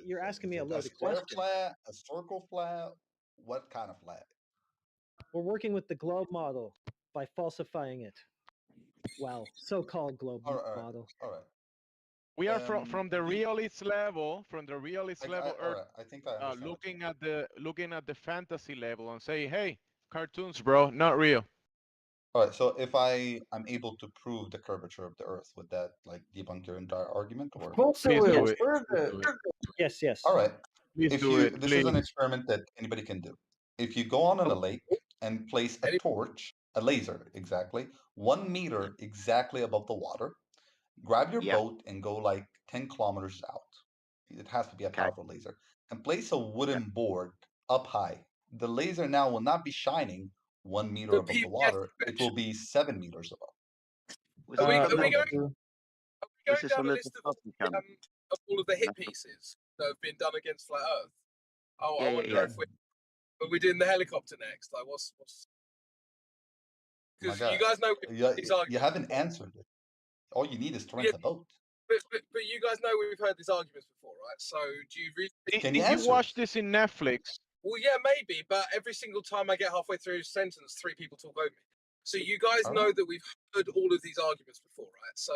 you're asking me Is a it loaded square question. flat, a circle flat? What kind of flat? We're working with the globe model by falsifying it. Well, so-called globe All right, model. all right. We are from the realist level, All Earth, right. I think I understand. looking at the fantasy level and say, hey, cartoons, bro, not real. All right. So if I'm able to prove the curvature of the Earth, would that like debunk your entire argument, Of or? course it Please will. do it. Prove Please it. do it. Yes, yes. All right. Please If do you, it. this is an Please. experiment that anybody can do. If you go on a lake and place a torch, a laser, exactly 1 meter exactly above the water, grab your boat and go like 10 kilometers out. It has to be a powerful laser, and place a wooden board up high. The laser now will not be shining 1 meter The above the PBS water. It will be 7 meters above. Are we going True. down a list of all of the hit pieces that have been done against Flat Earth? Oh, I wonder if we're doing the helicopter next. Like, what's My because God, you guys know these arguments. you haven't answered it. All you need is to rent a boat. But you guys know we've heard these arguments before, right? So do you really think? Can you Did you answer watch it? this in Netflix? Well, yeah, maybe, but every single time I get halfway through a sentence, 3 people talk over me. So you guys All know right. that we've heard all of these arguments before, right? So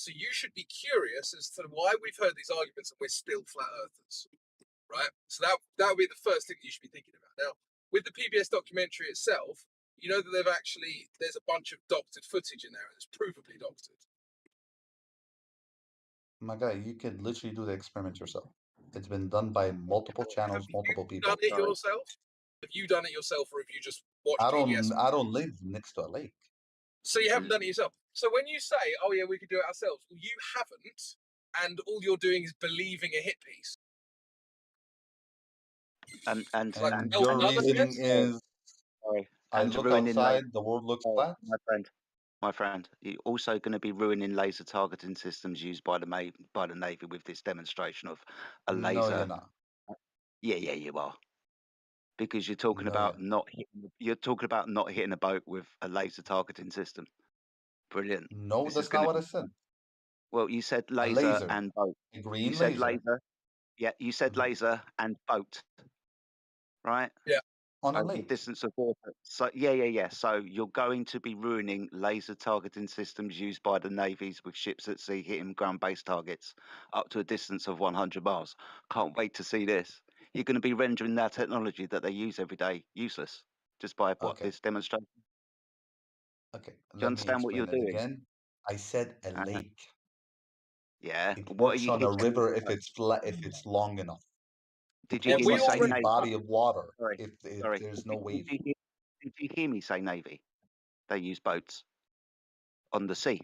you should be curious as to why we've heard these arguments and we're still flat earthers, right? So that would be the first thing that you should be thinking about. Now, with the PBS documentary itself, you know that there's a bunch of doctored footage in there, and it's provably doctored. My guy, you could literally do the experiment yourself. It's been done by multiple channels, multiple people. Have you done it yourself? Have you done it yourself, or have you just watched PBS? I don't live next to a lake. So you haven't done it yourself. So when you say, "Oh yeah, we could do it ourselves," well, you haven't, and all you're doing is believing a hit piece. And your reasoning is, I look outside, the world looks flat. My friend, you're also going to be ruining laser targeting systems used by the Navy with this demonstration of a laser. No, you're not. Yeah, you are. Because you're talking about not hitting a boat with a laser targeting system. Brilliant. No, that's not what I said. Well, you said laser and boat. A green you said laser. Yeah, you said laser and boat. Right? Yeah. On a lake. Distance of water. So yeah. So you're going to be ruining laser targeting systems used by the navies with ships at sea hitting ground-based targets up to a distance of 100 miles. Can't wait to see this. You're going to be rendering that technology that they use every day useless just by this demonstration. Okay. Do you understand what you're doing? Again, I said a lake. Yeah. It works on a river if it's long enough. Did you hear me say Navy? Body of water. Sorry. If there's no wave. Did you hear me say Navy? They use boats on the sea.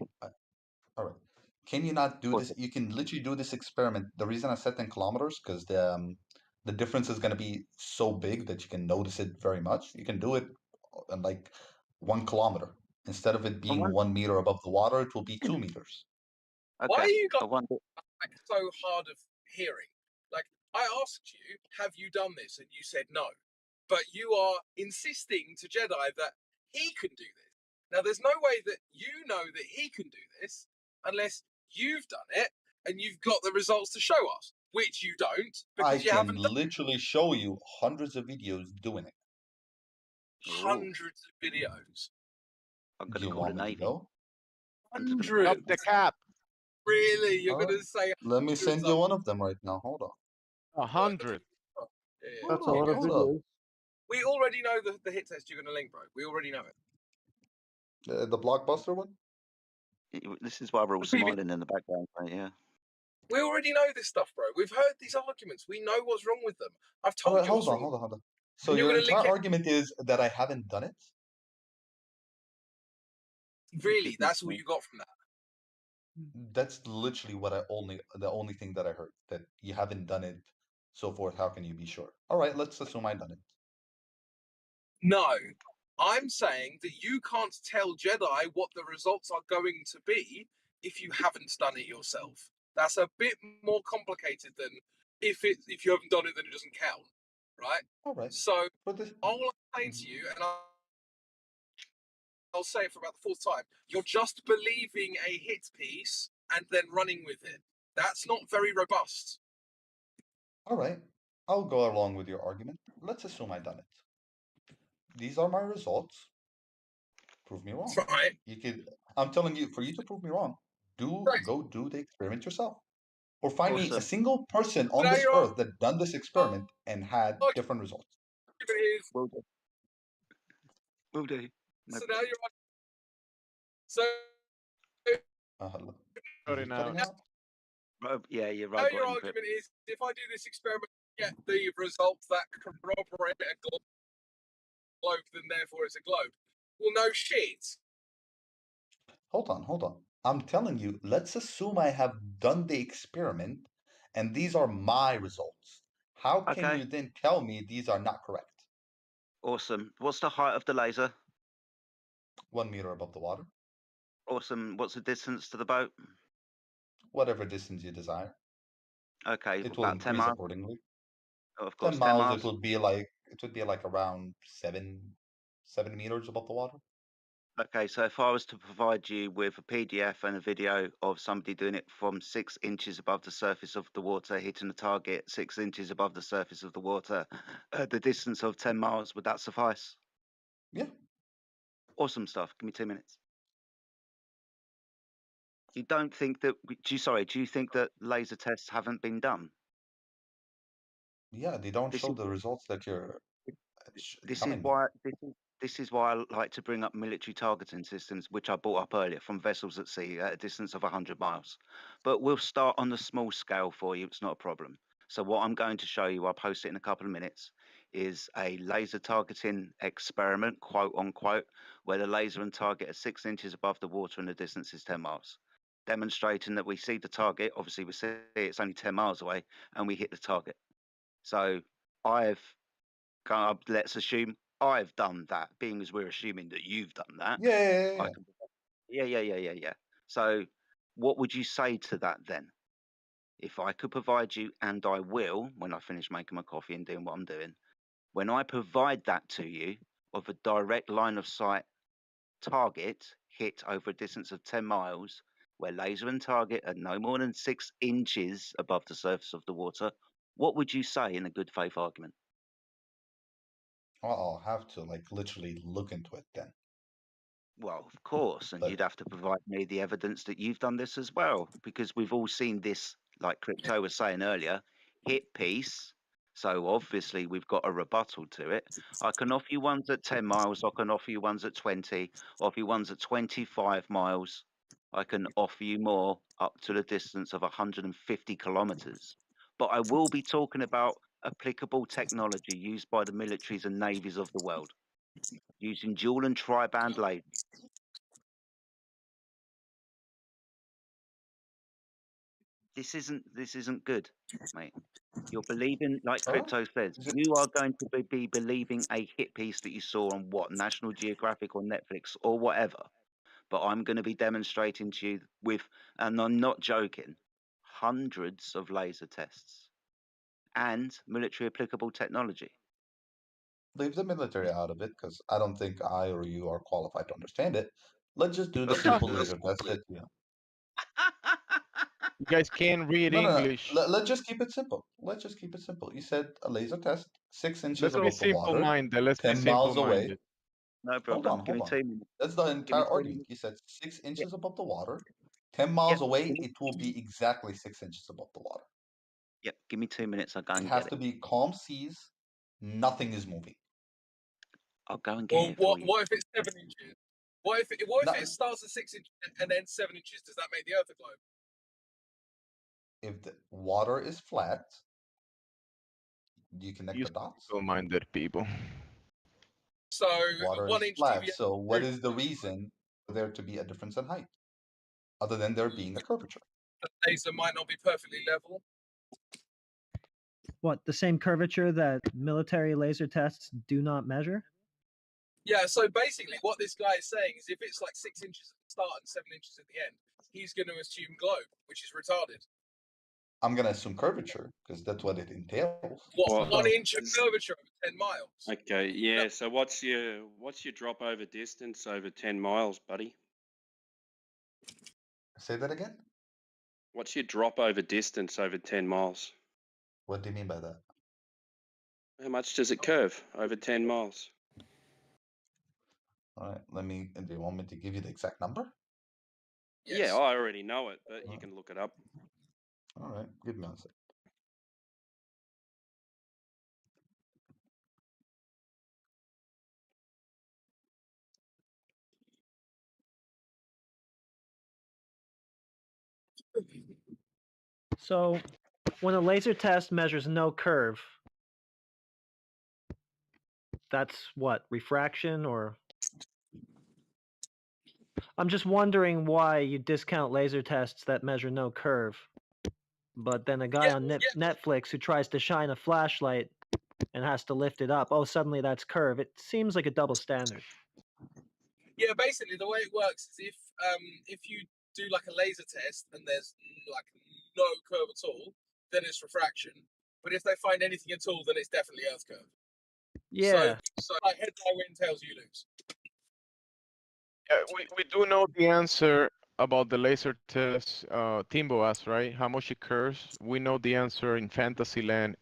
All right. Can you not do this? You can literally do this experiment. The reason I said 10 kilometers, because the difference is going to be so big that you can notice it very much. You can do it in like 1 kilometer. Instead of it being 1 meter above the water, it will be 2 meters. Okay. Why are you guys so hard of hearing? Like, I asked you, have you done this? And you said no. But you are insisting to Jedi that he can do this. Now, there's no way that you know that he can do this unless you've done it and you've got the results to show us, which you don't because you haven't done literally show you hundreds of videos doing it. Hundreds of videos. I'm going to call the Navy. Hundreds. Up the cap. Really? You're going to say? Let me send you one of them right now. Hold on. 100. That's a lot of videos. We already know the hit test you're going to link, bro. We already know it. The blockbuster one? This is why we're all smiling in the background, right? Yeah. We already know this stuff, bro. We've heard these arguments. We know what's wrong with them. I've told you. Hold on. So your entire argument is that I haven't done it? Really? That's all you got from that? That's literally the only thing that I heard, that you haven't done it, so forth. How can you be sure? All right, let's assume I done it. No, I'm saying that you can't tell Jedi what the results are going to be if you haven't done it yourself. That's a bit more complicated than if you haven't done it, then it doesn't count, right? All right. So all I'm saying to you, and I'll say it for about the 4th time, you're just believing a hit piece and then running with it. That's not very robust. All right, I'll go along with your argument. Let's assume I done it. These are my results. Prove me wrong. Right. You could. I'm telling you, for you to prove me wrong, go do the experiment yourself, or find me a Awesome. single person on Now this you're earth that done this experiment and had argument different results. is Will do. Will do. No so now you're so Hello. Is Cutting it cutting out. out? Yeah, your now robot your input. argument is if I do this experiment, get the results that corroborate a globe, then therefore it's a globe. Well, no shit. Hold on. I'm telling you, let's assume I have done the experiment and these are my results. How can Okay. you then tell me these are not correct? Awesome. What's the height of the laser? 1 meter above the water, Awesome. What's the distance to the boat? whatever distance you desire. Okay, It will about 10 increase miles. accordingly. Oh, of 10 course, 10 miles, miles. it would be like around 7 meters above the water. Okay, so if I was to provide you with a PDF and a video of somebody doing it from 6 inches above the surface of the water, hitting the target 6 inches above the surface of the water, the distance of 10 miles, would that suffice? Yeah. Awesome stuff. Give me 2 minutes. You don't think that? Do you think that laser tests haven't been done? Yeah, they don't This show is the results that you're this is telling me. why this is why I like to bring up military targeting systems, which I brought up earlier, from vessels at sea at a distance of 100 miles. But we'll start on the small scale for you. It's not a problem. So what I'm going to show you, I'll post it in a couple of minutes, is a laser targeting experiment, quote unquote, where the laser and target are 6 inches above the water and the distance is 10 miles. Demonstrating that we see the target, obviously we see it's only 10 miles away, and we hit the target. So let's assume I've done that, being as we're assuming that you've done that. Yeah. Yeah. So what would you say to that then? If I could provide you, and I will, when I finish making my coffee and doing what I'm doing, when I provide that to you of a direct line of sight target hit over a distance of 10 miles, where laser and target are no more than 6 inches above the surface of the water, what would you say in a good faith argument? I'll have to literally look into it then. Well, of course, and But you'd have to provide me the evidence that you've done this as well, because we've all seen this, like Crypto was saying earlier, hit piece. So obviously we've got a rebuttal to it. I can offer you ones at 10 miles. I can offer you ones at 20, offer you ones at 25 miles. I can offer you more up to the distance of 150 kilometers. But I will be talking about applicable technology used by the militaries and navies of the world, using dual and tri-band lasers. This isn't good, mate. You're believing, like all right. Crypto says, Is it- you are going to be believing a hit piece that you saw on what, National Geographic or Netflix or whatever. But I'm going to be demonstrating to you with, and I'm not joking, hundreds of laser tests and military applicable technology. Leave the military out of it because I don't think I or you are qualified to understand it. Let's just do the Okay. simple laser test. You guys can't read No. English. Let's just keep it simple. Let's just keep it simple. You said a laser test, 6 inches Let's be above the water, simple-minded. Let's be 10 miles away. simple-minded. No Hold problem. on. Give me 2 minutes. That's the Give entire me 2 argument. minutes. You said 6 Yep. inches above the water, 10 miles Yep. away, it will be exactly 6 inches above the water. Yep. Give me 2 minutes. I'll go It and has get to it. be calm seas, nothing is moving. I'll go and get Well, it for you. what if it's 7 inches? What if No, it starts at 6 inches and then 7 inches? Does that make the Earth a globe? if the water is flat, you connect You the dots. simple-minded people. So Water a 1 is inch flat. deviation. So what is the reason for there to be a difference in height, other than there being a curvature? The laser might not be perfectly level. What, the same curvature that military laser tests do not measure? Yeah, so basically what this guy is saying is if it's like 6 inches at the start and 7 inches at the end, he's going to assume globe, which is retarded. I'm gonna assume curvature because that's what it entails. What, Well, 1 inch of curvature over 10 miles? Okay, yeah. So what's your drop over distance over 10 miles, buddy? Say that again. What's your drop over distance over 10 miles? What do you mean by that? How much does it curve? Over 10 miles. All right, do you want me to give you the exact number? Yes. Yeah, I already know it, but you can look it up. All right, give me a sec. So when a laser test measures no curve, that's what, refraction or? I'm just wondering why you discount laser tests that measure no curve. But then a guy on Netflix who tries to shine a flashlight and has to lift it up, oh, suddenly that's curve. It seems like a double standard. Yeah, basically the way it works is if you do like a laser test and there's like no curve at all, then it's refraction. But if they find anything at all, then it's definitely Earth curve. Yeah. So like heads I win, tails you lose. Yeah, we do know the answer about the laser test. Timbo asked, right? How much it curves? We know the answer in Fantasyland.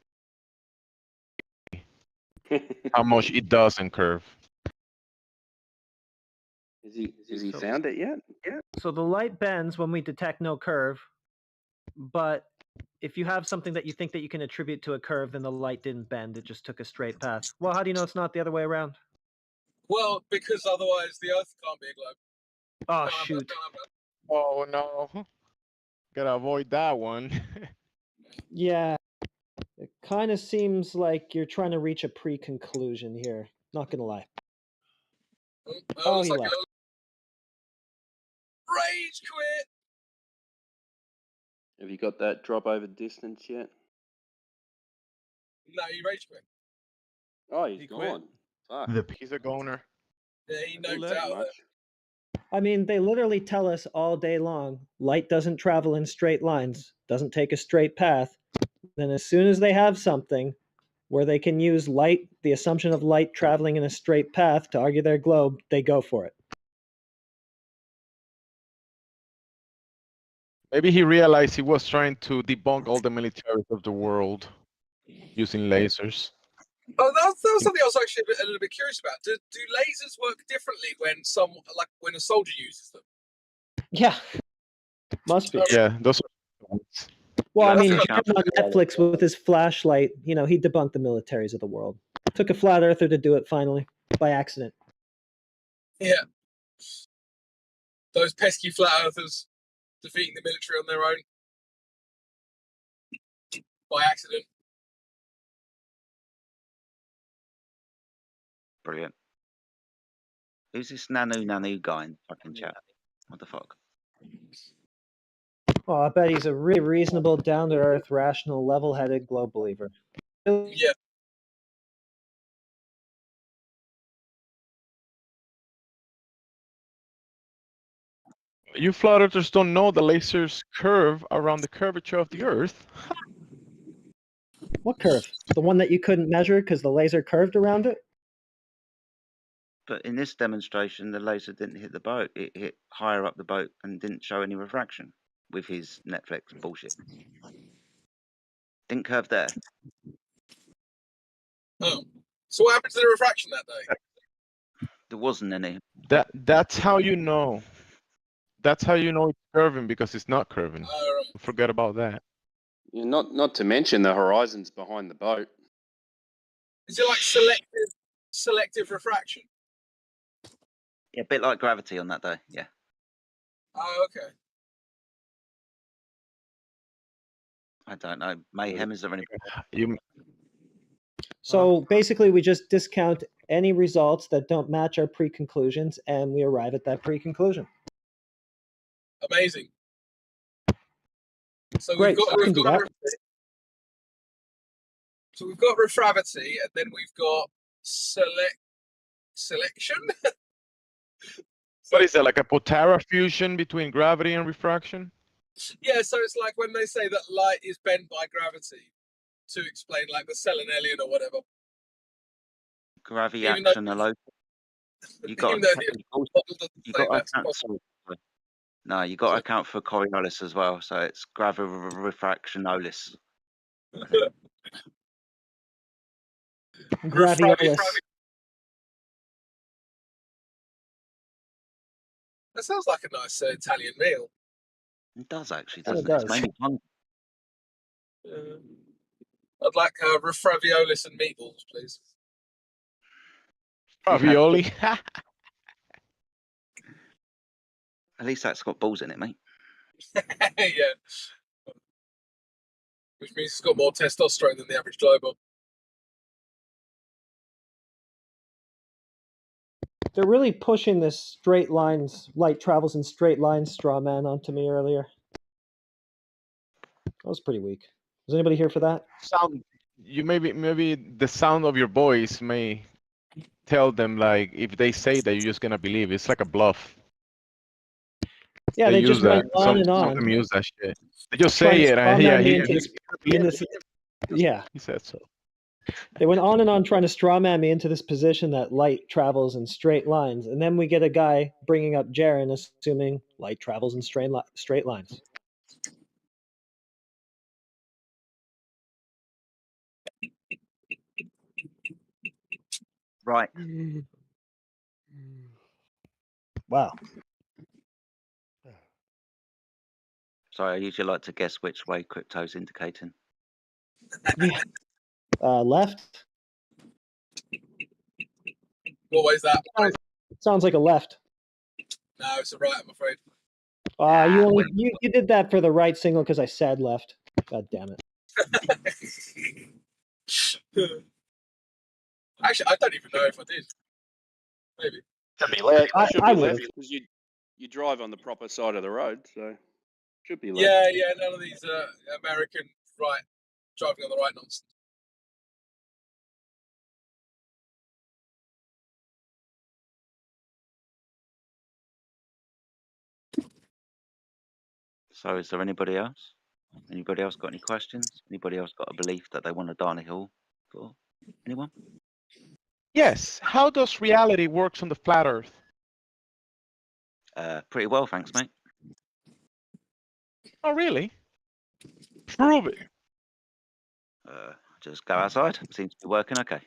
How much it doesn't curve? Has he found it yet? Yeah. So the light bends when we detect no curve, but if you have something that you think that you can attribute to a curve, then the light didn't bend; it just took a straight path. Well, how do you know it's not the other way around? Well, because otherwise the Earth can't be a globe. Oh shoot! Oh no! Gotta avoid that one. Yeah, it kind of seems like you're trying to reach a pre-conclusion here. Not gonna lie. Oh, he left. Rage quit. Have you got that drop over distance yet? No, he rage quit. Oh, he's He quit. gone. Fuck. He's a goner. Yeah, he Didn't noped take out of much. it. I mean, they literally tell us all day long, light doesn't travel in straight lines, doesn't take a straight path. Then as soon as they have something where they can use light, the assumption of light traveling in a straight path to argue their globe, they go for it. Maybe he realized he was trying to debunk all the militaries of the world using lasers. Oh, that was something I was actually a little bit curious about. Do lasers work differently when a soldier uses them? Yeah, must be. Yeah, those are. Well, I mean, Lucky him on Netflix with his flashlight, he debunked the militaries of the world. Took a flat earther to do it finally, by accident. Yeah. Those pesky flat earthers defeating the military on their own. By accident. Brilliant. Who's this Nanu guy in fucking chat? What the fuck? Oh, I bet he's a really reasonable, down-to-earth, rational, level-headed globe believer. Yeah. You flat earthers don't know the lasers curve around the curvature of the Earth. What curve? The one that you couldn't measure because the laser curved around it? But in this demonstration, the laser didn't hit the boat. It hit higher up the boat and didn't show any refraction with his Netflix bullshit. Didn't curve there. Oh. So what happened to the refraction that day? There wasn't any. That's how you know. That's how you know it's curving, because it's not curving. Oh, right. Forget about that. Yeah, not to mention the horizons behind the boat. Is it like selective refraction? Yeah, a bit like gravity on that day. Yeah. Oh, okay. I don't know. Mayhem, is there any? So basically, we just discount any results that don't match our pre-conclusions, and we arrive at that pre-conclusion. Amazing. So Great, we've got refravity, and then we've got selection. What is that, like a Potara fusion between gravity and refraction? Yeah, so it's like when they say that light is bent by gravity to explain like the Selenelian or whatever. Gravity action alone. You got to account for Coriolis as well, so it's gravifractionalis. Graviolis. That sounds like a nice Italian meal. It does actually, Yeah, it doesn't it? It's does. made me hungry. I'd like raviolis and meatballs, please. Ravioli. At least that's got balls in it, mate. Yeah. Which means it's got more testosterone than the average global. They're really pushing this straight lines, light travels in straight lines straw man onto me earlier. That was pretty weak. Was anybody here for that? Sound. You maybe the sound of your voice may tell them, like, if they say that, you're just gonna believe. It's like a bluff. Yeah, they just use went that. on and Some of on. them use that shit. They just Trying say to it, straw and man me he into this. Yeah, he said so. they went on and on trying to straw man me into this position that light travels in straight lines, and then we get a guy bringing up Jaren, assuming light travels in straight lines. Right. Wow. Sorry, I usually like to guess which way crypto's indicating. Yeah. Left. What way is that? Sounds like a left. No, it's a right, I'm afraid. You did that for the right signal because I said left. God damn it. Actually, I don't even know if I did. Maybe. Should be left. Should I be would've. left because you drive on the proper side of the road, so should be left. Yeah, none of these American right driving on the right nonsense. So is there anybody else? Anybody else got any questions? Anybody else got a belief that they want to die on a hill for? Anyone? Yes. How does reality works on the flat Earth? Pretty well, thanks, mate. Oh, really? Prove it. Just go outside. Seems to be working okay.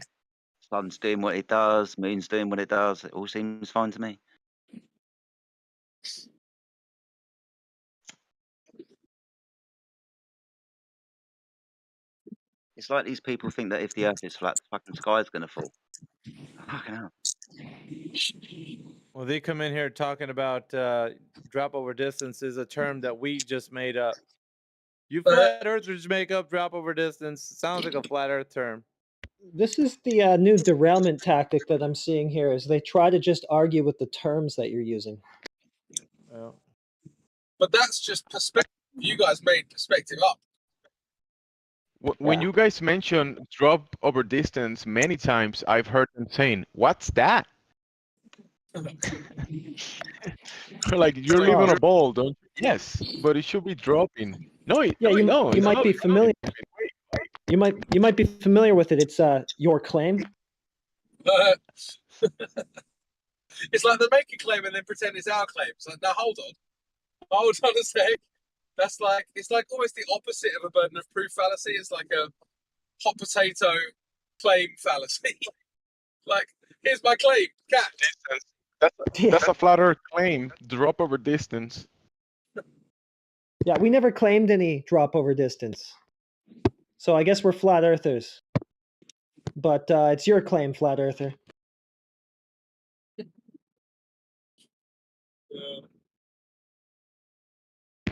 Sun's doing what it does. Moon's doing what it does. It all seems fine to me. It's like these people think that if the Earth is flat, the fucking sky is going to fall. Fucking hell. Well, they come in here talking about drop over distance is a term that we just made up. You flat earthers make up drop over distance. Sounds like a flat earth term. This is the new derailment tactic that I'm seeing here, is they try to just argue with the terms that you're using. Well, But that's just perspective. You guys made perspective up. When you guys mention drop over distance many times, I've heard them saying, "What's that?" Like, you're leaving a ball, don't you? Yes, but it should be dropping. No, You might be familiar. You might be familiar with it. It's your claim. It's like they make a claim and then pretend it's our claim. It's like, now hold on a sec. That's like, it's like almost the opposite of a burden of proof fallacy. It's like a hot potato claim fallacy. Like, here's my claim, catch. That's a flat Earth claim. Drop over distance. Yeah, we never claimed any drop over distance. So I guess we're flat earthers. But it's your claim, flat earther.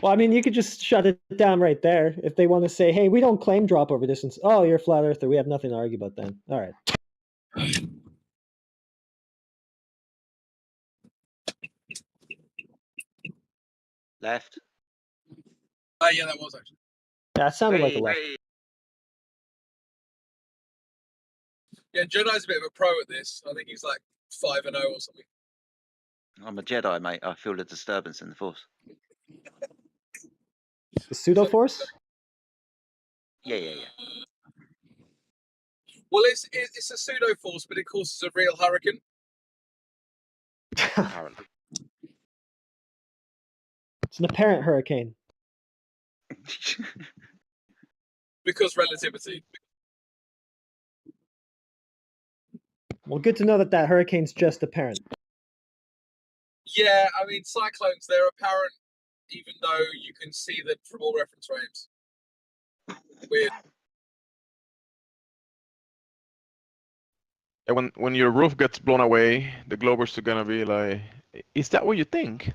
Well, I mean, you could just shut it down right there. If they want to say, hey, we don't claim drop over distance. Oh, you're a flat earther. We have nothing to argue about then. All right. Left. Oh, yeah, that was actually. Yeah, it sounded like a left. Yeah, Jedi's a bit of a pro at this. I think he's like 5-0 or something. I'm a Jedi, mate. I feel the disturbance in the Force. The pseudo force? Yeah. Well, it's a pseudo force, but it causes a real hurricane. Apparently. It's an apparent hurricane. Because relativity. Well, good to know that hurricane's just apparent. Yeah, I mean, cyclones, they're apparent even though you can see them from all reference frames. Weird. And when your roof gets blown away, the Globers are gonna be like, "Is that what you think?"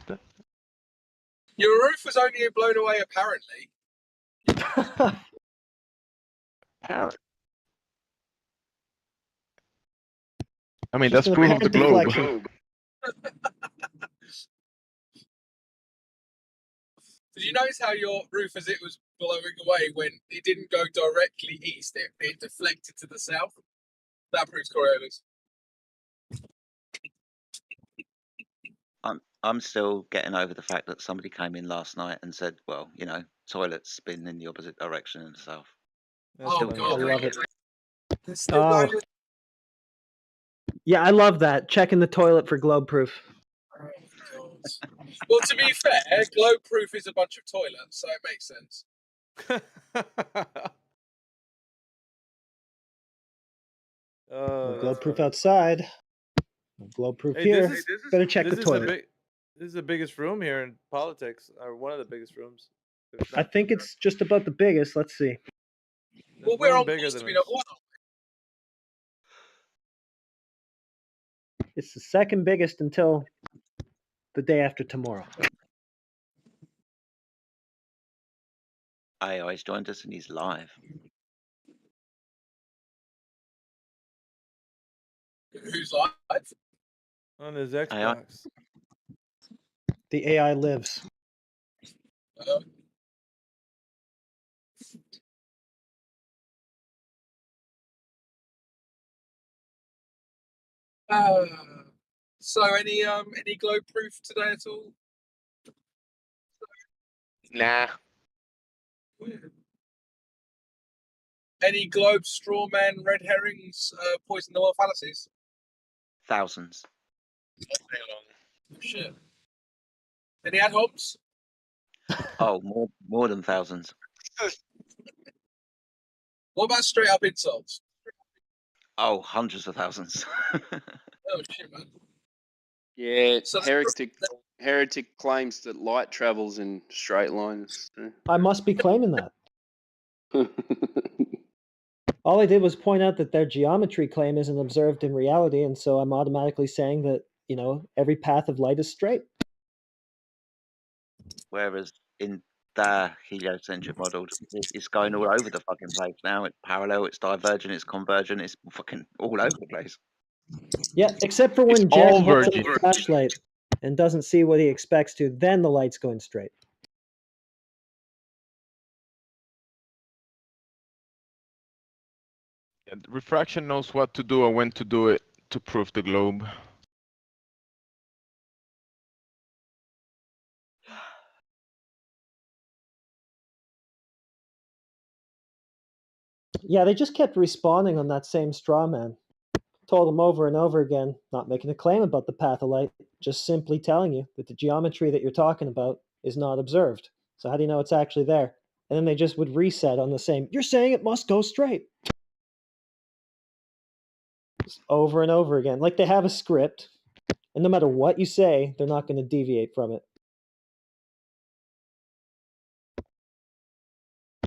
Your roof was only blown away apparently. I mean, Just that's an proof of the apparent globe. deflection. Did you notice how your roof, as it was blowing away, when it didn't go directly east, it deflected to the south? That proves Coriolis. I'm still getting over the fact that somebody came in last night and said, well, you know, toilets spin in the opposite direction in the south. That's Oh funny. god, I love it. They're still going with- Yeah, I love that. Checking the toilet for globe proof. Oh, God. Well, to be fair, globe proof is a bunch of toilets, so it makes sense. Globe proof outside. Globe proof here. Better check the toilet. This is the biggest room here in politics, or one of the biggest rooms. I think it's just about the biggest. Let's see. Well, we're on bigger than us. It's the second biggest until the day after tomorrow. AI's joined us and he's live. Who's live? On his Xbox. The AI lives. So any globe proof today at all? Nah. Any globe straw man, red herrings, poison the world fallacies? Thousands. Oh, shit. Any ad homs? Oh, more than thousands. What about straight up insults? Oh, hundreds of thousands. Oh shit, man. Yeah, So- heretic claims that light travels in straight lines. I must be claiming that. All I did was point out that their geometry claim isn't observed in reality, and so I'm automatically saying that, you know, every path of light is straight. Whereas in the heliocentric model, it's going all over the fucking place now. It's parallel, it's divergent, it's convergent, it's fucking all over the place. Yeah, except for when It's Jet all holds up verging. a flashlight and doesn't see what he expects to, then the light's going straight. And refraction knows what to do and when to do it to prove the globe. Yeah, they just kept respawning on that same straw man. Told him over and over again, not making a claim about the path of light, just simply telling you that the geometry that you're talking about is not observed. So how do you know it's actually there? And then they just would reset on the same, you're saying it must go straight. Just over and over again. Like they have a script, and no matter what you say, they're not going to deviate from it.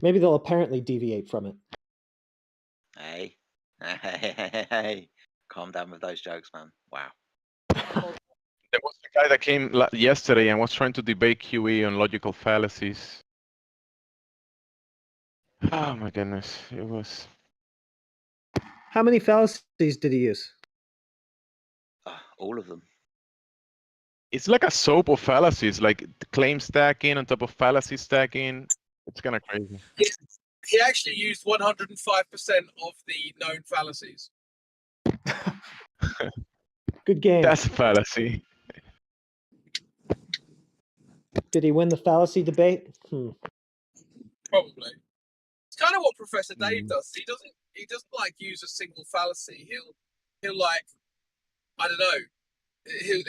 Maybe they'll apparently deviate from it. Hey. Hey. Calm down with those jokes, man. Wow. There was a guy that came yesterday and was trying to debate QE on logical fallacies. Oh my goodness, it was. How many fallacies did he use? All of them. It's like a soap of fallacies, like claim stacking on top of fallacy stacking. It's kind of crazy. He actually used 105% of the known fallacies. Good game. That's a fallacy. Did he win the fallacy debate? Probably. It's kind of what Professor Dave does. He doesn't like use a single fallacy. He'll like, I don't know,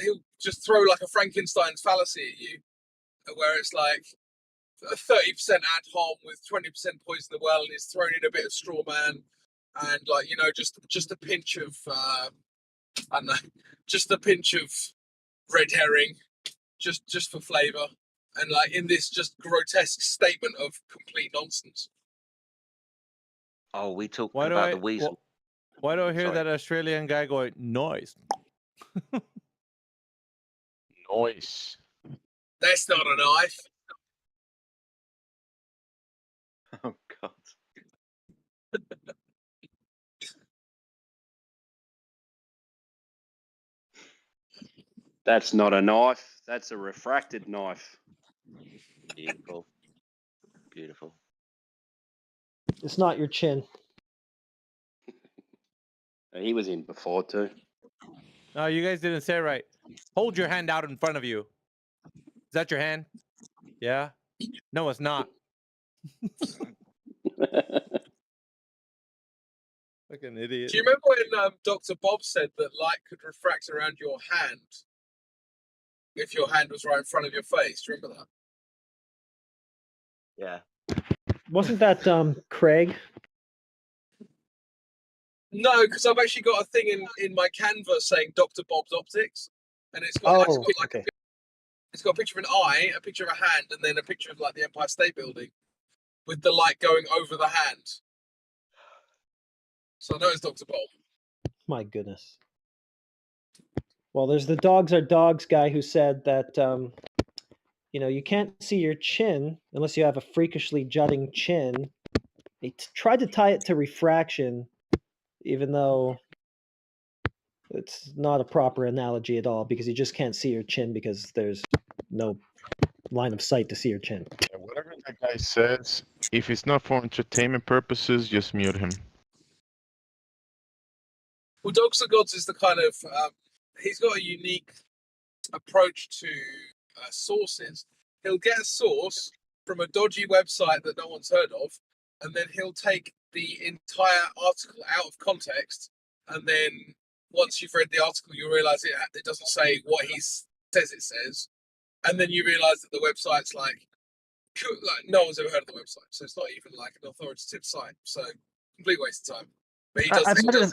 he'll just throw like a Frankenstein's fallacy at you, where it's like a 30% ad hom with 20% poison the well, and he's thrown in a bit of straw man and, like, you know, just a pinch of I don't know, just a pinch of red herring, just for flavour, and like in this just grotesque statement of complete nonsense. Oh, we talked Why do about I? the weasel. Why do I hear Sorry. that Australian guy going noise? Noise. That's not a knife. Oh God. That's not a knife. That's a refracted knife. Beautiful. Beautiful. It's not your chin. He was in before too. No, you guys didn't say it right. Hold your hand out in front of you. Is that your hand? Yeah. No, it's not. Like an idiot. Do you remember when Dr. Bob said that light could refract around your hand if your hand was right in front of your face? Do you remember that? Yeah. Wasn't that Craig? No, because I've actually got a thing in my Canva saying Dr. Bob's Optics, and it's got Oh, okay. it's got a picture of an eye, a picture of a hand, and then a picture of like the Empire State Building with the light going over the hand. So I know it's Dr. Bob. My goodness. Well, there's the dogs are dogs guy who said that you can't see your chin unless you have a freakishly jutting chin. He tried to tie it to refraction, even though it's not a proper analogy at all, because you just can't see your chin because there's no line of sight to see your chin. Yeah, whatever that guy says, if it's not for entertainment purposes, just mute him. Well, Dogs of Gods is the kind of he's got a unique approach to sources. He'll get a source from a dodgy website that no one's heard of, and then he'll take the entire article out of context, and then once you've read the article, you realise it doesn't say what he says it says, and then you realise that the website's like no one's ever heard of the website, so it's not even like an authoritative site. So complete waste of time. But he does.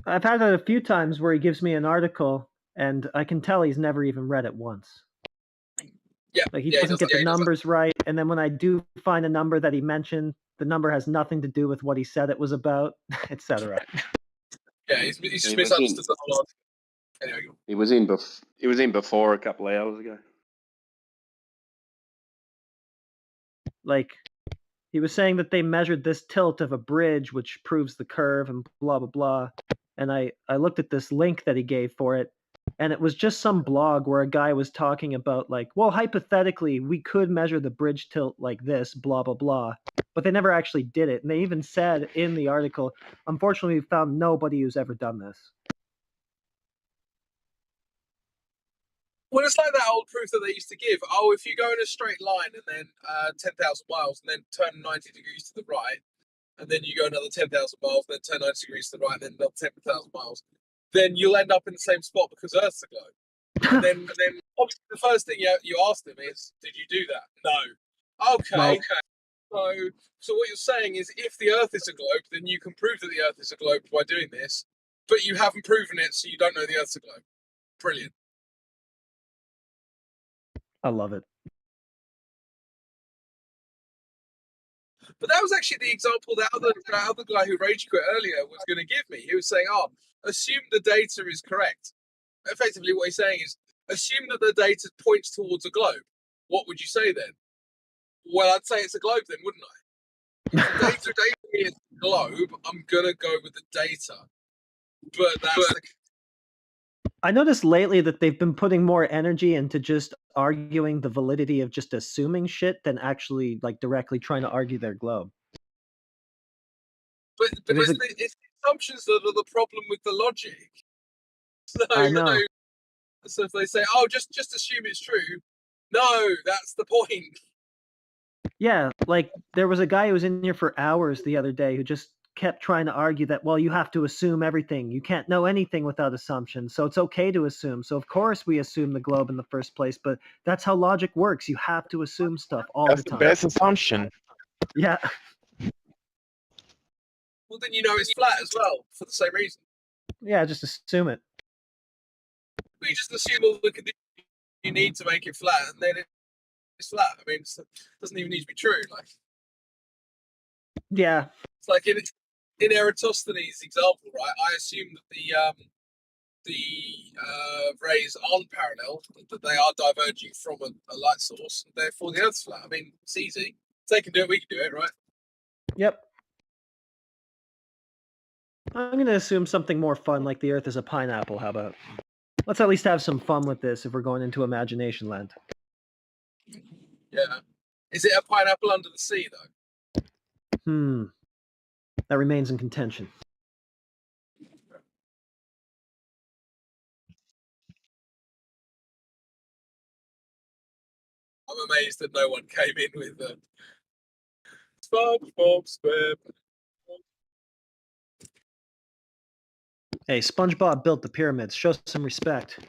I've had it a few times where he gives me an article, and I can tell he's never even read it once. Yeah, like he doesn't get the numbers right, and then when I do find a number that he mentioned, the number has nothing to do with what he said it was about, etc. Yeah, he's just misunderstood the whole article. Anyway. He was in before a couple of hours ago. Like, he was saying that they measured this tilt of a bridge, which proves the curve and blah, blah, blah. And I looked at this link that he gave for it, and it was just some blog where a guy was talking about, like, well, hypothetically, we could measure the bridge tilt like this, blah, blah, blah. But they never actually did it. And they even said in the article, unfortunately, we found nobody who's ever done this. Well, it's like that old proof that they used to give. Oh, if you go in a straight line and then 10,000 miles and then turn 90 degrees to the right, and then you go another 10,000 miles, then turn 90 degrees to the right, and then another 10,000 miles, then you'll end up in the same spot because Earth's a globe. And then obviously the first thing you ask them is, did you do that? No. Okay. So what you're saying is, if the Earth is a globe, then you can prove that the Earth is a globe by doing this, but you haven't proven it, so you don't know the Earth's a globe. Brilliant. I love it. But that was actually the example that other guy who rage quit earlier was going to give me. He was saying, assume the data is correct. Effectively, what he's saying is, assume that the data points towards a globe. What would you say then? Well, I'd say it's a globe then, wouldn't I? If the data is a globe, I'm going to go with the data. But that's I noticed lately that they've been putting more energy into just arguing the validity of just assuming shit than actually like directly trying to argue their globe. But it's the assumptions that are the problem with the logic. So, I know. So if they say, just assume it's true, no, that's the point. Yeah, like there was a guy who was in here for hours the other day who just kept trying to argue that, well, you have to assume everything. You can't know anything without assumptions, so it's okay to assume. So of course we assume the globe in the first place, but that's how logic works. You have to assume stuff all the time. That's the best assumption. Yeah. Well, then you know it's flat as well, for the same reason. Yeah, just assume it. We just assume all the conditions you need to make it flat, and then it's flat. I mean, it doesn't even need to be true. Like, Yeah. it's like in Eratosthenes' example, right? I assume that the rays aren't parallel, that they are diverging from a light source, and therefore the Earth's flat. I mean, it's easy. If they can do it, we can do it, right? Yep. I'm going to assume something more fun, like the Earth is a pineapple. How about? Let's at least have some fun with this if we're going into imagination land. Yeah. Is it a pineapple under the sea, though? That remains in contention. I'm amazed that no one came in with SpongeBob SquarePants. Hey, SpongeBob built the pyramids. Show some respect.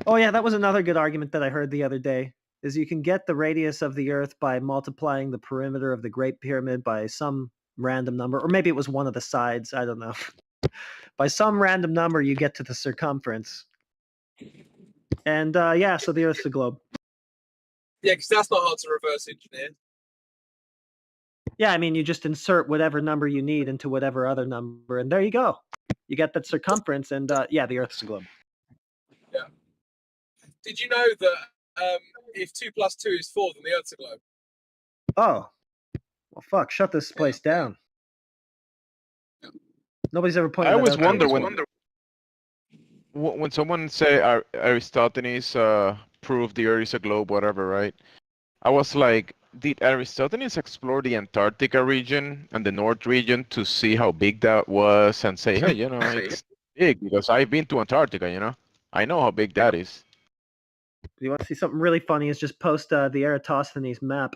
Oh yeah, that was another good argument that I heard the other day. Is you can get the radius of the Earth by multiplying the perimeter of the Great Pyramid by some random number, or maybe it was one of the sides. I don't know. By some random number, you get to the circumference. And yeah, so the Earth's a globe. Yeah, because that's not hard to reverse engineer. Yeah, I mean, you just insert whatever number you need into whatever other number, and there you go. You get that circumference, and yeah, the Earth's a globe. Yeah. Did you know that if 2 + 2 is 4, then the Earth's a globe? Oh, well, fuck! Shut this place down. Yeah. Nobody's ever pointed I that always out to me. wonder when someone say Aristophanes proved the Earth is a globe, whatever, right? I was like, did Aristophanes explore the Antarctica region and the North region to see how big that was and say, hey, you know, it's big because I've been to Antarctica, you know, I know how big that is. If you want to see something really funny, is just post the Eratosthenes map.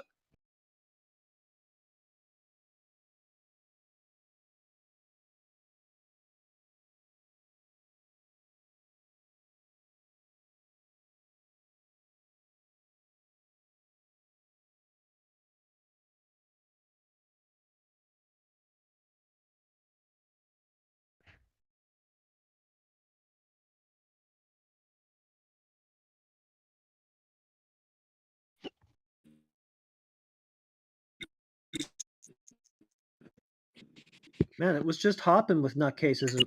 Man, it was just hopping with nutcases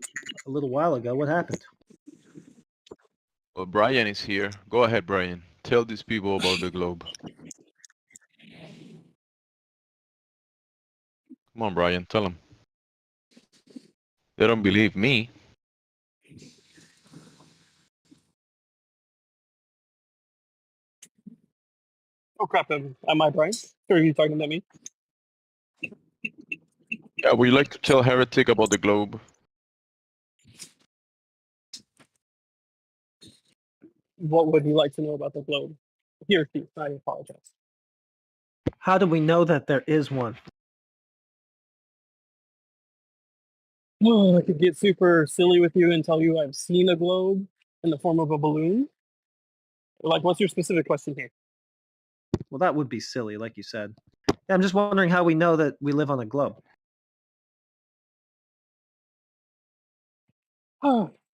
a little while ago. What happened? Well, Brian is here. Go ahead, Brian. Tell these people about the globe. Come on, Brian, tell them. They don't believe me. Oh crap! Am I Brian? Or are you talking about me? Yeah, would you like to tell Heretic about the globe? What would you like to know about the globe? He or she, I apologize. How do we know that there is one? I could get super silly with you and tell you I've seen a globe in the form of a balloon. Like, what's your specific question here? Well, that would be silly, like you said. Yeah, I'm just wondering how we know that we live on a globe.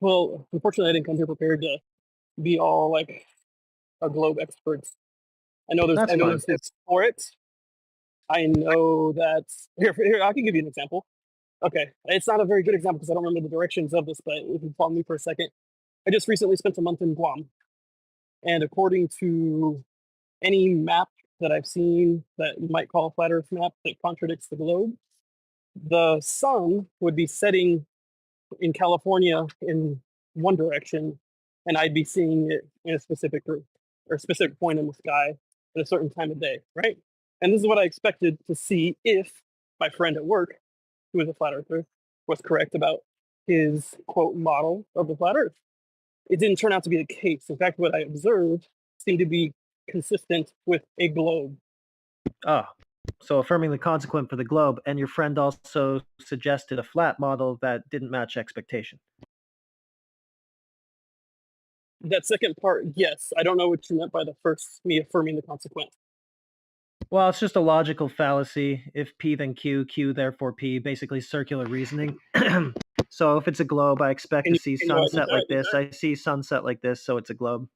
Well, unfortunately, I didn't come here prepared to be all like a globe expert. I know there's That's fine. evidence for it. I know that here I can give you an example. Okay, it's not a very good example because I don't remember the directions of this, but if you follow me for a second, I just recently spent a month in Guam, and according to any map that I've seen that you might call a flat Earth map that contradicts the globe, the sun would be setting in California in one direction, and I'd be seeing it in a specific group or a specific point in the sky at a certain time of day, right? And this is what I expected to see if my friend at work, who is a flat earther, was correct about his quote model of the flat Earth. It didn't turn out to be the case. In fact, what I observed seemed to be consistent with a globe. Oh, so affirming the consequent for the globe, and your friend also suggested a flat model that didn't match expectation. That second part, yes. I don't know what you meant by the first, me affirming the consequent. Well, it's just a logical fallacy. If P then Q, Q therefore P, basically circular reasoning. So if it's a globe, I expect Can to you- see can you add sunset that? like this. I see sunset like this, so it's a globe.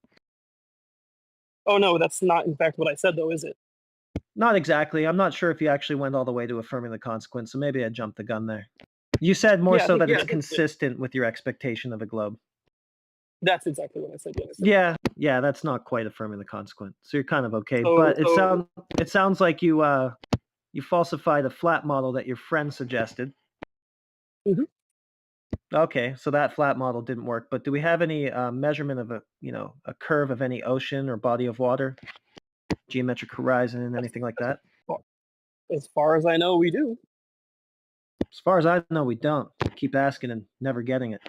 Oh no, that's not in fact what I said though, is it? Not exactly. I'm not sure if you actually went all the way to affirming the consequence, so maybe I jumped the gun there. You said more Yeah, I so think- that yeah, it's I think so. consistent with your expectation of a globe. That's exactly what I said. Yes. Yeah, that's not quite affirming the consequence. So you're kind of okay, So- but so- it sounds like you falsified a flat model that your friend suggested. Mhm. Okay, so that flat model didn't work. But do we have any measurement of a curve of any ocean or body of water, geometric horizon, anything like that? As far as I know, we do. As far as I know, we don't. We keep asking and never getting it.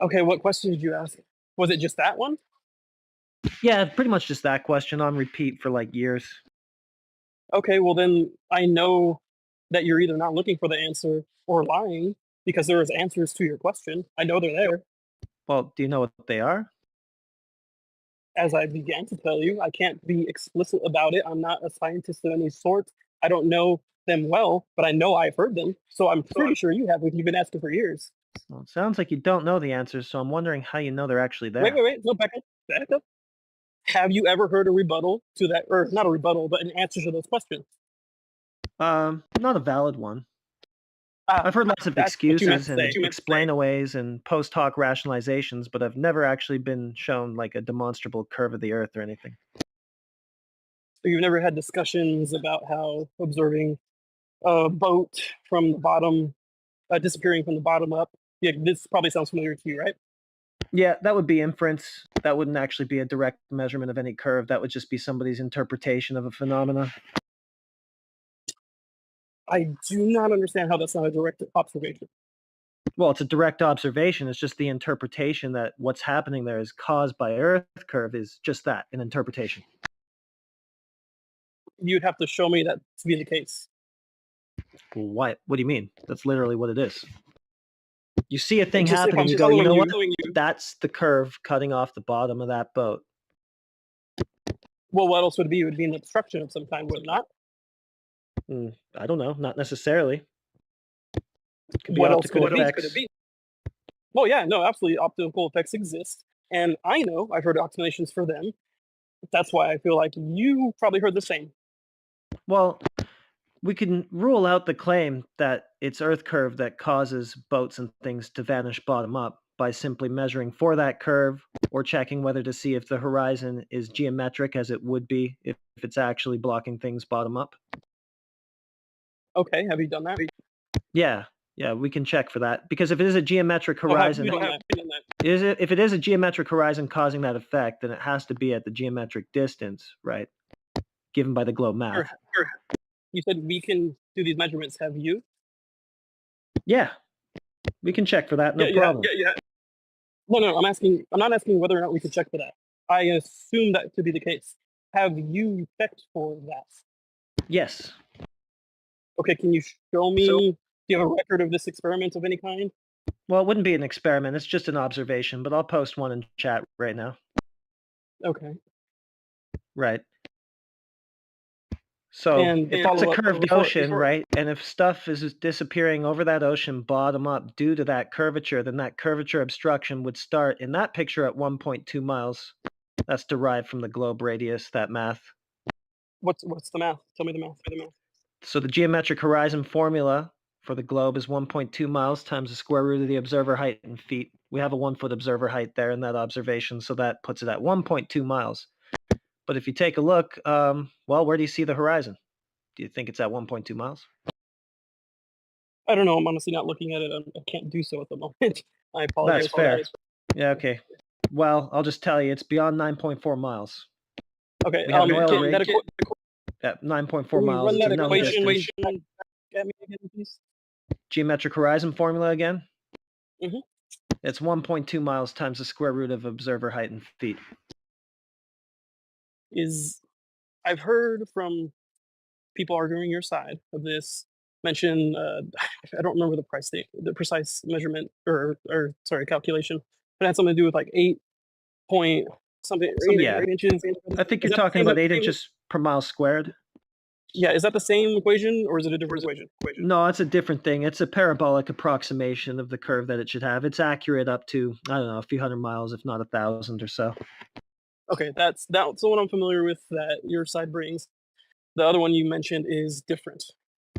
Okay, what question did you ask? Was it just that one? Yeah, pretty much just that question on repeat for like years. Okay, well then I know that you're either not looking for the answer or lying because there is answers to your question. I know they're there. Well, do you know what they are? As I began to tell you, I can't be explicit about it. I'm not a scientist of any sort. I don't know them well, but I know I've heard them. So I'm pretty sure you have if you've been asking for years. Well, it sounds like you don't know the answers, so I'm wondering how you know they're actually there. Wait. No, back up. Back up. Have you ever heard a rebuttal to that, or not a rebuttal, but an answer to those questions? Not a valid one. I've heard lots of That's what you meant excuses to and say. explainaways and post hoc rationalizations, but I've never actually been shown like a demonstrable curve of the Earth or anything. So you've never had discussions about how observing a boat from the bottom, disappearing from the bottom up. Yeah, this probably sounds familiar to you, right? Yeah, that would be inference. That wouldn't actually be a direct measurement of any curve. That would just be somebody's interpretation of a phenomena. I do not understand how that's not a direct observation. Well, it's a direct observation. It's just the interpretation that what's happening there is caused by Earth curve is just that, an interpretation. You'd have to show me that to be the case. What do you mean? That's literally what it is. You see a thing Just if happen I'm and you go, following you know what? following you- That's the curve cutting off the bottom of that boat. Well, what else would it be? It would be an obstruction of some kind, would it not? I don't know. Not necessarily. Could be What else optical could it effects. be? Well, yeah, no, absolutely. Optical effects exist. And I know I've heard explanations for them. That's why I feel like you probably heard the same. Well, we can rule out the claim that it's Earth curve that causes boats and things to vanish bottom up by simply measuring for that curve or checking whether to see if the horizon is geometric as it would be if it's actually blocking things bottom up. Okay, have you done that? Yeah, we can check for that because if it is a geometric Oh, have horizon, you done that? if it is a geometric horizon causing that effect, then it has to be at the geometric distance, right? Given by the globe math. Sure. You said we can do these measurements. Have you? Yeah, we can check for that. No Yeah, problem. Yeah. No. I'm not asking whether or not we could check for that. I assume that to be the case. Have you checked for that? Yes. Okay, can you show me? Do you have a record of this experiment of any kind? Well, it wouldn't be an experiment. It's just an observation, but I'll post one in chat right now. Okay. Right. So And if it's a curved ocean, right, and if stuff is disappearing over that ocean bottom up due to that curvature, then that curvature obstruction would start in that picture at 1.2 miles. That's derived from the globe radius, that math. What's the math? Tell me the math. So the geometric horizon formula for the globe is 1.2 miles times the square root of the observer height in feet. We have a 1 foot observer height there in that observation, so that puts it at 1.2 miles. But if you take a look, well, where do you see the horizon? Do you think it's at 1.2 miles? I don't know. I'm honestly not looking at it. I can't do so at the moment. I apologize. That's fair. Yeah, okay. Well, I'll just tell you, it's beyond 9.4 miles. Okay. We have an oil rig that at 9.4 can we miles. run It's a that known equation distance. at me again, please? Geometric horizon formula again? Mhm. It's 1.2 miles times the square root of observer height in feet. I've heard from people arguing your side of this mention. I don't remember the precise measurement or calculation, but it had something to do with like 8 point something, 8 Yeah. inches. I think Is you're that talking the about same 8 inches per mile squared. Yeah, is that the same equation or is it a different equation? No, it's a different thing. It's a parabolic approximation of the curve that it should have. It's accurate up to, I don't know, a few hundred miles, if not 1,000 or so. Okay, that's the one I'm familiar with that your side brings. The other one you mentioned is different.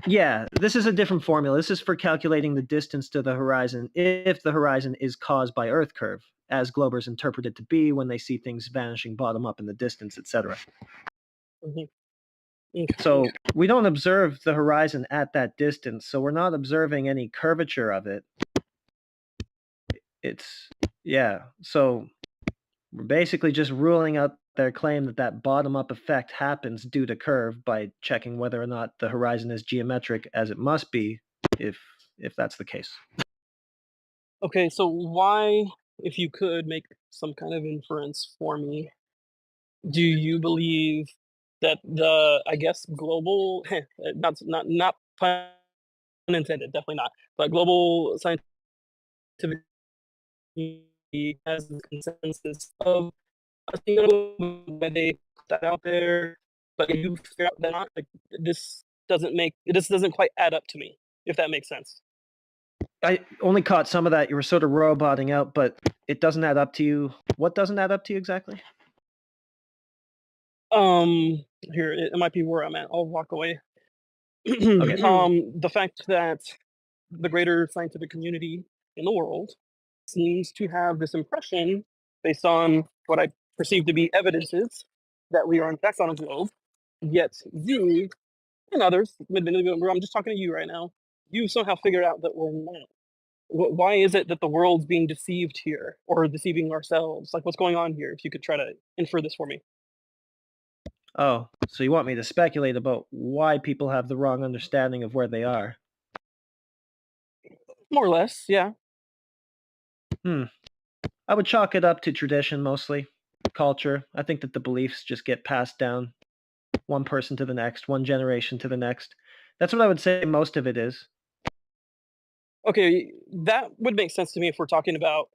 Yeah, this is a different formula. This is for calculating the distance to the horizon if the horizon is caused by Earth curve, as Globers interpret it to be when they see things vanishing bottom up in the distance, etc. Mhm. Okay. So we don't observe the horizon at that distance, so we're not observing any curvature of it. So we're basically just ruling out their claim that bottom-up effect happens due to curve by checking whether or not the horizon is geometric, as it must be, if that's the case. Okay, so why, if you could make some kind of inference for me, do you believe that the, I guess, global, not pun intended, definitely not, but global scientific community has the consensus of a single when they put that out there, but you figure out that not like this doesn't quite add up to me, if that makes sense. I only caught some of that. You were sort of roboting out, but it doesn't add up to you. What doesn't add up to you exactly? Here it might be where I'm at. I'll walk away. Okay. The fact that the greater scientific community in the world seems to have this impression, based on what I perceive to be evidences, that we are in fact on a globe, yet you and others, I'm just talking to you right now, you somehow figured out that we're not. Why is it that the world's being deceived here, or deceiving ourselves? Like, what's going on here? If you could try to infer this for me. Oh, so you want me to speculate about why people have the wrong understanding of where they are? More or less, yeah. I would chalk it up to tradition mostly, culture. I think that the beliefs just get passed down one person to the next, one generation to the next. That's what I would say most of it is. Okay, that would make sense to me if we're talking about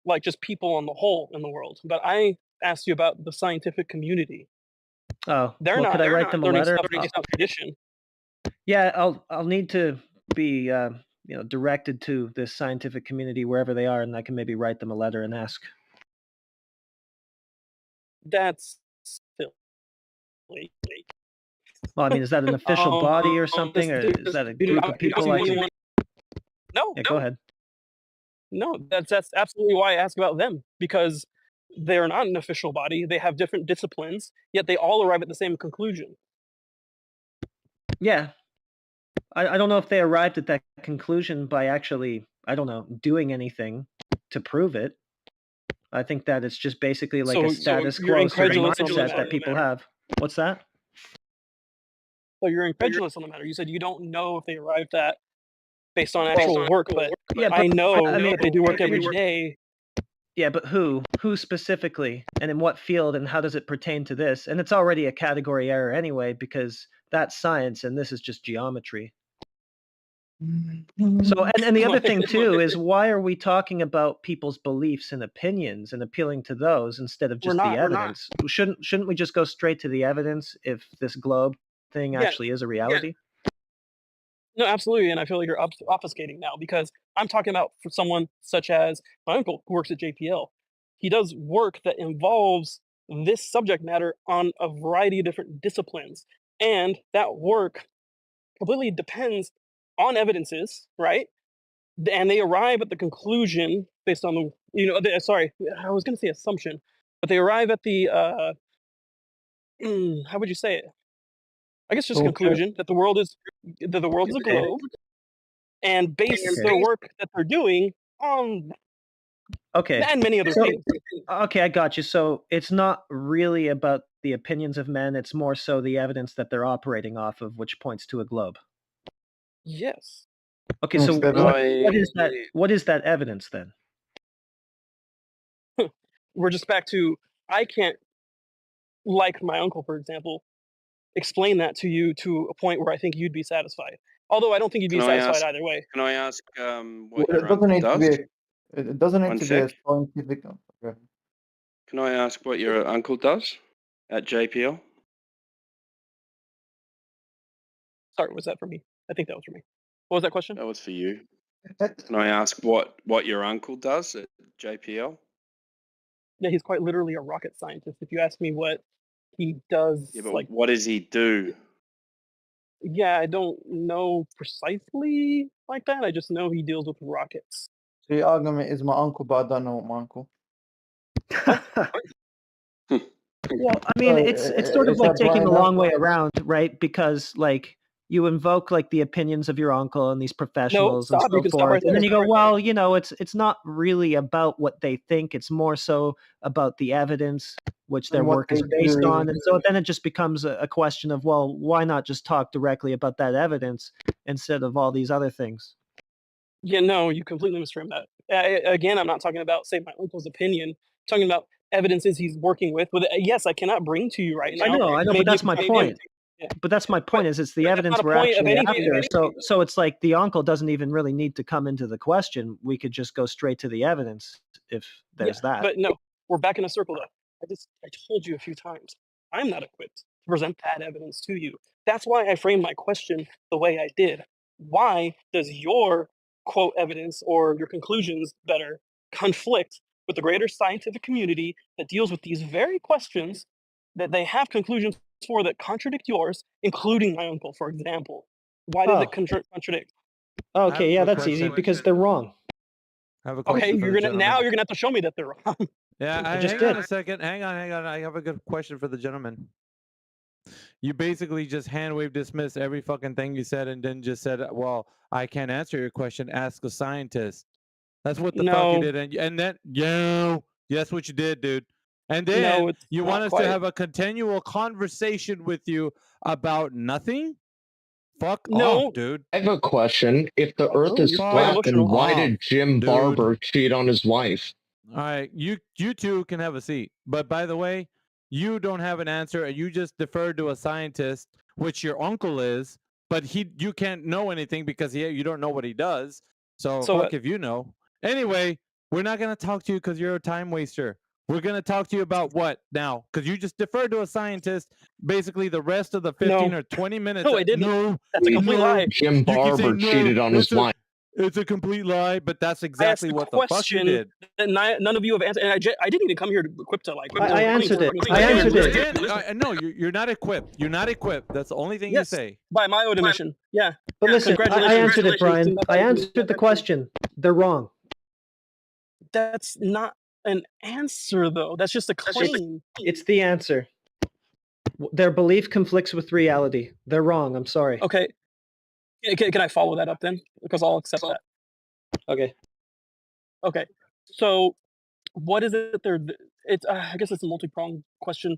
like just people on the whole in the world. But I asked you about the scientific community. Oh, They're could I write them a learning letter? stuff based on tradition. Yeah, I'll need to be directed to this scientific community wherever they are, and I can maybe write them a letter and ask. That's still Well, I mean, is that an official body or something, or is that a group of people I can? No, Yeah, go ahead. No, that's absolutely why I ask about them, because they're not an official body. They have different disciplines, yet they all arrive at the same conclusion. Yeah, I don't know if they arrived at that conclusion by actually, I don't know, doing anything to prove it. I think that it's just basically like a status quo sort of mindset that people have. What's that? So you're incredulous on the matter. You said you don't know if they arrived at based on actual work, but Yeah, I know I mean, that they do work every day. Yeah, but who? Who specifically? And in what field? And how does it pertain to this? And it's already a category error anyway, because that's science and this is just geometry. So, and the other thing too is, why are we talking about people's beliefs and opinions and appealing to those instead of just the evidence? Shouldn't we just go straight to the evidence if this globe thing actually is a reality? No, absolutely, and I feel like you're obfuscating now, because I'm talking about for someone such as my uncle who works at JPL. He does work that involves this subject matter on a variety of different disciplines, and that work completely depends on evidences, right? And they arrive at the conclusion based on the, sorry, I was going to say assumption, but they arrive at the, how would you say it? I guess just conclusion that the world is a globe, and base their work that they're doing on and many other things. Okay, I got you. So it's not really about the opinions of men, it's more so the evidence that they're operating off of, which points to a globe. Yes. Okay, so what is that evidence then? We're just back to, I can't, like my uncle, for example, explain that to you to a point where I think you'd be satisfied. Although I don't think you'd be satisfied either way. Can I ask what your uncle does? It doesn't need to be a scientific. Can I ask what your uncle does at JPL? Sorry, was that for me? I think that was for me. What was that question? That was for you. Can I ask what your uncle does at JPL? Yeah, he's quite literally a rocket scientist. If you ask me what he does, Yeah, but like, what does he do? yeah, I don't know precisely like that. I just know he deals with rockets. So your argument is my uncle, but I don't know what my uncle. Well, I mean, it's sort of is like that taking Brian the long Hunt? way around, right? Because like you invoke like the opinions of your uncle and these professionals and stop. You so can stop forth, right and then there. you go, well, you know, it's not really about what they think; it's more so about the evidence which their And what work is they based do. on. And so then it just becomes a question of, well, why not just talk directly about that evidence instead of all these other things? Yeah, no, you completely misframed that. Again, I'm not talking about, say, my uncle's opinion. I'm talking about evidences he's working with. Yes, I cannot bring to you right now. I know, but Maybe that's if- my maybe point. yeah. But that's my point. Is it's the that's evidence not a we're point of actually anything. after. So it's like the uncle doesn't even really need to come into the question. We could just go straight to the evidence if there's that. But no, we're back in a circle though. I told you a few times, I'm not equipped to present that evidence to you. That's why I framed my question the way I did. Why does your quote evidence or your conclusions better conflict with the greater scientific community that deals with these very questions that they have conclusions for that contradict yours, including my uncle, for example? Why does it contradict? Okay, yeah, that's easy because they're wrong. I have a question for the gentleman. Now you're gonna have to show me that they're wrong. Yeah, I just hang on did. a second. Hang on. I have a good question for the gentleman. You basically just hand wave dismissed every fucking thing you said and then just said, well, I can't answer your question. Ask a scientist. That's what the fuck you did. And then, that's what you did, dude. And then you want us to have a continual conversation with you about nothing? Fuck off, dude. I have a question. If the Earth is flat, then why did Jim Barber cheat on his wife? All right, you two can have a seat. But by the way, you don't have an answer, and you just deferred to a scientist, which your uncle is. But you can't know anything because you don't know what he does. So fuck if you know. Anyway, we're not gonna talk to you because you're a time waster. We're gonna talk to you about what now? Because you just deferred to a scientist. Basically, the rest of the 15 or 20 minutes. No, I didn't. No, that's a complete lie. Jim Barber cheated on his wife. It's a complete lie, but that's exactly what the fuck you did. That none of you have answered, and I didn't even come here to equip to like. I answered it. I answered it. No, you're not equipped. You're not equipped. That's the only thing you say. By my own admission. Yeah. But listen, I answered it, Brian. I answered the question. They're wrong. That's not an answer, though. That's just a claim. It's the answer. Their belief conflicts with reality. They're wrong. I'm sorry. Okay. Can I follow that up then? Because I'll accept that. Okay. Okay. So, what is it that I guess it's a multi-pronged question.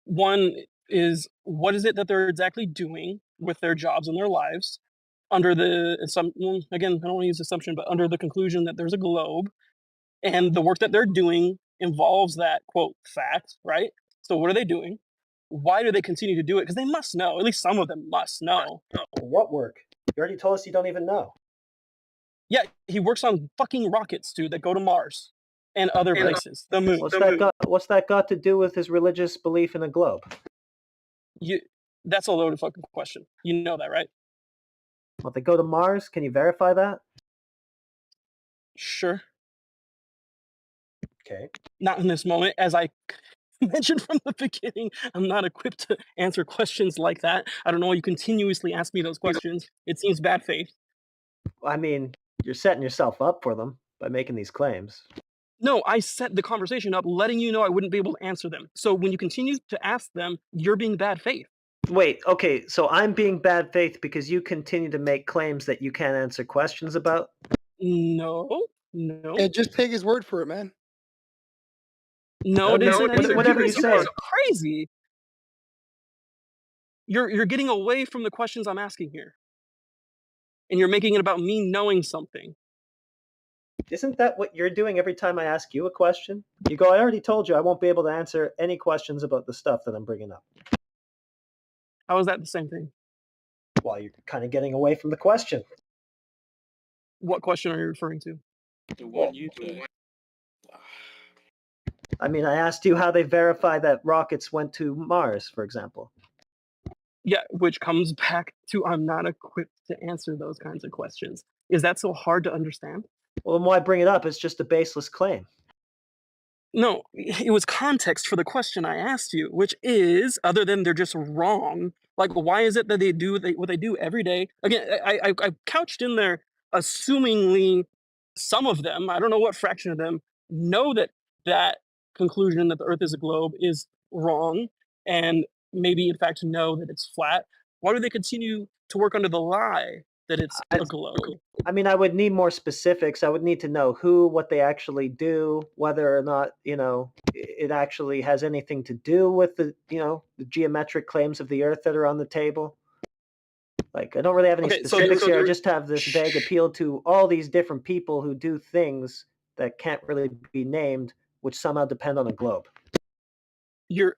One is, what is it that they're exactly doing with their jobs and their lives under the again, I don't want to use assumption, but under the conclusion that there's a globe, and the work that they're doing involves that quote fact, right? So what are they doing? Why do they continue to do it? Because they must know. At least some of them must know. What work? You already told us you don't even know. Yeah, he works on fucking rockets, dude, that go to Mars and other places. The moon. What's that got to do with his religious belief in a globe? That's a loaded fucking question. You know that, right? Well, they go to Mars. Can you verify that? Sure. Okay. Not in this moment, as I mentioned from the beginning. I'm not equipped to answer questions like that. I don't know why you continuously ask me those questions. It seems bad faith. I mean, you're setting yourself up for them by making these claims. No, I set the conversation up letting you know I wouldn't be able to answer them. So when you continue to ask them, you're being bad faith. Wait, okay, so I'm being bad faith because you continue to make claims that you can't answer questions about? No. Yeah, just take his word for it, man. No, it isn't. Whatever you say. Crazy. You're getting away from the questions I'm asking here. And you're making it about me knowing something. Isn't that what you're doing every time I ask you a question? You go, I already told you I won't be able to answer any questions about the stuff that I'm bringing up. How is that the same thing? Well, you're kind of getting away from the question. What question are you referring to? The one you do. I mean, I asked you how they verify that rockets went to Mars, for example. Yeah, which comes back to I'm not equipped to answer those kinds of questions. Is that so hard to understand? Well, then why bring it up? It's just a baseless claim. No, it was context for the question I asked you, which is, other than they're just wrong, like, why is it that they do what they do every day? Again, I couched in there, assumingly some of them, I don't know what fraction of them, know that that conclusion that the Earth is a globe is wrong, and maybe in fact know that it's flat. Why do they continue to work under the lie that it's a globe? I mean, I would need more specifics. I would need to know who, what they actually do, whether or not, it actually has anything to do with the geometric claims of the Earth that are on the table. Like, I don't really have any specifics here. I just have this vague appeal to all these different people who do things that can't really be named, which somehow depend on a globe. You're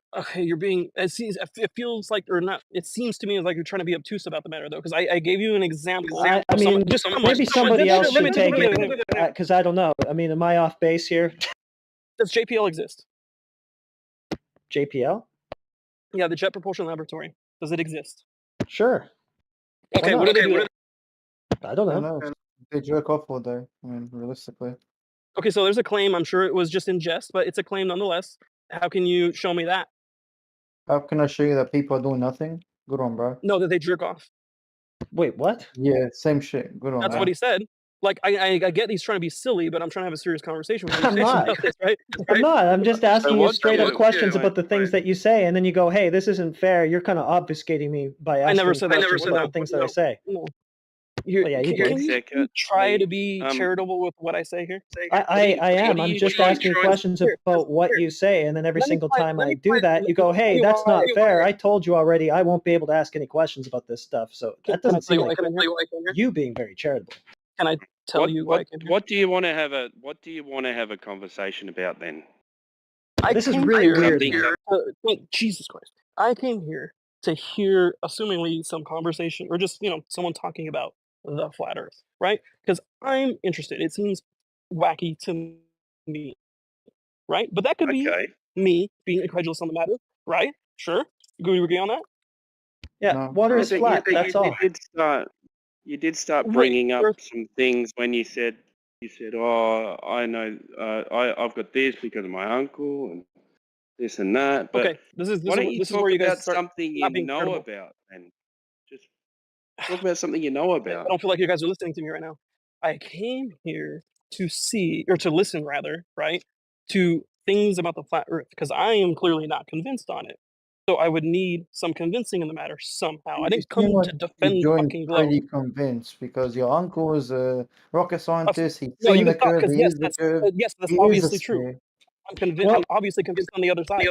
being, it feels like, or not, it seems to me like you're trying to be obtuse about the matter, though, because I gave you an example. I mean, maybe somebody else should take it, because I don't know. I mean, am I off base here? Does JPL exist? JPL? Yeah, the Jet Propulsion Laboratory. Does it exist? Sure. Okay, what do they do? I don't know. They jerk off all day. I mean, realistically. Okay, so there's a claim. I'm sure it was just in jest, but it's a claim nonetheless. How can you show me that? How can I show you that people are doing nothing? Good one, bro. No, that they jerk off. Wait, what? Yeah, same shit. Good one. That's what he said. Like, I get he's trying to be silly, but I'm trying to have a serious conversation with him. I'm not. This, right? I'm not. I'm just asking you straight up questions about the things that you say, and then you go, "Hey, this isn't fair." You're kind of obfuscating me by asking I never said that. the things that I say. No. You Can you try to be charitable with what I say here? I am. I'm just asking questions about what you say, and then every single time I do that, you go, "Hey, that's not fair. I told you already. I won't be able to ask any questions about this stuff." So that doesn't seem like you being very charitable. Can I tell you what do you want to have a conversation about then? This is really weird. Jesus Christ! I came here to hear, assumingly, some conversation or just someone talking about the flat Earth, right? Because I'm interested. It seems wacky to me, right? But that could be me being incredulous on the matter, right? Sure. Do we agree on that? Yeah, water is flat. That's all. You did start bringing up some things when you said, "Oh, I know, I've got this because of my uncle and this and that." But okay, this is why don't you talk where you guys about something you know about, and just talk about something you know about? I don't feel like you guys are listening to me right now. I came here to see, or to listen rather, right, to things about the flat Earth because I am clearly not convinced on it. So I would need some convincing in the matter somehow. I didn't come to defend the fucking globe. Pretty convinced because your uncle is a rocket scientist. He's no, seen you the can curve. yes, that's obviously true. I'm convinced. I'm obviously convinced on the other side.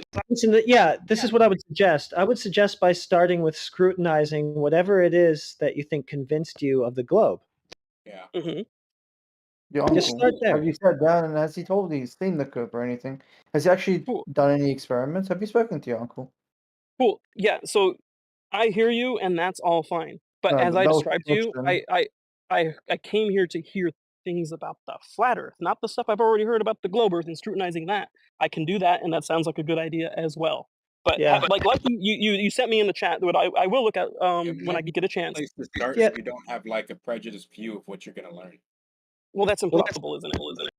Yeah, this is what I would suggest. I would suggest by starting with scrutinizing whatever it is that you think convinced you of the globe. Yeah. Mm-hmm. Your uncle, just start there. have you sat down and has he told you he's seen the curve or anything? Has he actually done any experiments? Have you spoken to your uncle? Cool. Yeah. So I hear you, and that's all fine. But as I described to you, I came here to hear things about the flat Earth, not the stuff I've already heard about the globe Earth and scrutinizing that. I can do that, and that sounds like a good idea as well. But like you sent me in the chat, that I will look at when I get a chance. Place to start, so you don't have like a prejudiced view of what you're gonna learn. Well, that's impossible, isn't it?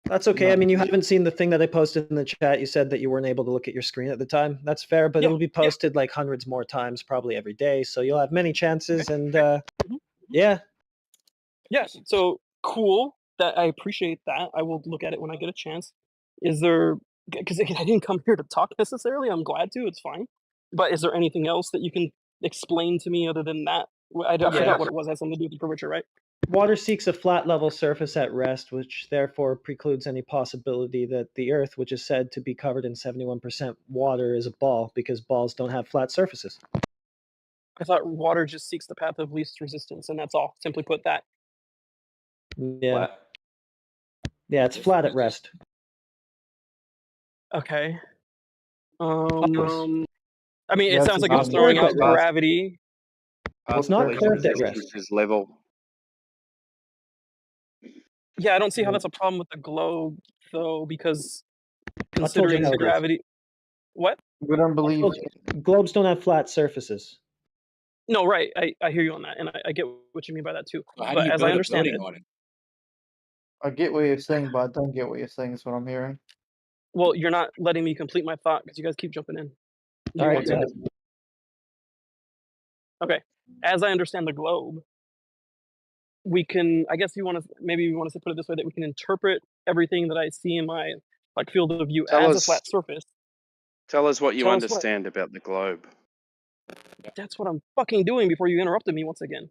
That's okay. I mean, you haven't seen the thing that I posted in the chat. You said that you weren't able to look at your screen at the time. That's fair, but it'll be posted like hundreds more times, probably every day. So you'll have many chances, and yeah. Yes. So cool. That I appreciate that. I will look at it when I get a chance. Is there? Because I didn't come here to talk necessarily. I'm glad to. It's fine. But is there anything else that you can explain to me other than that? I forgot what it was. It had something to do with the curvature, right? Water seeks a flat level surface at rest, which therefore precludes any possibility that the Earth, which is said to be covered in 71% water, is a ball, because balls don't have flat surfaces. I thought water just seeks the path of least resistance, and that's all. Simply put, that. Yeah. Yeah, it's flat at rest. Okay. I mean, it sounds like it's throwing out gravity. It's not curved at rest. Level. Yeah, I don't see how that's a problem with the globe, though, because considering the gravity. What? We don't believe. Globes don't have flat surfaces. No, right. I hear you on that, and I get what you mean by that too. Well, how But do you as I build a understand building it, on it? I get what you're saying, but I don't get what you're saying. Is what I'm hearing. well, you're not letting me complete my thought because you guys keep jumping in. All right, One go ahead. second. Okay. As I understand the globe, we can. I guess you want to. Maybe you want to put it this way: that we can interpret everything that I see in my like field of view Tell as a us- flat surface. Tell us what you Tell us what- understand about the globe. That's what I'm fucking doing before you interrupted me once again.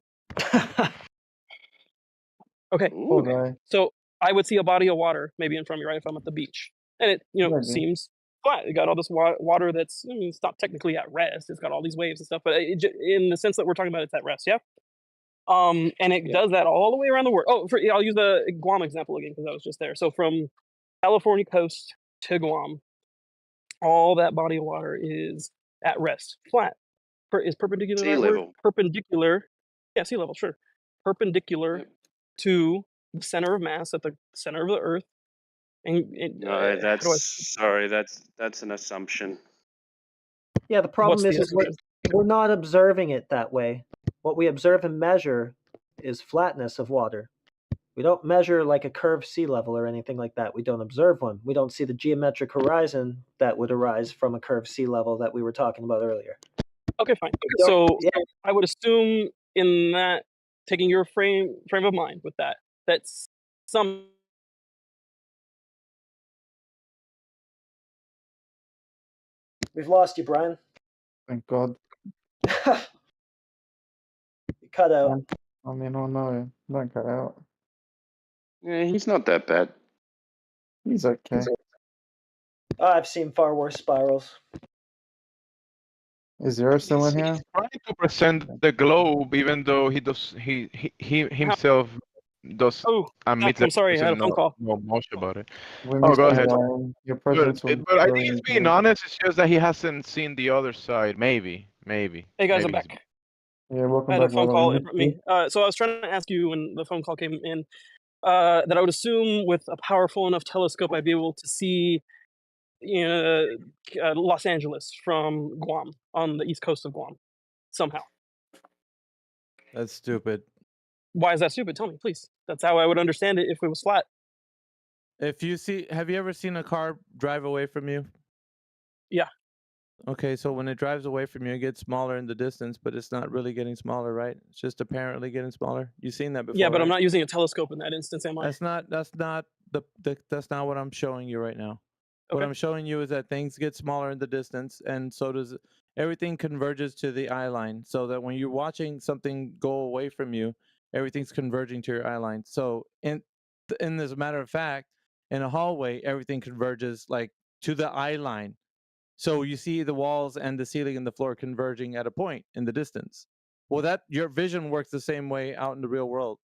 Okay. Ooh. So I would see a body of water maybe in front of me, right? If I'm at the beach, and it Maybe. seems flat. It got all this water that's it's not technically at rest. It's got all these waves and stuff, but in the sense that we're talking about, it's at rest. Yeah. And it does that all the way around the world. Oh, I'll use the Guam example again because I was just there. So from California coast to Guam, all that body of water is at rest, flat. Is perpendicular Sea the right word? level. Perpendicular. Yeah, sea level, sure. Perpendicular to the center of mass at the center of the Earth. And No, that's an assumption. Yeah, the problem What's the is we're not observing it that way. What we observe and measure is flatness of water. We don't measure like a curved sea level or anything like that. We don't observe one. We don't see the geometric horizon that would arise from a curved sea level that we were talking about earlier. Okay, fine. So I would assume in that, taking your frame of mind with that, that's some. We've lost you, Brian. Thank God. You cut out. I mean, oh no, don't cut out. Yeah, he's not that bad. He's okay. I've seen far worse spirals. Is Zero still in here? He's trying to present the globe, even though he himself does admit that I'm sorry, he I had a doesn't phone call. know much about it. We Oh, missed go you, ahead. Brian. Your But, presence was but I very think he's being important. honest. It's just that he hasn't seen the other side. Maybe. Hey guys, Maybe I'm he's- back. Yeah, welcome I had a back, phone brother. call. We It missed brought me. So I was trying to ask you when the phone call came in that I would assume with a powerful enough telescope I'd be able to see Los Angeles from Guam on the east coast of Guam somehow. That's stupid. Why is that stupid? Tell me, please. That's how I would understand it if it was flat. If you see, have you ever seen a car drive away from you? Yeah. Okay, so when it drives away from you, it gets smaller in the distance, but it's not really getting smaller, right? It's just apparently getting smaller. You've seen that before, Yeah, but right? I'm not using a telescope in that instance, am I? That's not that's not what I'm showing you right now. What Okay. I'm showing you is that things get smaller in the distance, and so does everything converges to the eye line. So that when you're watching something go away from you, everything's converging to your eye line. So in as a matter of fact, in a hallway, everything converges like to the eye line. So you see the walls and the ceiling and the floor converging at a point in the distance. Well, that your vision works the same way out in the real world.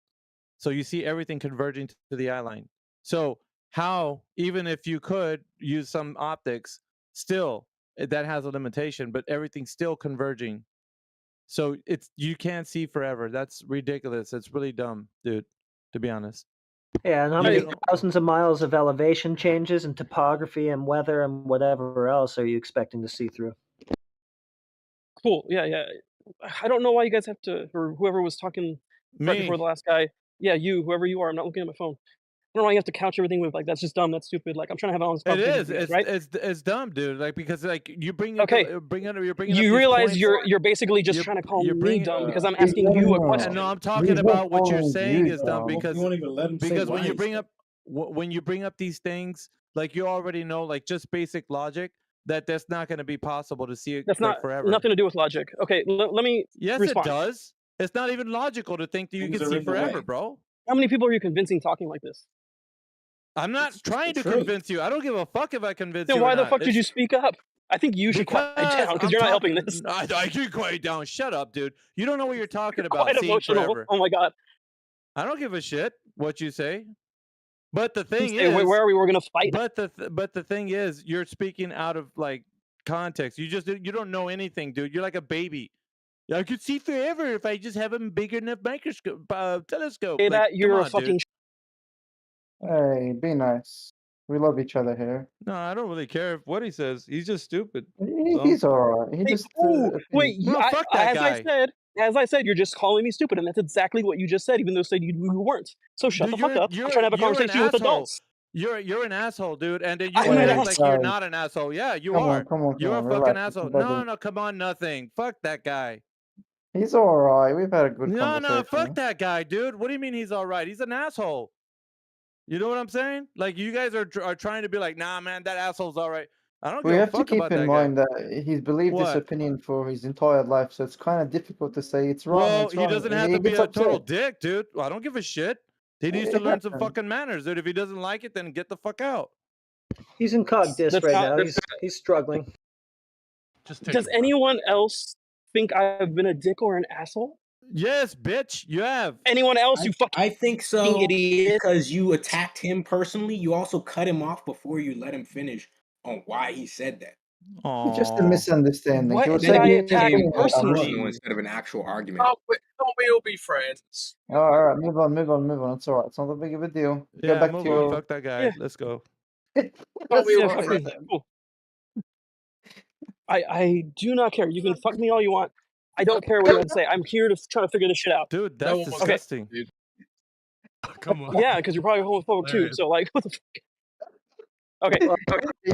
So you see everything converging to the eye line. So how, even if you could use some optics, still that has a limitation, but everything's still converging. So you can't see forever. That's ridiculous. It's really dumb, dude, to be honest. Yeah, and how many thousands of miles of elevation changes and topography and weather and whatever else are you expecting to see through? Cool. Yeah. I don't know why you guys have to, or whoever was talking right before the last guy. Yeah, whoever you are. I'm not looking at my phone. I don't know why you have to couch everything with like that's just dumb, that's stupid. Like I'm trying to have an honest conversation with you guys, right? It's dumb, dude. Like because like you bring Okay. you're bringing. You up realize these points. you're basically just trying to call me dumb because I'm asking you a question. No, I'm talking about what you're saying is dumb You because won't even let him say when you why. bring up these things, like you already know, like just basic logic, that's not going to be possible to see it That's like not forever. nothing to do with logic. Okay, let me. Yes, respond. it does. It's not even logical to think that you Things can are see in the forever, way. bro. How many people are you convincing talking like this? I'm not trying to truth. convince you. I don't give a fuck if I convince Then you. why or the not. fuck did you speak up? I think you should quiet down because you're not helping this. I can quiet down. Shut up, dude. You don't know what you're talking about. Quite Seeing emotional. forever. Oh my god. I don't give a shit what you say. But the thing Say, is, where are we? We're gonna fight. But the thing is, you're speaking out of like context. You don't know anything, dude. You're like a baby. I could see forever if I just have a big enough microscope, telescope. Say Like, that you're come a on, fucking. dude. Hey, be nice. We love each other here. No, I don't really care what he says. He's just stupid. He's alright. He just. Wait, No, fuck that as guy. as I said, you're just calling me stupid, and that's exactly what you just said, even though you said you weren't. So shut Dude, the fuck up. I'm you're trying to have a you're an conversation with asshole. adults. You're an asshole, dude. And then you I'm want an to act asshole. like you're Guys. not an asshole. Yeah, you Come are. on, come on, come You're on. a fucking Relax. asshole. Buddy. No, come on, nothing. Fuck that guy. He's alright. We've had a good No, conversation. fuck that guy, dude. What do you mean he's all right? He's an asshole. You know what I'm saying? Like, you guys are trying to be like, nah, man, that asshole's all right. I don't We give a have to fuck keep about in that mind guy. that he's believed this What? opinion for his entire life, so it's kind of difficult to say it's wrong. Well, it's he wrong. doesn't have to be gets a total upset. dick, dude. I don't give a shit. He needs to It learn some happens. fucking manners, dude. If he doesn't like it, then get the fuck out. He's in cog disc That's right not- now. He's struggling. Does anyone else think I've been a dick or an asshole? Yes, bitch, you have. Anyone else? You fucking I think so idiot. because you attacked him personally. You also cut him off before you let him finish on why he said that. It's just a misunderstanding. What He was did I saying attack something him about personally? Personal instead of an actual argument. Can't we all be friends? All right, move on. It's all right. It's not that big of a deal. Yeah, Go back move to on. your. Fuck that guy. Yeah. Let's go. Can't we all Yeah, be friends? cool. I do not care. You can fuck me all you want. I don't care what you have to say. I'm here to try to figure this shit out. Dude, No that's one was disgusting. Dude. Come on. Yeah, because you're probably homophobic too. So like, what the fuck? Okay.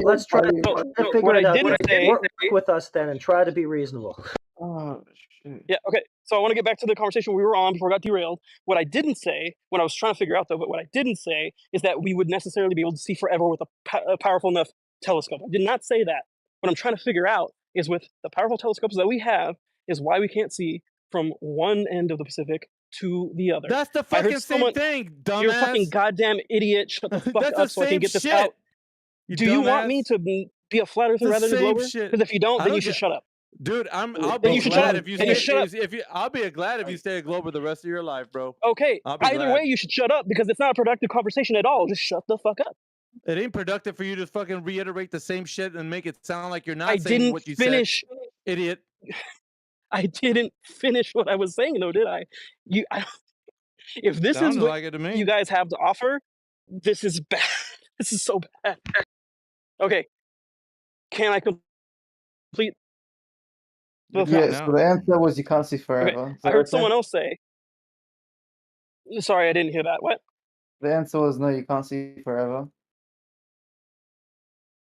Let's try to figure What it I out. didn't say. Work with us then and try to be reasonable. Oh shit. Yeah. Okay. So I want to get back to the conversation we were on before I got derailed. What I didn't say, when I was trying to figure out though, but what I didn't say is that we would necessarily be able to see forever with a powerful enough telescope. I did not say that. What I'm trying to figure out is with the powerful telescopes that we have, is why we can't see from one end of the Pacific to the other. That's the I heard fucking someone- same thing, dumbass. You're a fucking goddamn idiot. Shut the fuck That's up the so I can same get this shit. out. You Do you want dumbass. me to be a flat earther The rather than same glober? shit. Because if you don't, I then don't you should get- shut up. Dude, I'll Then be you should shut glad up. if you Then you stay. shut up. If you, I'll be glad if you stay a Glober the rest of your life, bro. Okay, I'll be either glad. way, you should shut up because it's not a productive conversation at all. Just shut the fuck up. It ain't productive for you to fucking reiterate the same shit and make it sound like you're not I saying didn't what you finish. said, idiot. I didn't finish what I was saying, though, did I? If this is Sounded what like it to me. you guys have to offer, this is bad. This is so bad. Okay, can I complete? the Yeah. thought? So the answer was you can't see forever. Okay, Is I that heard okay? someone else say. Sorry, I didn't hear that. What? The answer was no. You can't see forever.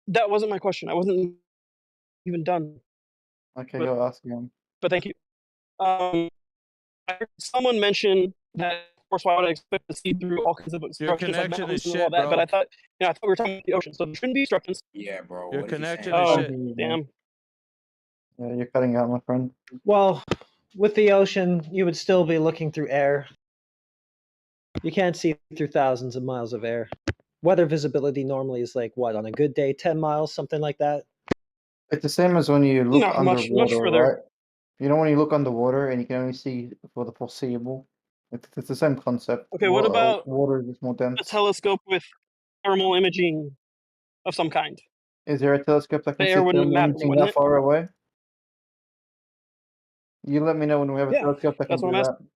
That wasn't my question. I wasn't even done. Okay, But- go ask him. But thank you. I heard someone mention that, of course, why would I expect to see through all kinds of obstructions like connection mountains is and all shit, that? But bro. I thought we were talking about the ocean, so there shouldn't be obstructions. Yeah, bro. Your what is he connection saying? is Oh, shit. damn. Yeah, you're cutting out, my friend. Well, with the ocean, you would still be looking through air. You can't see through thousands of miles of air. Weather visibility normally is like what, on a good day, 10 miles, something like that. It's the same as when you look Not much underwater, further. right? You know when you look underwater and you can only see for the foreseeable. It's the same concept. Okay, what about water is more a dense? telescope with thermal imaging of some kind? Is there a telescope that can The see air wouldn't thermal matter, imaging wouldn't that it? far away? You let me know when we have a Yeah, telescope that can that's what do I'm that. asking.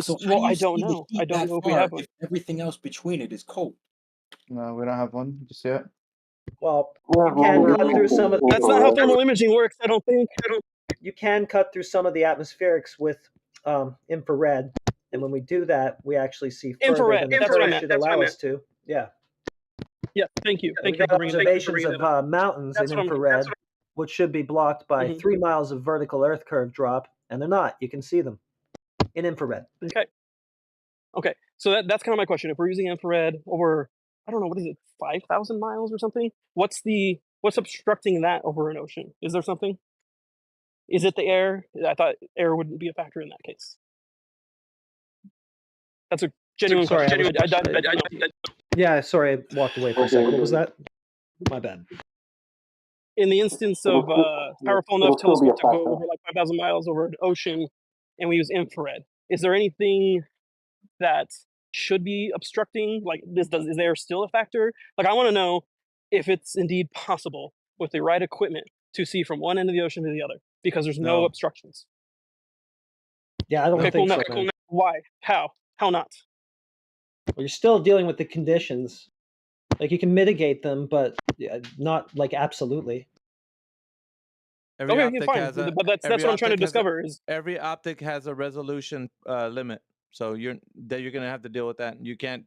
So how do I you don't see the know. I heat don't that know if we far have one. if everything else between it is cold? No, we don't have one just yet. Well, you can cut through some of That's not how thermal imaging works, I don't think. you can cut through some of the atmospherics with infrared, and when we do that, we actually see further Infrared, than the that's what I curve meant, should that's what I allow meant. us to. Yeah. Yeah, thank you. We Thank you got for bringing observations that up. of mountains That's in what I'm- infrared, which should be blocked by Mhm. 3 miles of vertical Earth curve drop, and they're not. You can see them in infrared. Okay. Okay, so that's kind of my question. If we're using infrared over, I don't know, what is it, 5,000 miles or something? What's obstructing that over an ocean? Is there something? Is it the air? I thought air wouldn't be a factor in that case. That's a genuine Sorry, question. I don't know. Yeah, sorry, I walked away for a second. What was that? My bad. In the instance of powerful enough telescope to go over like 5,000 miles over an ocean, and we use infrared, is there anything that should be obstructing? Like, is there still a factor? Like, I want to know if it's indeed possible with the right equipment to see from one end of the ocean to the other, because there's no No. obstructions. Yeah, I don't Okay, cool. think so. No. Man. Why? How? How not? Well, you're still dealing with the conditions. Like you can mitigate them, but not like absolutely. Every Okay, optic fine. has a But that's what I'm trying to discover. Is every optic has a resolution limit, so you're gonna have to deal with that. You can't.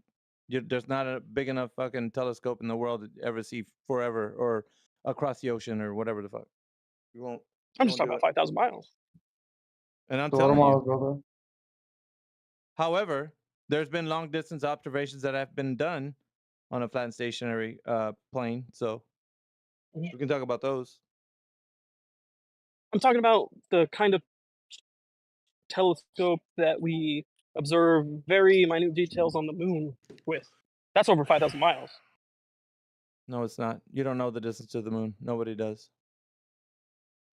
There's not a big enough fucking telescope in the world to ever see forever or across the ocean or whatever the fuck. You won't. I'm just talking about 5,000 miles. And I'm So what telling am I, you. brother? However, there's been long distance observations that have been done on a flat and stationary plane, so we can talk about those. I'm talking about the kind of telescope that we observe very minute details on the moon with. That's over 5,000 miles. No, it's not. You don't know the distance to the moon. Nobody does.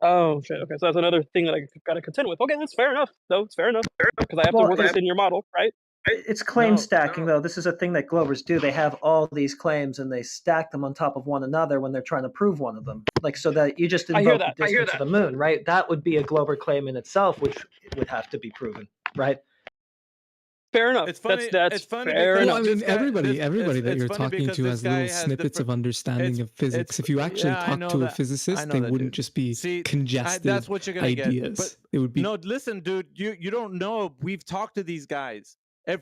Oh shit. Okay, so that's another thing that I got to contend with. Okay, that's fair enough. Though it's fair enough because I have to work this in your model, right? It's claim stacking, though. This is a thing that Glovers do. They have all these claims and they stack them on top of one another when they're trying to prove one of them. Like, so that you just invoke the distance of the moon, right? That would be a Glover claim in itself, which would have to be proven, right? Fair enough. It's funny. That's it's funny fair because enough. I mean, everybody that you're talking to has little has snippets of understanding of physics. If you actually talk to a physicist, they wouldn't just be congested that's what you're gonna ideas. Get. It would be no. Listen, dude, you don't know. We've talked to these guys,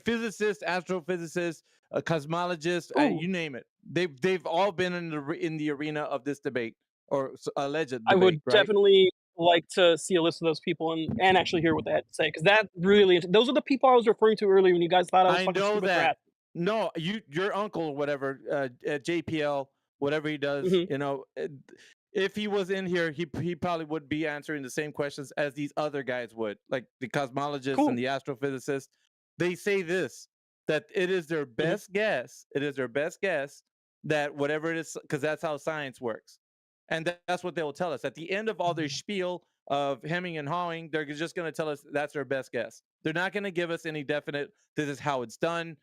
physicists, astrophysicists, cosmologists, you name it. They've all been in the arena of this debate or alleged debate. I would right? definitely like to see a list of those people and actually hear what they had to say because that really those are the people I was referring to earlier when you guys thought I was fucking know stupid that. crap. No, your uncle or whatever, JPL, whatever he does, you know, if he was in here, he probably would be answering the same questions as these other guys would, like the cosmologists and the astrophysicists. They say this, that it is their best guess. It is their best guess that whatever it is, because that's how science works. And that's what they will tell us. At the end of all their spiel of hemming and hawing, they're just going to tell us that's their best guess. They're not going to give us any definite, this is how it's done.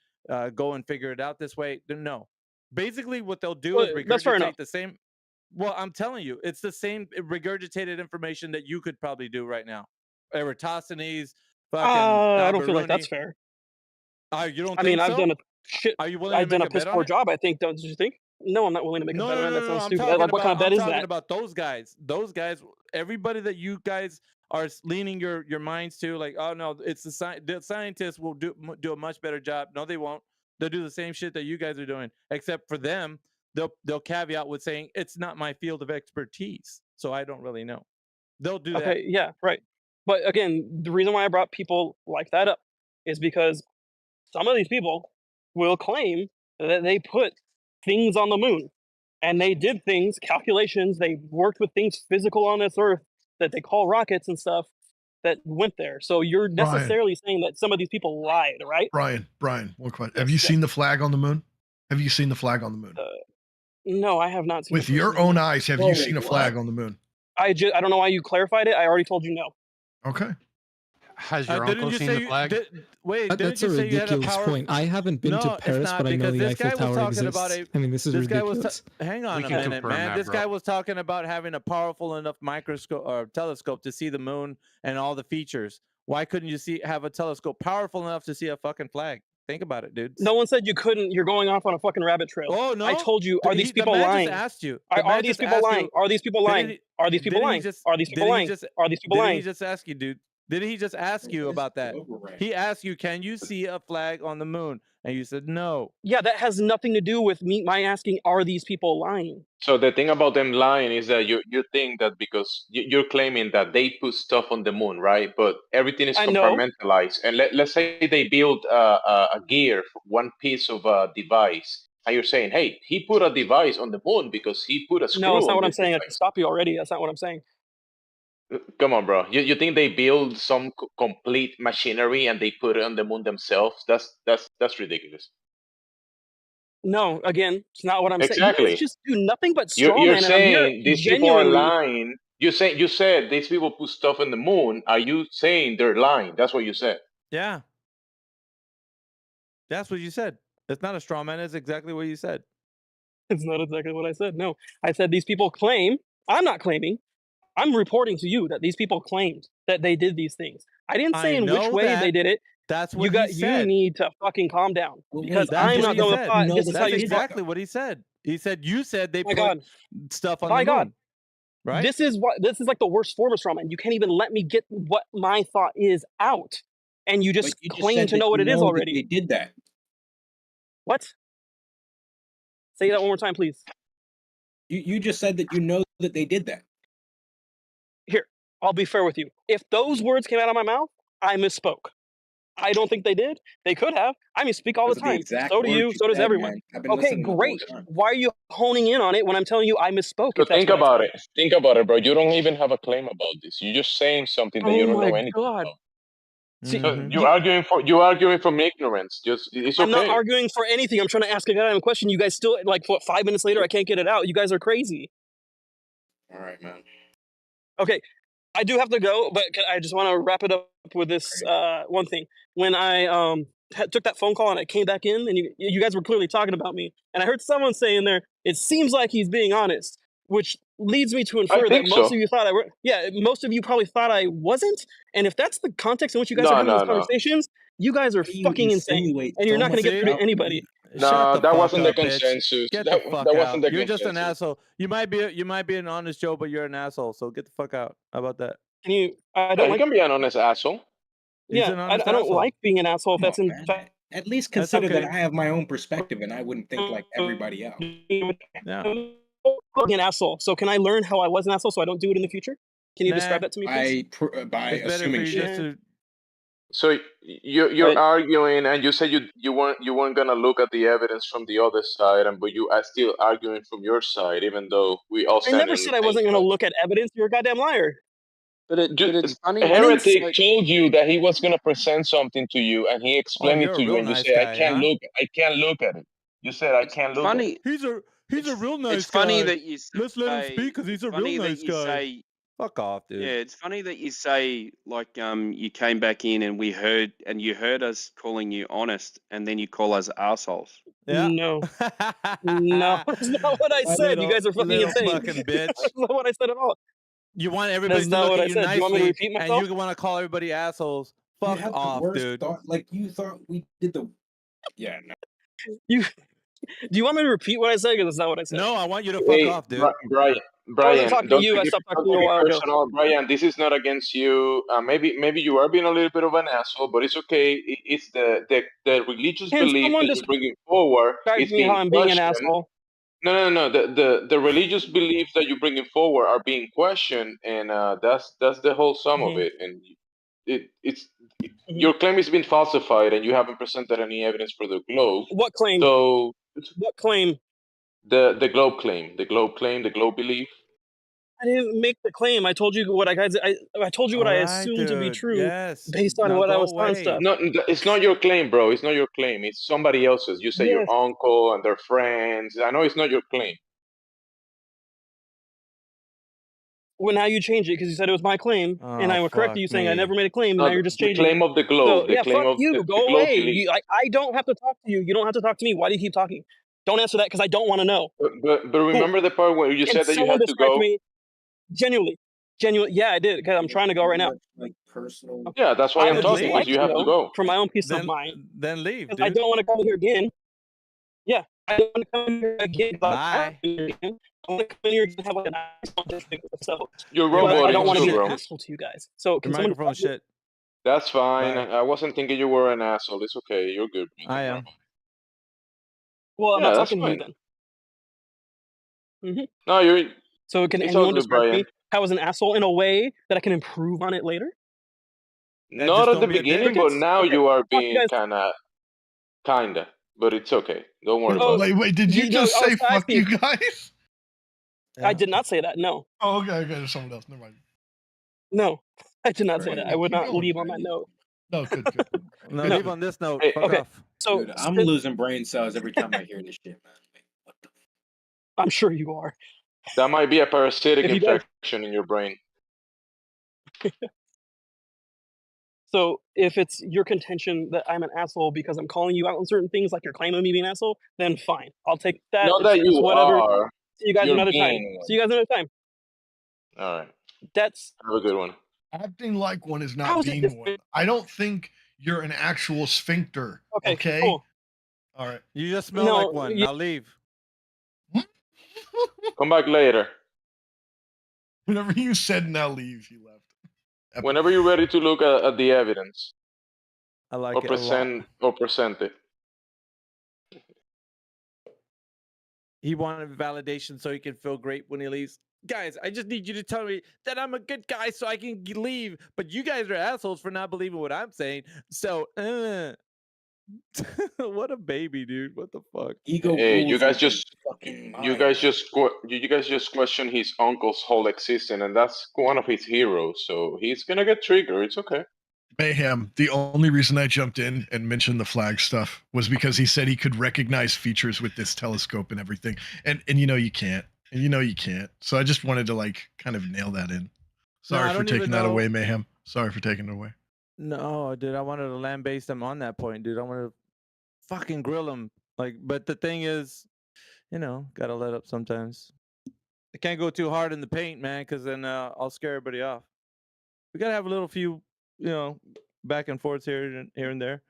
Go and figure it out this way. No. Basically, what they'll do is regurgitate the same. Well, I'm telling you, it's the same regurgitated information that you could probably do right now. Eratosthenes, fucking I don't feel like that's fair. You don't I think mean, so? I've done a shit. Are you willing I've to done make a piss bet on poor it? job. I think. Don't you think? No, I'm not willing to make a bet on that. That sounds I'm stupid. talking Like, what kind of bet is I'm talking that? about those guys. Those guys. Everybody that you guys are leaning your minds to, like, oh no, it's the scientists will do a much better job. No, they won't. They'll do the same shit that you guys are doing, except for them, they'll caveat with saying it's not my field of expertise, so I don't really know. They'll do that. Okay, yeah, right. But again, the reason why I brought people like that up is because some of these people will claim that they put things on the moon and they did things, calculations, they worked with things physical on this earth that they call rockets and stuff that went there. So you're necessarily saying that some of these people lied, right? Brian, one question. Have you seen the flag on the moon? Have you seen the flag on the moon? No, I have not seen With your own eyes, have you seen a flag on the moon? I don't know why you clarified it. I already told you no. Okay. Has your uncle seen the flag? That's a ridiculous point. I haven't been to Paris, but I know the Eiffel Tower exists. I mean, this is ridiculous. Hang on a minute, man. This guy was talking about having a powerful enough microscope or telescope to see the moon and all the features. Why couldn't you have a telescope powerful enough to see a fucking flag? Think about it, dude. No one said you couldn't. You're going off on a fucking rabbit trail. Oh no! I told you. Are these people lying? Just asked you. Are these people lying? Are these people lying? Are these people lying? Are these people lying? Are these people lying? Did he just ask you, dude? Did he just ask you about that? He asked you, can you see a flag on the moon? And you said no. Yeah, that has nothing to do with my asking, are these people lying? So the thing about them lying is that you think that because you're claiming that they put stuff on the moon, right? But everything is compartmentalized. And let's say they build a gear, one piece of a device. And you're saying, hey, he put a device on the moon because he put a screw on No, that's not what I'm this saying. I device. can stop you already. That's not what I'm saying. Come on, bro. You think they build some complete machinery and they put it on the moon themselves? That's ridiculous. No, again, it's not what I'm saying. Exactly. You guys just do nothing but straw You're man. saying these people are lying. You said these people put stuff in the moon. Are you saying they're lying? That's what you said. Yeah. That's what you said. It's not a straw man. It's exactly what you said. It's not exactly what I said. No, I said these people claim. I'm not claiming. I'm reporting to you that these people claimed that they did these things. I didn't say in which way they did it. That's what he said. You need to fucking calm down because That's I'm what not he done with said. the pot. This is That's how you exactly what he said. He said you said they My put God. stuff on My the moon. God. Right? This is like the worst form of trauma, and you can't even let me get what my thought is out. And you just claim to know what it is already. They did that. What? Say that one more time, please. You just said that you know that they did that. Here, I'll be fair with you. If those words came out of my mouth, I misspoke. I don't think they did. They could have. I mean, speak all the Those are the time. exact So do words you. you So does said, everyone. man. I've been Okay, listening the whole great. time. Why are you honing in on it when I'm telling you I misspoke? So If that's think what I about said. it. Think about it, bro. You don't even have a claim about this. You're just saying something that you Oh don't know my anything God. about. See, So you're arguing from ignorance. Just it's I'm not okay. arguing for anything. I'm trying to ask a goddamn question. You guys still, like, what, 5 minutes later, I can't get it out. You guys are crazy. All right, man. Okay, I do have to go, but I just want to wrap it up with this one thing. When I took that phone call and I came back in, and you guys were clearly talking about me, and I heard someone say in there, it seems like he's being honest, which leads me to infer that most of you thought most of you probably thought I wasn't. And if that's the context in which you guys are having these conversations, you guys are fucking insane, and you're not going to get through to anybody. No, that wasn't the up, bitch. consensus. Get That the fuck that out. wasn't the You're consensus. just an asshole. You might be an honest Joe, but you're an asshole. So get the fuck out. How about that? Can you? I Yeah, don't he like. can be an honest asshole. Yeah, I don't like being an asshole if Come that's on, in man. fact. At least consider that I have my own perspective and I wouldn't think like everybody else. Yeah. Being an asshole. So can I learn how I was an asshole so I don't do it in the future? Can you describe that to me, please? By assuming shit. So you're arguing, and you said you weren't gonna look at the evidence from the other side, but you are still arguing from your side, even though we all I stand never on the said I same wasn't going to side. look at evidence. You're a goddamn liar. But it's funny. Heretic told you that he was gonna present something to you, and he explained it you're to a you, real and you nice say, guy, I can't look at it. You said I can't look at it. He's a real nice It's funny guy. that you say. Let's let him speak because he's a real nice guy. Fuck off, dude. Yeah, it's funny that you say like you came back in and you heard us calling you honest, and then you call us assholes. Yeah. No. No, that's not what I said. You guys are fucking insane. Fucking bitch. That's not what I said at all. You want everybody That's to not look what at I you said. Do you want me to nicely, repeat and myself? you want to call everybody assholes. You Fuck had off, the worst dude. thought. Like you thought we did the. Yeah. No. Do you want me to repeat what I said? Because that's not what I said. No, I want you to fuck off, dude. Brian, I wasn't talking to don't you. take I it, stopped talking don't to you take a it while ago. personal, Brian. This is not against you. Maybe you are being a little bit of an asshole, but it's okay. It's the religious Can belief someone that you're bringing forward describe is me how being I'm being an questioned. asshole? No. The religious beliefs that you're bringing forward are being questioned, and that's the whole sum of it. And it's your claim is being falsified, and you haven't presented any evidence for the globe. What claim? So What claim? the globe claim, the globe belief. I didn't make the claim. I told you what I told you what I assumed to be true based on what I was on stuff. No, it's not your claim, bro. It's not your claim. It's somebody else's. You say your Yes. uncle and their friends. I know it's not your claim. Well, now you change it because you said it was my claim, and I would correct you saying I never made a claim, and No, now you're just the changing claim it. of the globe. So The yeah, claim fuck of you. the Go globe away. belief. I don't have to talk to you. You don't have to talk to me. Why do you keep talking? Don't answer that because I don't want to know. But remember the part where you Can said that you someone had to describe to go? me genuinely? Yeah, I did because I'm trying to go right now. Like personal. Yeah, that's why I I'm would just talking. like Because you to have to know go. for my own peace of mind. Then leave, Because dude. I don't want to come here again. Yeah, I don't want to come here again. Bye. I want to come in here and have like a nice conversation with myself. You're But I don't roboting want to too, be an bro. asshole to you guys. So can Your someone microphone shit. That's fine. Bye. I wasn't thinking you were an asshole. It's okay. You're good. I am. Well, I'm Yeah, not that's talking to you fine. then. No, you're. So can It's all anyone good, describe to Brian. me how I was an asshole in a way that I can improve on it later? Not at the don't be a dick. beginning, but now Okay. you are Fuck you being guys. kinda. But it's okay. Don't worry about it. Wait, did you just say fuck you guys? I did not say that. No. Oh, okay, there's someone else. Never mind. No, I did not say that. I would Keep not going, leave on that note. No, good. No, leave on this note. Fuck Okay. off. So Dude, I'm losing brain cells every time I hear this shit, man. I'm sure you are. That might be a parasitic If you guys- infection in your brain. So if it's your contention that I'm an asshole because I'm calling you out on certain things, like you're claiming me being an asshole, then fine. I'll take that. Not that It's you whatever. are. See you guys You're another time. being one. See you guys another time. All right. That's Have a good one. Acting like one is How not is it being one. I don't think you're an actual sphincter. Okay. cool. All right. You just smell No, like one. Now leave. Come back later. Whenever you said now leave, he left. Whenever you're ready to look at the evidence. I like or it a lot. present it. He wanted validation so he can feel great when he leaves. Guys, I just need you to tell me that I'm a good guy so I can leave. But you guys are assholes for not believing what I'm saying. So, what a baby, dude. What the fuck? Ego Hey, rules you guys your just fucking mind. you guys just question his uncle's whole existence, and that's one of his heroes. So he's gonna get triggered. It's okay. Mayhem. The only reason I jumped in and mentioned the flag stuff was because he said he could recognize features with this telescope and everything, and you know you can't, and you know you can't. So I just wanted to like kind of nail that in. Sorry for taking that away, Mayhem. Sorry for taking it away. No, dude, I wanted to land base them on that point, dude. I wanted to fucking grill them. Like, but the thing is, you know, gotta let up sometimes. I can't go too hard in the paint, man, because then I'll scare everybody off. We gotta have a little few, you know, back and forths here and there.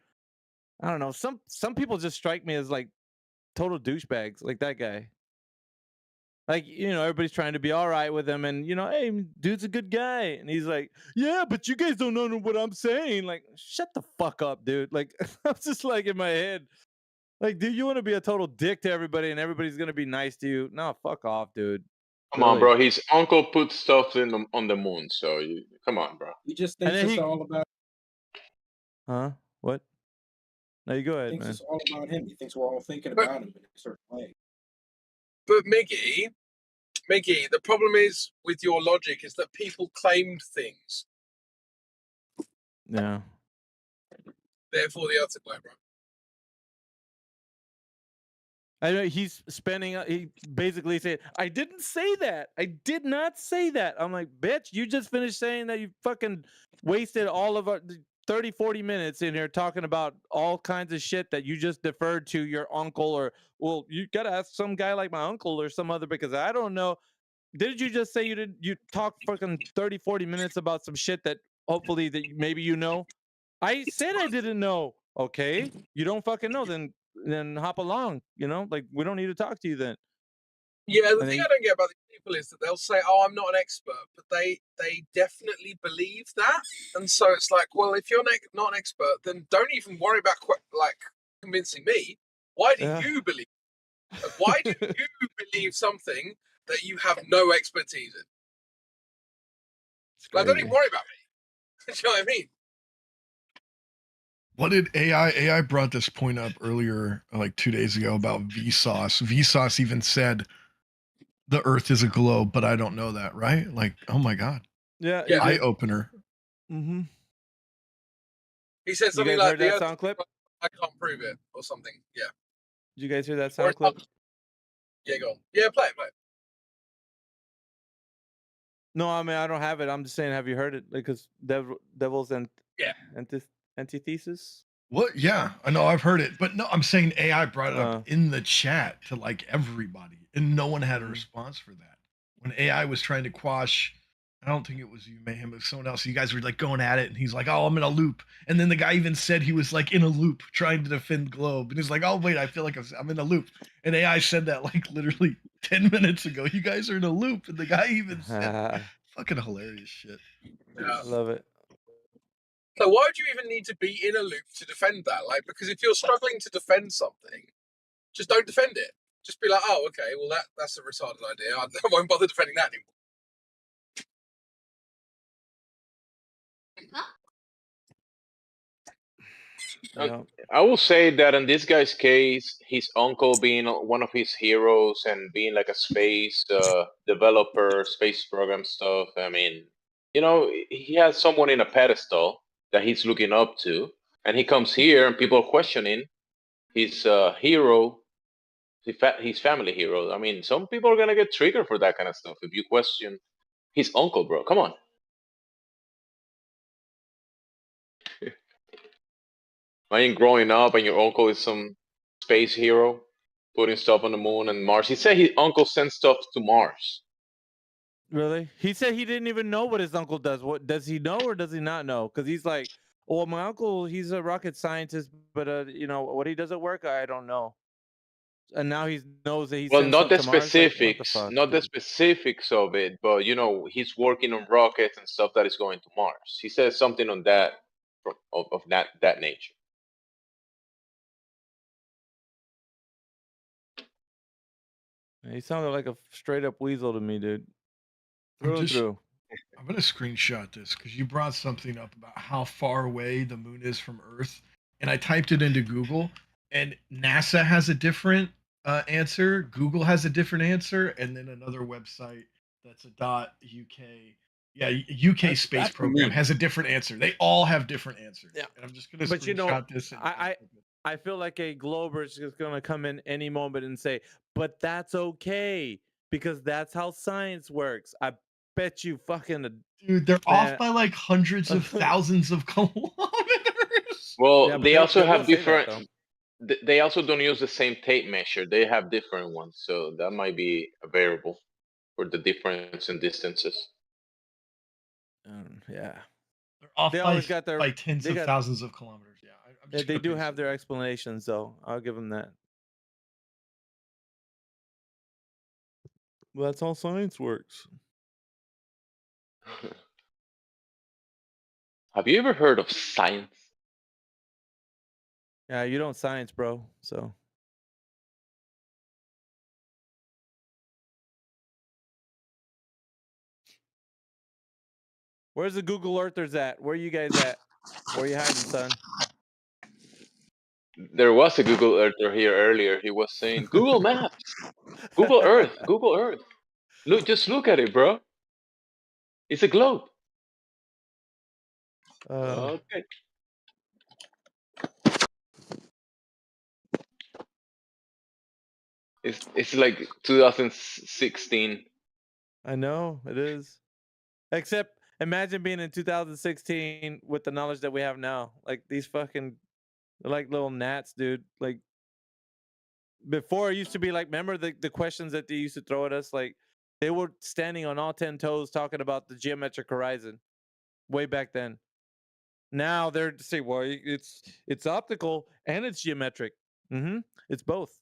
I don't know. Some people just strike me as like total douchebags, like that guy. Like, you know, everybody's trying to be all right with him, and you know, hey, dude's a good guy, and he's like, yeah, but you guys don't know what I'm saying. Like, shut the fuck up, dude. Like, I'm just like in my head, like, dude, you want to be a total dick to everybody, and everybody's gonna be nice to you? No, fuck off, dude. Come on, bro. His uncle put stuff on the moon, so come on, bro. He just thinks it's all about. Huh? What? No, you go He ahead, thinks man. it's all about him. He thinks we're all thinking about him in a certain way. But Miggy, the problem is with your logic is that people claimed things. Yeah. Therefore, the answer way, bro. I know he's spending. He basically said, "I didn't say that. I did not say that." I'm like, "Bitch, you just finished saying that you fucking wasted all of our 30, 40 minutes in here talking about all kinds of shit that you just deferred to your uncle or, well, you gotta ask some guy like my uncle or some other because I don't know. Didn't you just say you talked fucking 30, 40 minutes about some shit that hopefully that maybe you know? I said I didn't know. Okay, you don't fucking know, then hop along. You know, like we don't need to talk to you then. Yeah, the thing I don't get about these people is that they'll say, "Oh, I'm not an expert," but they definitely believe that, and so it's like, well, if you're not an expert, then don't even worry about like convincing me. Why do you believe? Like, why do you believe something that you have no expertise in? Like, don't even worry about me. Do you know what I mean? What did AI brought this point up earlier, like 2 days ago, about Vsauce. Vsauce even said the Earth is a globe, but I don't know that, right? Like, oh my god. Yeah. Eye opener. Mm-hmm. He said something you guys like, heard that sound clip? "I can't prove it" or something. Yeah. Did you guys hear that sound clip? Yeah, go on. Yeah, play it. No, I mean I don't have it. I'm just saying, have you heard it? Because Devil's and antithesis. What? Yeah, I know I've heard it, but no, I'm saying AI brought it up in the chat to like everybody, and no one had a response for that. When AI was trying to quash, I don't think it was you, Mayhem, it was someone else. You guys were like going at it, and he's like, "Oh, I'm in a loop," and then the guy even said he was like in a loop trying to defend Globe, and he's like, "Oh wait, I feel like I'm in a loop," and AI said that like literally 10 minutes ago. You guys are in a loop, and the guy even said, "Fucking hilarious shit." Yeah. Love it. So why would you even need to be in a loop to defend that? Like, because if you're struggling to defend something, just don't defend it. Just be like, "Oh, okay, well that's a retarded idea. I won't bother defending that anymore." I will say that in this guy's case, his uncle being one of his heroes and being like a space developer, space program stuff. I mean, you know, he has someone in a pedestal that he's looking up to, and he comes here and people are questioning his hero, his family hero. I mean, some people are gonna get triggered for that kind of stuff if you question his uncle, bro. Come on. Imagine growing up and your uncle is some space hero putting stuff on the moon and Mars. He said his uncle sent stuff to Mars. Really? He said he didn't even know what his uncle does. What does he know or does he not know? Because he's like, well, my uncle, he's a rocket scientist, but you know what he does at work, I don't know. And now he knows that he Well, sent not something the to Mars. Like, what the specifics, fuck? not the Dude? specifics of it, but you know, he's working on rockets and stuff that is going to Mars. He says something on that of that nature. He sounded like a straight up weasel to me, dude. Through and through. I'm gonna screenshot this because you brought something up about how far away the moon is from Earth, and I typed it into Google, and NASA has a different answer, Google has a different answer, and then another website that's a .uk, yeah, UK space program has a different answer. They all have different answers. Yeah, and I'm just gonna but you know, screenshot this. I feel like a Glober is just gonna come in any moment and say, but that's okay because that's how science works. I bet you fucking Dude, they're off by like hundreds of thousands of kilometers. Well, Yeah, but they also they will have say that, different. They also don't use the same tape measure. They have different ones, so that might be a variable for the difference in distances. Yeah. They're off They always got their by tens of thousands of kilometers. Yeah, I'm just they gonna do paste have their explanations, though. I'll give them that. Well, that's how science works. Have you ever heard of science? Yeah, you don't science, bro. So. Where's the Google Earthers at? Where are you guys at? Where are you hiding, son? There was a Google Earther here earlier. He was saying Google Maps, Google Earth, Google Earth. Look, just look at it, bro. It's a globe. Okay. It's like 2016. I know it is. Except imagine being in 2016 with the knowledge that we have now. Like these fucking, they're like little gnats, dude. Like before, it used to be like, remember the questions that they used to throw at us? Like they were standing on all 10 toes talking about the geometric horizon way back then. Now they're saying, well, it's optical and it's geometric. It's both.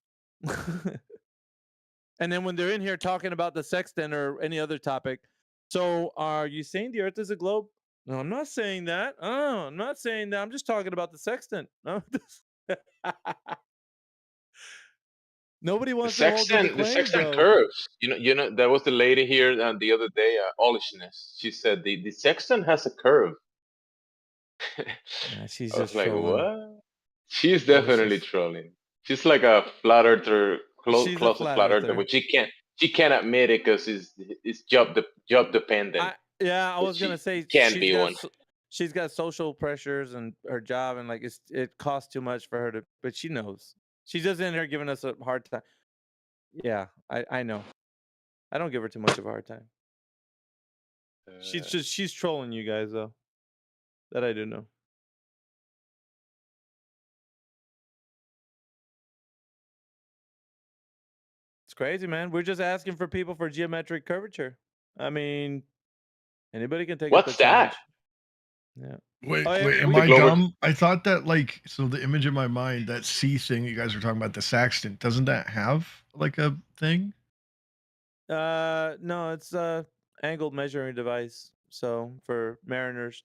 And then when they're in here talking about the sextant or any other topic, so are you saying the Earth is a globe? No, I'm not saying that. Oh, I'm not saying that. I'm just talking about the sextant. No. Nobody wants to hold to the claim, sextant bro. curves. You know. There was the lady here the other day, Olishness. She said the sextant has a curve. Nah, she's I was just like, trolling. what? She's definitely trolling. She's like a flat earther, She's close to flat earther, but she can't admit it because it's job dependent. Yeah, I was gonna say she's got social pressures and her job, and like it costs too much for her to. But she knows. She's just in here giving us a hard time. Yeah, I know. I don't give her too much of a hard time. She's trolling you guys though. That I do know. It's crazy, man. We're just asking for people for geometric curvature. I mean, anybody can take up the challenge. Yeah. Wait, am I dumb? I thought that so the image in my mind, that C thing you guys were talking about, the sextant, doesn't that have like a thing? No, it's a angled measuring device. So for mariners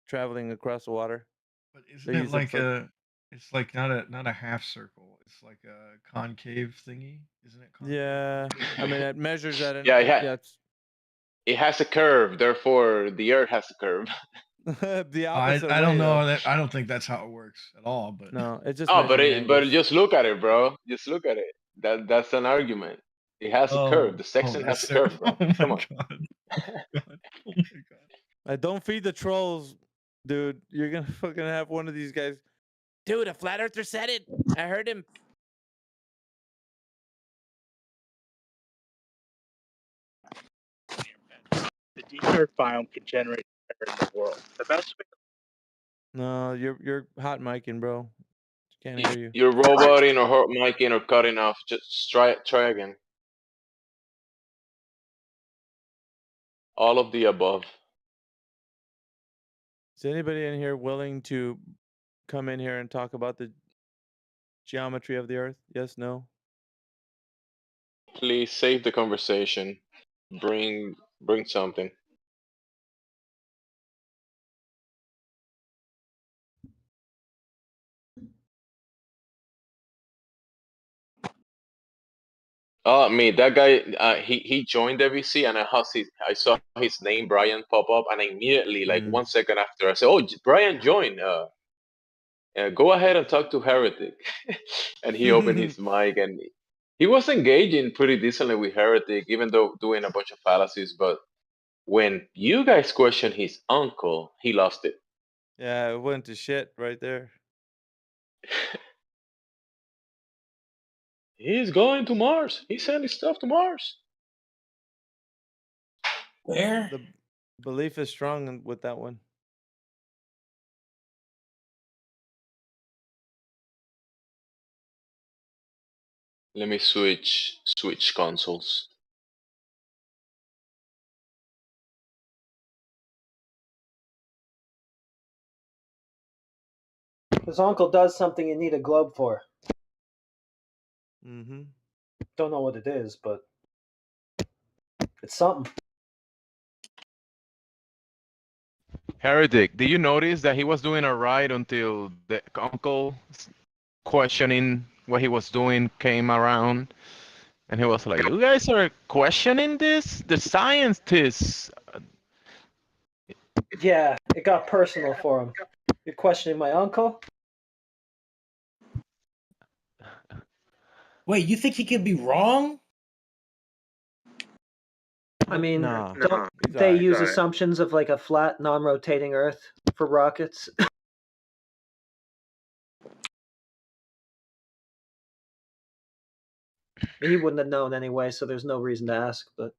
traveling across the water. But isn't it like it's like not a half circle. It's like a concave thingy, isn't it? Concave? Yeah, I mean it measures at an it has a curve, therefore the Earth has a curve. The opposite I don't way, know that. I don't think that's how it works at all. But no, it just but just look at it, bro. Just look at it. That's an argument. It has a curve. The sextant has a curve, bro. Come on. Don't feed the trolls, dude. You're gonna fucking have one of these guys. Dude, a flat earther said it. I heard him. The DTR file can generate error in the world. The best way. No, you're hot micing, bro. Can't hear you. You're roboting or hot micing or cutting off. Just try again. All of the above. Is anybody in here willing to come in here and talk about the geometry of the Earth? Yes, no? Please save the conversation. Bring something. Oh, me, that guy, he joined the VC, and I saw his name, Brian, pop up, and immediately, like 1 second after, I said, "Oh, Brian joined. Go ahead and talk to Heretic." And he opened his mic, and he was engaging pretty decently with Heretic, even though doing a bunch of fallacies. But when you guys questioned his uncle, he lost it. Yeah, it went to shit right there. He's going to Mars. He's sending stuff to Mars. Where? The belief is strong with that one. Let me switch consoles. His uncle does something you need a globe for. Mm-hmm. Don't know what it is, but it's something. Heretic, did you notice that he was doing all right until the uncle questioning what he was doing came around? And he was like, "You guys are questioning this? The scientists." Yeah, it got personal for him. You're questioning my uncle? Wait, you think he could be wrong? I mean, No. don't they use assumptions of like a flat, non-rotating Earth for rockets? He wouldn't have known anyway, so there's no reason to ask. But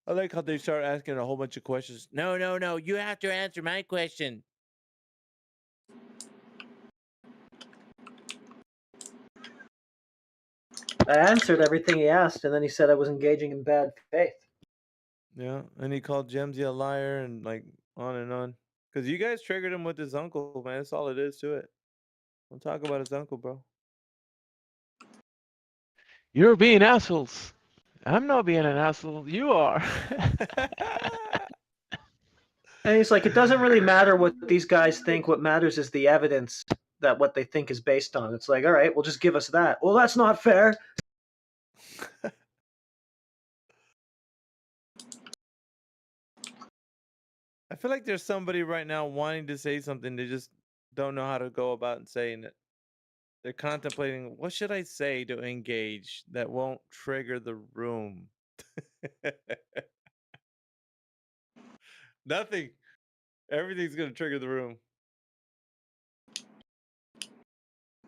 I like how they start asking a whole bunch of questions. No, you have to answer my question. I answered everything he asked, and then he said I was engaging in bad faith. Yeah, and he called Jemsy a liar and like on and on. Because you guys triggered him with his uncle, man. That's all it is to it. Don't talk about his uncle, bro. You're being assholes. I'm not being an asshole. You are. And he's like, it doesn't really matter what these guys think. What matters is the evidence that what they think is based on. It's like, all right, well, just give us that. Well, that's not fair. I feel like there's somebody right now wanting to say something. They just don't know how to go about and saying it. They're contemplating, what should I say to engage that won't trigger the room? Nothing. Everything's going to trigger the room.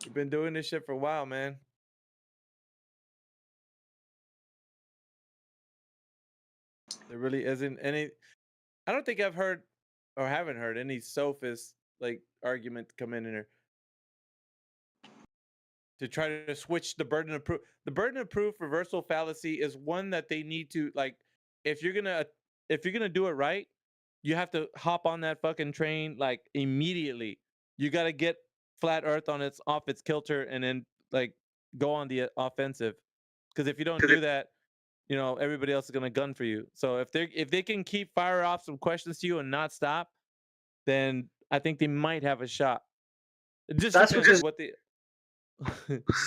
We've been doing this shit for a while, man. There really isn't any. I don't think I've heard or haven't heard any sophist like argument come in here to try to switch the burden of proof. The burden of proof reversal fallacy is one that they need to like. If you're gonna do it right, you have to hop on that fucking train like immediately. You got to get flat Earth off its kilter and then like go on the offensive. Because if you don't do that, you know everybody else is gonna gun for you. So if they can keep fire off some questions to you and not stop, then I think they might have a shot. It just depends on what the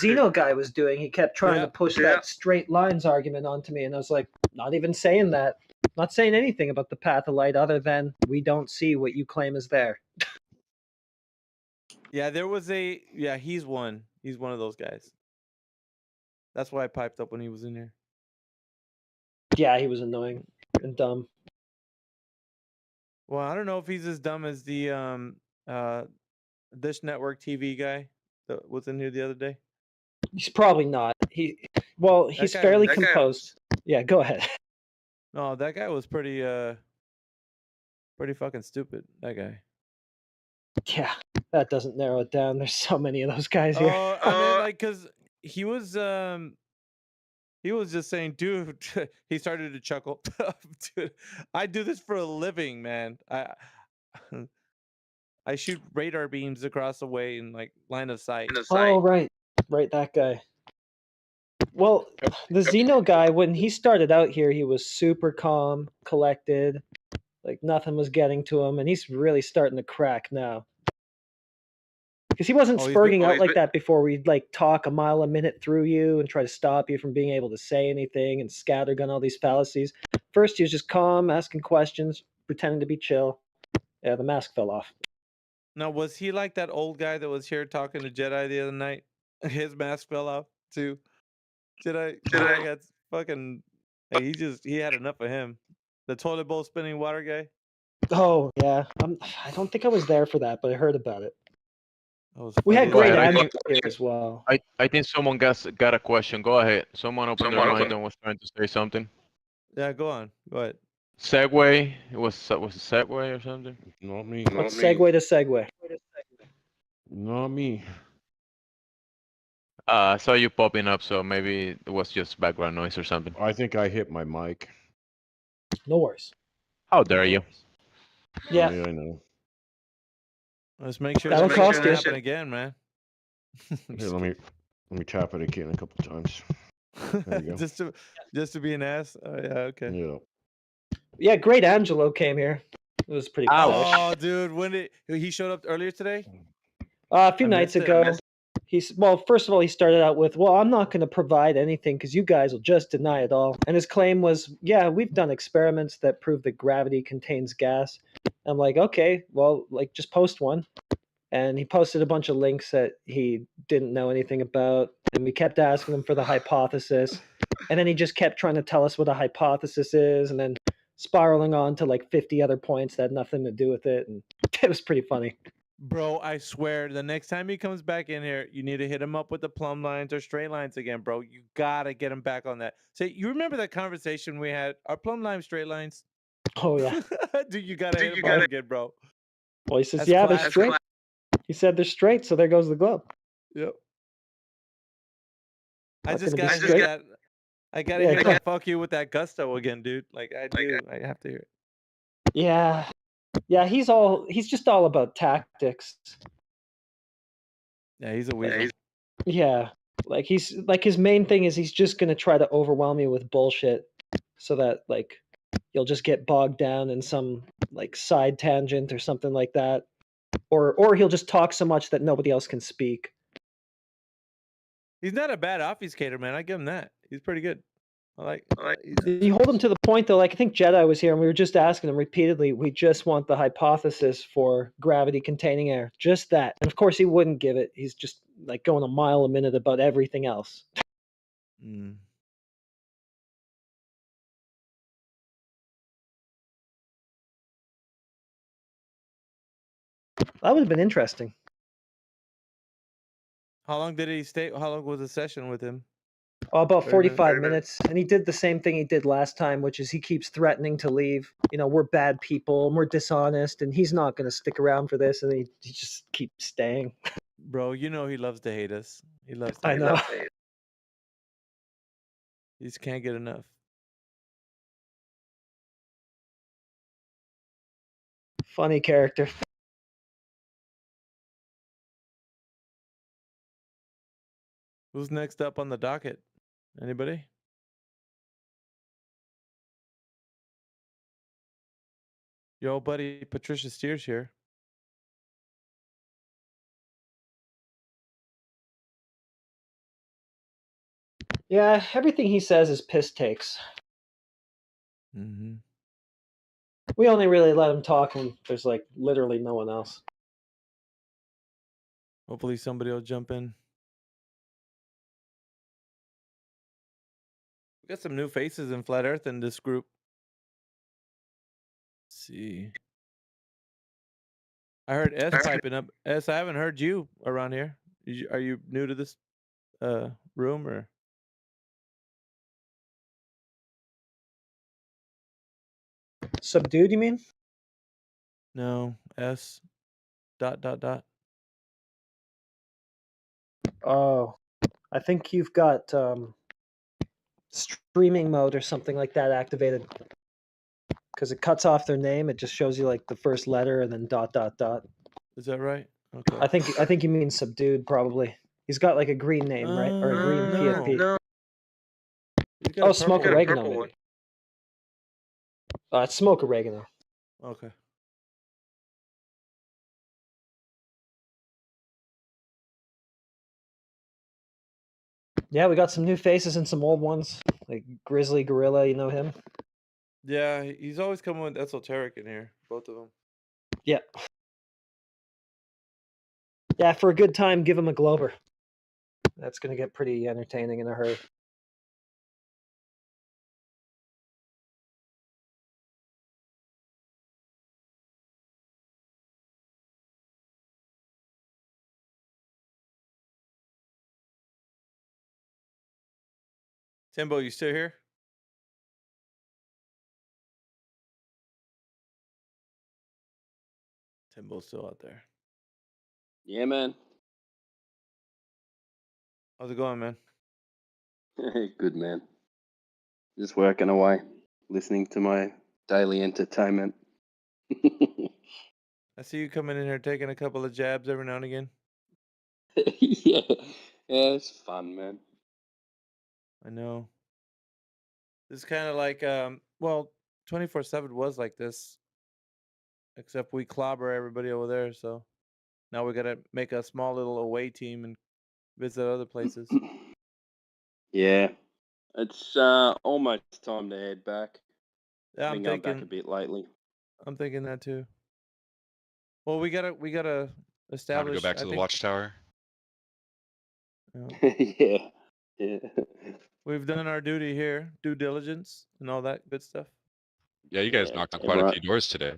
Xeno guy was doing. He kept trying to push that straight lines argument onto me, and I was like, not even saying that. Not saying anything about the path of light other than we don't see what you claim is there. Yeah, there was he's one. He's one of those guys. That's why I piped up when he was in here. Yeah, he was annoying and dumb. Well, I don't know if he's as dumb as the Dish Network TV guy that was in here the other day. He's probably not. He's fairly composed. Yeah, go ahead. No, that guy was pretty fucking stupid. That guy. Yeah, that doesn't narrow it down. There's so many of those guys here. I mean, like, cause he was just saying, dude, he started to chuckle. Dude, I do this for a living, man. I shoot radar beams across the way in like line of sight. Oh, right. Right, that guy. Well, the Xeno guy, when he started out here, he was super calm, collected, like nothing was getting to him, and he's really starting to crack now. Because he wasn't spurting out like that before. We'd like talk a mile a minute through you and try to stop you from being able to say anything and scattergun all these fallacies. First, he was just calm, asking questions, pretending to be chill. Yeah, the mask fell off. Now, was he like that old guy that was here talking to Jedi the other night? His mask fell off too. Jedi got fucking. Hey, he had enough of him. The toilet bowl spinning water guy. Oh yeah, I don't think I was there for that, but I heard about it. That We had Go great ahead. Andrew here as well. I think someone got a question. Go ahead. Someone opened their mic and was trying to say something. Yeah, go on. Go ahead. Segway. It was a Segway or something? Not me. Let's segue to segue. Not me. I saw you popping up, so maybe it was just background noise or something. I think I hit my mic. No worries. How dare you? Yeah. Yeah, I know. Let's make sure That'll that cost doesn't you. happen again, man. Here, let me tap it again a couple times. There you go. just to be an ass. Oh yeah, okay. Yeah. Yeah, great Angelo came here. It was pretty cool. Oh, dude, when did he showed up earlier today? A few I nights missed it. ago. First of all, he started out with, "Well, I'm not going to provide anything because you guys will just deny it all." And his claim was, "Yeah, we've done experiments that prove that gravity contains gas." I'm like, "Okay, well, like just post one." And he posted a bunch of links that he didn't know anything about, and we kept asking him for the hypothesis, and then he just kept trying to tell us what a hypothesis is, and then spiraling on to like 50 other points that had nothing to do with it, and it was pretty funny. Bro, I swear, the next time he comes back in here, you need to hit him up with the plumb lines or straight lines again, bro. You gotta get him back on that. Say, you remember that conversation we had? Are plumb lines straight lines? Oh yeah. Dude, you gotta hit him up again, bro. Well, he says, That's "Yeah, they're classic. straight." He said they're straight, so there goes the glove. Yep. I Not just gonna be gotta hear straight. that. I gotta Yeah, hear come- that fuck you with that gusto again, dude. Like I do. I have to hear it. Yeah. Yeah, he's just all about tactics. Yeah, he's a weasel. Yeah. Like his main thing is he's just gonna try to overwhelm you with bullshit so that like you'll just get bogged down in some like side tangent or something like that. Or he'll just talk so much that nobody else can speak. He's not a bad obfuscator, man. I give him that. He's pretty good. I like. You hold him to the point though, like I think Jedi was here and we were just asking him repeatedly, we just want the hypothesis for gravity containing air. Just that. And of course he wouldn't give it. He's just like going a mile a minute about everything else. Mm. That would have been interesting. How long did he stay? How long was the session with him? Oh, about 30 minutes. 45 minutes. And he did the same thing he did last time, which is he keeps threatening to leave. You know, we're bad people and we're dishonest and he's not going to stick around for this. And he just keeps staying. Bro, you know he loves to hate us. He loves to I hate know. us. He just can't get enough. Funny character. Who's next up on the docket? Anybody? Your old buddy Patricia Steers here. Yeah, everything he says is piss takes. Mm-hmm. We only really let him talk when there's like literally no one else. Hopefully somebody will jump in. We got some new faces in Flat Earth in this group. Let's see. I heard S piping up. S, I haven't heard you around here. Are you new to this room or? Subdued, you mean? No, S. Dot. Oh, I think you've got streaming mode or something like that activated. Because it cuts off their name. It just shows you like the first letter and then dot dot dot. Is that right? Okay. I think you mean subdued probably. He's got like a green name, right? Or a green PFP. No. Oh, smoke oregano maybe. It's smoke oregano. Okay. Yeah, we got some new faces and some old ones. Like Grizzly Gorilla, you know him? Yeah, he's always coming with esoteric in here. Both of them. Yeah. Yeah, for a good time, give him a Glober. That's going to get pretty entertaining in a hurry. Timbo, you still here? Timbo's still out there. Yeah, man. How's it going, man? Good, man. Just working away, listening to my daily entertainment. I see you coming in here taking a couple of jabs every now and again. yeah, it's fun, man. I know. This is kind of like, well, 24/7 was like this, except we clobber everybody over there. So now we got to make a small little away team and visit other places. Yeah, it's almost time to head back. Yeah, I've been going back a bit lately. I'm thinking that too. Well, we gotta establish. Time to go back to the watchtower. Yeah, yeah. We've done our duty here, due diligence, and all that good stuff. Yeah, you guys knocked on quite a few doors today.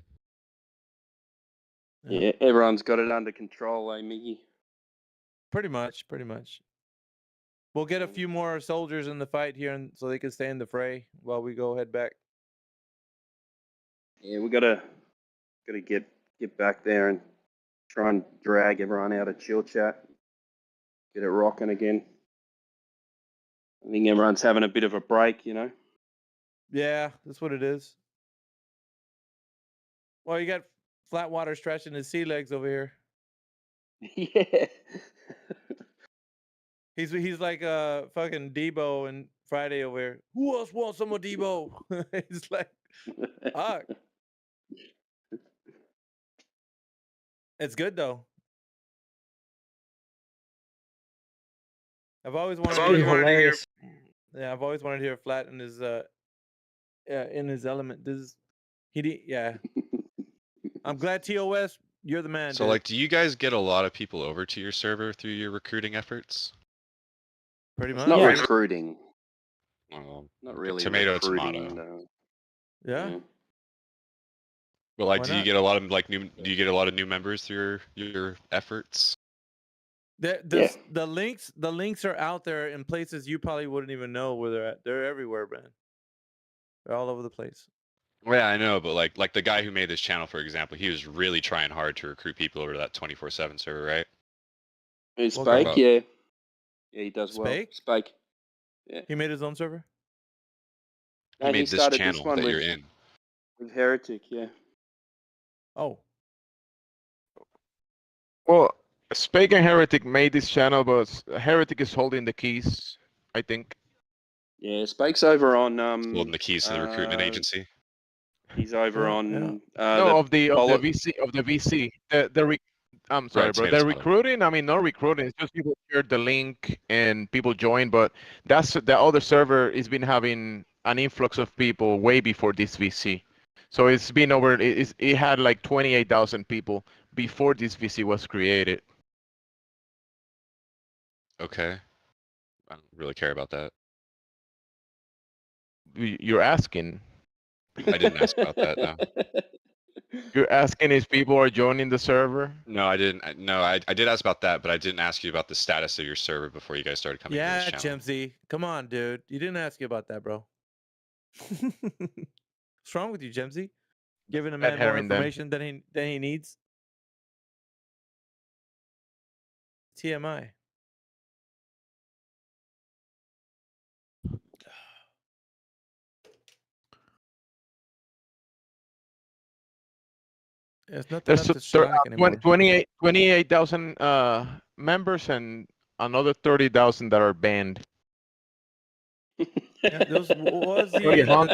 Yeah, everyone's got it under control, eh, Miggy? Pretty much. We'll get a few more soldiers in the fight here, and so they can stay in the fray while we go head back. Yeah, we gotta get back there and try and drag everyone out of chill chat, get it rocking again. I think everyone's having a bit of a break, you know. Yeah, that's what it is. Well, you got Flatwater stretching his sea legs over here. Yeah. He's like fucking Debo and Friday over here. Who else wants some of Debo? He's like, fuck. It's good though. I've always wanted to hear. Yeah, I've always wanted to hear Flat in his element. Yeah. I'm glad TOS, you're the man. So, dude. like, do you guys get a lot of people over to your server through your recruiting efforts? Pretty much. Not recruiting. Well, Not really. Tomato. No. Yeah. Well, like, Why do you not? get a lot of Do you get a lot of new members through your efforts? The links are out there in places you probably wouldn't even know where they're at. They're everywhere, man. They're all over the place. Well, yeah, I know, but like the guy who made this channel, for example, he was really trying hard to recruit people over to that 24/7 server, right? Hey, Spike, yeah. Yeah, he does well. Spake? Spike. Yeah. He made his own server? He made this channel that you're in. With Heretic, yeah. Oh. Well, Spake and Heretic made this channel, but Heretic is holding the keys, I think. Yeah, Spake's over on holding the keys to the recruitment agency. He's over on of the VC. I'm sorry, Right, bro. tomato, The tomato. recruiting, I mean, not recruiting. It's just people share the link and people join. But that's the other server has been having an influx of people way before this VC. So it's been over. It had like 28,000 people before this VC was created. Okay. I don't really care about that. You're asking. I didn't ask about that, no. You're asking if people are joining the server? No, I didn't. No, I did ask about that, but I didn't ask you about the status of your server before you guys started coming to this Yeah, channel. Chimsy. Come on, dude. You didn't ask you about that, bro. What's wrong with you, Chimsy? Giving a man more information than he needs? TMI. It's nothing There's up to Sonic anymore. 28,000 members and another 30,000 that are banned. Yeah, those was the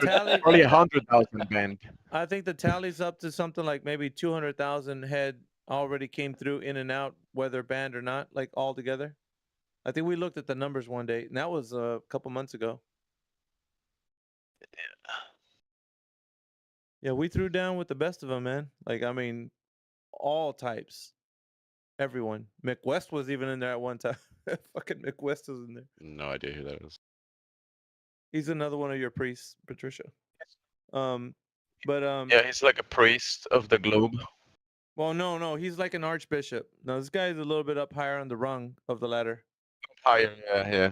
tally. Probably 100,000 banned. I think the tally's up to something like maybe 200,000 head already came through in and out, whether banned or not, like all together. I think we looked at the numbers one day, and that was a couple months ago. Yeah, we threw down with the best of them, man. Like, I mean, all types, everyone. McWest was even in there at one time. Fucking McWest was in there. No idea who that is. He's another one of your priests, Patricia. But Yeah, he's like a priest of the globe. Well, no, he's like an archbishop. No, this guy's a little bit up higher on the rung of the ladder. Higher, yeah.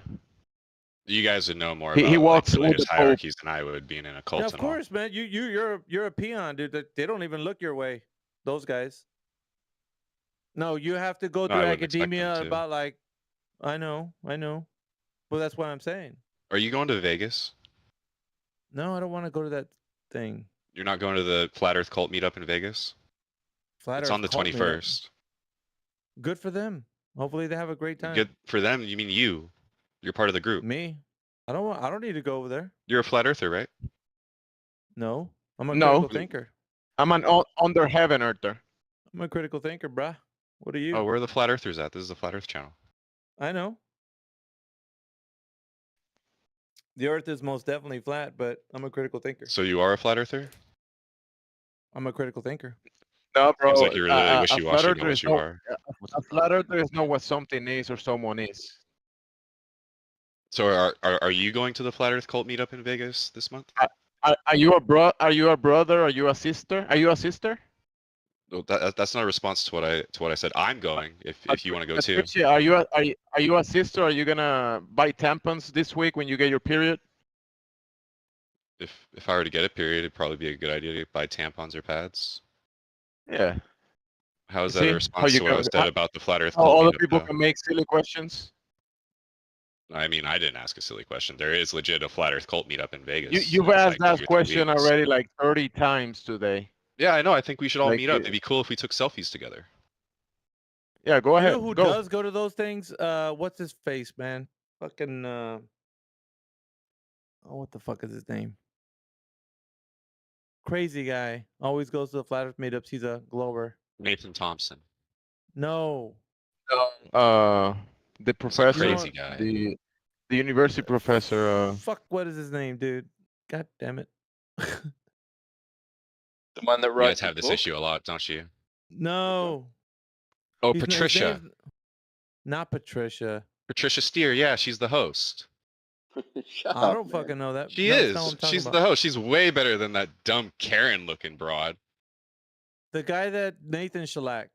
You guys would know more He about walks like, with religious the Pope. hierarchies than I would, being in a cult Yeah, of and all. course, man. You're a peon, dude. They don't even look your way. Those guys. No, you have to go No, I through wouldn't expect them academia to. about like, I know. Well, that's what I'm saying. Are you going to Vegas? No, I don't want to go to that thing. You're not going to the Flat Earth cult meetup in Vegas? Flat It's Earth on the cult meetup. 21st. Good for them. Hopefully they have a great time. Good for them. You mean you? You're part of the group. Me? I don't need to go over there. You're a flat earther, right? No, I'm a No. critical thinker. I'm an under heaven earther. I'm a critical thinker, bruh. What are you? Oh, where are the flat earthers at? This is the Flat Earth channel. I know. The Earth is most definitely flat, but I'm a critical thinker. So you are a flat earther? I'm a critical thinker. No, bro. Seems like you're really wishy-washy flat on earther what is you no- are. A flat earther is not what something is or someone is. So are you going to the Flat Earth cult meetup in Vegas this month? Are you a brother? Are you a sister? Are you a sister? Well, that's not a response to what I said. I'm going if you want to go too. Patricia, are you a sister? Are you gonna buy tampons this week when you get your period? If I were to get a period, it'd probably be a good idea to buy tampons or pads. Yeah. How is You that a see? response you to what I can- said about the Flat Earth How cult other meetup, people though? can make silly questions. I mean, I didn't ask a silly question. There is legit a Flat Earth cult meetup in Vegas. You've It's asked like that 2 or 3 question weeks. already like 30 times today. Yeah, I know. I think we should all Like, meet up. It'd be cool if we took selfies together. Yeah, go You ahead. know who Go. does go to those things? What's his face, man? Fucking oh, what the fuck is his name? Crazy guy. Always goes to the Flat Earth meetups. He's a glober. Nathan Thompson. No. The professor, crazy guy. the university professor. Fuck, what is his name, dude? God damn it. The one that You writes guys have the this book? issue a lot, don't you? No. Oh, His Patricia. name's not Patricia. Patricia Steer. Yeah, she's the host. Shut I up, don't man. fucking know that. She No, that's is. not what I'm talking She's about. the host. She's way better than that dumb Karen-looking broad. The guy that Nathan shellacked.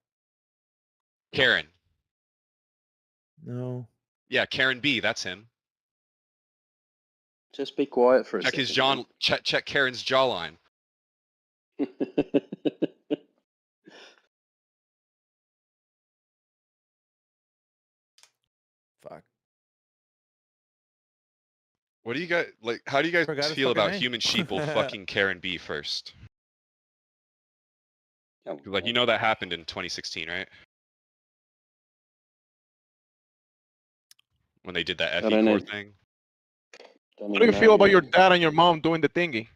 Karen. No. Yeah, Karen B. That's him. Just be quiet for a Check second. his jaw. Check Karen's jawline. Fuck. What do you guys like? How do you guys Forgot his feel fucking about name. human sheeple fucking Karen B first? Oh, 'Cause, like, you know that happened in 2016, right? When they did that I FE don't core know. thing. Don't What do you even feel know, about your man. dad and your mom doing the thingy?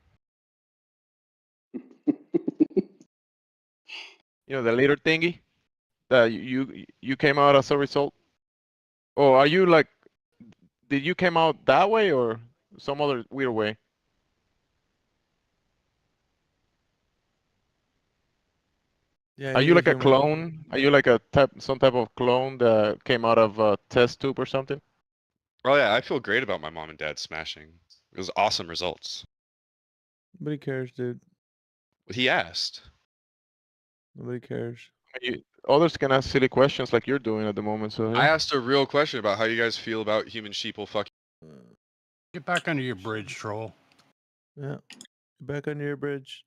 You know, the later thingy that you came out as a result. Oh, are you like? Did you came out that way or some other weird way? Yeah, Are he you is like a human. clone? Are you like some type of clone that came out of a test tube or something? Oh yeah, I feel great about my mom and dad smashing. It was awesome results. Nobody cares, dude. But he asked. Nobody cares. Others can ask silly questions like you're doing at the moment. So I yeah. asked a real question about how you guys feel about human sheeple fucking. Get back under your bridge, troll. Yeah. Back under your bridge.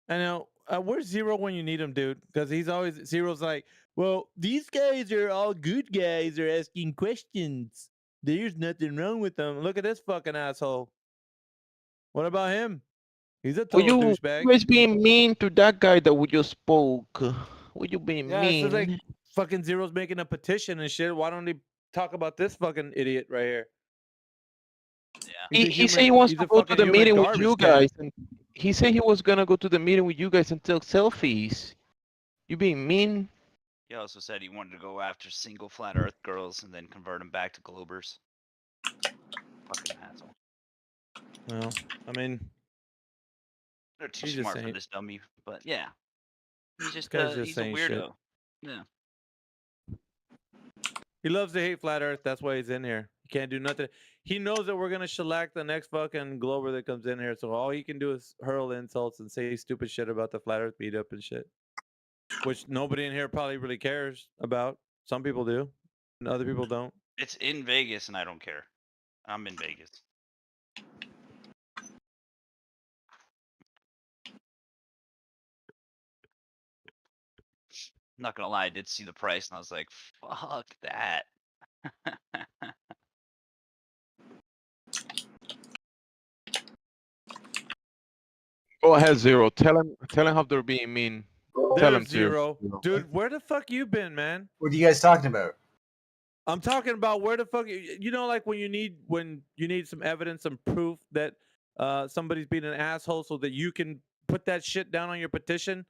I know. Where's Zero when you need him, dude? Because he's always Zero's like, well, these guys are all good guys. They're asking questions. There's nothing wrong with them. Look at this fucking asshole. What about him? He's a Were total you douchebag. always being mean to that guy that we just spoke? Were you being Yeah, mean? this is like fucking Zero's making a petition and shit. Why don't they talk about this fucking idiot right here? He said he wants to go to the meeting with you can. guys, and he said he was gonna go to the meeting with you guys and take selfies. You being mean? He also said he wanted to go after single flat Earth girls and then convert them back to Globers. Fucking asshole. Well, I mean, They're too he's just smart for saying- this dummy, but yeah, he's just guy's just he's a saying weirdo. shit. Yeah. He loves to hate flat Earth. That's why he's in here. He can't do nothing. He knows that we're gonna shellac the next fucking Glober that comes in here. So all he can do is hurl insults and say stupid shit about the flat Earth meetup and shit, which nobody in here probably really cares about. Some people do, and other people don't. It's in Vegas, and I don't care. I'm in Vegas. Not gonna lie, I did see the price, and I was like, "Fuck that." Go ahead, Zero. Tell him how they're being mean. Tell him There's to. Zero. Dude, where the fuck you been, man? What are you guys talking about? I'm talking about where the fuck you know, like when you need some evidence, some proof that somebody's being an asshole, so that you can put that shit down on your petition.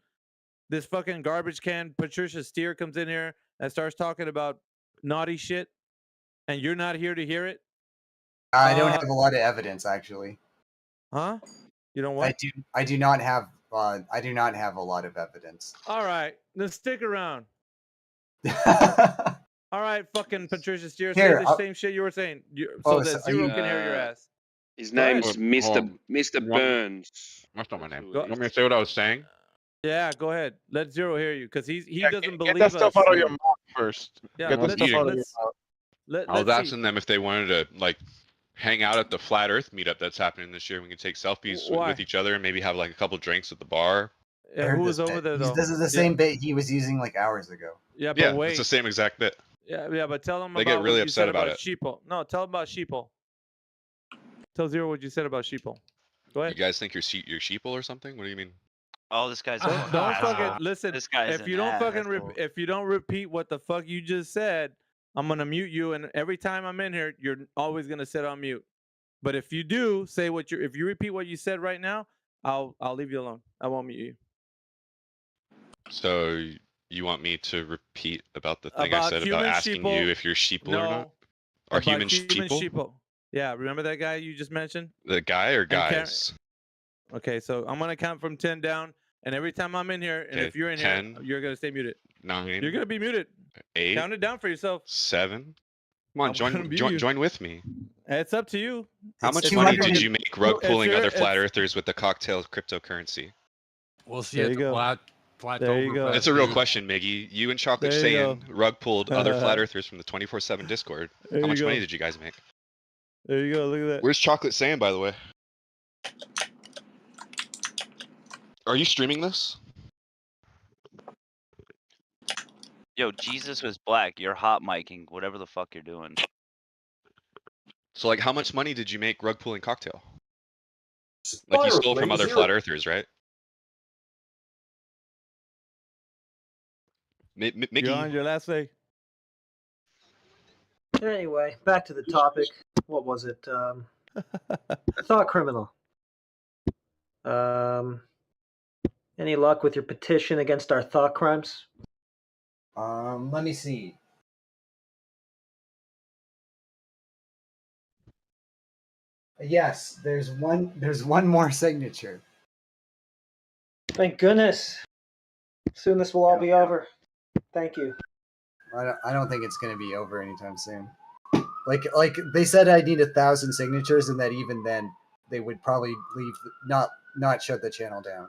This fucking garbage can Patricia Steer comes in here and starts talking about naughty shit, and you're not here to hear it. I don't have a lot of evidence, actually. Huh? You know what? I do not have a lot of evidence. All right, then stick around. All right, fucking Patricia Steer, Here, say the same shit you were saying, so that Zero can hear your ass. His Go ahead. name's Mr. Burns. That's not my name. Go- You want me to say what I was saying? Yeah, go ahead. Let Zero hear you, because he doesn't believe Get that stuff us. out of your mouth first. Yeah, Get the let's stuff see. out of your mouth. I was asking them if they wanted to like hang out at the Flat Earth meetup that's happening this year. We can take selfies Why? with each other and maybe have like a couple drinks at the bar. Yeah, who was over there though? This is the same bit he was using like hours ago. Yeah, but Yeah, wait. it's the same exact bit. Yeah, but tell them They about get really what you upset said about about it. Sheeple. No, tell them about Sheeple. Tell Zero what you said about Sheeple. Go You ahead. guys think you're sheeple or something? What do you mean? Oh, this guy's a Don't fucking fucking asshole. listen. This guy's If you don't if you don't repeat what the fuck you just said, I'm gonna mute you. And every time I'm in here, you're always gonna sit on mute. But if you do say if you repeat what you said right now, I'll leave you alone. I won't mute you. So you want me to repeat about the thing I About said about human asking sheeple- you if you're sheeple or not? No, Or about human sheeple? Yeah, remember that guy you just mentioned? The guy or Karen- guys? Okay, so I'm gonna count from 10 down, and every time I'm in here, and Okay, if you're in 10, here, you're gonna stay muted. 9. You're gonna be muted. 8. Count it down for yourself. 7. Come on, I'm gonna join, mute join, you. join with me. It's up to you. How It's much money 200 did you make rug If pulling you're- other flat it's- earthers with the cocktail cryptocurrency? We'll see There at you the go. flat There you go. That's a real question, Miggy. You and Chocolate There you Saiyan rug pulled other flat Uh, earthers from the 24/7 Discord. There How you much money go. did you guys make? There you go. Look at that. Where's Chocolate Saiyan, by the way? Are you streaming this? Yo, Jesus was black. You're hot micing. Whatever the fuck you're doing. So, like, how much money did you make rug pulling cocktail? Like, you stole from other flat earthers, right? Mickey. You're on your last day. Anyway, back to the topic. What was it? Thought criminal. Any luck with your petition against our thought crimes? Let me see. Yes, there's one more signature. Thank goodness. Soon this will all be over. Thank you. I don't think it's gonna be over anytime soon. Like they said, I need 1,000 signatures, and that even then they would probably leave, not shut the channel down.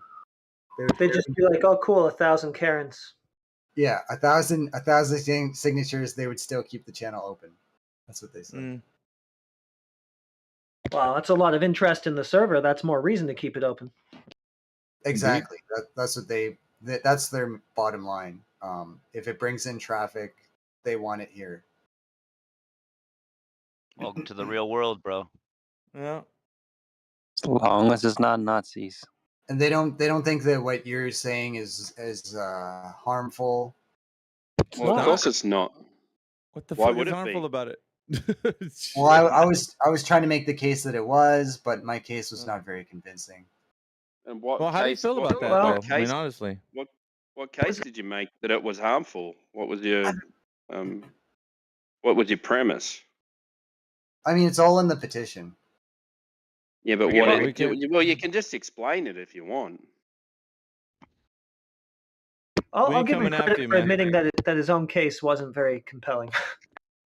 They'd just be like, "Oh, cool, 1,000 Karens." Yeah, 1,000 signatures, they would still keep the channel open. That's what they said. Wow, that's a lot of interest in the server. That's more reason to keep it open. Exactly. That's what that's their bottom line. If it brings in traffic, they want it here. Welcome to the real world, bro. Yeah. As long as it's not Nazis. And they don't think that what you're saying is harmful. Well, of course it's not. What the Why fuck would is it harmful be? about it? Well, I was trying to make the case that it was, but my case was not very convincing. And what Well, case? how do you feel about that, what though? case? I mean, honestly. What case did you make that it was harmful? What was your what was your premise? I mean, it's all in the petition. Yeah, but Okay, what? well, You can just explain it if you want. I'll give him credit for admitting that his own case wasn't very compelling.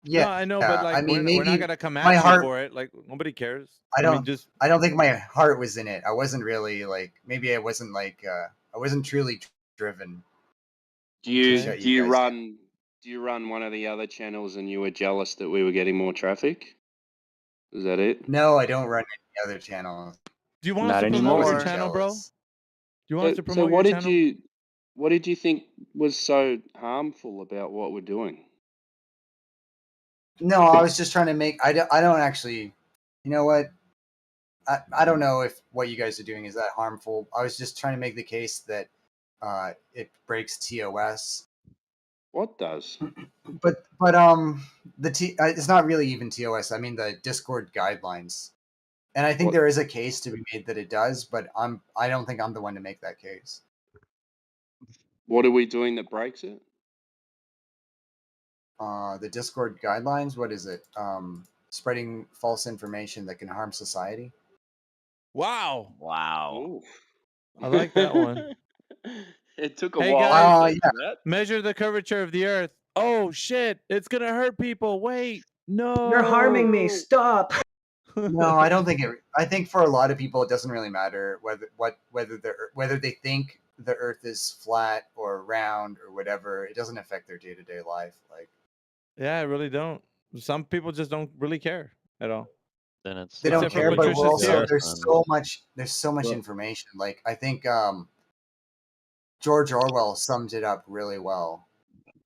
Yeah, No, I know, but like I mean, we're maybe not gonna come my at you heart. for it. Like nobody cares. I mean, don't. just I don't think my heart was in it. I wasn't really like. Maybe I wasn't like. I wasn't truly driven. Do you run one of the other channels and you were jealous that we were getting more traffic? Is that it? No, I don't run any other channels. do you want us to promote your channel, bro? Do you want us to promote so what your did channel? what did you think was so harmful about what we're doing? No, I was just trying to make. I don't actually. You know what? I don't know if what you guys are doing is that harmful. I was just trying to make the case that it breaks TOS. What does? But it's not really even TOS. I mean the Discord guidelines, and I think there is a case to be made that it does. But I don't think I'm the one to make that case. What are we doing that breaks it? The Discord guidelines. What is it? Spreading false information that can harm society. Wow. Wow. I like that one. It took a Hey while. guys, measure the curvature of the Earth. Oh shit! It's gonna hurt people. Wait, no. You're harming me. Stop. No, I don't think it. I think for a lot of people, it doesn't really matter whether they think the Earth is flat or round or whatever. It doesn't affect their day-to-day life. Like Yeah, I really don't. Some people just don't really care at all. Then it's they don't Except for care, but Patricia's we're also here. there's so much information. Like I think George Orwell summed it up really well.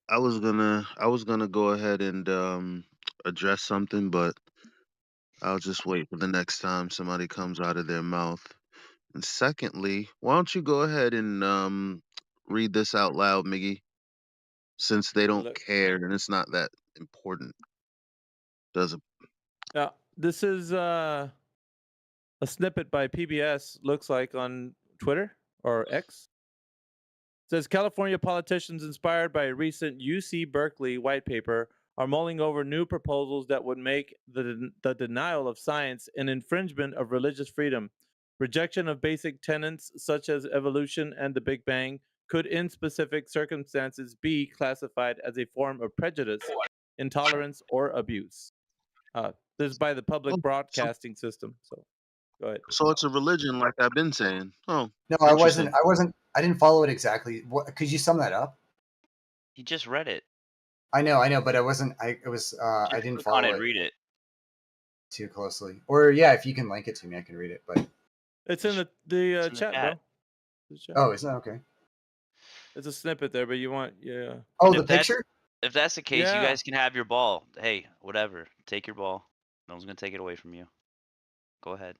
I was gonna go ahead and address something, but I'll just wait for the next time somebody comes out of their mouth. And secondly, why don't you go ahead and read this out loud, Miggy? Since they don't care and it's not that important. Does it? Yeah, this is a snippet by PBS. Looks like on Twitter or X. It says California politicians inspired by a recent UC Berkeley white paper are mulling over new proposals that would make the denial of science an infringement of religious freedom. Rejection of basic tenets such as evolution and the Big Bang could, in specific circumstances, be classified as a form of prejudice, intolerance, or abuse. This is by the public broadcasting system. So, go ahead. So it's a religion, like I've been saying. Oh, No, I interesting. wasn't. I didn't follow it exactly. What, could you sum that up? He just read it. I know, but I wasn't. I didn't Click follow on it, it. read it. Too closely. Or yeah, if you can link it to me, I can read it. But it's in the chat, bro. Oh, is that okay? It's a snippet there, but you want Oh, And the picture? If that's the case, Yeah. you guys can have your ball. Hey, whatever. Take your ball. No one's gonna take it away from you. Go ahead.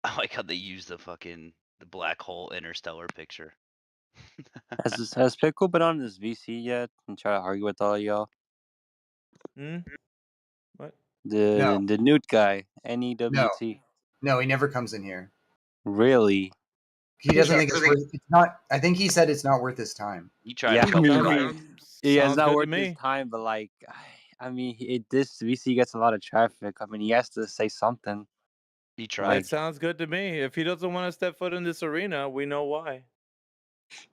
I like how they use the black hole interstellar picture. Has Pickle been on this VC yet and try to argue with all y'all? What? The Newt guy, NEWT. No, he never comes in here. Really? He doesn't think it's worth. It's not. I think he said it's not worth his time. He tried Yeah, a couple times. yeah, it's Sounds not good to worth me. his time, but like, I mean, this VC gets a lot of traffic. I mean, he has to say something. He tried. It sounds good to me. If he doesn't want to step foot in this arena, we know why.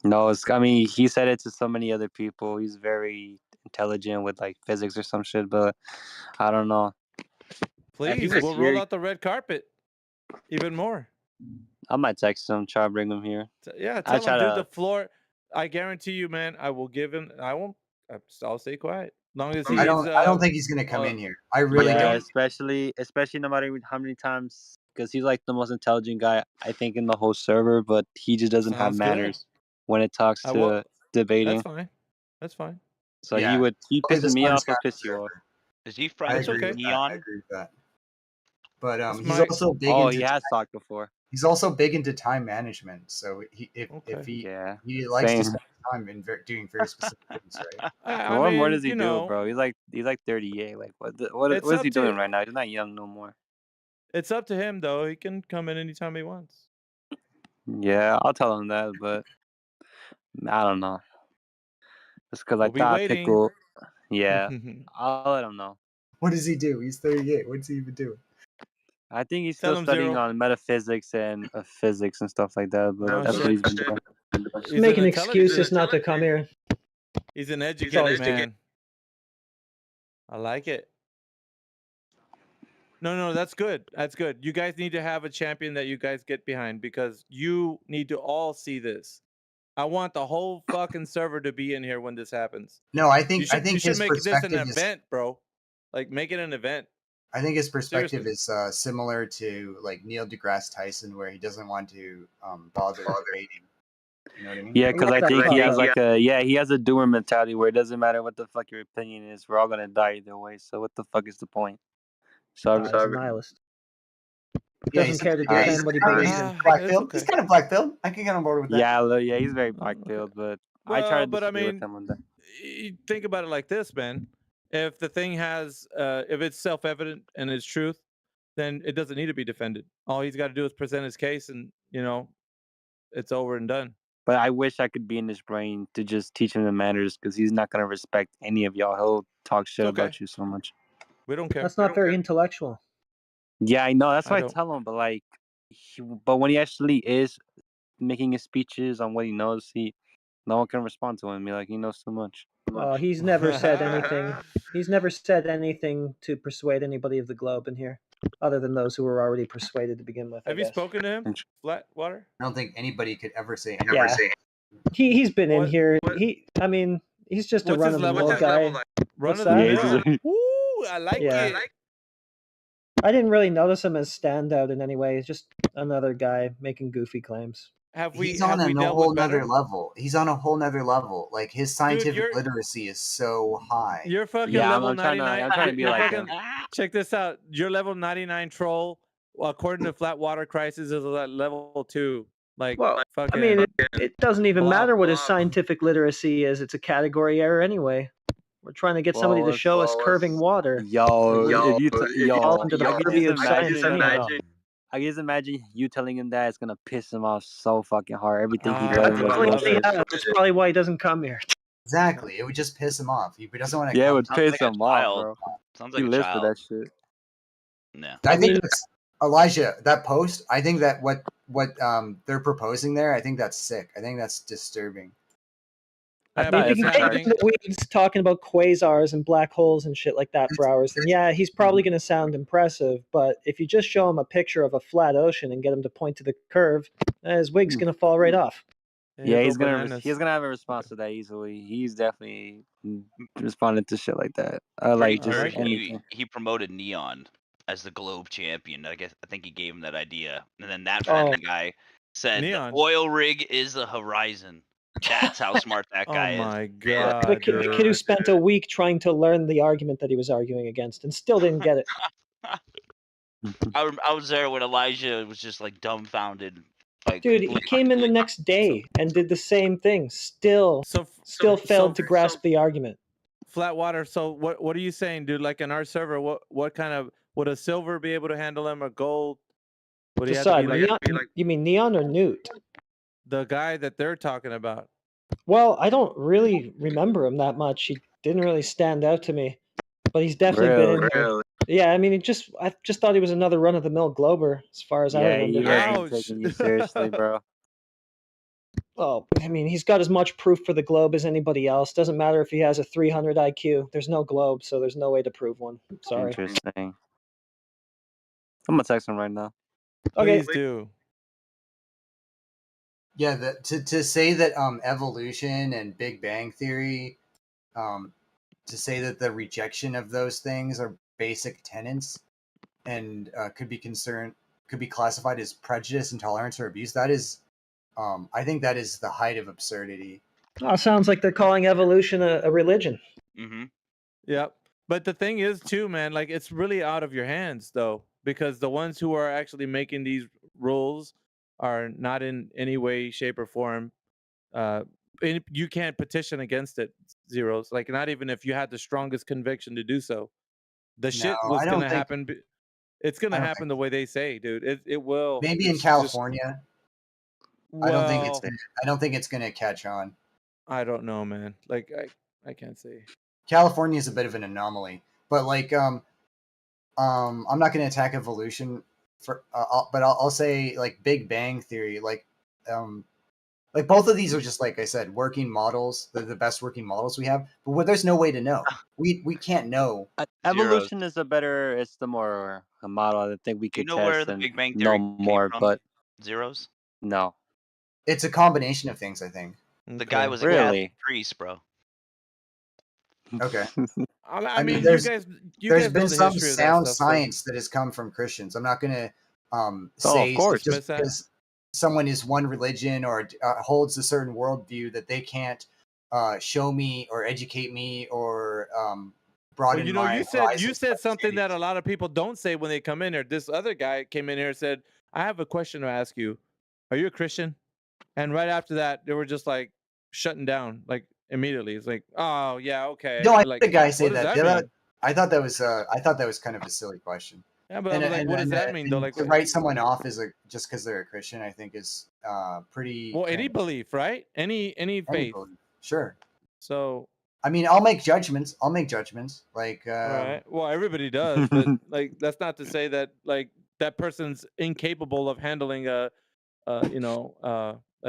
No, I mean, he said it to so many other people. He's very intelligent with like physics or some shit, but I don't know. Please, we'll roll out the red carpet even more. I might text him, try to bring him here. Yeah, tell him, dude, the floor. I guarantee you, man. I will give him. I won't. I'll stay quiet. Long as he's. I don't think he's gonna come in here. I really yeah, don't. especially no matter how many times, because he's like the most intelligent guy I think in the whole server, but he just doesn't have Sounds good. manners when it talks I to will- debating. That's fine. That's fine. So Yeah. he Probably pisses the me smartest off, he'll guy on piss you off. Is he I friends agree with with that. I Neon? agree with that. But That's he's my- also big Oh, into he has talked before. he's also big into time management. So if Okay. he likes to Same. spend time in doing very specific things, right? I What more mean, does he you do, know, bro? He's like 38. Like what it's is he up to doing right now? He's not young no more. it's up to him though. He can come in anytime he wants. Yeah, I'll tell him that, but I don't know. Just because I We'll be thought waiting. Pickle. Yeah, I'll let him know. What does he do? He's 38. What's he even doing? I think he's Tell still him studying Zero. on metaphysics and physics and stuff like that. But Oh, that's what shit. he's been doing. He's He's making an excuses not to come here. He's an educated man. I like it. No, that's good. That's good. You guys need to have a champion that you guys get behind because you need to all see this. I want the whole fucking server to be in here when this happens. No, I You think should, you should his make this an perspective is. event, bro. Like make it an event. I think his perspective Seriously. is similar to like Neil deGrasse Tyson, where he doesn't want to bother debating. You know what I mean? Yeah, because I think he has he has a doer mentality where it doesn't matter what the fuck your opinion is. We're all gonna die either way. So what the fuck is the point? So He's a nihilist. Yeah, Doesn't care to yeah, defend what he believes in. black pill. He's kind of black pill. I can get on board with that. Yeah, he's very black pilled, but I try Well, to but I disagree with mean, him on that. think about it like this, man. If the thing has, if it's self-evident and it's truth, then it doesn't need to be defended. All he's got to do is present his case, and it's over and done. But I wish I could be in his brain to just teach him the manners, because he's not gonna respect any of y'all. He'll talk shit about you so much. We don't care. That's not very intellectual. Yeah, I know. That's I why I don't. tell him. But like, but when he actually is making his speeches on what he knows, no one can respond to him. Be like, he knows too much. He's never said anything. He's never said anything to persuade anybody of the globe in here, other than those who were already persuaded to begin with. Have you spoken to him? Flatwater? I don't think anybody could ever say Yeah. anything. He's been in here. He's just a What's his run-of-the-mill level? guy. Run What's of the that? mill. Ooh, I like it. I didn't really notice him as standout in any way. He's just another guy making goofy claims. He's on a whole nother level. He's on a whole nother level. Like his scientific literacy is so high. You're fucking Yeah, level I'm trying to- 99. I'm trying to be You're like fucking- him. Check this out. Your level 99 troll, according to Flatwater Crisis, is at level 2. Like, Well, fucking. I mean, it doesn't even Blob, matter what his scientific literacy is. It's a category error anyway. We're trying to get somebody to show us curving water. If you fall under the purview of science anyhow. I can just imagine you telling him that. It's gonna piss him off so fucking hard. Everything he That's does is probably, bullshit. that's probably why he doesn't come here. Exactly. It would just piss him off. He doesn't want to. Yeah, it come would to- piss him off, bro. Sounds He like a lives for child. that shit. No. I think that's, Elijah, that post. I think that what they're proposing there. I think that's sick. I think that's disturbing. I mean, if you can get into the weeds talking about quasars and black holes and shit like that for hours, then yeah, he's probably going to sound impressive. But if you just show him a picture of a flat ocean and get him to point to the curve, his wig's going to fall right off. Yeah, he's gonna have a response to that easily. He's definitely responded to shit like that. Like Pretty just sure anything. he promoted Neon as the globe champion. I think he gave him that idea, and then that Oh. fucking guy said Neon. the oil rig is the horizon. That's how smart that guy is. Oh my god. The kid who spent a week trying to learn the argument that he was arguing against and still didn't get it. I was there when Elijah was just like dumbfounded. Like, Dude, he came in the next day and did the same thing. Still failed to grasp the argument. Flatwater. So what are you saying, dude? Like in our server, what kind of would a silver be able to handle him or gold? Would he have to Decide, be Neon, you mean Neon or Newt? the guy that they're talking about? Well, I don't really remember him that much. He didn't really stand out to me, but he's definitely been in here. Yeah, I mean, I just thought he was another run-of-the-mill Glober, as far as I Yeah, remember. he wasn't taking you seriously, bro. Oh, I mean, he's got as much proof for the globe as anybody else. Doesn't matter if he has a 300 IQ. There's no globe, so there's no way to prove one. Sorry. Interesting. I'm gonna text him right now. Okay. Please do. Yeah, to say that evolution and Big Bang Theory, to say that the rejection of those things are basic tenets and could be classified as prejudice, intolerance, or abuse. That is, I think that is the height of absurdity. Oh, sounds like they're calling evolution a religion. Mm-hmm. Yep. But the thing is, too, man, like it's really out of your hands, though, because the ones who are actually making these rules are not in any way, shape, or form. You can't petition against it, Zeros. Like not even if you had the strongest conviction to do so. The shit I was don't gonna think. happen. It's gonna I don't happen think. the way they say, dude. It will. Maybe in It's just California. I don't think it's well, gonna. I don't think it's gonna catch on. I don't know, man. Like I can't say. California is a bit of an anomaly, but like I'm not gonna attack evolution for, but I'll say like Big Bang Theory, like both of these are just like I said, working models. They're the best working models we have, but there's no way to know. We can't know. Evolution is it's the more a model I think we Do you could know where test the and Big Bang know Theory came more, from? but Zeros? no. It's a combination of things, I think. The guy was a Really? Catholic priest, bro. Okay. I mean, there's you there's guys been know the some history of that sound stuff, so science that has come from Christians. I'm not gonna of say course. just because someone is one religion or holds a certain worldview that they can't show me or educate me or broaden you know, my you horizons. said something that a lot of people don't say when they come in here. This other guy came in here and said, "I have a question to ask you. Are you a Christian?" And right after that, they were just like shutting down, like immediately. It's like, "Oh yeah, okay." No, I Like, heard the guy say what does that. that mean? I thought that was kind of a silly question. Yeah, but I was like, what does that mean though? Like, to write someone off as just because they're a Christian, I think is pretty. well, any cringe. belief, right? Any faith. belief, sure. So I mean, I'll make judgments. Like, right. Well, everybody does, but like that's not to say that like that person's incapable of handling a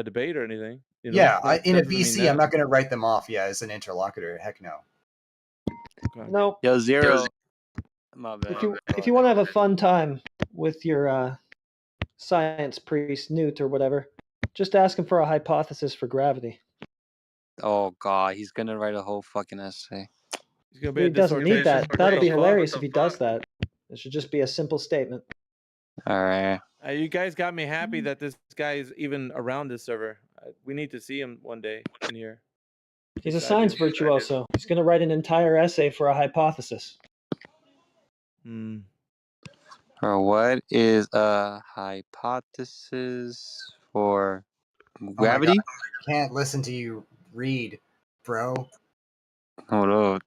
debate or anything. You know, yeah, that in a doesn't mean VC, that. I'm not going to write them off. Yeah, as an interlocutor. Heck no. No. Yo, Zero. My bad. If you want to have a fun time with your science priest Newt or whatever, just ask him for a hypothesis for gravity. Oh god, he's gonna write a whole fucking essay. He's gonna be He doesn't need that. That'll be hilarious if he does that. It should just be a simple statement. All right. You guys got me happy that this guy is even around this server. We need to see him one day in here. He's a science virtuoso. He's going to write an entire essay for a hypothesis. Or what is a hypothesis for gravity? Oh my God, I can't listen to you read, bro. Hold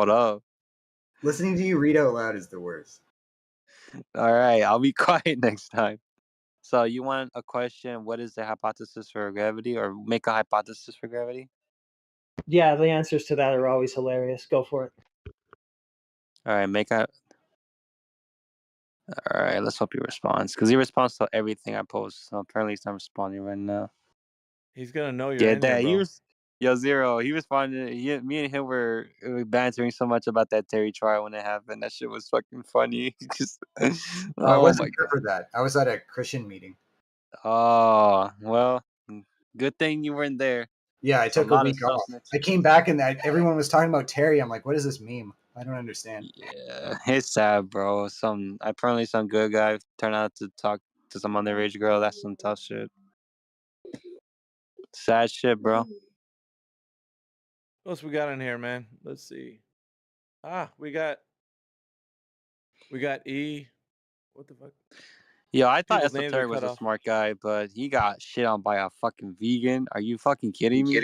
up. Listening to you read out loud is the worst. All right, I'll be quiet next time. So you want a question? What is the hypothesis for gravity, or make a hypothesis for gravity? Yeah, the answers to that are always hilarious. Go for it. All right, All right, let's hope he responds, because he responds to everything I post. So apparently he's not responding right now. He's gonna know you're in here, bro. Yo, Zero. He responded. Me and him were bantering so much about that Terry trial when it happened. That shit was fucking funny. Just, I oh wasn't my here for that. I was at a Christian meeting. Oh well, good thing you weren't there. Yeah, I It's a took a lot of week off. stuff next I came back and everyone was talking about Terry. I'm like, what is this meme? I don't understand. Yeah, it's sad, bro. Apparently some good guy turned out to talk to some underage girl. That's some tough shit. Sad shit, bro. What else we got in here, man? Let's see. We got E. What the fuck? Yo, I thought People's names are Esoteric was cut a off. smart guy, but he got shit on by a fucking vegan. Are you fucking kidding me?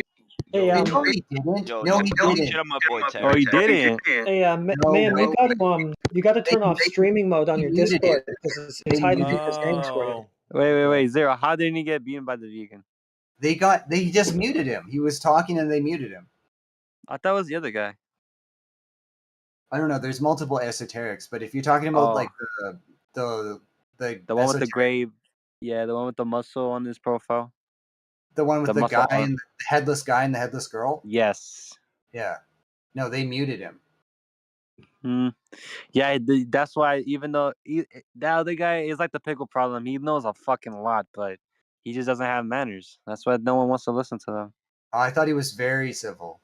Hey, no, he didn't. Yo, No, he didn't. shut him up, boy, Terry. Oh, he didn't. Hey, man, way. you got to turn off streaming mode on your muted Discord it. because it's hiding people's names for Oh. you. Wait, Zero. How didn't he get beaten by the vegan? They just muted him. He was talking and they muted him. I thought it was the other guy. I don't know. There's multiple esoterics, but if you're talking about like the one with the gray, the one with the muscle on his profile, the one with the muscle guy arm. and the headless guy and the headless girl. Yes. Yeah. No, they muted him. Yeah, that's why. Even though the other guy is like the pickle problem, he knows a fucking lot, but he just doesn't have manners. That's why no one wants to listen to them. I thought he was very civil.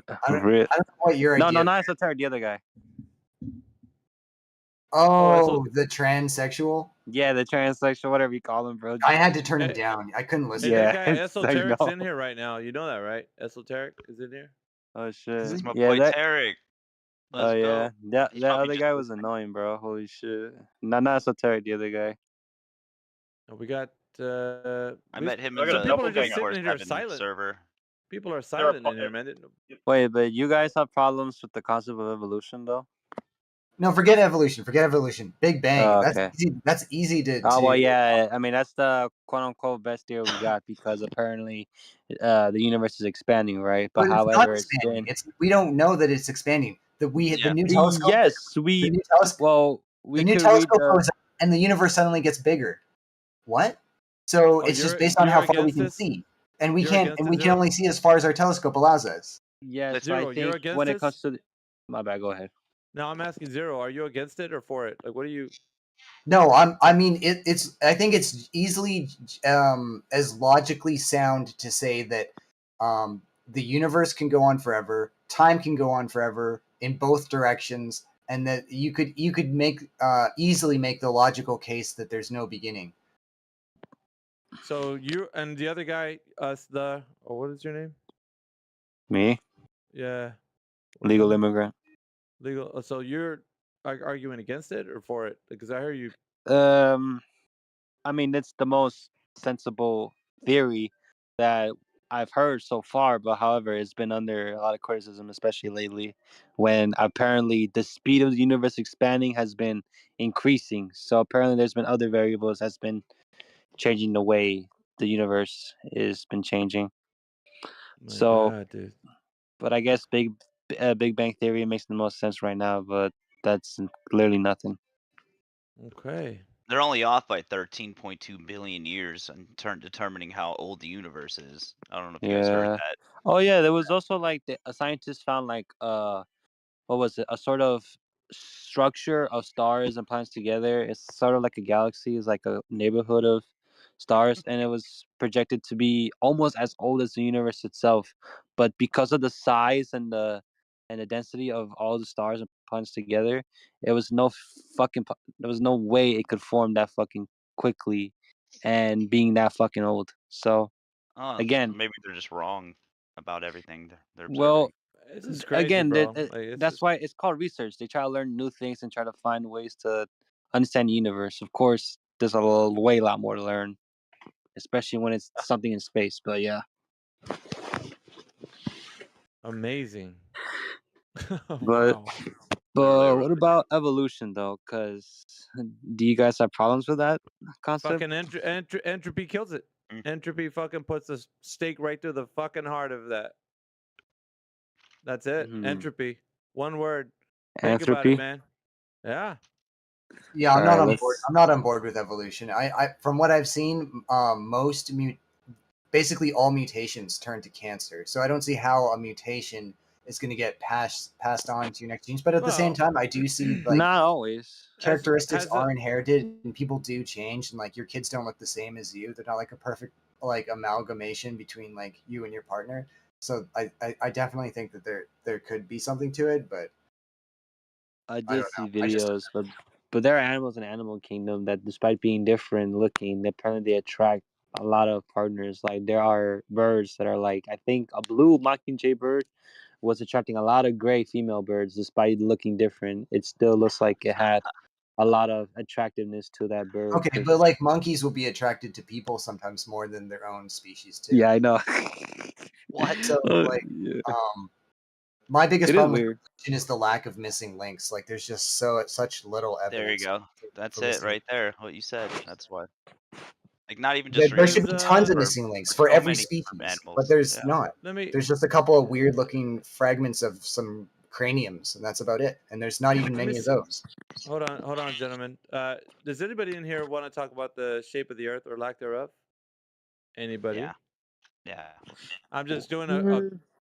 I don't Really? know what your idea. No, not Esoteric. The other guy. Oh, the transsexual. Yeah, the transsexual, whatever you call him, bro. I had to turn him down. I couldn't listen. Hey, that guy Esoteric's in here right now. You know that, right? Esoteric is in here. Oh shit. That's my boy Tarek. Oh yeah, that other guy was annoying, bro. Holy shit. Not esoteric. The other guy. We got. I met him some in the people are just sitting 24/7 in here silent. server. People are silent in here, man. Wait, but you guys have problems with the concept of evolution, though? No, forget evolution. Forget evolution. Big Bang. Oh, That's okay. easy. That's easy to. Oh well, to yeah. I mean, that's the quote unquote best theory we got because apparently, the universe is expanding, right? But But it's not however, it's expanding. been We don't know that it's expanding. The new telescope. Yes, the we. new telescope. Well, The we new could read telescope the. goes up and the universe suddenly gets bigger. What? So it's just based on how far we can see, and we can't, and we can only see as far as our telescope allows us. Yes, but Zero, I you're think against when it this? comes to. My bad. Go ahead. No, I'm asking Zero. Are you against it or for it? Like, what are you? No, I mean, it's. I think it's easily as logically sound to say that the universe can go on forever, time can go on forever in both directions, and that you could make easily make the logical case that there's no beginning. So you and the other guy, what is your name? Me, Yeah. legal immigrant. Legal. So you're arguing against it or for it? Because I heard you. I mean, it's the most sensible theory that I've heard so far, but however, it's been under a lot of criticism, especially lately, when apparently the speed of the universe expanding has been increasing. So apparently, there's been other variables that's been changing the way the universe has been changing. My So, God, dude. but I guess Big Bang Theory makes the most sense right now, but that's clearly nothing. Okay. They're only off by 13.2 billion years in determining how old the universe is. I don't know if you guys heard Yeah. that. Oh yeah, there was also like a scientist found like what was it? A sort of structure of stars and planets together. It's sort of like a galaxy. It's like a neighborhood of stars, and it was projected to be almost as old as the universe itself. But because of the size and the density of all the stars and planets together, it was there was no way it could form that fucking quickly, and being that fucking old. So Oh, again, maybe they're just wrong about everything they're observing. well, This is crazy, again, bro. Like, it's that's just... why it's called research. They try to learn new things and try to find ways to understand the universe. Of course, there's a way lot more to learn, especially when it's something in space. But yeah, amazing. but Wow. but what about evolution though? Because do you guys have problems with that concept? Fucking entropy kills it. Entropy fucking puts a stake right through the fucking heart of that. That's it. Entropy. One word. Think about it, Entropy? man. Yeah. Yeah, I'm All not right, on let's. board. I'm not on board with evolution. From what I've seen, basically all mutations turn to cancer. So I don't see how a mutation is going to get passed on to your next genes. But at the same time, I do see like Not always. characteristics are inherited, and people do change, and like your kids don't look the same as you. They're not like a perfect like amalgamation between like you and your partner. So I definitely think that there could be something to it, but I I did don't see know. I just videos, but there are animals in animal kingdom that, despite being different looking, apparently they attract a lot of partners. Like there are birds that are like, I think a blue mockingjay bird was attracting a lot of gray female birds, despite looking different. It still looks like it had a lot of attractiveness to that bird. Okay, but like monkeys will be attracted to people sometimes more than their own species too. Yeah, I know. What? So like, Yeah. my biggest It is problem with weird. religion is the lack of missing links. Like, there's just such little There you evidence. go. That's for it missing right there. What you said. That's why. Like not even just for There should humans. be tons of For missing links for so every many species, animals. but there's Yeah. not. There's just a couple of weird looking fragments of some craniums, and that's about it. And there's not even many of those. Hold on, gentlemen. Does anybody in here want to talk about the shape of the Earth or lack thereof? Anybody? Yeah. Yeah. I'm just doing a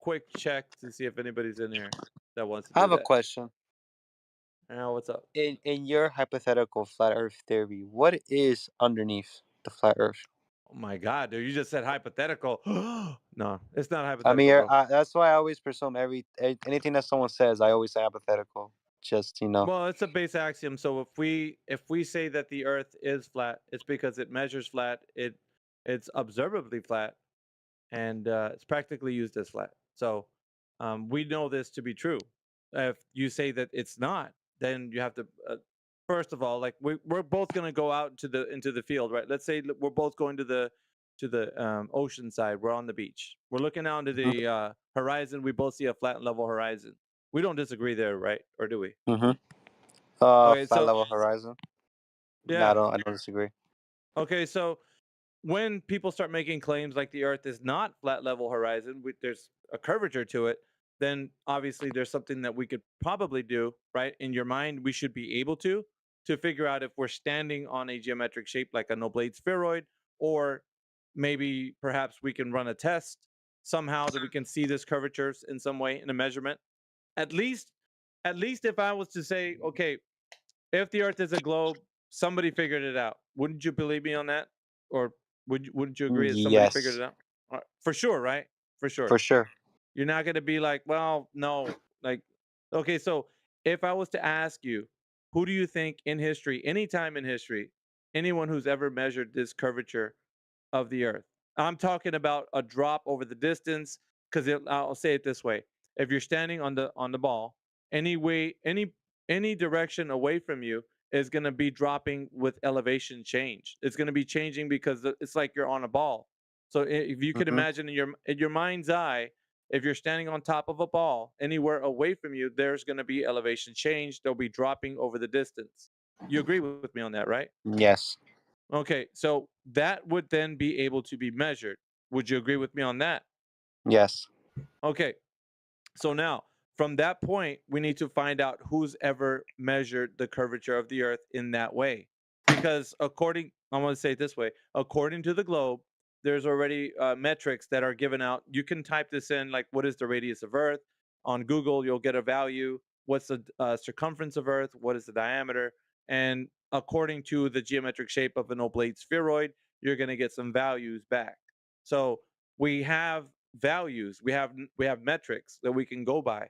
quick check to see if anybody's in here that wants to do I have a that. question. What's up? In your hypothetical flat Earth theory, what is underneath the flat Earth? Oh my God, dude! You just said hypothetical. No, it's not hypothetical, I mean, bro. that's why I always presume anything that someone says, I always say hypothetical. Just Well, it's a base axiom. So if we say that the Earth is flat, it's because it measures flat. It's observably flat, and it's practically used as flat. So we know this to be true. If you say that it's not, then you have to. First of all, like we're both going to go out into the field, right? Let's say we're both going to the ocean side. We're on the beach. We're looking out into the horizon. We both see a flat and level horizon. We don't disagree there, right? Or do we? Okay, Flat so level horizon. No, yeah. I don't disagree. Okay, so when people start making claims like the Earth is not flat level horizon, there's a curvature to it, then obviously there's something that we could probably do, right? In your mind, we should be able to figure out if we're standing on a geometric shape like a no-blade spheroid, or maybe perhaps we can run a test somehow that we can see this curvatures in some way in a measurement. At least if I was to say, okay, if the Earth is a globe, somebody figured it out. Wouldn't you believe me on that? Or wouldn't you agree that somebody figured Yes, it out? For sure, right? For sure. for sure. You're not going to be like, well, no. Like, okay, so if I was to ask you, who do you think in history, anytime in history, anyone who's ever measured this curvature of the Earth? I'm talking about a drop over the distance, because I'll say it this way: if you're standing on the ball, any direction away from you is going to be dropping with elevation change. It's going to be changing because it's like you're on a ball. So if you could imagine in your mind's eye, if you're standing on top of a ball, anywhere away from you, there's going to be elevation change. They'll be dropping over the distance. You agree with me on that, right? Yes, Okay, so that would then be able to be measured. Would you agree with me on that? yes. Okay, so now from that point, we need to find out who's ever measured the curvature of the Earth in that way. Because I want to say it this way, according to the globe, there's already metrics that are given out. You can type this in, like, what is the radius of Earth? On Google, you'll get a value. What's the circumference of Earth? What is the diameter? And according to the geometric shape of an oblate spheroid, you're going to get some values back. So we have values, we have metrics that we can go by.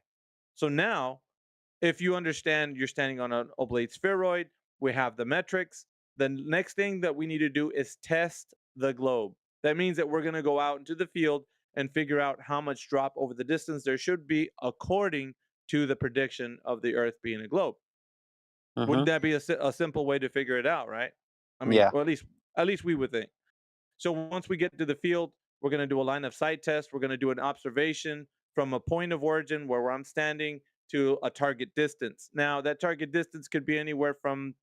So now, if you understand you're standing on an oblate spheroid, we have the metrics. The next thing that we need to do is test the globe. That means that we're going to go out into the field and figure out how much drop over the distance there should be according to the prediction of the Earth being a globe. Wouldn't that be a simple way to figure it out, right? I mean, Yeah. or at least we would think. So once we get to the field, we're going to do a line of sight test. We're going to do an observation from a point of origin where I'm standing to a target distance. Now, that target distance could be anywhere from,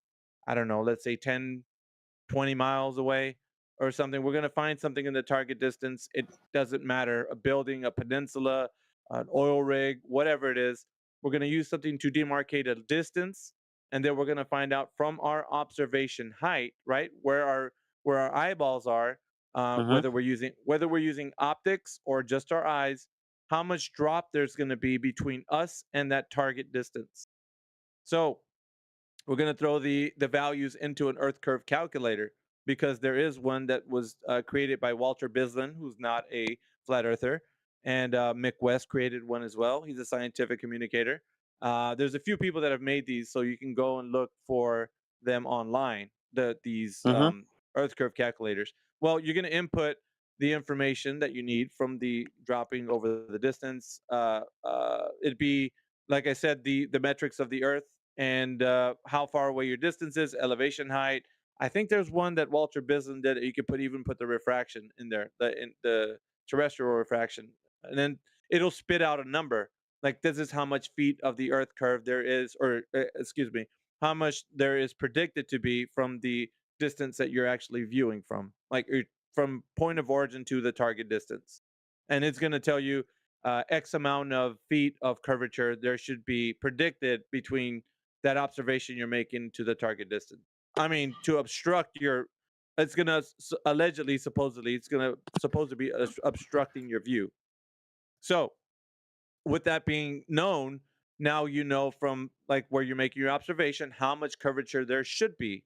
I don't know, let's say 10, 20 miles away or something. We're going to find something in the target distance. It doesn't matter, a building, a peninsula, an oil rig, whatever it is. We're going to use something to demarcate a distance, and then we're going to find out from our observation height, right, where our eyeballs are, whether we're using optics or just our eyes, how much drop there's going to be between us and that target distance. So we're going to throw the values into an Earth curve calculator, because there is one that was created by Walter Bislin, who's not a flat earther, and Mick West created one as well. He's a scientific communicator. There's a few people that have made these, so you can go and look for them online. These Earth curve calculators. Well, you're going to input the information that you need from the dropping over the distance. It'd be, like I said, the metrics of the Earth, and how far away your distance is, elevation, height. I think there's one that Walter Bislin did. You could even put the refraction in there, the terrestrial refraction, and then it'll spit out a number. Like, this is how much feet of the Earth curve there is, or excuse me, how much there is predicted to be from the distance that you're actually viewing from, like from point of origin to the target distance, and it's going to tell you X amount of feet of curvature there should be predicted between that observation you're making to the target distance. I mean, to obstruct your, it's gonna allegedly, supposedly, it's gonna supposed to be obstructing your view. So, with that being known, now you know from like where you're making your observation how much curvature there should be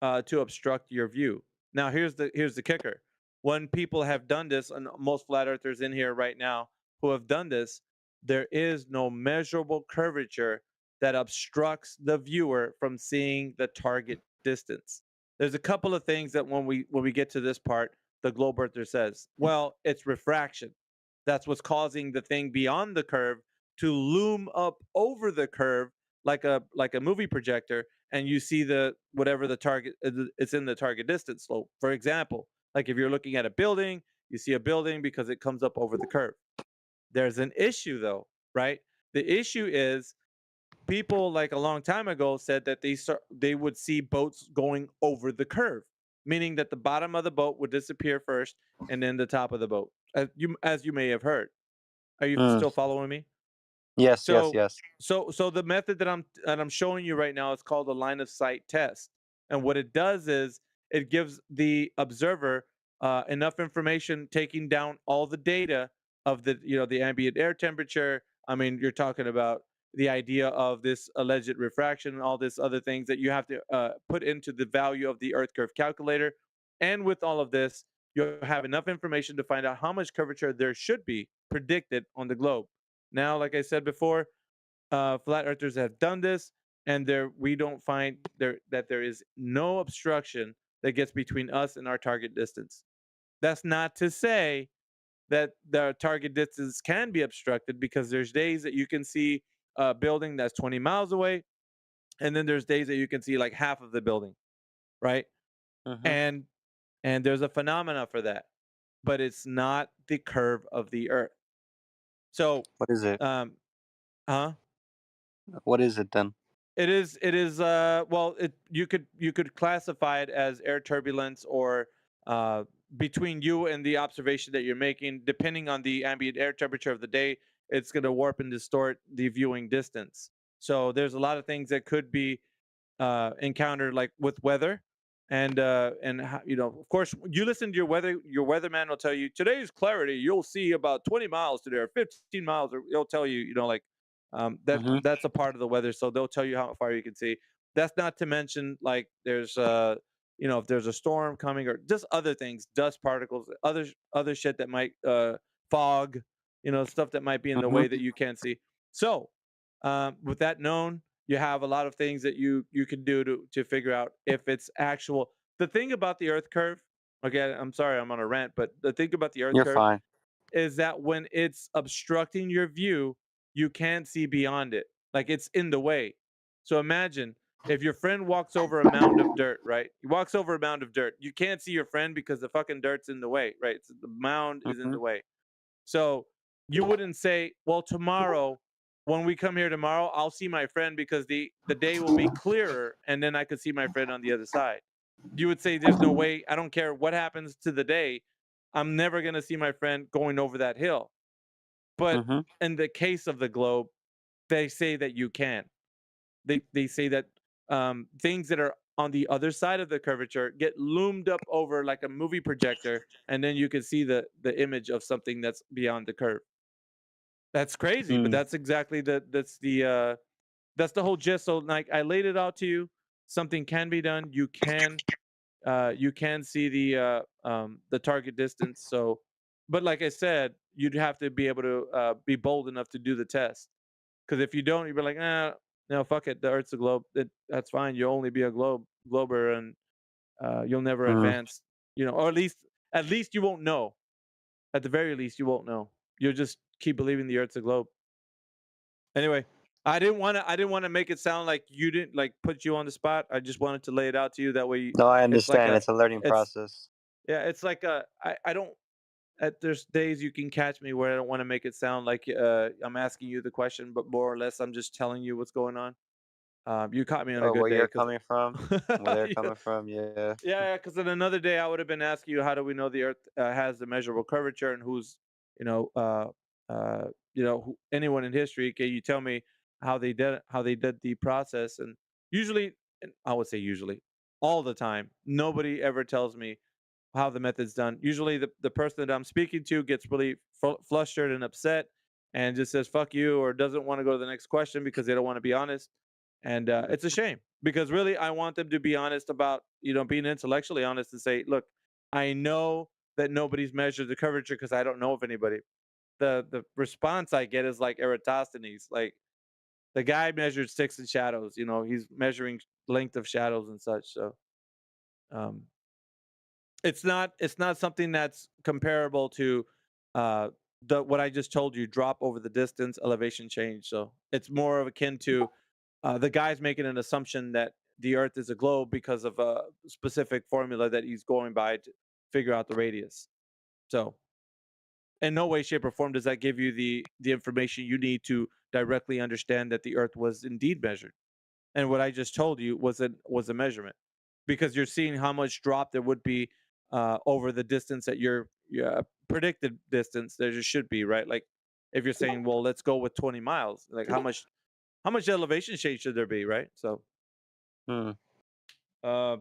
to obstruct your view. Now, here's the kicker: when people have done this, and most flat earthers in here right now who have done this, there is no measurable curvature that obstructs the viewer from seeing the target distance. There's a couple of things that when we get to this part, the globe earther says, well, it's refraction. That's what's causing the thing beyond the curve to loom up over the curve like a movie projector, and you see the whatever the target it's in the target distance slope. For example, like if you're looking at a building, you see a building because it comes up over the curve. There's an issue though, right? The issue is people like a long time ago said that they would see boats going over the curve, meaning that the bottom of the boat would disappear first and then the top of the boat, as you may have heard. Are you Mm. still following me? Yes, yes, So yes. so the method that I'm showing you right now is called a line of sight test. And what it does is it gives the observer enough information, taking down all the data of the the ambient air temperature. I mean, you're talking about the idea of this alleged refraction and all this other things that you have to put into the value of the Earth curve calculator. And with all of this, you'll have enough information to find out how much curvature there should be predicted on the globe. Now, like I said before, flat earthers have done this, and we don't find that there is no obstruction that gets between us and our target distance. That's not to say that the target distance can be obstructed, because there's days that you can see a building that's 20 miles away, and then there's days that you can see like half of the building, right? Mm-hmm. And there's a phenomena for that, but it's not the curve of the Earth. So, What is it? Huh? What is it then? It is well, you could classify it as air turbulence, or between you and the observation that you're making, depending on the ambient air temperature of the day, it's going to warp and distort the viewing distance. So there's a lot of things that could be encountered, like with weather, and of course, you listen to your weatherman will tell you today's clarity, you'll see about 20 miles today or 15 miles, or he'll tell you, like Mm-hmm. that's a part of the weather, so they'll tell you how far you can see. That's not to mention, like, there's if there's a storm coming, or just other things, dust particles, other shit that might fog, stuff that might be in the Mm-hmm. way that you can't see. So with that known, you have a lot of things that you can do to figure out if it's actual. The thing about the Earth curve, okay, I'm sorry, I'm on a rant, but the thing about the Earth You're curve fine. is that when it's obstructing your view, you can't see beyond it. Like, it's in the way. So imagine if your friend walks over a mound of dirt, right? He walks over a mound of dirt. You can't see your friend because the fucking dirt's in the way, right? So the mound is in Mm-hmm. the way. So you wouldn't say, well, tomorrow, when we come here tomorrow, I'll see my friend because the day will be clearer, and then I could see my friend on the other side. You would say, there's no way. I don't care what happens to the day. I'm never going to see my friend going over that hill. But Mm-hmm. in the case of the globe, they say that you can. They say that things that are on the other side of the curvature get loomed up over like a movie projector, and then you can see the image of something that's beyond the curve. That's crazy, but Mm. that's exactly that's the whole gist. So, like, I laid it out to you. Something can be done. You can see the target distance. So, but like I said, you'd have to be able to be bold enough to do the test. Because if you don't, you'd be like, no, fuck it. The Earth's a globe. That's fine. You'll only be a glober, and you'll never Mm. advance. Or at least you won't know. At the very least, you won't know. You'll just keep believing the Earth's a globe. Anyway, I didn't want to make it sound like you didn't, like, put you on the spot. I just wanted to lay it out to you. That way, No, I it's like understand. It's a learning it's process. yeah, it's like I don't. There's days you can catch me where I don't want to make it sound like I'm asking you the question, but more or less I'm just telling you what's going on. You caught me on a Oh, good where day, you're because coming from, where they're coming from, yeah. yeah, because in another day I would have been asking you, how do we know the Earth has the measurable curvature, and who's, anyone in history? Can you tell me how they did the process? And usually, and I would say usually, all the time, nobody ever tells me how the method's done. Usually, the person that I'm speaking to gets really flustered and upset, and just says "fuck you," or doesn't want to go to the next question because they don't want to be honest. And it's a shame, because really I want them to be honest about, being intellectually honest, and say, look, I know that nobody's measured the curvature because I don't know of anybody. The response I get is like Eratosthenes, like, the guy measured sticks and shadows. He's measuring length of shadows and such. So um, it's not something that's comparable to what I just told you, drop over the distance, elevation change. So it's more of akin to the guy's making an assumption that the Earth is a globe because of a specific formula that he's going by to figure out the radius. So in no way, shape, or form does that give you the information you need to directly understand that the Earth was indeed measured. And what I just told you was a measurement, because you're seeing how much drop there would be over the distance that your predicted distance there just should be, right? Like if you're saying, well, let's go with 20 miles, like how much elevation change should there be, right? So, uh,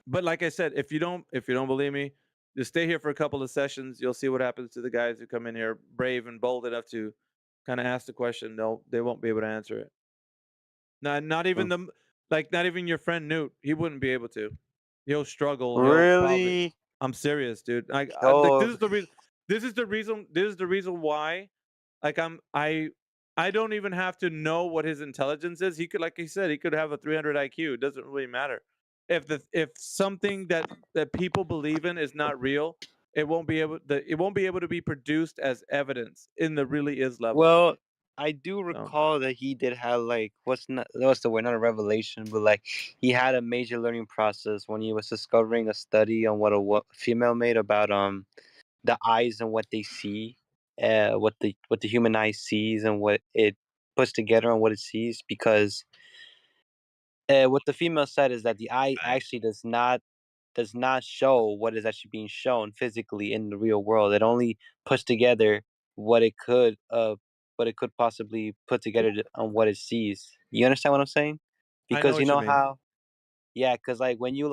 but like I said, if you don't believe me, just stay here for a couple of sessions. You'll see what happens to the guys who come in here brave and bold enough to kind of ask the question. They won't be able to answer it. Not even not even your friend Newt. He wouldn't be able to. He'll struggle. He'll probably. Really? I'm serious, dude. Like Oh, this is the reason. This is the reason. This is the reason why. Like I don't even have to know what his intelligence is. He could, like he said, he could have a 300 IQ. It doesn't really matter. If something that people believe in is not real, it won't be able to be produced as evidence in the really is level. well, I do recall that he did have like what's the word? Not a revelation, but like he had a major learning process when he was discovering a study on what a female made about the eyes and what they see, what the human eye sees and what it puts together and what it sees. Because what the female said is that the eye actually does not show what is actually being shown physically in the real world. It only puts together what it could possibly put together on what it sees. You understand what I'm saying? I know Because you what you know mean. how, yeah, because like when you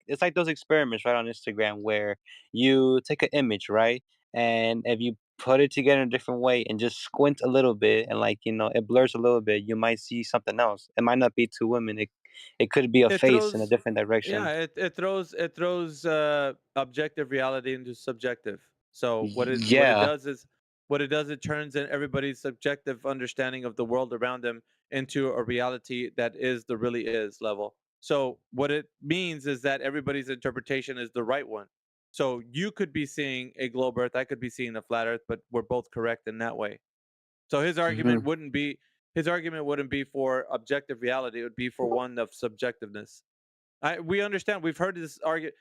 it's like those experiments right on Instagram where you take an image, right, and if you put it together in a different way and just squint a little bit and like it blurs a little bit, you might see something else. It might not be two women. It could be a It face in a throws different direction. it throws objective reality into subjective. So what it Yeah. does is it turns in everybody's subjective understanding of the world around them into a reality that is the really is level. So what it means is that everybody's interpretation is the right one. So you could be seeing a globe earth, I could be seeing a flat earth, but we're both correct in that way. So his argument Mhm. wouldn't be for objective reality, it would be for one of subjectiveness. We understand. We've heard this argument.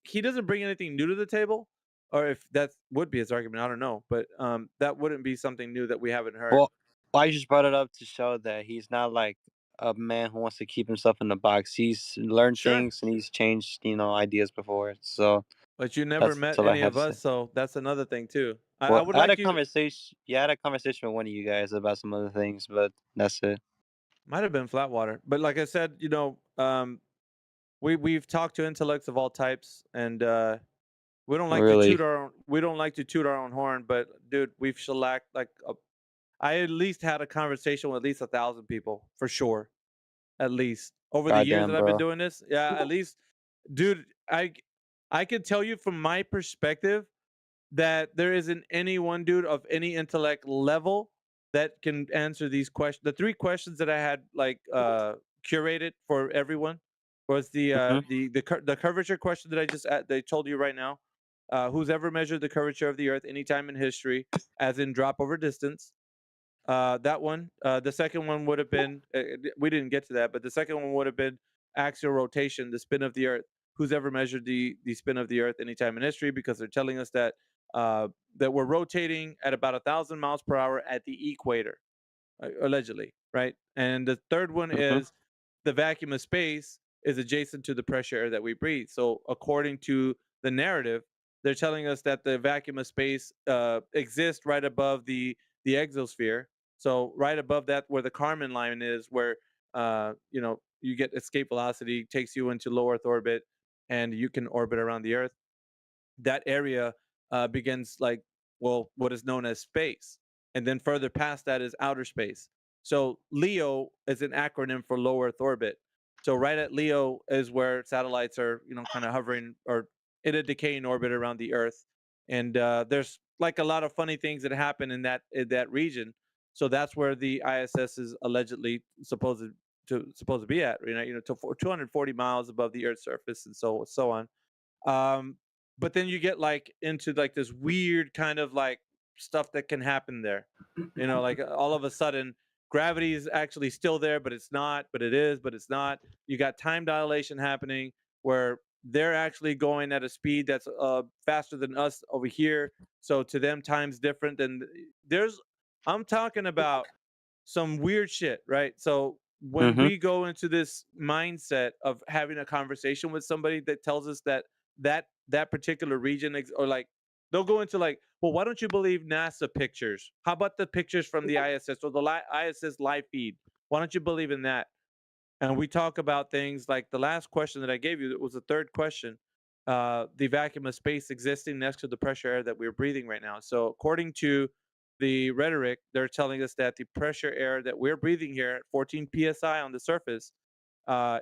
He doesn't bring anything new to the table, or if that would be his argument, I don't know. But that wouldn't be something new that we haven't heard. Well, I just brought it up to show that he's not like a man who wants to keep himself in the box. He's learned Sure. things and he's changed, ideas before. So But you never that's met all I any have of to say. us, so that's another thing too. I Well, would I had like a you. conversation. Yeah, I had a conversation with one of you guys about some other things, but that's it. Might have been Flatwater, but like I said, we've talked to intellects of all types, and we don't like to Really? toot our own horn. But dude, we've shellacked I at least had a conversation with at least 1,000 people for sure. At least over the years Goddamn, that I've been bro. doing this, yeah, at least, dude, I can tell you from my perspective that there isn't any one dude of any intellect level that can answer these questions. The three questions that I had curated for everyone was the curvature question that they told you right now. Who's ever measured the curvature of the Earth anytime in history, as in drop over distance? That one. The second one would have been, we didn't get to that, but the second one would have been axial rotation, the spin of the Earth. Who's ever measured the spin of the Earth anytime in history? Because they're telling us that that we're rotating at about 1,000 miles per hour at the equator, allegedly, right? And the third one is the vacuum of space is adjacent to the pressure air that we breathe. So according to the narrative, they're telling us that the vacuum of space exists right above the exosphere. So right above that, where the Kármán line is, where you get escape velocity, takes you into low Earth orbit, and you can orbit around the Earth. That area begins what is known as space, and then further past that is outer space. So LEO is an acronym for low Earth orbit. So right at LEO is where satellites are, kind of hovering or in a decaying orbit around the Earth, and there's like a lot of funny things that happen in that region. So that's where the ISS is allegedly supposed to be at, to 240 miles above the Earth's surface, and so on. But then you get like into like this weird kind of like stuff that can happen there. You know, like all of a sudden gravity is actually still there, but it's not, but it is, but it's not. You got time dilation happening where they're actually going at a speed that's faster than us over here. So to them, time's different. And I'm talking about some weird shit, right? So when we go into this mindset of having a conversation with somebody that tells us that particular region or like they'll go into like, well, why don't you believe NASA pictures? How about the pictures from the ISS or the ISS live feed? Why don't you believe in that? And we talk about things like the last question that I gave you. It was the third question. The vacuum of space existing next to the pressure air that we're breathing right now. So according to the rhetoric, they're telling us that the pressure air that we're breathing here at 14 psi on the surface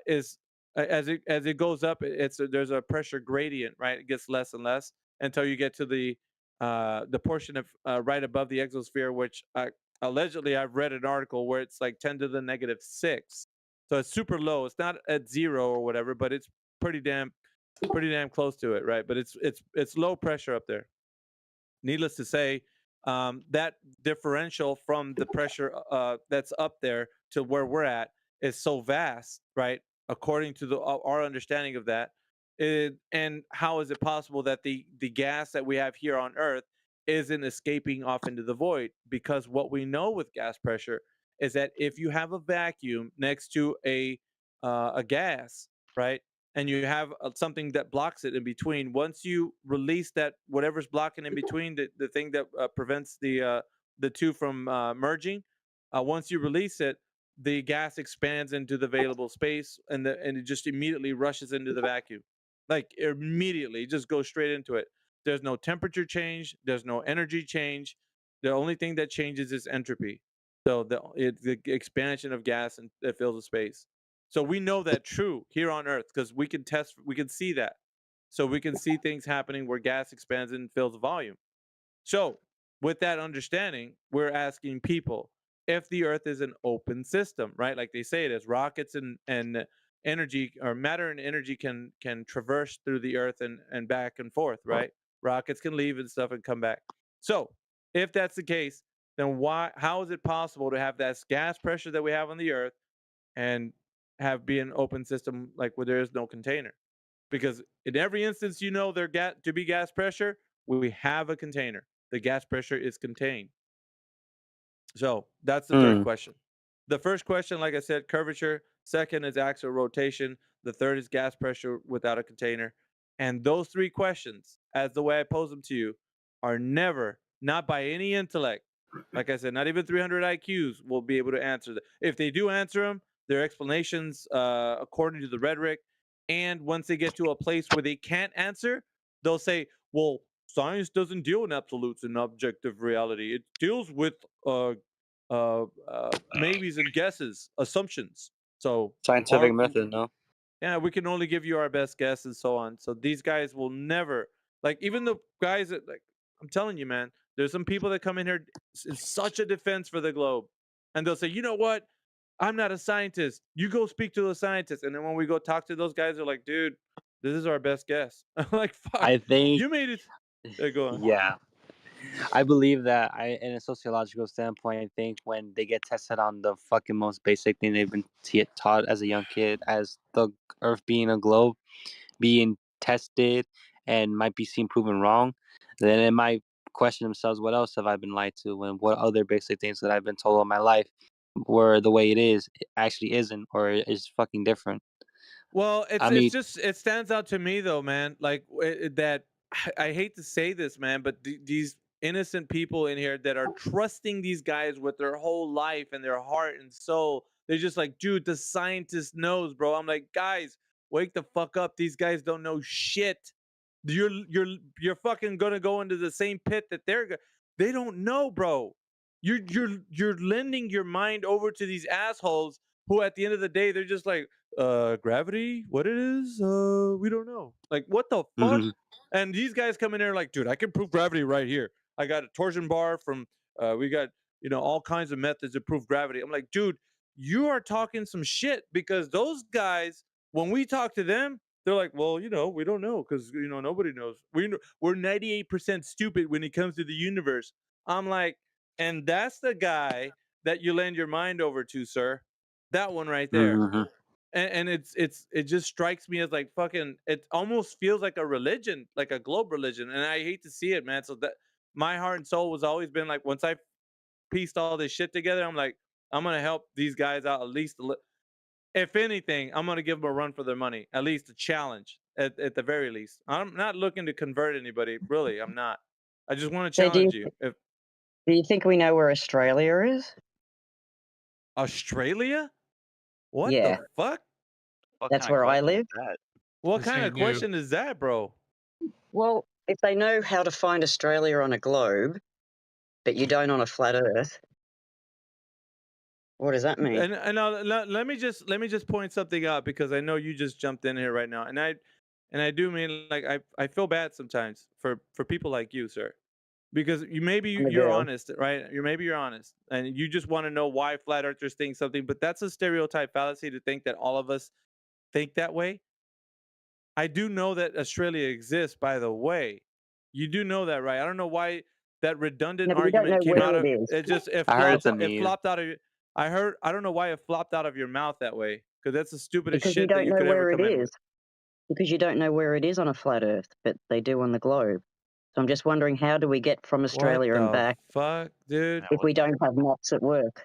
is as it goes up, there's a pressure gradient, right? It gets less and less until you get to the portion of right above the exosphere, which allegedly I've read an article where it's like 10 to the -6. So it's super low. It's not at 0 or whatever, but it's pretty damn close to it, right? But it's low pressure up there. Needless to say, that differential from the pressure that's up there to where we're at is so vast, right? According to our understanding of that, and how is it possible that the gas that we have here on Earth isn't escaping off into the void? Because what we know with gas pressure is that if you have a vacuum next to a gas, right, and you have something that blocks it in between, once you release that whatever's blocking in between, the thing that prevents the two from merging, once you release it, the gas expands into the available space, and it just immediately rushes into the vacuum, like immediately, it just goes straight into it. There's no temperature change, there's no energy change. The only thing that changes is entropy. So the expansion of gas and it fills the space. So we know that true here on Earth because we can see that. So we can see things happening where gas expands and fills the volume. So with that understanding, we're asking people if the Earth is an open system, right? Like they say it is. Rockets and energy or matter and energy can traverse through the Earth and back and forth, right? Rockets can leave and stuff and come back. So if that's the case, then how is it possible to have that gas pressure that we have on the Earth and be an open system like where there is no container? Because in every instance, there to be gas pressure, we have a container. The gas pressure is contained. So that's the third question. The first question, like I said, curvature. Second is axial rotation. The third is gas pressure without a container. And those three questions, as the way I pose them to you, are never, not by any intellect, like I said, not even 300 IQs will be able to answer them. If they do answer them, their explanations, according to the rhetoric, and once they get to a place where they can't answer, they'll say, well, science doesn't deal in absolutes and objective reality. It deals with maybes and guesses, assumptions. So Scientific method, no? Yeah, we can only give you our best guess and so on. So these guys will never, like, even the guys that, like, I'm telling you, man, there's some people that come in here in such a defense for the globe, and they'll say, you know what? I'm not a scientist. You go speak to a scientist. And then when we go talk to those guys, they're like, dude, this is our best guess. I'm like, fuck, I think you made it. Go on. Yeah. I believe that in a sociological standpoint, I think when they get tested on the fucking most basic thing they've been taught as a young kid, as the Earth being a globe, being tested and might be seen proven wrong, then it might question themselves, what else have I been lied to? And what other basic things that I've been told all my life were the way it is, it actually isn't, or is fucking different. Well, I mean, it stands out to me though, man. Like that, I hate to say this, man, but these innocent people in here that are trusting these guys with their whole life and their heart and soul, they're just like, dude, the scientist knows, bro. I'm like, guys, wake the fuck up. These guys don't know shit. You're fucking gonna go into the same pit that they don't know, bro. You're lending your mind over to these assholes who at the end of the day they're just like, gravity, what it is, we don't know. Like, what the fuck? And these guys come in there like, dude, I can prove gravity right here. I got a torsion bar from we got all kinds of methods to prove gravity. I'm like, dude, you are talking some shit, because those guys, when we talk to them, they're like, well, we don't know, because nobody knows. We're 98% stupid when it comes to the universe. I'm like, and that's the guy that you lend your mind over to, sir. That one right there. Mm-hmm. And it just strikes me as like fucking. It almost feels like a religion, like a globe religion, and I hate to see it, man. So that my heart and soul was always been like, once I pieced all this shit together, I'm like, I'm gonna help these guys out at least. If anything, I'm gonna give them a run for their money, at least a challenge, at the very least. I'm not looking to convert anybody, really. I'm not. I just want to So challenge you. If do you think we know where Australia is? Australia, what Yeah. the fuck? That's where I live. What This kind of ain't new. question is that, bro? Well, if they know how to find Australia on a globe, but you don't on a flat Earth, what does that mean? And let me just point something out, because I know you just jumped in here right now, and I do mean, like, I feel bad sometimes for people like you, sir, because I'm a you're girl. honest, right? You're honest, and you just want to know why flat earthers think something, but that's a stereotype fallacy to think that all of us think that way. I do know that Australia exists, by the way. You do know that, right? I don't know why that redundant No, but you don't know argument came where out it of is. it. Just I heard it's a it meme. flopped out of your. I don't know why it flopped out of your mouth that way, because that's the stupidest Because you shit that don't you know could ever where it come in is. with. Because you don't know where it is on a flat Earth, but they do on the globe. So I'm just wondering, how do we get from What Australia and the back fuck, dude? if we don't have maps at work?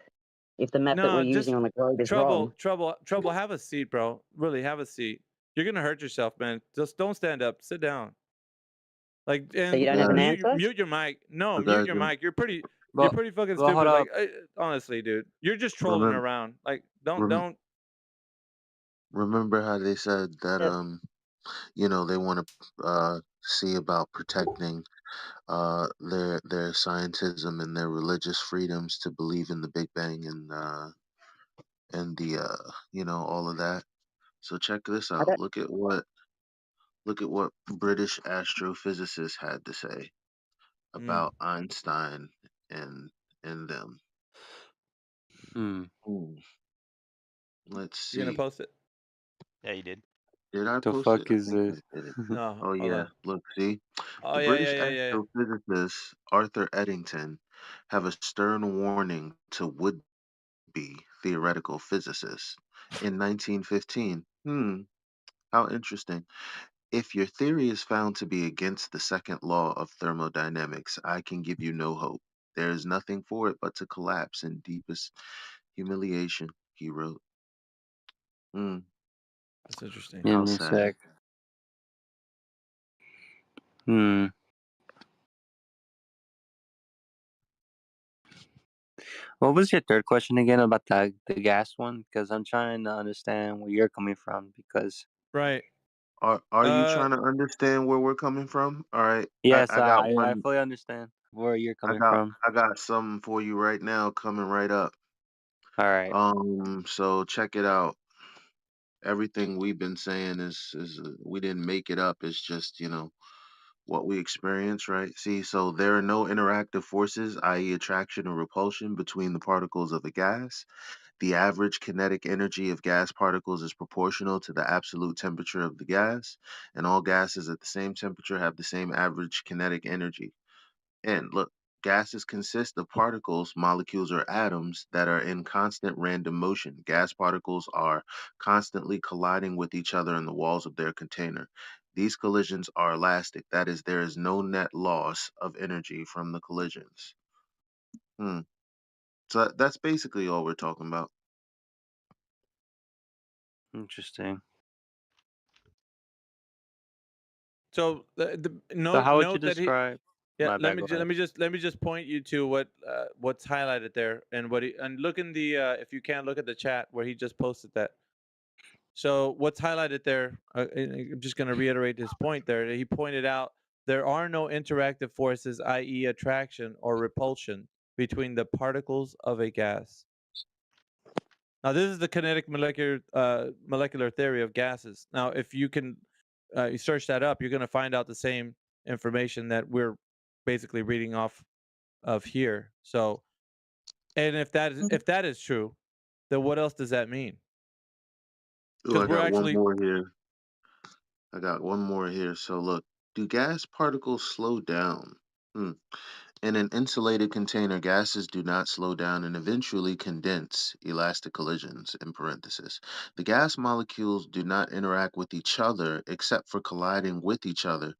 If the map that we're No, using just on the globe is wrong. trouble. Have a seat, bro. Really, have a seat. You're gonna hurt yourself, man. Just don't stand up. Sit down. Like, So you and don't have an answer? mute your mic. No, I mute got your you. mic. You're pretty Well, fucking well, hold stupid. Like, up. honestly, dude, you're just trolling Remember, around. Like, rem- don't. remember how they said that Yeah. they want to see about protecting their scientism and their religious freedoms to believe in the Big Bang and the all of that. So check this I out. don't, Look at what British astrophysicists had to say about Einstein and them. Hmm. Hmm. Let's You gonna see. post it? Yeah, you did. Did I The post it? fuck I is think I this? did. No, Oh hold yeah. on. Look, see, Oh the yeah, British yeah. astrophysicist Arthur Eddington have a stern warning to would-be theoretical physicists in 1915. How interesting. If your theory is found to be against the second law of thermodynamics, I can give you no hope. There is nothing for it but to collapse in deepest humiliation, he wrote. That's interesting. Give How me a sad. sec. Hmm. What was your third question again about the gas one? Because I'm trying to understand where you're coming from. Because Right. Are you trying to understand where we're coming from? All right. yes, I got I one. fully understand where you're I coming got from. I got something for you right now coming right up. All right. So check it out. Everything we've been saying is we didn't make it up. It's just, what we experience, right? See, so there are no interactive forces, i.e. attraction or repulsion between the particles of a gas. The average kinetic energy of gas particles is proportional to the absolute temperature of the gas, and all gases at the same temperature have the same average kinetic energy. And look, gases consist of particles, molecules, or atoms that are in constant random motion. Gas particles are constantly colliding with each other in the walls of their container. These collisions are elastic, that is, there is no net loss of energy from the collisions. So that's basically all we're talking about. Interesting. So So how would you note that he. describe? Yeah, My bad. Go ahead. let me just point you to what's highlighted there, and look in the if you can look at the chat where he just posted that. So what's highlighted there? I'm just going to reiterate his point there. He pointed out there are no interactive forces, i.e., attraction or repulsion, between the particles of a gas. Now, this is the kinetic molecular theory of gases. Now, if you can you search that up, you're going to find out the same information that we're basically reading off of here. So, and if that is true, then what else does that mean? Ooh, Because I we're got one actually more here. So look, do gas particles slow down? In an insulated container, gases do not slow down and eventually condense, elastic collisions, in parentheses. The gas molecules do not interact with each other except for colliding with each other.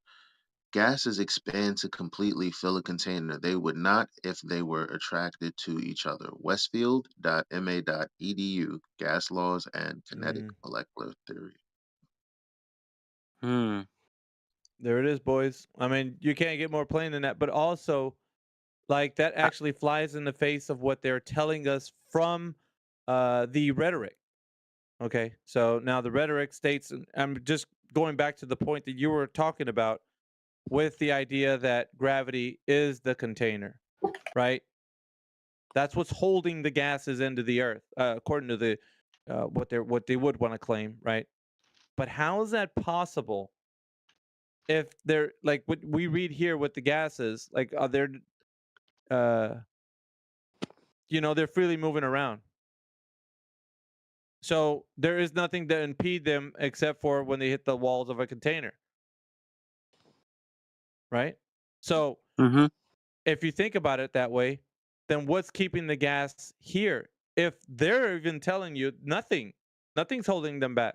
Gases expand to completely fill a container. They would not if they were attracted to each other. Westfield.ma.edu, Gas Laws and Kinetic Molecular Theory. There it is, boys. I mean, you can't get more plain than that. But also, like, that actually flies in the face of what they're telling us from the rhetoric. Okay, so now the rhetoric states, and I'm just going back to the point that you were talking about with the idea that gravity is the container, right? That's what's holding the gases into the earth, according to the what they would want to claim, right? But how is that possible if they're like what we read here with the gases? Like, they're they're freely moving around. So there is nothing to impede them except for when they hit the walls of a container, right? So if you think about it that way, then what's keeping the gas here? If they're even telling you nothing's holding them back.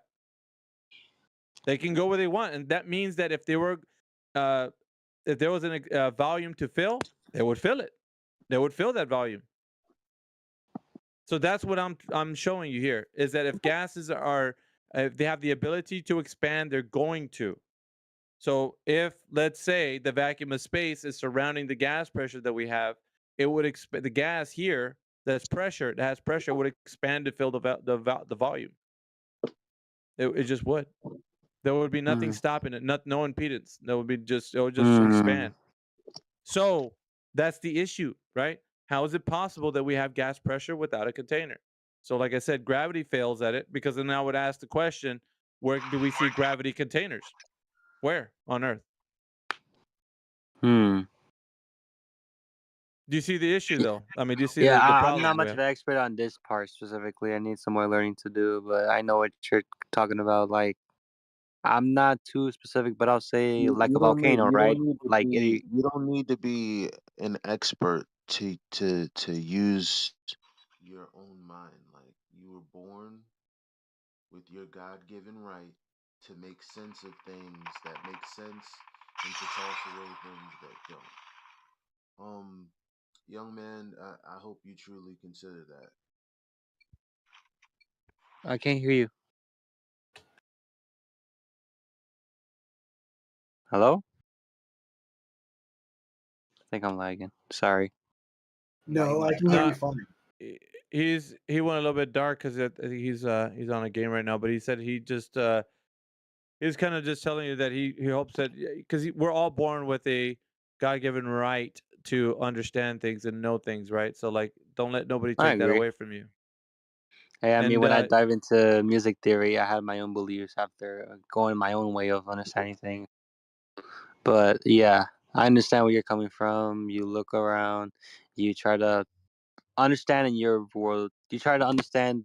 They can go where they want, and that means that if there was a volume to fill, they would fill it. They would fill that volume. So that's what I'm showing you here is that if gases are if they have the ability to expand, they're going to. So if, let's say, the vacuum of space is surrounding the gas pressure that we have, it would the gas here that has pressure would expand to fill the volume. It just would. There would be nothing stopping it, no impedance. It would just expand. So that's the issue, right? How is it possible that we have gas pressure without a container? So, like I said, gravity fails at it because then I would ask the question, where do we see gravity containers? Where on Earth? Do you see the issue, though? I mean, do you see the I'm problem? not much of an expert on this part specifically. I need some more learning to do, but I know what you're talking about. Like, I'm not too specific, but I'll say like a volcano, right? Like, You don't need to be an expert to use your own mind. Like, you were born with your God-given right to make sense of things that make sense and to toss away things that don't. Young man, I hope you truly consider that. I can't hear you. Hello? I think I'm lagging. Sorry. No, I can hear you fine. He went a little bit dark because I think he's on a game right now. But he said he just he's kind of just telling you that he hopes that because we're all born with a God-given right to understand things and know things, right? So like, don't let nobody I take that agree. away from you. Hey, I mean, And when I dive into music theory, I have my own beliefs after going my own way of understanding things. But yeah, I understand where you're coming from. You look around, you try to understand in your world. You try to understand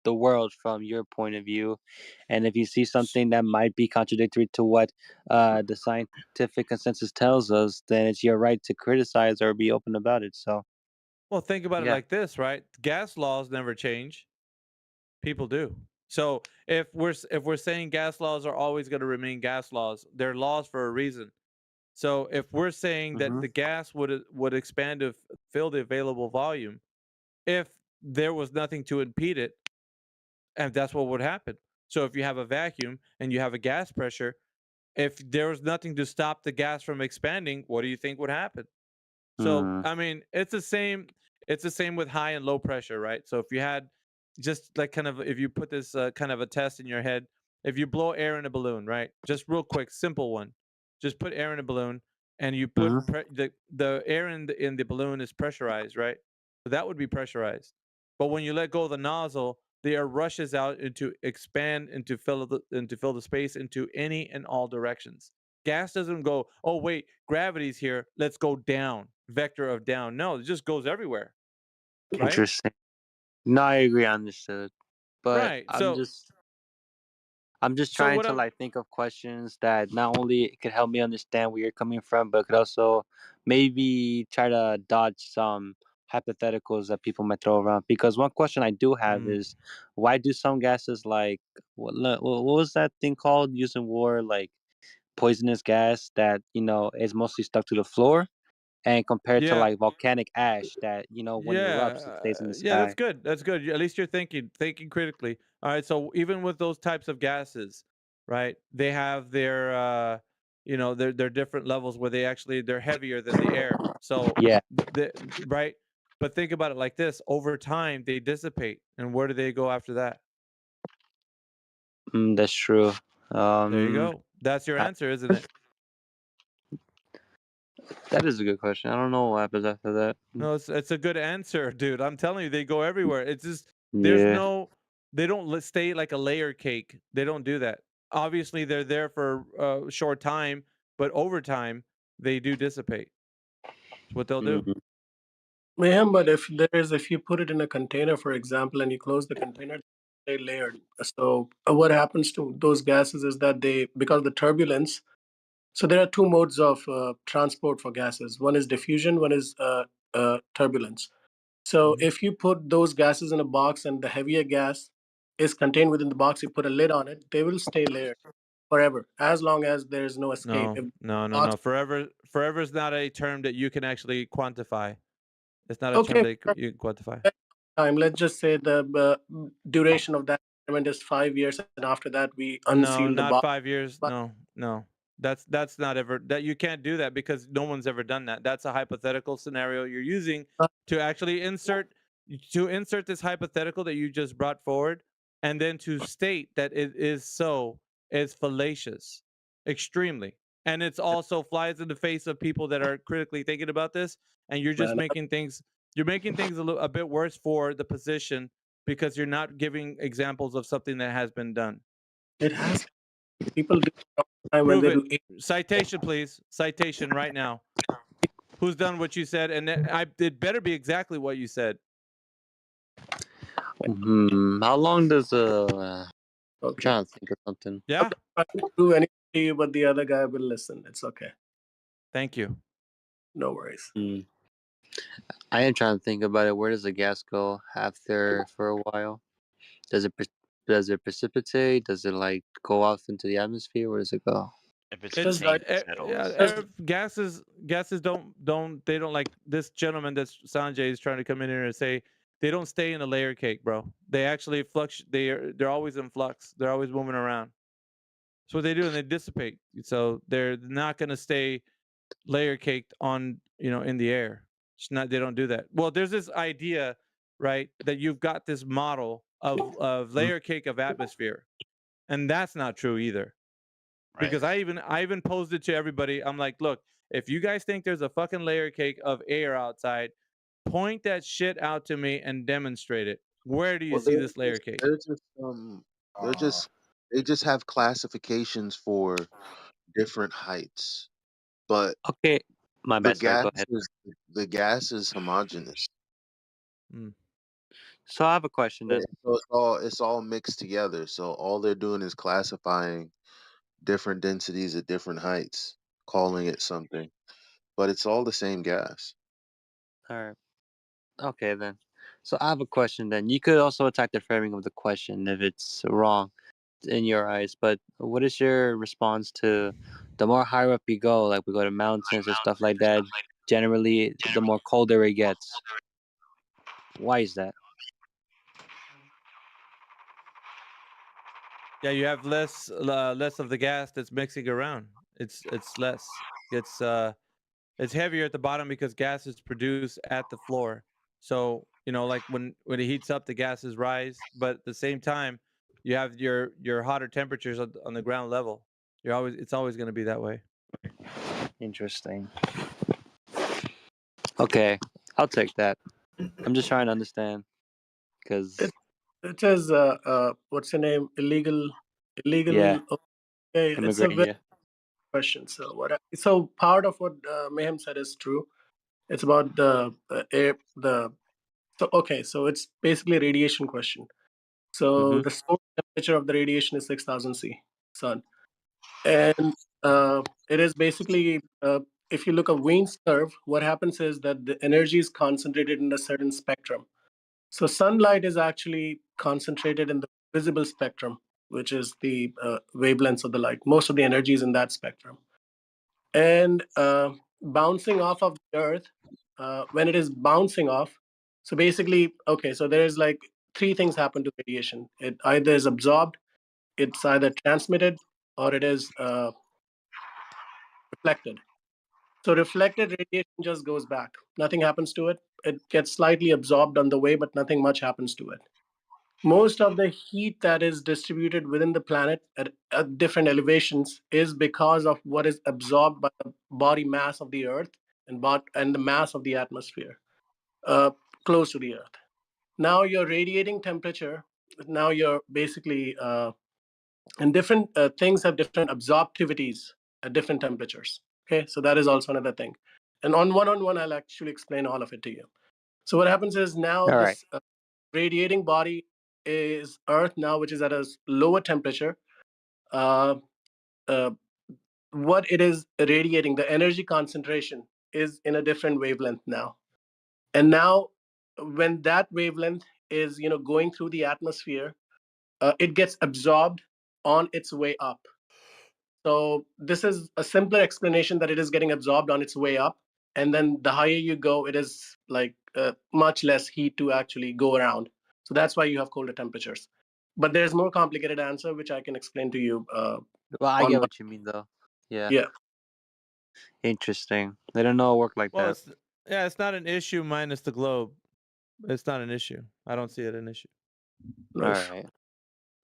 the world from your point of view, and if you see something that might be contradictory to what the scientific consensus tells us, then it's your right to criticize or be open about it. So, well, think about it yeah. like this, right? Gas laws never change. People do. So if we're saying gas laws are always going to remain gas laws, they're laws for a reason. So if we're saying that the gas would expand to fill the available volume, if there was nothing to impede it, and that's what would happen. So if you have a vacuum and you have a gas pressure, if there was nothing to stop the gas from expanding, what do you think would happen? So I mean, it's the same. It's the same with high and low pressure, right? So if you had just like kind of if you put this kind of a test in your head, if you blow air in a balloon, right? Just real quick, simple one. Just put air in a balloon, and you put the air in the balloon is pressurized, right? So that would be pressurized. But when you let go of the nozzle, the air rushes out into expand into fill the space into any and all directions. Gas doesn't go, oh wait, gravity's here, let's go down, vector of down. No, it just goes everywhere. Right? Interesting. No, I agree. I understood. But Right. I'm So just I'm just trying to like think of questions that not only could help me understand where you're coming from, but could also maybe try to dodge some hypotheticals that people might throw around. Because one question I do have is, why do some gases like what was that thing called used in war, like poisonous gas that is mostly stuck to the floor, and compared to Yeah. like volcanic ash that when it erupts it stays in the Yeah, that's sky. good. That's good. At least you're thinking critically. All right. So even with those types of gases, right? They have their their different levels where they're heavier than the air. So Yeah. right. But think about it like this: over time, they dissipate, and where do they go after that? That's true. There you go. That's your answer, isn't it? That is a good question. I don't know what happens after that. No, it's a good answer, dude. I'm telling you, they go everywhere. It's just Yeah. they don't stay like a layer cake. They don't do that. Obviously, they're there for a short time, but over time, they do dissipate. That's what they'll do. Mayhem, but if you put it in a container, for example, and you close the container, they layered. So what happens to those gases is that because of the turbulence. So there are two modes of transport for gases. One is diffusion, one is turbulence. So if you put those gases in a box and the heavier gas is contained within the box, you put a lid on it, they will stay layered forever, as long as there is no escape. If No. Forever is not a term that you can actually quantify. It's not a term okay, that you can quantify. time. Let's just say the duration of that experiment is 5 years, and after that we No, unseal the not box. 5 years. No. That's not ever that you can't do that because no one's ever done that. That's a hypothetical scenario you're using to actually insert this hypothetical that you just brought forward, and then to state that it is fallacious, extremely, and it's also flies in the face of people that are critically thinking about this, and you're just Man, making things a bit worse for the position because you're not giving examples of something that has been done. it has people do it all the time when Prove they it. do. Citation, please. Citation right now. Who's done what you said? And it better be exactly what you said. How long does I'm trying to think of something. Yeah. I can prove anything to you, but the other guy will listen. It's okay. Thank you. No worries. I am trying to think about it. Where does the gas go after for a while? Does it precipitate? Does it like go off into the atmosphere? Where does it go? If it's It's contained, it settles. gases don't like this gentleman that's Sanjay is trying to come in here and say they don't stay in a layer cake, bro. They actually they're always in flux. They're always moving around. That's what they do, and they dissipate. So they're not going to stay layer caked on in the air. It's not. They don't do that. Well, there's this idea, right, that you've got this model of layer cake of atmosphere, and that's not true either. Because I even posed it to everybody. I'm like, look, if you guys think there's a fucking layer cake of air outside, point that shit out to me and demonstrate it. Where do you Well, see this layer cake? They just have classifications for different heights, but Okay, my the bad. Sorry, gas go ahead. is homogeneous. So I have a question then. So it's all mixed together. So all they're doing is classifying different densities at different heights, calling it something, but it's all the same gas. All right. Okay then. So I have a question then. You could also attack the framing of the question if it's wrong in your eyes, but what is your response to the more higher up you go, like we go to mountains or stuff like that, generally the more colder it gets? Why is that? Yeah, you have less of the gas that's mixing around. It's less. It's heavier at the bottom because gas is produced at the floor. So like when it heats up, the gases rise, but at the same time, you have your hotter temperatures on the ground level. It's always going to be that way. Interesting. Okay, I'll take that. I'm just trying to understand because It is what's the name? Illegal. yeah, Okay, it's a immigrant. very Yeah. question. So part of what Mayhem said is true. It's about the air. So it's basically a radiation question. So the source temperature of the radiation is 6,000 C, sun. And it is basically, if you look at Wien's curve, what happens is that the energy is concentrated in a certain spectrum. So sunlight is actually concentrated in the visible spectrum, which is the wavelengths of the light. Most of the energy is in that spectrum. And bouncing off of the Earth, when it is bouncing off, so basically, okay, so there's like three things happen to radiation. It either is absorbed, it's either transmitted, or it is reflected. So reflected radiation just goes back. Nothing happens to it. It gets slightly absorbed on the way, but nothing much happens to it. Most of the heat that is distributed within the planet at different elevations is because of what is absorbed by the body mass of the Earth and the mass of the atmosphere close to the Earth. Now your radiating temperature, now you're basically, and different things have different absorptivities at different temperatures. Okay, so that is also another thing. And on one, I'll actually explain all of it to you. So what happens is now All right. this radiating body is Earth now, which is at a lower temperature. Uh, uh, what it is radiating, the energy concentration is in a different wavelength now. And now, when that wavelength is going through the atmosphere, it gets absorbed on its way up. So this is a simpler explanation that it is getting absorbed on its way up, and then the higher you go, it is like much less heat to actually go around. So that's why you have colder temperatures. But there's more complicated answer which I can explain to you. Well, I On get what you mean, though. Yeah. Yeah. Interesting. They don't know it worked like Well, that. it's not an issue minus the globe. It's not an issue. I don't see it an issue. All right.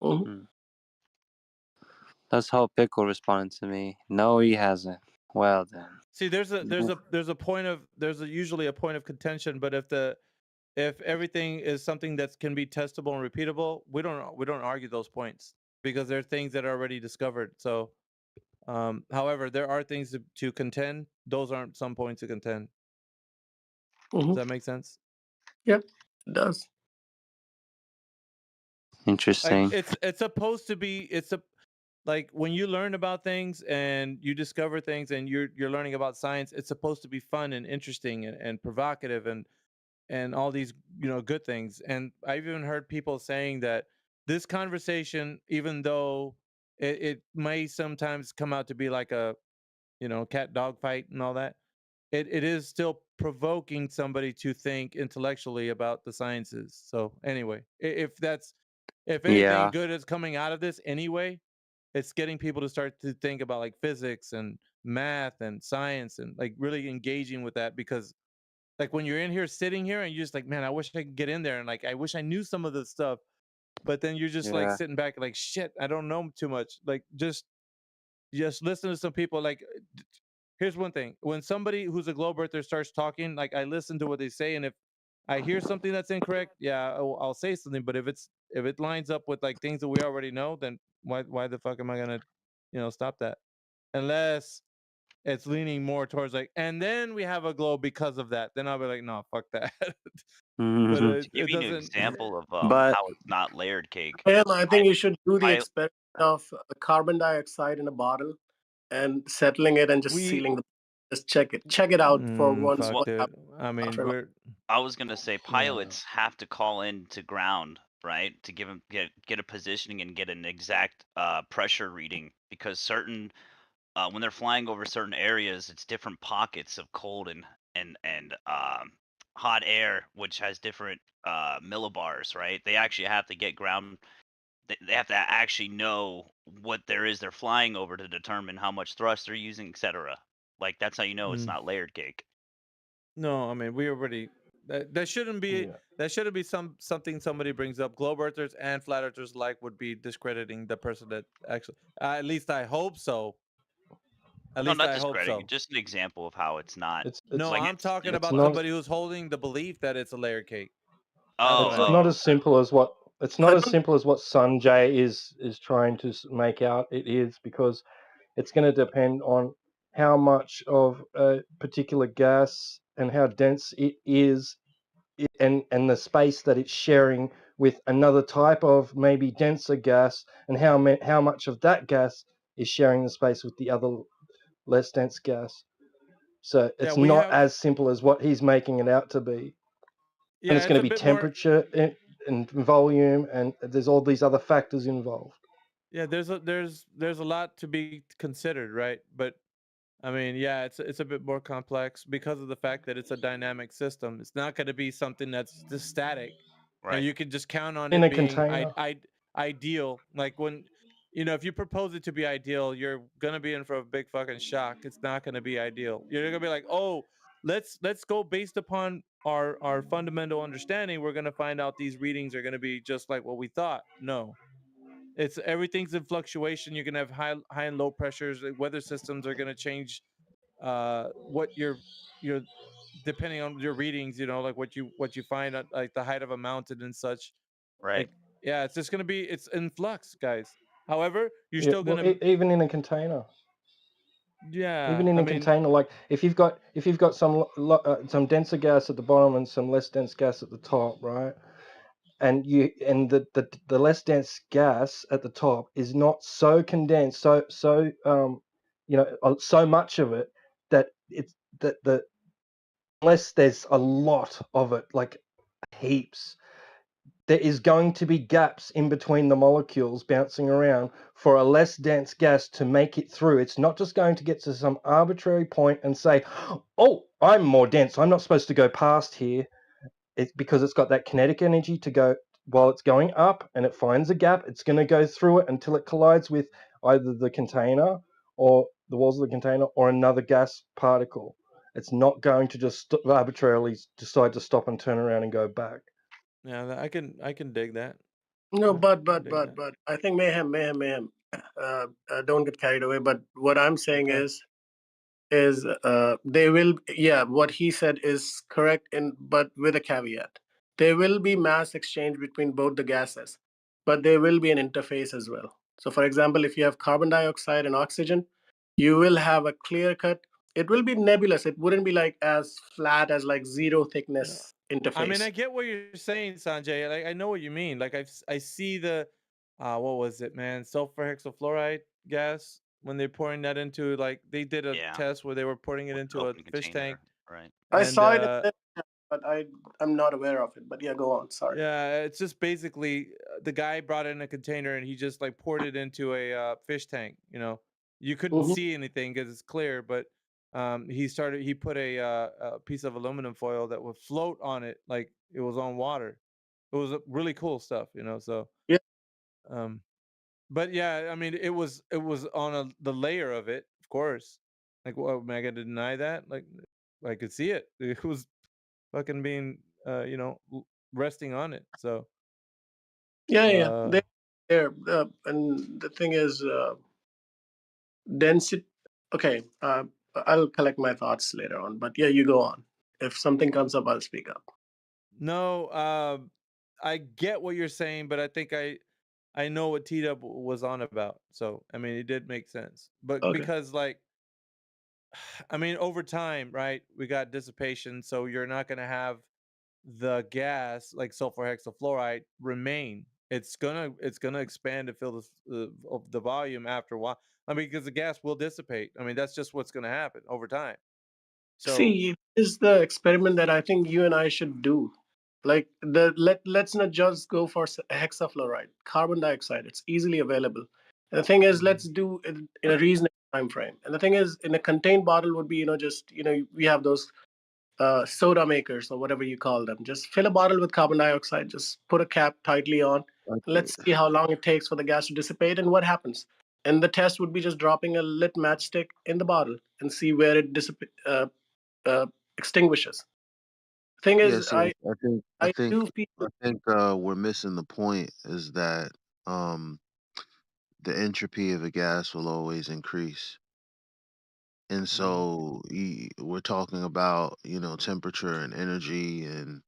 Mhm. That's how Pickle responded to me. No, he hasn't. Well then. See, there's usually a point of contention, but if everything is something that can be testable and repeatable, we don't argue those points because they're things that are already discovered. So, however, there are things to contend. Those aren't some points to contend. Does that make sense? Yeah, it does. Interesting. Like it's supposed to be. Like when you learn about things and you discover things and you're learning about science, it's supposed to be fun and interesting and provocative and all these good things. And I've even heard people saying that this conversation, even though it may sometimes come out to be like a cat dog fight and all that, it is still provoking somebody to think intellectually about the sciences. So anyway, if anything Yeah. good is coming out of this anyway, it's getting people to start to think about like physics and math and science and like really engaging with that, because like when you're in here sitting here and you're just like, man, I wish I could get in there and like I wish I knew some of this stuff, but then you're just like Yeah. sitting back like, shit, I don't know too much. Like just listen to some people. Like here's one thing: when somebody who's a globe earther starts talking, like I listen to what they say, and if I hear something that's incorrect, yeah, I'll say something. But if it lines up with like things that we already know, then why the fuck am I gonna stop that? Unless it's leaning more towards like, and then we have a globe because of that, then I'll be like, no, fuck that. But To give it you an doesn't. example of But how it's not layered cake. I think you should do the I experiment of carbon dioxide in a bottle and settling it and just We sealing the. Just check it out for once. fuck, What dude. happens I mean, after we're I was gonna say pilots have to call in to ground, right, to give them get a positioning and get an exact pressure reading, because certain when they're flying over certain areas, it's different pockets of cold and hot air, which has different millibars, right? They actually have to get ground. They have to actually know what there is they're flying over to determine how much thrust they're using, etc. Like that's how you know it's Mm. not layered cake. No, I mean we already that shouldn't be something somebody brings up. Globe earthers and flat earthers alike would be discrediting the person that actually. At least I hope so. At No, least not I hope discrediting, so. just an example of how it's not. No, like I'm talking it's about not. somebody who's holding the belief that it's a layer cake. That's Oh, what I It's mean. not as simple as what Sanjay is trying to make out it is, because it's going to depend on how much of a particular gas and how dense it is, and the space that it's sharing with another type of maybe denser gas, and how much of that gas is sharing the space with the other less dense gas. So it's not as simple as what he's making it out to be. And it's going to be temperature and volume, and there's all these other factors involved. Yeah, there's a lot to be considered, right? But I mean, yeah, it's a bit more complex because of the fact that it's a dynamic system. It's not going to be something that's just static. And you can just count on In it a being container. ideal. Like when, if you propose it to be ideal, you're gonna be in for a big fucking shock. It's not gonna be ideal. You're gonna be like, oh, let's go based upon our fundamental understanding. We're gonna find out these readings are gonna be just like what we thought. No, it's everything's in fluctuation. You're gonna have high and low pressures. Weather systems are gonna change what you're depending on your readings, like what you find at like the height of a mountain and such. Right. Like, yeah, it's just gonna be it's in flux, guys. However, you're Yeah, still well, gonna even in a container. Yeah, Even in I a mean, container, like if you've got some denser gas at the bottom and some less dense gas at the top, right? And the less dense gas at the top is not so condensed, so much of it that it's that unless there's a lot of it, like heaps, there is going to be gaps in between the molecules bouncing around for a less dense gas to make it through. It's not just going to get to some arbitrary point and say, oh, I'm more dense, I'm not supposed to go past here. It's because it's got that kinetic energy to go while it's going up, and it finds a gap. It's going to go through it until it collides with either the container or the walls of the container or another gas particle. It's not going to just arbitrarily decide to stop and turn around and go back. yeah, I can dig that. No, Yeah, but I think mayhem. Don't get carried away. But what I'm saying is they will, yeah, what he said is correct, but with a caveat. There will be mass exchange between both the gases, but there will be an interface as well. So for example, if you have carbon dioxide and oxygen, you will have a clear cut. It will be nebulous. It wouldn't be like as flat as like zero thickness interface. I mean, I get what you're saying, Sanjay. Like, I know what you mean. Like, I see the, what was it, man? Sulfur hexafluoride gas when they're pouring that into, like, they did a test where they were pouring it into a fish tank. Right. I saw it, but I'm not aware of it. But yeah, go on. Sorry. Yeah, it's just basically the guy brought it in a container and he just like poured it into a fish tank. You couldn't see anything because it's clear, but he put a piece of aluminum foil that would float on it like it was on water. It was really cool stuff, So yeah. But yeah, I mean, it was on the layer of it, of course. Like, what am I gonna deny that? Like, I could see it. It was fucking being, resting on it. So Yeah. There. And the thing is, density. Okay. I'll collect my thoughts later on. But yeah, you go on. If something comes up, I'll speak up. No, I get what you're saying, but I think I know what T-Dub was on about. So I mean, it did make sense, but because like, I mean, over time, right? We got dissipation, so you're not gonna have the gas like sulfur hexafluoride remain. It's gonna expand to fill the volume after a while. I mean, because the gas will dissipate. I mean, that's just what's gonna happen over time. So See, this is the experiment that I think you and I should do. Like let's not just go for hexafluoride, carbon dioxide. It's easily available. And the thing is, let's do it in a reasonable time frame. And the thing is, in a contained bottle would be, just we have those soda makers or whatever you call them. Just fill a bottle with carbon dioxide. Just put a cap tightly on. Let's see how long it takes for the gas to dissipate and what happens. And the test would be just dropping a lit matchstick in the bottle and see where it extinguishes. Thing is, Yes, yes. I do feel I think we're missing the point is that the entropy of a gas will always increase. And so we're talking about, temperature and energy, and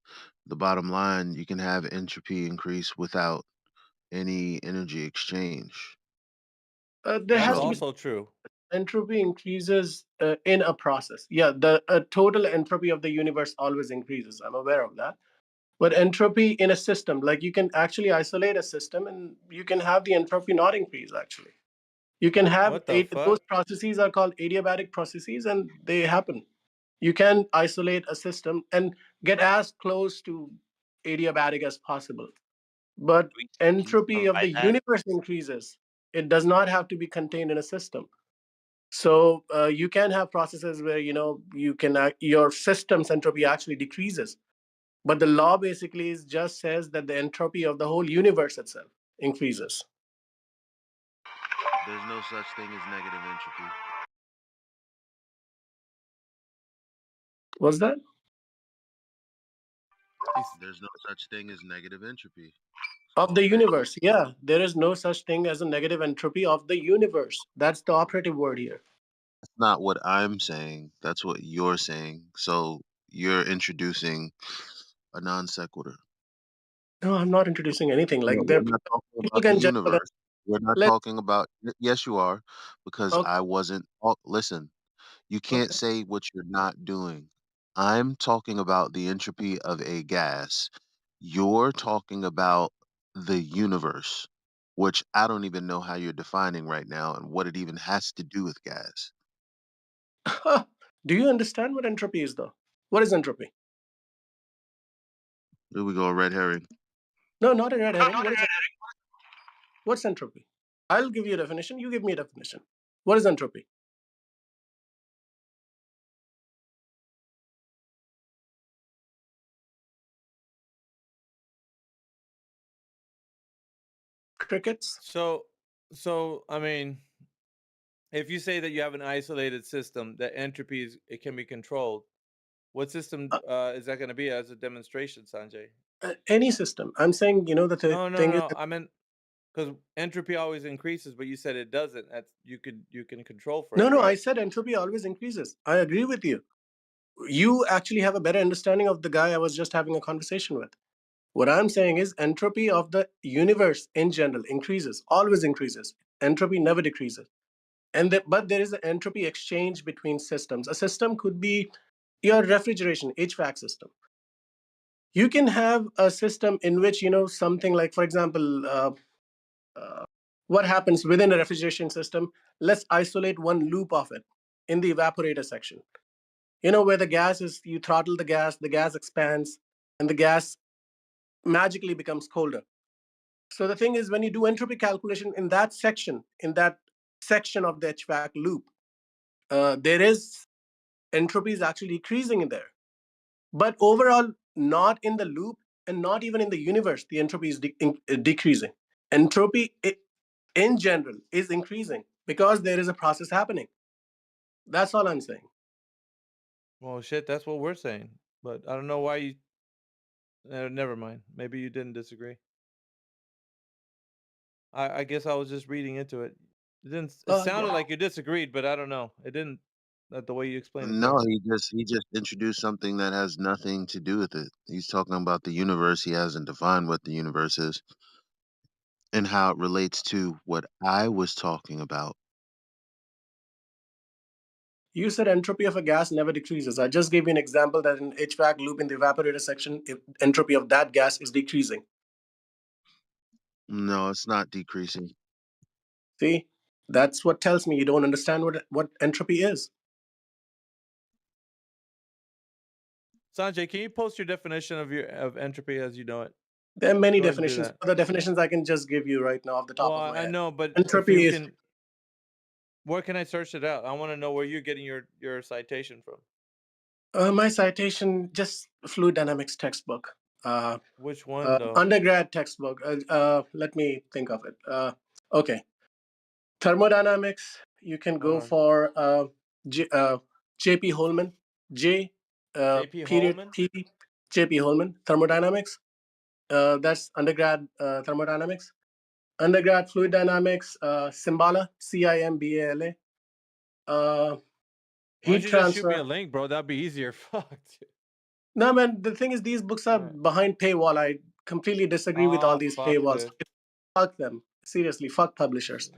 the bottom line, you can have entropy increase without any energy exchange. there that's has to be also true. entropy increases in a process. Yeah, the total entropy of the universe always increases. I'm aware of that. But entropy in a system, like you can actually isolate a system and you can have the entropy not increase actually. You can have What the those fuck? processes are called adiabatic processes and they happen. You can isolate a system and get as close to adiabatic as possible. But Can you entropy of the provide that? universe increases. It does not have to be contained in a system. So you can have processes where you can your system's entropy actually decreases, but the law basically just says that the entropy of the whole universe itself increases. There's no such thing as negative entropy. What's that? There's no such thing as negative entropy. Of the universe, yeah, there is no such thing as a negative entropy of the universe. That's the operative word here. That's not what I'm saying. That's what you're saying. So you're introducing a non sequitur. No, I'm not introducing anything. No, Like we're there, not talking people about the can judge for that. universe. We're not Let talking about. Yes, you are, because okay, I wasn't. Listen, you can't okay. say what you're not doing. I'm talking about the entropy of a gas. You're talking about the universe, which I don't even know how you're defining right now and what it even has to do with gas. Do you understand what entropy is, though? What is entropy? Here we go, red herring. No, not a red herring. What's entropy? I'll give you a definition. You give me a definition. What is entropy? Crickets. So I mean, if you say that you have an isolated system, that entropy it can be controlled, what system is that going to be as a demonstration, Sanjay? Any system. I'm saying, that the No, thing is. I meant because entropy always increases, but you said it doesn't. That's you can control for No, it, no, I right? said entropy always increases. I agree with you. You actually have a better understanding of the guy I was just having a conversation with. What I'm saying is entropy of the universe in general increases, always increases. Entropy never decreases. But there is an entropy exchange between systems. A system could be your refrigeration, HVAC system. You can have a system in which, something like, for example, what happens within a refrigeration system. Let's isolate one loop of it in the evaporator section. Where the gas is, you throttle the gas expands, and the gas magically becomes colder. So the thing is, when you do entropy calculation in that section of the HVAC loop, there is entropy is actually decreasing in there. But overall, not in the loop and not even in the universe, the entropy is decreasing. Entropy in general is increasing because there is a process happening. That's all I'm saying. Well, shit, that's what we're saying. But I don't know why you. Never mind. Maybe you didn't disagree. I guess I was just reading into it. It didn't. It sounded like you disagreed, but I don't know. It didn't. The way you explained it. No, Didn't. he just introduced something that has nothing to do with it. He's talking about the universe. He hasn't defined what the universe is and how it relates to what I was talking about. You said entropy of a gas never decreases. I just gave you an example that in HVAC loop in the evaporator section, if entropy of that gas is decreasing. No, it's not decreasing. See, that's what tells me you don't understand what entropy is. Sanjay, can you post your definition of entropy as you know it? There are many Go ahead and do definitions. that. Other definitions I can just give you right now off the top of my head. I know, but Entropy if you is can, where can I search it out? I want to know where you're getting your citation from. my citation, just fluid dynamics textbook. Which one though? Undergrad textbook. Let me think of it. Okay. Thermodynamics, you can go for J.P. Holman. J.P. Holman? J.P. Holman. Thermodynamics. That's undergrad thermodynamics. Undergrad fluid dynamics, Cimbala, Cimbala. Why don't Heat you just shoot me transfer. a link, bro? That'd be easier. Fuck. No, man, the thing is, these books are behind paywall. I completely disagree with all these fuck paywalls. this. Fuck them. Seriously, fuck publishers.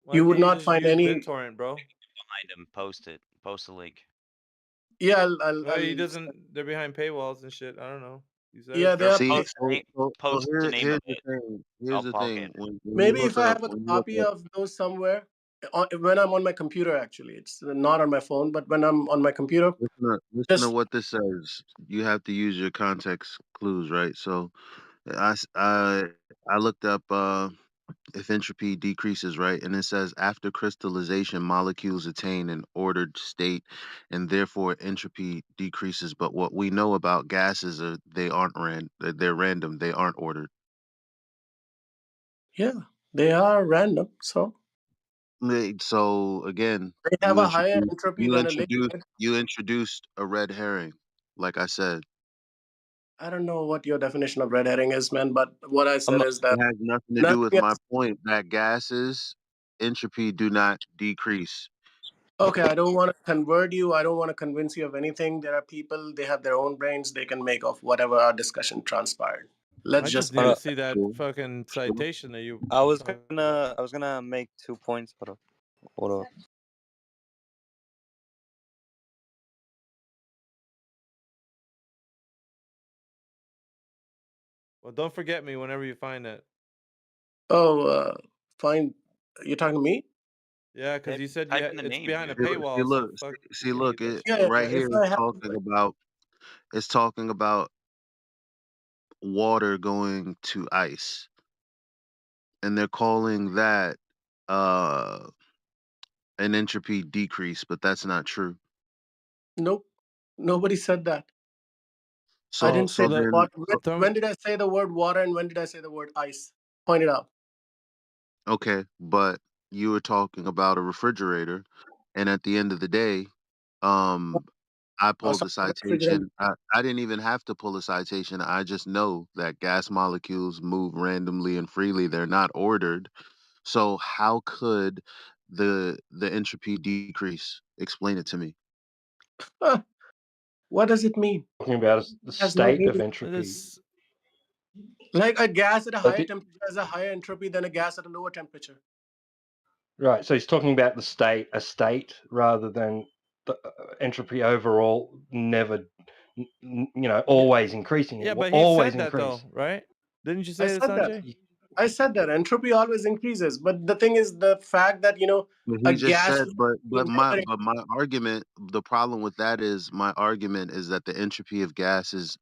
Why You would can't you not just find use any. BitTorrent, bro? Behind him, post the link. Yeah, Well, he doesn't. They're behind paywalls and shit. I don't know. You said? Yeah, they are. See, Post so the name here's of the it. thing. Here's the I'll thing. get it. When you Maybe look if I up, have a when you look copy up, of those somewhere when I'm on my computer, actually, it's not on my phone, but when I'm on my computer, listen to just what this says. You have to use your context clues, right? So, I looked up if entropy decreases, right? And it says after crystallization, molecules attain an ordered state, and therefore entropy decreases. But what we know about gases are they aren't they're random. They aren't ordered. yeah, they are random. So So again, they have you a higher introduced entropy you than a introduced liquid. you introduced a red herring, like I said. I don't know what your definition of red herring is, man, but what I said is It that has nothing to do with nothing my else. point that gases entropy do not decrease. Okay, I don't want to convert you. I don't want to convince you of anything. There are people, they have their own brains. They can make of whatever our discussion transpired. Let's I just just need end to it. see that fucking citation that you. I was gonna make 2 points, but hold up. Well, don't forget me whenever you find that. Oh, fine. You're talking to me? Yeah, because you said Type in the it's name, behind a dude. See, paywall, so look, fuck. see, look, Get that it shit. Yeah, right here if is I have talking about water going to ice, and they're calling that uh an entropy decrease, but that's not true. nope. Nobody said that. I So didn't say the then, what. When did I say the word water and when did I say the word ice? Point it out. okay, but you were talking about a refrigerator, and at the end of the day, um, I I was pulled the talking about refrigerant. citation. I didn't even have to pull a citation. I just know that gas molecules move randomly and freely. They're not ordered. So how could the entropy decrease? Explain it to me. Huh, what does it mean? Talking about is the It has no state of meaning. entropy. Like a gas at a Like higher temperature has a higher entropy than a gas at a lower temperature. right, so he's talking about the state, a state, rather than the entropy overall. Never, always increasing. It Yeah, will but he always said that increase. though, right? Didn't you I say that, said that. Sanjay? I said that entropy always increases, but the thing is the fact that But a he just gas said, will but my never. but my argument, the problem with that is my argument is that the entropy of gases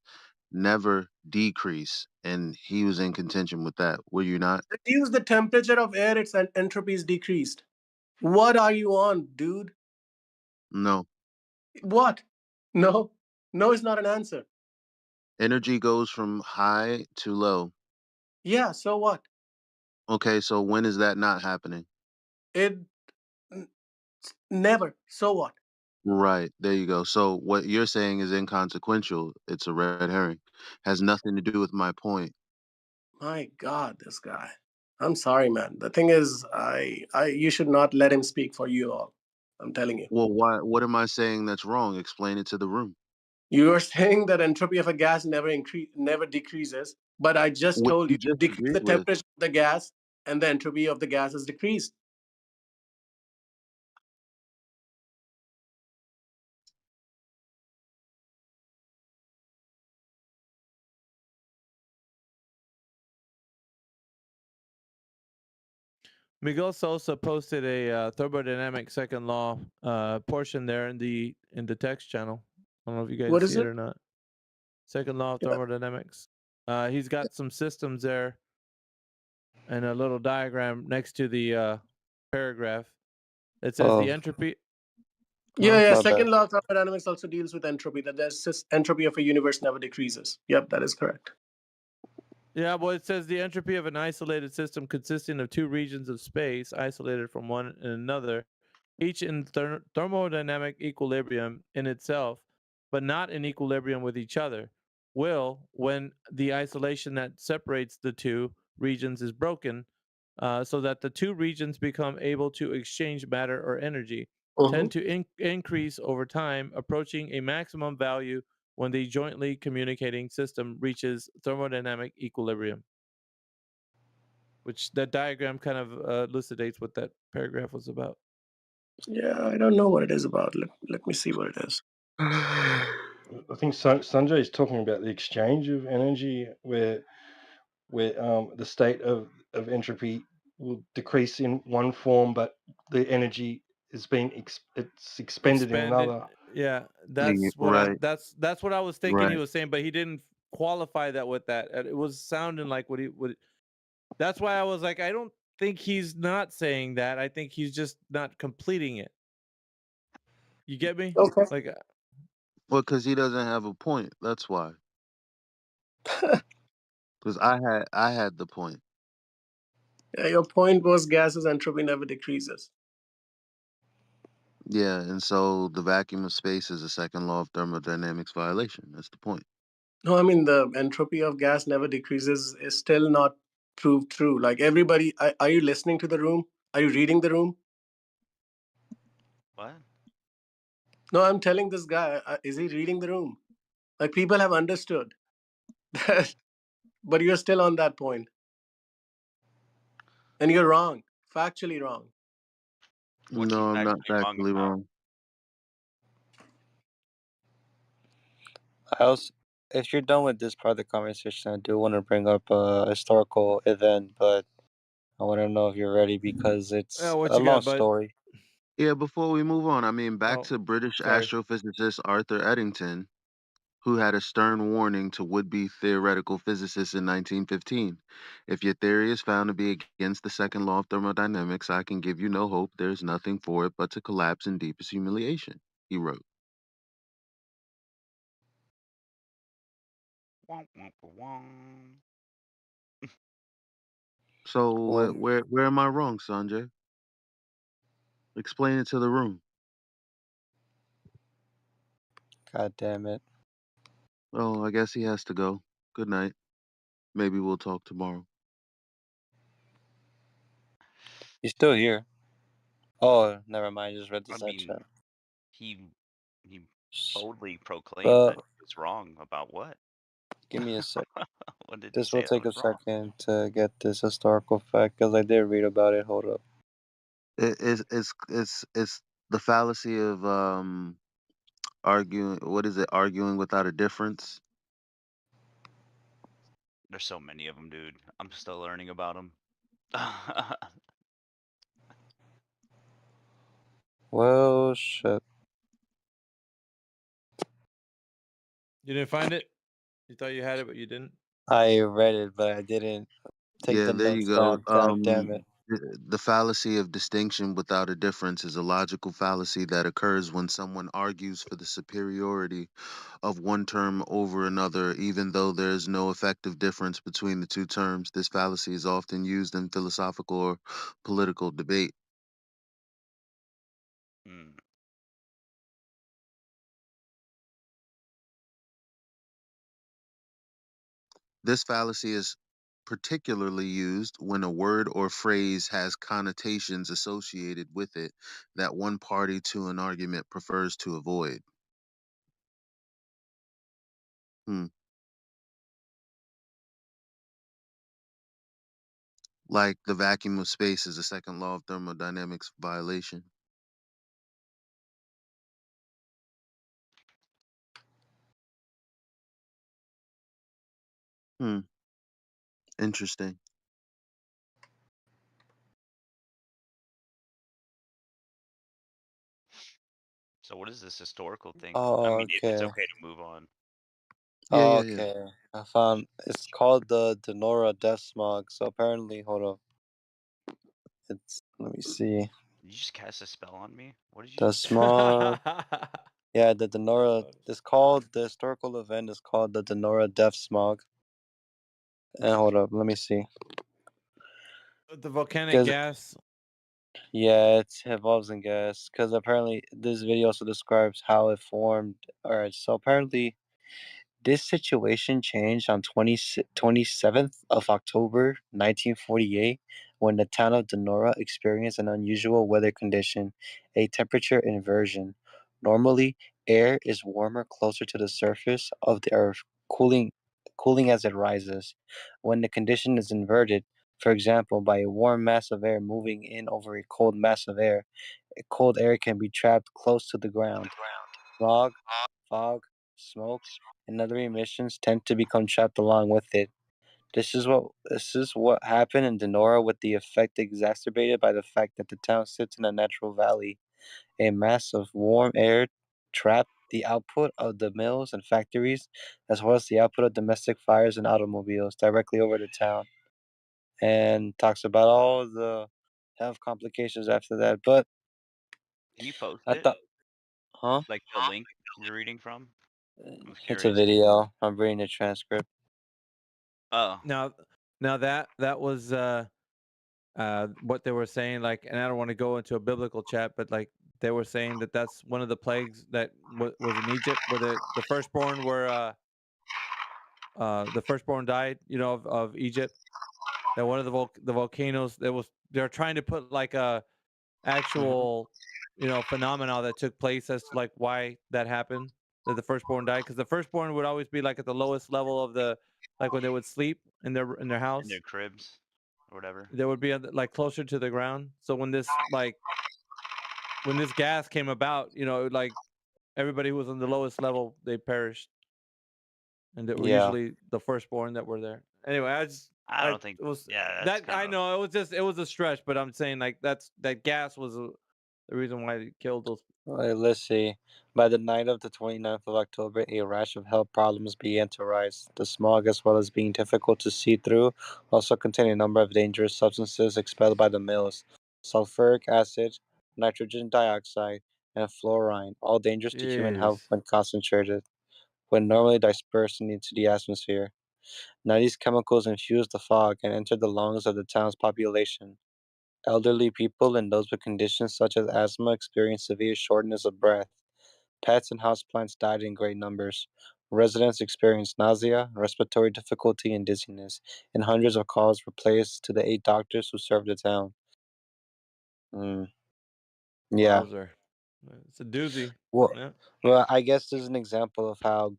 never decrease, and he was in contention with that. Were you not? Reduce the temperature of air, its entropy is decreased. What are you on, dude? No. What? No, no is not an answer. Energy goes from high to low. Yeah, so what? Okay, so when is that not happening? It never. So what? Right, there you go. So what you're saying is inconsequential. It's a red herring. Has nothing to do with my point. My God, this guy. I'm sorry, man. The thing is, you should not let him speak for you all. I'm telling you. Well, why? What am I saying that's wrong? Explain it to the room. You are saying that entropy of a gas never decreases, but I just Which told you you just decrease the agreed with. temperature of the gas, and the entropy of the gas is decreased. Miguel Sosa posted a thermodynamic second law portion there in the text channel. I don't know if you guys What see is it it? or not. Second law of Yeah. thermodynamics. He's got some systems there and a little diagram next to the paragraph. It says the entropy. Yeah. My Second bad. law of thermodynamics also deals with entropy. That entropy of a universe never decreases. Yep, that is correct. Yeah, well, it says the entropy of an isolated system consisting of two regions of space isolated from one another, each in thermodynamic equilibrium in itself, but not in equilibrium with each other, will, when the isolation that separates the two regions is broken, so that the two regions become able to exchange matter or energy, tend to increase over time, approaching a maximum value when the jointly communicating system reaches thermodynamic equilibrium. Which that diagram kind of elucidates what that paragraph was about. Yeah, I don't know what it is about. Let me see what it is. I think Sanjay is talking about the exchange of energy, where the state of entropy will decrease in one form, but the energy is being it's expended in another. Yeah, Yeah, that's what right, that's what I was thinking he right. was saying, but he didn't qualify that with that. It was sounding like what he would. That's why I was like, I don't think he's not saying that. I think he's just not completing it. You get me? Okay. Like, Well, because he doesn't have a point. That's why. Because I had the point. Yeah, your point was gases entropy never decreases. Yeah, and so the vacuum of space is a second law of thermodynamics violation. That's the point. No, I mean the entropy of gas never decreases is still not proved true. Like everybody, are you listening to the room? Are you reading the room? What? No, I'm telling this guy, is he reading the room? Like people have understood that, but you're still on that point. And you're wrong, factually wrong. What's he No, I'm not actually wrong factually about? wrong. I also, if you're done with this part of the conversation, I do want to bring up a historical event, but I want to know if you're ready because it's what a you long got, bud? story. Yeah, before we move on, I mean, back Oh, to British sorry. astrophysicist Arthur Eddington, who had a stern warning to would-be theoretical physicists in 1915. If your theory is found to be against the second law of thermodynamics, I can give you no hope. There's nothing for it but to collapse in deepest humiliation, he wrote. Womp, womp, womp. So Well, where am I wrong, Sanjay? Explain it to the room. God damn it. Oh, I guess he has to go. Good night. Maybe we'll talk tomorrow. He's still here. Oh, never mind. I just read the I side mean, chat. he boldly proclaimed But that he was wrong about what? give me a sec. What did he This say will that take a was wrong? second to get this historical fact because I did read about it. Hold up. It's the fallacy of arguing. What is it? Arguing without a difference. There's so many of them, dude. I'm still learning about them. Well, shit. You didn't find it? You thought you had it, but you didn't. I read it, but I didn't take Yeah, the there you notes go. down. God damn it. The fallacy of distinction without a difference is a logical fallacy that occurs when someone argues for the superiority of one term over another, even though there is no effective difference between the two terms. This fallacy is often used in philosophical or political debate. Hmm. This fallacy is particularly used when a word or phrase has connotations associated with it that one party to an argument prefers to avoid. Hmm. Like the vacuum of space is a second law of thermodynamics violation. Hmm. Interesting. So what is this historical thing? I Oh, mean, if it's okay. okay to move on. Yeah, Oh, yeah, yeah. okay. I found it's called the Denora death smog. So apparently, hold up. It's let me see. Did you just cast a spell on me? What did you The just do? smog. Yeah, the Denora. It's called the historical event is called the Denora death smog. And hold up, let me see. The volcanic 'Cause- gas. Yeah, it involves in gas. Because apparently, this video also describes how it formed. All right, so apparently, this situation changed on 27th of October 1948 when the town of Denora experienced an unusual weather condition, a temperature inversion. Normally, air is warmer closer to the surface of the earth, cooling as it rises. When the condition is inverted, for example, by a warm mass of air moving in over a cold mass of air, cold air can be trapped close to the ground. Smog, fog, smoke, and other emissions tend to become trapped along with it. This is what happened in Denora, with the effect exacerbated by the fact that the town sits in a natural valley. A mass of warm air trapped the output of the mills and factories, as well as the output of domestic fires and automobiles, directly over the town. And talks about all the health complications after that. But Can you post I it? thought, huh? Like the link you're reading from? I'm It's a curious. video. I'm reading a transcript. Oh. Now that was what they were saying, like, and I don't want to go into a biblical chat, but like they were saying that that's one of the plagues that was in Egypt, where the firstborn were the firstborn died, of Egypt. That one of the volcanoes, they're trying to put like a actual phenomena that took place as to like why that happened, that the firstborn died, because the firstborn would always be like at the lowest level of the, like when they would sleep in their In their house, cribs or whatever. they would be like closer to the ground. So when this gas came about, like everybody who was on the lowest level, they perished, and they were Yeah. usually the firstborn that were there. Anyway, I don't think. it was Yeah, that's that I know it was a stretch, but I'm saying like that gas was the reason why they killed those. Right, let's see. By the night of the 29th of October, a rash of health problems began to rise. The smog, as well as being difficult to see through, also contained a number of dangerous substances expelled by the mills: sulfuric acid, nitrogen dioxide, and fluorine, all dangerous to human health Jeez. when concentrated, when normally dispersed into the atmosphere. Now these chemicals infused the fog and entered the lungs of the town's population. Elderly people and those with conditions such as asthma experienced severe shortness of breath. Pets and houseplants died in great numbers. Residents experienced nausea, respiratory difficulty, and dizziness, and hundreds of calls were placed to the 8 doctors who served the town. Yeah. Wowzer. It's a doozy. Well, Yeah. well, I guess this is an example of how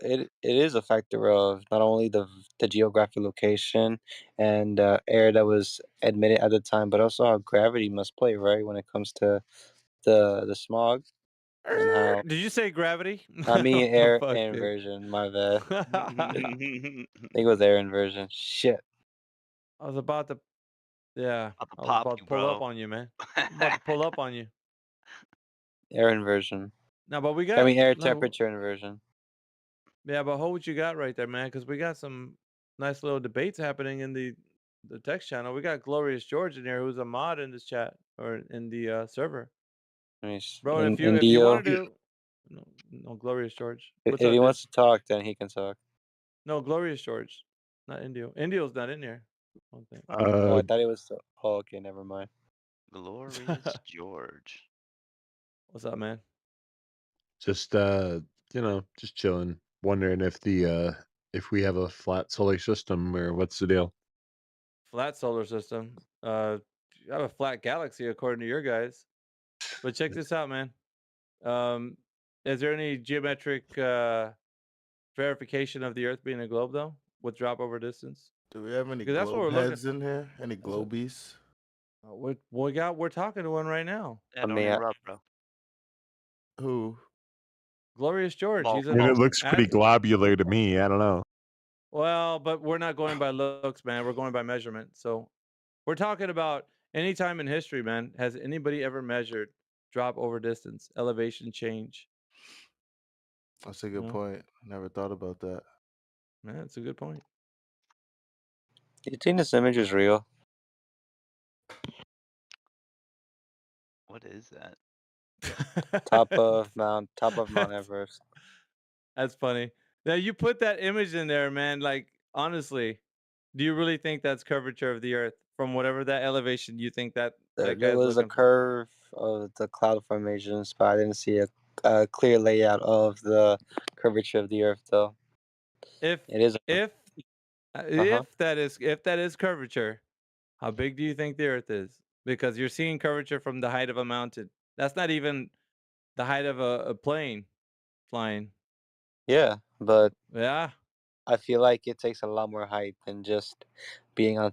it is a factor of not only the geographic location and air that was admitted at the time, but also how gravity must play, right, when it comes to the smog and how. Did you say gravity? I mean What the air fuck, dude? inversion. My bad. Yeah. I think it was air inversion. Shit. I was about to, yeah, About to I was pop about to you, pull up bro. on you, man. I'm about to pull up on you. Air inversion. No, but we I got mean air like, temperature inversion. yeah, but hold what you got right there, man, because we got some nice little debates happening in the text channel. We got Glorious George in here, who's a mod in this chat or in the server. Nice. Bro, if you Indio. wanted to, no, Glorious George. If What's he up, dude? wants to talk, then he can talk. No, Glorious George, not Indio. Indio's not in here, I don't think. Oh, I thought he was. Oh, okay, never mind. Glorious George. What's up, man? Just just chilling. Wondering if we have a flat solar system or what's the deal? Flat solar system. You have a flat galaxy according to your guys. But check this out, man. Is there any geometric verification of the Earth being a globe, though, with drop over distance? Do we have any Because that's what we're globe looking. heads in here? Any globies? We're talking to one right now. Yeah, don't interrupt, bro. Who? Glorious George. He's I mean, an it looks pretty globular to me. I don't know. Well, but we're not going by looks, man. We're going by measurement. So we're talking about any time in history, man. Has anybody ever measured drop over distance, elevation change? That's a good point. Never thought about that. Man, that's a good point. Do you think this image is real? What is that? Top of Mount Everest. That's funny. Now you put that image in there, man. Like, honestly, do you really think that's curvature of the Earth from whatever that elevation you think that There guy's was a looking for? curve of the cloud formations, but I didn't see a clear layout of the curvature of the Earth, though. If It is. if that is curvature, how big do you think the Earth is? Because you're seeing curvature from the height of a mountain. That's not even the height of a plane flying. Yeah, but Yeah. I feel like it takes a lot more height than just being on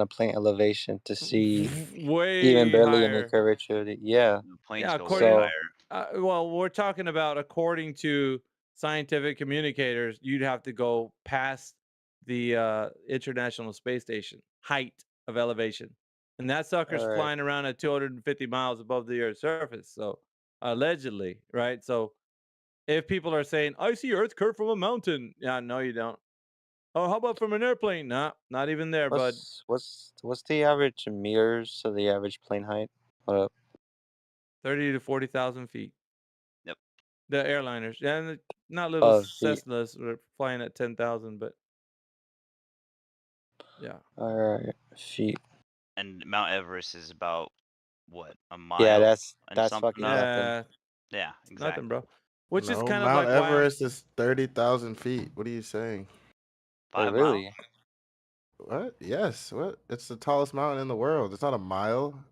a plane elevation to see Way even barely any higher. curvature. Yeah. Planes Yeah, go way according. higher. Well, we're talking about according to scientific communicators, you'd have to go past the International Space Station height of elevation, and that sucker's All right. flying around at 250 miles above the Earth's surface. So allegedly, right? So if people are saying, "I see Earth curved from a mountain," yeah, no, you don't. Oh, how about from an airplane? Nah, not even there, bud. What's the average meters to the average plane height? What up? 30 to 40,000 feet. Yep. The airliners, yeah, and not little Oh, feet. Cessnas are flying at 10,000, but yeah. All right, feet. And Mount Everest is about what, a mile? Yeah, that's and that's something fucking up? nothing. Yeah, Nothing, exactly. bro. Which is No, kind of Mount like why I'm Everest is 30,000 feet. What are you saying? Wait, 5 really? miles? What? Yes. What? It's the tallest mountain in the world. It's not a mile.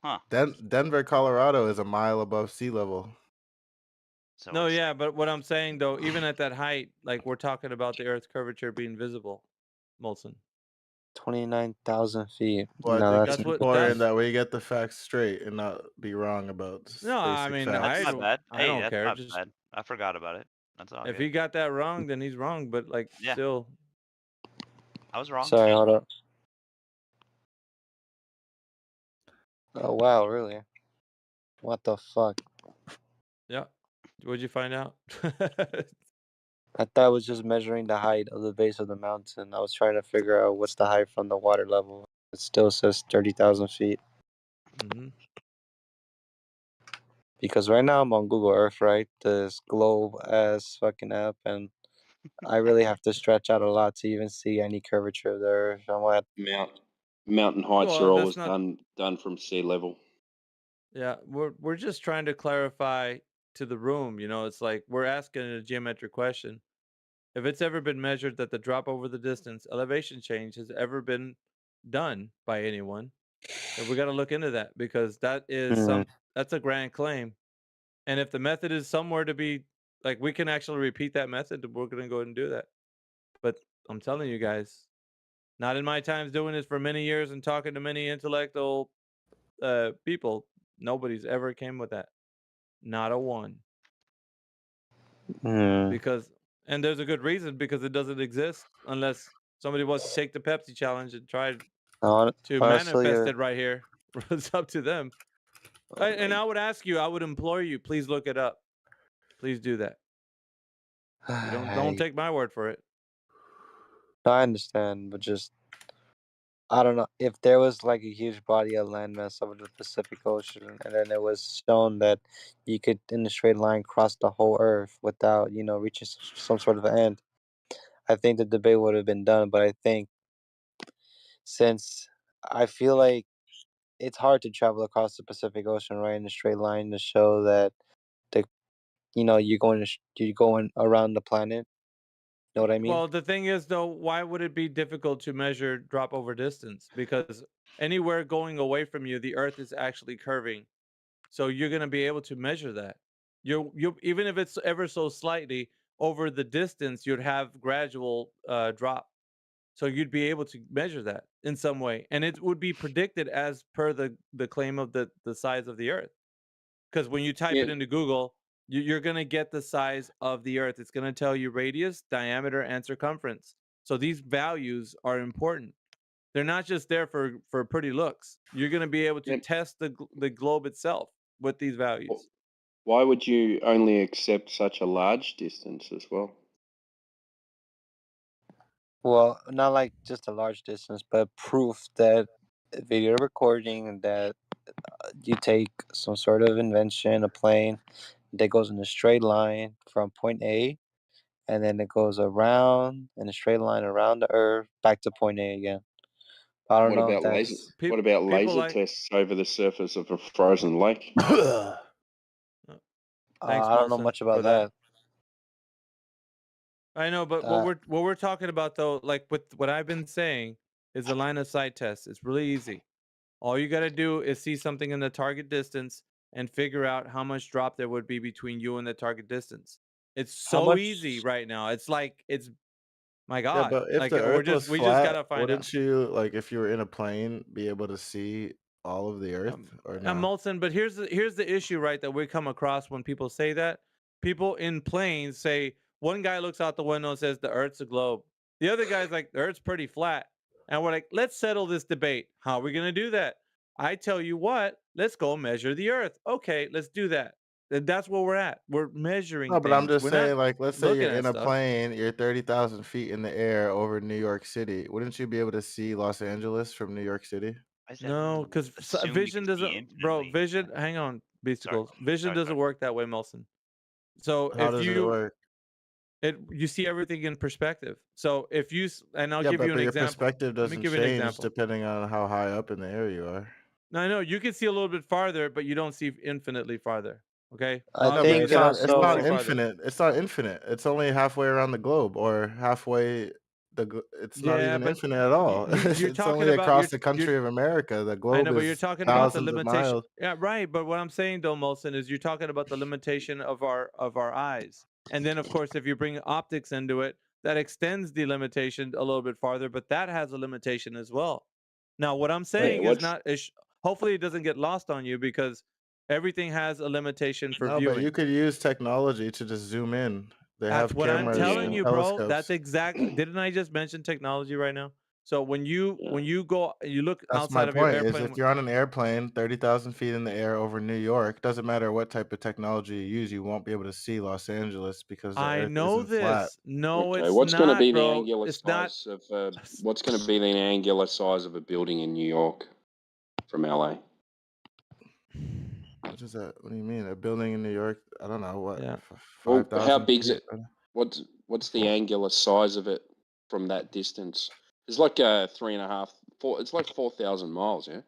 Huh. Denver, Colorado is a mile above sea level. So no, it's yeah, but what I'm saying though, even at that height, like we're talking about the Earth's curvature being visible, Molson. 29,000 feet. Well, I No, think that's it's That's what important that's. that we get the facts straight and not be wrong about No, I basic mean, that's facts. not bad. I Hey, don't that's care. not Just bad. I forgot about it. That's all if good. he got that wrong, then he's wrong. But like, Yeah. still, I was wrong. Sorry, hold up. Oh wow, really? What the fuck? yeah. What'd you find out? I thought it was just measuring the height of the base of the mountain. I was trying to figure out what's the height from the water level. It still says 30,000 feet. hmm Because right now I'm on Google Earth, right? This globe ass fucking app, and I really have to stretch out a lot to even see any curvature of the Earth. I'm at Mountain heights are Well, always that's not. done from sea level. Yeah, we're just trying to clarify to the room. It's like we're asking a geometric question. If it's ever been measured that the drop over the distance elevation change has ever been done by anyone, then we got to look into that because that is Hmm. that's a grand claim. And if the method is somewhere to be like we can actually repeat that method, we're going to go ahead and do that. But I'm telling you guys, not in my times doing this for many years and talking to many intellectual people, nobody's ever came with that. Not a one. Hmm. Because and there's a good reason because it doesn't exist unless somebody wants to take the Pepsi challenge and try to Honestly, manifest it right here. It's up to them. And I would ask you, I would implore you, please look it up. Please do that. You don't take my word for it. I understand, but just I don't know if there was like a huge body of landmass over the Pacific Ocean, and then it was shown that you could, in a straight line, cross the whole Earth without, reaching some sort of end. I think the debate would have been done, but I think since I feel like it's hard to travel across the Pacific Ocean right in a straight line to show that the you're going around the planet. Know what I mean? Well, the thing is, though, why would it be difficult to measure drop over distance? Because anywhere going away from you, the Earth is actually curving. So you're going to be able to measure that. You even if it's ever so slightly over the distance, you'd have gradual drop. So you'd be able to measure that in some way, and it would be predicted as per the claim of the size of the Earth. Because when you type Yeah, it into Google, you're going to get the size of the Earth. It's going to tell you radius, diameter, and circumference. So these values are important. They're not just there for pretty looks. You're going to be able to yeah. test the globe itself with these values. Why would you only accept such a large distance as well? Well, not like just a large distance, but proof that video recording that you take some sort of invention, a plane that goes in a straight line from point A, and then it goes around in a straight line around the Earth back to point A again. I don't What know if about laser? that's What about People laser like. tests over the surface of a frozen lake? Thanks, I don't know Molson, much about for that. that. I know, but what we're talking about though, like with what I've been saying, is the line of sight test. It's really easy. All you got to do is see something in the target distance and figure out how much drop there would be between you and the target distance. It's How so easy much? right now. It's like it's my Yeah, God. but if Like the Earth was we just flat, gotta find out. wouldn't you, like, if you were in a plane, be able to see all of the Earth or And no? Molson, but here's the issue, right, that we come across when people say that. people in planes say one guy looks out the window and says the Earth's a globe. The other guy's like the Earth's pretty flat, and we're like, let's settle this debate. How are we gonna do that? I tell you what, let's go measure the Earth. Okay, let's do that. And that's where we're at. We're measuring No, but I'm things. just We're not saying, like, let's say looking you're at in a stuff. plane, you're 30,000 feet in the air over New York City. Wouldn't you be able to see Los Angeles from New York City? No, because assume you vision can see doesn't, bro. infinitely? Vision, hang on, Beasticles. Vision Sorry, doesn't sorry. work that way, Molson. So How if does it you, work? you see everything in perspective. So if you, and I'll Yeah, give you an but your example. perspective Let me doesn't give you an change example. depending on how high up in the air you are. No, I know you can see a little bit farther, but you don't see infinitely farther. Okay, I No, I'll but give you think it's that. not. You It's don't not see also. farther. infinite. It's not infinite. It's only halfway around the globe, or halfway. It's not Yeah, even but infinite at all. you're It's talking only about across the you're country of America. The I globe know, but you're is talking about the thousands of limitation. miles. Yeah, right. But what I'm saying, though, Molson, is you're talking about the limitation of our eyes, and then of course, if you bring optics into it, that extends the limitation a little bit farther. But that has a limitation as well. Now, what I'm Yeah, saying is what's not is hopefully it doesn't get lost on you because everything has a limitation for No, but you viewing. could use technology to just zoom in. They That's have what I'm cameras telling and yeah, you, bro. That's telescopes. exactly. Didn't I just mention technology right now? So when you yeah. when you go, you look That's my outside of your point. Is airplane. if you're on an airplane 30,000 feet in the air over New York, doesn't matter what type of technology you use, you won't be able to see Los Angeles because the I Earth know isn't flat. this. No, Okay, it's what's going to be not, the bro. angular It's not. size of what's going to be the angular size of a building in New York from LA? What is that? What do you mean? A building in New York? I don't know what. Yeah. Well, how 5,000 big's feet. it? What's the angular size of it from that distance? It's like 3.5, 4. It's like 4,000 miles, yeah,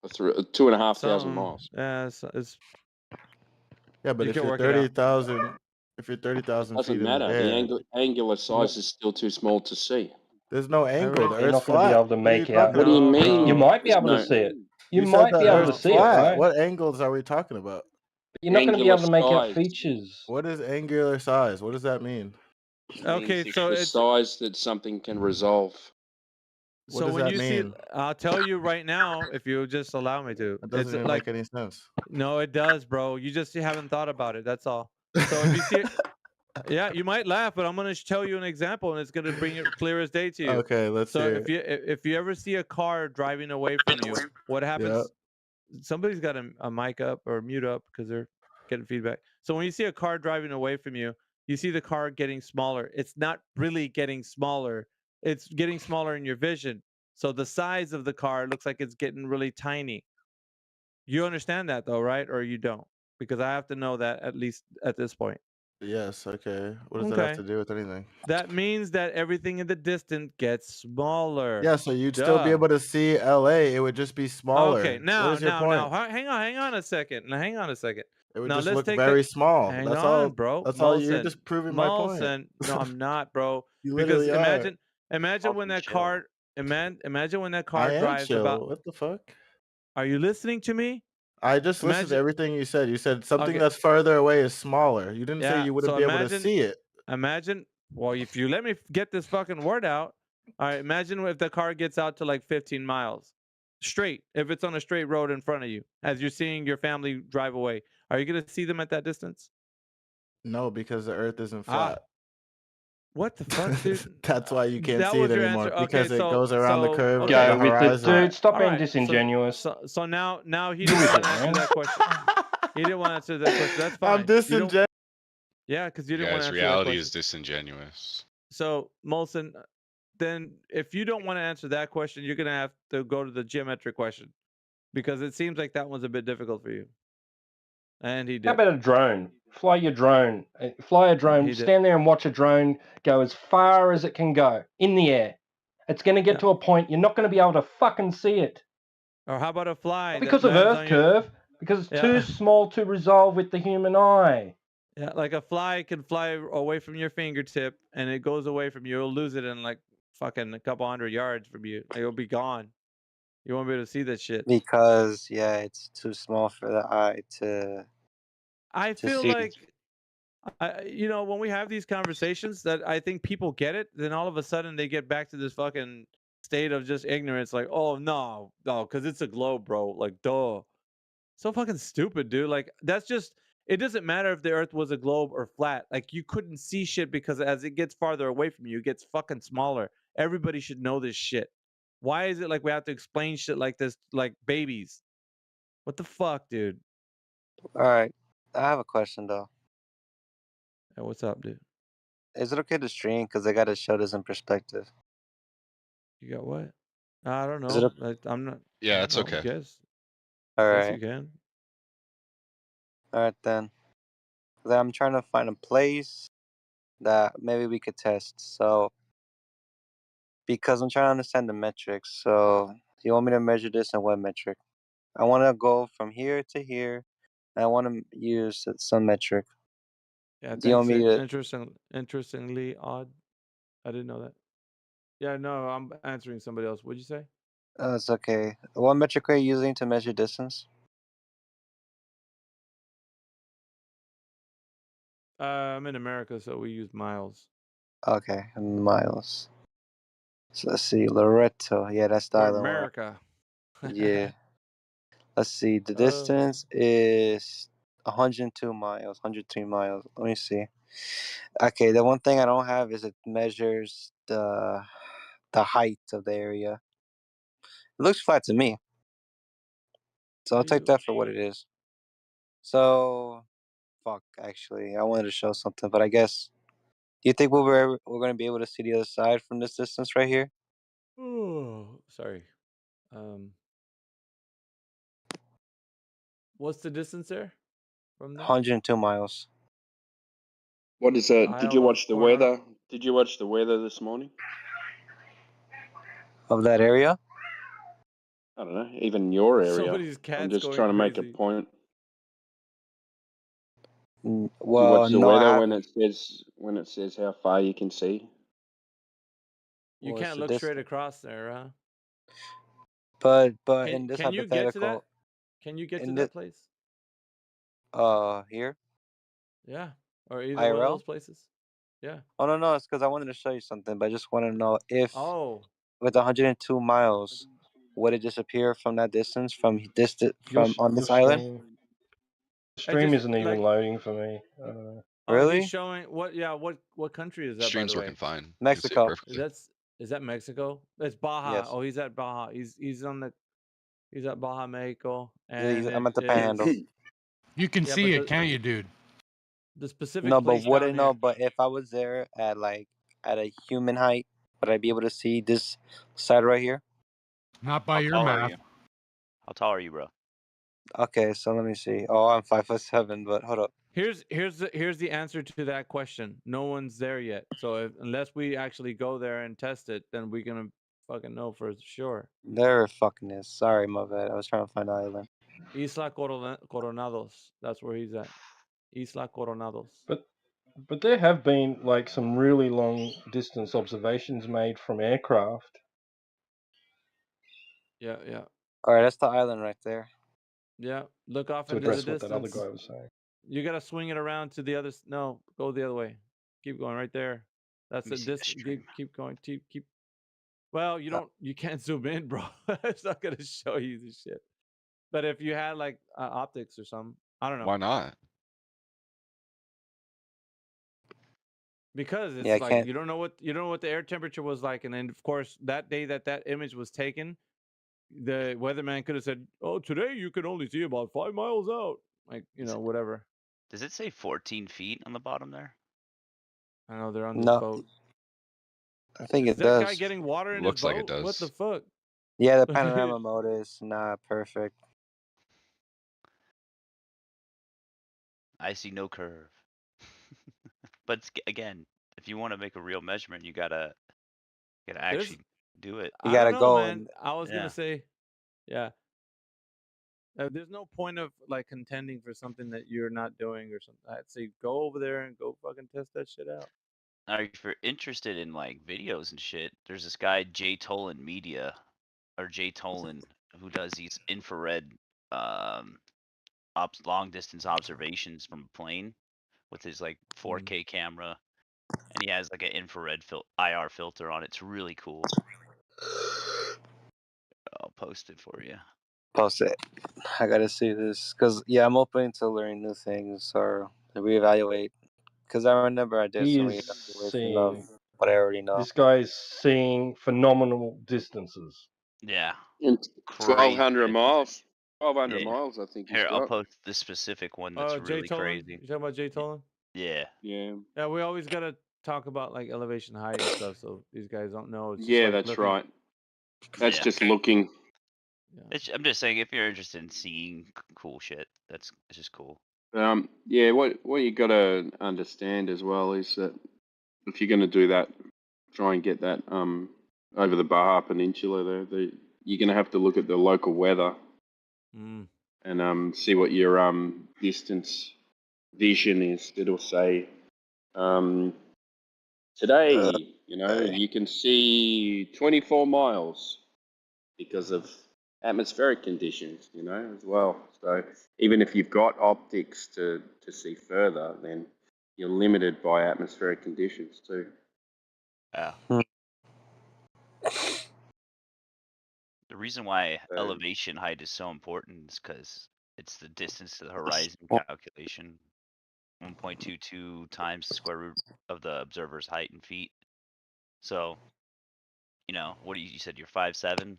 or 2,500 miles. Yeah, it's Yeah, but you if can you're work it out. 30,000, if you're It 30,000 doesn't feet in the matter. The air, angular No, size is still too small to see. there's no I angle. really The you're Earth's not going to be flat. able to What are you make out. talking What do you about? No, You mean? bro. might be There's able to no. see it. You You said might the be able to No. Earth's see it, flat. right? What angles are we talking about? But you're not going to be Angular able to make out size. features. What is angular size? What does that mean? It means Okay, so the it's size that something can resolve. What so does when that you see, mean? I'll tell you right now, if you just allow me to. It It's doesn't even like make any sense. no, it does, bro. You just haven't thought about it. That's all. So if you see it, yeah, you might laugh, but I'm gonna tell you an example, and it's gonna bring it clear as day to you. Okay, let's So hear it. if you ever see a car driving away from you, what Yeah. happens? Somebody's got a mic up or mute up because they're getting feedback. So when you see a car driving away from you, you see the car getting smaller. It's not really getting smaller. It's getting smaller in your vision. So the size of the car looks like it's getting really tiny. You understand that though, right? Or you don't? Because I have to know that at least at this point. Yes, okay. What does that have Okay. to do with anything? That means that everything in the distance gets smaller. Yeah, so you'd still be Duh. able to see LA. It would just be Okay, smaller. What is your now, point? hang on a second. Now, hang on a second. It would Now, just let's look take the. very small. Hang That's on, all. bro. That's all. You're Molson, just proving my point. Molson. No, I'm not, bro. You Because literally are. imagine when Fucking that chill. car, imagine when that car I am drives about. chill. What the fuck? Are you listening to me? I just listened to Imagine. everything you said. You said something Okay, that's further away is smaller. You didn't say yeah. you wouldn't So be able to see it. imagine. Well, if you let me get this fucking word out, all right. Imagine if the car gets out to like 15 miles straight. If it's on a straight road in front of you, as you're seeing your family drive away, are you gonna see them at that distance? No, because the Earth isn't Ah, flat. what the fuck, dude? That's why you can't That see it was your anymore answer. Okay, because it goes around the curve of okay, the Go with it, all horizon. dude. right, Stop all being right. disingenuous. So now he Do didn't with want it, to answer man. that question. He didn't want to answer that question. That's fine. I'm You don't. disingenuous. Yeah, because you didn't want to Guys, answer that reality question. is disingenuous. So Molson, then if you don't want to answer that question, you're gonna have to go to the geometric question because it seems like that one's a bit difficult for you. And he How did. about a drone? Fly your drone. Fly a drone. He did. Stand there and watch a drone go as far as it can go in the air. It's going to get to a point you're not going to be able to fucking see it. Or how about a fly Not that because of lands Earth on your? curve, because it's too Yeah, small to resolve with the human eye. yeah. Like a fly can fly away from your fingertip, and it goes away from you. You'll lose it in like fucking a couple hundred yards from you. Like, it'll be gone. You won't be able to see that shit. Because yeah, it's too small for the eye to I to feel see. like when we have these conversations that I think people get it, then all of a sudden they get back to this fucking state of just ignorance, like, oh no, because it's a globe, bro. Like, duh. So fucking stupid, dude. Like, that's just it doesn't matter if the Earth was a globe or flat. Like you couldn't see shit because as it gets farther away from you, it gets fucking smaller. Everybody should know this shit. Why is it like we have to explain shit like this like babies? What the fuck, dude? All right, I have a question though. Hey, what's up, dude? Is it okay to stream? Because I gotta show this in perspective. You got what? I don't Is it know. okay? I'm not. Yeah, I it's don't know. okay. Guess. All Guess you right. can. All right then. 'Cause I'm trying to find a place that maybe we could test. So because I'm trying to understand the metrics. So you want me to measure this in what metric? I want to go from here to here. And I want to use some metric. Yeah, Do you want thanks. me to? Interestingly odd. I didn't know that. Yeah, no, I'm answering somebody else. What'd you say? It's okay. What metric are you using to measure distance? I'm in America, so we use miles. Okay, miles. So let's see, Loreto. Yeah, that's the We're island we're on. America. Yeah. Let's see. The Uh, distance is 102 miles, 103 miles. Let me see. Okay, the one thing I don't have is it measures the height of the area. It looks flat to me, so I'll take that for what it is. So, fuck. Actually, I wanted to show something, but I guess. Do you think we're gonna be able to see the other side from this distance right here? Oh, sorry. What's the distance there from there? 102 miles. What is The it? Did you Isle of watch the weather? Did you watch the weather this morning? Of that area? I don't know. Even your area. Somebody's I'm cat's just going trying to make a crazy. point. Well, Do you watch the no, I weather haven't. when it says how far you can see? You What's can't the look straight distance? across there, huh? But in this Can you get to that? hypothetical, Can you get to in that the place? here, Yeah, or either one of IRL. those places. Yeah. Oh no, it's because I wanted to show you something, but I just want to know if Oh, with 102 miles, would it disappear from that distance from from on Your this island? stream. The I stream just isn't even like. loading for me. I don't know. Oh, he's Really? showing what? Yeah, what country is that, by the Stream's way? working fine. You can see it Mexico. perfectly. Is that Mexico? It's Baja. Yes. Oh, he's at Baja. He's at Baja, Mexico, Yeah, and I'm it at the is. panhandle. You can Yeah, see but it, can't you, dude? the specific No, but place down here. But if I was there at at a human height, would I be able to see this side right here? Not by How your tall are math. you? How tall are you, bro? Okay, so let me see. Oh, I'm 5'7", but hold up. Here's the answer to that question. No one's there yet. So unless we actually go there and test it, then we're gonna fucking know for sure. There fucking is. Sorry, my bad. I was trying to find the island. Isla Coronados. That's where he's at. Isla Coronados. But there have been like some really long distance observations made from aircraft. Yeah. All right, that's the island right there. Yeah. Look off To into the address what that other distance. guy was saying. You gotta swing it around to the other. No, go the other way. Keep going right there. That's Let me it. see the stream. Keep going. Keep. Well, you can't zoom in, bro. It's not gonna show you the shit. But if you had like optics or something, I don't know. Why not? Because Yeah, I it's like can't. you don't know what the air temperature was like, and then of course that day that image was taken, the weatherman could have said, "Oh, today you can only see about 5 miles out," like whatever. Does it say 14 feet on the bottom there? I know they're on this No, boat. I think Is it that guy does. getting water in his Looks like it boat? What the does. fuck? Yeah, the panorama mode is not perfect. I see no curve. But again, if you want to make a real measurement, you gotta actually do it. You I don't gotta know, go man. and I was Yeah. gonna say, yeah. There's no point of like contending for something that you're not doing or something. I'd say go over there and go fucking test that shit out. Now, if you're interested in like videos and shit, there's this guy Jay Tolan Media or Jay Tolan who does these infrared long distance observations from a plane with his like 4K camera, and he has like an infrared IR filter on it. It's really cool. I'll post it for you. Post it. I gotta see this because I'm open to learning new things or reevaluate. Because I remember I did He some is reevaluation of seeing. what I already know. This guy is seeing phenomenal distances. Yeah. And Crazy 1,200 distances. miles. 1,200 Yeah. miles, I think he's Here, I'll got. post this specific one that's Jay really Tolan? crazy. You talking about Jay Tolan? Yeah. Yeah. Yeah, we always gotta talk about like elevation height and stuff, so these guys don't know. It's just Yeah, like that's looking. right. That's Yeah. just looking. I'm just saying, if you're interested in seeing cool shit, it's just cool. Yeah, what you got to understand as well is that if you're going to do that, try and get that over the Baja Peninsula there, you're going to have to look at the local weather Mm. and see what your distance vision is. It'll say today, you can see 24 miles because of atmospheric conditions, as well. So even if you've got optics to see further, then you're limited by atmospheric conditions too. Yeah. The reason why So- elevation height is so important is because it's the distance to the horizon calculation. 1.22 times the square root of the observer's height in feet. So, what you said? You're 5'7".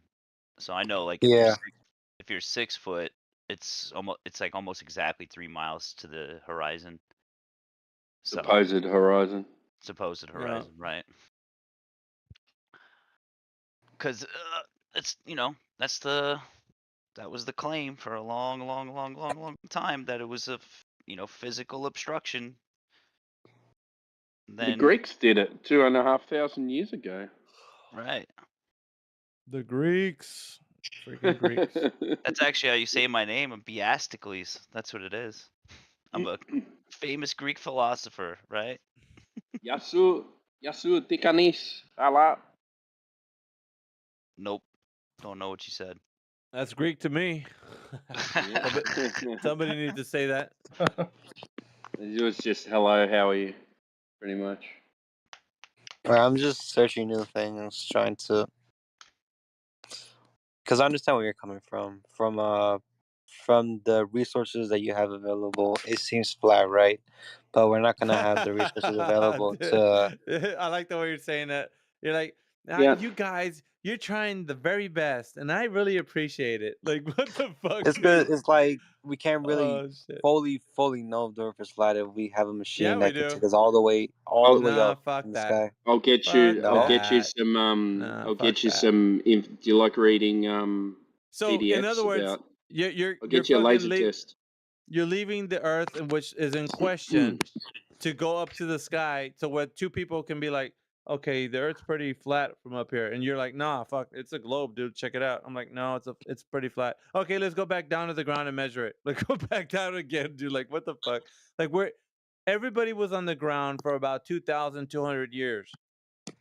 So I know, like, if you're 6 foot, it's like almost exactly 3 miles to the horizon. So, Supposed horizon. supposed horizon, right? Because it's that was the claim for a long time, that it was a physical obstruction. The Then Greeks did it 2,500 years ago. right. The Greeks, freaking Greeks. That's actually how you say my name. I'm Biasticles. That's what it is. I'm a famous Greek philosopher, right? Yasu Tikanis. Allah. Nope. Don't know what you said. That's Greek to me. Somebody needs to say that. It was just hello, how are you? Pretty much. I'm just searching new things, trying to, because I understand where you're coming from. From the resources that you have available, it seems flat, right? But we're not gonna have the resources available to. I like the way you're saying that. You're like, Yeah. you guys, you're trying the very best, and I really appreciate it. Like, what the fuck? It's good. It's like we can't really Oh, shit. fully know if the Earth is flat if we have a machine Yeah, we that can do. take us all the way Nah, up fuck in the that. sky. I'll get Fuck you. No? I'll get you that. some. Nah, I'll fuck get you that. some. Do you like reading So, PDFs in other words, about? you're I'll get you a fucking laser test. You're leaving the Earth, which is in question, to go up to the sky, to where two people can be like, okay, the Earth's pretty flat from up here, and you're like, nah, fuck, it's a globe, dude. Check it out. I'm like, no, it's pretty flat. Okay, let's go back down to the ground and measure it. Like, go back down again, dude. Like, what the fuck? Like, everybody was on the ground for about 2,200 years,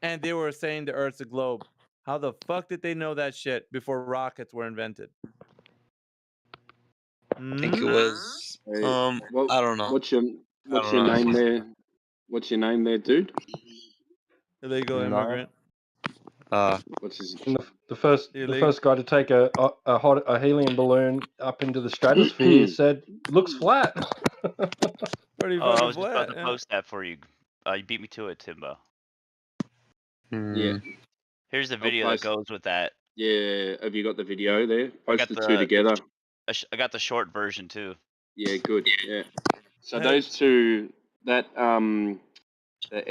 and they were saying the Earth's a globe. How the fuck did they know that shit before rockets were invented? I think it was. Hey, I don't know. What's your name there? What's your name there, dude? Illegal immigrant. What's his? And the first guy to take a helium balloon up into the stratosphere said, "Looks flat." Pretty Oh, I fucking was just about flat. to post that for you. You beat me to it, Timbo. Yeah. Here's the I'll video that post- goes with that. Yeah. Have you got the video there? I Post got the two together. I got the short version too. Yeah. Good. Yeah. So Hey. those two, that the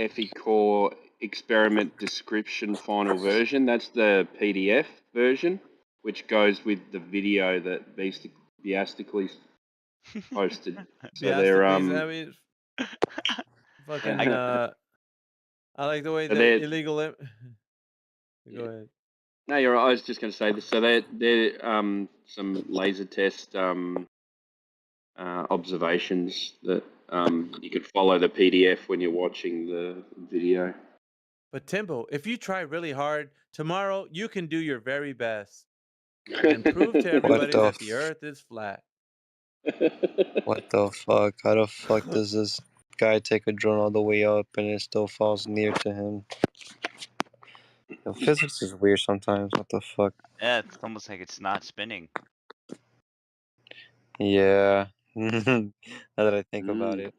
FE Core experiment description final version. That's the PDF version, which goes with the video that Biastically posted. So they're Biasticles, I mean, fucking. I like the way So the they're- illegal. Go ahead. No, you're right. I was just going to say this. So they're some laser test observations that you can follow the PDF when you're watching the video. But Timbo, if you try really hard, tomorrow you can do your very best and prove to everybody the that the Earth is flat. What the fuck? How the fuck does this guy take a drone all the way up and it still falls near to him? Physics is weird sometimes. What the fuck? Yeah, it's almost like it's not spinning. Yeah. Now that I think about Mm. it.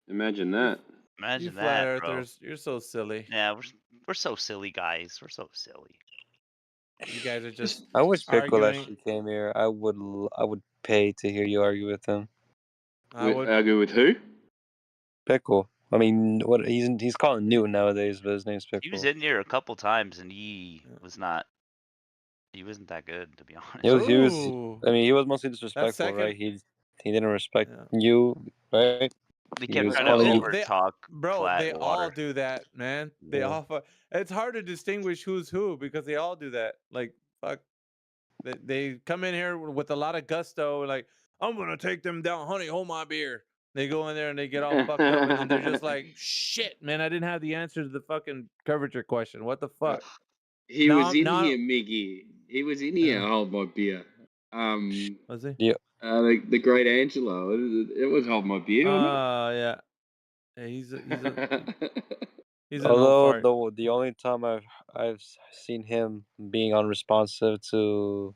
Imagine You, that. you Imagine flat that, bro. earthers, you're so silly. Yeah, we're so silly, guys. We're so silly. You guys are just I wish Pickle arguing. actually came here. I would pay to hear you argue with him. I would. Argue with who? Pickle. I mean, what he's calling Newton nowadays, but his name's He was Pickle. in here a couple times, and he was not. He wasn't that good, to be honest. He was. Ooh. I mean, he was mostly That disrespectful, second. right? He didn't respect Yeah. you, right? They He kept was trying to calling you. They, over talk bro, flat they all water. do that, man. They Yeah. all. It's hard to distinguish who's who because they all do that. Like, fuck. They come in here with a lot of gusto, like, I'm gonna take them down, honey, hold my beer. They go in there and they get all fucked up, and then they're just like, shit, man, I didn't have the answer to the fucking curvature question. What the fuck? He Now, was in now, here, Miggy. He was in here. yeah. Hold my beer. Was he? Yeah. The great Angelo. It was hold my beer, wasn't it? Yeah. Yeah, he's a no Although fart. the only time I've seen him being unresponsive to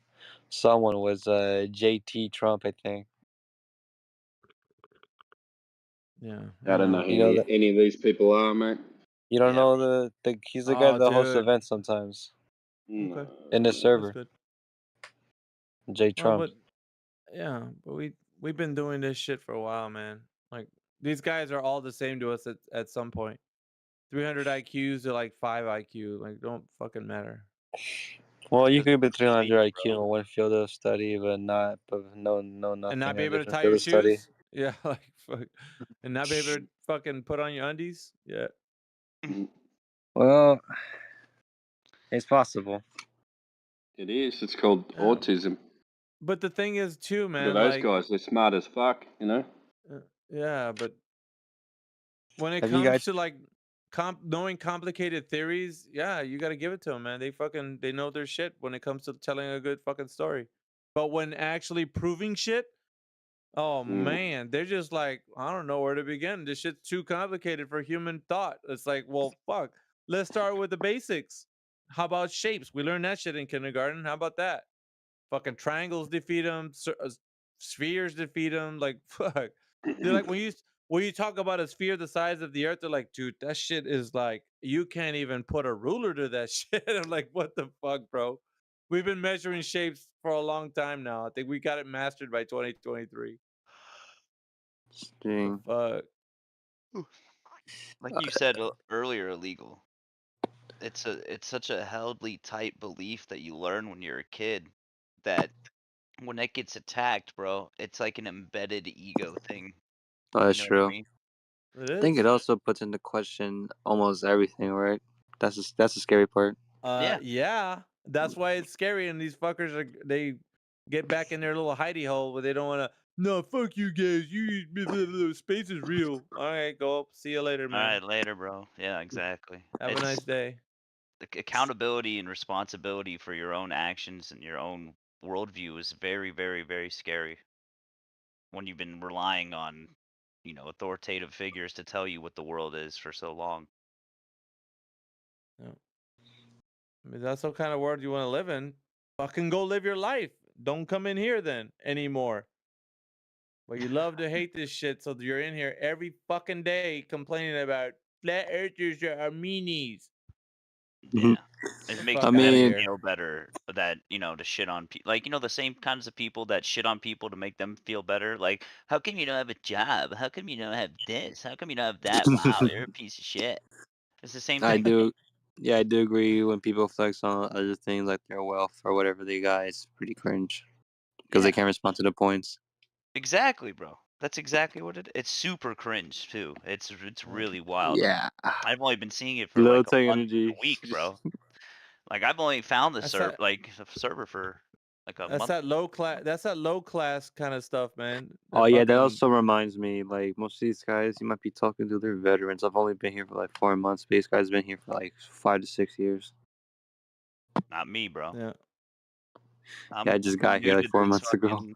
someone was JT Trump, I think. Yeah. I don't know You know who that any of these people are, mate. you don't Yeah, know bro. he's the guy Oh, that hosts dude. events sometimes Okay, in the that's server. good. J Well, Trump. but yeah, but we've been doing this shit for a while, man. Like these guys are all the same to us at some point. 300 IQs to like 5 IQ, like don't fucking matter. Well, you Because could be we're 300 sleep, IQ bro. in one field of study, but no And nothing not in be a able to different tie field your of study. shoes. Yeah, like fuck. And not be able to fucking put on your undies. Yeah. Well, it's possible. It is. It's called Yeah. autism. But the thing is too, Look at man, those like guys. They're smart as fuck, you know? yeah, but when it Have you comes guys to like knowing complicated theories, yeah, you got to give it to them, man. They know their shit when it comes to telling a good fucking story. But when actually proving shit, oh man, they're just like, I don't know where to begin. This shit's too complicated for human thought. It's like, well, fuck. Let's start with the basics. How about shapes? We learned that shit in kindergarten. How about that? Fucking triangles defeat them. Spheres defeat them. Like fuck. They're like when you talk about a sphere the size of the Earth, they're like, dude, that shit is like you can't even put a ruler to that shit. I'm like, what the fuck, bro? We've been measuring shapes for a long time now. I think we got it mastered by 2023. The Dang. fuck. Like you said earlier, illegal. It's such a heldly tight belief that you learn when you're a kid that when it gets attacked, bro, it's like an embedded ego thing. Oh, You that's know what I true. mean? It I think is. it also puts into question almost everything, right? That's the scary part. Yeah. Yeah. That's why it's scary, and these fuckers they get back in their little hidey hole where they don't want to. No, fuck you guys. Space is real. All right, go up. See you later, All man. right, later, bro. Yeah, exactly. Have a nice day. Accountability and responsibility for your own actions and your own worldview is very, very, very scary when you've been relying on, authoritative figures to tell you what the world is for so long. Yeah. I mean, that's what kind of world you want to live in. Fucking go live your life. Don't come in here then anymore. But you love to hate this shit, so you're in here every fucking day complaining about flat earthers are meanies. Yeah. It makes Fuck them outta mean, here. feel better that, to shit on people. Like, the same kinds of people that shit on people to make them feel better. Like, how come you don't have a job? How come you don't have this? How come you don't have that? Wow, you're a piece of shit. It's the same I thing. do. Yeah, I do agree when people flex on other things like their wealth or whatever they got. It's pretty cringe because they Yeah, can't respond to the points. exactly, bro. That's exactly what it's super cringe too. It's really wild. Yeah. I've only been seeing it for Low like a tech month, energy. a week, bro. Like I've only found the That's that. server for like a That's month. that low class. That's that low class kind of stuff, man. Oh That yeah, that fucking also reminds me. Like most of these guys, you might be talking to, they're veterans. I've only been here for like 4 months. But these guys been here for like 5 to 6 years. Not me, bro. yeah. Yeah, I I'm just got here new like to 4 months this ago. fucking.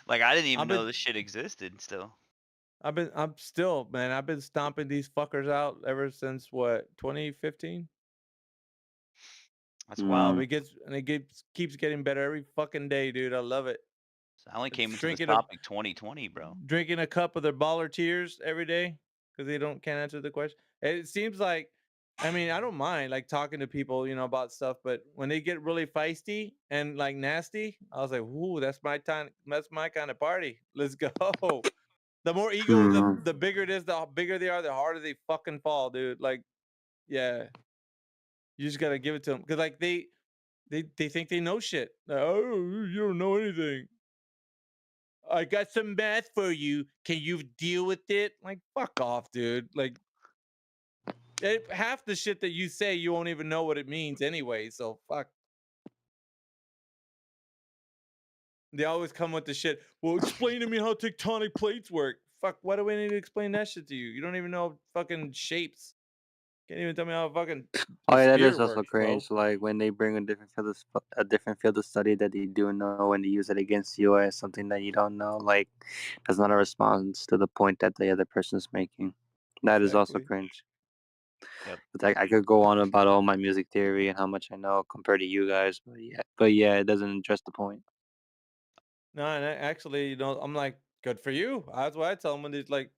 Like I didn't even I've know been this shit existed. Still, I'm still, man. I've been stomping these fuckers out ever since what 2015. that's wild. It keeps getting better every fucking day, dude. I love it. So I only came into this Drinking topic 2020, bro. drinking a cup of their baller tears every day because they can't answer the question. It seems like, I mean, I don't mind like talking to people, about stuff, but when they get really feisty and like nasty, I was like, "Ooh, that's my time. That's my kind of party. Let's go." The more ego, the bigger it is, the bigger they are, the harder they fucking fall, dude. Like, yeah, you just gotta give it to them because like they think they know shit. Like, oh, you don't know anything. I got some math for you. Can you deal with it? Like, fuck off, dude. Like, half the shit that you say, you won't even know what it means anyway. So fuck. They always come with the shit. Well, explain to me how tectonic plates work. Fuck. Why do we need to explain that shit to you? You don't even know fucking shapes. Can't even tell me how fucking Oh the yeah, that sphere is also works, bro. cringe. Like when they bring a different field of study that they do know, and they use it against you as something that you don't know. Like that's not a response to the point that the other person's making. That is also Exactly. cringe. Yep. But I could go on about all my music theory and how much I know compared to you guys, but yeah, it doesn't address the point. No, and actually, I'm like, good for you. That's why I tell them when they're like,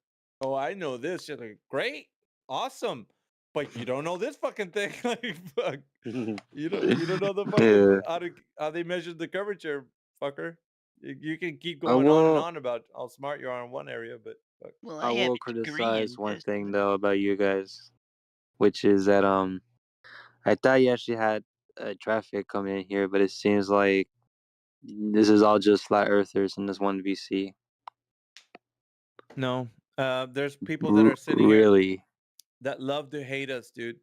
oh, I know this. Shit, like, great, awesome, but you don't know this fucking thing. Like, fuck, you don't know the fucking Yeah. how they measure the curvature, fucker. You can keep I going on and will on about how smart you are in one area, but fuck. Well, I I have will a degree criticize in one this. thing though about you guys, which is that I thought you actually had traffic coming in here, but it seems like this is all just flat earthers in this one VC. No, there's people that are sitting here Really? that love to hate us, dude.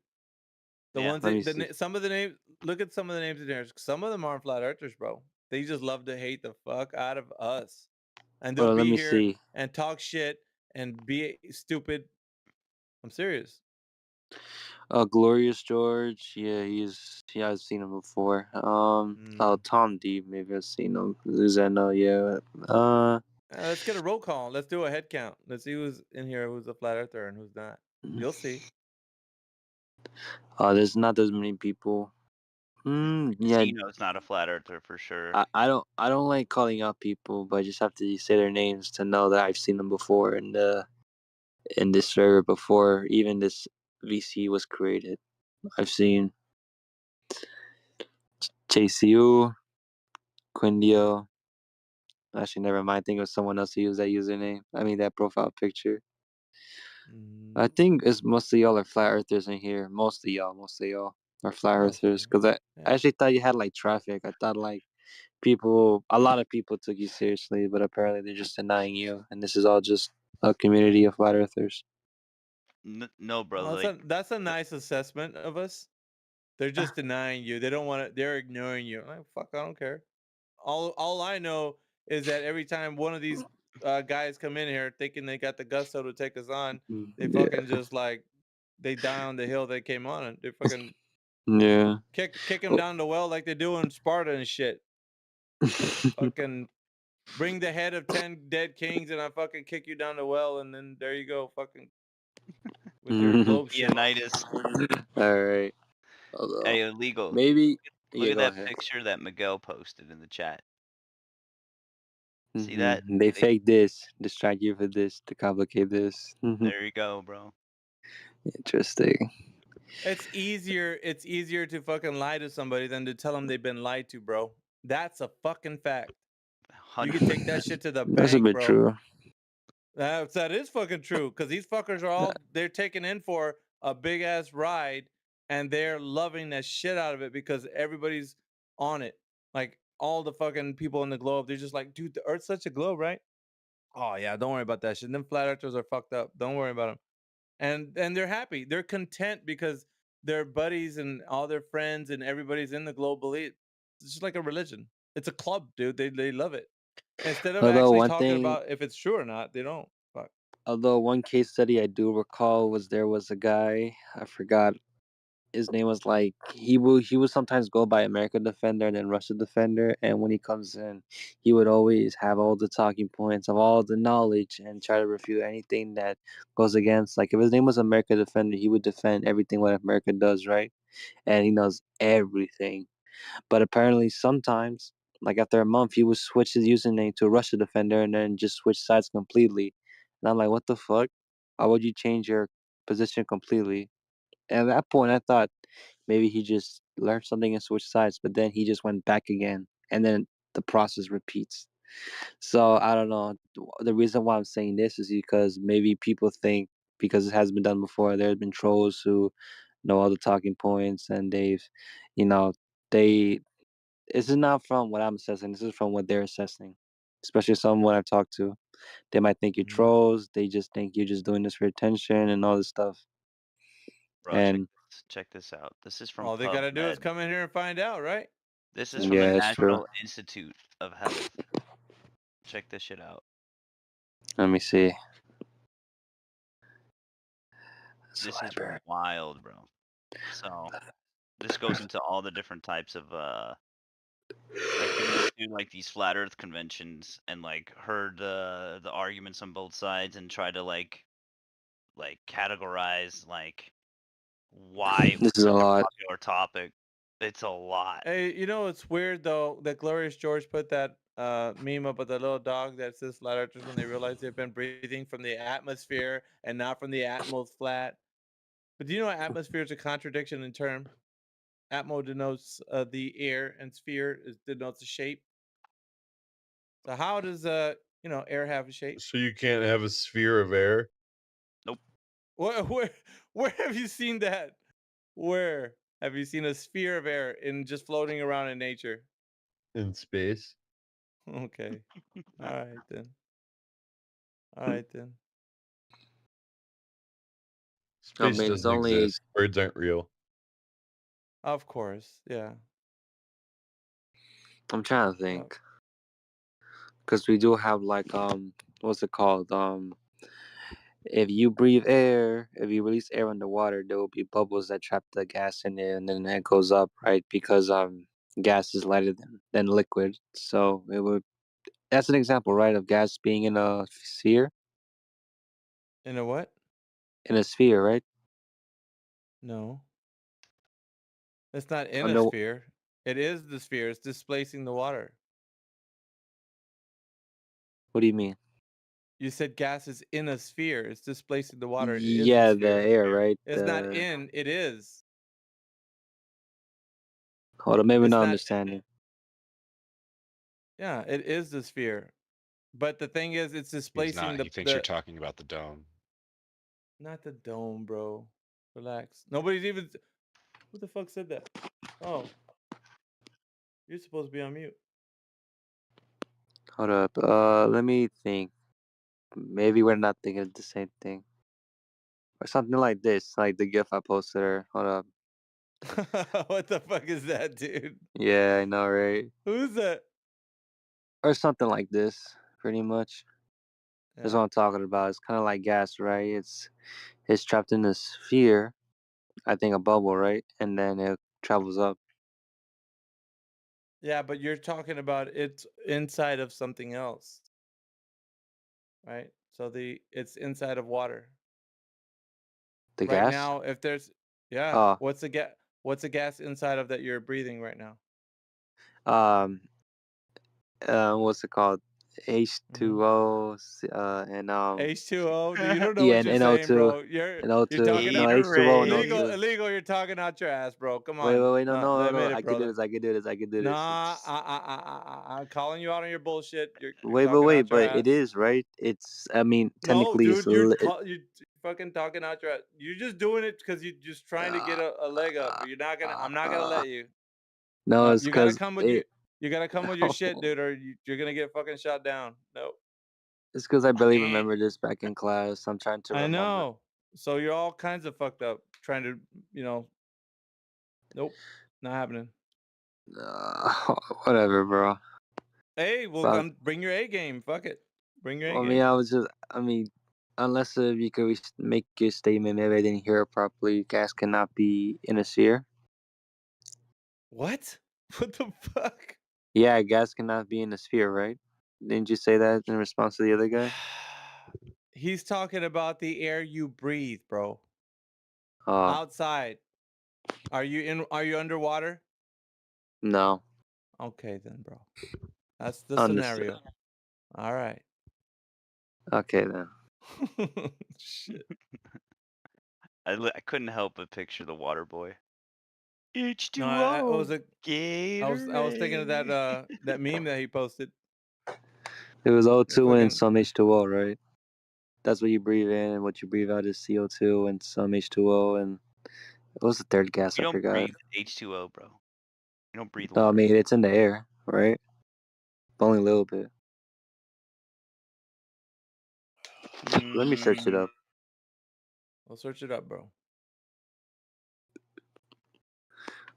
The Yeah. ones Let me that see. some of the names. Look at some of the names in there. Some of them aren't flat earthers, bro. They just love to hate the fuck out of us, and they'll Well, let be me here see. and talk shit and be stupid. I'm serious. Glorious George. Yeah, I've seen him before. Oh, Tom D. Maybe I've seen him. Luzeno. Yeah. Let's get a roll call. Let's do a head count. Let's see who's in here, who's a flat earther and who's not. You'll see. There's not as many people. Yeah. Zeno's not a flat earther for sure. I don't like calling out people, but I just have to say their names to know that I've seen them before in this server before even this VC was created. I've seen JCU, Quindio. Actually, never mind. I think it was someone else who used that username. I mean that profile picture. I think it's mostly y'all are flat earthers in here. Mostly y'all are flat earthers. Cause I actually thought you had like traffic. I thought like a lot of people took you seriously, but apparently they're just denying you. And this is all just a community of flat earthers. No, bro. Well, Like, that's a nice assessment of us. They're just denying you. They don't want to. They're ignoring you. Like, fuck, I don't care. All I know is that every time one of these guys come in here thinking they got the gusto to take us on, they Yeah. fucking just like they die on the hill they came on, and they fucking Yeah. kick them down the well like they do in Sparta and shit. Fucking bring the head of 10 dead kings, and I fucking kick you down the well, and then there you go, fucking with your globe shit. Leonidas. All right. Although, Hey, illegal. maybe. Look Yeah, at go that ahead. picture that Miguel posted in the chat. See that? They fake this, distract you for this, to complicate this. There you go, bro. Interesting. It's easier to fucking lie to somebody than to tell them they've been lied to, bro. That's a fucking fact. You can take that shit to the That's a bank, bit bro. true. That is fucking true, because these fuckers are all they're taken in for a big ass ride, and they're loving the shit out of it because everybody's on it. Like all the fucking people in the globe, they're just like, dude, the Earth's such a globe, right? Oh yeah, don't worry about that shit. Them flat earthers are fucked up. Don't worry about them. And they're happy. They're content because their buddies and all their friends and everybody's in the globe believe. It's just like a religion. It's a club, dude. They love it. Instead of Although actually one talking thing, about if it's true or not, they don't. Fuck. although one case study I do recall was there was a guy, I forgot his name, was like he would sometimes go by America Defender and then Russia Defender, and when he comes in, he would always have all the talking points of all the knowledge and try to refute anything that goes against. Like if his name was America Defender, he would defend everything what America does, right? And he knows everything. But apparently sometimes Like after a month, he would switch his username to a Russia defender and then just switch sides completely. And I'm like, what the fuck? Why would you change your position completely? And at that point, I thought maybe he just learned something and switched sides, but then he just went back again, and then the process repeats. So I don't know. The reason why I'm saying this is because maybe people think because it has been done before. There have been trolls who know all the talking points, and they've, you know, they. This is not from what I'm assessing. This is from what they're assessing. Especially someone I've talked to, they might think you're trolls. They just think you're just doing this for attention and all this stuff. Bro, And check this out. This is from All they gotta do is PubMed. come in here and find out, right? This is from the yeah, it's true. National Institute of Health. Check this shit out. Let me see. This is wild, bro. So this goes into all the different types of like they went to like these flat Earth conventions and like heard the arguments on both sides and tried to like categorize like why it This was is a such a lot. popular topic. It's a lot. Hey, you know it's weird though that Glorious George put that meme up with the little dog that says flat earthers when they realize they've been breathing from the atmosphere and not from the atmos flat. But do you know atmosphere is a contradiction in term? Atmo denotes the air, and sphere denotes the shape. So how does air have a shape? So you can't have a sphere of air Nope. Where have you seen that? Where have you seen a sphere of air in just floating around in nature? in space. Okay. All right then. All right then. I Space mean, it's doesn't only. exist. Birds aren't real. Of course, yeah. I'm trying to think, because we do have like what's it called? If you breathe air, if you release air underwater, there will be bubbles that trap the gas in it, and then it goes up, right? Because gas is lighter than liquid, so it would. That's an example, right, of gas being in a sphere. In a what? In a sphere, right? No. It's not in a Under. sphere. It is the sphere. It's displacing the water. What do you mean? You said gas is in a sphere. It's displacing the water. It is the Yeah, the sphere. air, right? It's not in. It is. Hold on, maybe It's not not. understanding. Yeah, it is the sphere. But the thing is, it's He's displacing not. He thinks you're talking about the dome. Not the dome, bro. Relax. Nobody's even. Who the fuck said that? Oh, you're supposed to be on mute. Hold up. Let me think. Maybe we're not thinking of the same thing. Or something like this, like the GIF I posted her. Hold up. What the fuck is that, dude? Yeah, I know, right? Who's that? Or something like this, pretty much. That's Yeah. what I'm talking about. It's kind of like gas, right? It's trapped in a sphere. I think a bubble, right? And then it travels up. Yeah, but you're talking about it's inside of something else, right? So it's inside of water. The Right gas? now, if there's Oh, what's the gas inside of that you're breathing right now? what's it called? H2O, and H2O. You don't know yeah, what and you're saying, NO2, bro. You're NO2, talking no out H2O, illegal, NO2. illegal. You're talking out your ass, bro. Come Wait, on. no, no, no, no. Admit I it, can do brother. this. I can do this. I can do this. Nah, It's I'm calling you out on your bullshit. You're wait, talking out your but it ass. is right. It's. I mean, No, technically, it's. dude, you're fucking talking out your ass. You're just doing it because you're just trying to get a leg up. You're not gonna. I'm not gonna let you. No, No, it's you gotta because come with it. you gotta come with your shit, dude, or you're gonna get fucking shot down. No. It's because I barely remember this back in class. I'm trying to I remember. know. So you're all kinds of fucked up trying to, nope, not happening. Whatever, bro. Hey, well, But, bring your A game. Fuck it. Bring your A I game. mean, I mean, unless you could make your statement, maybe I didn't hear it properly. Gas cannot be in a sphere. What? What the fuck? Yeah, gas cannot be in a sphere, right? Didn't you say that in response to the other guy? He's talking about the air you breathe, bro. Oh, Outside. Are you underwater? no. Okay then, bro. That's the Understood. scenario. All right. Okay then. Shit. I couldn't help but picture the water boy. H2O. No, I was a, Gatorade. I was thinking of that meme that he posted. It was O2 and fucking- some H2O, right? That's what you breathe in, and what you breathe out is CO2 and some H2O, and what was the third gas? You I don't forgot. breathe H2O, bro. You don't breathe No, I water. mean it's in the air, right? Only a little bit. Let me search it up. I'll search it up, bro.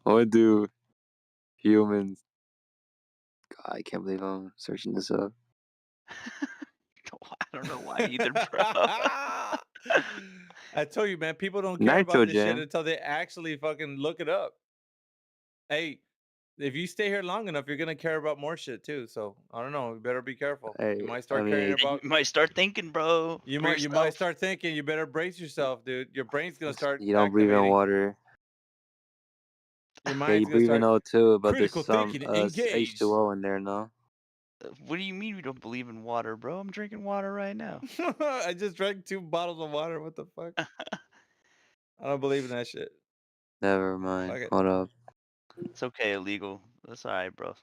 What do humans? God, I can't believe I'm searching this up. I don't know why either, bro. I told you, man, people don't care about this shit Nitrogen. until they actually fucking look it up. Hey, if you stay here long enough, you're gonna care about more shit too. So I don't know. You better be careful. Hey, You might I start caring mean, about. You might start thinking, bro. You for might yourself. start thinking. You better brace yourself, dude. Your brain's gonna start you don't breathe in activating. water. Your Yeah, mind's you gonna breathe in start. O2, but there's Critical some thinking engaged. H2O in there, no? What do you mean we don't believe in water, bro? I'm drinking water right now. I just drank 2 bottles of water. What the fuck? I don't believe in that shit. Never mind. Fuck it. Hold up. It's okay, illegal. That's all right, bro.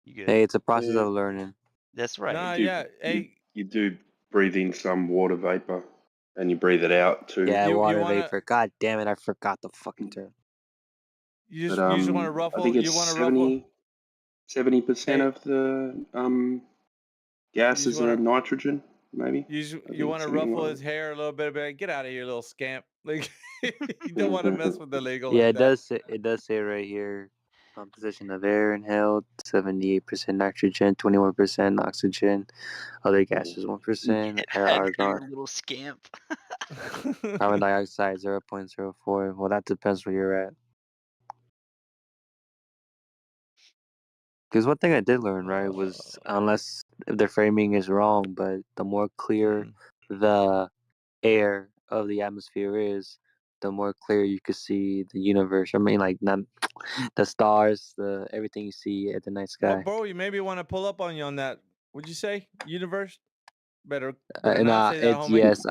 You good? Hey, it's a process Yeah. of learning. That's right. Nah, You do, yeah. Hey, you do breathe in some water vapor, and you breathe it out too. Yeah, you water wanna vapor. God damn it, I forgot the fucking term. you But just want to I ruffle. think You it's want to ruffle. 70% Hey, of the you gas just is want to nitrogen, maybe. you I just, think you it's want to something ruffle like his hair a little bit. Be like, get out of here, little scamp. Like you don't want to mess with the legal Yeah, like that. it does say right here, composition of air inhaled, 78% nitrogen, 21% oxygen, other gases 1%, air Out of here, argon, you little scamp. carbon dioxide 0.04. Well, that depends where you're at. Because one thing I did learn, right, was unless if the framing is wrong, but the more clear the air of the atmosphere is, the more clear you could see the universe. I mean, like not the stars, the everything you see at the night Well, sky. bro, you maybe want to pull up on you on that. What'd you say? Universe? Better not Nah, say that, it's homie. yes,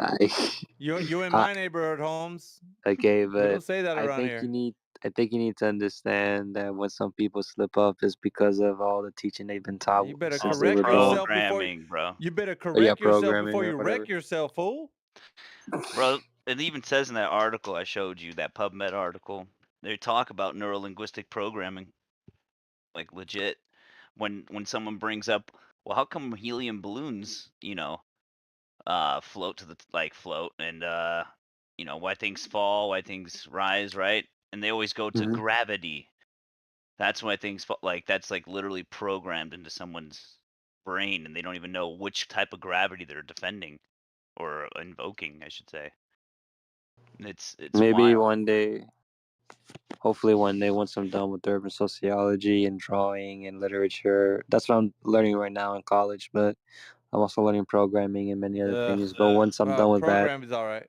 You in I my neighborhood, Holmes. okay, We don't but say that I around think here. you need. I think you need to understand that when some people slip up, it's because of all the teaching they've been taught You better since they correct were born. yourself before. Programming, bro. You better Oh, yeah, correct yourself programming before or you whatever. wreck yourself, fool. Bro, it even says in that article I showed you, that PubMed article, they talk about neurolinguistic programming. Like legit. When someone brings up, well, how come helium balloons, float to the float and why things fall, why things rise, right? And they always go to Mhm. gravity. That's why things fall, that's like literally programmed into someone's brain, and they don't even know which type of gravity they're defending or invoking, I should say. It's Maybe wild. one day, hopefully one day, once I'm done with urban sociology and drawing and literature, that's what I'm learning right now in college. But I'm also learning programming and many other things. But once I'm done with that, Program is all right.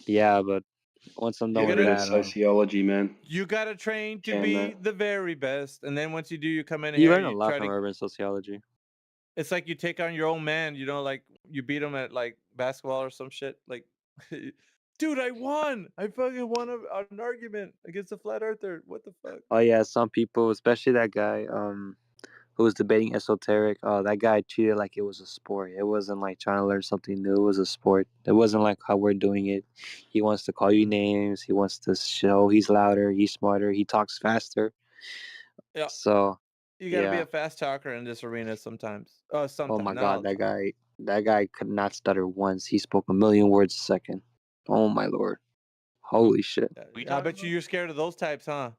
yeah. But once I'm done Yeah, with better that, sociology, man. You gotta train to Can be that. the very best, and then once you do, you come in you here learn and a you lot try from to. urban sociology. It's like you take on your own man. Like you beat him at like basketball or some shit. Like, dude, I won. I fucking won an argument against a flat earther. What the fuck? Oh yeah, some people, especially that guy, who was debating esoteric. Oh, that guy treated it like it was a sport. It wasn't like trying to learn something new. It was a sport. It wasn't like how we're doing it. He wants to call you names. He wants to show he's louder. He's smarter. He talks faster. Yeah. So, You gotta be yeah. a fast talker in this arena sometimes. Oh Sometimes, my not all God, the time. that guy could not stutter once. He spoke a million words a second. Oh my Lord. Holy shit. I bet you're scared of those types, huh?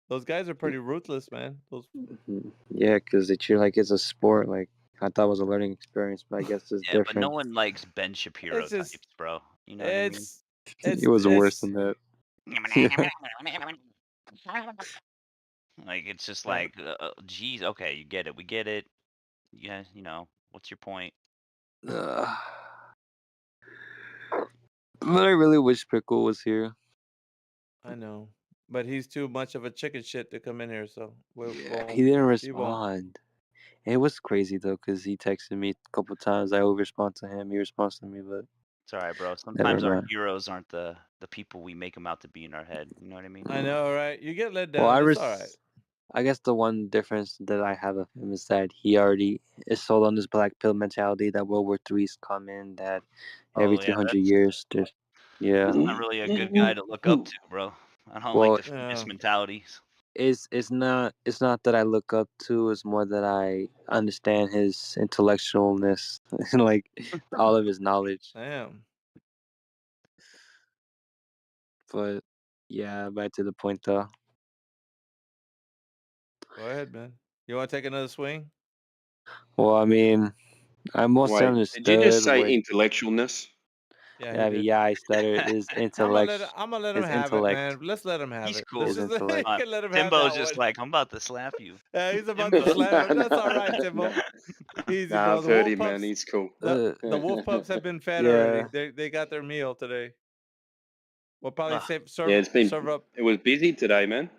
Those guys are pretty ruthless, man. Those. Yeah, because they treat it like it's a sport. Like, I thought it was a learning experience, but I guess it's Yeah, but no different. one likes Ben Shapiro It's just. types, bro. You know what I mean? It was worse than that. Like it's just Yeah. like, geez, okay, you get it, we get it. Yeah, what's your point? But I really wish Pickle was here. I know. but he's too much of a chicken shit to come in here, so we He won't. didn't He won't. respond. It was crazy though, cause he texted me a couple times. I would respond to him. He responds to me, but It's all right, bro. never Sometimes our mind. heroes aren't the people we make them out to be in our head. You know what I mean? I know, right? You get let Well, down. It's all right. I guess the one difference that I have of him is that he already is sold on this black pill mentality that World War III is coming, that every Oh yeah, 200 years there's, yeah. that's not really a good guy to look up to, bro. I don't like Well, defeatist mentalities. it's not that I look up to. It's more that I understand his intellectualness and like all of his knowledge. Damn. But yeah, back to the point though. Go ahead, man. You want to take another swing? Well, I mean, I mostly Wait, did you just understood say what. intellectualness? Yeah, he Yeah, did. I stutter. His I'm gonna let him his have it, man. intellect, Let's let him have He's it. Let's cool. his just you intellect. can let him have Timbo's that just one. like, I'm about to slap you. Yeah, he's about to slap him. That's all right, Timbo. Easy, Nah, bro. I've The heard wolf him, man. pups, He's cool. the wolf pups have been fed Yeah. already. They got their meal today. We'll probably Ah, Yeah, serve up. it was busy today, man.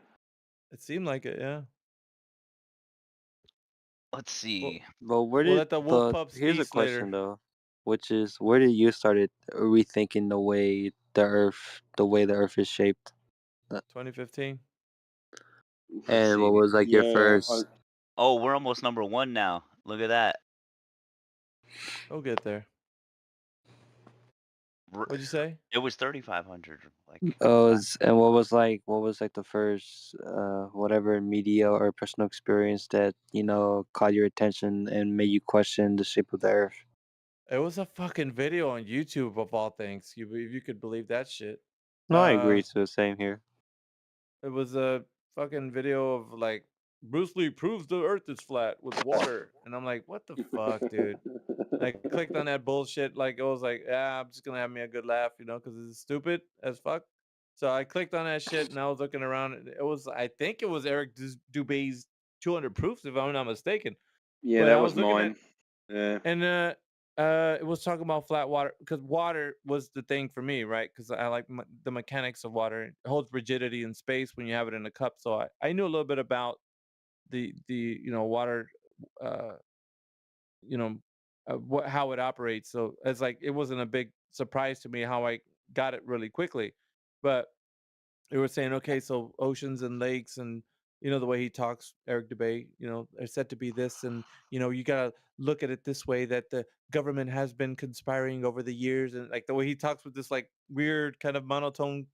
It seemed like it, yeah. Let's see. But where We'll did let the wolf the pups here's a feast question later. though, which is where did you started rethinking the way the Earth is shaped? 2015. Let's And what see. was like your first? Oh, we're almost #1 now. Look at that. We'll get there. What'd you say? It was 3,500. Like, And what was like the first whatever media or personal experience that caught your attention and made you question the shape of the Earth? It was a fucking video on YouTube of all things. If you could believe that shit. No, I agree. To the same here. It was a fucking video of like Bruce Lee proves the Earth is flat with water, and I'm like, what the fuck, dude? I clicked on that bullshit. Like it was like, yeah, I'm just gonna have me a good laugh, because it's stupid as fuck. So I clicked on that shit, and I was looking around. And I think it was Eric Dubé's 200 proofs, if I'm not mistaken. Yeah, But that I was was looking at, mine. Yeah. and it was talking about flat water because water was the thing for me, right? Because I like the mechanics of water. It holds rigidity in space when you have it in a cup. So I knew a little bit about the water, uh, how it operates. So it's like it wasn't a big surprise to me how I got it really quickly, but they were saying, okay, so oceans and lakes and the way he talks, Eric Dubay, are said to be this, and you gotta look at it this way that the government has been conspiring over the years, and like the way he talks with this like weird kind of monotone,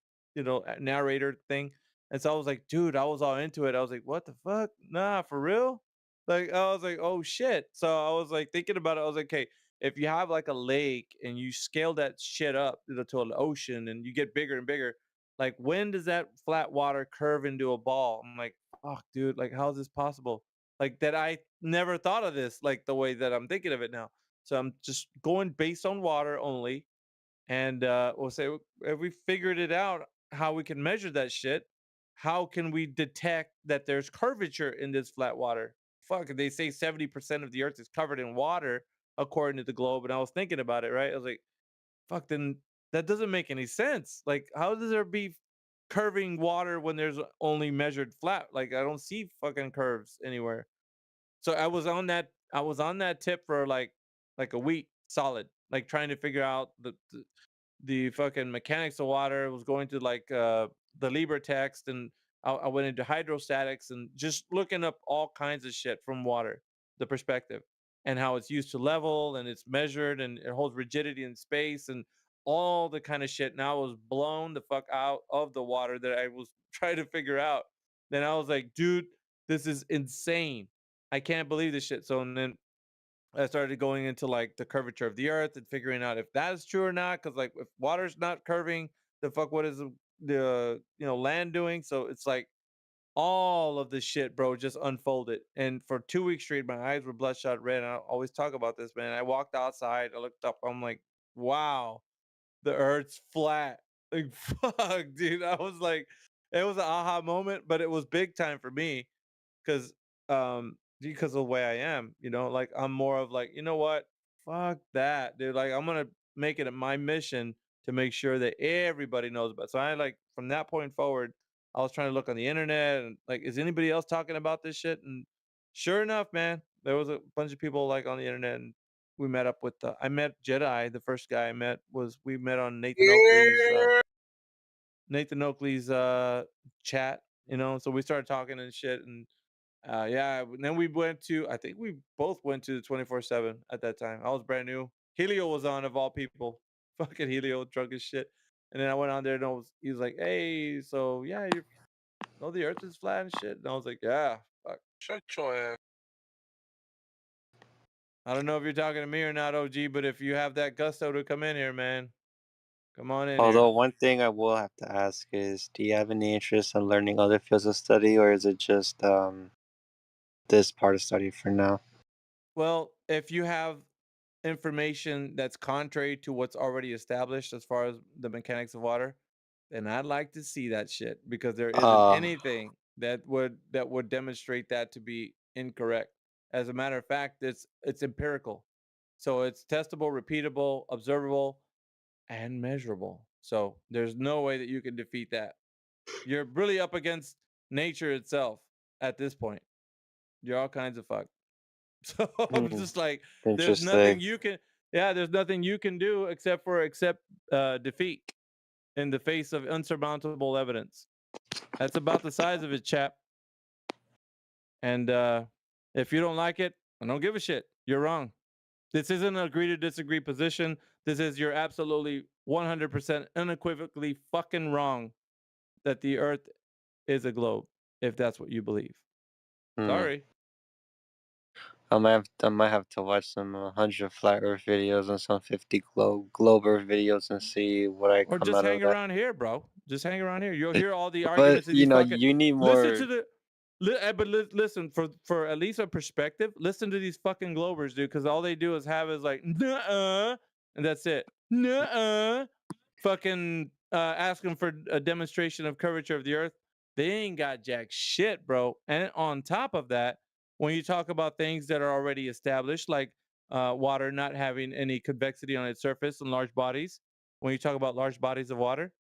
narrator thing. And so I was like, dude, I was all into it. I was like, what the fuck? Nah, for real? Like I was like, oh shit. So I was like thinking about it. I was like, okay, if you have like a lake and you scale that shit up to an ocean and you get bigger and bigger, like, when does that flat water curve into a ball? I'm like, fuck, dude, like, how is this possible? Like, that I never thought of this, like, the way that I'm thinking of it now. So I'm just going based on water only. And we'll say, if we figured it out, how we can measure that shit, how can we detect that there's curvature in this flat water? Fuck, they say 70% of the earth is covered in water, according to the globe. And I was thinking about it, right? I was like, fuck, then that doesn't make any sense. Like, how does there be curving water when there's only measured flat? Like, I don't see fucking curves anywhere. So I was on that tip for like a week solid, like trying to figure out the fucking mechanics of water. Was going to like the Libre text, and I went into hydrostatics and just looking up all kinds of shit from water, the perspective, and how it's used to level and it's measured and it holds rigidity in space and all the kind of shit. Now I was blown the fuck out of the water that I was trying to figure out. Then I was like, dude, this is insane. I can't believe this shit. So and then I started going into like the curvature of the earth and figuring out if that is true or not. Cause like if water's not curving, the fuck what is the land doing? So it's like all of this shit, bro, just unfolded. And for 2 weeks straight, my eyes were bloodshot red. And I always talk about this, man. I walked outside, I looked up, I'm like, wow, the earth's flat. Like fuck, dude. I was like, it was an aha moment, but it was big time for me because because of the way I am, like I'm more of like, you know what? Fuck that, dude. Like I'm gonna make it my mission to make sure that everybody knows about it. So I like from that point forward, I was trying to look on the internet and like, is anybody else talking about this shit? And sure enough, man, there was a bunch of people like on the internet, and we met up with. I met Jedi. The first guy I met we met on Nathan Oakley's chat. You know, so we started talking and shit, and yeah. And then we went to. I think we both went to the 24/7 at that time. I was brand new. Helio was on, of all people. Fucking Helio, drunk as shit. And then I went on there, and he was like, "Hey, so yeah, you know the Earth is flat and shit." And I was like, "Yeah, fuck." Shut your ass. I don't know if you're talking to me or not, OG, but if you have that gusto to come in here, man, come on in Although here. one thing I will have to ask is, do you have any interest in learning other fields of study, or is it just this part of study for now? Well, if you have information that's contrary to what's already established as far as the mechanics of water, then I'd like to see that shit, because there isn't anything that would demonstrate that to be incorrect. As a matter of fact, it's empirical. So it's testable, repeatable, observable, and measurable. So there's no way that you can defeat that. You're really up against nature itself at this point. You're all kinds of fucked. So I'm just like, there's nothing Interesting. you can, yeah, there's nothing you can do except defeat in the face of unsurmountable evidence. That's about the size of it, chap. And if you don't like it, I don't give a shit. You're wrong. This isn't an agree to disagree position. This is you're absolutely 100% unequivocally fucking wrong that the Earth is a globe, if that's what you believe. Sorry. I might have to watch some 100 flat Earth videos and some 50 globe Earth videos and see what I Or come just out of hang that. around here, bro. Just hang around here. You'll hear all the But arguments of you these know, fucking. you need Listen more. to the. Listen for at least a perspective. Listen to these fucking Globers, dude, because all they do is have is like, nuh-uh, and that's it. Nuh-uh. Fucking asking for a demonstration of curvature of the Earth. They ain't got jack shit, bro. And on top of that, when you talk about things that are already established, like water not having any convexity on its surface in large bodies, when you talk about large bodies of water,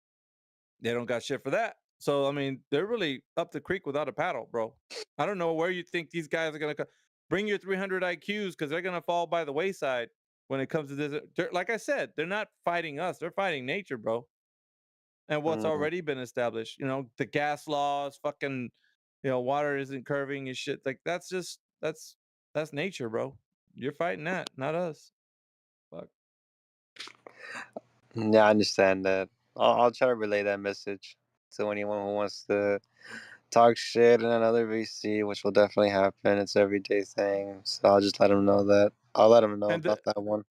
they don't got shit for that. So I mean, they're really up the creek without a paddle, bro. I don't know where you think these guys are gonna bring your 300 IQs, because they're gonna fall by the wayside when it comes to this. Like I said, they're not fighting us; they're fighting nature, bro. And what's already been established, you know, the gas laws, fucking, you know, water isn't curving and shit. Like that's nature, bro. You're fighting that, not us. Fuck. Yeah, I understand that. I'll try to relay that message to anyone who wants to talk shit in another VC, which will definitely happen. It's an everyday thing. So I'll just let them know that. I'll let them know And about that one.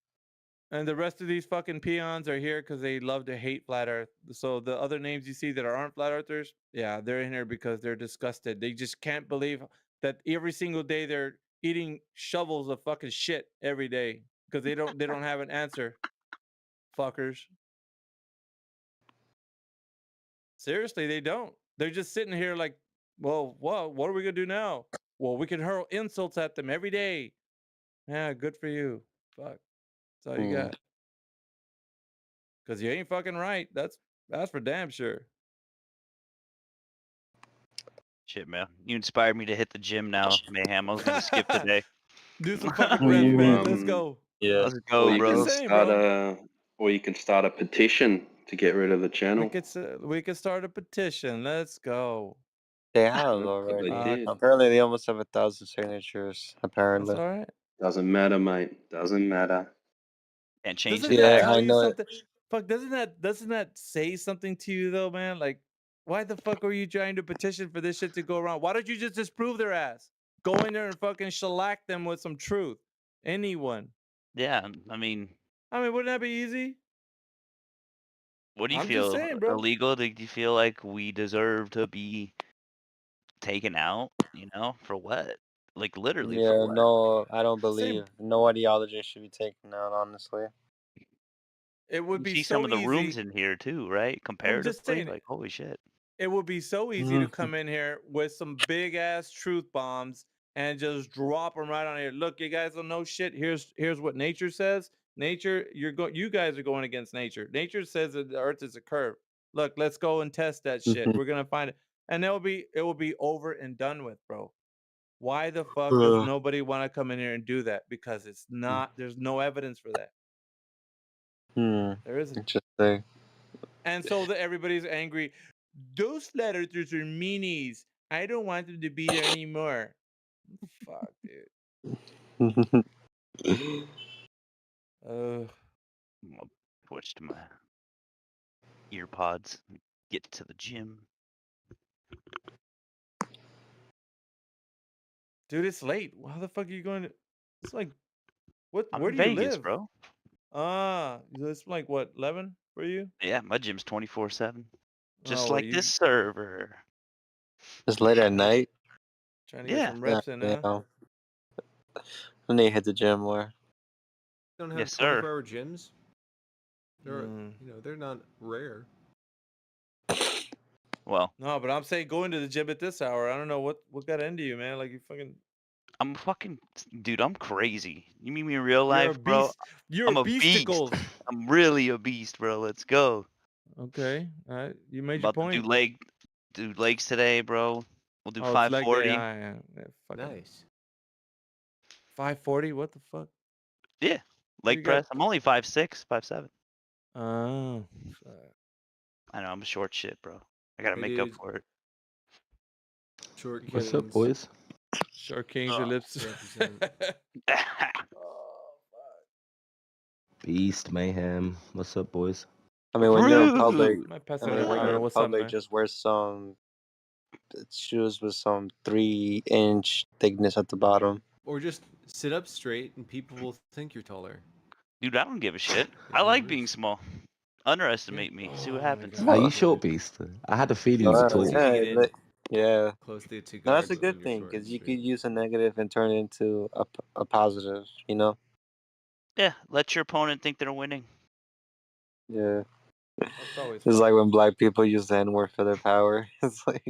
And the rest of these fucking peons are here because they love to hate flat Earth. So the other names you see that aren't flat earthers, yeah, they're in here because they're disgusted. They just can't believe that every single day they're eating shovels of fucking shit every day because they don't have an answer. Fuckers. Seriously, they don't. They're just sitting here like, well, what are we gonna do now? Well, we can hurl insults at them every day. Yeah, good for you. Fuck. That's all you got. Because you ain't fucking right. That's for damn sure. Shit, man. You inspired me to hit the gym now, Mayhem. I was gonna skip today. Do some fucking reps, man. Let's go. Let's go, Or you bro. can start a petition to get rid of the channel. We could start a petition. Let's go. They have They already. did. Apparently, they almost have 1,000 signatures. That's Apparently. all right. Doesn't matter, mate. Doesn't matter. Can't change Doesn't the that facts. tell I you know it. something? Fuck, doesn't that say something to you though, man? Like, why the fuck are you trying to petition for this shit to go around? Why don't you just disprove their ass? Go in there and fucking shellac them with some truth. Anyone. Yeah, I mean, wouldn't that be easy? what do you I'm just feel saying, bro. illegal? Do you feel like we deserve to be taken out? You know, for what? Like literally for Yeah, what? no, I don't Same. believe no ideology should be taken out, honestly. It would You be see some so of the rooms easy. in here too, right? I'm just Comparatively, saying, like holy shit. it would be so easy to come in here with some big ass truth bombs and just drop them right on here. Look, you guys don't know shit. Here's what nature says. Nature, you guys are going against nature. Nature says that the Earth is a curve. Look, let's go and test that shit. We're gonna find it. and it will be over and done with, bro. Why the fuck does nobody want to come in here and do that? Because it's not. There's no evidence for that. There isn't. Interesting. And so everybody's angry. Those flat earthers are meanies. I don't want them to be there anymore. Fuck, dude. I'm gonna switch to my earpods. Get to the gym. Dude, it's late. How the fuck are you going to? It's like, what? I'm Where in do you Vegas, live, bro? It's like what, 11 for you? Yeah, my gym's 24/7, just Oh, like you this server. It's late at night. trying to get Yeah. some reps in, huh? Yeah. I need to hit the gym more. Don't have Yes, sir. 24-hour gyms. They're Mm. they're not rare. Well, No, but I'm saying going to the gym at this hour. I don't know what got into you, man. Like you fucking. I'm fucking dude. I'm crazy. You meet me in real You're a life, bro. beast. You're I'm a a beast. beasticles. I'm really a beast, bro. Let's go. Okay, all right. You made About your to point. do legs today, bro. We'll do Oh, it's leg day. 540. Yeah, fucking Nice. 540. What the fuck? Yeah, You leg got- press. I'm only 5'6", 5'7". Oh, fuck. I know I'm a short shit, bro. I gotta Hey, make up dude. for it. Short What's up, kings. boys? Short kings ellipse. Represent. Beast Mayhem. What's up, boys? I mean, when you're in Rude. public, Might pass I it mean, over. when you're in What's up, public, man? just wear some shoes with some 3-inch thickness at the bottom. Or just sit up straight and people will think you're taller. Dude, I don't give a shit. It I like works. being small. Underestimate me. See what Oh my happens. God. Are you short, Beast? I had a feeling you were It's tall. easy to get in. Yeah. Close the two No, that's guards a good when you're thing short and because you straight. could use a negative and turn it into a positive. You know? Yeah, let your opponent think they're winning. Yeah. That's always It's fun. like when black people use the N-word for their power. It's like,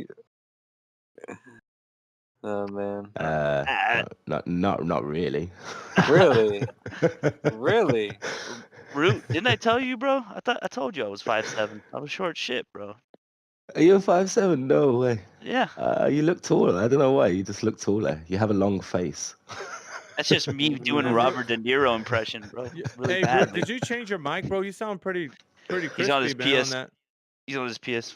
oh man. Not really. Really? Really? Root, didn't I tell you, bro? I told you I was 5'7". I was short shit, bro. Are you 5'7"? No way. Yeah. You look taller. I don't know why. You just look taller. You have a long face. That's just me doing a Has Robert De Niro impression, bro. Really Hey, bro, badly. did you change your mic, bro? You sound pretty He's on his crispy, man. On PS. that, He's on his PS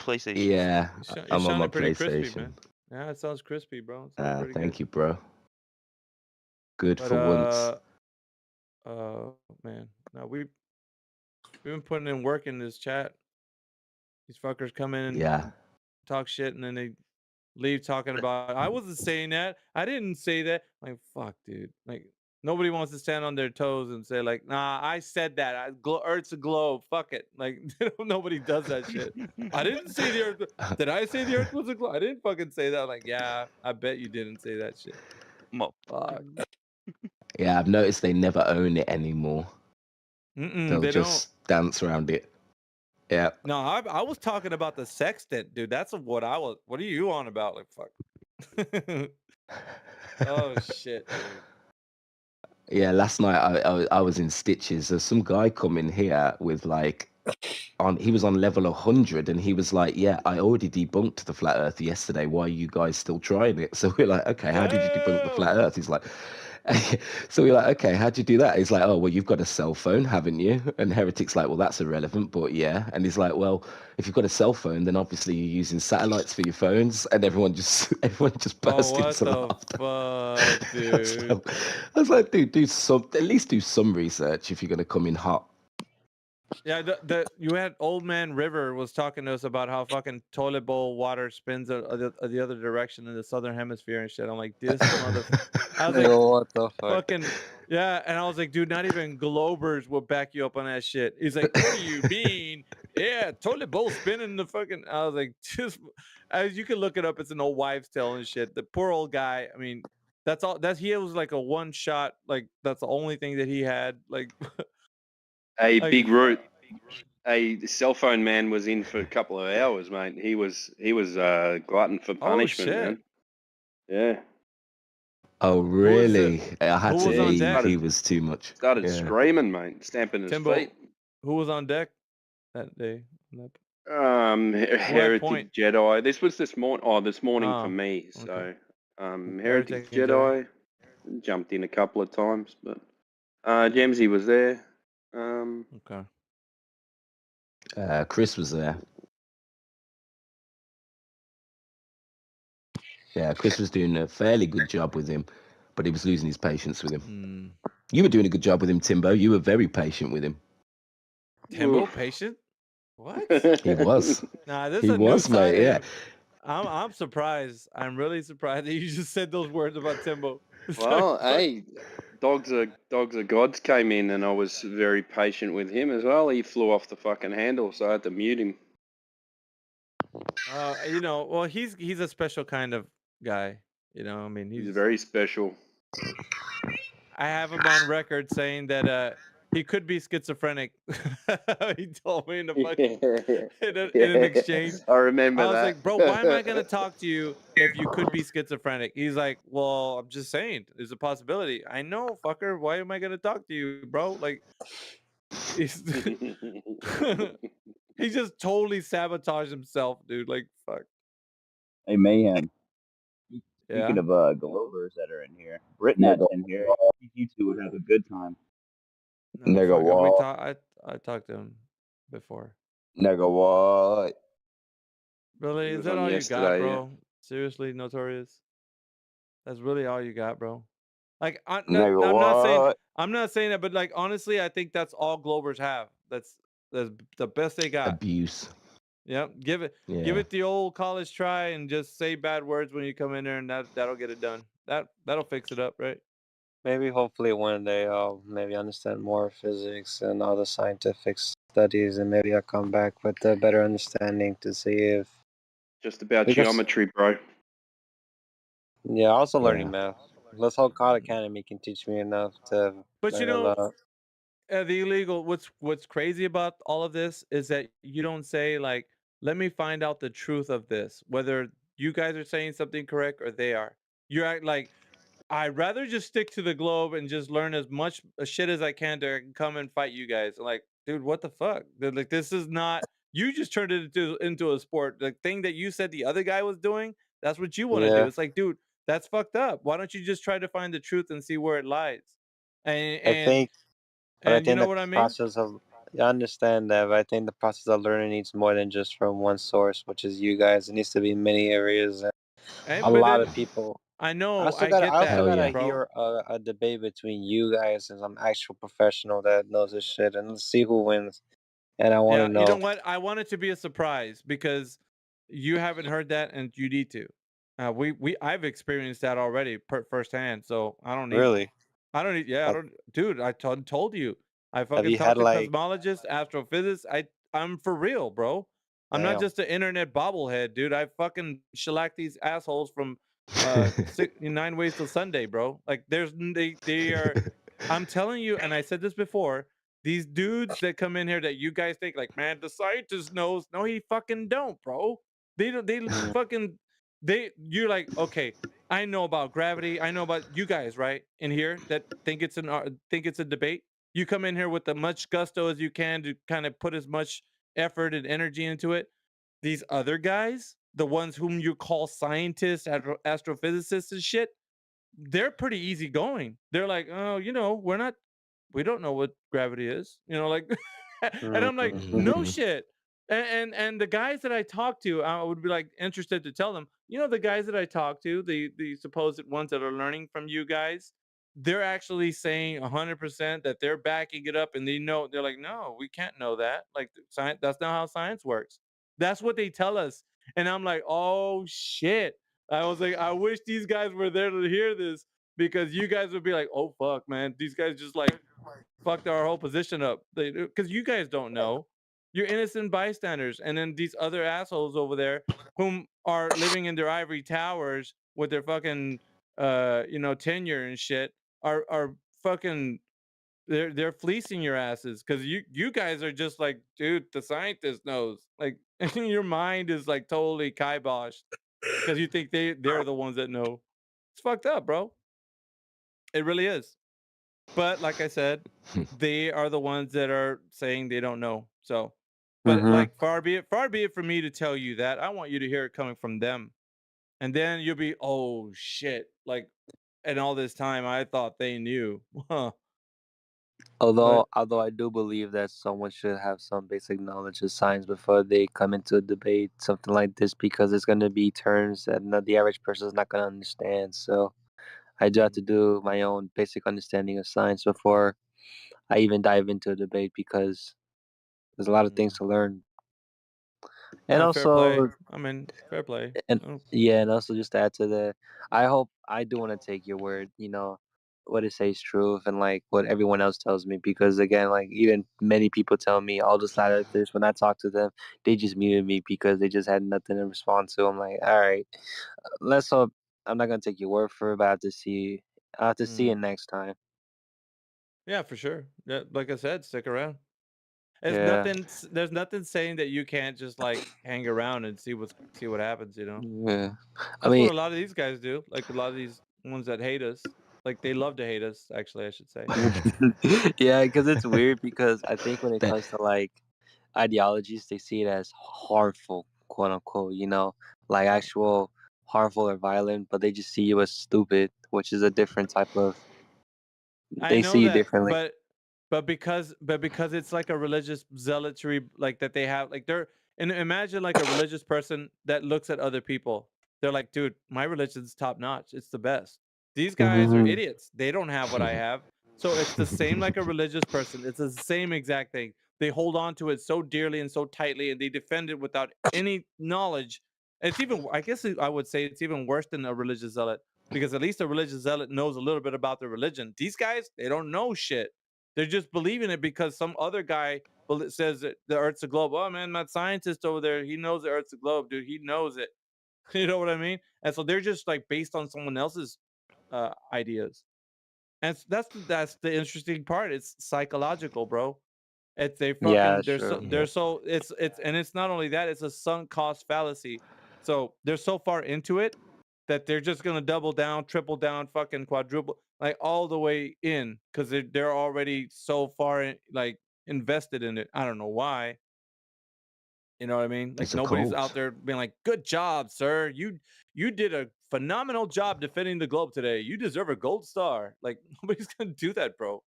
PlayStation. Yeah, you're I'm on my sounding pretty crispy, PlayStation. man. Yeah, it sounds crispy, bro. It sounds pretty Thank good. you, bro. Good But for once. man, no, we've been putting in work in this chat. These fuckers come in and Yeah. talk shit, and then they leave talking about I wasn't saying that. I didn't say that. Like, fuck, dude. Like, nobody wants to stand on their toes and say, like, nah, I said that. Earth's a globe. Fuck it. Like, nobody does that shit. I didn't say the Earth. Did I say the Earth was a globe? I didn't fucking say that. Like, yeah, I bet you didn't say that shit. Fuck. Yeah, I've noticed they never own it anymore. They'll they just dance around it. Yeah. No, I was talking about the sextant, dude. That's what I was. What are you on about? Like, fuck. Oh shit, dude. Yeah, last night I was in stitches. There's some guy coming here with like he was on level 100 and he was like, yeah, I already debunked the flat earth yesterday. Why are you guys still trying it? So we're like, okay, how did you debunk the flat earth? He's like, so we're like, okay, how'd you do that? He's like, oh, well, you've got a cell phone, haven't you? And Heretic's like, well, that's irrelevant, but yeah. And he's like, well, if you've got a cell phone, then obviously you're using satellites for your phones. And everyone just burst what into the laughter. fuck, dude? I was like, dude, at least do some research if you're gonna come in hot. Yeah, you had Old Man River was talking to us about how fucking toilet bowl water spins the other direction in the southern hemisphere and shit. I'm like, this motherfucker. I was like, what the fuck? fucking yeah, and I was like, dude, not even Globers will back you up on that shit. He's like, what do you mean? Yeah, toilet bowl spinning the fucking. I was like, just as you can look it up, it's an old wives' tale and shit. The poor old guy. I mean, that's all. He was like a one shot. Like that's the only thing that he had. Like, Hey, like, Big Root. Hey, the cell phone man was in for a couple of hours, mate. He was glutton for punishment, shit. man. Yeah. Oh really? I had who to was on leave. deck? He was too much. Started Yeah. screaming, mate, stamping his Timbo, feet. who was on deck that day? Heretic point? Jedi. This was this morning. Oh, this morning for Oh, me. okay. So, Heretic Heretic and Jerry. Jedi jumped in a couple of times, but Jamesy was there. Okay. Chris was there. Yeah, Chris was doing a fairly good job with him, but he was losing his patience with him. You were doing a good job with him, Timbo. You were very patient with him. Timbo patient? What? He was. Nah, this He is a new was, side mate. of Yeah. him. I'm surprised. I'm really surprised that you just said those words about Timbo. It's like, Well, fuck. hey, dogs are gods came in, and I was very patient with him as well. He flew off the fucking handle, so I had to mute him. You know, well, he's a special kind of guy. You know, I mean, He's he's. very special. I have him on record saying that he could be schizophrenic. He told me in the fucking in an exchange. I remember I was that. like, bro, why am I gonna talk to you if you could be schizophrenic? He's like, well, I'm just saying, there's a possibility. I know, fucker. Why am I gonna talk to you, bro? Like, he's he just totally sabotaged himself, dude. Like, fuck. Hey, Mayhem. Speaking Yeah. of Glovers that are in here, Britnet's in here. I think you two would have a good time. No, Nigga, fuck. We what? talk. I talked to him before. Nigga, what? Really? He Is was that on all you got, yesterday, yeah. bro? Seriously, Notorious? That's really all you got, bro? Like, Nigga, I'm not saying what? that, but like honestly, I think that's all Globers have. That's the best they got. Abuse. Yep. Give Yeah. it the old college try and just say bad words when you come in there, and that'll get it done. That'll fix it up, right? Maybe hopefully one day I'll maybe understand more physics and all the scientific studies, and maybe I'll come back with a better understanding to see if. Just about Because geometry, bro. yeah, also Yeah. learning math. Let's hope Khan Academy can teach me enough to But you learn a know, lot. the illegal. What's crazy about all of this is that you don't say like, "Let me find out the truth of this," whether you guys are saying something correct or they are. You're act like, I'd rather just stick to the globe and just learn as much shit as I can to come and fight you guys. Like, dude, what the fuck? Like, this is not. You just turned it into a sport. The thing that you said the other guy was doing, that's what you want to do. Yeah, It's like, dude, that's fucked up. Why don't you just try to find the truth and see where it lies? And I and think, but I you think know the what I mean? process of I understand that, but I think the process of learning needs more than just from one source, which is you guys. It needs to be many areas and And a but lot then of people. I I know also I got get I also that, Hell gotta yeah. bro. hear a debate between you guys and some actual professional that knows this shit, and let's see who wins. And I want to Yeah, you know know. what? I want it to be a surprise because you haven't heard that and you need to. I've experienced that already firsthand, so I don't need. Really, Yeah, I have, don't. Dude, I told you. I have fucking you had talked to like cosmologists, astrophysicists. I'm for real, bro. I'm not damn? just an internet bobblehead, dude. I fucking shellac these assholes from 9 ways till Sunday, bro. Like they are. I'm telling you, and I said this before. These dudes that come in here that you guys think like, man, the scientist knows. No, he fucking don't, bro. They don't. They Mm, fucking. You're like, okay, I know about gravity. I know about you guys, right? In here that think it's a debate. You come in here with as much gusto as you can to kind of put as much effort and energy into it. These other guys, the ones whom you call scientists, astrophysicists and shit, they're pretty easygoing. They're like, oh, we don't know what gravity is, like, and I'm like, no mm, Mhm. shit. And the guys that I talk to, I would be like interested to tell them, the guys that I talk to, the supposed ones that are learning from you guys, they're actually saying 100% that they're backing it up, and they're like, no, we can't know that. Like, science, that's not how science works. That's what they tell us, and I'm like, oh shit. I was like, I wish these guys were there to hear this because you guys would be like, oh fuck, man, these guys just like fucked our whole position up. Because you guys don't know, you're innocent bystanders, and then these other assholes over there, whom are living in their ivory towers with their fucking, tenure and shit, are fucking. They're fleecing your asses because you guys are just like, dude, the scientist knows. Like, your mind is like totally kiboshed because you think they're the ones that know. It's fucked up, bro. It really is. But like I said, they are the ones that are saying they don't know. So But Mhm. like, far be it from me to tell you that. I want you to hear it coming from them, and then you'll be, oh shit, like, and all this time I thought they knew. Huh. But Although I do believe that someone should have some basic knowledge of science before they come into a debate, something like this, because it's going to be terms that the average person is not going to understand. So I do have to do my own basic understanding of science before I even dive into a debate, because there's a lot of things to learn. And fair play. also, I mean, fair play. and Oh, yeah, and also just to add to that, I do want to take your word, what it says truth, and like what everyone else tells me, because again, like even many people tell me, all the flat earthers, when I talk to them, they just muted me because they just had nothing to respond to. I'm like, all right, let's hope. I'm not gonna take your word for it, but I have to see it next time. yeah, for sure. Yeah, like I said, stick around. Yeah. There's nothing saying that you can't just like hang around and see what happens. Yeah. I That's what mean, a lot of these guys do. Like a lot of these ones that hate us, like they love to hate us. Actually, I should say. yeah, because it's weird, because I think when it That comes to like ideologies, they see it as harmful, quote unquote, like actual harmful or violent, but they just see you as stupid, which is a different type of, I they know see you that, differently. but because it's like a religious zealotry, like that they have, like they're, and imagine like a religious person that looks at other people. They're like, dude, my religion's top notch. It's the best. These guys are Hmm. idiots. They don't have what I have. So it's the same like a religious person. It's the same exact thing. They hold on to it so dearly and so tightly, and they defend it without any knowledge. It's even, I guess I would say it's even worse than a religious zealot, because at least a religious zealot knows a little bit about their religion. These guys, they don't know shit. They're just believing it because some other guy says that the Earth's a globe. Oh man, that scientist over there, he knows the Earth's a globe, dude. He knows it. You know what I mean? And so they're just like based on someone else's ideas. And that's the interesting part. It's psychological, bro. It's they Yeah, fucking sure. they're so it's and it's not only that, it's a sunk cost fallacy. So they're so far into it that they're just gonna double down, triple down, fucking quadruple, like all the way in, because they're already so far like invested in it. I don't know why. You know what I mean? Like it's a nobody's out cult. there being like, "Good job, sir. You did a phenomenal job defending the globe today. You deserve a gold star." Like nobody's gonna do that, bro.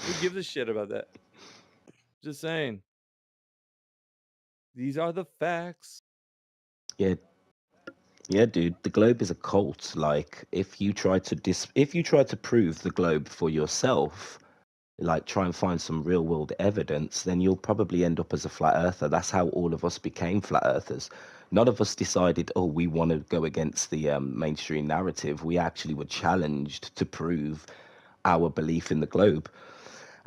Who gives a shit about that? Just saying. These are the facts. Yeah, yeah, dude. The globe is a cult. Like, if you try to prove the globe for yourself, like try and find some real world evidence, then you'll probably end up as a flat earther. That's how all of us became flat earthers. None of us decided, oh, we want to go against the mainstream narrative. We actually were challenged to prove our belief in the globe.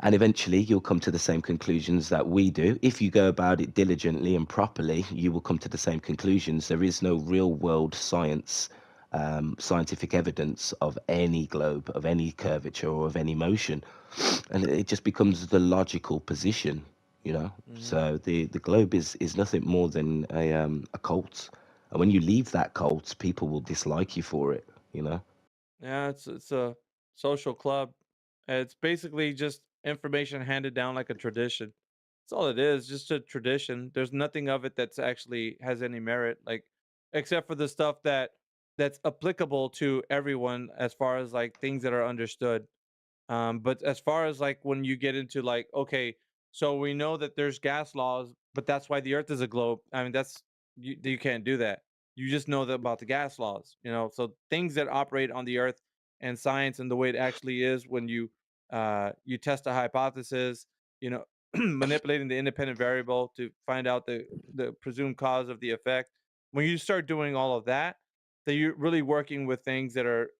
And eventually you'll come to the same conclusions that we do. If you go about it diligently and properly, you will come to the same conclusions. There is no real world scientific evidence of any globe, of any curvature, or of any motion. And it just becomes the logical position, you know. So the globe is nothing more than a cult. And when you leave that cult, people will dislike you for it, you know. Yeah, it's a social club. It's basically just information handed down like a tradition. That's all it is, just a tradition. There's nothing of it that's actually has any merit, like except for the stuff that's applicable to everyone as far as like things that are understood. But as far as like when you get into like, okay, so we know that there's gas laws, but that's why the Earth is a globe. I mean, you can't do that. You just know that about the gas laws, So things that operate on the Earth and science and the way it actually is when you test a hypothesis, manipulating the independent variable to find out the presumed cause of the effect. When you start doing all of that, then you're really working with things that are,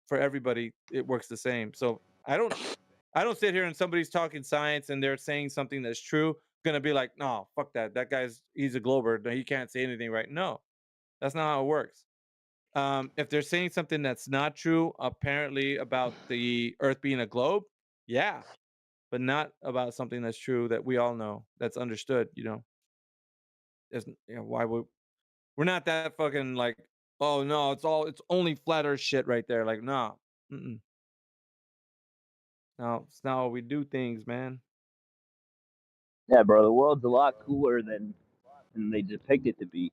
for everybody, it works the same. So I don't sit here and somebody's talking science and they're saying something that's true, gonna be like, no, fuck that. That he's a glober. No, he can't say anything right. No, that's not how it works. If they're saying something that's not true, apparently about the Earth being a globe, yeah, but not about something that's true that we all know that's understood. Why would we're not that fucking like, oh no, it's only flat Earth shit right there. Like, nah, mm-mm. No, it's not how we do things, man. Yeah, bro, the world's a lot cooler than they depict it to be.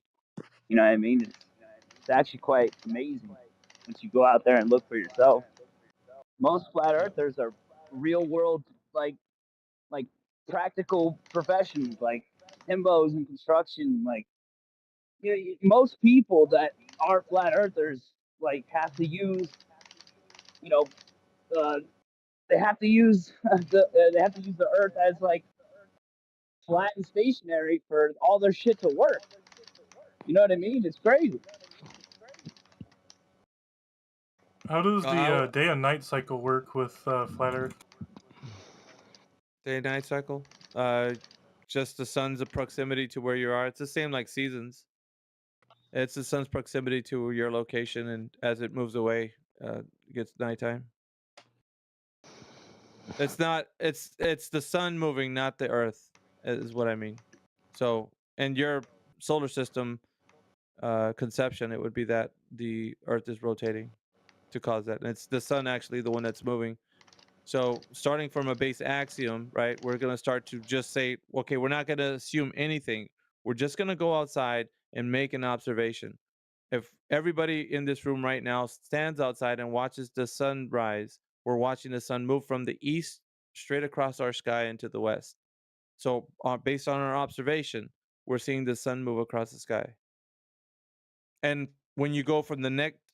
You know what I mean? It's actually quite amazing once you go out there and look for yourself. Most flat earthers are real world, like practical professions, like timbos and construction. Like, most people that are flat earthers like have to use, you know, they have to use they have to use the earth as like flat and stationary for all their shit to work. You know what I mean? It's crazy. How does the I- day and night cycle work with flat Earth? Day night cycle. Just the sun's proximity to where you are. It's the same like seasons. It's the sun's proximity to your location, and as it moves away, it gets nighttime. It's not. It's the sun moving, not the Earth, is what I mean. So, in your solar system conception, it would be that the Earth is rotating to cause that, and it's the sun actually the one that's moving. So, starting from a base axiom, right? We're gonna start to just say, okay, we're not gonna assume anything. We're just gonna go outside and make an observation. If everybody in this room right now stands outside and watches the sun rise, we're watching the sun move from the east straight across our sky into the west. So, based on our observation, we're seeing the sun move across the sky. And when you go from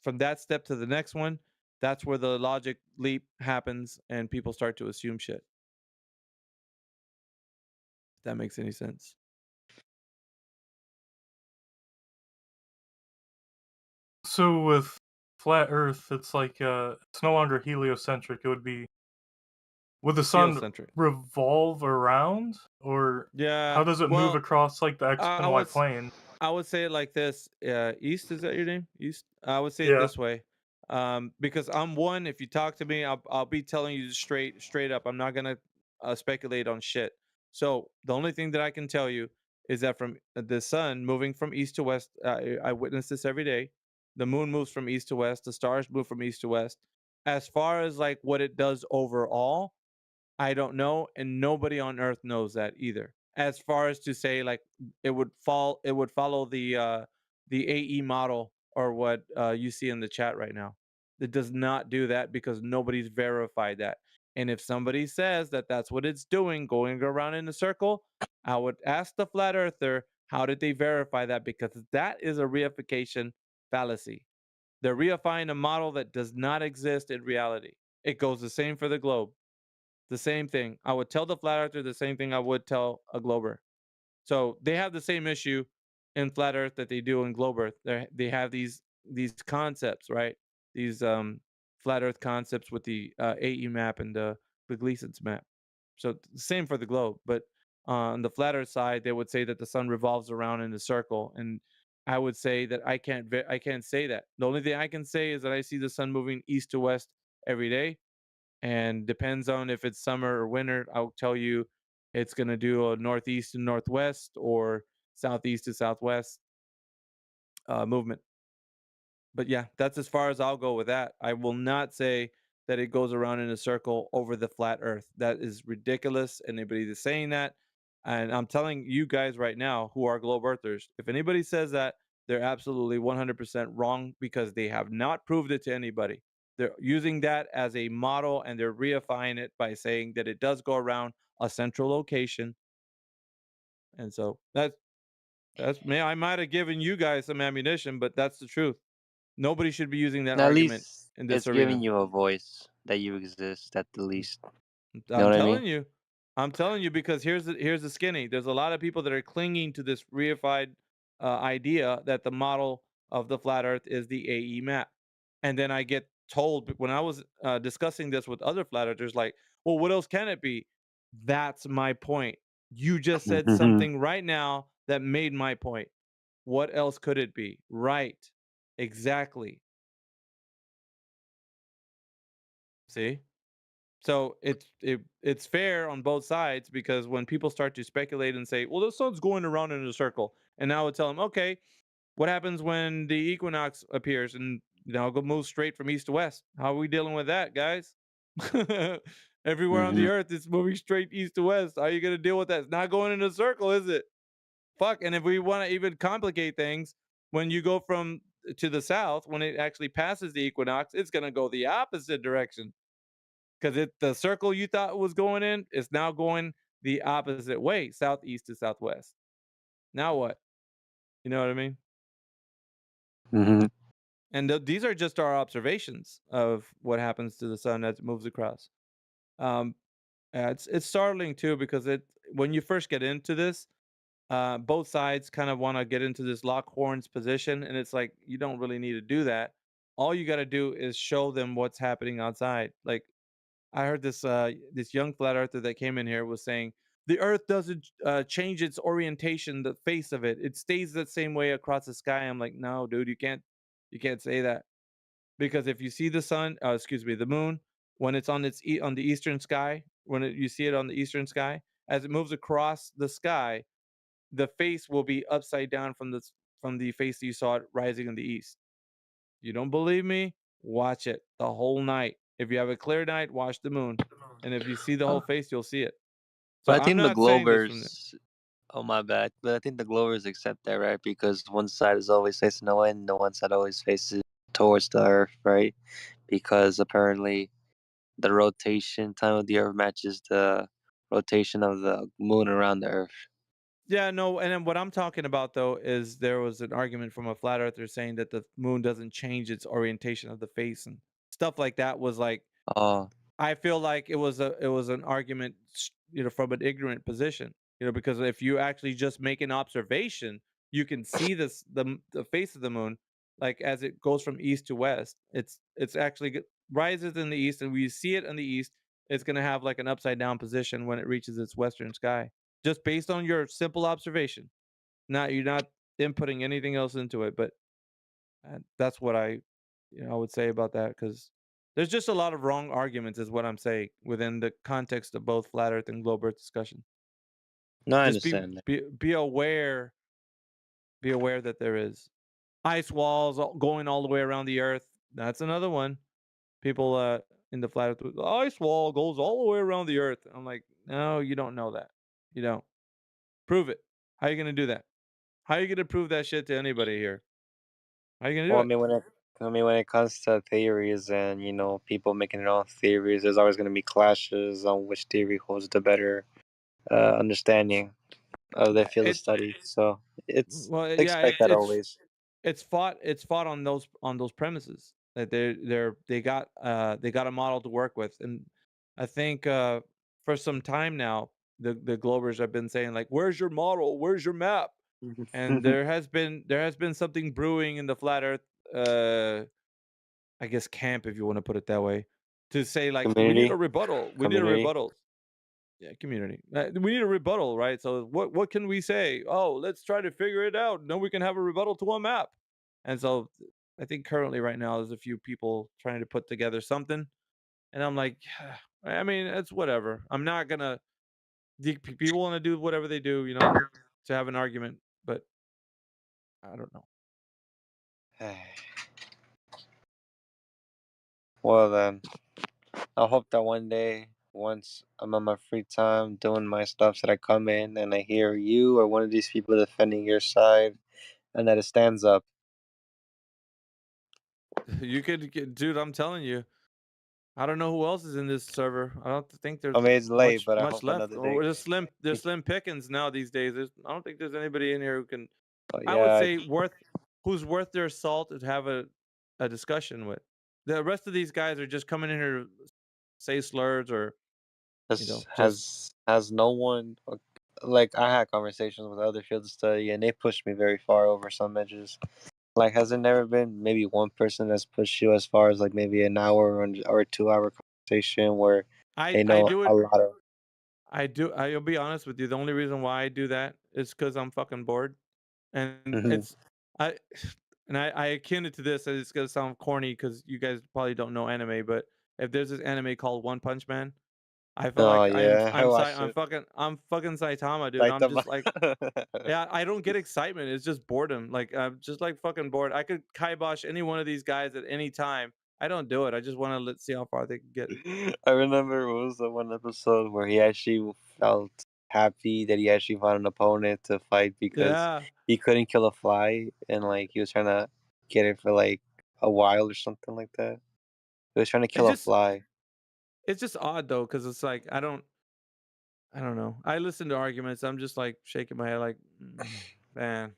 from that step to the next one, that's where the logic leap happens and people start to assume shit. If that makes any sense. So with flat Earth, it's like it's no longer heliocentric. It would be, would the sun Geocentric. revolve around, or Yeah. how does it move Well, across like the X and Y plane? I would say it like this. East, is that your name? East. I would say it Yeah. this way. Because I'm one. If you talk to me, I'll be telling you straight up. I'm not gonna speculate on shit. So the only thing that I can tell you is that from the sun moving from east to west, I witness this every day. The moon moves from east to west. The stars move from east to west. As far as like what it does overall, I don't know, and nobody on earth knows that either. As far as to say like it would follow the AE model or what you see in the chat right now. It does not do that because nobody's verified that. And if somebody says that that's what it's doing, going around in a circle, I would ask the flat earther, how did they verify that? Because that is a reification fallacy. They're reifying a model that does not exist in reality. It goes the same for the globe. The same thing. I would tell the flat earther the same thing I would tell a glober. So they have the same issue in flat earth that they do in globe earth. They have these concepts, right? These flat earth concepts with the AE map and the Gleason's map. So same for the globe, but on the flat earth side, they would say that the sun revolves around in a circle, and I would say that I can't say that. The only thing I can say is that I see the sun moving east to west every day, and depends on if it's summer or winter. I'll tell you it's going to do a northeast to northwest or southeast to southwest movement. But yeah, that's as far as I'll go with that. I will not say that it goes around in a circle over the flat earth. That is ridiculous. Anybody that's saying that, and I'm telling you guys right now who are globe earthers, if anybody says that, they're absolutely 100% wrong because they have not proved it to anybody. They're using that as a model and they're reifying it by saying that it does go around a central location. And so that's me. I might have given you guys some ammunition, but that's the truth. Nobody should be using that At argument least in this it's arena. giving you a voice that you exist at the least. Know I'm what I telling mean? you. I'm telling you because here's the skinny. There's a lot of people that are clinging to this reified idea that the model of the flat Earth is the AE map, and then I get told when I was discussing this with other flat earthers, like, well, what else can it be? That's my point. You just said something right now that made my point. What else could it be? Right. Exactly. See? So it's fair on both sides because when people start to speculate and say, "Well, the sun's going around in a circle," and I would tell them, "Okay, what happens when the equinox appears and go move straight from east to west? How are we dealing with that, guys?" Everywhere on the earth, it's moving straight east to west. How are you gonna deal with that? It's not going in a circle, is it? Fuck. And if we want to even complicate things, when you go from to the south, when it actually passes the equinox, it's gonna go the opposite direction. Because the circle you thought was going in is now going the opposite way, southeast to southwest. Now what? You know what I mean? Mm-hmm. And these are just our observations of what happens to the sun as it moves across. It's startling too, because when you first get into this, both sides kind of want to get into this lock horns position, and it's like you don't really need to do that. All you got to do is show them what's happening outside. Like I heard this young flat earther that came in here was saying the Earth doesn't change its orientation, the face of it. It stays the same way across the sky. I'm like, no, dude, you can't say that, because if you see the sun, excuse me, the moon, when it's on on the eastern sky, you see it on the eastern sky, as it moves across the sky, the face will be upside down from the face that you saw it rising in the east. You don't believe me? Watch it the whole night. If you have a clear night, watch the moon, and if you see the whole face, you'll see it. So But I I'm think the not saying this from the. Glovers. Oh my bad. But I think the Glovers accept that, right? Because one side is always facing away, and the one side always faces towards the Earth, right? Because apparently the rotation time of the Earth matches the rotation of the moon around the Earth. Yeah, no, and then what I'm talking about though is there was an argument from a flat earther saying that the moon doesn't change its orientation of the face, and stuff like that was like, Oh, I feel like it was an argument, from an ignorant position, because if you actually just make an observation, you can see the face of the moon, like as it goes from east to west. It's actually rises in the east, and when you see it in the east, it's gonna have like an upside down position when it reaches its western sky, just based on your simple observation. You're not inputting anything else into it, but that's what I would say about that, because there's just a lot of wrong arguments, is what I'm saying, within the context of both flat Earth and globe Earth discussion. no, I Just understand that. be aware, that there is ice walls going all the way around the Earth. That's another one. People in the flat Earth, the ice wall goes all the way around the Earth. I'm like, no, you don't know that. You don't. Prove it. How are you gonna do that? How are you gonna prove that shit to anybody here? How are you gonna do Well, it? when it comes to theories and people making their own theories, there's always going to be clashes on which theory holds the better understanding of the field of It study. So it's Well, yeah, expect that always. it's fought on those premises that they got a model to work with. And I think for some time now, the Globers have been saying, like, where's your model, where's your map? And there has been something brewing in the flat earth, I guess, camp, if you want to put it that way, to say, like, we need a Community, rebuttal, community. yeah, community. We need a rebuttal, right? So what can we say? Oh, let's try to figure it out. Then we can have a rebuttal to a map. And so I think currently right now there's a few people trying to put together something, and I'm like, I mean, it's whatever. I'm not gonna. People want to do whatever they do, to have an argument, but I don't know. Well then, I hope that one day, once I'm on my free time doing my stuff, that I come in and I hear you or one of these people defending your side, and that it stands up. You could, dude. I'm telling you. I don't know who else is in this server. I don't think I there's mean, it's late, but I much hope left. another day. Or there's slim pickings now these days. I don't think there's anybody in here who can. Oh, I would yeah, say who's worth their salt to have a discussion with. The rest of these guys are just coming in here to say slurs, or just. has no one, like, I had conversations with other fields of study and they pushed me very far over some edges. Like, has there never been maybe one person that's pushed you as far as like maybe an hour or 2 hour conversation where they I know do a it. lot of I'll be honest with you. The only reason why I do that is because I'm fucking bored, and Mhm. I and I akin it to this, and it's gonna sound corny because you guys probably don't know anime, but if there's this anime called One Punch Man, I feel Oh like yeah, I watched it. I'm fucking Saitama, dude. Like I'm the just like, yeah, I don't get excitement. It's just boredom. Like, I'm just like fucking bored. I could kibosh any one of these guys at any time, I don't do it. I just want to see how far they can get. I remember what was the one episode where he actually felt happy that he actually found an opponent to fight because Yeah. he couldn't kill a fly and like he was trying to get it for like a while or something like that. He was trying to kill a fly. It's just odd though, because it's like I don't know. I listen to arguments. I'm just like shaking my head, like, man,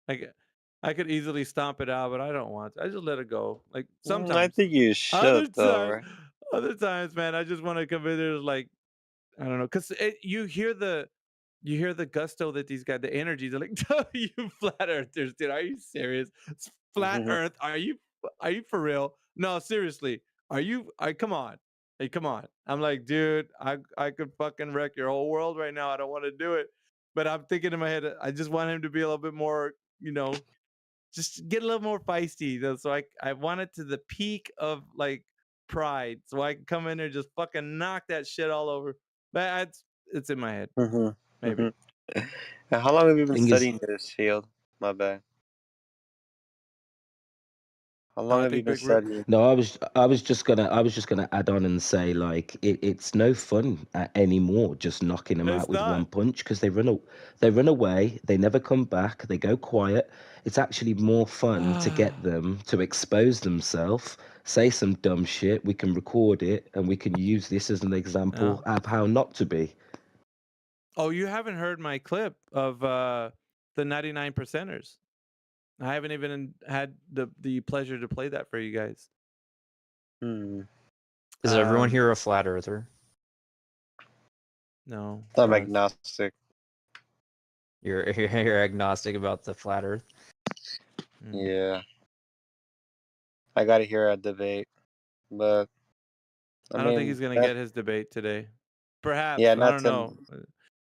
like I could easily stomp it out, but I don't want to. I just let it go. Like I sometimes, think you other should though, times, right? other times, man, I just want to come in there like I don't know, because you hear the gusto that these guys, the energy. They're like, you flat earthers, dude. Are you serious? It's flat Earth? Are you for real? No, seriously. Are you? I come on. Hey, come on. I'm like, dude, I could fucking wreck your whole world right now. I don't want to do it, but I'm thinking in my head, I just want him to be a little bit more, just get a little more feisty. Though, so I want it to the peak of like pride, so I can come in there and just fucking knock that shit all over. But it's in my head. Maybe. And how long have you been Thing is, studying this field? My bad. How long have you been studying? no, I was just gonna add on and say like it's no fun anymore just knocking them It's out with one not. punch because they run away, they never come back, they go quiet. It's actually more fun to get them to expose themselves, say some dumb shit. We can record it and we can use this as an example of how not to be. Oh, you haven't heard my clip of the 99 percenters. I haven't even had the pleasure to play that for you guys. Is everyone here a flat earther? No. I'm agnostic. You're agnostic about the flat Earth. Yeah. I gotta hear a debate, but I don't think he's gonna get his debate today. Perhaps. Yeah, I not don't to. know.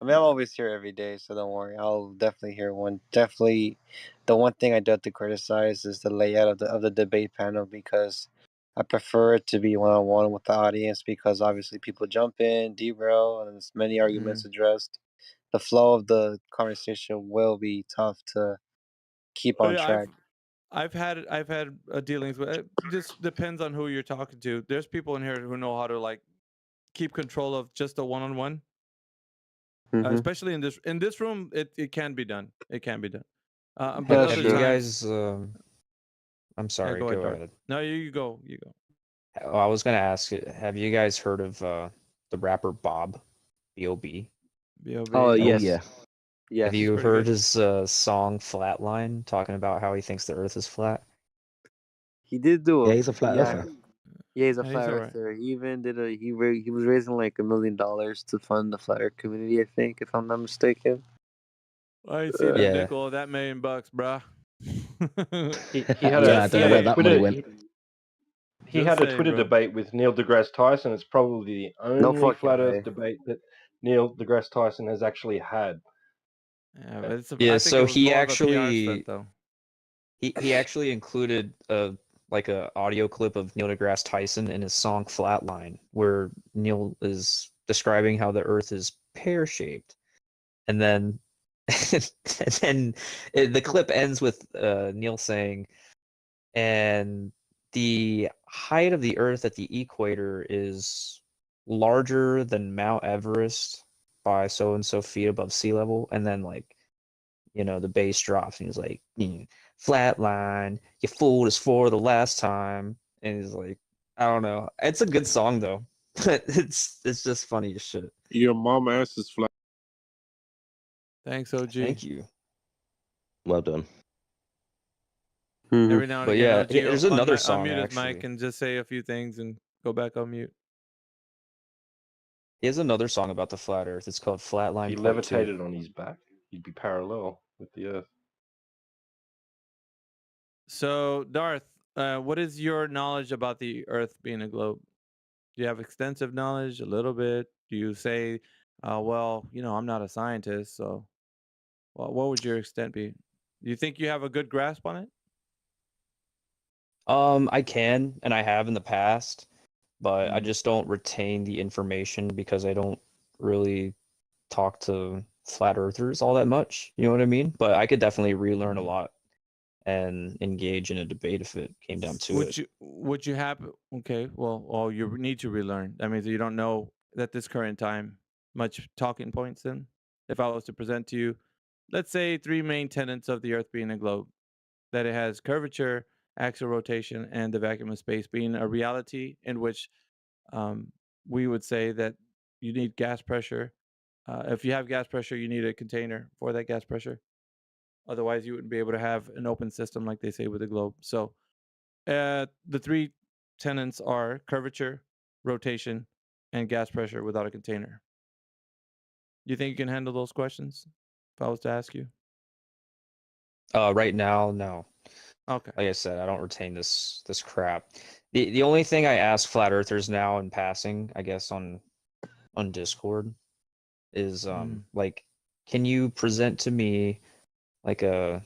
I mean, I'm always here every day, so don't worry. I'll definitely hear one. Definitely, the one thing I do have to criticize is the layout of the debate panel because I prefer it to be one on one with the audience because obviously people jump in, derail, and there's many arguments addressed. The flow of the conversation will be tough to keep on track. I've had dealings with it. Just depends on who you're talking to. There's people in here who know how to like keep control of just a one-on-one. Especially in this room, it can be done. It can be done. But other Have you times, guys? I'm sorry. go ahead, Go Darth. ahead. No, you go. You go. Oh, I was gonna ask, have you guys heard of the rapper Bob, B.O.B.? B.O.B. Oh yes. Yeah. Yes. Have He's you pretty heard good. his song Flatline, talking about how he thinks the Earth is flat? He did do Yeah, a he's a flat earther. Yeah, he's a Yeah, flat he's alright. earther. He even did he was raising like $1 million to fund the flat earth community, I think, if I'm not mistaken. I ain't seen a nickel of that $1 million, bruh. He had I don't know where that money went. He had a Twitter debate with Neil deGrasse Tyson. It's probably the No only fucking flat way. Earth debate that Neil deGrasse Tyson has actually had. Yeah, but it's Yeah, I think so it was he more actually of a PR stunt, though. he actually included a audio clip of Neil deGrasse Tyson in his song Flatline, where Neil is describing how the Earth is pear-shaped, and then the clip ends with Neil saying, and the height of the Earth at the equator is larger than Mount Everest by so and so feet above sea level, and then the bass drops and he's like, flatline, you fooled us for the last time. And he's like, I don't know. It's a good song though. But it's just funny as shit. Your mom ass is flat. Thanks, OG. Thank you. Well done. Every now and But again, yeah, OG there's will another song unmute his actually. mic and just say a few things and go back on mute. He has another song about the flat Earth. It's called Flatline He Part 2. levitated on his back. He'd be parallel with the Earth. So, Darth, what is your knowledge about the Earth being a globe? Do you have extensive knowledge? A little bit? Do you say, well, I'm not a scientist, so what would your extent be? Do you think you have a good grasp on it? I can, and I have in the past, but I just don't retain the information because I don't really talk to flat earthers all that much. You know what I mean? But I could definitely relearn a lot. and engage in a debate if it came down to it. Would you have okay? Well, you need to relearn. That means you don't know at this current time much talking points. Then, if I was to present to you, let's say 3 main tenets of the Earth being a globe, that it has curvature, axial rotation, and the vacuum of space being a reality in which we would say that you need gas pressure. If you have gas pressure, you need a container for that gas pressure. Otherwise, you wouldn't be able to have an open system like they say with the globe. So, the 3 tenets are curvature, rotation, and gas pressure without a container. You think you can handle those questions if I was to ask you? Right now, no. Okay. Like I said, I don't retain this crap. The only thing I ask flat earthers now in passing, I guess on Discord, is like, can you present to me like a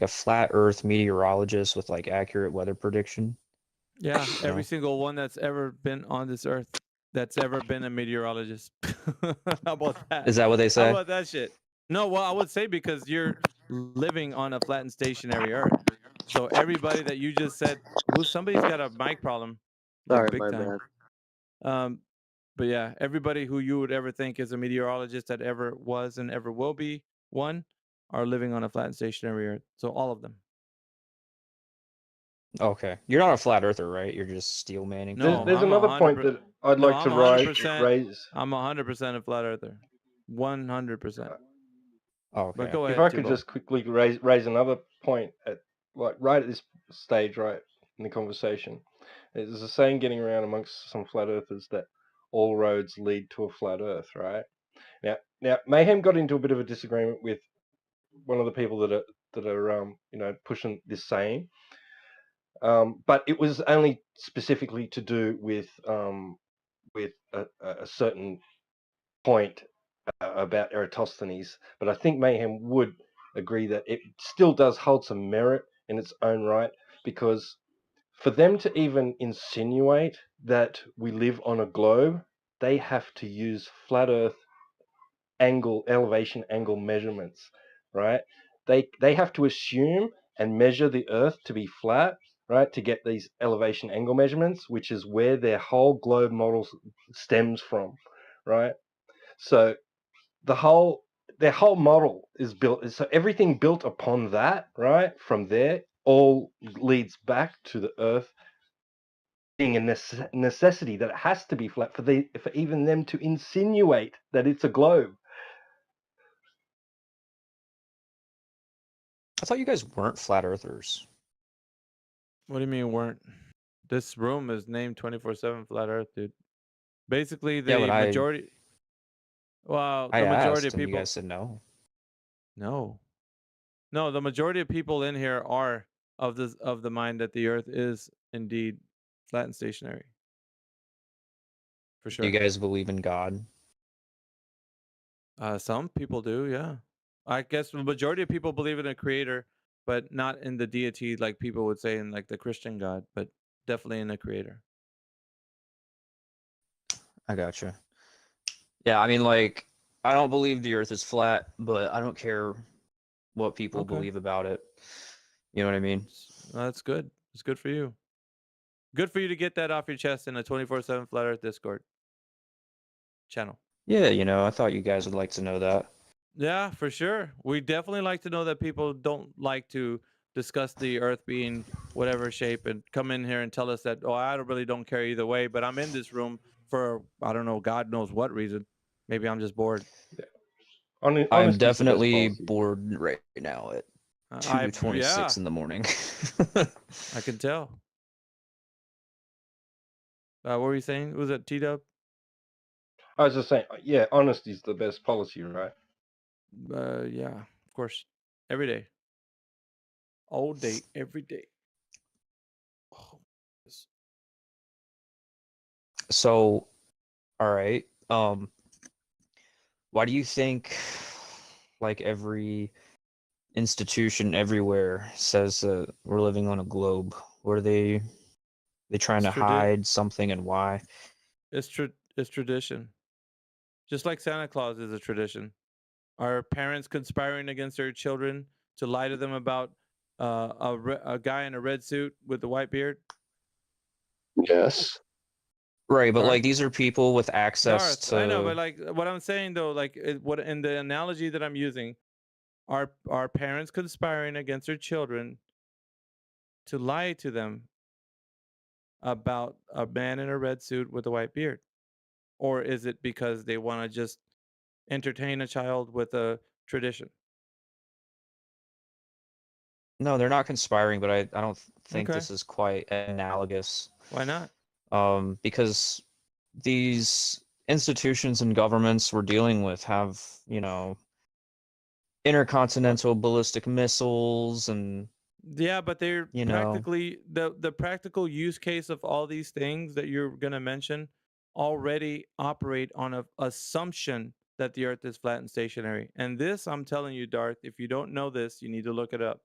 flat Earth meteorologist with like accurate weather prediction? Yeah, You every know? single one that's ever been on this earth, that's ever been a meteorologist. How about that? Is that what they How say? about that shit? No, well, I would say because you're living on a flat and stationary Earth. So everybody that you just said, somebody's got a mic problem, like Sorry, big my time. But yeah, everybody who you would ever think is a meteorologist that ever was and ever will be one are living on a flat and stationary Earth. So all of them. Okay, you're not a flat earther, right? You're just steel manning. No, There's I'm another point 100%. that I'd No, like I'm to 100%. raise. I'm 100% a flat earther. 100%. Okay. But go If ahead, I could Tibo. just quickly raise another point at right at this stage, right in the conversation. There's a saying getting around amongst some flat earthers that all roads lead to a flat Earth, right? Now Mayhem got into a bit of a disagreement with one of the people that are pushing this saying, but it was only specifically to do with a certain point about Eratosthenes. But I think Mayhem would agree that it still does hold some merit in its own right, because for them to even insinuate that we live on a globe, they have to use flat Earth elevation angle measurements, right? They have to assume and measure the Earth to be flat, right, to get these elevation angle measurements, which is where their whole globe model stems from, right? So their whole model is built, so everything built upon that, right, from there all leads back to the Earth being a necessity, that it has to be flat for even them to insinuate that it's a globe. I thought you guys weren't flat earthers. What do you mean weren't? This room is named 24/7 Flat Earth, dude. Basically, the Yeah, but majority. Well, I the majority asked, of and you people. guys said no. No, no. The majority of people in here are of the mind that the Earth is indeed flat and stationary. For Do sure. you guys believe in God? Some people do, yeah. I guess the majority of people believe in a creator, but not in the deity like people would say in like the Christian God, but definitely in a creator. I gotcha. Yeah, I mean, like, I don't believe the Earth is flat, but I don't care what people Okay. believe about it. You know what I mean? That's good. It's good for you. Good for you to get that off your chest in a 24/7 Flat Earth Discord channel. Yeah, I thought you guys would like to know that. Yeah, for sure. We definitely like to know that people don't like to discuss the Earth being whatever shape and come in here and tell us that, oh, I really don't care either way, but I'm in this room for, I don't know, God knows what reason. Maybe I'm just bored. I'm Honesty is the best definitely policy. bored right now at Yeah, 2:26 in the morning. I can tell. What were you saying? Was it T-Dub? I was just saying, yeah, honesty is the best policy, right? Yeah, of course. Every day. All day, every day. Oh, So, all right. Why do you think like every institution everywhere says that we're living on a globe? What are they trying to hide something, and why? It's tradition. Just like Santa Claus is a tradition. Are parents conspiring against their children to lie to them about a guy in a red suit with the white beard? Yes. Right, but Darth? like these are people with access Darth, I know, but to. like what I'm saying though, like what in the analogy that I'm using, are parents conspiring against their children to lie to them about a man in a red suit with a white beard? Or is it because they want to just entertain a child with a tradition? No, they're not conspiring, but I don't think Okay. this is quite analogous. Why not? Because these institutions and governments we're dealing with have, intercontinental ballistic missiles and, Yeah, but they're you know, practically the practical use case of all these things that you're gonna mention already operate on a assumption that the Earth is flat and stationary. And this, I'm telling you, Darth, if you don't know this, you need to look it up.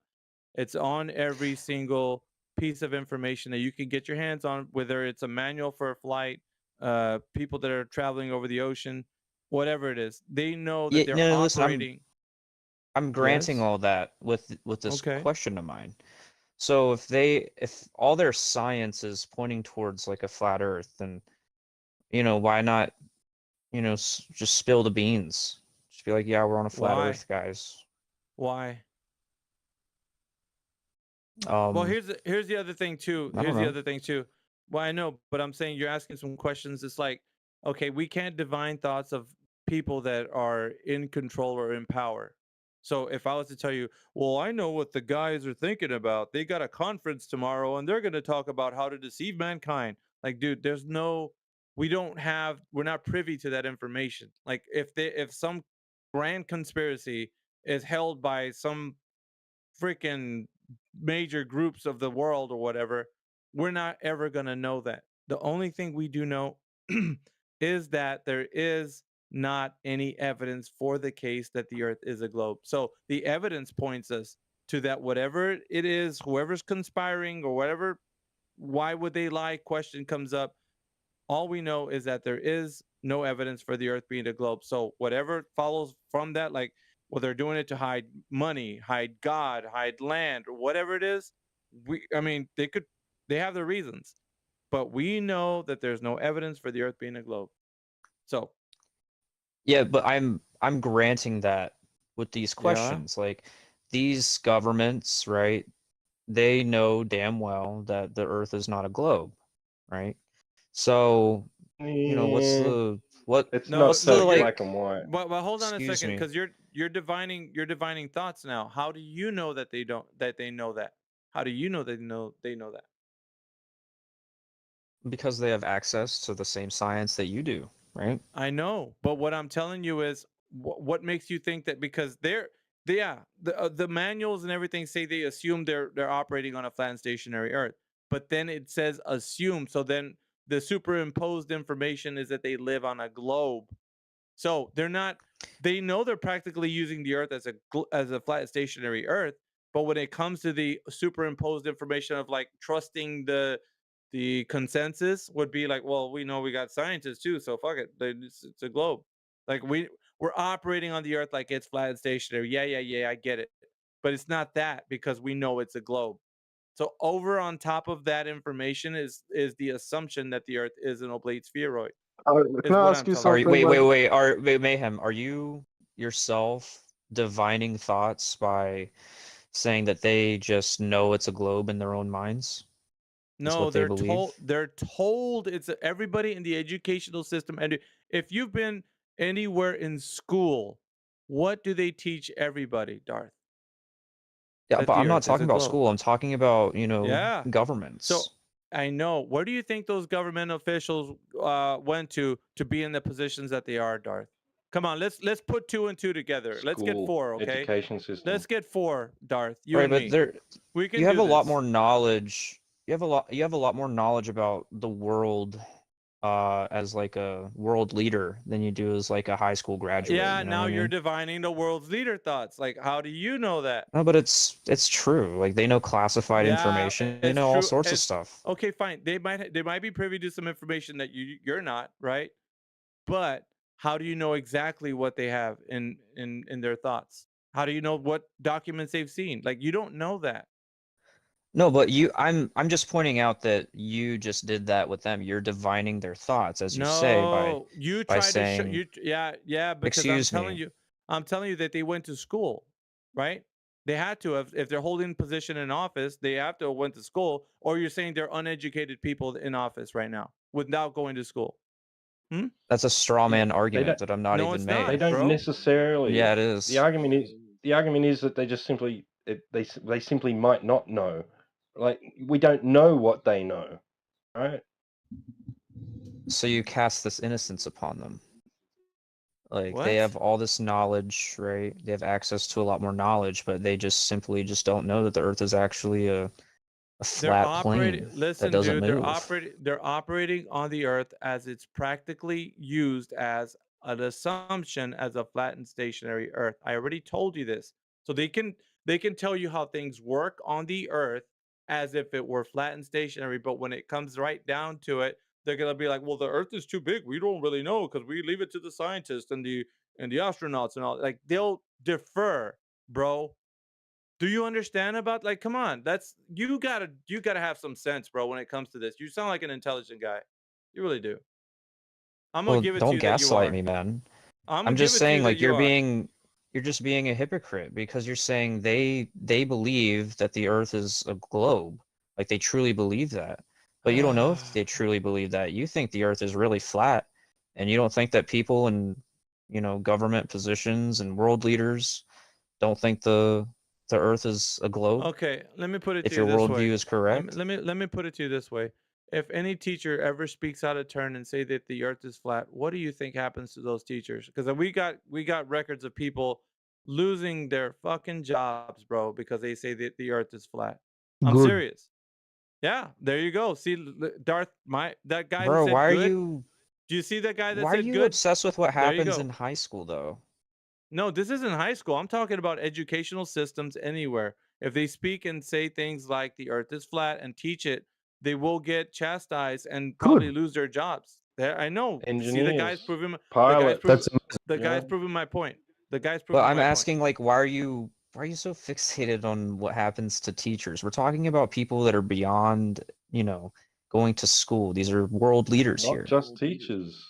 It's on every single piece of information that you can get your hands on, whether it's a manual for a flight, people that are traveling over the ocean, whatever it is. They know that yeah, they're no, listen, operating. I'm granting Yes. all that with this Okay. question of mine. So if all their science is pointing towards like a flat Earth, then why not just spill the beans? Just be like, yeah, we're on a flat Why? Earth, guys. Why? Well, Um, here's the other thing too. I don't know. Well, I know, but I'm saying you're asking some questions. It's like, okay, we can't divine thoughts of people that are in control or in power. So if I was to tell you, well, I know what the guys are thinking about. They got a conference tomorrow and they're going to talk about how to deceive mankind. Like, dude, we're not privy to that information. Like if some grand conspiracy is held by some freaking major groups of the world or whatever, we're not ever going to know that. The only thing we do know is that there is not any evidence for the case that the Earth is a globe. So the evidence points us to that whatever it is, whoever's conspiring or whatever, why would they lie question comes up. All we know is that there is no evidence for the Earth being a globe. So whatever follows from that, like, well, they're doing it to hide money, hide God, hide land, or whatever it is. I mean, they have their reasons, but we know that there's no evidence for the Earth being a globe. So Yeah, but I'm granting that with these yeah, questions. Like these governments, right? They know damn well that the Earth is not a globe, right? So, what's Yeah, it's no, not what's the so they. like? black and white. But hold on a Excuse second, me, because you're divining thoughts now. How do you know that they know that? How do you know they know that? because they have access to the same science that you do, right? I know, but what I'm telling you is what makes you think that because yeah, the manuals and everything say they assume they're operating on a flat and stationary Earth, but then it says assume. So then the superimposed information is that they live on a globe. So they're not. They know they're practically using the Earth as a flat stationary Earth, but when it comes to the superimposed information of like trusting the consensus would be like, well, we know we got scientists too, so fuck it, it's a globe. Like we're operating on the Earth like it's flat and stationary. Yeah, I get it, but it's not that because we know it's a globe. So over on top of that information is the assumption that the Earth is an oblate spheroid. Can Is I what ask I'm you telling Are you. you something, man? wait, Mayhem, are you yourself divining thoughts by saying that they just know it's a globe in their own minds? Is No, what they believe? they're told it's everybody in the educational system. And if you've been anywhere in school, what do they teach everybody, Darth? Yeah, That but the I'm not Earth is talking a about globe. school. I'm talking about, Yeah. So governments. I know. Where do you think those government officials went to be in the positions that they are, Darth? Come on, let's put two and two together. Let's get School, four, okay? education system. Let's get four, Darth. You Right, and but me. We you can have do a lot this. more knowledge. You have a lot more knowledge about the world as like a world leader than you do as like a high school graduate, Yeah, you know what now I you're mean? divining the world's leader thoughts. Like, how do you know that? No, but it's true. Like they know classified Yeah, information. They it's know all true. sorts of It's stuff. okay, fine. They might be privy to some information that you're not, right? But how do you know exactly what they have in their thoughts? How do you know what documents they've seen? Like you don't know that. No, but I'm just pointing out that you just did that with them. You're divining their thoughts, as you say, No, you by tried to show saying, yeah, because excuse me. I'm telling you that they went to school, right? They had to have if they're holding position in office, they have to have went to school, or you're saying they're uneducated people in office right now without going to school. Hmm? That's a straw Yeah, man they argument don't. that I'm not No, even it's They made. not, don't bro. necessarily. Yeah, it The is. argument is that they just simply they simply might not know. Like we don't know what they know, right? So you cast this innocence upon them. Like they What? have all this knowledge, right? They have access to a lot more knowledge, but they just simply just don't know that the Earth is actually a They're flat operating. plane that Listen, doesn't dude. move. They're operating on the Earth as it's practically used as an assumption as a flattened stationary Earth. I already told you this, so they can tell you how things work on the Earth as if it were flat and stationary. But when it comes right down to it, they're gonna be like, "Well, the Earth is too big. We don't really know because we leave it to the scientists and the astronauts and all." Like they'll defer, bro. Do you understand about like come on, that's you gotta have some sense, bro, when it comes to this. You sound like an intelligent guy. You really do. I'm gonna Well, give it to don't you that you gaslight are. me, man. I'm I'm gonna give just it to you saying that like you are. you're just being a hypocrite because you're saying they believe that the Earth is a globe. Like they truly believe that. But you don't know if they truly believe that. You think the Earth is really flat, and you don't think that people in, government positions and world leaders don't think the Earth is a globe, Okay, let me put it to if you your this worldview way. is correct. Let me put it to you this way. If any teacher ever speaks out of turn and say that the earth is flat, what do you think happens to those teachers? Because we got records of people losing their fucking jobs, bro, because they say that the earth is flat. I'm Good. serious. Yeah, there you go. See, Darth, that guy who Bro, said good. Do you see that guy that why are said you good? obsessed with what There you happens go. in high school though? No, this isn't high school. I'm talking about educational systems anywhere. If they speak and say things like the earth is flat and teach it, they will get chastised and probably Good. lose their jobs. There, I know. See, Engineers, the guy's pilots. proving That's amazing. the Yeah. guy's proving my point. The guy's But proving I'm my point. asking, like, why are you so fixated on what happens to teachers? We're talking about people that are beyond, going to school. These are world leaders Not here. just teachers.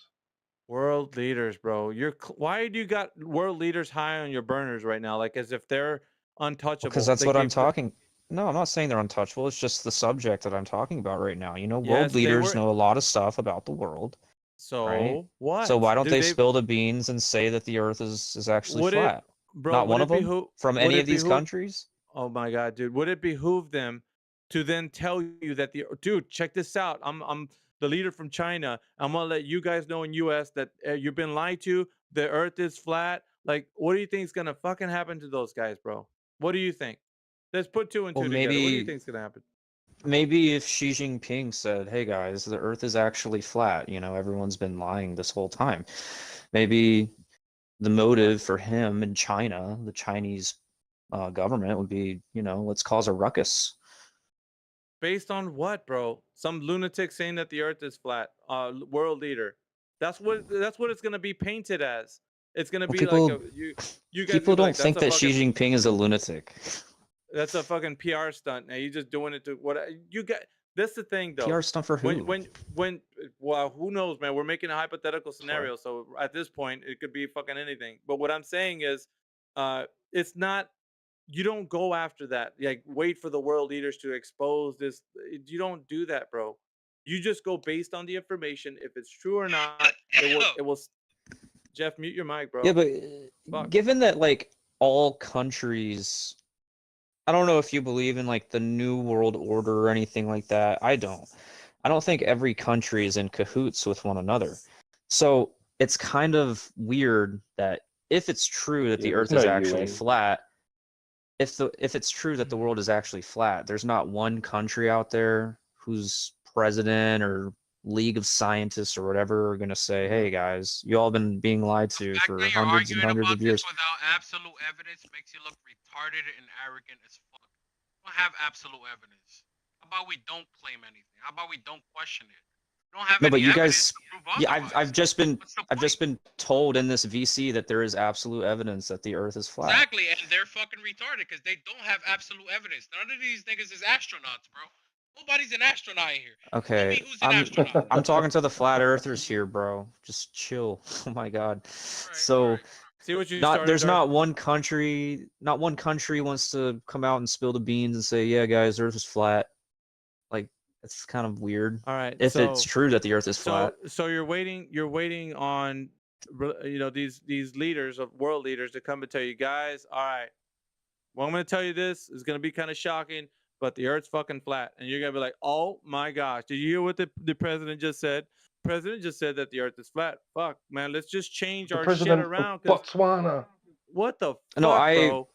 World leaders, bro. Why do you got world leaders high on your burners right now? Like as if they're Because untouchable. that's They what I'm gave talking. No, I'm not saying they're untouchable. It's just the subject that I'm talking about right now. World yes, they leaders were. know a lot of stuff about the world, right? So So what? why don't Do they they spill the beans and say that the Earth is actually would it flat? bro, Not would one of it them behoove from would any of it these behoove countries? oh my god, dude, would it behoove them to then tell you that the dude, check this out. I'm the leader from China. I'm gonna let you guys know in US that you've been lied to. The earth is flat. Like, what do you think is gonna fucking happen to those guys, bro? What do you think? Let's put two and Well, two together. What do you maybe think is gonna happen? maybe if Xi Jinping said, "Hey guys, the Earth is actually flat," everyone's been lying this whole time. Maybe the motive for him in China, the Chinese government, would be, let's cause a ruckus. Based on what, bro? Some lunatic saying that the earth is flat. World leader. That's what it's gonna be painted as. It's gonna Well, be like people a you guys people gonna be don't like, think that Xi Jinping is a lunatic. that's a fucking PR stunt. Now you just doing it to what you get. That's the thing though. PR stunt for who? When well, who knows, man? We're making a hypothetical Sorry. scenario, so at this point it could be fucking anything. But what I'm saying is, it's not. You don't go after that. Like wait for the world leaders to expose this. You don't do that, bro. You just go based on the information. If it's true or not, it will. Jeff, mute your mic, Yeah, bro. but Fuck. given that like all countries, I don't know if you believe in like the new world order or anything like that. I don't. I don't think every country is in cahoots with one another. So it's kind of weird that if it's true that Yeah, the there's Earth no is actually UN. flat, if it's true that the world is actually flat, there's not one country out there whose president or league of scientists or whatever are going to say, "Hey guys, you all been being lied to for You're hundreds and arguing hundreds about of this years." without absolute evidence makes you look retarded and arrogant as fuck. We don't have absolute evidence. How about we don't claim anything? How about we don't question it? don't have No, but any you evidence guys, to prove yeah, otherwise. I've just been What's the I've just been told in this VC that there is absolute evidence that the Earth is flat. Exactly, and they're fucking retarded because they don't have absolute evidence. None of these niggas is astronauts, bro. Nobody's an astronaut in here. Tell Okay, me who's an astronaut. I'm talking to the flat earthers here, bro. Just chill. Oh my god. So See what you not started, there's Dark? not one country wants to come out and spill the beans and say, yeah, guys, Earth is flat. Like it's kind of weird. All right. If so, it's true that the Earth is flat. So you're waiting on these leaders of world leaders to come and tell you guys, all right, well, I'm going to tell you this is going to be kind of shocking, but the Earth's fucking flat. And you're going to be like, oh my gosh, did you hear what the president just said? The president just said that the Earth is flat. Fuck, man, let's just change The our shit president of around. 'Cause Botswana. what the fuck, No, bro?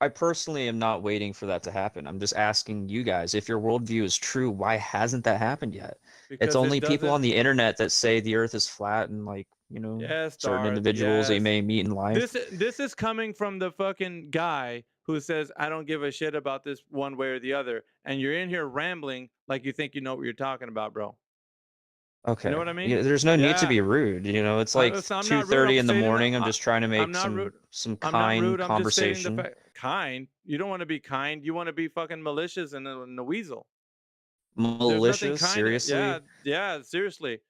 I personally am not waiting for that to happen. I'm just asking you guys, if your worldview is true, why hasn't that happened yet? Because It's it only people doesn't- on the internet that say the Earth is flat, and like, you know, Yes, certain Darth, individuals they yes. may meet in life. This is coming from the fucking guy who says, I don't give a shit about this one way or the other. And you're in here rambling like you think you know what you're talking about, bro. Okay. You know what I mean? Yeah, there's no need to Yeah. be rude. You know, it's like Listen, I'm not rude, 2:30 I'm in the stating morning. that- I'm just trying to make I'm not rude. some I'm not kind rude. I'm just stating conversation. the fact. Kind. You don't want to be kind. You want to be fucking malicious and a weasel. There's nothing Malicious? kind. Seriously? Yeah. Seriously.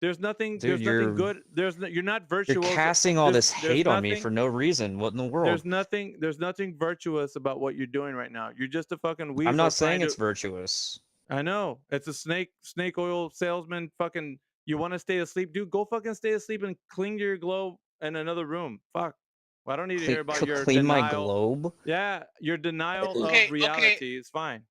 There's nothing. Dude, there's nothing good. You're not You're virtuous. casting all There's- this there's hate on me nothing- for no reason. What in the world? There's nothing virtuous about what you're doing right now. You're just a fucking weasel. I'm not trying saying to- it's virtuous. I know. It's a snake oil salesman. Fucking, you want to stay asleep, dude? Go fucking stay asleep and clean your globe in another room. Fuck. Well, I don't need to hear about your Clean my denial. globe? Yeah, your denial Okay, of reality is fine.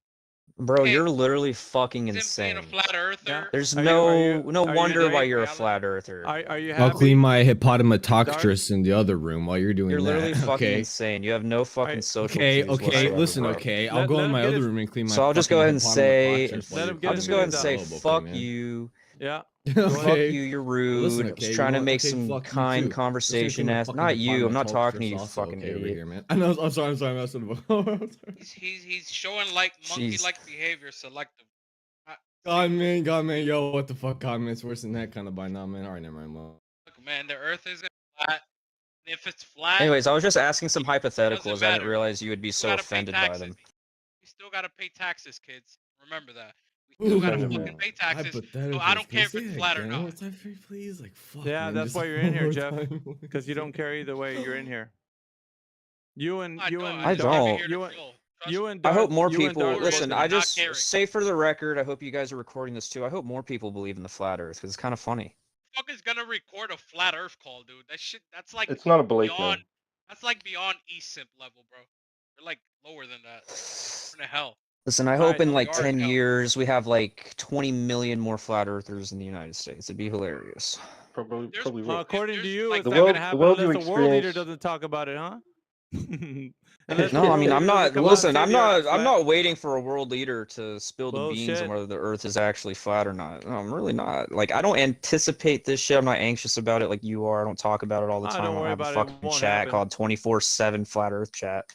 Bro, you're literally fucking insane. Flat earther. There's Are you- no are you- no are you wonder why dating? you're a flat earther. Are you I'll happy? clean my hippopotamatoxtrus in the other room while you're doing You're that. literally fucking okay. insane. You have no fucking social Okay, cues okay, whatsoever, listen, bro. okay. I'll go in my other room and clean my So I'll just go fucking ahead and say, hippopotamatoxtrus while you're I'll just go cleaning ahead and your say, globe, okay, fuck man? you. Yeah. Fuck Okay. you, you're rude. Listen, Just okay, trying you to know make what? Okay, some fuck you kind too. Just gonna conversation. clean my Ask, fucking not you. I'm not talking to you, hippopotamatoxtrus fucking also, okay, over idiot. here, man. I know. I'm sorry. I'm messing with the He's showing like monkey-like behavior, selective. God, man, yo, what the fuck, God, man, it's worse than that kind of by now, man. All right, never mind. Well, Look, man, the Earth isn't flat. And if it's flat, Anyways, I was just asking some hypotheticals. I didn't matter. realize you would be so gotta pay offended by taxes. them. we still gotta pay taxes, kids. Remember that. We still gotta Ooh, fucking pay taxes. So hypotheticals. I don't Can care you if say it's that flat or again not. one more time for me, please? Like, fuck, Yeah, man, that's just why you're one in here, more Jeff. time. Because you don't care either way. You're in here. You and I Darth- don't. You and I hope Darth- more you and people Darth listen. both- I just say for the record, I hope you guys are recording this too. I hope more people believe in the flat Earth because it's kind of funny. Fuck is gonna record a flat Earth call, dude? That shit. That's like It's not a belief, beyond. man. That's like beyond E-simp level, bro. We're like lower than that. We're in the hell. Listen, I hope in like 10 years we have like 20 million more flat earthers in the United States. It'd be hilarious. Probably will. according to you, it's The not world- gonna the happen world unless you the world leader experience- doesn't talk about it, huh? No, I mean I'm not. Listen, I'm not. not waiting for a world leader to spill the beans Bullshit. on whether the Earth is actually flat or not. No, I'm really not. Like I don't anticipate this shit. I'm not anxious about it like you are. I don't talk about it all the Ah, time. don't I worry have a about it. It fucking won't chat happen. called 24/7 Flat Earth Chat.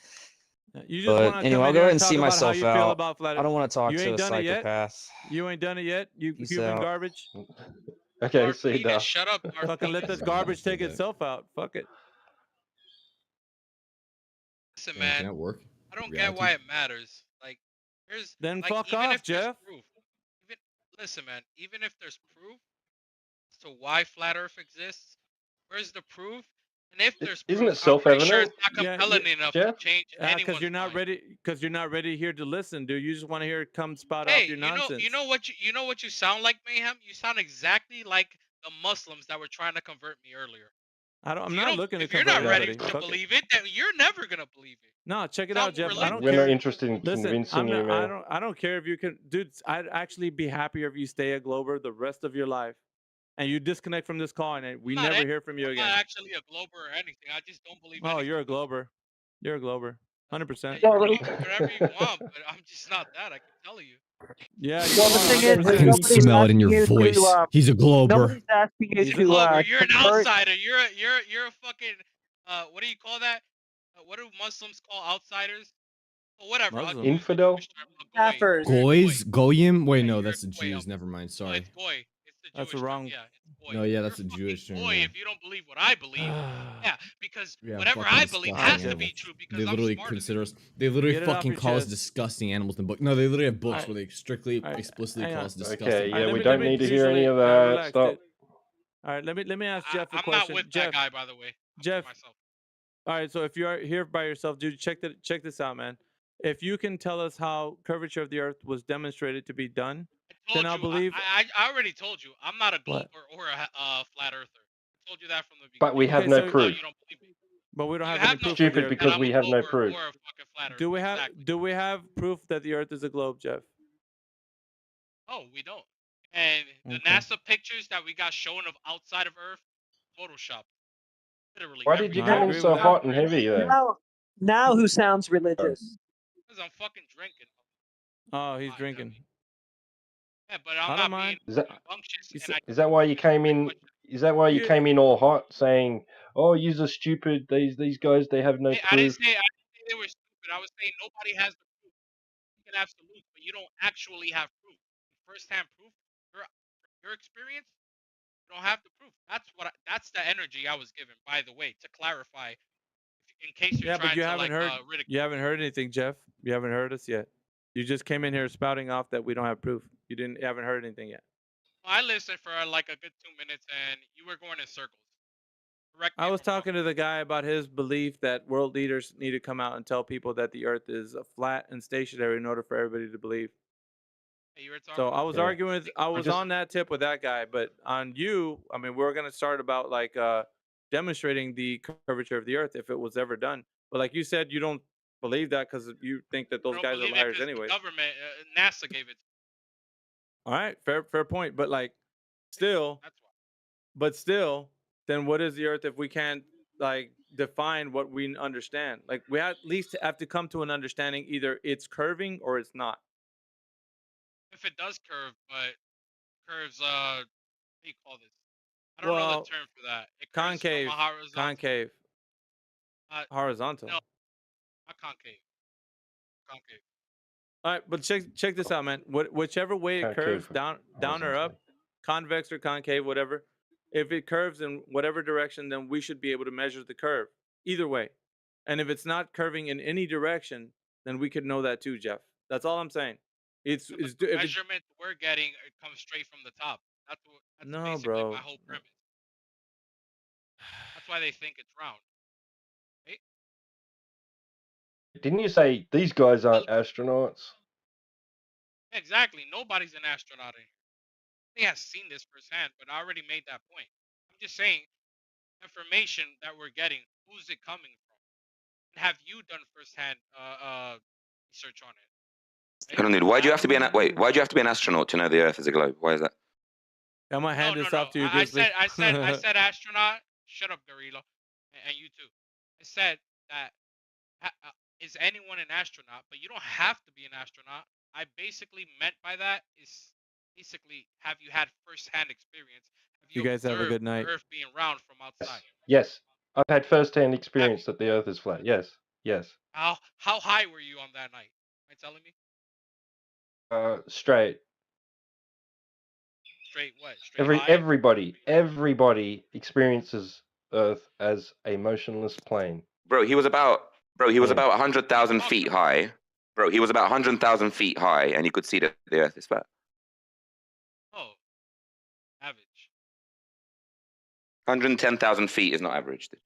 You just But want to anyway, come I'll in go here ahead and and talk see about how myself you feel out. about flat I don't want to talk You to ain't a done it yet. psychopath. You ain't done it yet. You Peace human out. garbage. Okay, see you, Darth. Shut up, Darth. Fucking let this garbage take itself out. Fuck it. Listen, Damn, man. can that work? I don't Reality? get why it matters. Like, there's Then like, fuck even off, if there's Jeff. Proof, even listen, man. Even if there's proof as to why flat Earth exists, where's the proof? And if there's proof, Isn't it I'm pretty sure self-evident? it's not compelling enough to Jeff? change Because anyone's you're not mind. ready. Because you're not ready here to listen, dude. You just want to hear it come spout Hey, off your nonsense. you know what you sound like, Mayhem? You sound exactly like the Muslims that were trying to convert me earlier. I'm If you not don't- looking to If you're convert not ready anybody. to Fuck it. believe it, then you're never gonna believe it. No, check it It's out, not Jeff. what I don't We're care. not interested in Listen, convincing I'm you, not, man. I don't care if you can, dude. I'd actually be happier if you stay a Glober the rest of your life, and you disconnect from this call, and we I'm not never an- hear from you I'm again. not actually a Glober or anything. I just don't believe Oh, anything. you're a Glober. You're a Glober. 100%. You can believe whatever you want, but I'm just not that. I can tell you. Yeah, you Well, the are thing is, 100%. I can smell it in your asking you to, voice. He's a glober. Nobody's asking you He's a to Glober. You're an convert. outsider. You're a fucking what do you call that? What do Muslims call outsiders? Well, whatever. I'll give you Infidel? Staffers. Goys? Goyim? Wait, no, that's the Jews. Never mind. Sorry. It's Goy. It's That's the Jewish term. wrong. Yeah, it's boy. No, yeah, You're that's a a fucking Jewish term. boy Yeah. if you don't believe what I believe. Yeah, because Yeah, whatever fucking I believe disgusting has to be animals. true because They I'm literally smarter than consider you. us. They literally Get it off fucking your call us chest. disgusting animals in the book. No, they literally have books Alright. where they strictly, Alright, explicitly hang call on. us disgusting. Okay, yeah, Alright, we let don't me need to hear usually any of that. relax. Stop. All right, let me ask Jeff a I'm question. not with Jeff, that guy, by the way. I'm Jeff. for myself. All right, so if you are here by yourself, dude, check this out, man. If you can tell us how curvature of the Earth was demonstrated to be done, then I'll believe. I already told you. I'm not a What? glober or a flat earther. I told you that from the beginning. But we have Okay, no so- proof. You don't believe me. But we don't You have have any no proof of the Stupid Earth. because that I'm we a have no glober proof. or a fucking flat earther. Do we have Exactly. do we have proof that the Earth is a globe, Jeff? No, we don't. And the Okay. NASA pictures that we got shown of outside of Earth, Photoshop. Literally. Why did you I come in agree so with that. hot and heavy then? Now who sounds religious? Because I'm fucking drinking. Oh, he's drinking. Yeah, but I I'm don't not mind. being Is that rambunctious. And I is that why you came in? Is that why you came in all hot, saying, "Oh, you're stupid. These guys, they have no I didn't proof." say they were stupid. I was saying nobody has the proof. You can have salute, but you don't actually have proof. First-hand proof. Your experience, you don't have the proof. That's the energy I was given. By the way, to clarify, in case you're Yeah, but trying you to haven't like heard. ridicule. You haven't heard anything, Jeff. You haven't heard us yet. You just came in here spouting off that we don't have proof. You haven't heard anything yet. I listened for like a good 2 minutes, and you were going in circles. Correct me I if was I'm wrong. talking to the guy about his belief that world leaders need to come out and tell people that the Earth is flat and stationary in order for everybody to believe. Hey, you were talking So I was Yeah. arguing with, I was on that tip with that guy, but on you, I mean, we're gonna start about like demonstrating the curvature of the Earth if it was ever done. But like you said, you don't believe that because you think that I those don't guys are believe it liars because anyway. the government, NASA gave it. All right, fair point. But like, still, That's why. but still, then what is the Earth if we can't like define what we understand? Like we at least have to come to an understanding. Either it's curving or it's not. If it does curve, but curves, what do you call this? I don't know Well, the term for that. It curves concave, from a horizontal. concave, horizontal. No, not concave. Concave. All right, but check this out, man. Whichever way it Concave, curves, down or horizontally. up, convex or concave, whatever. If it curves in whatever direction, then we should be able to measure the curve either way. And if it's not curving in any direction, then we could know that too, Jeff. That's all I'm saying. It's The if it, measurement we're getting it comes straight from the top. That's no, basically bro. my whole premise. That's why they think it's round. Right? Didn't you say these guys aren't astronauts? Exactly. Nobody's an astronaut in here. They have seen this firsthand, but I already made that point. I'm just saying, information that we're getting, who's it coming from? And have you done firsthand research on it? Hold on, dude. Why do you have to be why do you have to be an astronaut to know the Earth is a globe? Why is that? I'm gonna hand this off to you, I Grizzly. said astronaut. Shut up, Gorilla, and you too. I said that is anyone an astronaut, but you don't have to be an astronaut. I basically meant by that is basically have you had first-hand experience? Have You guys have a observed good night. the Earth being round from outside? Yes, I've had first-hand experience that the Earth is flat. Yes, yes. How high were you on that night? Am I telling me? Straight. Straight what? Straight high? Everybody experiences Earth as a motionless plane. Bro, he was about Yeah. 100,000 feet high. Bro, he was about 100,000 feet high, and you could see that the Earth is flat. Oh, average. 110,000 feet is not average. Dude.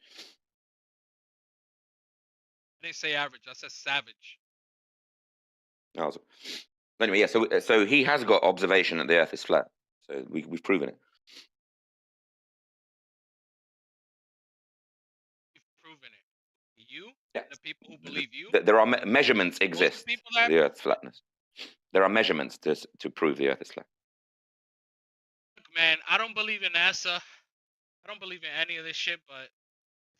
I didn't say average. I said savage. No, anyway, yeah. So he has got observation that the Earth is flat. So we've proven it. You've proven it. You? Yeah. The people who believe you? There are measurements exist people of the Earth's flatness. There are measurements to prove the Earth is flat. Look, man, I don't believe in NASA. I don't believe in any of this shit, but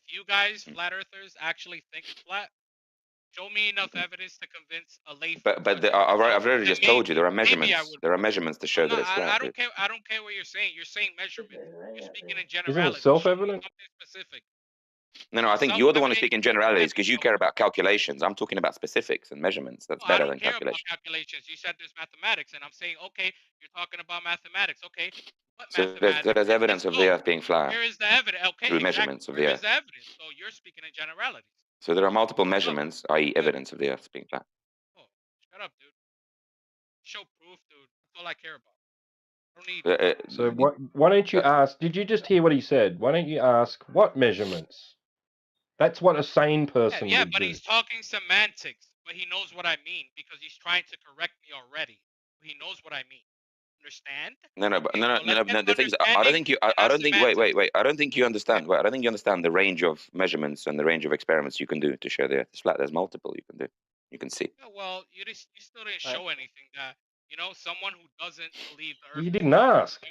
if you guys, flat earthers, actually think it's flat, show me enough evidence to convince a lay But I've already just told you there are measurements. I would. There are measurements to show that it's flat. I don't care. I don't care what you're saying. You're saying measurements. You're speaking in Isn't it generalities. self-evident? Something specific. No, I think you're the one who speaks in generalities because you care about calculations. I'm talking about specifics and measurements. That's I better don't than care about calculations. calculations. You said there's mathematics, and I'm saying, okay, you're talking about mathematics. Okay, what So mathematics? there's evidence Let's of the go. Earth being flat Where is the evidence? Okay, through exactly. measurements of the Where is Earth. the evidence? So you're speaking in generalities. So there are multiple Let's go. measurements, i.e., evidence of the Earth being flat. Oh, shut up, dude. Show proof, dude. That's all I care about. I don't need. So why don't you ask? Did you just hear what he said? Why don't you ask what measurements? That's what a sane person Yeah, would but do. he's talking semantics, but he knows what I mean because he's trying to correct me already. He knows what I mean. Understand? No, Okay, so let's get The to thing is, I don't think you. I don't think. Wait. semantics. I don't think you understand. Wait, I don't think you understand the range of measurements and the range of experiments you can do to show the Earth is flat. There's multiple you can do. You can see. Yeah, well, you still didn't show anything that someone who doesn't believe the Earth You is didn't flat. ask.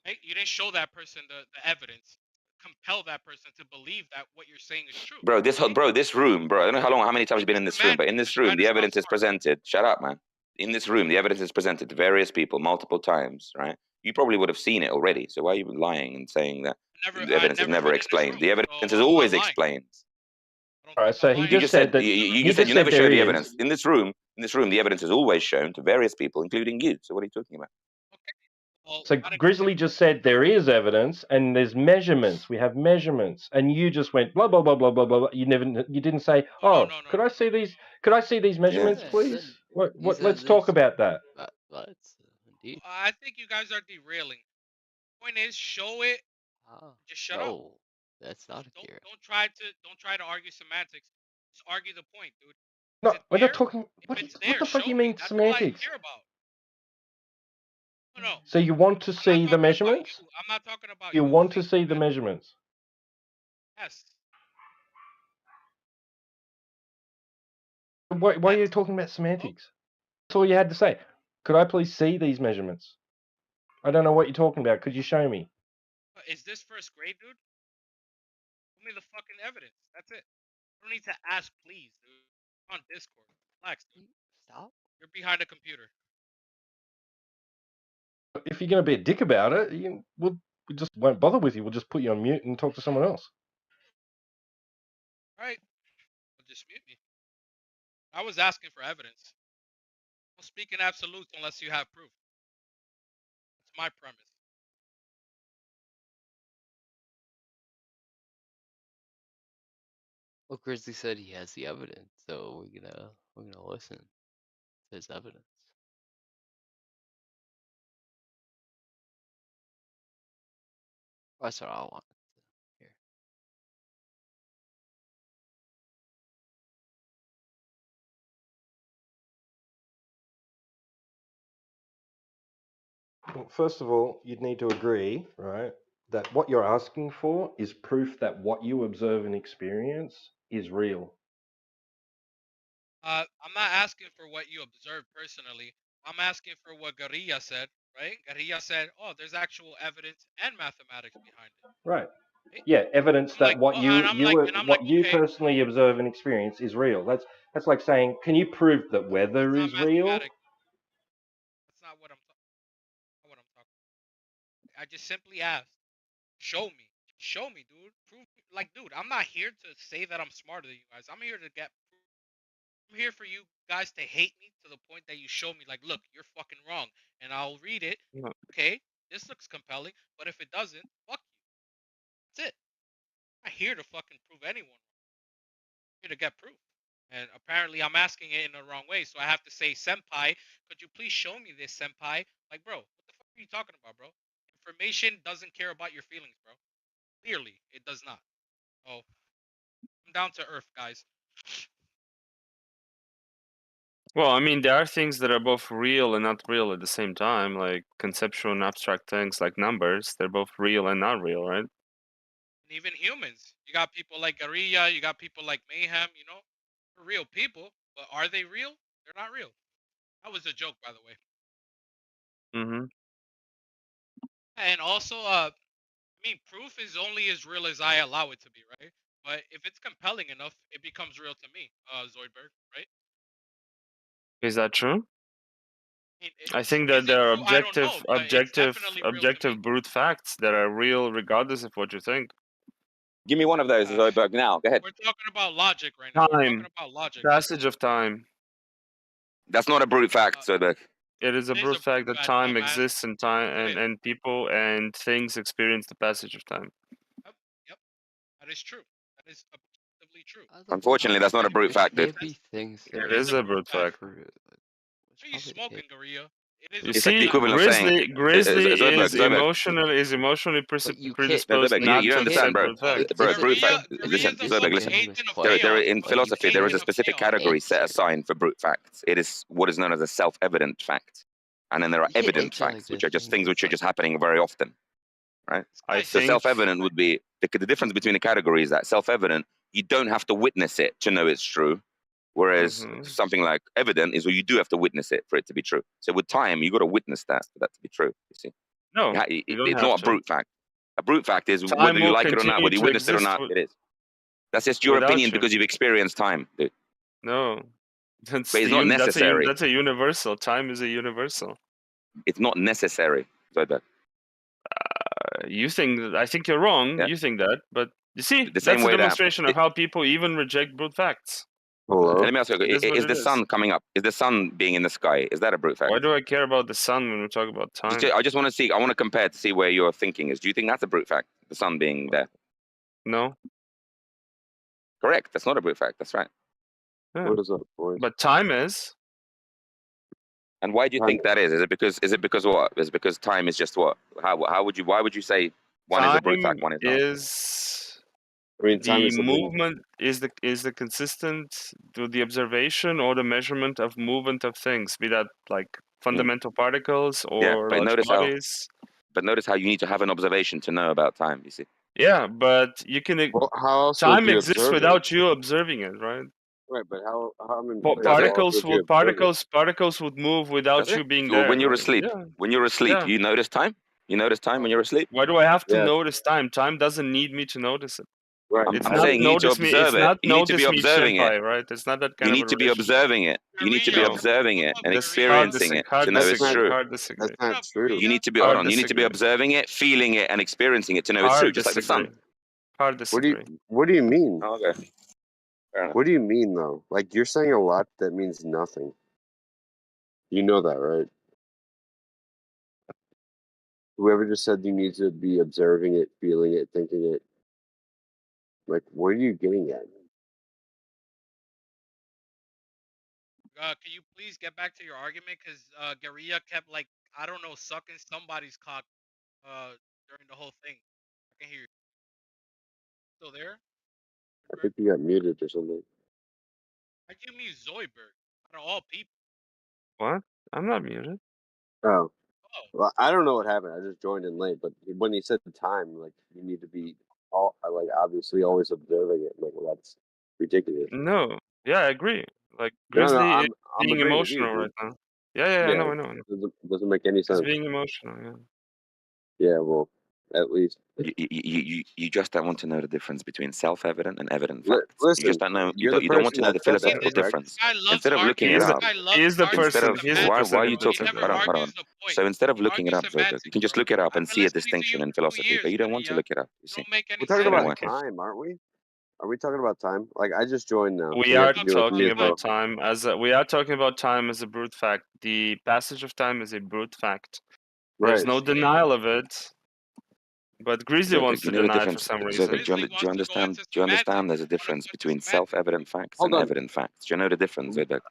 Right? You didn't show that person the evidence, compel that person to believe that what you're saying is true. Bro, this room, bro. I don't know how many times you've been in this room, but in this room, the evidence is presented. Shut up, man. In this room, the evidence is presented to various people multiple times, right? You probably would have seen it already. So why are you lying and saying that the evidence is never explained? The evidence is always explained. All right, so he You just just said said that. you he just said you never there show the is. evidence. In this room, the evidence is always shown to various people, including you. So what are you talking about? So Grizzly just said there is evidence and there's measurements. We have measurements, and you just went blah blah blah blah blah blah. You didn't say, oh, could I see these? Could I see these measurements, please? What? Let's talk about that. Indeed. I think you guys are derailing. Point is, show it. Just shut up. No, that's not accurate. Don't try to argue semantics. Just argue the point, dude. No, we're not talking. If it's there, the fuck show you me. mean That's all I semantics? care about. No. So you want to see the measurements? I'm not talking about You want to see the measurements? Yes. Why are you talking about semantics? That's all you had to say. Could I please see these measurements? I don't know what you're talking about. Could you show me? Is this first grade, dude? Show me the fucking evidence. That's it. I don't need to ask, please, dude. I'm on Discord. Relax, dude. Stop. You're behind a computer. If you're going to be a dick about it, we just won't bother with you. We'll just put you on mute and talk to someone else. All right. Well, just mute me. I was asking for evidence. Don't speak in absolutes unless you have proof. That's my premise. Well, Grizzly said he has the evidence, so we're gonna listen to his evidence. That's what I want to hear. Well, first of all, you'd need to agree, right, that what you're asking for is proof that what you observe and experience is real. I'm not asking for what you observed personally. I'm asking for what Garilla said, right? Garilla said, "Oh, there's actual evidence and mathematics behind it." Right. Right? Yeah, evidence that what I'm you okay. personally observe and experience is real. That's like saying, can you prove that weather is real? That's not what I'm talking. I just simply asked, show me, dude. Prove, like, dude. I'm not here to say that I'm smarter than you guys. I'm here to get proof. I'm here for you guys to hate me to the point that you show me, like, look, you're fucking wrong, and I'll read it. Okay, this looks compelling, but if it doesn't, fuck you. That's it. I'm not here to fucking prove anyone wrong. I'm here to get proof. And apparently I'm asking it in the wrong way, so I have to say, senpai, could you please show me this, senpai? Like, bro, what the fuck are you talking about, bro? Information doesn't care about your feelings, bro. Clearly, it does not. Oh, I'm down to earth, guys. Well, I mean, there are things that are both real and not real at the same time, like conceptual and abstract things like numbers. They're both real and not real, right? And even humans. You got people like Garilla, you got people like Mayhem, They're real people, but are they real? They're not real. That was a joke, by the way. Mm-hmm. And also, proof is only as real as I allow it to be, right? But if it's compelling enough, it becomes real to me, Zoidberg, right? Is that true? I think Is that there are it true? I don't know, but it's definitely real to me. objective brute facts that are real regardless of what you think. Give me one of those, Zoidberg, now. Go ahead. We're talking about logic right now. We're Time. talking about logic. Passage of time. That's not a brute fact, Zoidberg. It is a It is brute a fact brute that fact, time dumbass. exists and time It is. and people and things experience the passage of time. Yep, that is true. That is objectively true. Unfortunately, that's not a brute fact, dude. It It is is a brute fact. What are you smoking, Gorilla? It is You a It's see, like the equivalent of saying Grizzly Zoidberg, is Zoidberg. emotionally No, predisposed Zoidberg, not you to don't understand, accept bro. brute facts. Bro, brute fact. Listen, Zoidberg, listen. There, in philosophy, there is a specific category set aside for brute facts. It is what is known as a self-evident fact, and then there are evident facts, which are just things which are just happening very often, right? I So think self-evident would be the difference between the categories. That self-evident, you don't have to witness it to know it's true. Whereas something like evident is where you do have to witness it for it to be true. So with time, you got to witness that for that to be true. You see, no, you don't it's have not a to. brute fact. A brute fact is Time whether you will like it or not, continue whether you to witnessed it or exist not, it is. That's just your without opinion you. because you've experienced time, dude. No, that's But it's not necessary. That's a universal. Time is a universal. It's not necessary. Zoidberg. You think that? I think you're wrong. Yeah. You think that, but you see, The same that's a way that demonstration of how people even reject brute facts. Let me ask you: It is what is it the is. sun coming up? Is the sun being in the sky? Is that a brute fact? Why do I care about the sun when we talk about time? I just want to see. I want to compare to see where your thinking is. Do you think that's a brute fact? The sun being there? No. Correct. That's not a brute fact. That's right. Yeah. What is up, boys? But time is. And why do you think that is? Is it because what? Is it because time is just what? Why would you say one is a brute fact, one is not? I mean, time The is something. movement is the consistent to the observation or the measurement of movement of things, be that like fundamental particles or Yeah, but large bodies. notice how you need to have an observation to know about time. You see? Yeah, but you can. Well, how else would Time you exists observe it? without you observing it, right? Right, but how many Well, particles would move without you being So there. when you're right? asleep, Yeah. you notice time. You notice time when you're asleep. Why do I have to Yeah. notice time? Time doesn't need me to notice it. Right. It's I'm not saying you need to notice me. It's observe it. not You need to be notice me, observing senpai, it. right? It's not that You kind of need a to be relationship. observing it. You need to be No. observing it and This experiencing it hard to know it's disagree. true. Hard disagree. That's not true. You need to be Hard You need to be disagree. observing it, feeling it, and experiencing it to know it's true, Hard just like the sun. disagree. Hard disagree. What do you mean? Oh, okay. Fair enough. What do you mean though? Like you're saying a lot that means nothing. You know that, right? Whoever just said you need to be observing it, feeling it, thinking it. Like, what are you getting at? Can you please get back to your argument? Because Guerrilla kept like I don't know sucking somebody's cock during the whole thing. I can hear you. Still there? I think you got muted or something. I give me Zoidberg out of all people. What? I'm not muted. Oh. Well, I don't know what happened. I just joined in late, but when he said the time, like you need to be obviously always observing it. Like, well, that's ridiculous. No. Yeah, I agree. Like No, Grizzly is I'm being agreeing with you, emotional dude. right now. Yeah, I know. Doesn't make any He's sense. being emotional. Yeah. Yeah, well, at least You just don't want to know the difference between self-evident and evident Li- facts. listen, you just don't know. You you're the don't want to person know the that said that, philosophical correct? difference. Guy loves Instead of looking arguing. it up, Guy loves He is the arguing instead person. of He's the why person are you who talking? He never Hold on. argues the point. So instead of He looking it argues up, Zoidberg, semantics, you can just bro. look it up I've and been see a listening to distinction you in for 2 philosophy, years, but you don't want to Guerrilla. look it up. You It see? don't make any We're talking sense. about time, aren't we? Are we talking about time? Like, I just joined now. so We you are have to deal with me talking as well. about time as a brute fact. The passage of time is a brute fact. There's Right. no denial of it. But Grizzly Zoidberg, wants you to know the deny it for difference. some Zoidberg, reason. do you understand? Do you understand? There's a difference between self-evident facts Hold and on. evident facts. Do you know the difference, Zoidberg?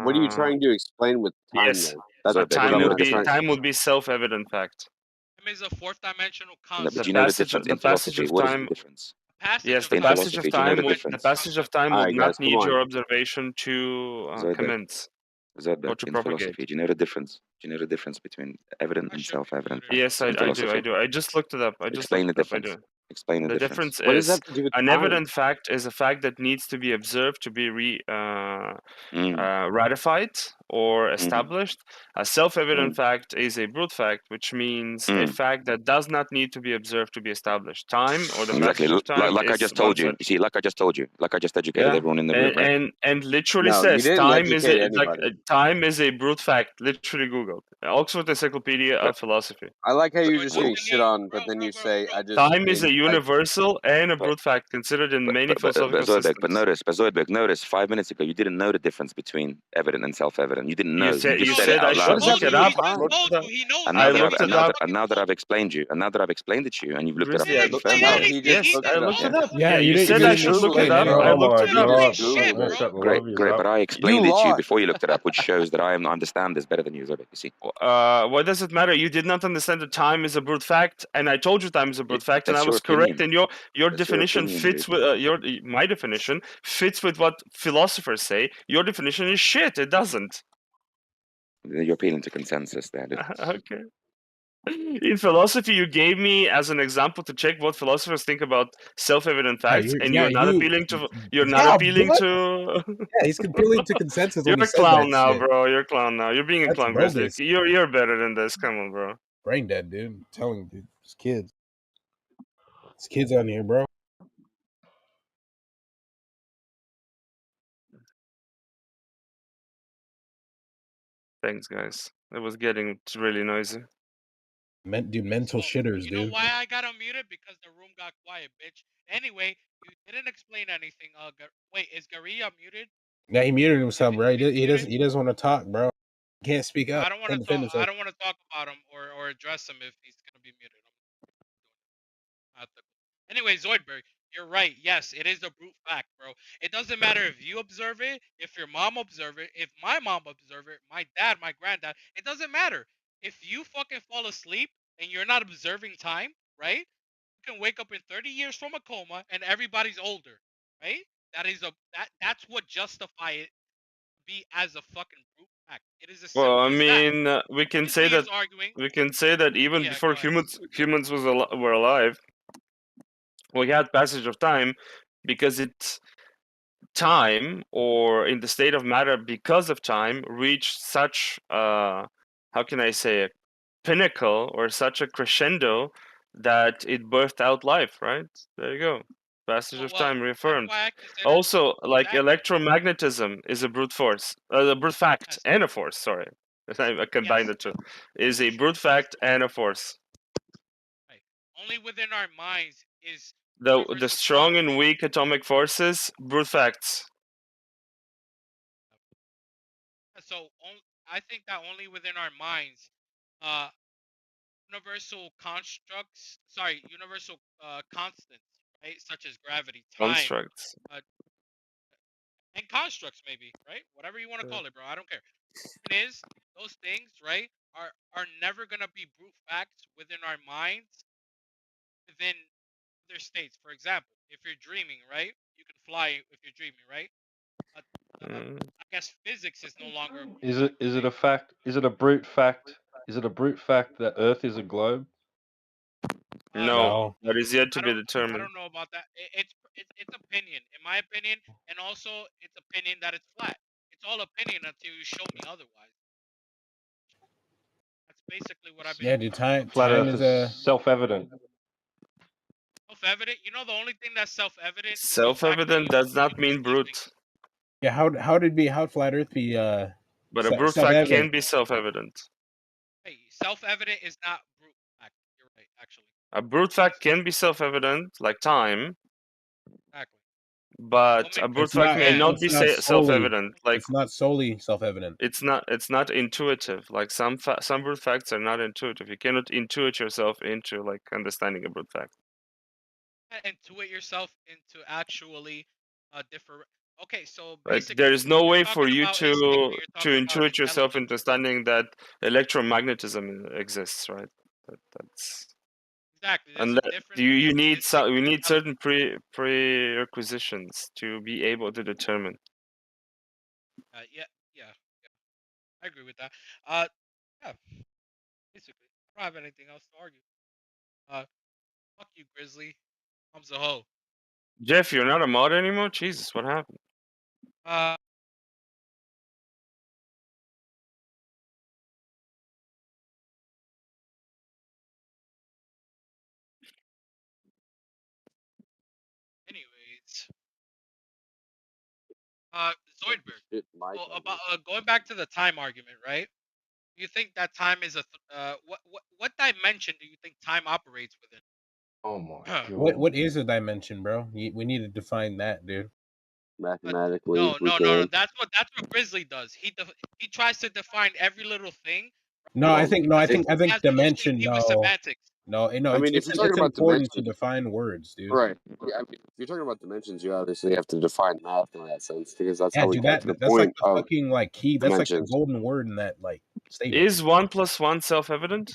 What are you trying to explain with time Yes. then? That's Zoidberg, what do you know I'm the not trying. difference? Time would be self-evident fact. Time is a fourth dimensional No, but concept. do you know the difference in philosophy? What is the difference? Yes, the In passage of philosophy, do you know time the would difference? the passage of time All would right, not guys, come need your on. observation to Zoidberg, commence or Zoidberg, to in propagate. philosophy, do you know the difference? Do you know the difference between evident and self-evident Yes, facts in philosophy? I do. I just looked it up. Explain the difference. Explain the The difference. difference What does is that have to do with an time? evident fact is a fact that needs to be observed to be ratified, or Mhm. established. A self-evident fact is a brute fact, which means a fact that does not need to be observed to be established. Time or the Exactly. passage of time Like I is just one told you. such. You see, like I just told you. Like I just educated Yeah, everyone in the room, right? and literally No, you says didn't time is educate a like anybody. time is a brute fact. Literally Googled Oxford Encyclopedia of Philosophy. I like how you just Whoa. say shit on, but then you say I just. Time is a universal and a brute fact considered in many philosophical Zoidberg, systems. but Zoidberg, notice 5 minutes ago you didn't know the difference between evident and self-evident. You didn't know. You You said just said it out I loud. should look it up. Looked it up. I looked it up. And now that I've explained you, and now that I've explained it to you, and you've looked it up, Grizzly, I you looked it confirmed up. it. Yes, I looked it up. Yeah, You you said didn't I should look explain it up. anything. I Oh looked my it up. god, Shit, man, bro. shut Great, love great. up. But I explained it to you before you looked it up, which shows that I understand this better than you, Zoidberg. You see. What does it matter? You did not understand that time is a brute fact, and I told you time is a brute fact, and I That's your was correct. opinion. And your That's your definition opinion, fits dude. with my definition fits with what philosophers say. Your definition is shit. It doesn't. You're appealing to consensus there, dude. Okay. In philosophy, you gave me as an example to check what philosophers think about self-evident facts, and you're not appealing to. You're not appealing what? to. Yeah, he's appealing to consensus You're when he a says clown that now, shit. bro. You're a clown now. You're being a That's clown, Grizzly. bogus. You're better than this. Come on, bro. Brain dead, dude. I'm telling you, dude. It's kids. It's kids on here, bro. Thanks, guys. It was getting really noisy. Dude, mental shitters, You know dude. why I got unmuted? Because the room got quiet, bitch. Anyway, you didn't explain anything. Wait, is Garilla muted? Yeah, he muted himself, bro. He doesn't want to talk, bro. He can't speak up. I don't want Can't to defend talk. I himself. don't want to talk about him or address him if he's gonna be muted. Anyway, Zoidberg, you're right. Yes, it is a brute fact, bro. It doesn't matter if you observe it, if your mom observe it, if my mom observe it, my dad, my granddad. It doesn't matter. If you fucking fall asleep and you're not observing time, right? You can wake up in 30 years from a coma and everybody's older, right? That's what justify it be as a fucking brute fact. It is as simple Well, I as that. mean, we can say Grizzly that is arguing. even Yeah, before go ahead. humans were alive, we had passage of time because time or in the state of matter because of time reached such how can I say a pinnacle or such a crescendo that it birthed out life, right? There you go. Passage of time reaffirmed. Also, like electromagnetism is a brute force, a brute fact and a force. Sorry, I combined the two. Is a brute fact and a force. Only within our minds is The strong and weak atomic forces, brute facts. So I think that only within our minds, universal constructs, universal constants, right, such as gravity, time, Constructs. and constructs, maybe, right, whatever you want to call it, bro. I don't care. It is those things, right, are never gonna be brute facts within our minds, within other states. For example, if you're dreaming, right, you can fly if you're dreaming, right. I guess physics is no longer a brute Is fact, it right? a fact? Is it a brute fact? Is it a brute fact that Earth is a globe? No, that is yet to be I determined. don't know about that. It's opinion, in my opinion, and also it's opinion that it's flat. It's all opinion until you show me otherwise. That's basically what I've been. Yeah, dude. Time Flat Earth is is self-evident. Self-evident. You know, the only thing that's self-evident is the fact that Self-evident does not mean brute. Yeah, how'd flat Earth be But a brute fact self-evident? can be self-evident. Hey, self-evident is not brute fact. You're right, actually. A brute fact can be self-evident, like time. Exactly. But a brute fact may not be self-evident. Like it's not solely self-evident. It's not intuitive. Like some brute facts are not intuitive. You cannot intuit yourself into like understanding a brute fact. Intuit yourself into actually different. Okay, so Like basically, there is no what you're way for talking you about instinct, or you're to talking about intuit yourself intelligence. into understanding that electromagnetism exists, right? That's Exactly. There's a unless difference you between need instinct we and need intelligence. certain prerequisitions to be able to determine. Yeah. I agree with that. Yeah. Basically, I don't have anything else to argue. Fuck you, Grizzly. I'm a hoe. Jeff, you're not a mod anymore? Jesus, what happened? Zoidberg. Shit, my So time. about going back to the time argument, right? You think that time is what dimension do you think time operates within? Oh my god. What is a dimension, bro? We need to define that, dude. Mathematically, No, if we no, no, can. no. That's what Grizzly does. He tries to define every little thing. No, I Well, think Because if, he I has think dimension. OCD with No, semantics. no. I mean, if you're talking It's about important to dimensions, define words, dude. right? Yeah, I mean, if you're talking about dimensions, you obviously have to define math in that sense because that's Yeah, how we dude. got to the That's like point the of fucking like key. That's like the dimensions. golden word in that like statement. Is 1 + 1 self-evident?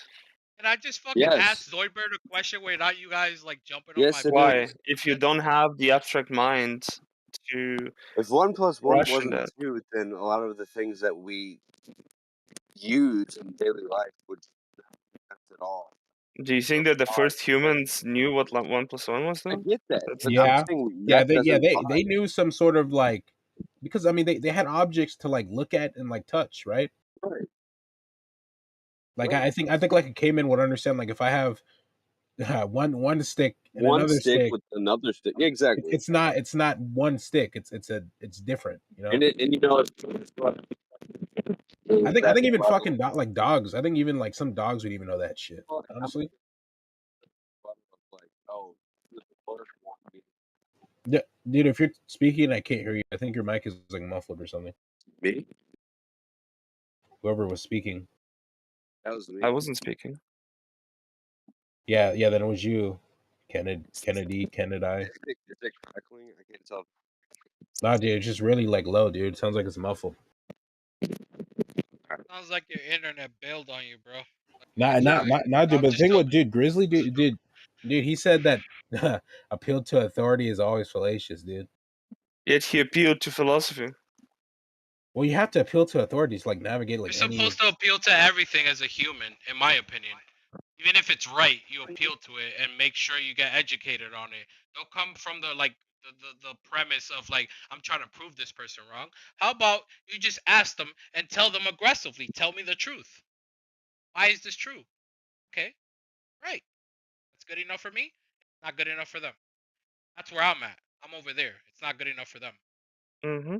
Can I just fucking Yes. ask Zoidberg a question without you guys like jumping on Yes, my it Why? is. If you don't have the abstract mind to If 1 + 1 ration wasn't that. 2, then a lot of the things that we use in daily life would not make sense at all. Do you think that the first humans knew what 1 + 1 was I though? get that, That's but the I'm Yeah, saying yeah, that doesn't they knew some sort of like, because I mean they had objects to like look at and like touch, right? Right. Like Right. I think like a caveman would understand, like if I have one stick and One another stick stick, with another stick. Yeah, exactly. it's not one stick. It's different, you know. And you know it's I think that even level. fucking like dogs. I think even like some dogs would even know that shit. Honestly, Like, oh, this is the first one. yeah, dude. If you're speaking, I can't hear you. I think your mic is like muffled or something. Me? Whoever was speaking. That was me. I wasn't speaking. Yeah, then it was you, Kennedy. Is it crackling? I can't tell. Nah, dude, it's just really like low, dude. It sounds like it's muffled. Sounds like your internet bailed on you, bro. Nah, dude. But the thing with dude, Grizzly, dude, he said that appeal to authority is always fallacious, dude. Yet he appealed to philosophy. Well, you have to appeal to authorities, like navigate like You're supposed to appeal to everything as a human, in my opinion. Even if it's right, you appeal to it and make sure you get educated on it. Don't come from the the premise of like I'm trying to prove this person wrong. How about you just ask them and tell them aggressively, tell me the truth. Why is this true? Okay, right. That's good enough for me. Not good enough for them. That's where I'm at. I'm over there. It's not good enough for them. Mm-hmm.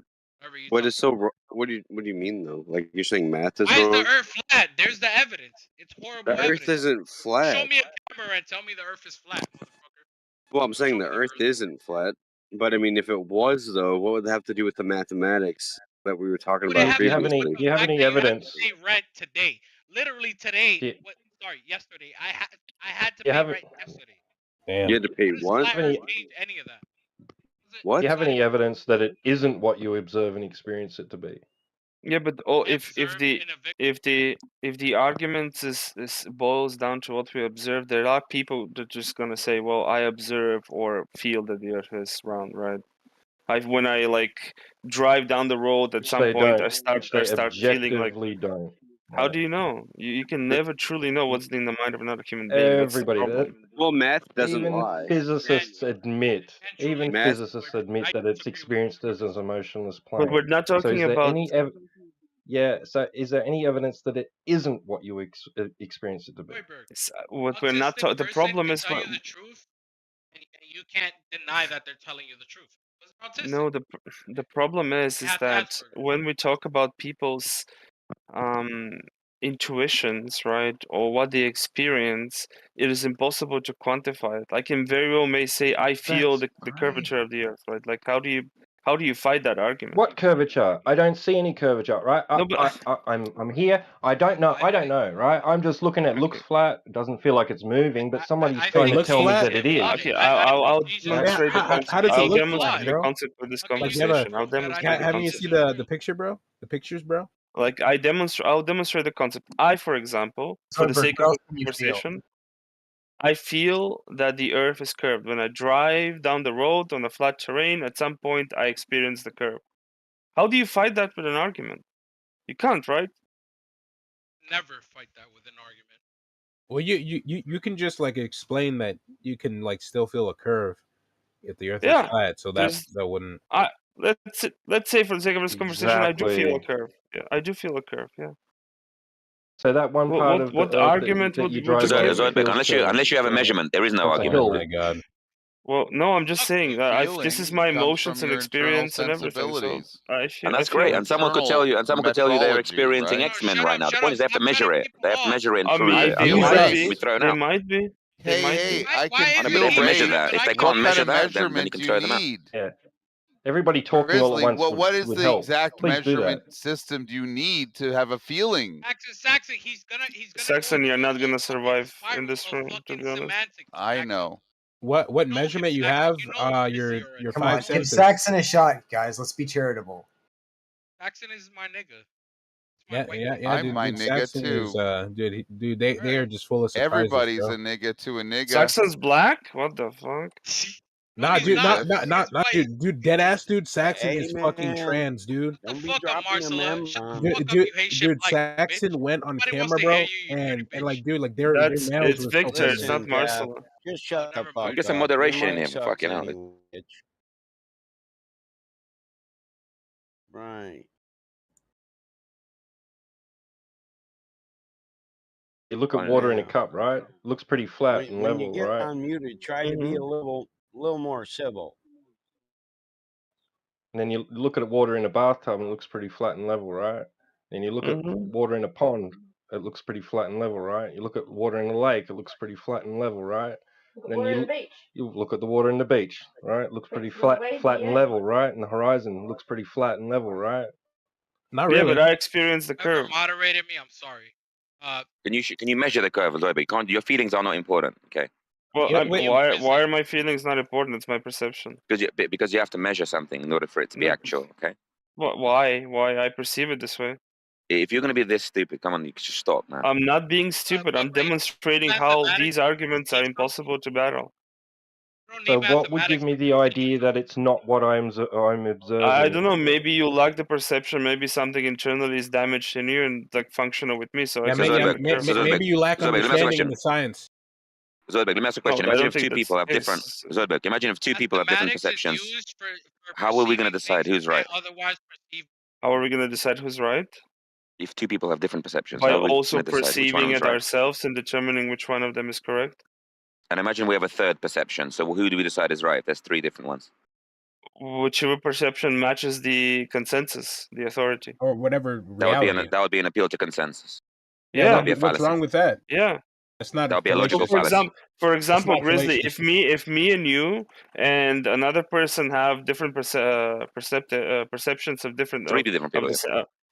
What is so? What do you mean though? Like you're saying math is Why is wrong? the Earth flat? There's the evidence. It's horrible The evidence. Earth isn't flat. Show me a camera and tell me the Earth is flat, motherfucker. Well, I'm saying the Earth isn't flat. But I mean, if it was though, what would it have to do with the mathematics that we were talking What it about have to do with previously? the fact that you have to pay rent today? Literally today. Yesterday. I had to You pay haven't- rent yesterday. Damn. You had to pay what? Flat Earth change any of that? What? Do you have any evidence that it isn't what you observe and experience it to be? Yeah, but if the argument is boils down to what we observe, there are people that just gonna say, well, I observe or feel that the Earth is round, right? When I like drive down the road at Which some they point, don't. I start Which they feeling like. objectively don't. How do you know? You can never truly know what's in the mind of another human being. That's the Everybody. problem. Well, math doesn't Even lie. physicists admit. Even Math- physicists admit that it's experienced as an emotionless plane. But we're not So talking is there about. any yeah. So is there any evidence that it isn't what you experience it to be? What we're not. The problem is. Tell you the truth, and you can't deny that they're telling you the truth. No, the problem is that when we talk about people's intuitions, right, or what they experience, it is impossible to quantify it. I can very well may say I feel the curvature of the Earth, right? Like how do you fight that argument? What curvature? I don't see any curvature, right? I'm here. I don't know, right? I'm just looking at looks flat. It doesn't feel like it's moving, but somebody's trying to tell me that it is. Okay, I'll demonstrate the concept. How does it I'll look demonstrate flat, the bro? concept of this Like, you have conversation. I'll demonstrate the haven't you concept. see the picture, bro? The pictures, bro. Like I'll demonstrate the concept. For example, for the Zoidberg, sake what of else the can you feel? conversation, I feel that the Earth is curved. When I drive down the road on a flat terrain, at some point I experience the curve. How do you fight that with an argument? You can't, right? Never fight that with an argument. Well, you can just like explain that you can like still feel a curve if the Earth is flat, so that wouldn't. Let's say for the sake of this conversation, I do feel a Exactly. curve. Yeah, I do feel a curve. Yeah. So that one part of the what Earth argument that you would drive over Zoidberg, feels unless you have a measurement, there is no I'm saying, argument. Oh my god. Well, no, I'm just Look, saying that this is my comes emotions from and your internal experience and everything. So sensibilities. I feel. And I that's feel great. it. And someone could tell you, they're metrology, experiencing right? X-Men shut right up, now. The shut point up. is they have to Stop measure cutting it. people They have to off. measure it and I prove mean, it. they Otherwise, might it be. will be thrown They out. might be. They Hey, might hey, be. I I can know, but they feel have to measure rage. that. If they What can't kind measure of that, then you measurement can do you throw them out. need? Yeah. Everybody talking all at Grizzly, once what is would the help. exact Please do that. measurement system do you need to have a feeling? Saxon, he's gonna go Saxon, you're not gonna fucking survive in spiral this of room, to fucking be honest. semantics. I know. What measurement you have? Your Come five on, give senses. Saxon a shot, guys. Let's be charitable. Saxon is my nigga. Yeah, I'm my dude. nigga Saxon is too. dude. They are just full of surprises, Everybody's bro. a nigga to a nigga. Saxon's black? What the fuck? Nah, dude, not, dude. Dead ass, dude. Saxon Hey, is fucking man. trans, dude. Don't be dropping them Dude, Saxon went on camera, bro, and like, dude, like their males It's were so Victor. It's feminine. not Marcelo. Just shut the fuck Get some up. Your moderation in mic here, sucks fucking hell. anyway, bitch. Right. You look at water in a Yeah. cup, right? Looks pretty flat and When you level, get right? unmuted, try to be a little more civil. And then you look at water in a bathtub and it looks pretty flat and level, right? And you look at water in a pond, it looks pretty flat and level, right? You look at water in a lake, it looks pretty flat and level, right? Then you look at the water in the beach, right? It looks pretty flat and level, right? And the horizon looks pretty flat and level, right? Not Yeah, really. but I experienced the curve. Moderated me. I'm sorry. Can you measure the curve as well? But you can't. Your feelings are not important. Okay. Well, why are my feelings not important? It's my perception. Because you have to measure something in order for it to be actual. Okay. Why? Why I perceive it this way? If you're gonna be this stupid, come on, you just stop, man. I'm not being stupid. I'm demonstrating how these arguments are impossible to battle. So what would give me the idea that it's not what I'm observing? I don't know. Maybe you lack the perception. Maybe something internally is damaged in you and like functional with me. So I maybe you lack understanding in the science. Zodberg, let me ask a question. No, I Imagine don't if think two that's people have the different. case. Zodberg, imagine if two people have different perceptions. How are we going to decide who's right? How are we going to decide who's right? If two people have different perceptions, By how are we also going to decide which one perceiving is it right? ourselves and determining which one of them is correct. And imagine we have a third perception. So who do we decide is right? There's three different ones. Whichever perception matches the consensus, the authority, or whatever reality. That would be an appeal to consensus. Yeah, that would be a what's fallacy. wrong with that? Yeah, that's not. That would be a logical fallacy. For example, not Grizzly, fallacious. if me and you and another person have different perceptions of different Three different people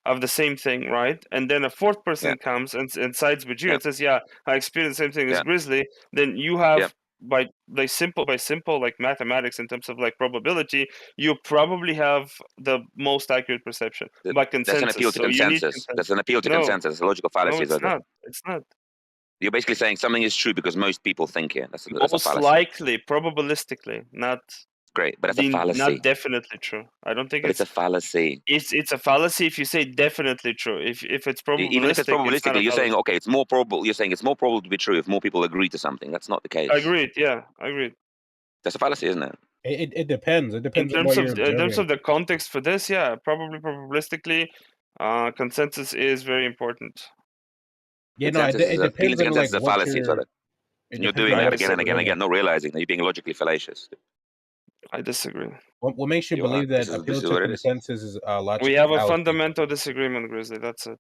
of the same thing, right? And then a fourth person comes and sides with you and says, "Yeah, I experienced the same thing as Grizzly." Then you have by simple like mathematics in terms of like probability, you probably have the most accurate perception by consensus. That's an appeal to So you need consensus. That's an appeal to consensus. It's a logical fallacy. No, it's not. It's not. You're basically saying something is true because most people think it. That's a Most fallacy. likely, probabilistically, not. Great, but it's a fallacy. Not definitely true. I don't think it's a fallacy. It's a fallacy if you say definitely true. If it's probabilistic, even if it's probabilistically, you're saying okay, it's more probable. You're saying it's more probable to be true if more people agree to something. That's not the case. Agreed. Yeah, agreed. That's a fallacy, isn't it? It depends. It depends in on terms what of you're in terms observing. of the context for this. Yeah, probably probabilistically, consensus is very important. Yeah, no, it depends on like what fallacy, you're doing that again and again and again, not realizing that you're being logically fallacious. I disagree. What makes you believe that appeal to consensus is logical? We have a fundamental disagreement, Grizzly. That's it.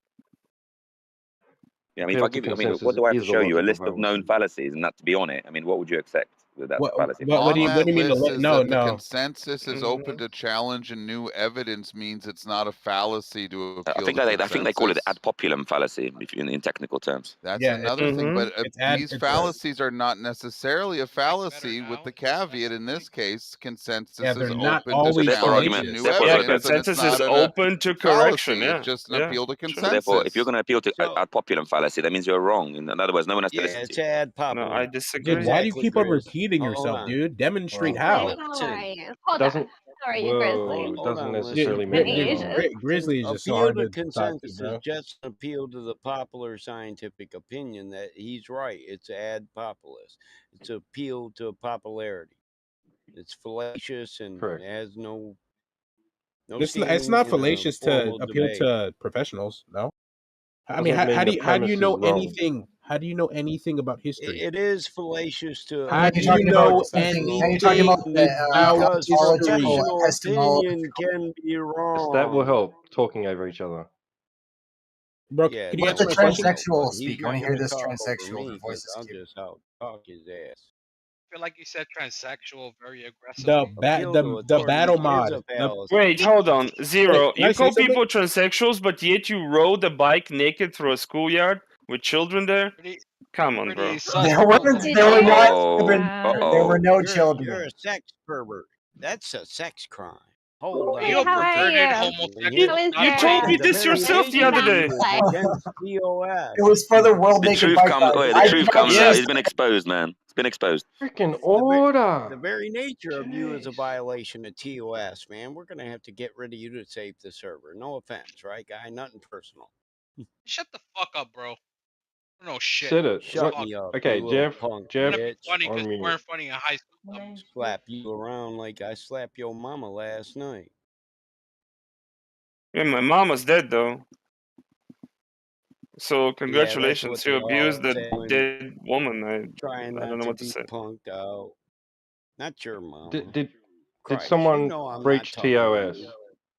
Yeah, I mean, if I give you, what do I have to show you? A list of known fallacies, and that to be on it. I mean, what would you accept with that fallacy? What do you mean? No, the consensus is open to challenge, and new evidence means it's not a fallacy to appeal. I think they call it ad populum fallacy, if in technical terms. That's another thing, but these fallacies are not necessarily a fallacy. With the caveat in this case, consensus is open to challenge new evidence. Consensus is open to correction. Yeah, it's just an appeal to consensus. Therefore, if you're going to appeal to ad populum fallacy, that means you're wrong. In other words, no one has to listen to you. It's ad populum. No, I disagree. Dude, why do you keep on repeating yourself, dude? Demonstrate how. Doesn't necessarily mean Grizzly is just so appeal hard to to talk to, consensus bro. is just an appeal to the popular scientific opinion that he's right. It's ad populus. It's an appeal to popularity. It's fallacious and has no. It's not fallacious to appeal to professionals, no. I mean, how do you know anything? How do you know anything about history? It is fallacious to How do you opinion know professional anything opinion about because history? professional opinion can be Yes, that will wrong. help talking over each other. Bro, Yeah, could you that answer will my question? help, but he's not going to talk over me because I'll just out-talk his ass. I feel like you said transsexual very The aggressively. Appeal to the battle authority is mod. a fallacy. Wait, hold on. Zero. Can I You say call something? people transsexuals, but yet you rode a bike naked through a schoolyard with children there? Come on, bro. There were not even, there were no children. You're a sex pervert. That's a sex crime. Hold Hey, on. how are perverted you? homosexual. You told me The this very yourself the nature other of day. you is against POS. It was for the World The Naked truth Bike comes. Ride. Oh, the I truth did not comes out. say It's been exposed, man. It's been exposed. Freaking order. The very nature of you is a violation of TOS, man. We're going to have to get rid of you to save the server. No offense, right, guy? Nothing personal. Shut the fuck up, bro. No shit. Said it. Shut What- me up, Okay, you little Jeff. punk Jeff, That'd be bitch. funny because on you mute. weren't funny in high school. Slap you around like I slapped your mama last night. Yeah, my mama's dead though. So Yeah, that's congratulations, what you they abused all the say when dead woman. trying I don't not know to what to be say. punked out. Not your mama. Did Christ, you someone know I'm not breach talking to TOS? you.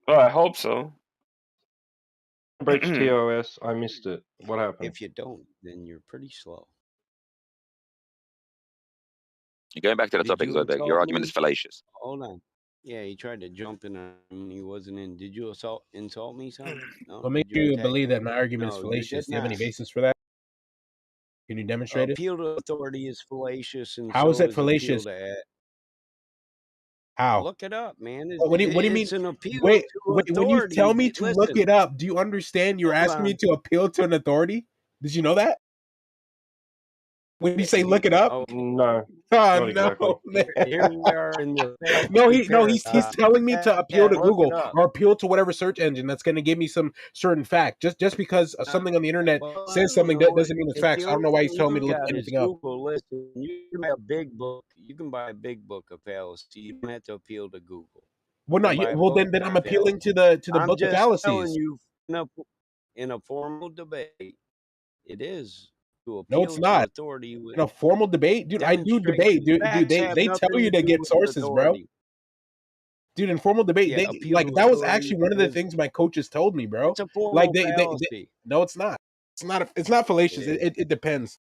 Oh, I hope so. Breach TOS. I missed it. What happened? If you don't, then you're pretty slow. You're going back to the Did topic, you Zodek. Your insult argument me? is fallacious. Hold on. Yeah, he tried to jump in on me and he wasn't in. Did you insult me, son? No. What makes Did you you attack believe me? that my argument is No, you fallacious? did Do you have any not. basis for that? Can you demonstrate it? Appeal to authority is fallacious, and How is so it is appeal fallacious? to. How? Look it up, man. What do you mean? It's an appeal Wait, to when you tell authority. me to look Listen, it up, do you understand you're hold asking me on. to appeal to an authority? Did you know that? When you say look it up? Okay. No, Oh not exactly. no, man. Here we are in the No, fallacy he's telling me to appeal to Look it Google up. or appeal to whatever search engine that's going to give me some certain fact. Just because something on the internet Well, I says don't something know. doesn't mean it's If facts. the I don't only know why he's thing telling me you to look got is anything up. Google, listen, you can buy a big book. You can buy a big book of fallacy. You don't have to appeal to Google. Well, You not can you. buy a Well, book then on I'm appealing to fallacy. the I'm book of just telling fallacies. you, in a formal debate, it is to No, it's appeal to not. authority. In a formal debate, dude, I do debate. Dude, Facts have they tell nothing you to to do get with sources, bro. authority. Dude, in formal debate, Yeah, they appeal like to that was authority actually one of the is things my coaches told me, bro. it's a formal Like they fallacy. no, it's not. It's not fallacious. It It depends.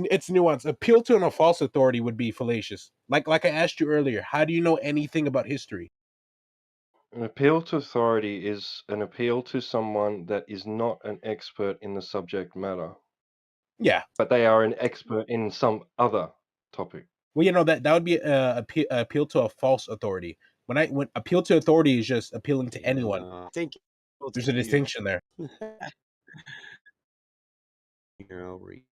It's nuanced. Appeal to a false authority would be fallacious. Like I asked you earlier, how do you know anything about history? An appeal to authority is an appeal to someone that is not an expert in the subject matter. Yeah, but they are an expert in some other topic. well, you know that would be appeal to a false authority. When appeal to authority is just appealing to anyone. I think There's a distinction there. Here, I'll read.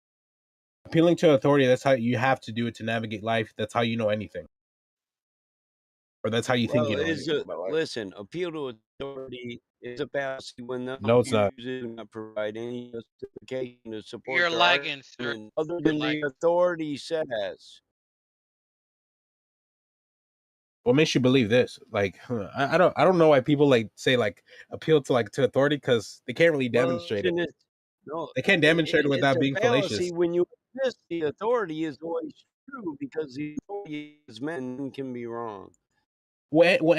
Appealing to authority, that's how you have to do it to navigate life. That's how you know anything. Or that's how you think you know anything about life. Listen, appeal to authority is a fallacy when the No, it's not. users do not provide any justification to support You're their lagging, sir. argument other than the authority says. What makes you believe this? Like, I don't know why people like say like appeal to authority because they can't really demonstrate it. No, They can't demonstrate it without it's a being fallacy fallacious. when you insist the authority is always true because the authority is men can be wrong. Well,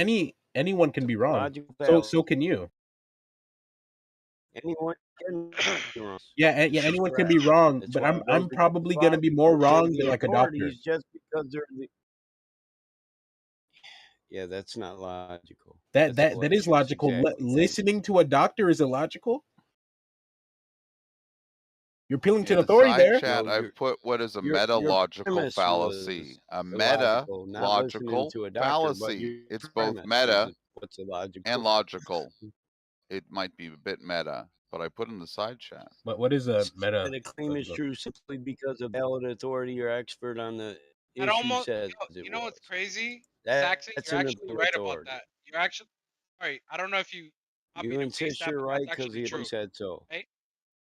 anyone can be wrong. Logical So fallacy. can you. Anyone can be wrong. Yeah, anyone can be wrong, That's but why I'm those probably that gonna be more follow wrong the than like a doctor. authorities just because they're the. Yeah, that's not logical. That is logical. Exactly. Listening to a doctor is illogical. You're appealing to In an the authority side there. chat, I've put what is a your metalogical premise fallacy. A illogical, not listening meta-logical to a doctor, but fallacy. your It's both premise meta is what's illogical. and logical. It might be a bit meta, but I put in the side chat. But what is a meta? That a claim is true simply because a valid authority or expert on the It issue almost, says you know what's crazy? That's Saxon, you're an actually right about authority. that. You're actually right. I don't know if you copy You and paste insist that, you're but right that's because actually the true. authority said so. Right?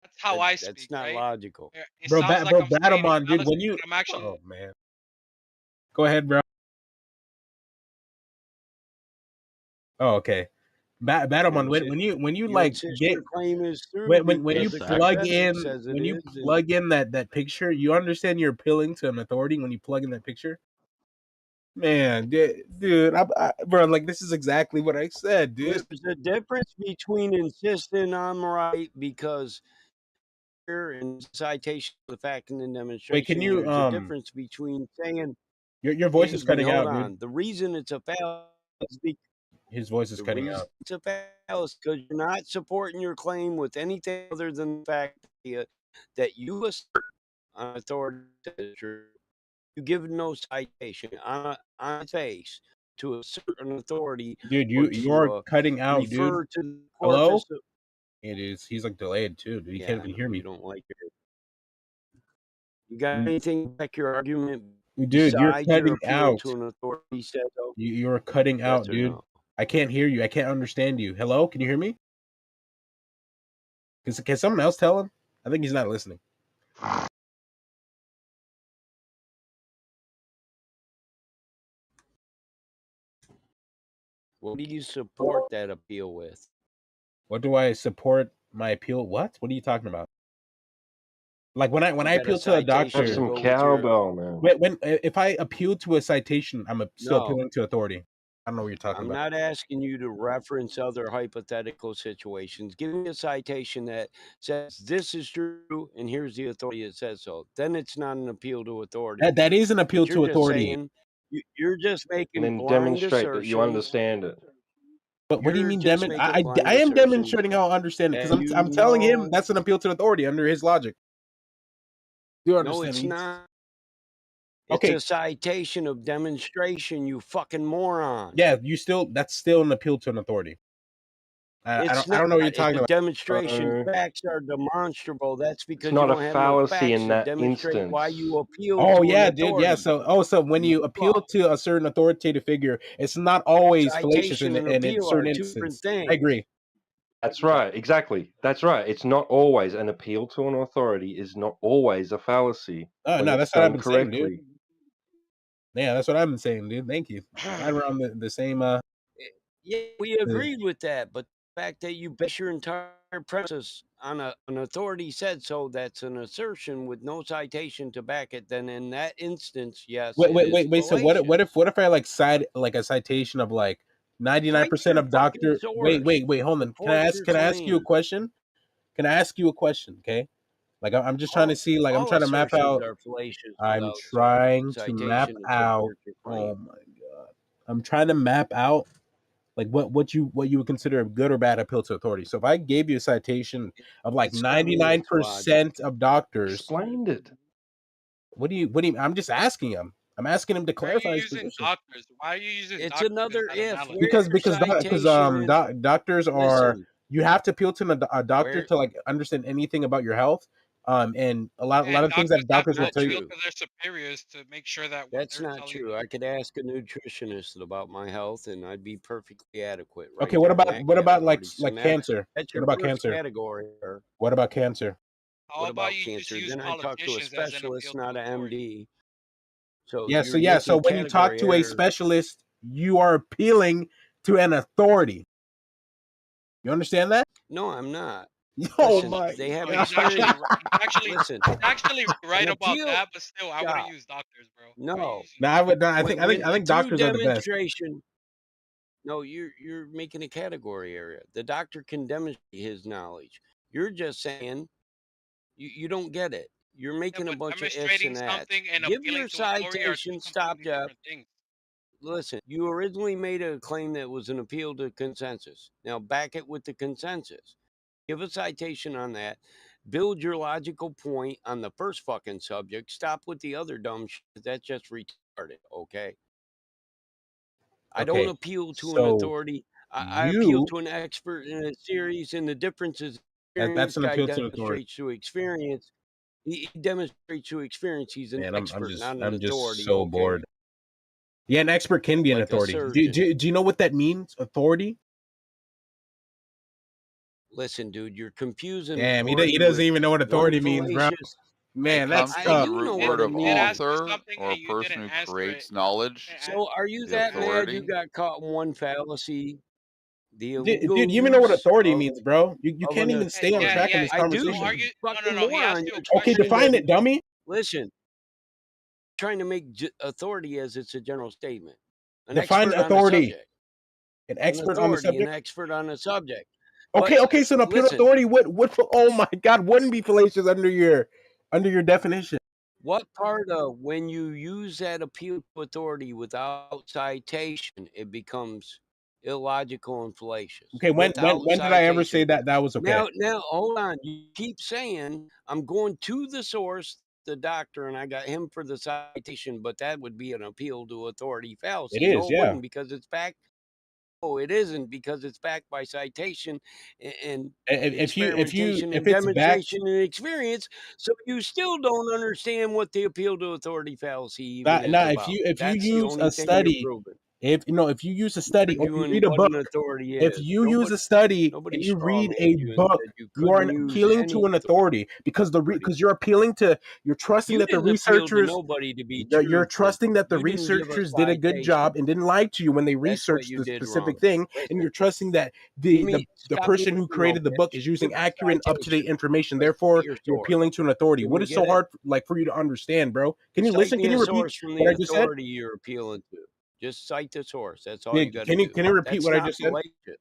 That's how I speak. That's not right? logical. It Bro, sounds like I'm saying it. Battlemon, dude. Honestly, When you, but I'm actually. oh man, go ahead, bro. Oh, okay. Battleman, when you like insist get your claim is true when you because the plug professor in says it when you is, and plug in that picture, you understand you're appealing to an authority when you plug in that picture. Man, dude, bro, like this is exactly what I said, dude. there's a difference between insisting I'm right because here in citation of the fact and the demonstration. Wait, can you There's a difference between saying your voice is excuse me, cutting hold out, on. dude. The reason it's a fallacy is because His voice is the cutting reason out. it's a fallacy because you're not supporting your claim with anything other than the fact that you assert on authority that is true. You give no citation on face to assert an authority Dude, or you're to cutting out, dude. refer to the Hello? corpus. It is. He's like delayed too, dude. He Yeah, can't I even know, hear me. you don't like it. You got anything back your argument Dude, you're besides your cutting appeal out. to an authority said so? You're cutting Yes out, or dude. no? I can't hear you. I can't understand you. Hello? Can you hear me? Can someone else tell him? I think he's not listening. What do you support that appeal with? What do I support my appeal? What? What are you talking about? Like when I You got appeal to a citation doctor, to Have some go with your cowbell, man. if I appeal to a citation, I'm still no. appealing to authority. I don't know what you're talking I'm about. not asking you to reference other hypothetical situations. Give me a citation that says this is true and here's the authority that says so. Then it's not an appeal to authority. That is an appeal But you're to just authority. saying you're just And making then blind demonstrate that you assertions. understand it. But what do you You're mean just making blind I am assertions demonstrating how I understand it because and you I'm telling him know that's an appeal to authority under his logic. Do you no, understand? it's He's- not. It's Okay, a citation of demonstration, you fucking moron. yeah, that's still an appeal to an authority. It's I don't know what you're not. If talking the about. demonstration facts are demonstrable, that's It's because not you a don't have no fallacy facts in to that demonstrate why instance. you appeal Oh to an yeah, dude. Yeah. authority. So when you appeal to a certain authoritative figure, it's not always fallacious Citation and in appeal certain are two different instances. things. I agree. That's right, exactly. That's right. It's not always an appeal to an authority is not always a fallacy Oh when no, it's that's what I've done been saying, dude. correctly. Yeah, that's what I've been saying, dude. Thank you. Right around the same. Yeah, we agreed with that, but the fact that you base your entire premises on an authority said so, that's an assertion with no citation to back it. Then in that instance, yes, Wait. So fallacious. what if I like cite like a citation of like 99% of doctor? Wait. Hold on. Can I ask you a question? Can I ask you a question? Okay. Like I'm just trying to see. Like I'm All trying to map assertions out. are fallacious I'm without trying to map citation to out. support your claim. Oh my god. I'm trying to map out like what you would consider a good or bad appeal to authority. So if I gave you a citation of like It's not logic. 99% of doctors, Explained it. what do you I'm just asking him. I'm asking him to Why are clarify you his using position. doctors? Why are you using It's doctors another instead of if. knowledge? Where your citation is. Doctors are Listen, you have to appeal to a doctor where to like understand anything about your health. And a lot And of things doctors that have doctors to will not tell appeal you. true. to their superiors to make sure that what That's they're not telling true. you. I could ask a nutritionist about my health, and I'd be perfectly adequate right Okay, there in that what about category. So like now cancer? that's What your about first cancer? category. Or What about cancer? How what about about you just cancer? use Then I talk to a politicians as an appeal specialist, to not an authority? MD. So Yeah, you're so making when you talk category to a errors. specialist, you are appealing to an authority. You understand that? No, I'm not. Oh Listen, my they have No, he's experience. actually Listen, right an about appeal. that, but still, I wouldn't Stop. use doctors, bro. Why are you No. using No, I think Through doctors are the best. demonstration. No, you're making a category area. The doctor can demonstrate his knowledge. You're just saying you don't get it. You're Yeah, making a but bunch of ifs demonstrating and ats. something and Give appealing your to authority are two citation. Stop, completely Jeff. different things. Listen, you originally made a claim that was an appeal to consensus. Now back it with the consensus. Give a citation on that. Build your logical point on the first fucking subject. Stop with the other dumb shit. That's just retarded, okay? I don't Okay, appeal to an so authority. I appeal you to an expert in a series, and the difference is that's experienced an guy appeal to authority. demonstrates through experience. He demonstrates through experience. He's an Man, expert, not an I'm just authority, so okay? bored. Yeah, an expert can be an Like a authority. surgeon. Do you know what that means? Authority? Listen, dude, you're confusing Damn, he authority doesn't with even know what one authority means, bro. fallacious. Man, It that's comes I from the tough. do know root what word it of Did means. ask you author, something or a and you person didn't who answer it. creates knowledge. So are you The that mad you authority. got caught in one fallacy? the Dude, illegal you even know what use authority of, means, bro. You of can't an even stay on authority. track in this I do. conversation. You fucking No, he asked moron. you a You're Okay, trying define to it, dummy. listen. Trying to make authority as it's a general statement. An Define expert on a authority. subject. An An expert on the authority, an subject. expert on a subject. Okay, But okay. So an appeal listen, authority would oh my god, wouldn't be fallacious under your definition. what part of when you use that appeal to authority without citation, it becomes illogical and fallacious. Okay, when Without did I ever say citation. that was okay? Now, hold on. You keep saying I'm going to the source, the doctor, and I got him for the citation, but that would be an appeal to authority fallacy. It No, is, it yeah. wouldn't, because it's backed. No, it isn't, because it's backed by citation and If experimentation and it's backed, demonstration and experience. So you still don't understand what the appeal to authority fallacy even is about. if you That's the use only a thing you're study, proving. if you use a study or you Arguing read a what book, an authority if is. you use a study Nobody and you straw read man a you and book, said you you are couldn't use appealing any to an authority because you're appealing to you're trusting You that the didn't appeal to researchers nobody to be that you're truthful. trusting that the You didn't give a researchers did a good citation. job and didn't lie to you when they That's what researched you the did specific wrong. thing, and Listen, you're trusting that give the me the stop person being who no created the book bitch. is using Give a accurate and up to date citation. information. Cite Therefore, your you're source. appealing to an authority. Can What we is so get it? hard like for you to understand, bro? Can you Cite listen? me Can a you repeat source from what the I just said? authority you're appealing to. Just cite the source. That's all Yeah, you got to do. can you repeat That's what I not just said? fallacious.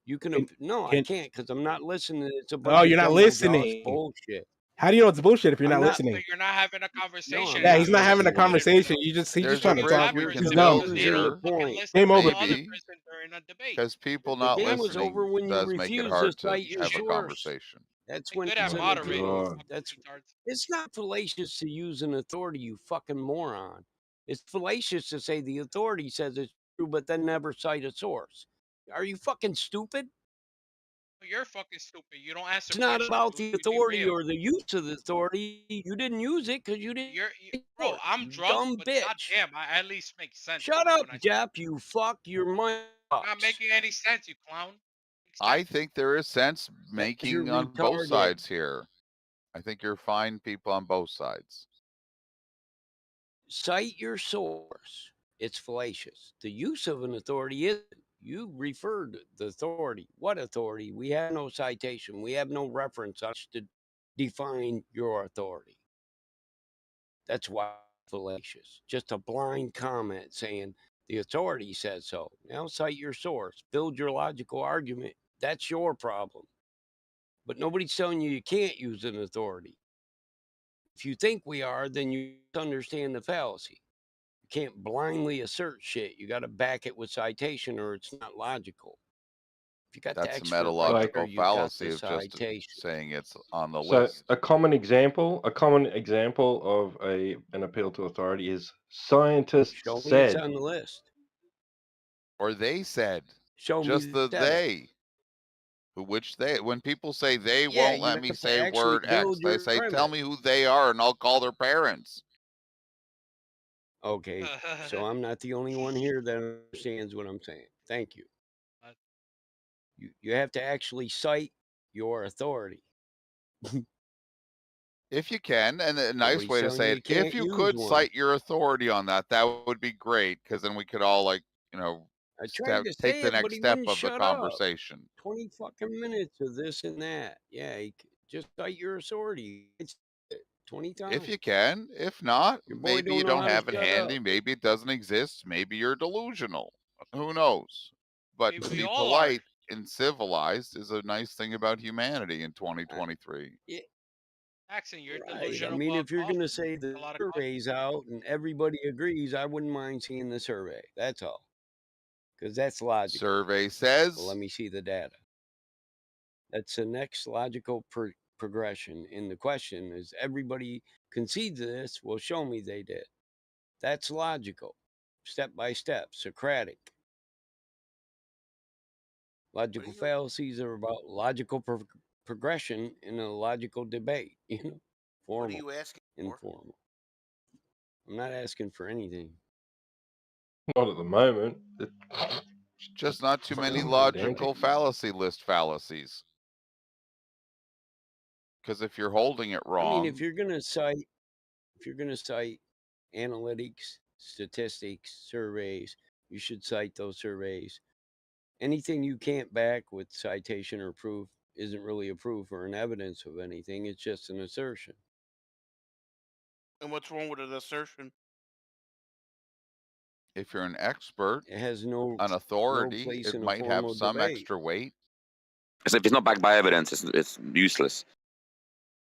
You can, no, I Can can't, because I'm not listening. It's a Oh, bunch of you're not jumbo joss listening. bullshit. How do you know it's bullshit if you're I'm not not. So listening? you're not having a No, conversation. I'm Yeah, You're he's not not having a just listening. conversation. bro. He's just There's trying a to You bridge talk. that we person can He's because dumb. build they don't here. The fucking point. listen Game to over. the other Maybe person during a debate. because people The not game was over listening when you does make it refused to hard to cite your have a source. conversation. That's They're when good it's at an moderating. appeal. Fucking That's retards. It's not fallacious to use an authority, you fucking moron. It's fallacious to say the authority says it's true, but then never cite a source. Are you fucking stupid? You're fucking stupid. You don't answer It's not questions. about You the authority derail. or the use of the authority. You didn't use it because you didn't. Bro, I'm You drunk, dumb but bitch. goddamn, I at least make sense. Shut Bro, up, when I Jap. You fuck. Your mind not sucks. making any sense, you clown. I think there is sense Because you're making on both retarded. sides here. I think you're fine people on both sides. Cite your source. It's fallacious. The use of an authority isn't. You referred to the authority. What authority? We have no citation. We have no reference on which to define your authority. That's why it's fallacious. Just a blind comment saying the authority says so. Now cite your source. Build your logical argument. That's your problem. But nobody's telling you can't use an authority. If you think we are, then you understand the fallacy. You can't blindly assert shit. You got to back it with citation, or it's not logical. If you got the That's a expert right there, metalogical you got fallacy the of just citation. saying it's on the So list. a common example of an appeal to authority is scientists Show me it's said. on the list. Or they said. Show me Just the that. they. Which they, when people say they Yeah, won't you let me have to say actually word X, build they your say, tell premise. me who they are and I'll call their parents. Okay, so I'm not the only one here that understands what I'm saying. Thank you. You have to actually cite your authority. If you can, and a nice Nobody's way to telling say you it, you if can't you use could one. cite your authority on that, that would be great, because then we could all, like, I tried to take say the it, but next he step wouldn't of the shut up. conversation. 20 fucking minutes of this and that. Yeah, just cite your authority. It's 20 times. If you can. If not, Your boy maybe you don't know don't how to have it shut handy. up. Maybe it doesn't exist. Maybe you're delusional. Who knows? But Maybe to we be all are. polite and civilized is a nice thing about humanity in 2023. Yeah, Jackson, you're right. I delusional mean, about if you're going to coffee. say the survey's out and everybody agrees, I wouldn't mind seeing the survey. That's all. Because that's logical. Survey says. Well, let me see the data. That's the next logical progression in the question is everybody concedes this. Well, show me they did. That's logical. Step by step, Socratic. Logical fallacies are about logical progression in a logical debate, Formal. What are you asking for? Informal. I'm not asking for anything. Not at the moment. Just not too many Fucking logical pedantic. fallacy list fallacies. Because if you're holding it wrong, I mean, if you're gonna cite analytics, statistics, surveys, you should cite those surveys. Anything you can't back with citation or proof isn't really a proof or an evidence of anything. It's just an assertion. And what's wrong with an assertion? If you're an expert, It has no authority, place it in a might have formal some debate. extra weight. So if it's not backed by evidence, it's useless.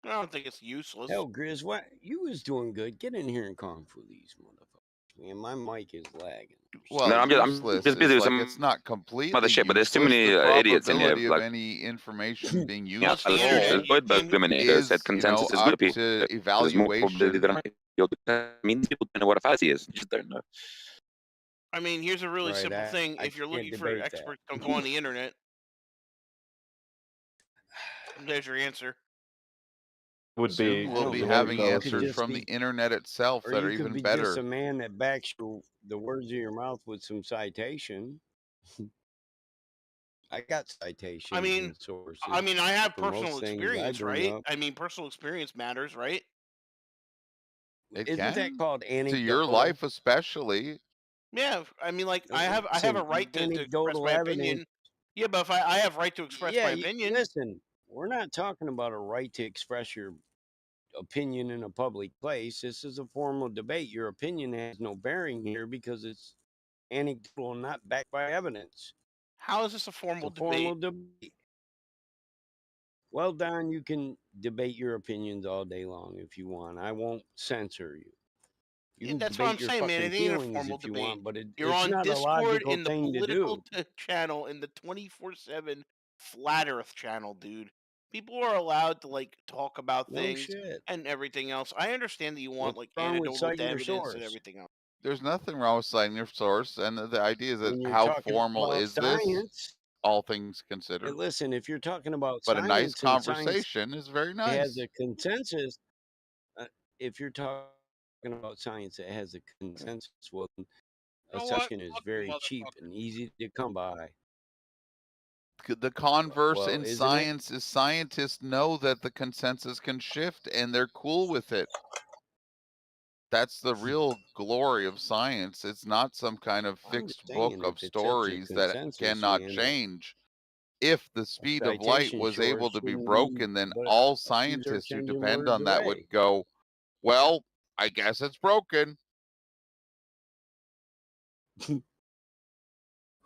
I don't think it's useless. Hell, Grizz, what you was doing good. Get in here and kung fu these motherfuckers. Man, my mic is lagging. Well, No, I'm useless just busy is with like some it's not completely other shit, but there's too useless. many The idiots in here. probability of Like, any information being yeah, useful Goldberg eliminator is, said you know, consensus is good up people. to There's more probability evaluation. that I mean, these people don't know what a fallacy is. You just don't know. I mean, here's a really Right, simple thing. I If you're can't looking for debate experts, that. don't go on the internet. There's your answer. Would Soon be we'll No, be man, having you could answers just from the be, internet itself or that you are could even be just better. a man that backs the words of your mouth with some citation. I got citations and sources. I mean, I have for most personal things I experience, bring right? up. I mean, personal experience matters, right? It Isn't that can, called to anecdotal? your life especially. Yeah, I mean, like I have Listen, a right to express anecdotal my evidence. opinion. Yeah, but if I have right to express Yeah, my opinion. listen, we're not talking about a right to express your opinion in a public place. This is a formal debate. Your opinion has no bearing here because it's anecdotal and not backed by evidence. How is this a formal It's a formal debate? debate. Well, Don, you can debate your opinions all day long if you want. I won't censor you. You can That's what debate I'm your saying, man. fucking It ain't a feelings formal if you debate. want, but You're it's on not a Discord logical in the thing to political do. channel, in the 24/7 Flat Earth channel, dude. People are allowed to like talk about No things shit. and everything else. I understand that you want What's like wrong with anecdotal citing your evidence and source? everything else. There's nothing wrong with citing your source, and the idea is that When you're how talking formal about is this, science, all things hey, considered. listen, if you're talking about But a nice science and science conversation is very it has nice. a consensus, if you're talking about science that has a consensus, well, a know what? citation is Fuck you, very cheap motherfucker. and easy to come by. The converse Well, in isn't it? science is scientists know that the consensus can shift and they're cool with it. That's the real glory of science. It's not some kind of I'm fixed just book saying, of if it's such a stories that consensus, cannot man, change. If the a speed of light citation was able short to be shouldn't be broken, then but all a few scientists search who engine depend words on that would away. go, well, I guess it's broken.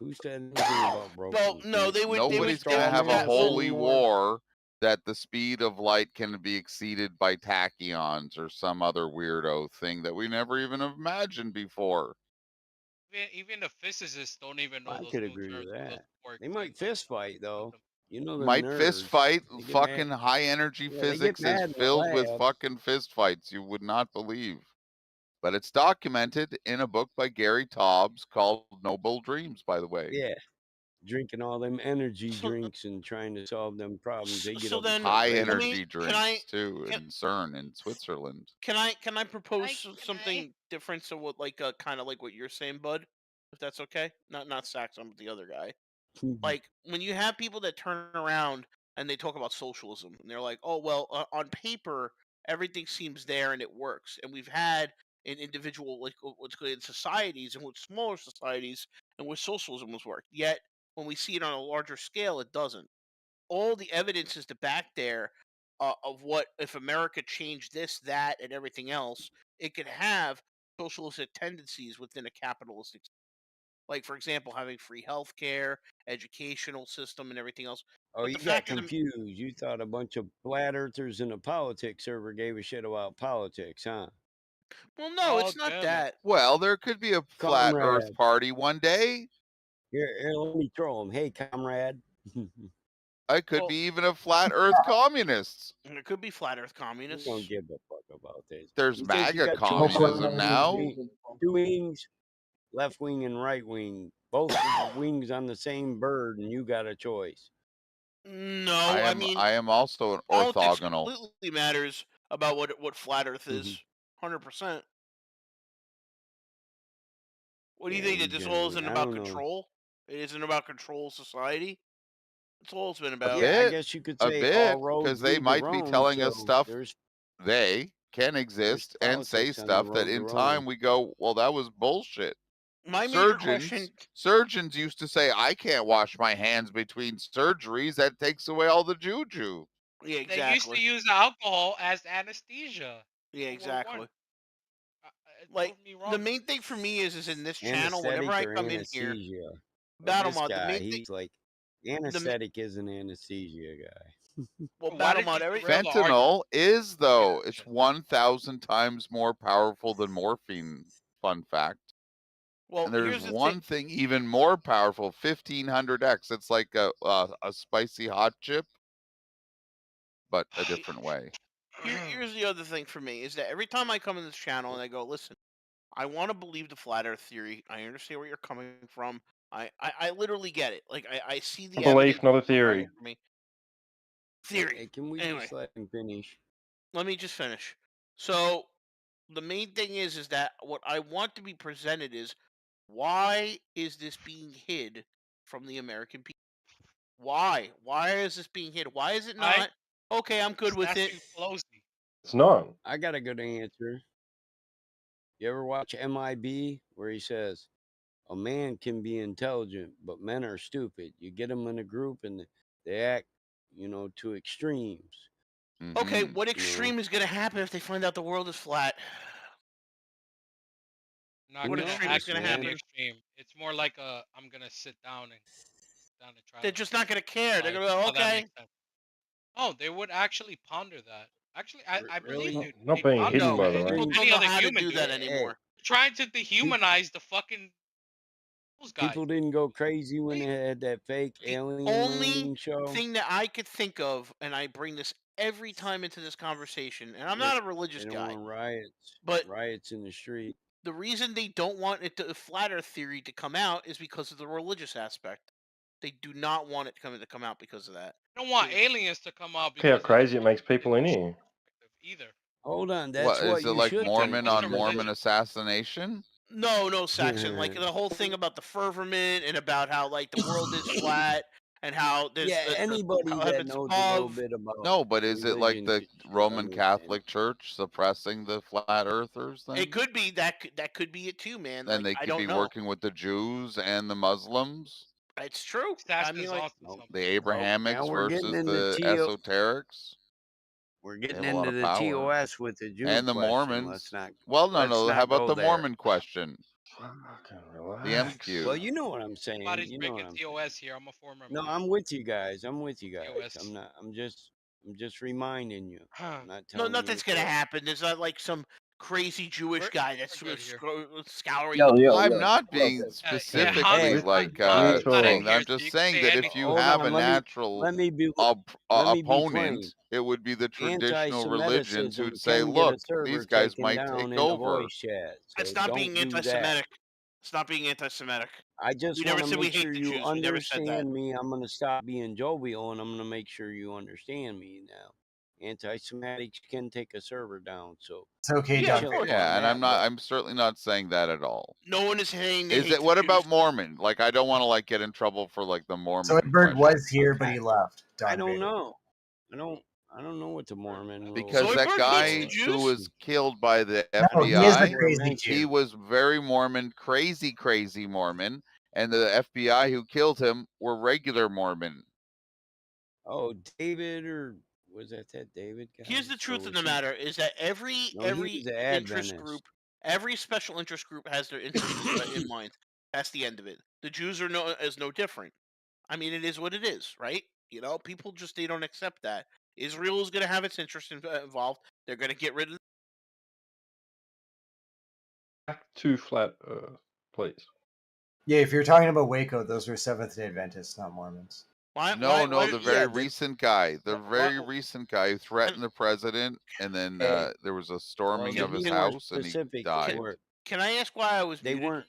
Who said anything about broken? Well, no, they would. Nobody's They going to would have do a that holy for war that the speed of light can be exceeded by tachyons or some other weirdo thing that we never even imagined before. Even the physicists don't even know I those could new agree terms with when those that. work. They might fist fight though. You know, them Might fist nerds. fight. They get Fucking mad. high energy Yeah, they get physics is mad in the filled with lab. fucking fist fights you would not believe. But it's documented in a book by Gary Taubes called Noble Dreams, by the way. Yeah, drinking all them energy drinks and trying to solve them problems. They get So up then, High crazy. energy drinks I too can, in CERN in Switzerland. can I propose something different? So what, like kind of like what you're saying, Bud? If that's okay, not Saxon, but the other guy. Like when you have people that turn around and they talk about socialism, and they're like, "Oh well, on paper everything seems there and it works," and we've had in individual like what's good in societies and with smaller societies and where socialism was worked. Yet when we see it on a larger scale, it doesn't. All the evidence is to back there of what if America changed this, that, and everything else, it could have socialistic tendencies within a capitalistic. Like for example, having free healthcare, educational system, and everything else. Oh, But you the got fact of the confused. You thought a bunch of flat earthers and a politics server gave a shit about politics, huh? well, no, it's not that. Well, there could be a flat Earth Comrade. party one day. Here, let me throw him. Hey, comrade. I could be even a flat Earth communists. There could be flat Earth You communists. don't give a fuck about this. There's You think you MAGA got two communism wings, now. two wings, left wing and right wing, both wings on the same bird, and you got a choice. No, I mean am also an politics orthogonal. completely matters about what flat Earth Mm-hmm. is. 100%. What do you Yeah, think you that this all generally. isn't I about don't know. control? It isn't about control of society. That's all it's been A about. Yeah, I bit, guess you could a say bit, all because roads they lead to might be Rome. telling us So stuff there's they can exist and say politics on the stuff that road to in Rome. time we go, well, that was bullshit. My major question. Surgeons used to say, "I can't wash my hands between surgeries. That takes away all the juju." Yeah, They used to exactly. use alcohol as anesthesia. Yeah, World War I. exactly. Like Like the main thing for me is in this channel. Whenever Anesthetic I or come in here, anesthesia. Well, Battle this Mod. The guy, main thing. he's like, anesthetic is an anesthesia guy. Well, Why Battle did Mod. you Every derail the argument? Fentanyl is, though. It's 1,000 times more powerful than morphine. Fun fact. Well, And there's here's the one thing even more powerful, 1500x. It's like a spicy hot chip, but a different way. Here's the other thing for me is that every time I come in this channel and I go, listen, I want to believe the flat Earth theory. I understand where you're coming from. I literally get it. Like I see the Belief, evidence not a right theory. in front of me. Theory. Hey, can we Anyway, just let him finish? let me just finish. So the main thing is that what I want to be presented is why is this being hid from the American people? Why? Why is this being hid? Why is it not? Okay, I'm good with it. It's not. I got a good answer. You ever watch MIB where he says, a man can be intelligent, but men are stupid. You get them in a group and they act, to extremes. Okay, Mm-hmm. what extreme is going to happen if they find out the world is flat? Not What gonna extreme act is going to the happen? extreme. It's more like I'm gonna sit down and try. They're just not going to care. They're like, going to go, oh, that okay. makes sense. Oh, they would actually ponder that. Actually, I believe Really? you. Not they being ponder hidden, it by more the than way. People don't any know other how to human do that does. anymore. Trying to dehumanize the fucking those guys. People didn't go crazy when they had that fake alien Only landing show. thing that I could think of, and I bring this every time into this conversation, and I'm not a religious They don't guy, want riots. but Riots in the street. the reason they don't want the flat Earth theory to come out is because of the religious aspect. They do not want it to come out because of that. I don't want aliens to come out Look how because crazy it makes people in here. either. Hold on, What that's what is it you like should Mormon think. on Mormon assassination? No, Saxon. Like the whole thing about the firmament and about how like the world is flat and how there's Yeah, anybody that heavens knows a little above. bit about No, but is it like religion the should Roman understand. Catholic Church suppressing the flat earthers then? It could be that could be it too, man. Then Like they I could don't be know. working with the Jews and the Muslims, It's true. I mean, like the Abrahamics now we're getting versus into the esoterics. We're They getting have a lot into of the power. TOS with the Jew And the question. Mormons. Let's not. Well, let's no. not How about go the there. Mormon question? Fucking The relax. MQ. Well, you know what I'm saying. Somebody's You know what breaking I'm TOS here. I'm a former. No, I'm with you guys. I'm with you guys. TOS. I'm not. I'm just reminding you. I'm not no, telling nothing's you gonna happen. There's not like some crazy Jewish guy that's scouring. I'm not being Yeah, specifically Han's like not saying in that. here, I'm so just you can saying say that if anything. you Hold have on, a natural let me be plain. opponent, it would be the traditional religions Anti-Semitism who'd say, can get a look, server these guys taken might down take in a over. voice chat. So It's not don't being do that. anti-Semitic. It's not being anti-Semitic. I just We want never to said we make hate sure the you Jews. We never said that. understand me. I'm going to stop being jovial, and I'm going to make sure you understand me now. Anti-Semitics can take a server down, so it's okay, Yeah, Doug. and I'm certainly not saying that at all. No one is saying they Is hate it? the What Jews. about Mormon? Like, I don't want to like get in trouble for like the Mormon. So Bird question. was here, but he left. I don't know. I don't know what the Mormon Because rules that are. guy who was killed by the No, he is the FBI, crazy Jew. he was very Mormon, crazy Mormon, and the FBI who killed him were regular Mormon. Oh, David, or was that David guy? Here's the Or truth of was the he- matter: is that No, every he was an interest Adventist. group, every special interest group has their interests in mind. That's the end of it. The Jews are no different. I mean, it is what it is, right? You know, people just they don't accept that. Israel is going to have its interest involved. They're going to get rid of. Back to flat Earth, please. Yeah, if you're talking about Waco, those were Seventh-day Adventists, not Mormons. The very recent guy, recent guy who threatened the president, and then there was a storming to of his be more house, and he specific, died. Can I ask why I was? They muted? weren't.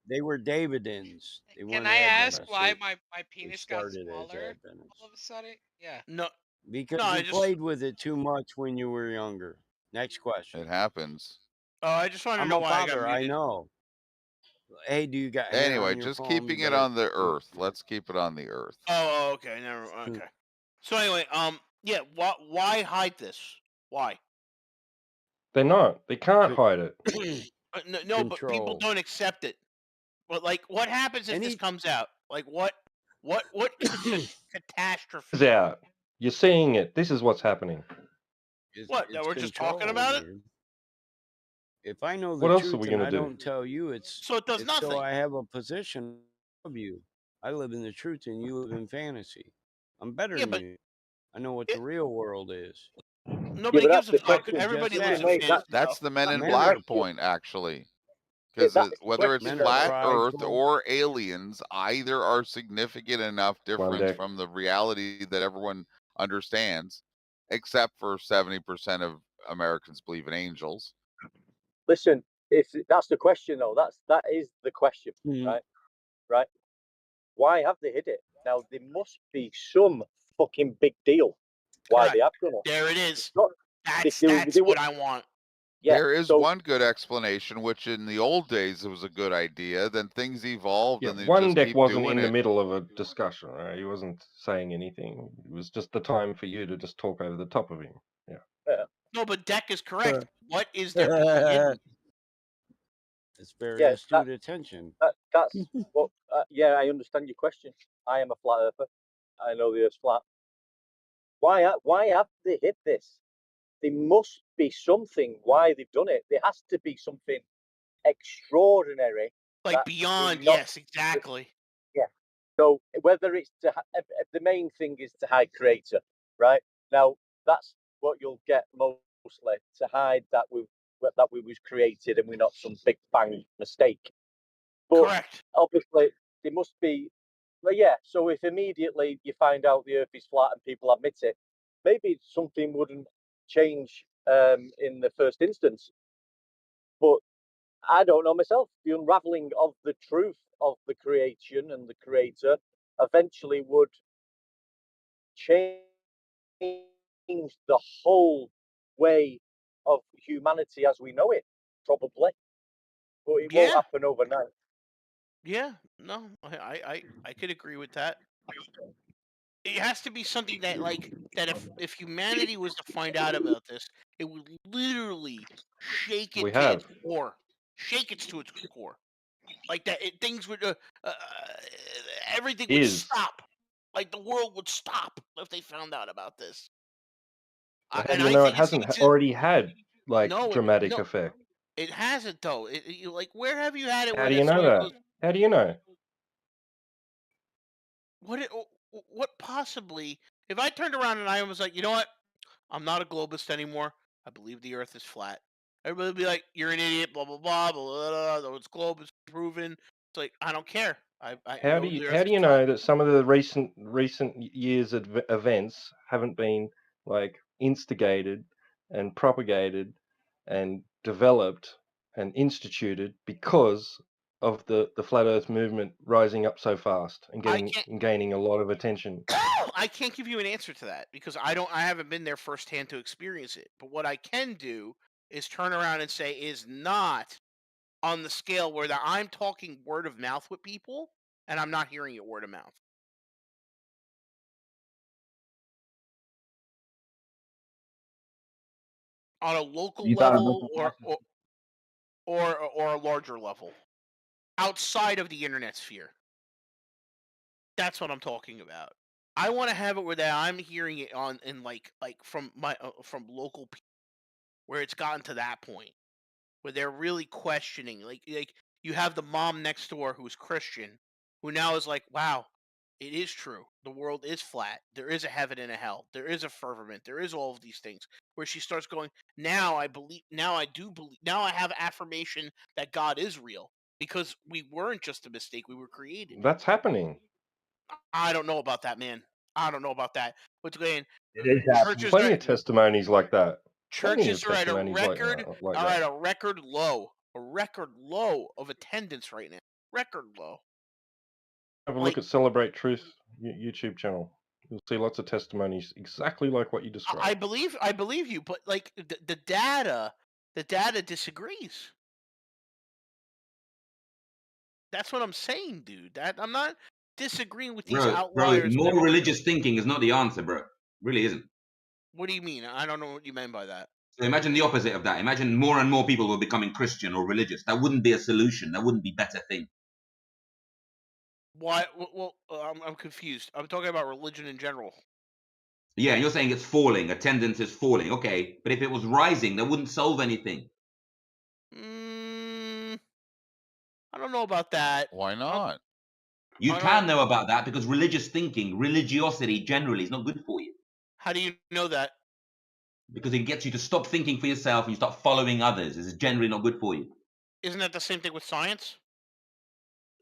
They were Davidans. They Can weren't I ask Adventists. why They- my they penis got started as smaller Adventists. all of a sudden? Yeah. No. Because No, you played with it too much when you were younger. Next question. It happens. Oh, I just want to I'm know a why I got father. I muted. know. Hey, do you got hair Anyway, on your just palm? keeping You it better- on the Earth. Let's keep it on the Earth. Oh, okay, never. Okay. So anyway, yeah. Why hide this? Why? They're not. They can't hide it. No, but people Control. don't accept it. But like, what happens if this comes out? Like, what catastrophe? It's out. You're seeing it. This is what's happening. What? That It's we're just talking control, about it? dude. If I know What the else are truth we and gonna I do? don't tell you, it's So it does it's so nothing. I have a position of you. I live in the truth and you live in fantasy. I'm better Yeah, than but you. I know what the real world is. nobody but gives that's a the fuck. question Everybody just lives in made. fantasy. That's the Men in Men Black are point, actually. Yeah, Because that's the whether it's men question. are flat Earth prideful. or aliens, either are significant enough difference deck. from the reality that everyone understands, except for 70% of Americans believe in angels. Listen, if that's the question though, that is the question, right? Right? Why have they hid it? Now there must be some fucking big deal why Correct. they have done it. There it is. Not, That's what I want. Yeah, There is so one good explanation, which in the old days it was a good idea. Then things evolved, Yeah, and they one just deck keep wasn't doing in the it. middle of a discussion, right? He wasn't saying anything. It was just the time for you to just talk over the top of him. Yeah. No, but Deck is correct. What is there being hidden? It's very yeah, astute attention. that's what. Yeah, I understand your question. I am a flat earther. I know the Earth's flat. Why have they hid this? There must be something why they've done it. There has to be something extraordinary. Like that beyond, they're not- yes, exactly. Yeah. So whether it's the main thing is to hide creator, right? Now that's what you'll get mostly, to hide that we was created and we're not some big bang mistake. But Correct. obviously there must be. Well, yeah. So if immediately you find out the Earth is flat and people admit it, maybe something wouldn't change in the first instance. But I don't know myself. The unraveling of the truth of the creation and the creator eventually would change the whole way of humanity as we know it, probably. But it won't Yeah. happen overnight. Yeah. No, I could agree with that. It has to be something that, like, that if humanity was to find out about this, it would literally shake We it to its have. core. Shake it to its core. Like that, things would, everything would Is. stop. Like the world would stop if they found out about this. How And do you I know think it hasn't already had like no, dramatic no, effect? it hasn't though. Like, where have you had it How where do that you know somebody that? goes, How do you know? what possibly? If I turned around and I was like, you know what? I'm not a globist anymore. I believe the Earth is flat. Everybody would be like, "You're an idiot." Blah blah blah blah blah. Though it's globe is proven. It's like I don't care. I How know do the Earth you is flat. know that some of the recent years of events haven't been like instigated and propagated and developed and instituted because of the flat Earth movement rising up so fast and gaining a lot of attention? I can't give you an answer to that because I haven't been there firsthand to experience it. But what I can do is turn around and say is not on the scale where I'm talking word of mouth with people and I'm not hearing it word of mouth. On a local You thought about level that? or a larger level outside of the internet sphere. That's what I'm talking about. I want to have it where that I'm hearing it on in like from from local people where it's gotten to that point where they're really questioning. Like you have the mom next door who's Christian, who now is like, wow, it is true. The world is flat. There is a heaven and a hell. There is a firmament. There is all of these things. Where she starts going, now I believe. Now I do believe. Now I have affirmation that God is real because we weren't just a mistake. We were created. That's happening. I don't know about that, man. I don't know about that. But again, It is happening. churches Plenty are of testimonies like that. Plenty of churches are at a testimonies record like are that. at a record low of attendance right now. Record low. Have a Like, look at Celebrate Truth YouTube channel. You'll see lots of testimonies exactly like what you described. I believe you, but like the data disagrees. That's what I'm saying, dude. That I'm not disagreeing with these Bro, outliers. more religious thinking is not the answer, bro. Really isn't. What do you mean? I don't know what you meant by that. So imagine the opposite of that. Imagine more and more people were becoming Christian or religious. That wouldn't be a solution. That wouldn't be a better thing. Why? Well, I'm confused. I'm talking about religion in general. Yeah, you're saying it's falling. Attendance is falling. Okay, but if it was rising, that wouldn't solve anything. I don't know about that. Why not? You can know about that because religious thinking, religiosity generally is not good for you. How do you know that? Because it gets you to stop thinking for yourself and you start following others. It's generally not good for you. Isn't that the same thing with science?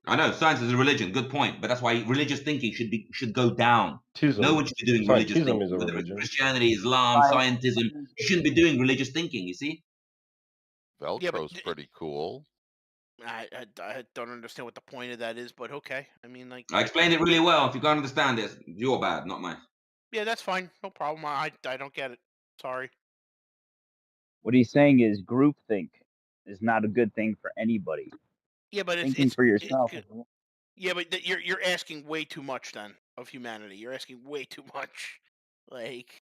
I know science is a religion. Good point, but that's why religious thinking should go down. No one should be doing religious Scientism thinking, is a whether it's religion. Christianity, Islam, scientism. You shouldn't be doing religious thinking. You see? Velcro's pretty cool. I don't understand what the point of that is, but okay. I mean, like, I explained it really well. If you can't understand it, you're bad, not mine. yeah, that's fine. No problem. I don't get it. Sorry. What he's saying is groupthink is not a good thing for anybody. Yeah, but Thinking for yourself. Yeah, but you're asking way too much then of humanity. You're asking way too much. Like,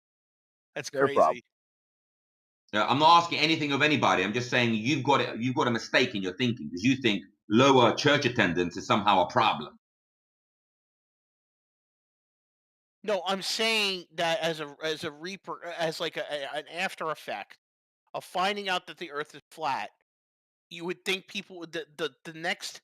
that's Their crazy. problem. I'm not asking anything of anybody. I'm just saying you've got a mistake in your thinking because you think lower church attendance is somehow a problem. No, I'm saying that as like an after effect of finding out that the Earth is flat, you would think people would the next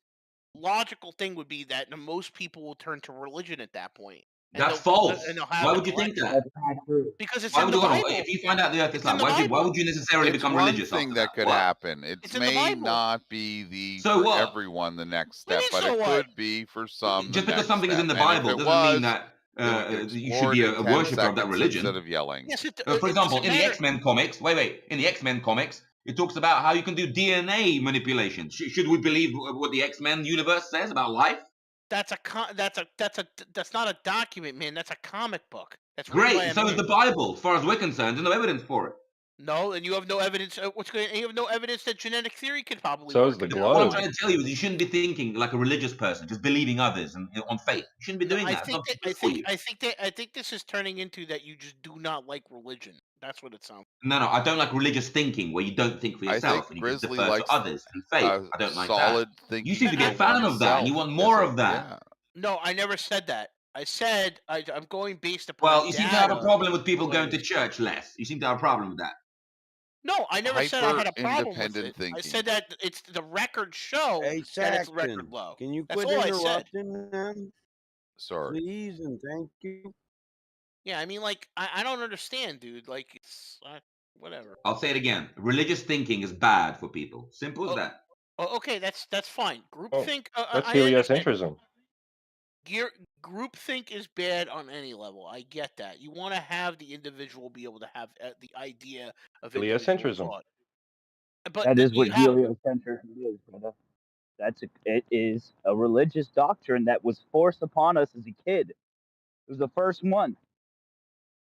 logical thing would be that most people will turn to religion at that point. That's false. And they'll have Why the would you think collection. that? Because it's Why in would the you, hold on, Bible. if you find out the Earth is It's in flat, the why would Bible. you necessarily It's become one religious thing after that could What? happen. It It's in the may Bible. not be the So for what? everyone the next What do step, you but mean, so it what? could be for some Just the because next something is step. in the And if Bible it doesn't mean was, that then we could you explore should it be in a 10 worshipper of that seconds religion. instead of yelling. Yes, For it example, doesn't in the matter. X-Men comics, in the X-Men comics, it talks about how you can do DNA manipulation. Should we believe what the X-Men universe says about life? That's not a document, man. That's a comic book. That's written by Great. a So is man. the Bible. As far as we're concerned, there's no evidence for it. No, and you have no evidence. And you have no evidence that genetic theory could probably So work. is the in What I'm globe. trying to tell you is you shouldn't be thinking like a religious person, just believing others and on faith. You shouldn't be No, doing I that. It's think not that good for you. I think this is turning into that you just do not like religion. That's what it sounds. No, I don't like religious thinking where you don't think for I think yourself and you just Grizzly defer to likes others and faith. a I don't like that. solid You seem thinking to be a for fan of that and you oneself want more of that. Yeah. No, I never said that. I said I'm going based upon Well, you seem to have a data problem with people going to related. church less. You seem to have a problem with that. No, I never said I had a problem with Hyper-independent it. thinking. I said that it's the records show Hey, that it's Saxon, record low. can you That's quit all I said. interrupting them? Sorry. Please and thank you. Yeah, I mean, like, I don't understand, dude. Like, it's whatever. I'll say it again. Religious thinking is bad for people. Simple as that. Oh, okay, that's fine. Oh, Groupthink. that's I understand. heliocentrism. Groupthink is bad on any level. I get that. You want to have the individual be able to have the idea of individual Heliocentrism. thought. But That is what you have heliocentrism is, brother. It is a religious doctrine that was forced upon us as a kid. It was the first one.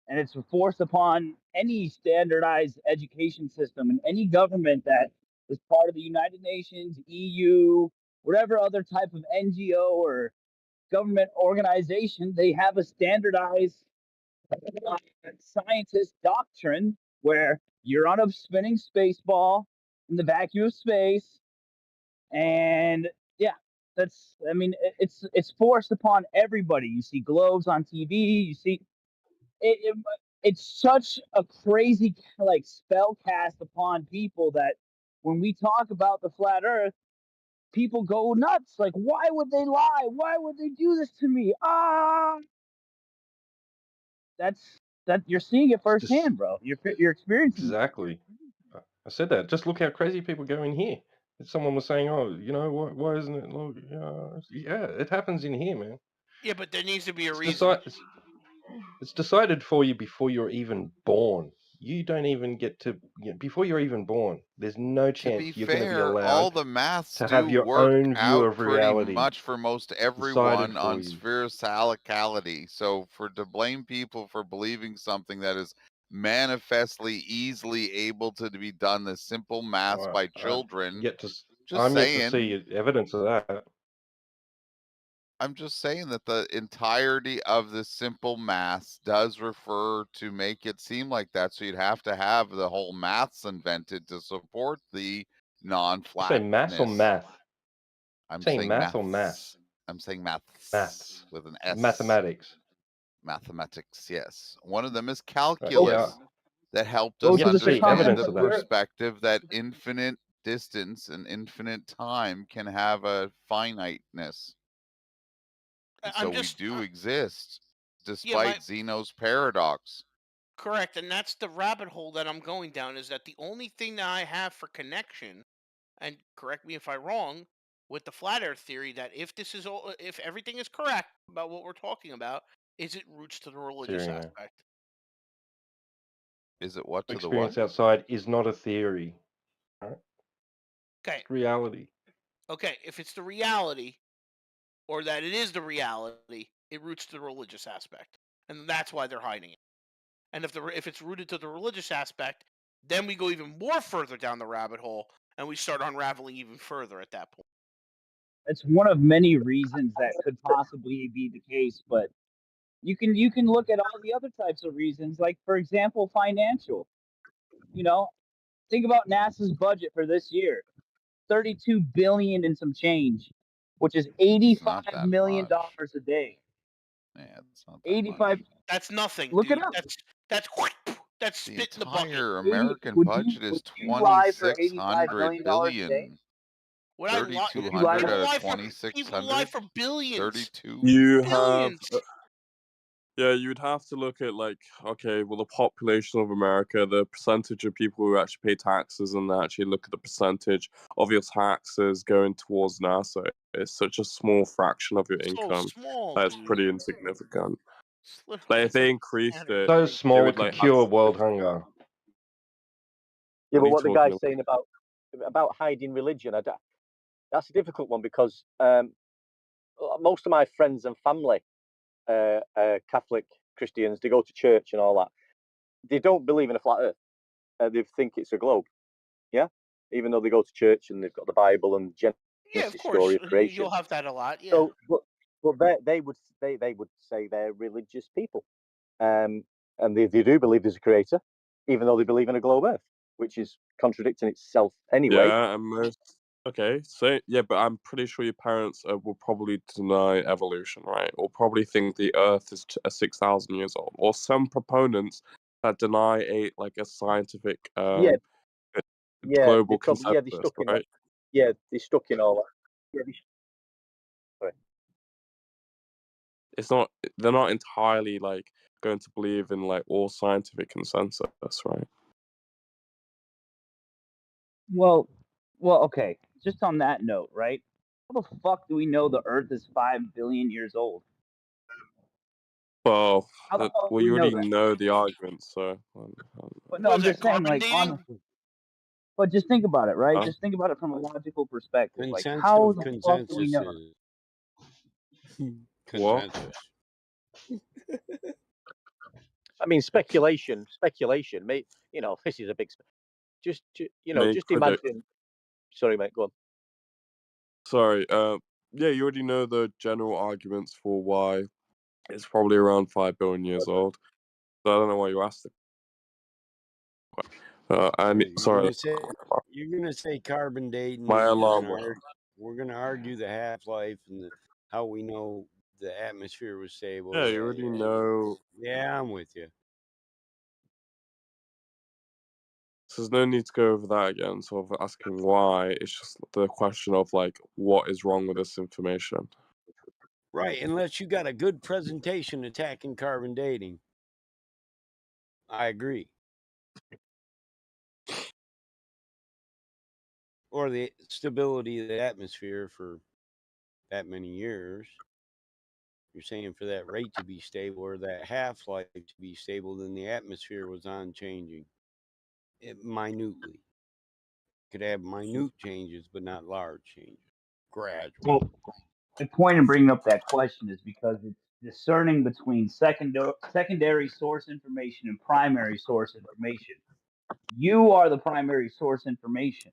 And it's forced upon any standardized education system and any government that is part of the United Nations, EU, whatever other type of NGO or government organization. They have a standardized scientist doctrine where you're on a spinning space ball in the vacuum of space. And yeah, it's forced upon everybody. You see globes on TV, you see it's such a crazy like spell cast upon people that when we talk about the flat earth, people go nuts. Like, why would they lie? Why would they do this to me? That you're seeing it firsthand, bro. You're experiencing Exactly. I said that. Just look how crazy people go in here. Someone was saying, "Oh, you know, why isn't it?" Look, yeah, it happens in here, man. Yeah, but there needs to be a It's reason. It's decided for you before you're even born. You don't even get to before you're even born. There's no To chance be you're going to be fair, all allowed the maths to do have your work own view out of pretty reality much for most decided everyone for on you. sphericality. So to blame people for believing something that is manifestly easily able to be done, the simple maths by children, I'm yet to see evidence of that. I'm just saying that the entirety of the simple maths does refer to make it seem like that. So you'd have to have the whole maths invented to support the You say mass or non-flatness. math? I'm saying saying math or maths. mass? I'm saying maths, Maths. with an S. Mathematics. Mathematics, yes. One of them is Yeah. calculus that helped Go us to the understand evidence the of that. perspective that infinite distance and infinite time can have a finiteness. And so we do exist, despite Zeno's paradox. Correct, and that's the rabbit hole that I'm going down. Is that the only thing that I have for connection? And correct me if I'm wrong. With the flat Earth theory, that if everything is correct about what we're talking about, is it roots to the religious Theory, yeah. aspect? Is it what to the Experience what? outside is not a theory. Right? Okay. It's reality. Okay, if it's the reality, or that it is the reality, it roots to the religious aspect, and that's why they're hiding it. And if it's rooted to the religious aspect, then we go even more further down the rabbit hole, and we start unraveling even further at that point. It's one of many reasons that could possibly be the case, but you can look at all the other types of reasons, like for example, financial. You know, think about NASA's budget for this year, $32 billion and some change, which is $85 million a day. Yeah, it's not that 85. much. That's nothing. Look dude. it up. That's spit in the bucket. Entire American Would budget you is lie for $85 $2,600 million a day? billion. Would I lie? 3,200 People out of lie for people lie 2,600. for billions. 32. You have, Billions. yeah, you'd have to look at like, okay, well, the population of America, the percentage of people who actually pay taxes, and actually look at the percentage of your taxes going towards NASA. It's such a small fraction of your So income. small, That's dude. pretty insignificant. It's literally Like if they like increased it, So they small it would could like cure world hunger. Yeah, What are but you what the talking guy's about? saying about hiding religion, that's a difficult one because most of my friends and family, Catholic Christians, they go to church and all that. They don't believe in a flat Earth. They think it's a globe. Yeah, even though they go to church and they've got the Bible and Genesis Yeah, of course. story of creation. You'll have that a lot. Yeah. So, but they would say they're religious people, and they do believe there's a creator, even though they believe in a globe Earth, which is contradicting itself anyway. Yeah, and most. Okay, so yeah, but I'm pretty sure your parents will probably deny evolution, right? Or probably think the Earth is 6,000 years old, or some proponents that deny a scientific Yeah, global they probably, consensus, they're stuck in that. right? Yeah, they're stuck in all that. Yeah, sorry. It's not. They're not entirely going to believe in all scientific consensus, right? Well, okay. Just on that note, right? How the fuck do we know the Earth is 5 billion years old? Well, How the fuck do you we know already that? know the argument, so. But no, I'm just saying, like, honestly. But just think about it, right? Huh? Just think about it from a logical perspective. Like, how the fuck do we know? What? Consensus. I mean, speculation. Mate, this is a big. Just Make imagine. Sorry, mate. Go on. Sorry. Yeah, you already know the general arguments for why it's probably around 5 billion years old. So I don't know why you asked it. I mean, sorry. You're gonna say carbon dating. My And alarm went off. we're gonna argue the half life and how we know the atmosphere was stable. Yeah, you already know. Yeah, I'm with you. So there's no need to go over that again. Sort of asking why. It's just the question of what is wrong with this information. Right, unless you got a good presentation attacking carbon dating. I agree. Or the stability of the atmosphere for that many years. You're saying for that rate to be stable or that half-life to be stable, then the atmosphere was unchanging. Minutely. Could have minute changes, but not large changes. Gradual. Well, the point in bringing up that question is because it's discerning between secondary source information and primary source information. You are the primary source information.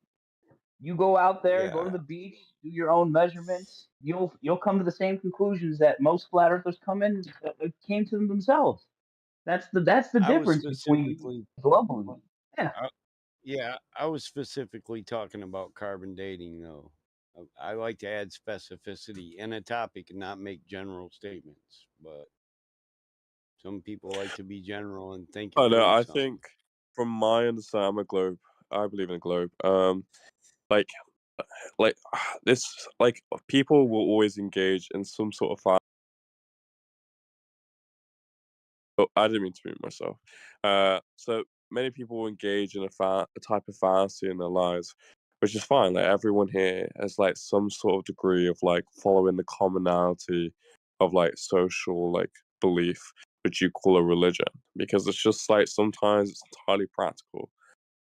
You go out there, go to the beach, do your own measurements. You'll come to the same conclusions that most flat earthers came to themselves. That's the difference between globally. Yeah. Yeah, I was specifically talking about carbon dating, though. I like to add specificity in a topic and not make general statements. But some people like to be general and think it I know. proves I something. think, from my understanding, I'm a globe. I believe in a globe. Like, like this, like people will always engage in some sort of fan. Oh, I didn't mean to mute myself. So many people engage in a type of fantasy in their lives, which is fine. Like everyone here has like some sort of degree of like following the commonality of like social like belief, which you call a religion, because it's just like sometimes it's entirely practical.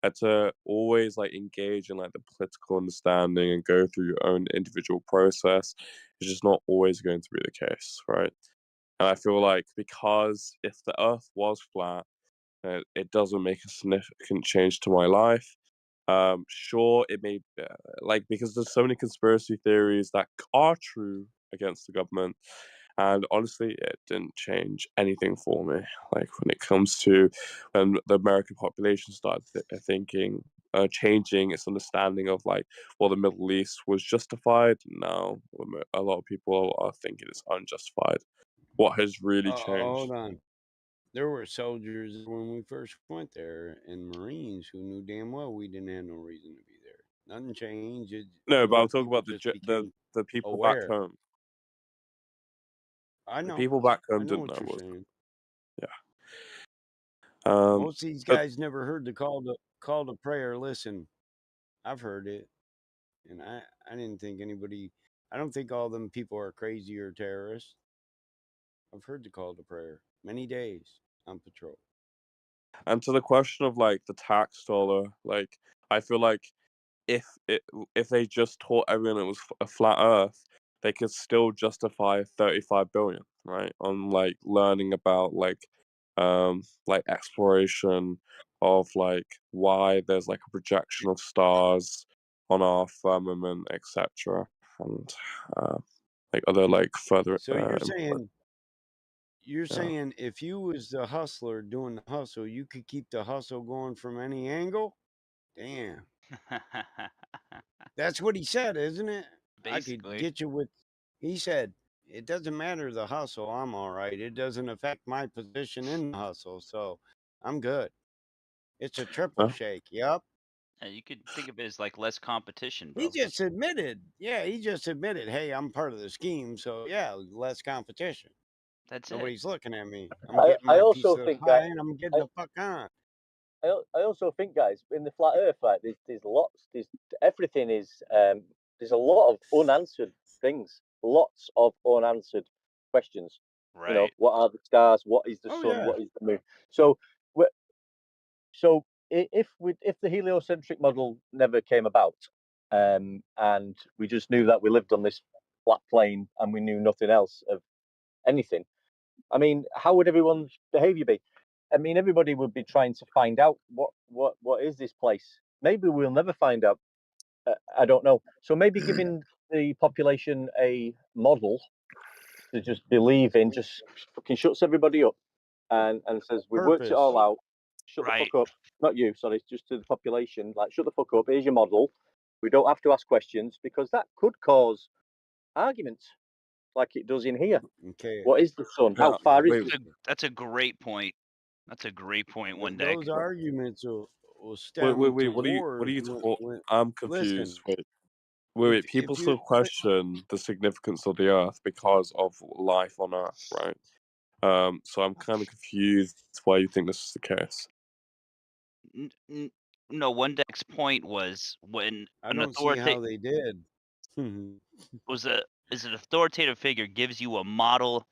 And to always like engage in like the political understanding and go through your own individual process is just not always going to be the case, right? And I feel like because if the Earth was flat, it doesn't make a significant change to my life. Sure, it may like because there's so many conspiracy theories that are true against the government, and honestly, it didn't change anything for me. Like when it comes to when the American population started thinking, changing its understanding of like, well, the Middle East was justified. Now, a lot of people are thinking it's unjustified. What has really changed? Hold on. There were soldiers when we first went there and Marines who knew damn well we didn't have no reason to be there. Nothing changed. No, but More I'm talking people about just became the people back aware. home. I The know. people back I home know didn't what know you're what. saying. Yeah. Most of these But guys never heard the call to prayer. Listen, I've heard it, and I didn't think anybody. I don't think all them people are crazy or terrorists. I've heard the call to prayer many days on patrol. and to the question of like the tax dollar, like I feel like if it if they just taught everyone it was a flat Earth, they could still justify 35 billion, right? On like learning about like exploration of like why there's like a projection of stars on our firmament, etc. And like other like further So you're import. Yeah. saying if you was the hustler doing the hustle, you could keep the hustle going from any angle? Damn. That's what he said, isn't it? I could Basically. get you with he said, it doesn't matter the hustle, I'm all right. It doesn't affect my position in the hustle, so I'm good. It's a triple Huh? shake. Yep. Yeah, you could think of it as like less competition, He bro. just admitted. Yeah, he just admitted, hey, I'm part of the scheme, so yeah, less competition. That's it. Nobody's looking at me. I'm getting I my piece also of the think, pie and I'm getting I, the fuck on. I also think, guys, in the flat Earth, right? There's lots. There's everything is. There's a lot of unanswered things. Lots of unanswered questions. You know, Right. what are the stars? What is the Oh sun? yeah. What is the moon? So, if the heliocentric model never came about, and we just knew that we lived on this flat plane and we knew nothing else of anything, I mean, how would everyone's behavior be? I mean, everybody would be trying to find out what is this place. Maybe we'll never find out. I don't know. So maybe giving the population a model to just believe in just fucking shuts everybody up and says we've worked it Purpose. all out. Shut the Right. fuck up. Not you, sorry, just to the population. Like, shut the fuck up. Here's your model. We don't have to ask questions because that could cause arguments, like it does in here. Okay. What is the sun? How Yeah. far is Wait. the That's a great point. That's a great point, one deck. Those arguments will Wait. stem to What are you? What wars. are you talking? I'm Listen, confused. Wait. People if you still question the significance of the Earth because of life on Earth, right? So I'm kind of confused why you think this is the case. No, one deck's point was when I an don't see how authoritative they did. is an authoritative figure gives you a model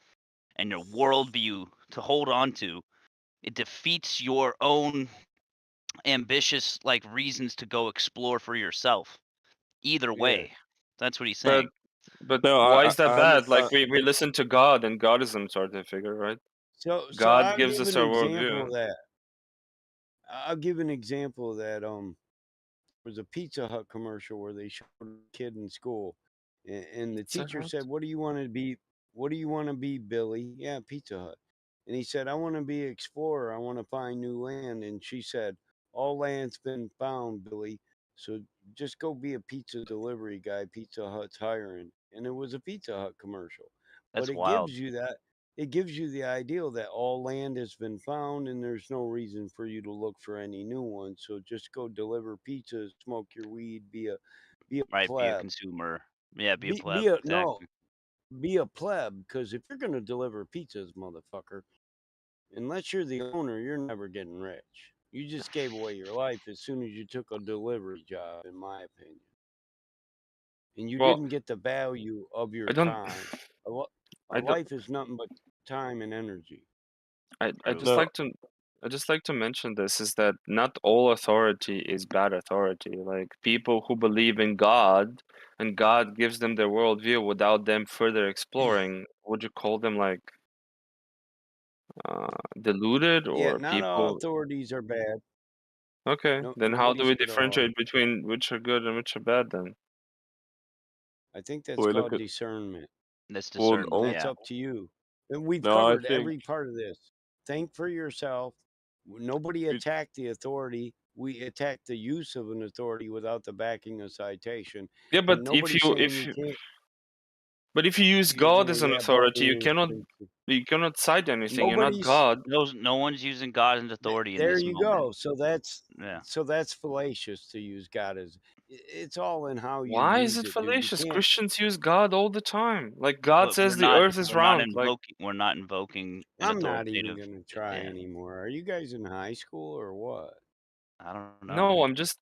and a worldview to hold on to, it defeats your own ambitious like reasons to go explore for yourself. Either Yeah. way, that's what he's But saying. No, why is that I bad? Like understand. we listen to God, and God is some sort of figure, right? So God I'll gives give us an our example of worldview. that. I'll give an example of that. There was a Pizza Hut commercial where they showed a kid in school, and the Pizza teacher Hut? said, "What do you want to be? What do you want to be, Billy?" Yeah, Pizza Hut. And he said, "I want to be an explorer. I want to find new land." And she said, "All land's been found, Billy. So just go be a pizza delivery guy. Pizza Hut's hiring, and it was a Pizza Hut commercial. That's But it wild. gives you that. It gives you the ideal that all land has been found, and there's no reason for you to look for any new ones. So just go deliver pizzas, smoke your weed, be a Right, be a pleb. consumer. Yeah, be a pleb. Be a Exactly. no, be a pleb. Because if you're gonna deliver pizzas, motherfucker, unless you're the owner, you're never getting rich. You just gave away your life as soon as you took a delivery job, in my opinion. And you Well, didn't get the value of your I don't. time. A I don't. life is nothing but time and energy. I True. just No, like to. I just like to mention this is that not all authority is bad authority. Like people who believe in God and God gives them their worldview without them further exploring, would you call them like deluded Yeah, or not all people? authorities are bad. Okay, No, then how do nobody we said all. differentiate between which are good and which are bad then? I think that's we look called at discernment. That's well, discernment. only, That's Yeah. up to you. And we've no, I covered think every part of this. Think for yourself. Nobody we, attacked the authority. We attacked the use of an authority without the backing of citation. Yeah, but And nobody's saying you can't but if you use use God as any an of that authority, barking instance. you cannot cite anything. You're not Nobody's God. No one's using God as authority in there this you moment. go. So that's Yeah. fallacious to use God as it's all in how you Why is use it it, dude. You fallacious? can't Christians use God all the time. Like God But says the earth is round. Like we're not invoking an I'm not even authoritative. gonna try Yeah. anymore. Are you guys in high school or what? I don't know, no, man. I'm just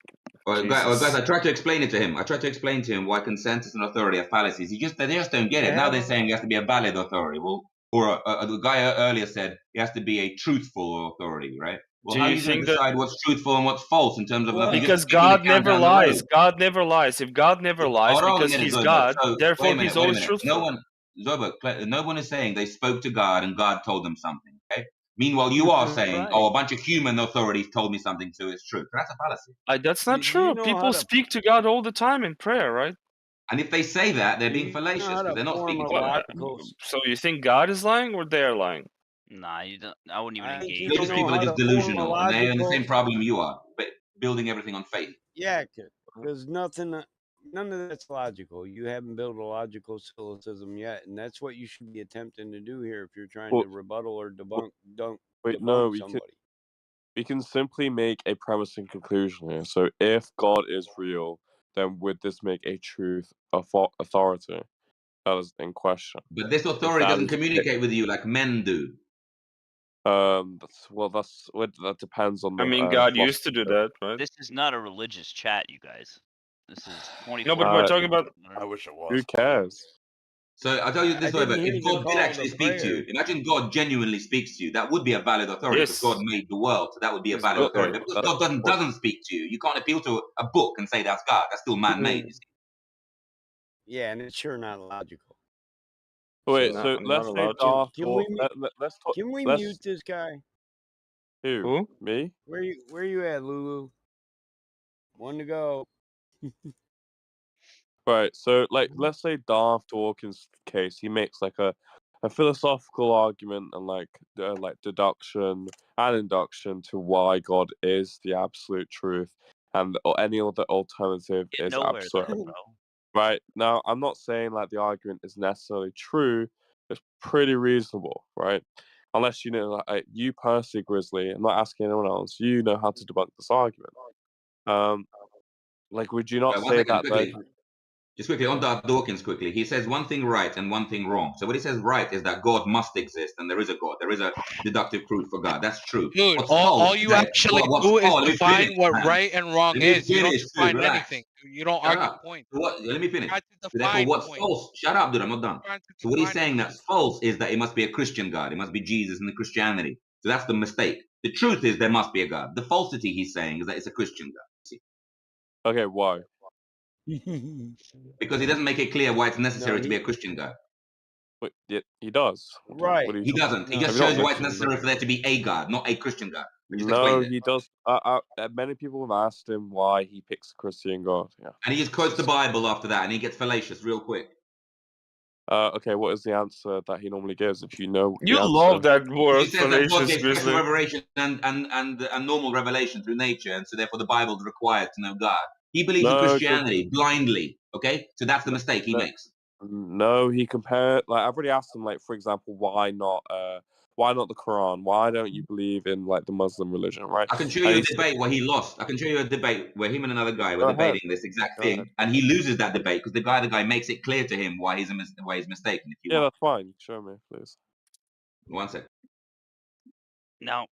Well, guys, I Jesus. tried to explain it to him. I tried to explain to him why consensus and authority are fallacies. They just don't get it. Now they're saying it has to be a valid authority. Well, or the guy earlier said it has to be a truthful authority, right? Well, Do how are you you going think to that decide what's truthful and what's false in terms of Well, you just because give me the God count never down the lies. road? God never lies. If God never lies Hold on a because minute, he's Zoidberg. God, So therefore he's wait a always minute. No truthful. one, Zoidberg, no one is saying they spoke to God and God told them something. Okay. Meanwhile, you are saying, right. oh, a bunch of human authorities told me something, so it's true. That's a fallacy. That's not Do you true. know how People to speak to God all the time in prayer, right? And if they say that, they're do being you know fallacious how because to they're not form speaking a to God. logical So you think God is lying or they're lying? Nah, you don't. I wouldn't even I think you engage Those don't in know people are how just to form a delusional, and they're in the logical same problem you are, but building everything on faith. yeah, because none of that's logical. You haven't built a logical syllogism yet, and that's what you should be attempting to do here if you're trying well, to rebuttal or well, debunk wait, no, somebody. we can simply make a premise and conclusion here. So if God is real, then would this make a truth authority? That is in question. But this If authority that doesn't is the communicate with you like men do. that depends on I the mean, God philosophy. used to do that, right? This is not a religious chat, you guys. This is No, 24. but we're talking about. I wish it was. Who cares? So I'll tell you I this way, didn't but hear if you God did call it actually a speak to you, prayer. imagine God genuinely speaks to you, that would be a valid authority because God Yes. made the world, so that would be a Yes, valid God. authority. But because God doesn't speak to you, you can't appeal to a book and say that's God. That's still man-made. You see? Yeah, and it's sure not logical. Wait, No, so I'm let's not say allowed to. Darth Can or we let's talk. can we Let's mute this guy? who? Me? Where you at, Lulu? One to go. Right. So let's say Darth Dawkins' case, he makes like a philosophical argument and like deduction and induction to why God is the absolute truth, and or any other alternative Get is nowhere absurd. though, bro. Right now, I'm not saying like the argument is necessarily true. It's pretty reasonable, right? Unless you know, like you personally, Grizzly, I'm not asking anyone else. You know how to debunk this argument. Like, would you not One say second, that quickly. Just quickly, on Dawkins quickly. He says one thing right and one thing wrong. So what he says right is that God must exist and there is a God. There is a deductive proof for God. That's true. Dude, What's all false is you that actually what's do is false. Let me finish, define what man. right and wrong Let me is. You don't finish, dude. define Relax. anything. You don't Shut argue up. points. Let me finish. Try to So therefore, define what's points. false? Shut up, dude. I'm not done. Trying to So what he's define saying points. that's false is that it must be a Christian God. It must be Jesus and the Christianity. So that's the mistake. The truth is there must be a God. The falsity he's saying is that it's a Christian God. See? Okay, why? Because he doesn't make it clear why it's necessary to be a he Christian God. Wait, he does. right. What do you He doesn't. He No, just have you not shows why it's mentioned? necessary for there to be a God, not a Christian God. I just No, explained it. he does. Many people have asked him why he picks a Christian God. Yeah. And he just quotes the Bible after that, and he gets fallacious real quick. Okay, what is the answer that he normally gives? If you know You the answer. love that So word, he says that God fallacious, gave special Grizzly. revelation and normal revelation through nature, and so therefore the Bible is required to know God. He believes in No, 'cause- Christianity blindly. Okay, so that's the mistake he makes. No, he compared. Like I've already asked him, like for example, why not the Quran? Why don't you believe in like the Muslim religion? Right? I can show And you a he said- debate where he lost. I can show you a debate where him and another guy were Go ahead. debating this exact Go thing, ahead. and he loses that debate because the guy makes it clear to him why he's mistaken. If you Yeah, want, that's fine. Show me, please. one sec. Now,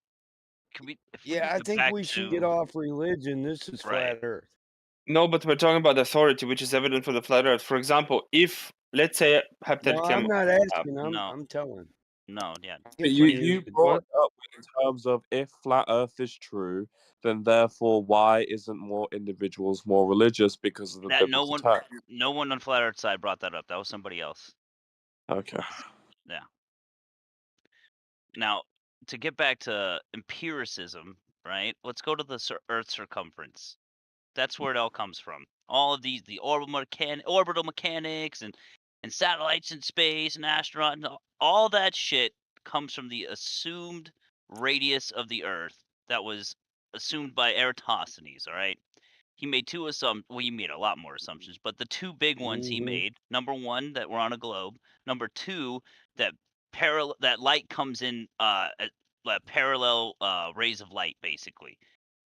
can we? If we Yeah, can I get think back we should to get off religion. This is right. flat Earth. No, but we're talking about authority, which is evident for the flat Earth. For example, if let's say No, hypothetically, I'm not asking. No, I'm telling. no, yeah. But you brought up in terms of if flat Earth is true, then therefore why isn't more individuals more religious because of the That no biblical one, text? no one on Flat Earth side brought that up. That was somebody else. Okay. Yeah. Now, to get back to empiricism, right? Let's go to the Earth's circumference. That's where it all comes from. All of these, the orbital mechanics and satellites in space and astronauts, and all that shit comes from the assumed radius of the Earth that was assumed by Eratosthenes. All right, he made two assumptions. Well, he made a lot more assumptions, but the two big ones he made: number one, that we're on a globe; number two, that that light comes in parallel rays of light, basically.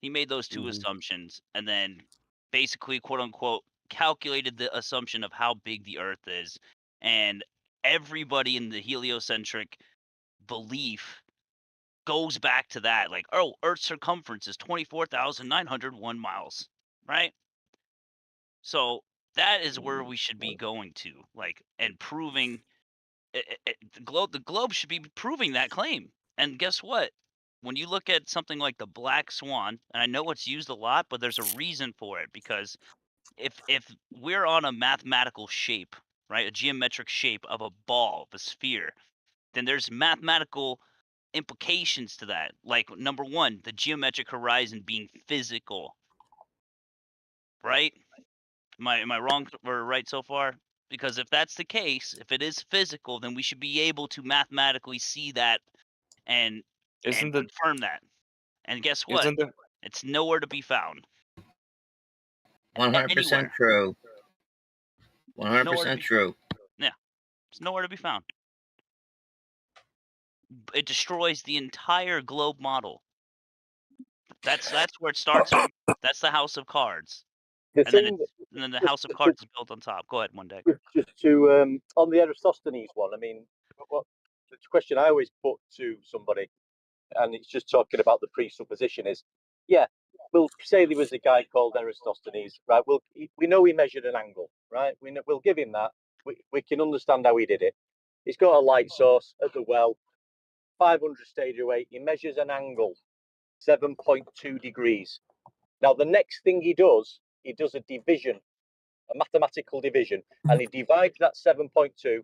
He made those two assumptions, and then basically, quote unquote, calculated the assumption of how big the Earth is, and everybody in the heliocentric belief goes back to that. Like, oh, Earth's circumference is 24,901 miles, right? So that is where we should be going to, like, and proving the globe should be proving that claim. And guess what? When you look at something like the black swan, and I know it's used a lot, but there's a reason for it, because if we're on a mathematical shape, right, a geometric shape of a ball, of a sphere, then there's mathematical implications to that. Like, number one, the geometric horizon being physical, right? Am I wrong or right so far? Because if that's the case, if it is physical, then we should be able to mathematically see that and confirm that. And guess what? It's nowhere to be found. 100% true. 100% true. Yeah, it's nowhere to be found. It destroys the entire globe model. That's where it starts from. That's the house of cards. The And thing, then the just- house of cards is built on top. Go ahead, one deck. just to on the Eratosthenes one, I mean, what the question I always put to somebody, and it's just talking about the presupposition is, yeah, we'll say there was a guy called Eratosthenes, right? We know he measured an angle, right? We'll give him that. We can understand how he did it. He's got a light source at the well, 500 stadia away. He measures an angle, 7.2 degrees. Now, the next thing he does a division, a mathematical division, and he divides that 7.2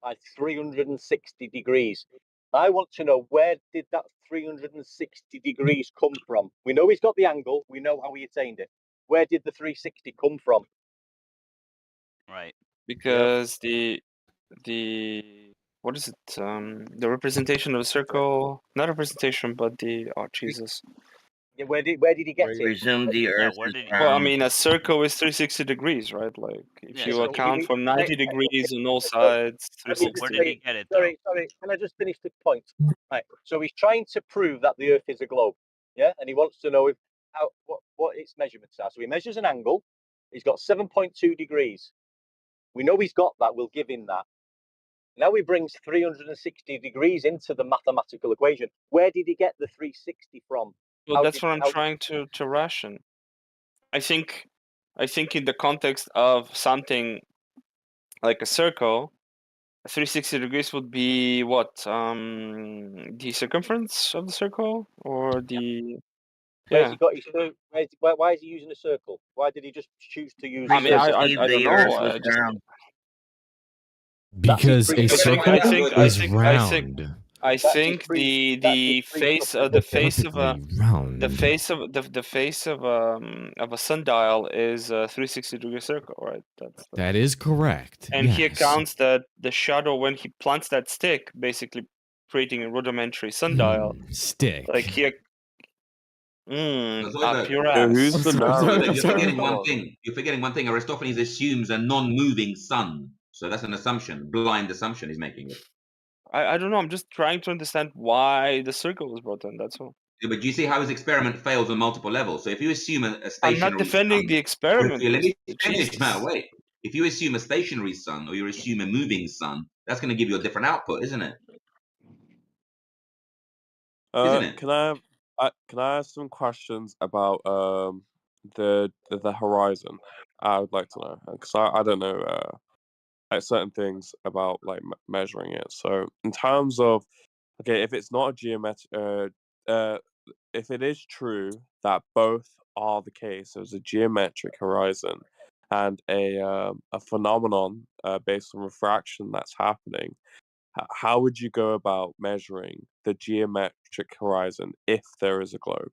by 360 degrees. I want to know, where did that 360 degrees come from? We know he's got the angle. We know how he attained it. Where did the 360 come from? Right. Because the what is it? The representation of a circle, not representation, but Jesus. Yeah, where did he get it? Presume the Earth is Well, I round. mean, a circle is 360 degrees, right? Like, if you so account for 90 degrees on all sides, Where 360. did he get it, though? Sorry, can I just finish the point? Right. So he's trying to prove that the Earth is a globe, yeah, and he wants to know what its measurements are. So he measures an angle. He's got 7.2 degrees. We know he's got that. We'll give him that. Now he brings 360 degrees into the mathematical equation. Where did he get the 360 from? Well, that's what I'm trying to ration. I think in the context of something like a circle, 360 degrees would be what? The circumference of the circle, or the Where's he got his? Why is he using a circle? Why did he just choose to use? I mean, I don't know. Because a circle is round. I think the face of a sundial is a 360 degree circle, right? That is correct. And he yes. accounts that the shadow, when he plants that stick, basically creating a rudimentary sundial. Stick. Like Up your Yeah, ass. who's the narrator? You're forgetting one thing. You're forgetting one thing. Aristophanes assumes a non-moving sun. So that's an assumption, blind assumption he's making it. I don't know. I'm just trying to understand why the circle was brought in. That's all. Yeah, but do you see how his experiment fails on multiple levels? So if you assume a stationary I'm not defending sun, the experiment. let me finish, Jesus. man. Wait. If you assume a stationary sun or you assume a moving sun, that's going to give you a different output, isn't it? Isn't it? Can I ask some questions about the horizon? I would like to know because I don't know like certain things about like measuring it. So in terms of okay, if it's not a geometric, if it is true that both are the case, there's a geometric horizon and a phenomenon based on refraction that's happening. How would you go about measuring the geometric horizon if there is a globe?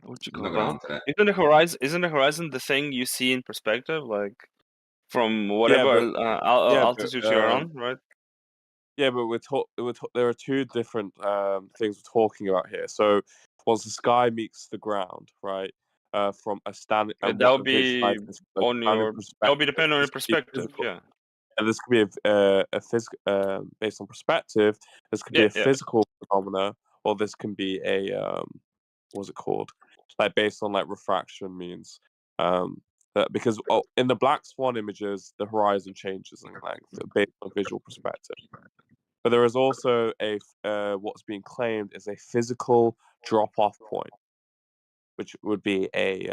What you I'm go not going to about? answer that. Isn't the horizon the thing you see in perspective, like from Yeah, whatever but altitude you're on, right? yeah, but there are two different things we're talking about here. So once the sky meets the ground, right? From a standing Yeah, and that what would visualize be this on standing your. That would be perspective. depending on your This could be perspective. physical. Yeah. And this could be a physical based on perspective. This could be Yeah. a physical phenomena, or this can be a what's it called? Like based on like refraction means that because in the black swan images the horizon changes in length based on visual perspective. But there is also a what's being claimed is a physical drop-off point, which would be a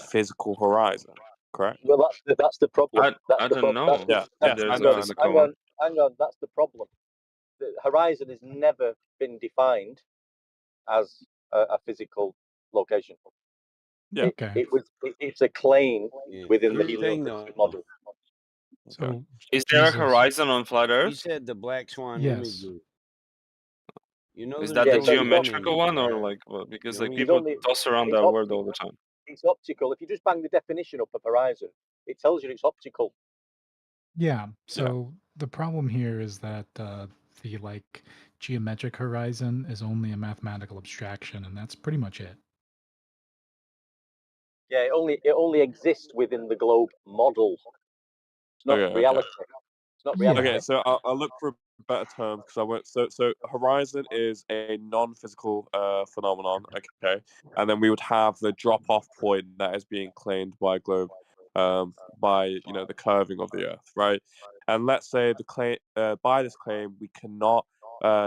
physical horizon, correct? Well, that's the problem. I don't know. Yeah, If there's a physical one. Hang on. That's the problem. The horizon has never been defined as a physical location. Yeah. It's a claim within the Here's the thing, heliocentric though. model. So Is there a horizon on flat You Earth? said the black swan Yes. imagery. You know, Is there's that the only one geometrical image, one, or right? like what? Because The like only- people only- toss around it's that word all the time. It's optical. If you just bang the definition up of horizon, it tells you it's optical. Yeah. So the problem here is that the like geometric horizon is only a mathematical abstraction, and that's pretty much it. Yeah, it only exists within the globe model. It's not Okay. reality. It's not reality. Okay, so I'll look for a better term because I won't. So horizon is a non-physical phenomenon. Okay, and then we would have the drop-off point that is being claimed by globe, by the curving of the Earth, right? And let's say the claim by this claim we cannot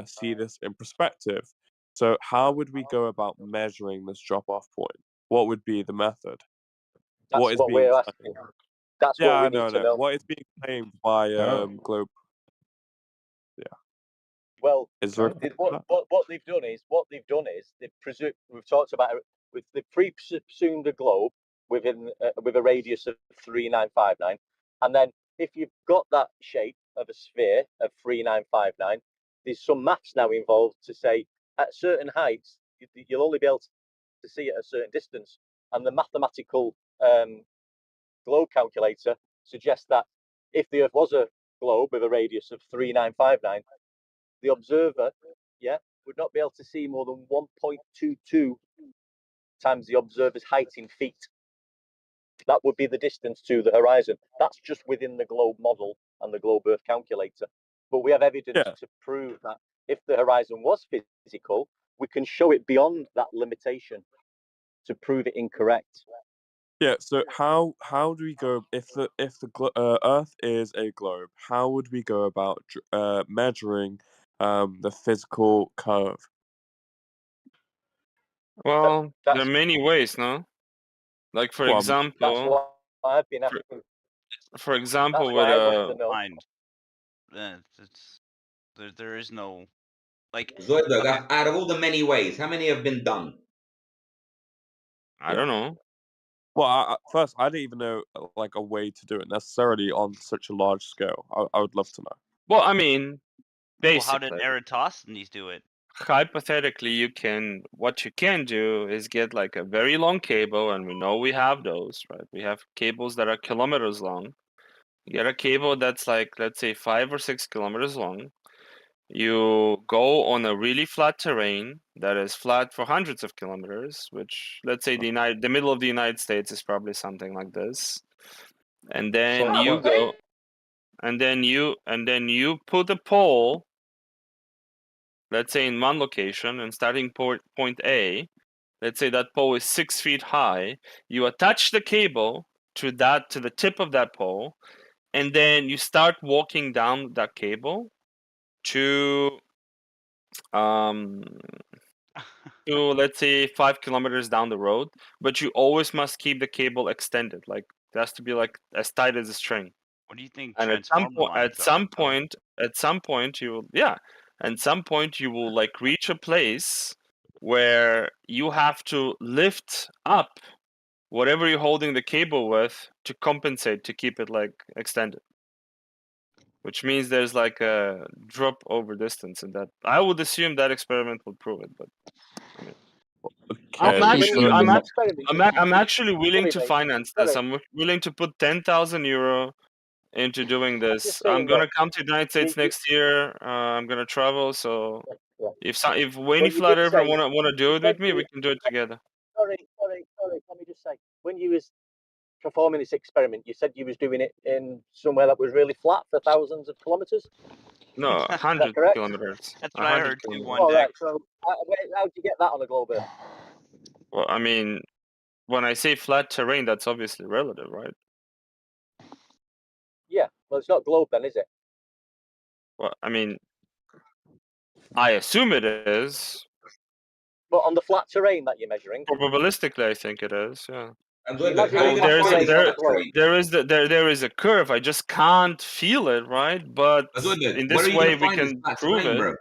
see this in perspective. So how would we go about measuring this drop-off point? What would be the method? That's What is what being we're claimed? asking. That's Yeah, what we I need know, to no. know. What is being claimed by globe? Well, Is there what they've done is they've talked about it. They've presumed a globe within with a radius of 3959, and then if you've got that shape of a sphere of 3959, there's some maths now involved to say at certain heights you'll only be able to see it at a certain distance, and the mathematical globe calculator suggests that if the Earth was a globe with a radius of 3959, the observer, would not be able to see more than 1.22 times the observer's height in feet. That would be the distance to the horizon. That's just within the globe model and the globe Earth calculator. But we have evidence to prove that if the horizon was physical, we can show it beyond that limitation to prove it incorrect. Yeah. So how do we go if the Earth is a globe? How would we go about measuring the physical curve? Well, there are many ways, no? Like for Well, example, that's what I've been asking. For example, That's with why I want to know. There is no like. Zoidberg, out of all the many ways, how many have been done? I don't know. Well, first, I didn't even know like a way to do it necessarily on such a large scale. I would love to know. Well, I mean, Well, how did basically, Eratosthenes do it? hypothetically, what you can do is get like a very long cable, and we know we have those, right? We have cables that are kilometers long. You get a cable that's like, let's say, 5 or 6 kilometers long. You go on a really flat terrain that is flat for hundreds of kilometers, which let's say the middle of the United States is probably something like this. And then Salt you flat. go, and then you put a pole, let's say in one location, and starting point A, let's say that pole is 6 feet high. You attach the cable to the tip of that pole, and then you start walking down that cable to let's say 5 kilometers down the road, but you always must keep the cable extended. Like it has to be like as tight as a string. What do you think And transformer lines at some point you will like reach a place where you have to lift up whatever you're holding the cable with to compensate to keep it like extended. Which means there's like a drop over distance, and that I would assume that experiment will prove it. But I mean, I'm actually willing to finance this. I'm willing to put 10,000 euro into doing this. I'm gonna come to the United States next year. I'm gonna travel. So if any Well, you flat did earther say wanna do you it said with me, we can do it together. Sorry. Let me just say, when you was performing this experiment, you said you was doing it in somewhere that was really flat for thousands of kilometers. No, Is that 100 correct? kilometers. That's what I 100 heard too kilometers. one All day. right. So how'd you get that on a globe Earth? Well, I mean, when I say flat terrain, that's obviously relative, right? Yeah. Well, it's not globe then, is it? Well, I mean, I assume it is. But on the flat terrain that you're measuring. Probabilistically, I think it is. Yeah. And So imagine Well, a flat terrain on a globe. there is a curve. I just can't feel it, right? But in Where are this you way, going to we find this can flat prove terrain, it. bro?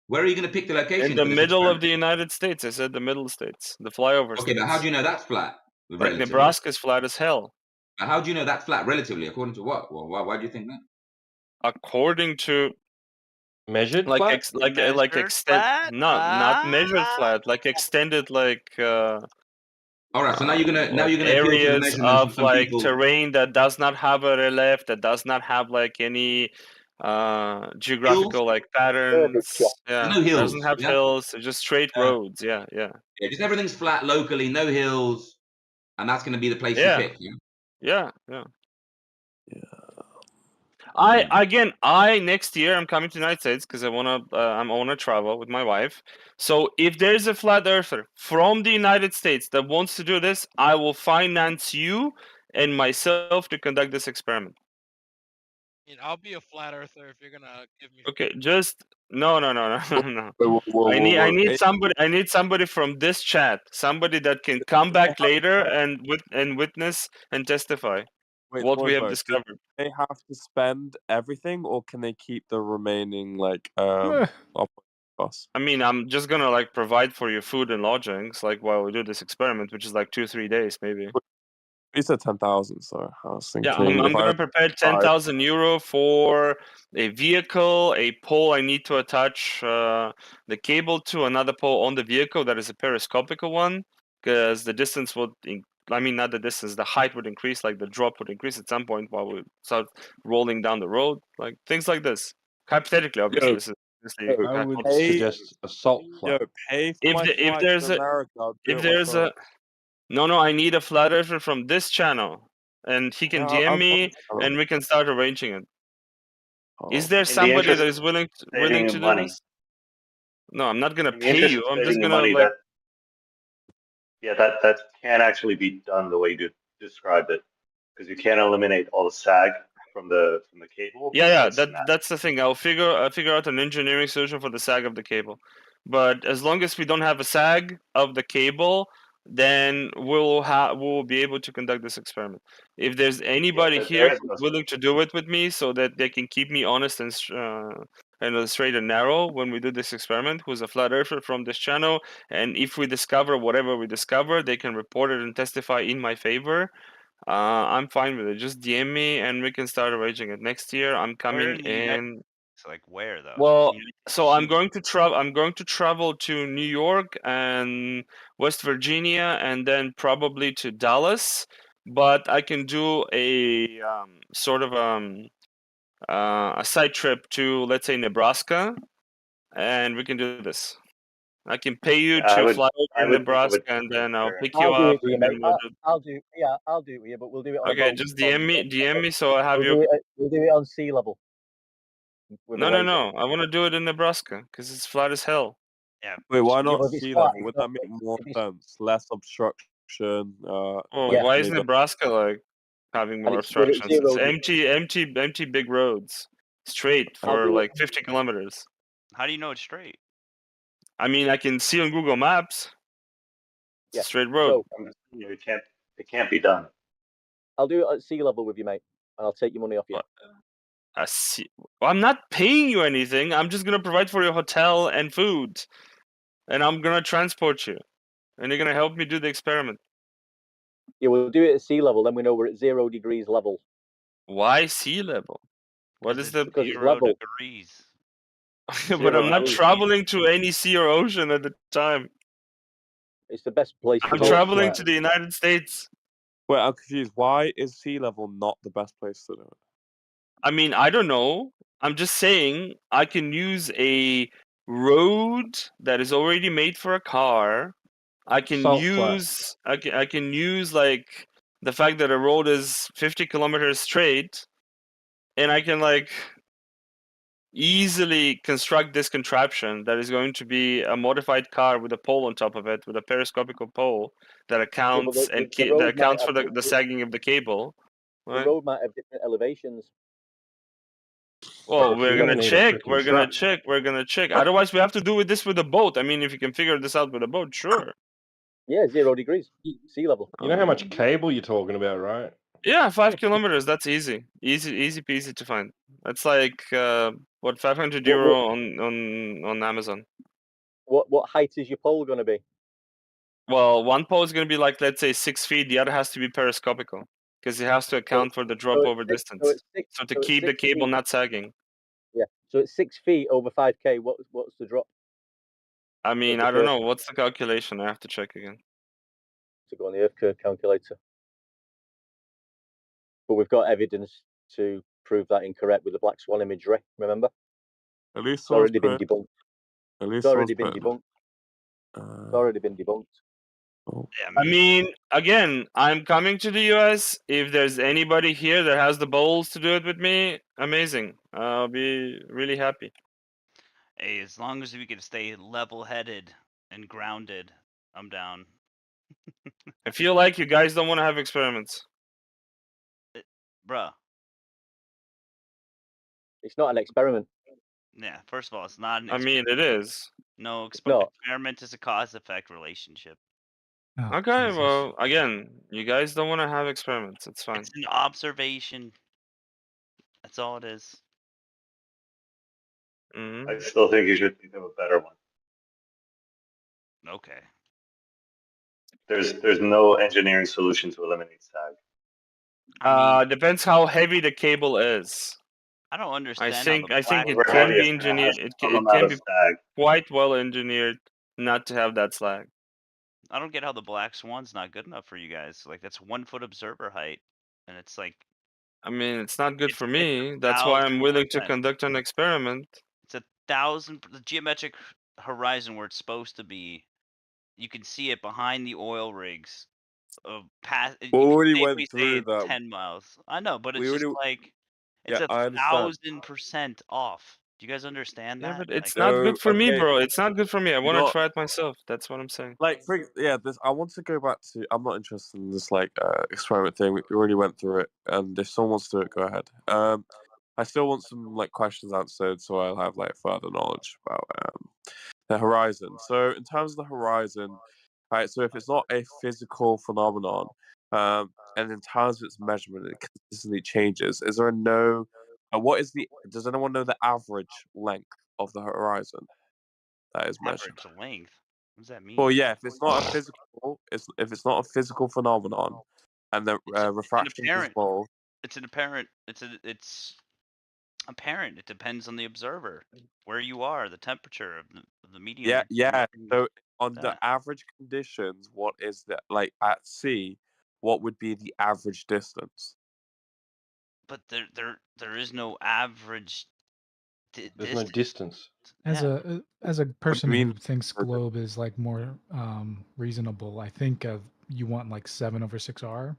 Where are you going to pick the location In the for this middle experiment? of the United States. I said the middle states, the flyover Okay, states. but how do you know that's flat? Like Relatively? Nebraska's flat as hell. How do you know that's flat relatively? According to what? Well, why do you think that? According to measured like flat? like extend not measured flat, like extended like all right, so now you're gonna like appeal to the areas measurements of of some like people. terrain that does not have a relief, that does not have like any geographical like patterns. Yeah, No hills, doesn't have yeah? hills, it's just straight roads. Yeah. Yeah, just everything's flat locally, no hills, and that's gonna be the place you Yeah. pick. Yeah. I next year I'm coming to the United States because I wanna travel with my wife. So if there's a flat earther from the United States that wants to do this, I will finance you and myself to conduct this experiment. I mean, I'll be a flat earther if you're gonna give me. Okay, just no. Whoa, I need Hey, somebody from this chat, somebody that can come back later and witness and testify wait, what we have do discovered. they have to spend everything, or can they keep the remaining like operating costs? I mean, I'm just gonna like provide for your food and lodgings, like while we do this experiment, which is like 2-3 days maybe. You said 10,000, so I was thinking. Yeah, I'm if I gonna prepare 10,000 euro for a vehicle, a pole I need to attach the cable to another pole on the vehicle that is a periscopical one, because the distance would, I mean, not the distance, the height would increase, like the drop would increase at some point while we start rolling down the road, like things like this. Hypothetically, obviously, this is I would suggest a salt flat. pay for my flights to America, I'll do it myself. No, I need a flat earther from this channel, and he can Yeah, DM I'm me, fine. and we can start arranging it. Is there In the somebody interest that of is willing saving to you do money. this? No, I'm not gonna In the pay interest you. of I'm just saving you gonna money, like. that can actually be done the way you described it, because you can't eliminate all the sag from the cable. Yeah. That's the thing. I'll figure out an engineering solution for the sag of the cable, but as long as we don't have a sag of the cable, then we'll be able to conduct this experiment. If there's anybody here there is no willing to do it with me, so that they can keep me honest and straight and narrow when we do this experiment, who's a flat earther from this channel, and if we discover whatever we discover, they can report it and testify in my favor. I'm fine with it. Just DM me and we can start arranging it. Next year, I'm coming in. So like where though? Well, so I'm going to travel. I'm going to travel to New York and West Virginia, and then probably to Dallas. But I can do a sort of a side trip to, let's say, Nebraska, and we can do this. I can pay you Yeah, to fly I over would think it Nebraska, would and take then I'll turns. pick you I'll do up, it with you, and then mate. we'll do. I'll do. Yeah, I'll do it with you, but we'll do it on a Okay, boat. just DM me, so I have We'll your. do it. We'll do it on sea level. With a No, Waco. no. I want to do it in Nebraska because it's flat as hell. Yeah. Wait, why Yeah, not but if it's sea flat, level? it's Would not. that make more If it's, sense? Less obstruction. Oh, like why is maybe. Nebraska like having and more it's with obstructions? It's 0 degrees. empty big roads, straight I'll for do it. like 50 kilometers. How do you know it's straight? I mean, I can see on Google Maps. It's Yeah. a straight road. So I'm just saying, it can't be done. I'll do it at sea level with you, mate, and I'll take your money off you. I see. Well, I'm not paying you anything. I'm just gonna provide for your hotel and food, and I'm gonna transport you, and you're gonna help me do the experiment. Yeah, we'll do it at sea level. Then we know we're at 0 degrees level. Why sea level? What is the? Because it's 0 level. degrees. But I'm not traveling to any sea or ocean at the time. It's the best place to I'm go. traveling to the United States. Wait, I'm confused. Why is sea level not the best place to do it? I mean, I don't know. I'm just saying I can use a road that is already made for a car. I can Salt flat. use I can use like the fact that a road is 50 kilometers straight, and I can like easily construct this contraption that is going to be a modified car with a pole on top of it, with a periscopical pole that accounts the that road might accounts for have the sagging of the cable. the Right? road might have different elevations. Well, Bro, we're you're gonna gonna need a check. freaking We're gonna truck. check. We're gonna check. Otherwise, we have to do this with a boat. I mean, if you can figure this out with a boat, sure. Yeah, 0 degrees sea level. You know how much cable you're talking about, right? Yeah, 5 kilometers. That's easy peasy to find. That's like what 500 euro on Amazon. What height is your pole going to be? Well, one pole is gonna be like, let's say 6 feet. The other has to be periscopical because it has to account for the drop over distance. So to keep the cable not sagging. Yeah. So it's 6 feet over 5K. What's the drop? I mean, I don't know. What's the calculation? I have to check again. To go on the Earth curve calculator. But we've got evidence to prove that incorrect with the black swan imagery. Remember? At least it's already been debunked. It's already been debunked. It's already been debunked. I mean, again, I'm coming to the US. If there's anybody here that has the balls to do it with me, amazing. I'll be really happy. Hey, as long as we can stay level-headed and grounded, I'm down. I feel like you guys don't want to have experiments. Bruh. It's not an experiment. Yeah, first of all, it's not an I mean, it is. No, not. experiment is a cause-effect relationship. Okay, well, again, you guys don't want to have experiments. It's fine. It's an observation. That's all it is. I still think you should think of a better one. Okay. There's no engineering solution to eliminate sag. Depends how heavy the cable is. I don't I understand. think how the it However can heavy be a sag engineered. has It some can amount of be sag. quite well engineered not to have that slag. I don't get how the black swan's not good enough for you guys. Like that's 1 foot observer height, and it's like. I mean, it's not good for me. That's That's why I'm willing to 1000%. conduct an experiment. It's 1,000. The geometric horizon where it's supposed to be, you can see it behind the oil rigs. Past. We You can already safely went say through it's that. 10 miles. I know, but We it's just already. like it's Yeah, I understand. 1,000% off. Do you guys understand Yeah, that? but it's Like, not good for me, okay. bro. It's not good for me. I You want know to try it myself. That's what I'm saying. Like, this. I want to go back to. I'm not interested in this experiment thing. We already went through it, and if someone wants to do it, go ahead. I still want some questions answered, so I'll have further knowledge about the horizon. So, in terms of the horizon, right? So, if it's not a physical phenomenon, and in terms of its measurement, it consistently changes. Is there what is the? Does anyone know the average length of the horizon that is measured? average length. What does that mean? Well, yeah, if it's not a physical phenomenon, and the refraction is small. It's an apparent. It's apparent. It depends on the observer, where you are, the temperature of the medium. Yeah. So on the average conditions, what is the at sea? What would be the average distance? But there is no average There's no distance. As a person mean? who thinks globe is like more reasonable, I think you want like 7/6R.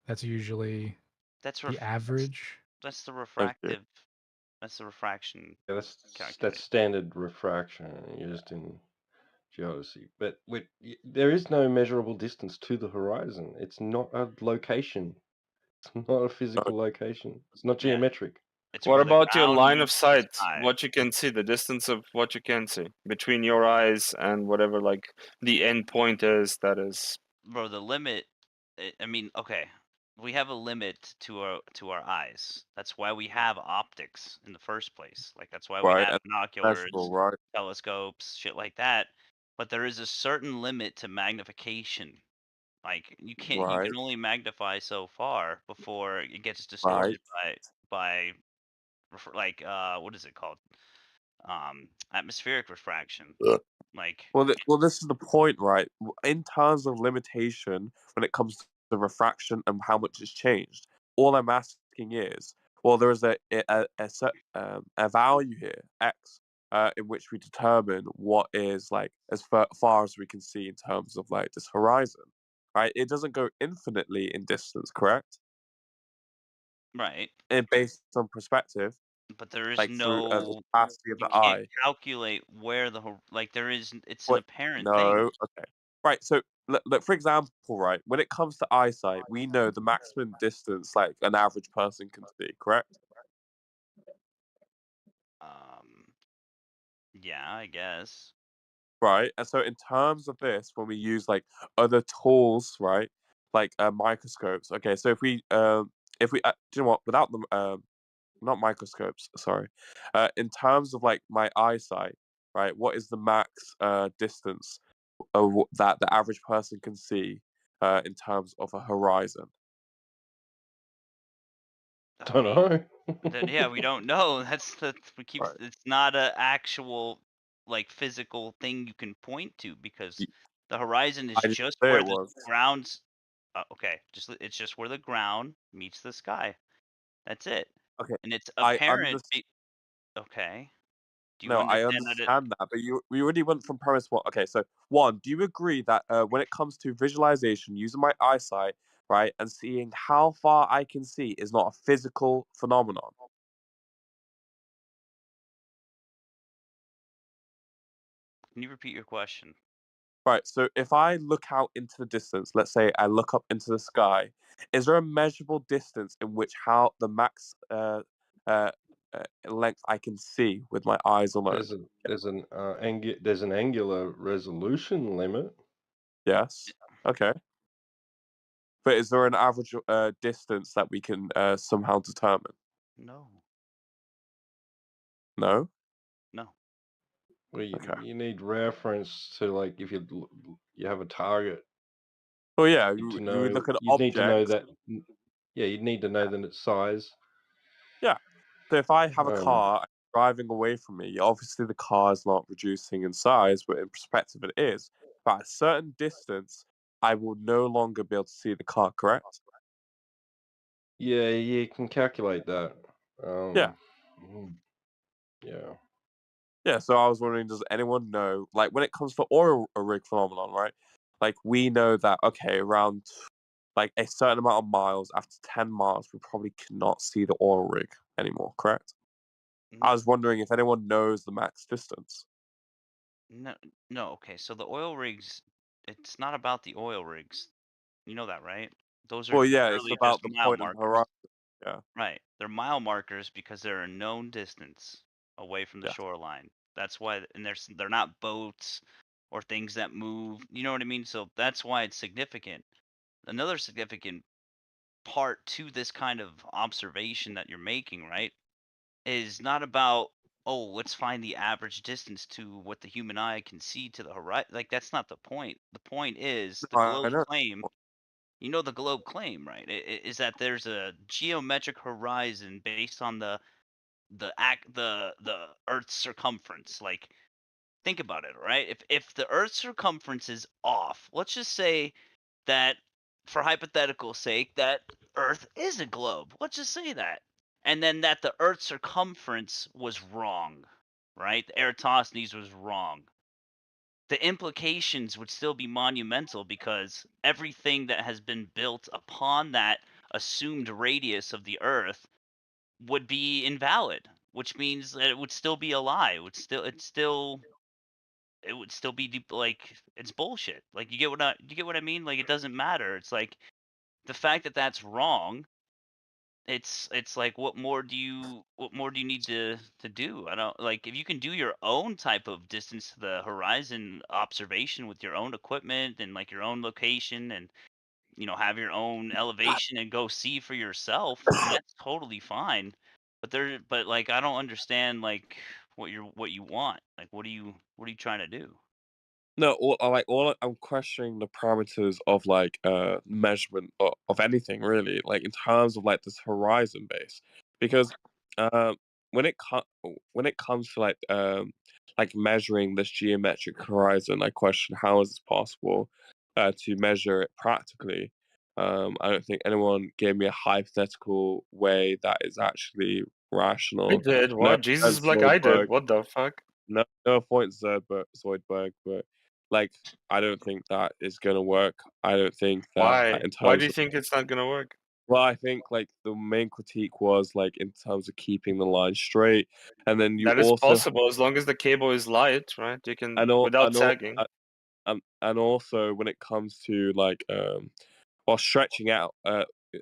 That's usually That's the average. That's the refractive. That's the refraction. Yeah, that's calculation. standard refraction used in geodesy. But there is no measurable distance to the horizon. It's not a location. It's not a physical location. It's not geometric. What about your line of sight? sky. What you can see, the distance of what you can see between your eyes and whatever, like the end point is. That is, Bro, the limit. I mean, okay, we have a limit to our eyes. That's why we have optics in the first place. Like that's why we Right, have and binoculars, measurable, right? telescopes, shit like that. But there is a certain limit to magnification. Like you can Right. only magnify so far before it gets Right. distorted by like what is it called? Atmospheric refraction. Like Well, this is the point, right? In terms of limitation, when it comes to refraction and how much it's changed, all I'm asking is, well, there is a value here, x, in which we determine what is like as far as we can see in terms of like this horizon, right? It doesn't go infinitely in distance, correct? right. And based on perspective, But there is like through the no. capacity of You the can't eye. calculate where like there is. It's an What? apparent No. thing. Okay. Right. So, look, for example, right, when it comes to eyesight, we know the maximum distance like an average person can see, correct? Yeah, I guess. Right. And so, in terms of this, when we use like other tools, right, like microscopes. Okay. So if we, do you know what? Without them, not microscopes. Sorry. In terms of like my eyesight, right, what is the max distance that the average person can see in terms of a horizon? Don't know. Then yeah, we don't know. We keep. Right. It's not a actual like physical thing you can point to because the horizon is I didn't just say where it the was. ground's. Okay, it's just where the ground meets the sky. That's it. Okay. And it's I apparent. understand. Okay. Do you No, I understand that it? understand that, but we already went from premise one. Okay, so one, do you agree that when it comes to visualization, using my eyesight, right, and seeing how far I can see is not a physical phenomenon? Can you repeat your question? Right, so if I look out into the distance, let's say I look up into the sky, is there a measurable distance in which how the max length I can see with my eyes alone? There's an angular resolution limit. Yes. Okay. But is there an average distance that we can somehow determine? No. No. No. Well, Okay. you need reference to like if you have a target. Well, yeah, You would look at you'd need to know objects. that. Yeah, you'd need to know that its size. Yeah. So if I have a Um, car driving away from me, obviously the car is not reducing in size, but in perspective it is. But at a certain distance, I will no longer be able to see the car, correct? Yeah, you can calculate that. Yeah. Yeah. Yeah, so I was wondering, does anyone know, like when it comes to oil rig phenomenon, right? Like we know that, okay, around like a certain amount of miles, after 10 miles, we probably cannot see the oil rig anymore, correct? I was wondering if anyone knows the max distance. No. Okay, so the oil rigs, it's not about the oil rigs. You know that, right? Those are Well, yeah, it's literally just about the mile point of the markers. horizon. Yeah. Right. They're mile markers because they're a known distance away from the Yeah. shoreline. That's why, and they're not boats or things that move. You know what I mean? So that's why it's significant. Another significant part to this kind of observation that you're making, right, is not about, oh, let's find the average distance to what the human eye can see to the horizon. Like that's not the point. The point is the I globe know. claim. You know the globe claim, right? Is that there's a geometric horizon based on the Earth's circumference. Like think about it, right? If the Earth's circumference is off, let's just say that for hypothetical sake that Earth is a globe. Let's just say that. and then that the Earth's circumference was wrong, right? The Eratosthenes was wrong. The implications would still be monumental because everything that has been built upon that assumed radius of the Earth would be invalid, which means that it would still be a lie. It would still be like it's bullshit. Like you get what I mean? Like it doesn't matter. It's like the fact that that's wrong. It's like what more do you need to do? I don't like if you can do your own type of distance to the horizon observation with your own equipment and like your own location and have your own elevation and go see for yourself, then that's totally fine. But like I don't understand like what you want. Like what are you trying to do? No, all I'm questioning the parameters of like measurement of anything really, like in terms of like this horizon base, because um when it comes to like measuring this geometric horizon, I question how is this possible to measure it practically. I don't think anyone gave me a hypothetical way that is actually I rational. did. No What? Jesus offense, Black, I did. Zoidberg. What the fuck? No point, Zoidberg, but like I don't think that is gonna work. I don't think that Why? in Why do terms you of think it's not gonna work? well, I think like the main critique was like in terms of keeping the line straight, and then you That is also possible as long as the cable is light, right? You can without sagging. and also when it comes to like or stretching out,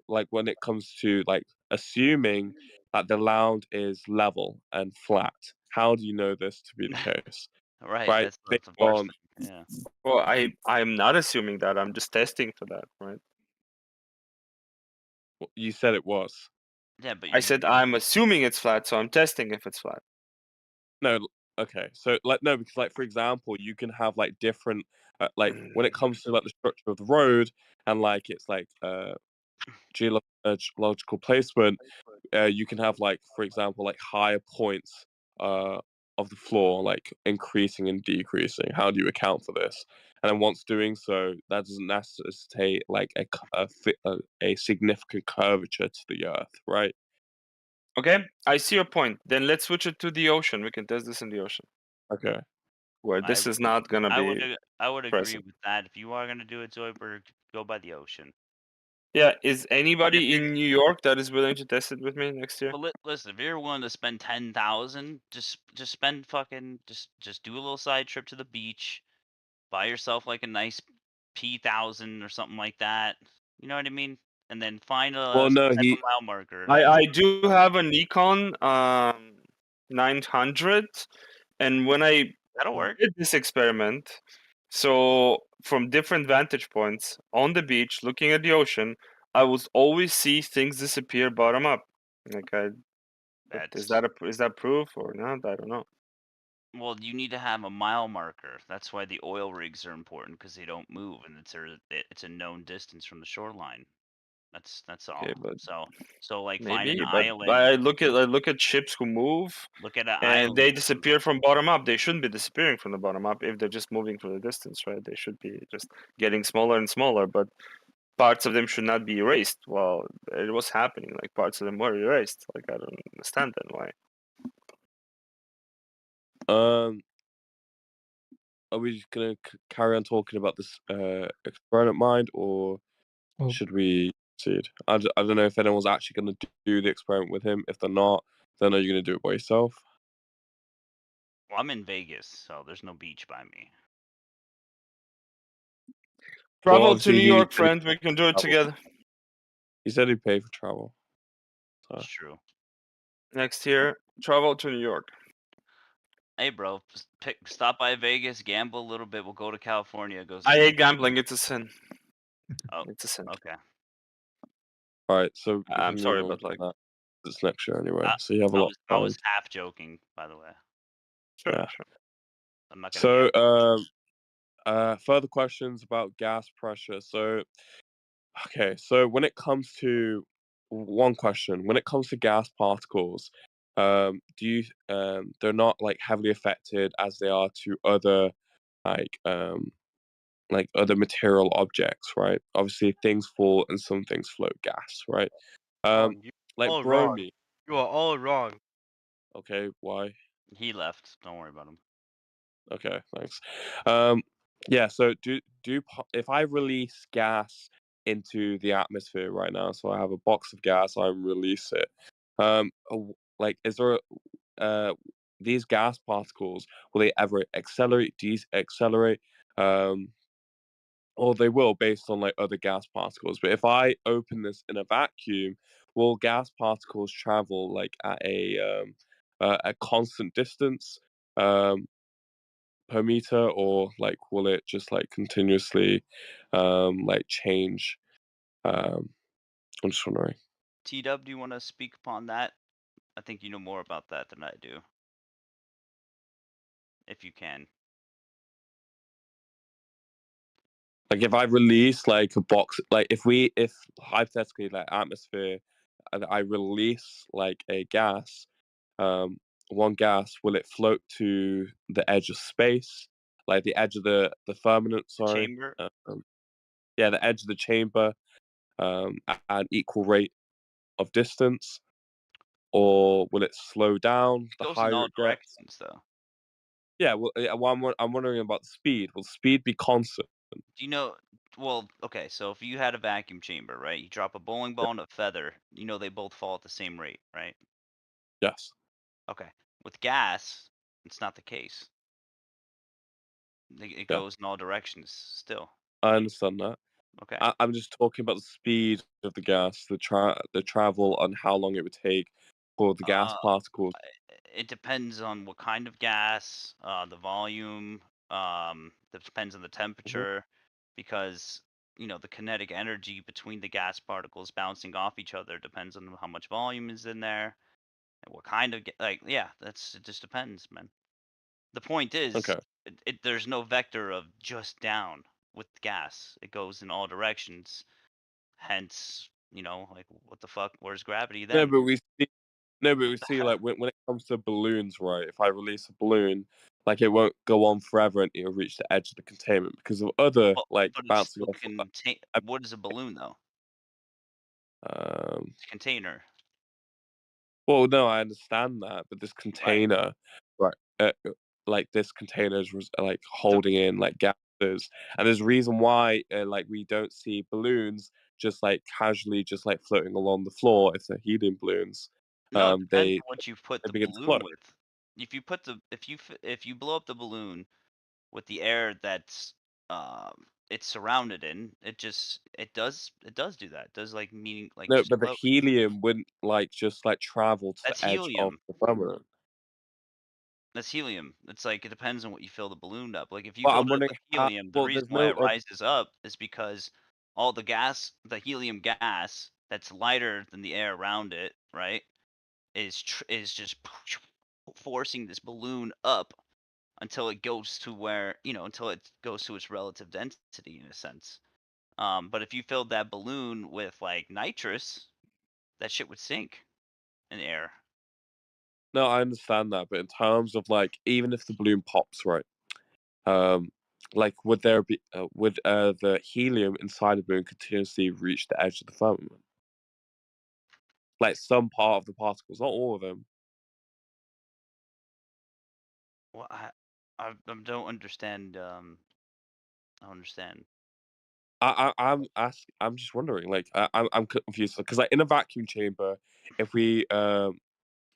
like when it comes to like assuming that the land is level and flat. How do you know this to be the case? Right, Right? that's the Based first on thing. Yeah. Well, I'm not assuming that. I'm just testing for that, right? you said it was. Yeah, but I said I'm assuming it's flat, so I'm testing if it's flat. No, okay. So like no, because like for example, you can have like different like when it comes to like the structure of the road and like it's like geological placement, you can have like for example like higher points of the floor like increasing and decreasing. How do you account for this? And then once doing so, that doesn't necessitate like a significant curvature to the earth, right? Okay, I see your point. Then let's switch it to the ocean. We can test this in the ocean. Okay. Where this is not gonna be I would agree present. with that. If you are gonna do it, Zoidberg, go by the ocean. Yeah, is anybody in New York that is willing to test it with me next year? But listen, if you're willing to spend 10,000, just spend fucking just do a little side trip to the beach, buy yourself like a nice P1000 or something like that. You know what I mean? And then find Well, a no, type he of mile marker. I do have a Nikon 900, and when I That'll work. did this experiment, so from different vantage points on the beach, looking at the ocean, I would always see things disappear bottom up. Like is that proof or not? I don't know. Well, you need to have a mile marker. That's why the oil rigs are important because they don't move and it's a known distance from the shoreline. That's all. Okay, but So like find an maybe, but island. I look at ships who move, Look at an and they island. disappear from bottom up. They shouldn't be disappearing from the bottom up if they're just moving from the distance, right? They should be just getting smaller and smaller, but parts of them should not be erased. Well, it was happening. Like parts of them were erased. Like I don't understand then why. Are we just gonna carry on talking about this experiment mind, or should we proceed? I don't know if anyone's actually gonna do the experiment with him. If they're not, then are you gonna do it by yourself? Well, I'm in Vegas, so there's no beach by me. Travel to New York, friend. We can do it together. He said he'd pay for travel. So. It's true. Next year, travel to New York. Hey, bro, stop by Vegas, gamble a little bit. We'll go to California. I hate gambling. It's a sin. Oh, it's a sin. Okay. All right, so we I'm can sorry, move on but from like that. It's next year anyway, so you have a lot of I time. was half joking, by the way. Sure, Yeah. sure. I'm not gonna. So, further questions about gas pressure. So, okay, so when it comes to one question, when it comes to gas particles, do you they're not like heavily affected as they are to other like other material objects, right? Obviously, things fall and some things float gas, right? Oh, you Like all wrong. bromine. You are all wrong. Okay, why? He left. Don't worry about him. Okay, thanks. Yeah. So if I release gas into the atmosphere right now, so I have a box of gas, I release it. Like, is there these gas particles, will they ever accelerate, decelerate? Or they will based on like other gas particles. But if I open this in a vacuum, will gas particles travel like at a constant distance per meter, or like will it just like continuously like change? I'm just wondering. T-Dub, do you want to speak upon that? I think you know more about that than I do. If you can. Like if I release like a box, like if hypothetically like atmosphere, and I release like a gas, one gas, will it float to the edge of space, like the edge of the firmament? Sorry, Chamber. Yeah, the edge of the chamber, at an equal rate of distance, or will it slow down It the goes in higher all it gets? directions, though. Yeah, well, I'm wondering about the speed. Will speed be constant? Do you know? Well, okay. So if you had a vacuum chamber, right? You drop a bowling ball and a feather. You know they both fall at the same rate, right? Yes. Okay. With gas, it's not the case. It Yeah, goes in all directions still. I understand that. Okay. I'm just talking about the speed of the gas, the travel, and how long it would take for the gas particles. It depends on what kind of gas, the volume. That depends on the temperature, because the kinetic energy between the gas particles bouncing off each other depends on how much volume is in there and what kind of yeah. It just depends, man. The point is, Okay. there's no vector of just down with gas. It goes in all directions. Hence, like what the fuck? Where's gravity No, then? but we see. No, but we see like when it comes to balloons, right? If I release a balloon, like it won't go on forever and it'll reach the edge of the containment because of other like But it's bouncing still off. what is a balloon though? It's a container. Well, no, I understand that, but this container, right? Like this container is like holding in like gases, and there's a reason why like we don't see balloons just like casually just like floating along the floor. If they're helium balloons, No, it depends they on what you put the begin to balloon float. with. If you blow up the balloon with the air that's it's surrounded in, it does do that. It does like meaning like No, just but the float. helium wouldn't like just like travel to That's the edge of helium. the firmament. That's helium. It's like it depends on what you fill the balloon up. Like if you But filled I'm it up wondering with how. helium, the Well, reason there's why no. it rises up is because all the helium gas that's lighter than the air around it, right, is just forcing this balloon up until it goes to where until it goes to its relative density in a sense. But if you filled that balloon with like nitrous, that shit would sink in the air. No, I understand that, but in terms of like, even if the balloon pops, right? Um, like, would the helium inside the balloon continuously reach the edge of the firmament? Like some part of the particles, not all of them. Well, I don't understand. I don't understand. I'm just wondering. Like, I'm confused because like in a vacuum chamber, if we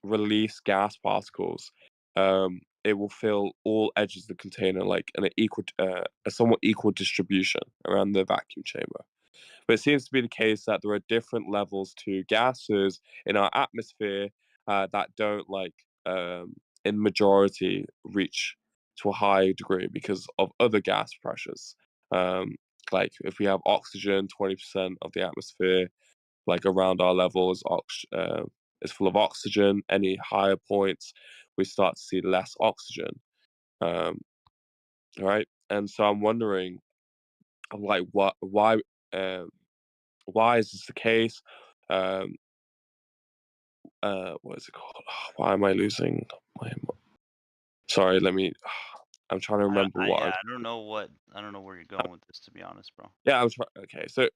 release gas particles, it will fill all edges of the container like a somewhat equal distribution around the vacuum chamber. But it seems to be the case that there are different levels to gases in our atmosphere that don't like in majority reach to a high degree because of other gas pressures. Um, like if we have oxygen, 20% of the atmosphere, like around our level is full of oxygen. Any higher points, we start to see less oxygen. Um, right, and so I'm wondering, like, why is this the case? Um, what is it called? Why am I losing my? Sorry, let me. I'm trying to remember what. I don't know where you're going with this, to be honest, bro. Yeah, I'm trying. Okay, so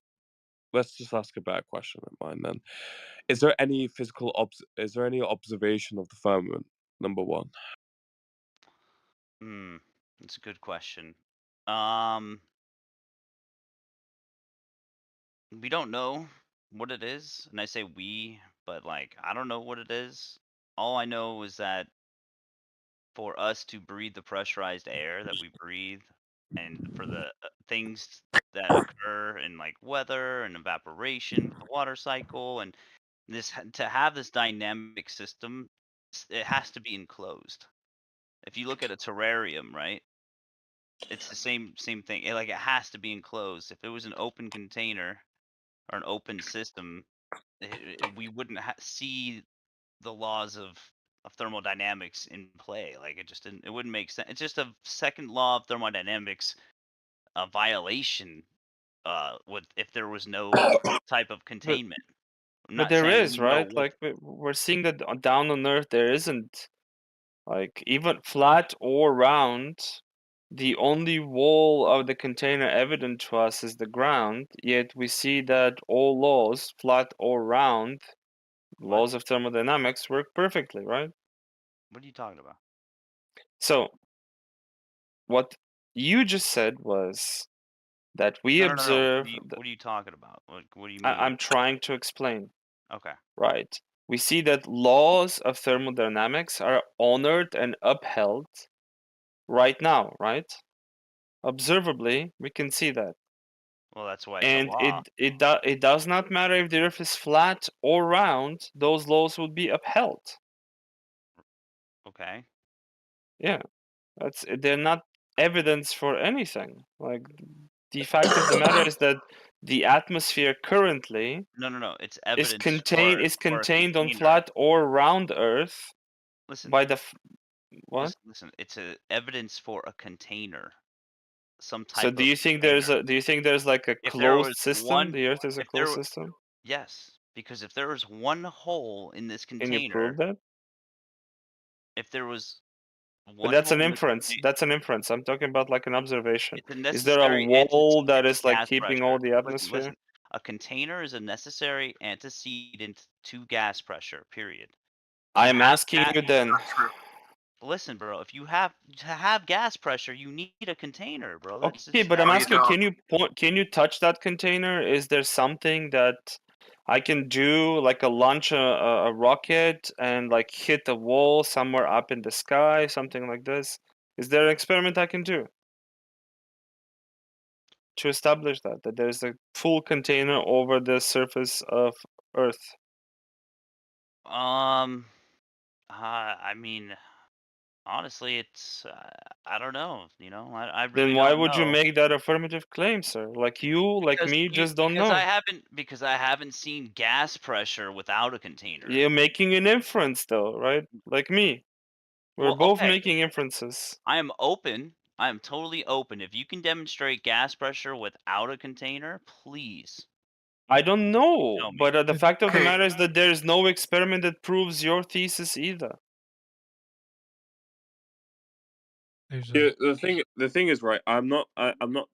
let's just ask a better question than mine then. Is there any is there any observation of the firmament? Number one. That's a good question. We don't know what it is, and I say we, but like I don't know what it is. All I know is that for us to breathe the pressurized air that we breathe, and for the things that occur in like weather and evaporation, the water cycle, and to have this dynamic system, it has to be enclosed. If you look at a terrarium, right? It's the same thing. Like it has to be enclosed. If it was an open container or an open system, we wouldn't see the laws of thermodynamics in play. Like it wouldn't make sense. It's just a second law of thermodynamics violation if there was no type of containment. I'm But not there saying is, we know right? what. Like we're seeing that down on Earth there isn't, like, even flat or round. The only wall of the container evident to us is the ground, yet we see that all laws, flat or round, laws of thermodynamics work perfectly, right? What are you talking about? So, what you just said was that we No. observe. What are you talking about? What do you mean? I'm trying to explain. Okay. Right. We see that laws of thermodynamics are honored and upheld right now, right? Observably, we can see that. Well, that's why it's a And law. it does not matter if the Earth is flat or round; those laws would be upheld. Okay. Yeah, they're not evidence for anything. Like, the fact of the matter is that the atmosphere currently No. It's is evidence contained on container. flat or round Earth. Listen. By the what? Listen. It's evidence for a container. Some type So of do you think there's like a if there was closed system? one, The Earth is a if there closed system? yes, because if there was one hole in this Can you prove container, that? if there was But one that's hole an in this inference. That's an inference. I'm talking about like an observation. it's a Is there a necessary wall that antecedent is to like gas keeping all pressure. the atmosphere? Listen. A container is a necessary antecedent to gas pressure. Period. I am asking you then. Listen, bro. If you have to have gas pressure, you need a container, bro. That's Okay, but that I'm is- asking, can you touch that container? Is there something that I can do, like launch a rocket and like hit a wall somewhere up in the sky, something like this? Is there an experiment I can do to establish that there's a full container over the surface of Earth? I mean, honestly, it's I don't know. I really Then why don't would you know. make that affirmative claim, sir? Like you, like me, just don't know. Because I haven't seen gas pressure without a container. You're making an inference, though, right? Like me. We're Well, both okay. making inferences. I am open. I am totally open. If you can demonstrate gas pressure without a container, please. I don't know, Show me. but the fact of the matter is that there's no experiment that proves your thesis either. Yeah, the thing is, right, I'm not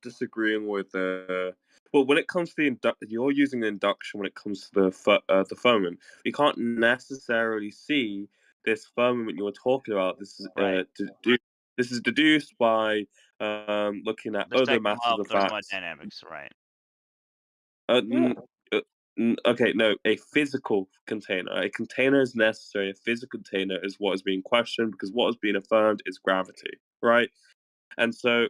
disagreeing with well, when it comes to you're using induction when it comes to the firmament. We can't necessarily see this firmament you're talking about. This is this is deduced by looking at The other second law matters of of facts. thermodynamics, right? Okay, no, a physical container. A container is necessary. A physical container is what is being questioned because what is being affirmed is gravity, right? And so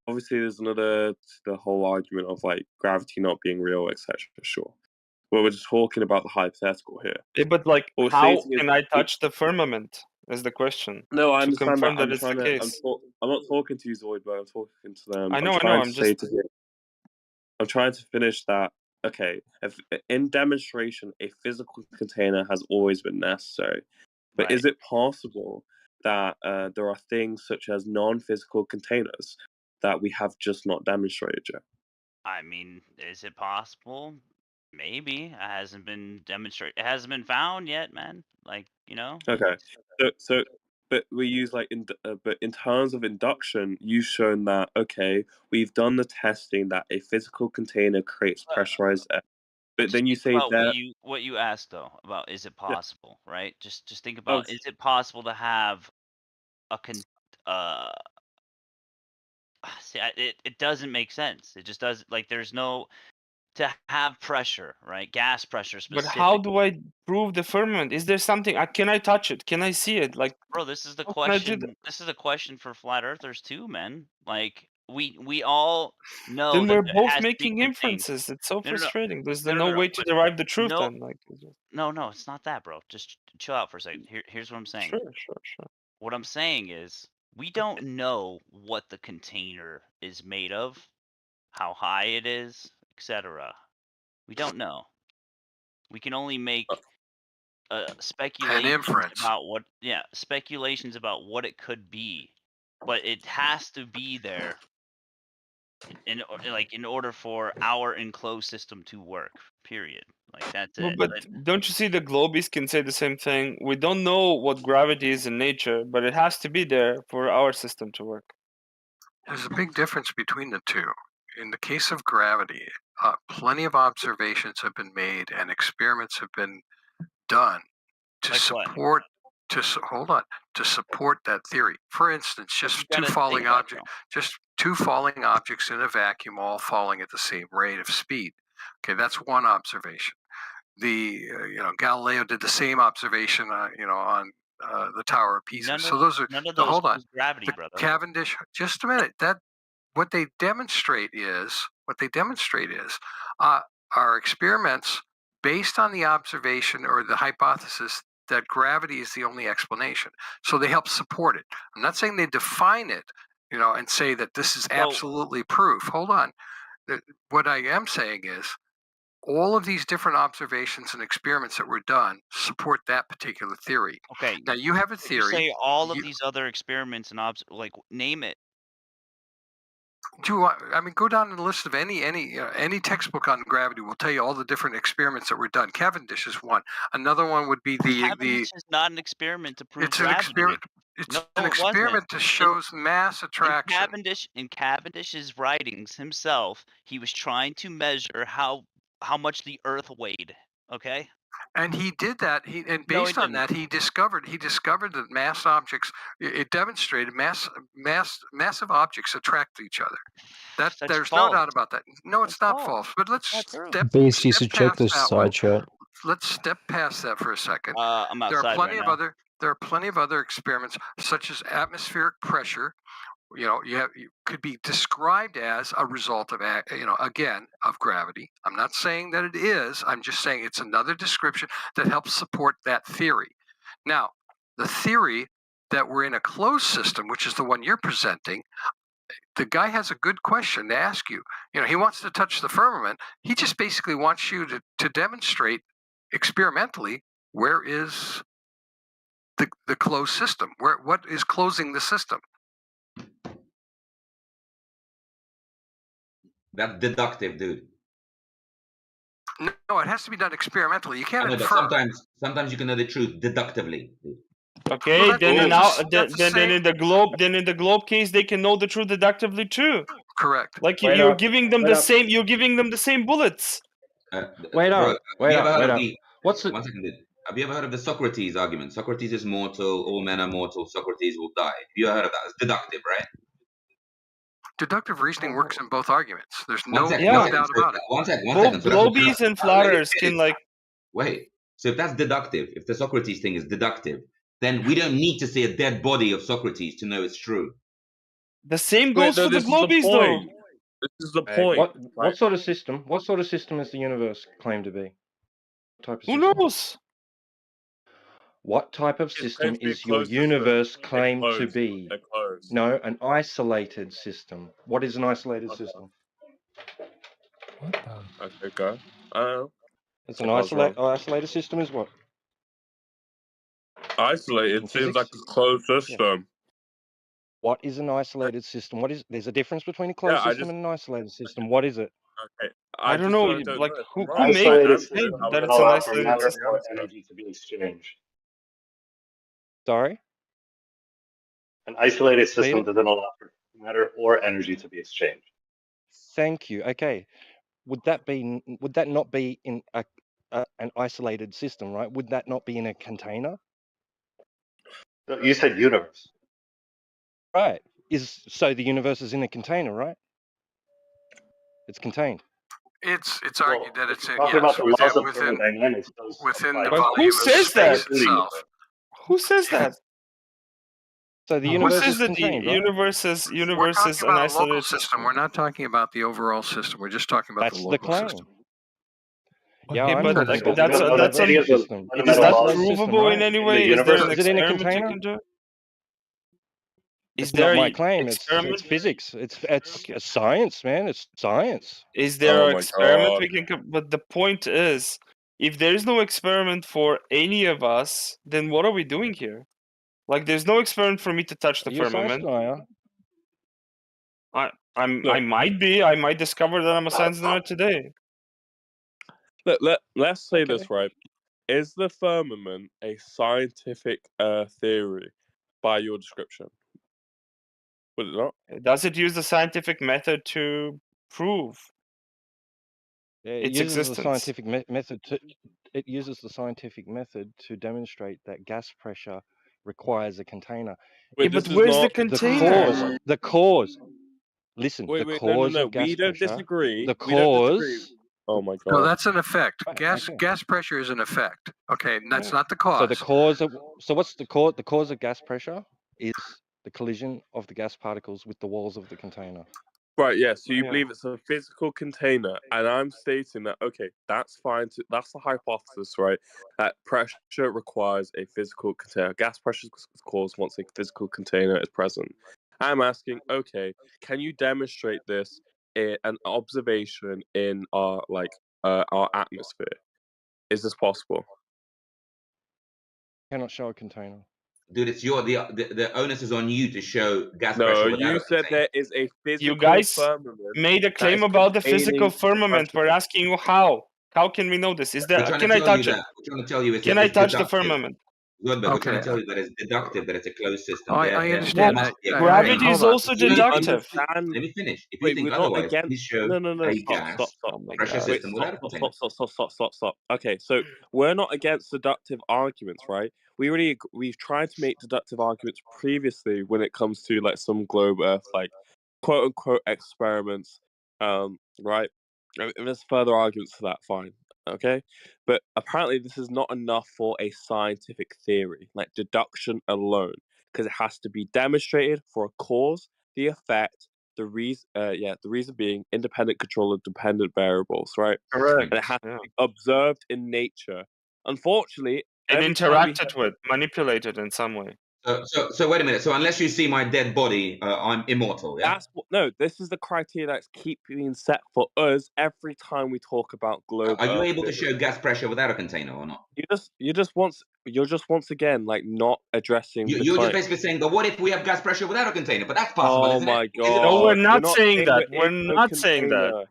obviously there's the whole argument of like gravity not being real, etc. Sure, but we're just talking about the hypothetical here. Yeah, but like, What how can I touch the firmament? Is the question. No, I to understand confirm that. that it's the case. I'm not talking to you, Zoid, but I'm talking to them. I know. I'm trying to finish that. Okay, in demonstration, a physical container has always been necessary. But is it possible that there are things such as non-physical containers that we have just not demonstrated yet? I mean, is it possible? Maybe. It hasn't been demonstrated. It hasn't been found yet, man. Like, Okay. But we use but in terms of induction, you've shown that okay, we've done the testing that a physical container creates pressurized air. But then you Think say about that. what you asked though about is it Yeah. possible, right? Just think Oh, about is it possible to have a see, it doesn't make sense. It just doesn't, like, there's no to have pressure, right? Gas pressure But how specific. do I prove the firmament? Is there something? Can I touch it? Can I see it? Like, Bro, this is the how can I do that? question. This is a question for flat earthers too, man. Like we all know Then that we're there both has to be making contained. inferences. It's so No, no, no, frustrating. There's no, no, no no. way to But derive the truth no, then. Like, it's just... no, it's not that, bro. Just chill out for a second. Here's what I'm saying. Sure. What I'm saying is we don't know what the container is made of, how high it is, etc. We don't know. We can only make speculations about speculations about what it could be, but it has to be there in order for our enclosed system to work. Period. Like that's No, it. but don't you see the globies can say the same thing? We don't know what gravity is in nature, but it has to be there for our system to work. There's a big difference between the two. In the case of gravity, plenty of observations have been made and experiments have been done to Like what? support to support that theory. For instance, just two falling objects in a vacuum all falling at the same rate of speed. Okay, that's one observation. Galileo did the same observation on the Tower of Pisa. So those are none of those was gravity, brother. Cavendish. Just a minute. What they demonstrate is our experiments based on the observation or the hypothesis that gravity is the only explanation. So they help support it. I'm not saying they define it, and say that this is absolutely proof. Hold on. What I am saying is all of these different observations and experiments that were done support that particular theory. Okay. Now you have a theory. You say all of these other experiments and name it. Go down the list of any textbook on gravity will tell you all the different experiments that were done. Cavendish is one. Another one would be Cavendish is not an experiment to prove gravity. It's an experiment that shows mass attraction. In Cavendish's writings himself, he was trying to measure how much the Earth weighed. Okay. And he did that. Based on that, he discovered that mass objects. It demonstrated massive objects attract each other. There's no doubt about that. No, it's not false. But let's step. Base, you should check past this that side one. chat. Let's step past that for a second. I'm There are outside plenty right of now. other. There are plenty of other experiments, such as atmospheric pressure. You could be described as a result of of gravity. I'm not saying that it is. I'm just saying it's another description that helps support that theory. Now, the theory that we're in a closed system, which is the one you're presenting, the guy has a good question to ask you. He wants to touch the firmament. He just basically wants you to demonstrate experimentally where is the closed system. What is closing the system? That's deductive, dude. No, it has to be done experimentally. You can't But infer. sometimes you can know the truth deductively. Okay, Well, then that's in the globe case, they can know the truth deductively too. Correct. Like you're giving them the same. You're giving them the same bullets. Wait up. What's the... One second, dude. Have you ever heard of the Socrates argument? Socrates is mortal. All men are mortal. Socrates will die. Have you ever heard of that? It's deductive, right? Deductive reasoning works in both arguments. There's no doubt about it. One second. Both globies and flat earthers can wait. So if that's deductive, if the Socrates thing is deductive, then we don't need to see a dead body of Socrates to know it's true. The same goes for the globies, though. This is the point. What sort of system? What sort of system is the universe claimed to be? What type of Who system? knows? What type of system is your universe claimed to be? No, an isolated system. What is an isolated system? Okay, go. It's an isolated system is what? Isolated seems like a closed system. Yeah. What is an isolated system? There's a difference between a closed system and an isolated system. What is it? Okay. I don't know. Like who Isolated made system that doesn't it's an allow for isolated matter system? or energy to be exchanged. Sorry? An isolated system doesn't allow for matter or energy to be exchanged. Thank you. Okay. would that not be in an isolated system, right? Would that not be in a container? No, you said universe. Right. So the universe is in a container, right? It's contained. It's argued that If it's you're talking about the laws of within thermodynamics, those within the apply volume who of says space that? itself. Who says that? So the Who universe says is that the contained, right? universe is We're talking an about a isolated local system. We're not talking about the overall system. We're just talking about That's the the local claim. system. Yeah, Okay, I'm but talking about that's the that's any of the system. It's is an fundamental that laws isolated system, provable in right? any in the way? Is there universe. an Is it in a experiment you container? can do? Is It's not there my a claim. It's experiment? physics. It's science, man. It's science. Is there Oh an my experiment god. we can? But the point is, if there is no experiment for any of us, then what are we doing here? Like, there's no experiment for me to touch the Are you a science firmament. denier? I Look. might be. I might discover that I'm a science denier today. Let's say Okay. this, right? Is the firmament a scientific theory by your description? Would it not? Does it use the scientific method to prove Yeah, it its uses the existence? scientific method to. It uses the scientific method to demonstrate that gas pressure requires a container. Yeah, Wait, but this is where's the not. container? The cause. Listen, Wait, the no. cause of gas We don't pressure. disagree. The We don't disagree. cause. Oh my No, god. that's an effect. Right, okay. Gas pressure is an effect. Okay, and that's Yeah. not the So the cause. cause of. So what's the cause? The cause of gas pressure is the collision of the gas particles with the walls of the container. Right, yeah, so you Yeah. believe it's a physical container, and I'm stating that, okay, that's fine. That's the hypothesis, right? That pressure requires a physical container. Gas pressure is caused once a physical container is present. I'm asking, okay, can you demonstrate this in an observation in our our atmosphere? Is this possible? Cannot show a container. Dude, it's the onus is on you to show gas No, pressure without you a said container. there is a physical You guys firmament made a that claim is about the physical containing firmament. We're pressure. asking you how. How can we know this? Is We're there? trying Can to I tell you touch it? that. We're trying to tell you Can I it's touch the deductive. firmament? Goldberg, we're trying Okay. to tell you that it's deductive, that it's a closed system. I Therefore, understand. there must be a Gravity container. is Hold on. also If you We think, deductive. understand. let me finish. If you Wait, think we're not otherwise, against. please show No. a Stop. gas Oh my pressure god. Wait, system without a container. stop. Okay, so we're not against deductive arguments, right? We've tried to make deductive arguments previously when it comes to like some globe Earth, like quote unquote experiments, right? If there's further arguments for that, fine, okay. But apparently, this is not enough for a scientific theory, like deduction alone, because it has to be demonstrated for a cause, the effect, the reason being independent control of dependent variables, right? Correct. And it has Yeah. to be observed in nature. Unfortunately, And every time we interacted with, manipulated in some way. So wait a minute. So unless you see my dead body, I'm immortal. Yeah. this is the criteria that's keep being set for us every time we talk about globe. Are you Earth able to theory. show gas pressure without a container or not? You're just once again like not addressing the You're just claim. basically saying, but what if we have gas pressure without a container? But that's possible, Oh isn't it? my god! Is it No, we're not? not saying that. there We're is no not saying that. container.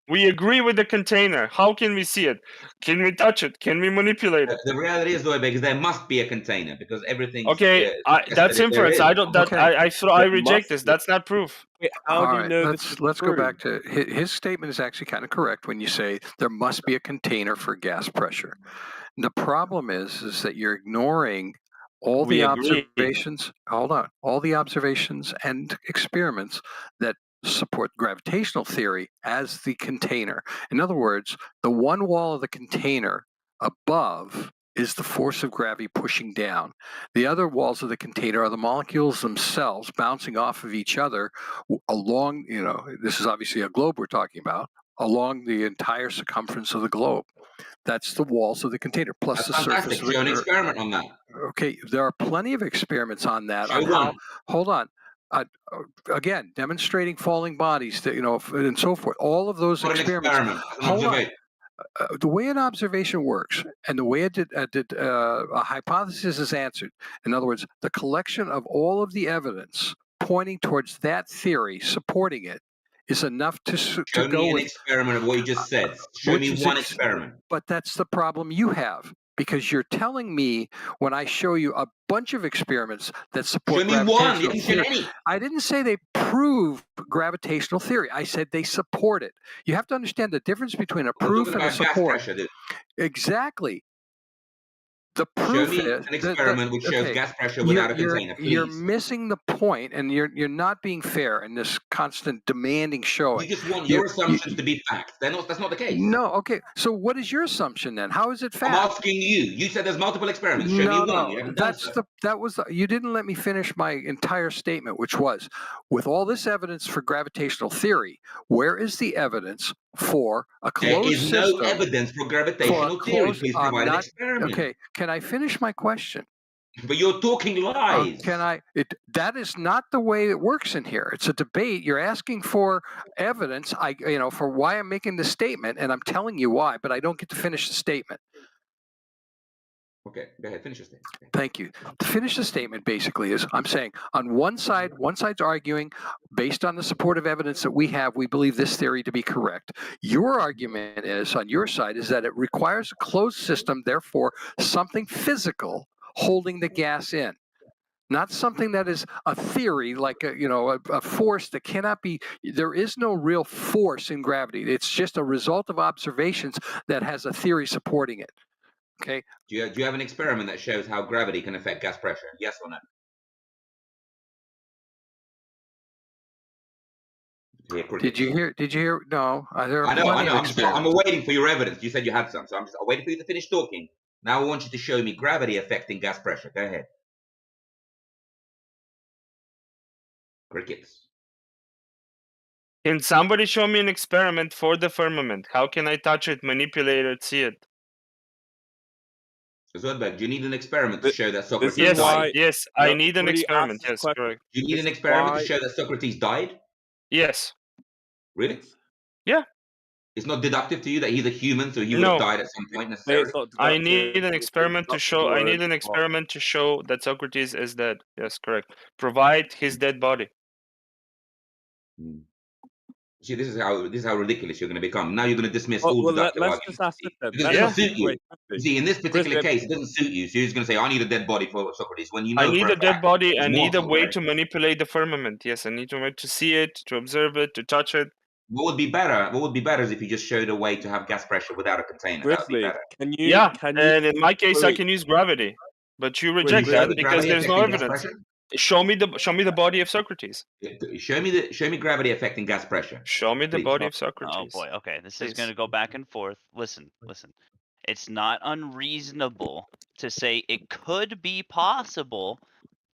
We agree with the container. How can we see it? Can we touch it? Can we manipulate it? The reality is, though, because there must be a container because everything. Okay, that's inference. I don't. That Okay. I reject this. That's not proof. Wait, All right, let's go back to his statement is actually kind of correct when you say there must be a container for gas pressure. The problem is that you're ignoring all We the agree. observations. Hold on, all the observations and experiments that support gravitational theory as the container. In other words, the one wall of the container above is the force of gravity pushing down. The other walls of the container are the molecules themselves bouncing off of each other along, this is obviously a globe we're talking about, along the entire circumference of the globe. That's the walls of the container, plus That's the surface of the Show an experiment on that. Okay, there are plenty of experiments on that. Show one. Hold on. Again, demonstrating falling bodies, and so forth. All of those What experiments. An experiment. Hold on. The way an observation works and the way a hypothesis is answered, in other words, the collection of all of the evidence pointing towards that theory, supporting it, is enough to Show go me an with experiment of what you just said. Show me one experiment. But that's the problem you have. because you're telling me when I show you a bunch of experiments that support Show me one. You gravitational haven't shown theory. any. I didn't say they prove gravitational theory. I said they support it. You have to understand the difference between a We're proof talking and a about gas support. pressure, dude. Exactly. The Show proof me is an experiment which shows okay. gas pressure without a You're container, you're please. missing the point, and you're not being fair in this constant demanding showing. You just want You- your assumptions to be facts. That's not the case. No, okay. So what is your assumption then? How is it fact? I'm asking you. You said there's multiple experiments. Show me one. You haven't done so. You didn't let me finish my entire statement, which was, with all this evidence for gravitational theory, where is the evidence for a closed There is system? no evidence for gravitational theory. Please provide an experiment. Okay, can I finish my question? But you're talking lies. That is not the way it works in here. It's a debate. You're asking for evidence. For why I'm making this statement, and I'm telling you why, but I don't get to finish the statement. Okay, go ahead. Finish your statement. Thank you. To finish the statement, basically, is I'm saying on one side's arguing, based on the supportive evidence that we have, we believe this theory to be correct. Your argument is, on your side, is that it requires a closed system, therefore something physical holding the gas in. Not something that is a theory, like a force that cannot be. There is no real force in gravity. It's just a result of observations that has a theory supporting it. Okay. Do you have an experiment that shows how gravity can affect gas pressure? Yes or no? Did you hear? No. There are I know. plenty of I'm experiments. waiting for your evidence. You said you had some, so I'm waiting for you to finish talking. Now I want you to show me gravity affecting gas pressure. Go ahead. Crickets. Can somebody show me an experiment for the firmament? How can I touch it, manipulate it, see it? Zoidberg, do you need an experiment to show that Socrates died? died? Yes, I need an experiment. Yes, correct. Do you need an experiment to show that Socrates died? Yes. Really? Yeah. It's not deductive to you that he's a human, so he would have died at some point necessarily. I need an experiment to show. I need an experiment to show that Socrates is dead. Yes, correct. Provide his dead body. See, this is how ridiculous you're going to become. Now you're going to dismiss all deductive arguments. Because it doesn't suit you. See, in this particular case, it doesn't suit you. So you're just going to say, I need a dead body for Socrates. When you know I need for a dead fact body. it's I need a mortal way already. to manipulate the firmament. Yes, I need a way to see it, to observe it, to touch it. What would be better? What would be better is if you just showed a way to have gas pressure without a container. That would be better. And in my case, I can use gravity, but you reject show that me because gravity there's no affecting gas evidence. pressure? Show me the body of Socrates. Show me gravity affecting gas pressure. Show me the Please. body of Socrates. Oh boy. Okay, this is going to go back and forth. Listen. It's not unreasonable to say it could be possible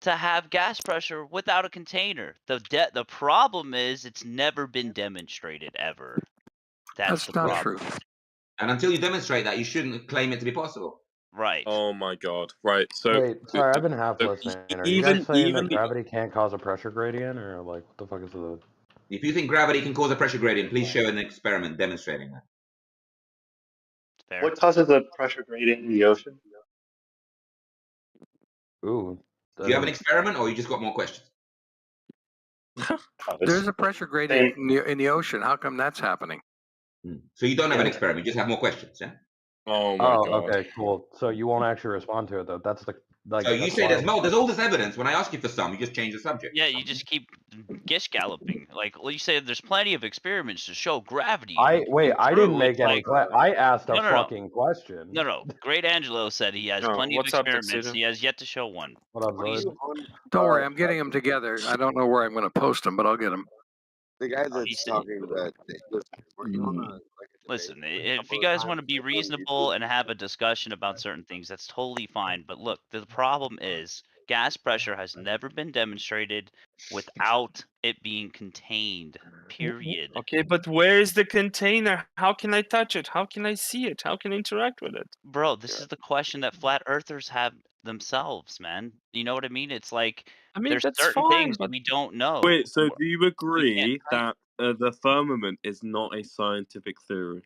to have gas pressure without a container. The problem is it's never been demonstrated ever. That's the not problem. true. And until you demonstrate that, you shouldn't claim it to be possible. Right. Oh my god. Right. So Wait, sorry, I've been half listening. Are you even- guys saying even that the- gravity can't cause a pressure gradient, or like what the fuck is the? If you think gravity can cause a pressure gradient, please show an experiment demonstrating that. Fair. What causes a pressure gradient in the ocean? Ooh. Do you have an experiment, or you just got more questions? There's a pressure gradient in the ocean. How come that's happening? So you don't have an experiment, you just have more questions, yeah? Oh okay, cool. So you won't actually respond to it though. That's the like. So you that's say why- there's all this evidence. When I ask you for some, you just change the subject. Yeah, you just keep gish galloping. Like you say, there's plenty of experiments to show gravity. I didn't true. make It's any. like- I asked a No. fucking question. No. Great Angelo said he has plenty of what's up, experiments. Tuxedo? He has yet to show one. What up, Zoid? Don't worry, I'm getting them together. I don't know where I'm going to post them, but I'll get them. The guy he that's said- talking that we're on a Listen, if you guys want to be reasonable and have a discussion about certain things, that's totally fine. But look, the problem is gas pressure has never been demonstrated without it being contained. Period. Okay, but where is the container? How can I touch it? How can I see it? How can I interact with it? Bro, this is the question that flat earthers have themselves, man. You know what I mean? It's like I mean, there's that's certain fine, things but we don't know. Wait, so do you agree that the firmament is not a scientific theory?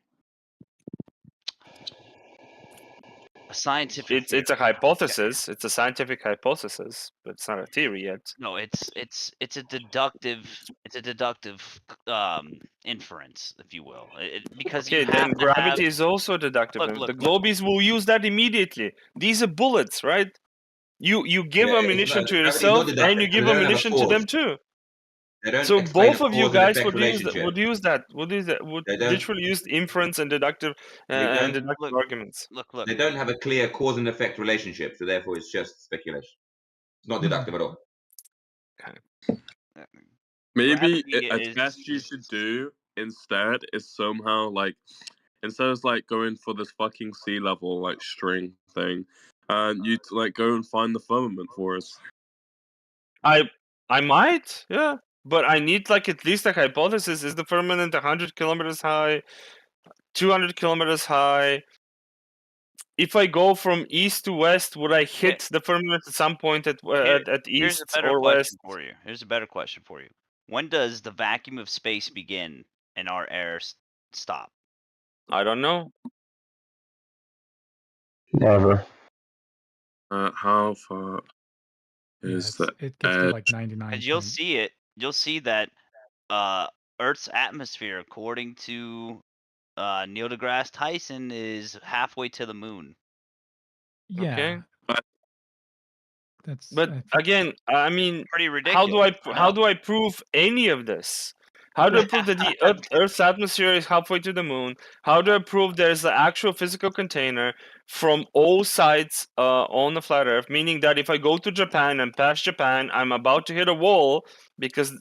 scientific It's a theory. hypothesis. It's a scientific hypothesis, but it's not a theory yet. No, it's a deductive inference, if you will, because Okay, you then have to have. gravity is also deductive. Look, The globies will use that immediately. These are bullets, right? You give Yeah, ammunition to gravity is not yourself, and deductive you because give they don't have a ammunition to them cause. too. They don't So explain both a of you cause and guys effect would relationship. would They don't. literally use inference and deductive They don't. arguments. Look. They don't have a clear cause and effect relationship, so therefore it's just speculation. It's not deductive at all. Maybe Gravity a is test you should do instead is somehow like instead of like going for this fucking sea level like string thing, you like go and find the firmament for us. I might, yeah, but I need like at least a hypothesis. Is the firmament 100 kilometers high, 200 kilometers high? If I go from east to west, would I hit the firmament at some point at Here's a east better or west? question for you. Here's a better question for you. When does the vacuum of space begin and our air stop? I don't know. Never. How far is the it gets to like edge? 99. Because you'll see it. You'll see that Earth's atmosphere, according to Neil deGrasse Tyson, is halfway to the moon. Yeah. Okay. That's But again, I mean, pretty how do ridiculous. I prove any of this? How do I prove that the Earth's atmosphere is halfway to the moon? How do I prove there's an actual physical container from all sides on the flat Earth? Meaning that if I go to Japan and pass Japan, I'm about to hit a wall because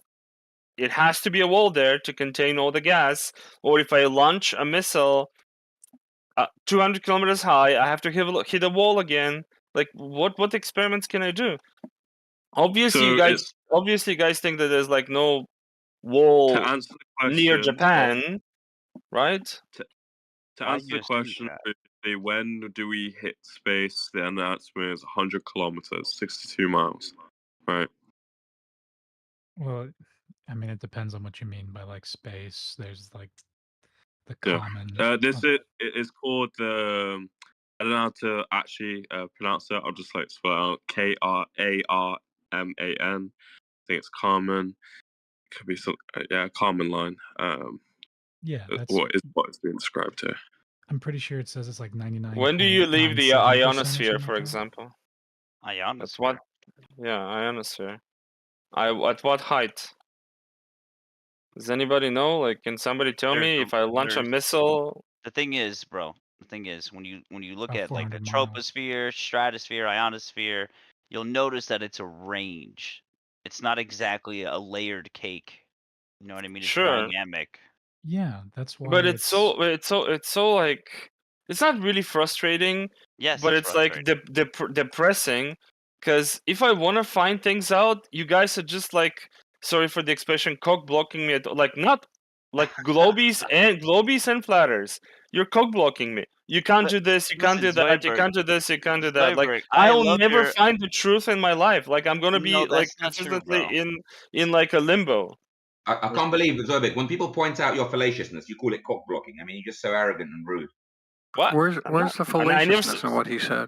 it has to be a wall there to contain all the gas. Or if I launch a missile 200 kilometers high, I have to hit a wall again. Like, what experiments can I do? Obviously, So you guys think that there's like no wall to answer the near question, Japan, right? To answer the question, when do we hit space? The announcement is 100 kilometers, 62 miles, right? Well, I mean, it depends on what you mean by like space. There's like the Yeah. common. It is called the. I don't know how to actually pronounce it. I'll just like spell it out. Kararman. I think it's Carmen. Could be some. Yeah, Carmen line. Yeah, that's what is being described here. I'm pretty sure it says it's like 99. When do you leave the ionosphere, for example? Ionosphere. At what? Yeah, ionosphere. At what height? Does anybody know? Like, can somebody tell me if I launch a missile? The thing is, bro. The thing is, when you look About at like the 400 miles. troposphere, stratosphere, ionosphere, you'll notice that it's a range. It's not exactly a layered cake. You know what I mean? It's Sure. dynamic. Yeah, that's why. But it's so like it's not really frustrating. Yes, but it's it's like depressing because if I want to find things out, you guys are just like, sorry for the expression, cock blocking me. Like not like globies and flatters. You're cock blocking me. You can't do this. You can't do listen, that. You Zoidberg. can't do this. You can't do that. Like Zoidberg, I I'll love never your- find the truth in my life. Like I'm gonna be No, like that's not true, consistently bro. in like a limbo. I can't believe it, Zobek. When people point out your fallaciousness, you call it cock blocking. I mean, you're just so arrogant and rude. What? Where's the fallaciousness in what he said?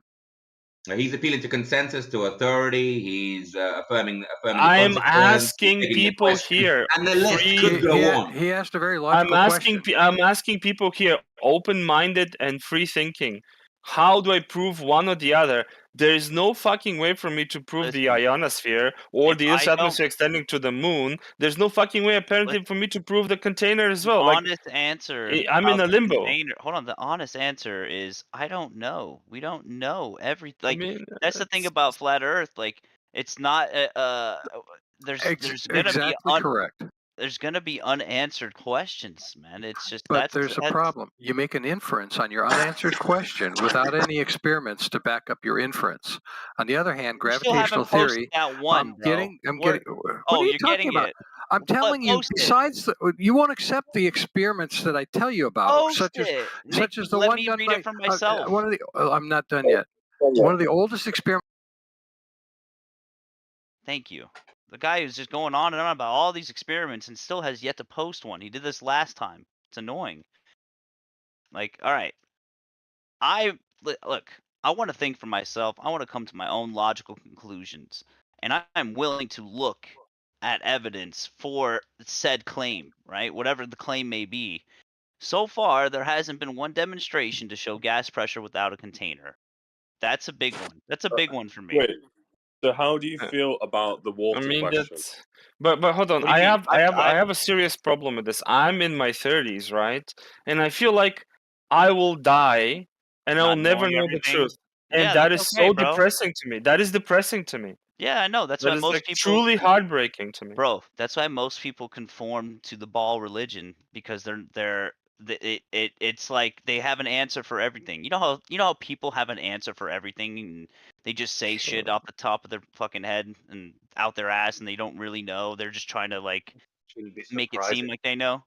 He's appealing to consensus, to authority. He's affirming the I'm consequence, asking taking a people question, here. and the list could go on. He asked a very logical question. I'm asking people here, open-minded and free-thinking. How do I prove one or the other? There is no fucking way for me to prove the ionosphere or the Earth's atmosphere extending to the moon. There's no fucking way, apparently, for me to prove the container as well. Like, honest answer. I'm in about a the limbo. container- Hold on. The honest answer is I don't know. We don't know everything. Like that's the thing about flat Earth. Like it's not. There's gonna exactly be correct. There's gonna be unanswered questions, man. It's just But there's a problem. You make an inference on your unanswered question without any experiments to back up your inference. On the other hand, You still haven't gravitational posted theory. that one, I'm bro. getting. We're- What oh, are you you're talking getting about? it. I'm telling you. Post it. Besides, you won't accept the experiments that I tell you about, Post such as it. such as the Let one me done read by it for myself. one of the. I'm not done yet. One of the oldest experiments. Thank you. The guy who's just going on and on about all these experiments and still has yet to post one. He did this last time. It's annoying. Like, all right. Look, I want to think for myself. I want to come to my own logical conclusions, and I'm willing to look at evidence for said claim, right? Whatever the claim may be. So far, there hasn't been one demonstration to show gas pressure without a container. That's a big one. That's a big one for me. Wait. So how do you feel about the I water mean question? that's, but hold on. What do you mean? I have a serious problem with this. I'm in my 30s, right? And I feel like I will die, and I will Not never knowing know the everything. truth. And Yeah, that that's is okay, so bro. depressing to me. That is depressing to me. Yeah, I know. That's That why is most like people truly heartbreaking to me. Bro, that's why most people conform to the ball religion because it's like they have an answer for everything. You know how people have an answer for everything and they just say shit off the top of their fucking head and out their ass and they don't really know. They're just trying to like Should be make it seem surprising. like they know.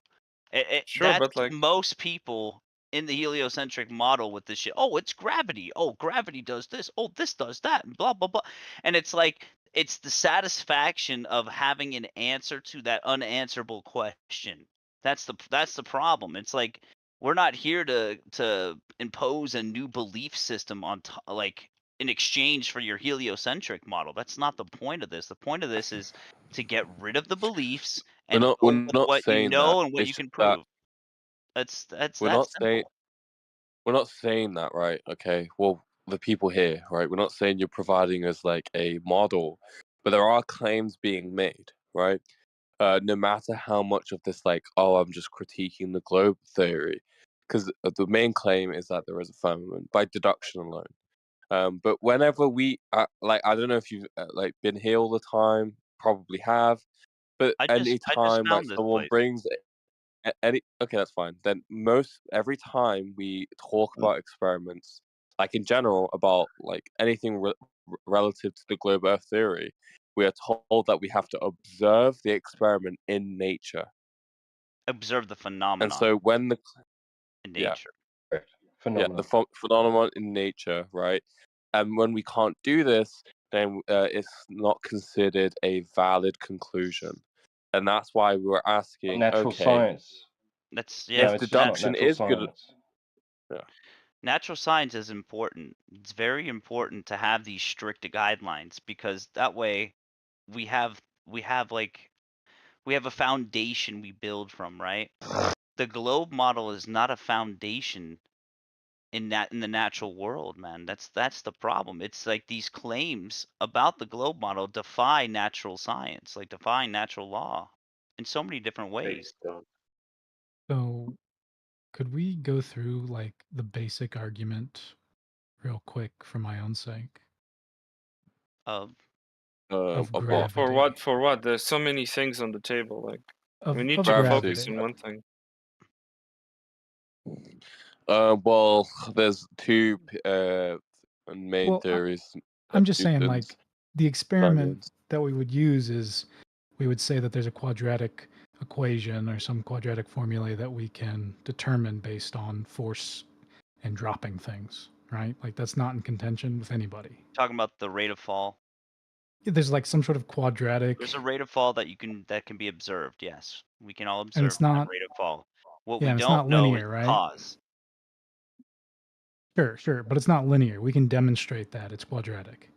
Sure, That's but like most people in the heliocentric model with this shit. Oh, it's gravity. Oh, gravity does this. Oh, this does that. And blah blah blah. And it's like it's the satisfaction of having an answer to that unanswerable question. That's the problem. It's like we're not here to impose a new belief system on like in exchange for your heliocentric model. That's not the point of this. The point of this is to get rid of the beliefs and go We're with not what you saying that. know and what It's you just can that prove. That's we're that not saying simple. we're not saying that, right? Okay. Well, the people here, right? We're not saying you're providing us like a model, but there are claims being made, right? No matter how much of this, like, oh, I'm just critiquing the globe theory, because the main claim is that there is a firmament by deduction alone. But whenever we, like, I don't know if you've like been here all the time, probably have, but I any just time like found this someone place. brings any, okay, that's fine. Then every time we talk about experiments, like in general about like anything relative to the globe Earth theory, we are told that we have to observe the experiment in nature. Observe the And phenomenon so when the in yeah nature. the phenomenon in nature, right? And when we can't do this, then it's not considered a valid conclusion, and that's why we were asking. Natural Okay, science. That's No, yeah. it's just not deduction natural is good. science. Yeah. Natural science is important. It's very important to have these strict guidelines because that way we have like we have a foundation we build from, right? The globe model is not a foundation in the natural world, man. That's the problem. It's like these claims about the globe model defy natural science, like defy natural law in so many different ways. So, could we go through like the basic argument real quick for my own sake Of of Of what? for gravity? what? For what? There's so many things on the table. Like we need Of to Gravity. focus on one thing. Well, there's two main Well, theories: I'm just saying, Newton's, like, the experiment Feynman's. that we would use is we would say that there's a quadratic equation or some quadratic formulae that we can determine based on force and dropping things, right? Like, that's not in contention with anybody. talking about the rate of fall. There's like some sort of quadratic, There's a rate of fall that can be observed. Yes, we can all and observe it's that not, rate of fall. What yeah, we and it's don't not know is linear, the right? cause. Sure, but it's not linear. We can demonstrate that it's quadratic.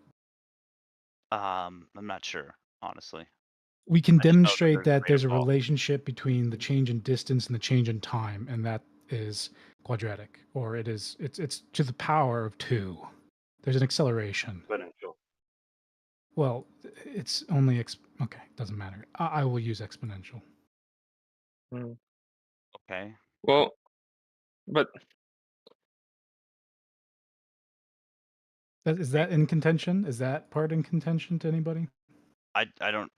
I'm not sure, honestly. We can I just know that demonstrate there's a that rate there's of a fall. relationship between the change in distance and the change in time, and that is quadratic, or it's to the power of 2. There's an acceleration. Exponential. Well, it's only okay, doesn't matter. I will use exponential. Okay. Well, but Is that in contention? Is that part in contention to anybody? I don't.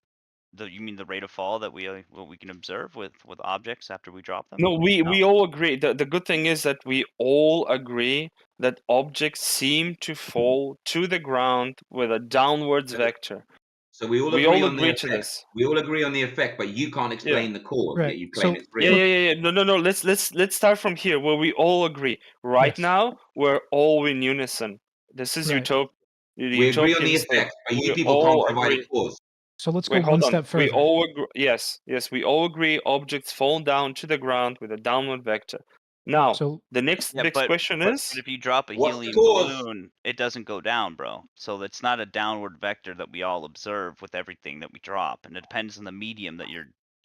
You mean the rate of fall that what we can observe with objects after we drop them? no, we all agree. The good thing is that we all agree that objects seem to fall to the ground with a downwards vector. So we all We agree all on the agree to effect. this. We all agree on the effect, but you can't explain the cause. Right. Yet you claim So it's real. Yeah. No. Let's start from here where we all agree. Right Yes. now, we're all in unison. This is Right. utopia. The We agree on the utopian state. effect, but you We people can't all provide a agree. cause. So let's Wait, go hold one on. step We further. all agree. Yes. We all agree. Objects fall down to the ground with a downward vector. Now, So the next Yeah, big question but is, if you drop a What's the helium cause? balloon, it doesn't go down, bro. So it's not a downward vector that we all observe with everything that we drop, and it depends on the medium that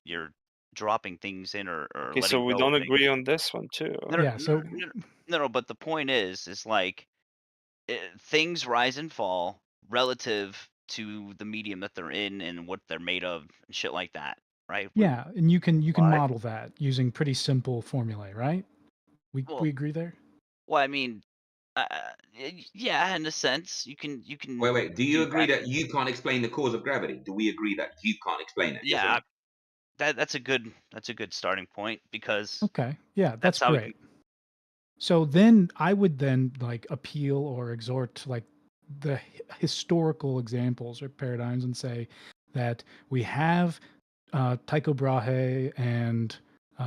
you're dropping things in or okay, so letting we go don't of things. agree on this one too. yeah, so No, but the point is like things rise and fall relative to the medium that they're in and what they're made of and shit like that, right? yeah, and you can Why? model that using pretty simple formulae, right? We Well, we agree there. Well, I mean, yeah, in a sense, you can Wait. Do you do agree that you can't explain the cause of gravity? Do we agree that you can't explain it? Yes or no? Yeah, that's a good starting point because Okay, yeah, that's how we great. So then I would then like appeal or exhort to like the historical examples or paradigms and say that we have Tycho Brahe and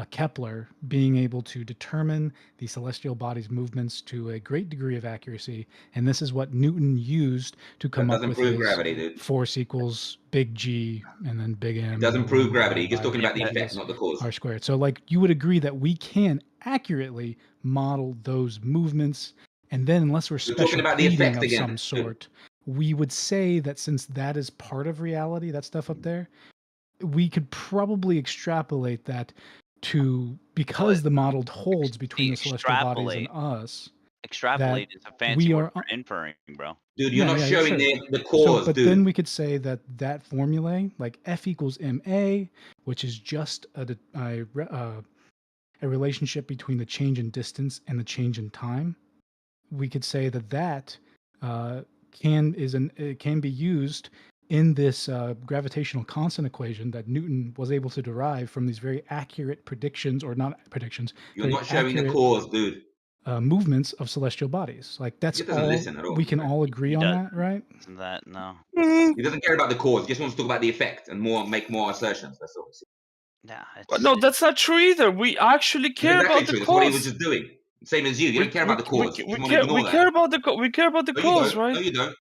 Kepler being able to determine the celestial body's movements to a great degree of accuracy, and this is what Newton used to come That up doesn't with prove his gravity, dude. force equals big G and then big M. It doesn't equal prove gravity. You're just divided talking by about the big effect, S not the cause. R squared. So like you would agree that we can accurately model those movements, and then unless we're You're talking special about the pleading effect of again. some sort, we would say that since that is part of reality, that stuff up there, we could probably extrapolate that to because the model holds between the celestial bodies and us. extrapolate That is a fancy we word are for inferring, bro. Dude, you're yeah, not yeah, showing sure. the So, cause, but dude. then we could say that that formulae, like F equals ma, which is just a relationship between the change in distance and the change in time, we could say that that it can be used in this gravitational constant equation that Newton was able to derive from these very accurate predictions, or not predictions, You're very not showing the accurate cause, dude. movements of celestial bodies. Like that's He doesn't all listen at all. we can all agree He on does that, right? Isn't that no? He doesn't care about the cause. He just wants to talk about the effect and make more assertions. That's all. Yeah, But no, that's not true either. We actually It's care exactly about the true. That's what he was cause. just doing. Same as you. You don't care about the cause. You just want to we ignore that. care about the we care about the No, you cause, don't. right? No, you don't.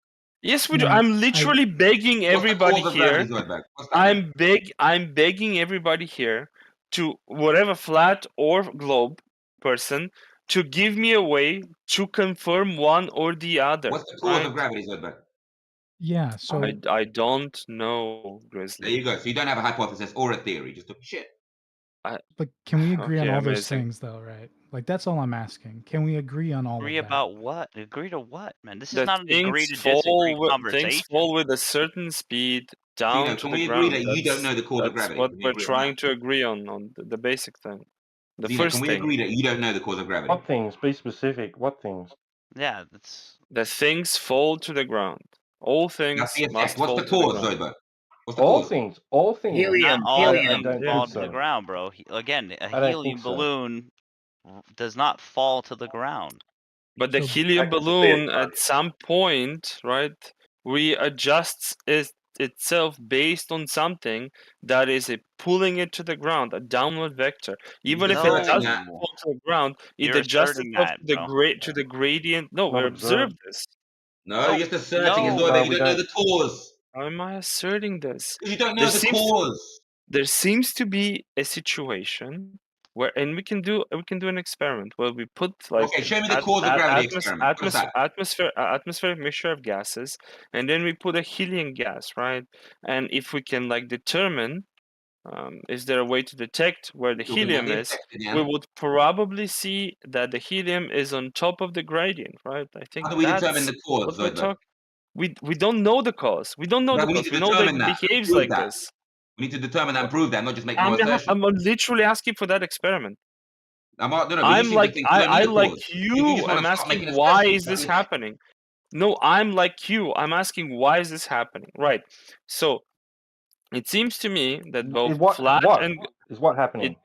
Yes, we do. No, I'm literally begging What's the everybody cause of here. gravity, Zoidberg? What's that then? I'm begging everybody here to whatever flat or globe person to give me a way to confirm one or the other. What's the cause right? of gravity, Zoidberg? Yeah, so I don't know, Grizzly. There you go. So you don't have a hypothesis or a theory. Just talk shit. but can we agree on Okay, all those amazing. things though, right? Like that's all I'm asking. Can we agree on all Agree of that? about what? Agree to what, man? This is That not an agree to disagree conversation. things fall with a certain speed down Gino, to can the we agree ground. that you don't know the cause of That's gravity? what Can we we're agree on trying that? to agree on the basic thing. The Gino, first can we thing. agree that you don't know the cause of gravity? What things? Be specific. What things? Yeah, that's The things fall to the ground. All things That's the must effect. What's fall the to the cause, ground. Zoidberg? What's the All cause? things. All things. Helium, not all I things don't fall think to the so. ground, bro. Again, a I don't think helium so. balloon does not fall to the ground. But the So- helium I disagree balloon entirely. at some point, right, readjusts itself based on something that is pulling it to the ground, a downward vector. Even if it asserting doesn't that. fall to the ground, it You're adjusts asserting itself that, to bro. the gradient. No, we Not observed observed. this. No, you're just asserting it, No. Zoidberg. No, You we don't know don't. the cause. How am I asserting this? You don't There know the seems cause. there seems to be a situation where, and we can do an experiment where we put like Okay, show me the cause of gravity experiment. What is that? atmospheric mixture of gases, and then we put a helium gas, right? And if we can like determine is there a way to detect where the Talking about helium the is, effect we again. would probably see that the helium is on top of the gradient, right? I think How do we determine that's the cause, what we're Zoidberg? talking. We don't know the cause. We don't know No, the we need cause. to We know that determine it that. behaves Prove like that. this. We need to determine that and prove that, not just make more assertions. I'm literally asking for that experiment. No, but you I'm seem like to think you don't need I a like cause. You you. just want I'm to start asking making why assertions is about this the effect. happening? No, I'm like you. I'm asking why is this happening? Right. So it seems to me that both flat and Is what happening?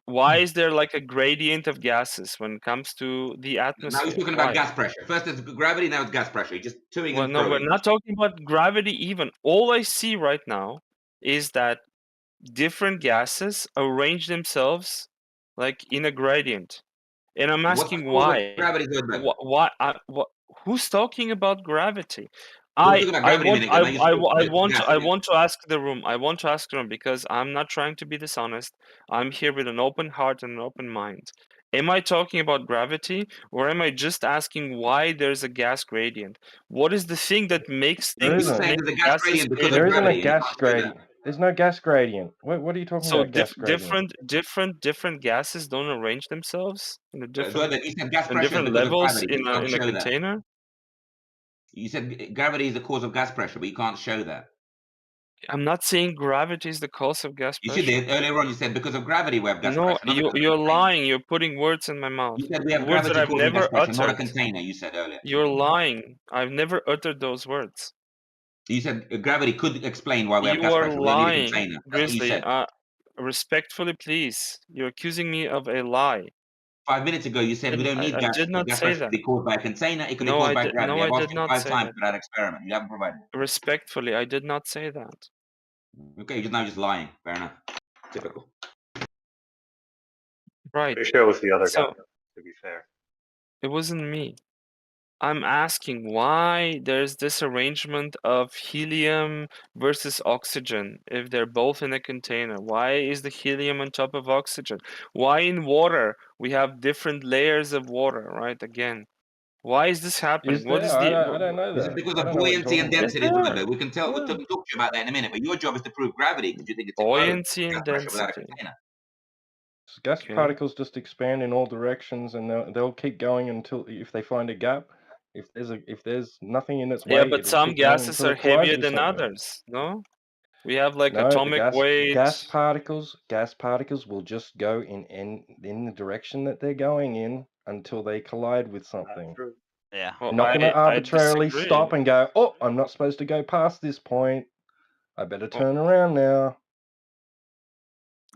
why is there like a gradient of gases when it comes to the Now he's atmosphere? talking Why? about gas pressure. First it's gravity, now it's gas pressure. You're just toing Well, and no, we're froing. not talking about gravity even. All I see right now is that different gases arrange themselves like in a gradient. And I'm What's the asking cause of why. gravity, Zoidberg? Who's talking about gravity? You're talking about gravity a minute ago. Now you're I again. want to ask the room. I want to ask the room because I'm not trying to be dishonest. I'm here with an open heart and an open mind. Am I talking about gravity, or am I just asking why there's a gas gradient? What is the thing that makes There things isn't. Saying make there's a gas gases gradient because of There isn't a gravity. You gas can't show that. gradient. There's no gas gradient. What are you talking So about? Gas gradient. different gases don't arrange themselves in a different Zoidberg, you said gas in pressure is different because of levels gravity. You can't in a show that. container? You said gravity is the cause of gas pressure, but you can't show that. I'm not saying gravity is the cause of gas You pressure. did earlier on. You said because of gravity we have gas No, pressure, not because of you're container. lying. You're putting words in my mouth. You said we have Words that gravity I've causing gas never pressure, not a uttered. container. You said earlier. You're lying. I've never uttered those words. You said gravity could explain why we have You gas are pressure. We don't need a lying, container. That's what you Grizzly. said. Respectfully, please. You're accusing me of a lie. 5 minutes ago, you said we don't need I gas. did not Gas say pressure that. could be caused by a container. It could be No, caused by gravity. I I've asked did you not 5 say times that. for that experiment. You haven't provided. Respectfully, I did not say that. Okay, you're just lying. Fair enough. Typical. Right. Pretty sure it was the other guy, So to be fair. it wasn't me. I'm asking why there's this arrangement of helium versus oxygen if they're both in a container. Why is the helium on top of oxygen? Why in water we have different layers of water, right? Again, why is this happening? Is What there? is I don't know This is that. because I of don't know what you're buoyancy talking and about. density, Zoidberg. We can tell. We'll Yeah. talk to you about that in a minute. But your job is to prove gravity because you think it's buoyancy gas and pressure without a density? container. Gas Okay. particles just expand in all directions, and they'll keep going until if they find a gap. If there's nothing in its Yeah, way, but it'll some keep going gases until are it collides heavier with than something. others. No, we have like No, the atomic weight. gas particles will just go in the direction that they're going in until they collide with something. True. Yeah. Well, You're not going to I arbitrarily disagree. stop and go, "Oh, I'm not supposed to go past this point. I better Well, turn around now."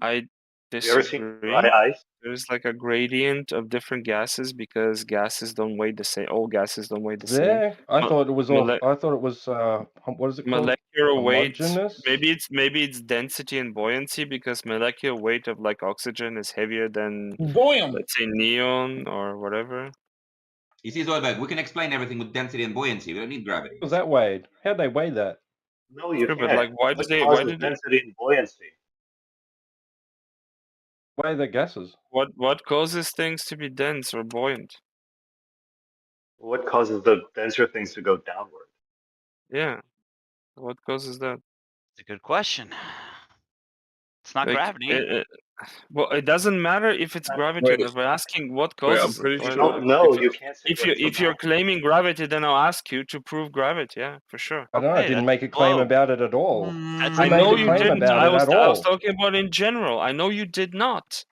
I Have you ever seen disagree. dry ice? There's like a gradient of different gases because gases don't weigh the same. All gases don't weigh the same. There, I thought it was all. Mole- I thought it was. What is it called? molecular weight. Homogeneous. Maybe it's density and buoyancy because molecular weight of like oxygen is heavier than let's say neon or whatever. You see, Zoidberg, we can explain everything with density and buoyancy. We don't need gravity. Was that weighed? How'd they weigh that? No, you Sure, can't. but like why What did causes they density and buoyancy? Weigh the gases. what causes things to be dense or buoyant? What causes the denser things to go downward? Yeah. What causes that? It's a good question. It's not Like, gravity. well, it doesn't matter if it's gravity or not. We're asking what Wait, I'm causes pretty it. You sure. don't know. You can't say what it's If you're about. claiming gravity, then I'll ask you to prove gravity. Yeah, for sure. I don't know. I Okay, didn't that's make a claim low. about it at all. That's Who I made know a you claim didn't. about it at I was all? talking about in general. I know you did not.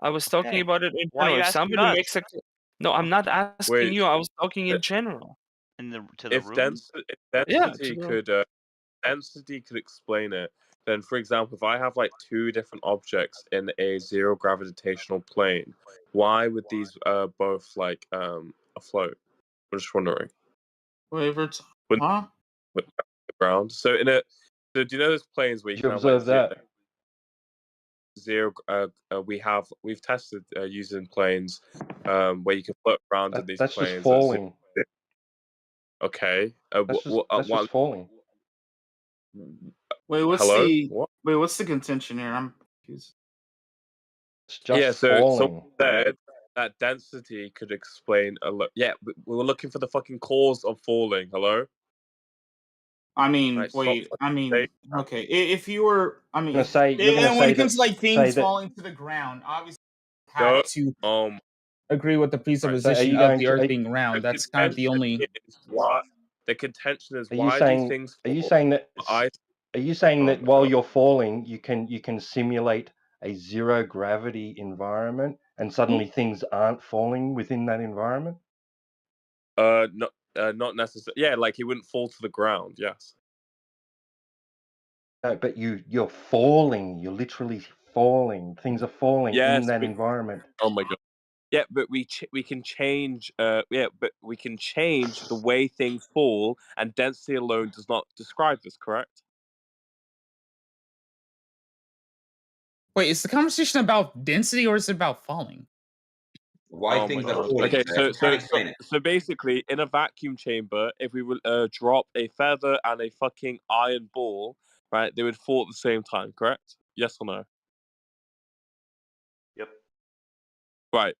I was talking Okay. about it in Why are general. you If asking somebody us? makes a no, I'm not asking Wait, you. I was talking in general. To the if room? density could explain it, then for example, if I have like two different objects in a zero gravitational plane, why would these both like afloat? I'm just wondering. Wait, Wouldn't huh? the ground? So do you know those planes where you Did you can have like observe that? zero? We've tested using planes where you can float around in these That's just planes. falling. Okay. That's just falling. Wait, Hello? What? what's the contention here? I'm confused. It's just So falling. someone said that density could explain a lot. Yeah, we were looking for the fucking cause of falling. Hello? I mean, Right, stop wait. I fucking mean, saying okay. If you were, I mean, You're gonna and when say it comes to like say things that. falling to the ground, obviously, you no. have to agree with the So are presupposition you of going the to? Earth being round. That's kind of the only. The contention is Are you why do saying? things Are you fall? saying that? I Are you saying oh that my while god. you're falling, you can simulate a zero gravity environment, and suddenly things aren't falling within that environment? Not necessarily. Yeah, like he wouldn't fall to the ground. Yes. No, but you're falling. You're literally falling. Things are falling in that environment. Oh my god. Yeah, but we can change. But we can change the way things fall, and density alone does not describe this. Correct? Wait, is the conversation about density or is it about falling? Why Oh things my are god. falling. Okay, Try to explain it. so basically, in a vacuum chamber, if we would drop a feather and a fucking iron ball, right, they would fall at the same time. Correct? Yes or no? Yep. Right.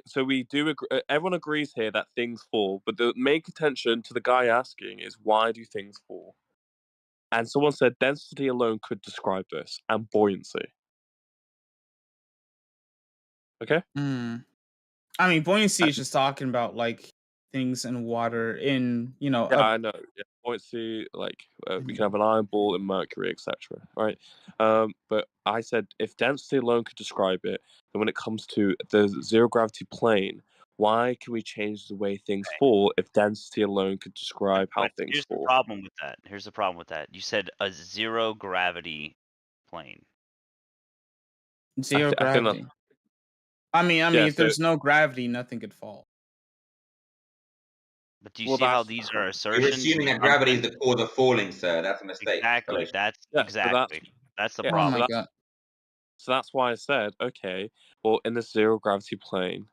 So we do. Everyone agrees here that things fall, but the main contention to the guy asking is why do things fall? And someone said density alone could describe this, and buoyancy. Okay. I mean, buoyancy is just talking about like things in water in Yeah, I know. Yeah, buoyancy, like we can have an iron ball and mercury, etc. Right? But I said if density alone could describe it, then when it comes to the zero gravity plane, why can we change the way things fall if density alone could describe how But things here's the fall? problem with that. Here's the problem with that. You said a zero gravity plane. Zero I think that's- gravity. I mean, Yeah, if there's no gravity, nothing could fall. But do you see how these are assertions? You're assuming that gravity is the cause of falling, sir. That's a mistake. Exactly. That's Yeah, exactly. That's the yeah, problem. Oh my god. So that's why I said, okay, well, in the zero gravity plane,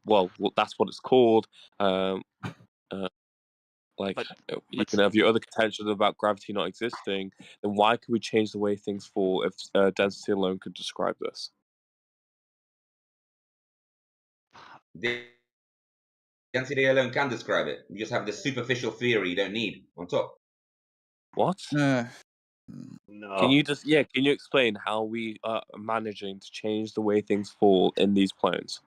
well, that's what it's called. You can have your other contention about gravity not existing. Then why could we change the way things fall if density alone could describe this? Density alone can describe it. You just have the superficial theory you don't need on top. What? No. Can you explain how we are managing to change the way things fall in these planes?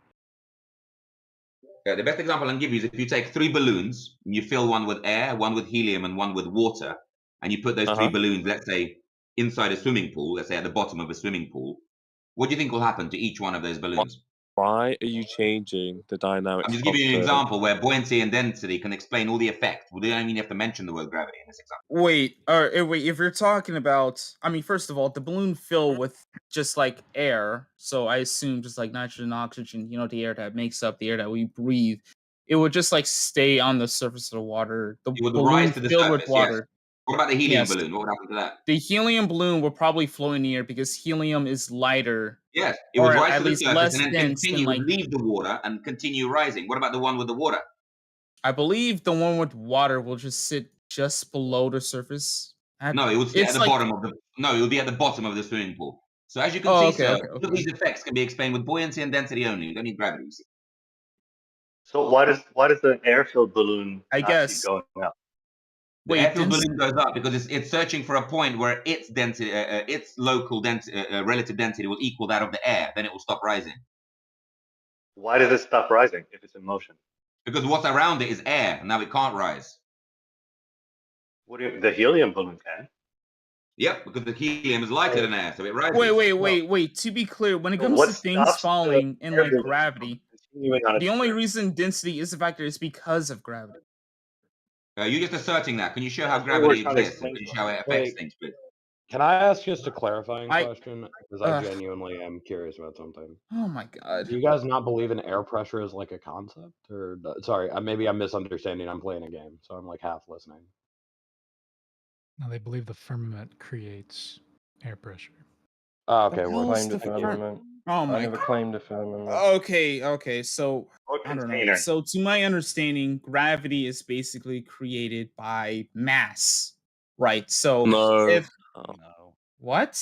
The best example I can give you is if you take 3 balloons and you fill one with air, one with helium, and one with water, and you put those 3 balloons, let's say, inside a swimming pool, let's say at the bottom of a swimming pool, what do you think will happen to each one of those balloons? Why are you changing the dynamics? I'm just giving you an example where buoyancy and density can explain all the effects. Well, they don't even have to mention the word gravity in this example. Wait, if you're talking about, I mean, first of all, the balloon fill with just like air, so I assume just like nitrogen, oxygen, the air that makes up the air that we breathe, it would just like stay on the surface of the water. The It would balloon rise to the filled surface, with water. yes. What about the helium Yes. balloon? What would happen to that? The helium balloon would probably float in the air because helium is lighter. Yes, it or would rise at to the least surface less and then dense continue, than like. leave the water and continue rising. What about the one with the water? I believe the one with water will just sit just below the surface. No, it would sit at the like, bottom of the. No, it would be at the bottom of the swimming pool. So as you can see, sir, all of these effects can be explained with buoyancy and density only. You don't need gravity. You see. So why does the air-filled balloon I guess going up? The air-filled balloon goes up because it's searching for a point where its density, its local density, relative density will equal that of the air. Then it will stop rising. Why does it stop rising if it's in motion? Because what's around it is air. Now it can't rise. The helium balloon can. Yep, because the helium is lighter than air, so it rises. Wait. To be clear, when it comes to things falling in like gravity, the only reason density is a factor is because of gravity. You're just asserting that. Can you show how gravity exists? Can you show how it affects things, please? Can I ask just a clarifying question? Because I genuinely am curious about something. Oh my god. Do you guys not believe in air pressure as like a concept? Or sorry, maybe I'm misunderstanding. I'm playing a game, so I'm like half listening. No, they believe the firmament creates air pressure. Oh, okay. I claimed a firmament. Oh my I never claimed a firmament. Okay. So I don't know. So to my understanding, gravity is basically created by mass, right? So No. What?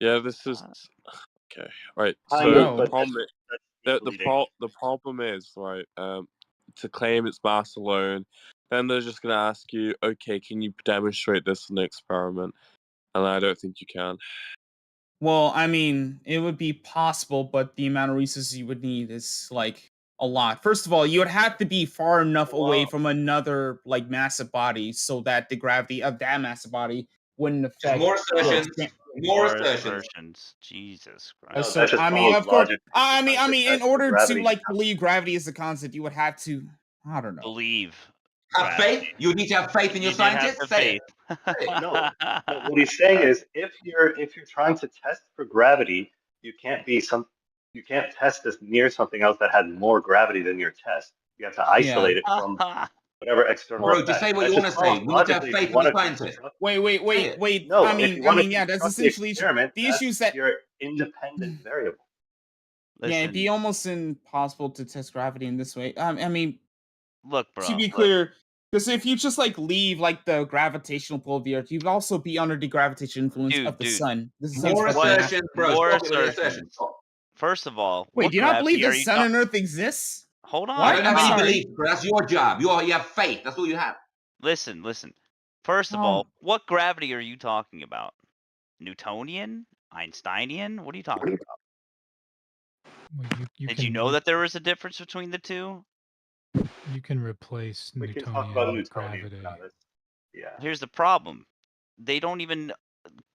Yeah, this is okay. Right. I So know, the but problem, the problem is right. To claim it's mass alone, then they're just gonna ask you, okay, can you demonstrate this in an experiment? And I don't think you can. Well, I mean, it would be possible, but the amount of resources you would need is like a lot. First of all, you would have to be far enough away from another like massive body so that the gravity of that massive body wouldn't affect. More assertions. More assertions. Jesus No, Christ. that just I mean, follows of course. logic. I mean, in order to gravity. like believe gravity is a concept, you would have to. I don't know. Believe. Have faith. You would need to have faith in your scientists. Say it. No, what he's saying is if you're trying to test for gravity, you can't test this near something else that had more gravity than your test. You have to isolate it from whatever external. Bro, just say what you want to say. We need to have faith in the scientists. Wait. No, I mean, yeah, that's essentially the issues that your independent variable. Yeah, it'd be almost impossible to test gravity in this way. I mean, look, bro. To be clear, because if you just like leave like the gravitational pull of the Earth, you'd also be under the gravitational influence of the sun. This is More assertions, bro. More Stop it with the assertions. First of all, Wait, what do you not believe gravity are the you sun and Earth exists? Hold on. What? I don't have I'm any sorry. belief, bro. That's your job. You have faith. That's all you have. Listen. First of all, what gravity are you talking about? Newtonian? Einsteinian? What are you talking about? Well, you Did you know that there was a difference between the two? You can replace We can talk about Newtonian with Newtonian. gravity. Yeah. Here's the problem. They don't even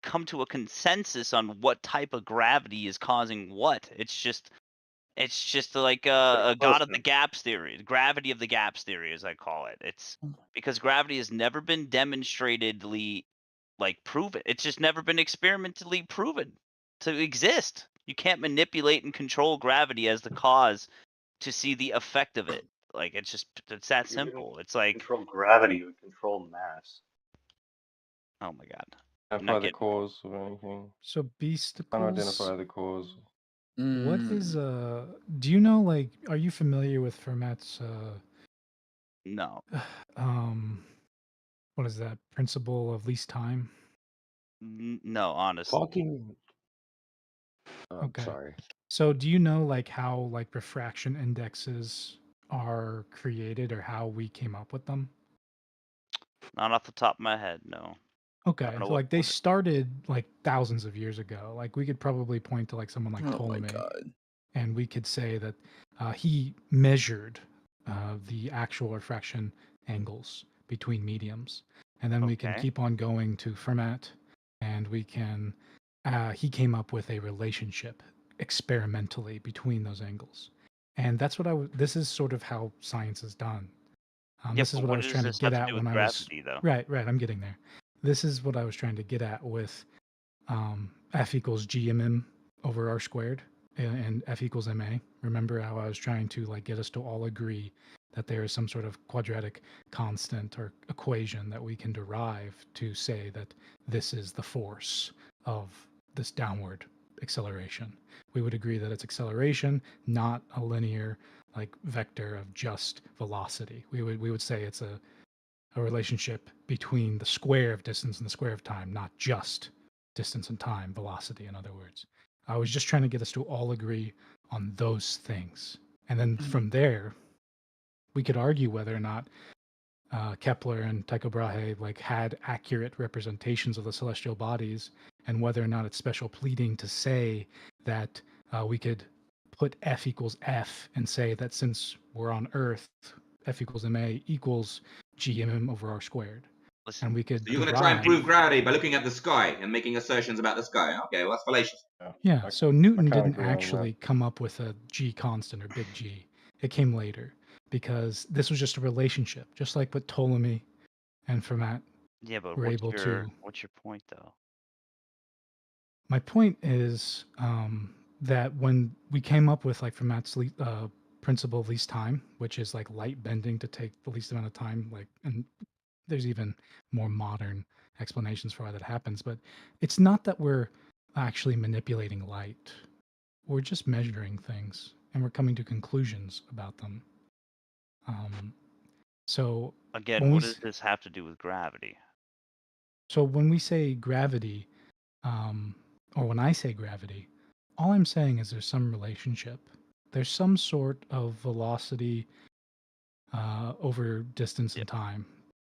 come to a consensus on what type of gravity is causing what. It's just like a God of the gaps theory, gravity of the gaps theory, as I call it. It's because gravity has never been demonstratedly proven. It's just never been experimentally proven to exist. You can't manipulate and control gravity as the cause to see the effect of it. Like it's that simple. It's like control gravity, you control mass. Oh my god. Identify the cause of anything. So Beasticles. Can't identify the cause. What is do you know, like, are you familiar with Fermat's No. What is that? Principle of least time? No, honestly. Fucking. I'm Okay. sorry. So do you know like how like refraction indexes are created or how we came up with them? Not off the top of my head, no. Okay, so like they started like thousands of years ago. Like we could probably point to like someone like Oh my Ptolemy, God. and we could say that he measured the actual refraction angles between mediums, and then we can Okay. keep on going to Fermat, and we can. He came up with a relationship experimentally between those angles, and that's what this is sort of how science is done. Yeah, This is but what I what was does trying to this get have to at do when with I was gravity, though? right. I'm getting there. This is what I was trying to get at with F equals GMM over R squared and F equals MA. Remember how I was trying to like get us to all agree that there is some sort of quadratic constant or equation that we can derive to say that this is the force of this downward acceleration. We would agree that it's acceleration, not a linear like vector of just velocity. We would say it's a relationship between the square of distance and the square of time, not just distance and time, velocity, in other words. I was just trying to get us to all agree on those things. And then from there, we could argue whether or not Kepler and Tycho Brahe like had accurate representations of the celestial bodies, and whether or not it's special pleading to say that we could put F equals F and say that since we're on Earth, F equals ma equals GMM over R squared. Listen, and we could So you're going to try and prove gravity by looking at the sky and making assertions about the sky. Okay, well, that's fallacious. Yeah, so Newton can't didn't agree on that. actually come up with a G constant or big G. It came later because this was just a relationship, just like what Ptolemy and Fermat Yeah, but were able to. what's your point, though? My point is that when we came up with like Fermat's principle of least time, which is like light bending to take the least amount of time, like, and there's even more modern explanations for why that happens, but it's not that we're actually manipulating light. We're just measuring things and we're coming to conclusions about them. So Again, when what we does this have to do with gravity? So when we say gravity, or when I say gravity, all I'm saying is there's some relationship. There's some sort of velocity over distance and time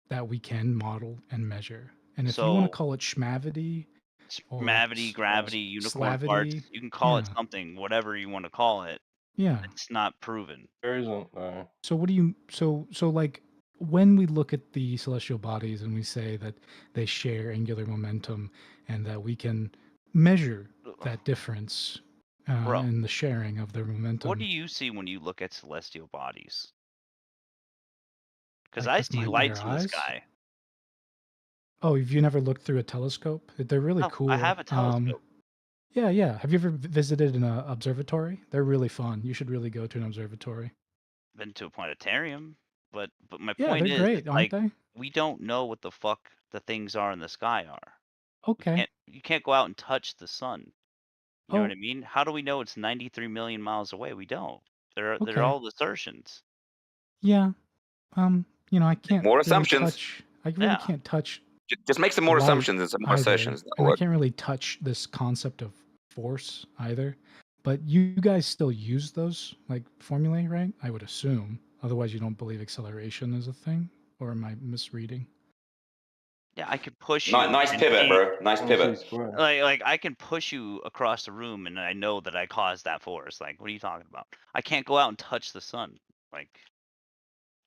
that we can model and measure. And if you want to So- call it schmavity, or Gravity, gravity, unicorn slavity, parts. You can call it yeah. something, whatever you want to call it. Yeah. It's not proven. There isn't, though. So what do you so like when we look at the celestial bodies and we say that they share angular momentum and that we can measure that difference Bro, in the sharing of their momentum. What do you see when you look at celestial bodies? Because Like I with see your lights in the eyes? sky. Oh, have you never looked through a telescope? They're really No, cool. I have a telescope. Yeah. Have you ever visited an observatory? They're really fun. You should really go to an observatory. Been to a planetarium, but my Yeah, point they're is, great, it's aren't like they? we don't know what the fuck the things are in the sky are. Okay. You can't go out and touch the sun. You know what Oh. I mean? How do we know it's 93 million miles away? We don't. They're Okay. all assertions. Yeah. I can't More really assumptions. touch. I really Yeah. can't touch Just make some more light assumptions and some more either, assertions. That'll and I work. can't really touch this concept of force either. But you guys still use those like formulae, right? I would assume. Otherwise, you don't believe acceleration is a thing, or am I misreading? Yeah, I could push you. Nice and pivot, see- bro. Nice pivot. Like I can push you across the room, and I know that I caused that force. Like, what are you talking about? I can't go out and touch the sun. Like,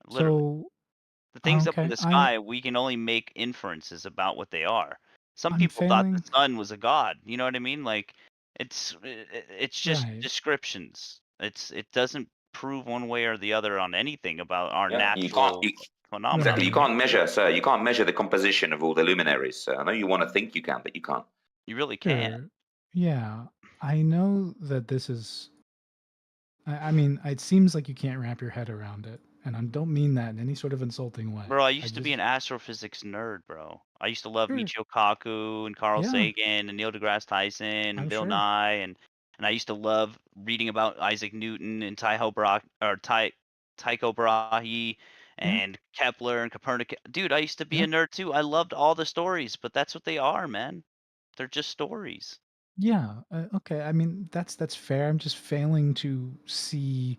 literally, So, the things up in okay, the sky, we can only make inferences about what they are. Some I'm people thought the failing. sun was a god. You know what I mean? Like, it's just Right. descriptions. It doesn't prove one way or the other on anything about our Yeah, natural phenomena. exactly. You can't measure, sir. You can't measure the composition of all the luminaries. Sir. I know you want to think you can, but you can't. You really can't. Sure. Yeah, I know that this is. I mean, it seems like you can't wrap your head around it, and I don't mean that in any sort of insulting way. Bro, I used to be an astrophysics nerd, bro. I used to love Sure. Michio Kaku and Carl Yeah. Sagan and Neil deGrasse Tyson and I'm Bill sure. Nye and I used to love reading about Isaac Newton and Tycho Brahe and Kepler and Copernicus. Dude, I used to be a nerd too. I loved all the stories, but that's what they are, man. They're just stories. Yeah. Okay. I mean, that's fair. I'm just failing to see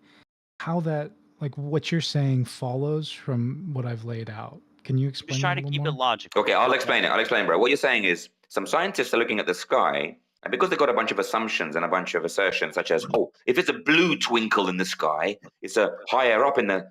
how that, like, what you're saying follows from what I've laid out. Can you explain Just that try a to little keep more? it logical. Okay, I'll explain it. I'll explain, bro. What you're saying is some scientists are looking at the sky, and because they've got a bunch of assumptions and a bunch of assertions, such as, oh, if it's a blue twinkle in the sky, it's a higher up in the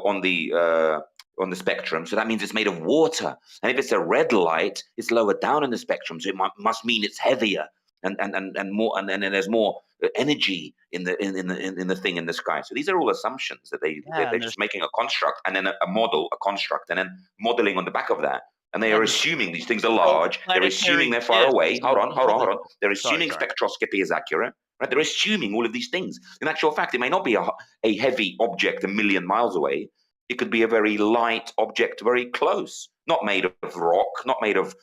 on the spectrum, so that means it's made of water. And if it's a red light, it's lower down in the spectrum, so it must mean it's heavier and more, and then there's more energy in the thing in the sky. So these are all assumptions that they're just making a construct and then a model, a construct, and then modeling on the back of that. And they are assuming these things are large. They're assuming they're far away. Hold on. They're assuming spectroscopy is accurate. Right? They're assuming all of these things. In actual fact, it may not be a heavy object a million miles away. It could be a very light object, very close, not made of rock, not made of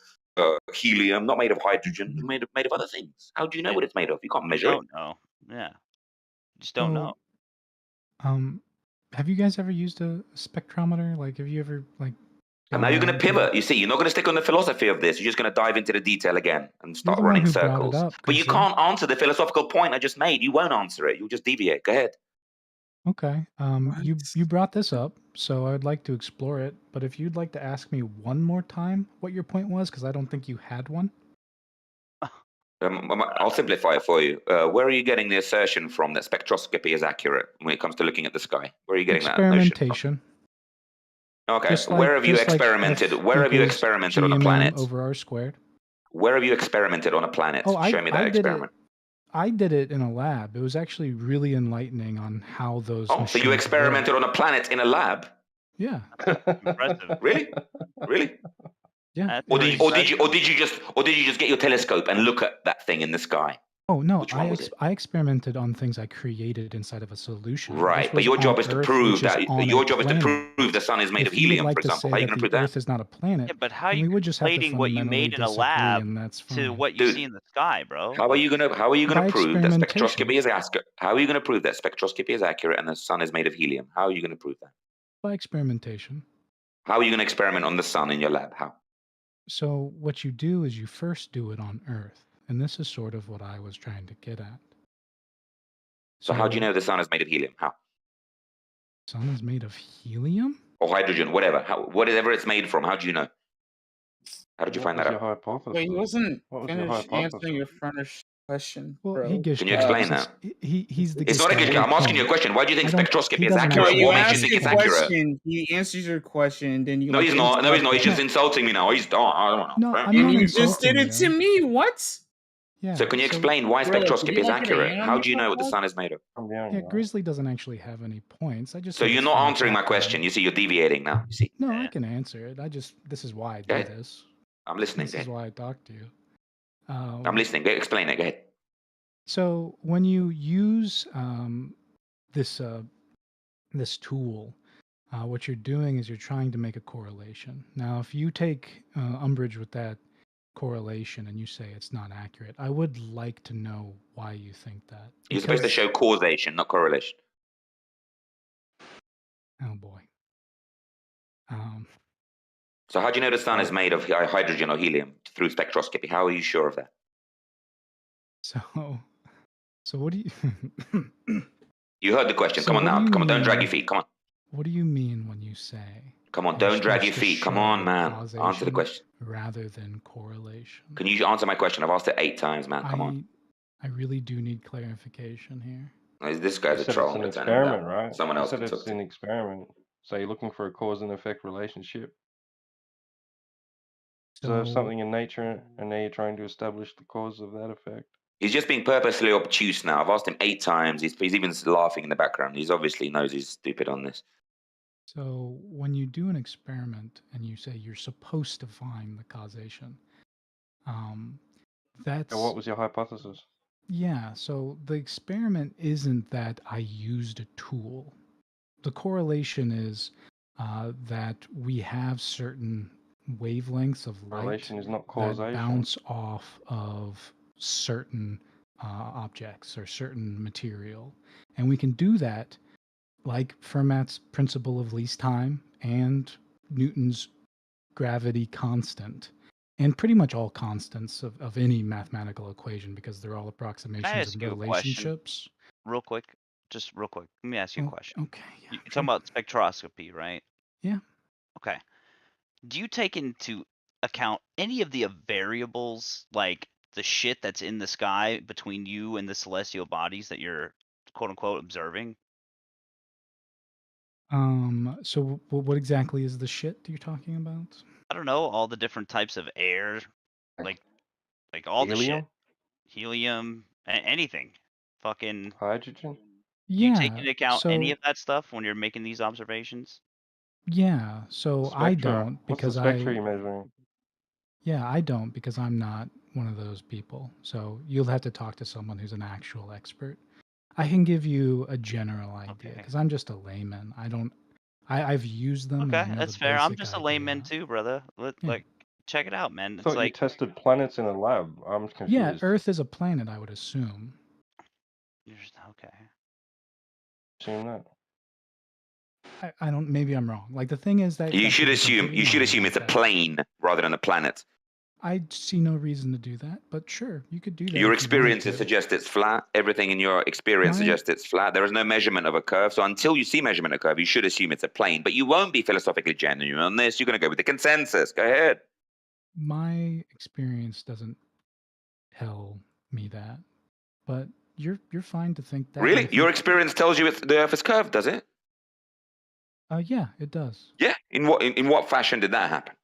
helium, not made of hydrogen, made of other things. How do you know what it's made of? You can't measure it. Don't know. Yeah. Just don't know. Have you guys ever used a spectrometer? Like, have you ever like? And now you're going to pivot. You see, you're not going to stick on the philosophy of this. You're just going to dive into the detail again and start the one running who brought it circles. up, But you Grizzly. can't answer the philosophical point I just made. You won't answer it. You'll just deviate. Go ahead. Okay. You brought this up, so I'd like to explore it. But if you'd like to ask me one more time what your point was, because I don't think you had one. I'll simplify it for you. Where are you getting the assertion from that spectroscopy is accurate when it comes to looking at the sky? Where are you getting that notion from? Experimentation. Okay. Where have you experimented? Where have you experimented on a planet? Over R squared. Where have you experimented on a planet? Show me that experiment. I did it in a lab. It was actually really enlightening on how those. Oh, so you experimented on a planet in a lab? Yeah. Impressive. Really? Really? Yeah. Or did you just get your telescope and look at that thing in the sky? Oh no, I experimented on things I created inside of a solution. Right, but your job is to prove that your job is to prove the sun is made of helium, for example. How are you going to prove that? Earth is not a planet. Yeah, but how are you relating what you made in a lab to what you see in the sky, bro? How are you going to prove that spectroscopy is accurate? How are you going to prove that spectroscopy is accurate and the sun is made of helium? How are you going to prove that? By experimentation. How are you going to experiment on the sun in your lab? How? So what you do is you first do it on Earth. And this is sort of what I was trying to get at. So how do you know the sun is made of helium? How? Sun is made of helium? Or hydrogen, whatever. Whatever it's made from, how do you know? How did you find that out? Wait, he wasn't finished answering your furnished question, bro. He Can you explain that? He's the. It's not a good. I'm asking you a question. Why do you think spectroscopy is accurate? You What makes you asked think a it's accurate? question. He answers your question, and then you. No, he's not. No, he's not. He's just insulting me now. I don't know. No, right? I'm And not you just did insulting it to me. What? Yeah. So can you explain why Bro, spectroscopy you is like accurate? an How do you know what the animal? sun is made of? Yeah, Grizzly doesn't actually have any points. I just. So said you're it's not not answering my accurate. question. You see, you're deviating now. You see. No, I can answer it. This is why I did this. I'm listening. This is why I talked to you. I'm listening. Explain it. Go ahead. So when you use this tool, what you're doing is you're trying to make a correlation. Now, if you take umbrage with that correlation and you say it's not accurate, I would like to know why you think that. You're supposed to show causation, not correlation. Oh boy. So how do you know the sun is made of hydrogen or helium through spectroscopy? How are you sure of that? So So what do you? You heard the question. So Come on what do now. you Come on, don't drag mean- your feet. Come on. What do you mean when you say? Come on, you're don't drag your supposed to feet. Come show on, man. Answer the causation question. rather than correlation. Can you answer my question? I've asked it 8 times, man. Come on. I really do need clarification here. This guy's You a said troll. it's I'm an gonna turn him down. experiment, right? Someone You else said can it's talk to. an experiment. So you're looking for a cause and effect relationship. So So- something in nature, and now you're trying to establish the cause of that effect. He's just being purposely obtuse now. I've asked him 8 times. He's even laughing in the background. He's obviously knows he's stupid on this. So when you do an experiment and you say you're supposed to find the causation, that's And what was your hypothesis? yeah. So the experiment isn't that I used a tool. The correlation is that we have certain wavelengths of light Correlation is not that causation. bounce off of certain objects or certain material, and we can do that like Fermat's principle of least time and Newton's gravity constant, and pretty much all constants of any mathematical equation because they're all Can I approximations ask and you a question? relationships. Real quick. Just real quick. Let me ask you a Oh, question. okay, yeah, You're sure. talking about spectroscopy, right? Yeah. Okay. Do you take into account any of the variables, like the shit that's in the sky between you and the celestial bodies that you're quote unquote observing? So what exactly is the shit you're talking about? I don't know, all the different types of air, like all the shit. Helium? Helium, anything. Fucking Hydrogen? Do you take Yeah, into account any so of that stuff when you're making these observations? yeah, so I Spectra. don't What's the because spectra you're measuring? yeah, I don't because I'm not one of those people. So you'll have to talk to someone who's an actual expert. I can give you a general idea because I'm just a layman. I've used them and I Okay, know that's the fair. I'm basic just a idea. layman too, brother. Yeah. Like, check it out, man. I It's thought you like, tested planets in a lab. I'm confused. Yeah, Earth is a planet, I would assume. okay. Assume that. I don't. Maybe I'm wrong. Like the thing is that You that should could be assume. completely You should wrong assume about it's a that. plane rather than a planet. I see no reason to do that, but sure, you could do that. Your if you wanted experiences to. suggest it's flat. Everything in your experience My- suggests it's flat. There is no measurement of a curve. So until you see measurement of a curve, you should assume it's a plane. But you won't be philosophically genuine on this. You're going to go with the consensus. Go ahead. My experience doesn't tell me that, but you're fine to think that. Really? and Your think- experience tells you the Earth is curved, does it? Yeah, it does. Yeah. In what fashion did that happen?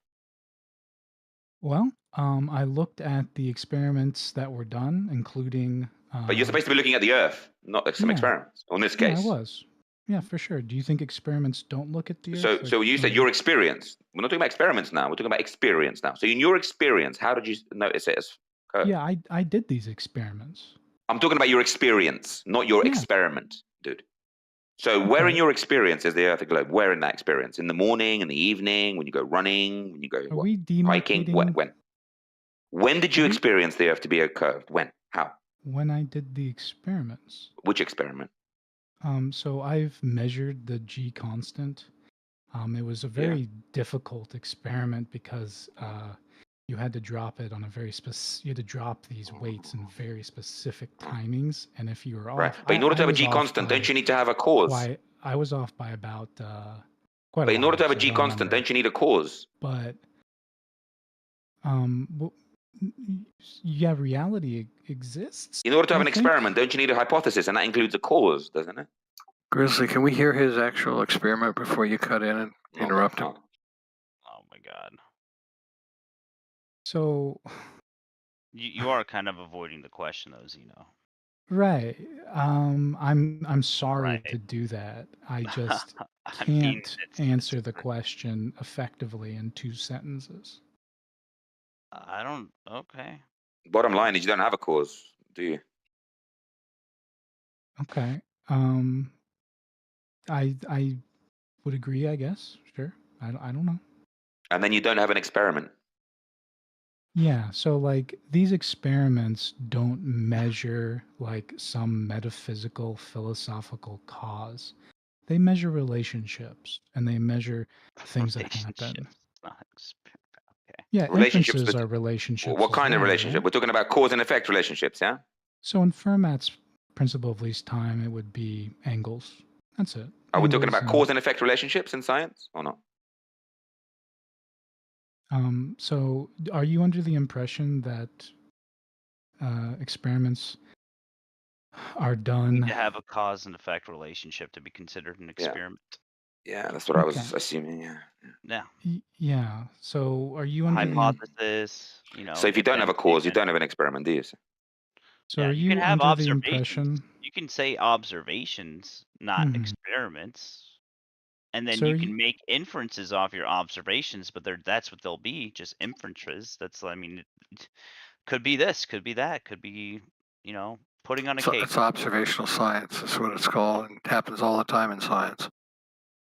Well, I looked at the experiments that were done, including. But you're supposed to be looking at the Earth, not some yeah. experiments. Or in this Yeah, I case. was. Yeah, for sure. Do you think experiments don't look at the Earth? So, Like, so you said your experience. We're not talking about experiments now. We're talking about experience now. So, in your experience, how did you notice it as curved? Yeah, I did these experiments. I'm talking about your experience, not your experiment, dude. So, where in your experience is the Earth a globe? Where in that experience? In the morning, in the evening, when you go running, when you go Are we hiking? demarcating When did you experience the Earth to be a curved? When? How? when I did the experiments? Which experiment? So I've measured the G constant. It was a very difficult experiment because you had to drop it on a very you had to drop these weights in very specific timings, and if you were off, Right. But in order to have a was G off constant, by don't you need to have a cause? I was off by about quite a But in order to while, have a so I G don't constant, remember. don't you need a cause? But yeah, reality exists. In order to have I an think. experiment, don't you need a hypothesis? And that includes a cause, doesn't it? Grizzly, can we hear his actual experiment before you cut in and interrupt him? Oh my god. So You are kind of avoiding the question though, Zeno. right. I'm sorry Right. to do that. I just I mean, can't answer the question effectively in 2 sentences. I don't. Okay. Bottom line is you don't have a cause, do you? Okay. I would agree, I guess. Sure. I don't know. And then you don't have an experiment. Yeah, so like these experiments don't measure like some metaphysical philosophical cause. They measure relationships and they measure things that happen. Yeah, Relationships inferences are relationships. What as kind of well, relationship? right? We're talking about cause and effect relationships, yeah? So in Fermat's principle of least time, it would be angles. That's it. Are we talking Angles about cause and effect relationships in science or not? So are you under the impression that experiments are You done? need to have a cause and effect relationship to be considered an experiment. Yeah, that's what I was Okay. assuming. Yeah. Yeah. Yeah. So are you under the Hypothesis, you know. So if you don't have a cause, you don't have an experiment, do you? So Yeah, are you can you have under the observations. impression? You can say observations, not Mhm. experiments. And then So you are can you- make inferences off your observations, but that's what they'll be, just inferences. That's, I mean, it could be this, could be that, could be, you know, putting on a So cake. it's observational science. That's what it's called. It happens all the time in science.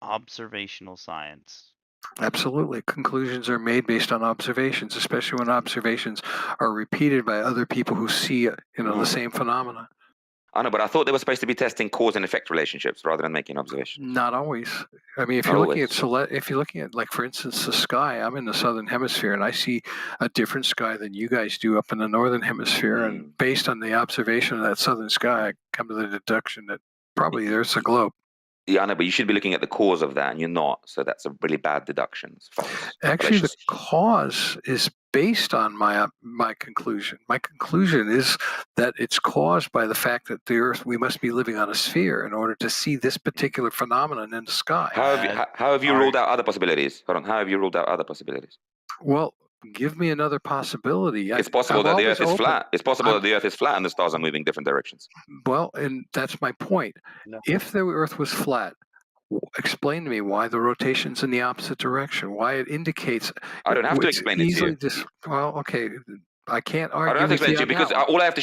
Observational science. Absolutely. Conclusions are made based on observations, especially when observations are repeated by other people who see, the same phenomena. I know, but I thought they were supposed to be testing cause and effect relationships rather than making observations. Not always. I mean, if Not you're looking always. at if you're looking at, like, for instance, the sky, I'm in the southern hemisphere and I see a different sky than you guys do up in the northern hemisphere. And based on the observation of that southern sky, I come to the deduction that probably there's a globe. Yeah, I know, but you should be looking at the cause of that, and you're not. So that's a really bad deduction. It's false. Actually, the Fallacious. cause is based on my conclusion. My conclusion is that it's caused by the fact that the Earth, we must be living on a sphere in order to see this particular phenomenon in the sky. How have you ruled out other possibilities? Hold on. How have you ruled out other possibilities? Well, give me another possibility. It's possible that the Earth is flat. It's possible I'm- that the Earth is flat and the stars are moving different directions. Well, and that's my point. If the Earth was flat, explain to me why the rotation's in the opposite direction. Why it indicates. I don't have to it's explain it to easily you. Well, okay. I can't argue. I don't have to with explain to you on because that one. all I have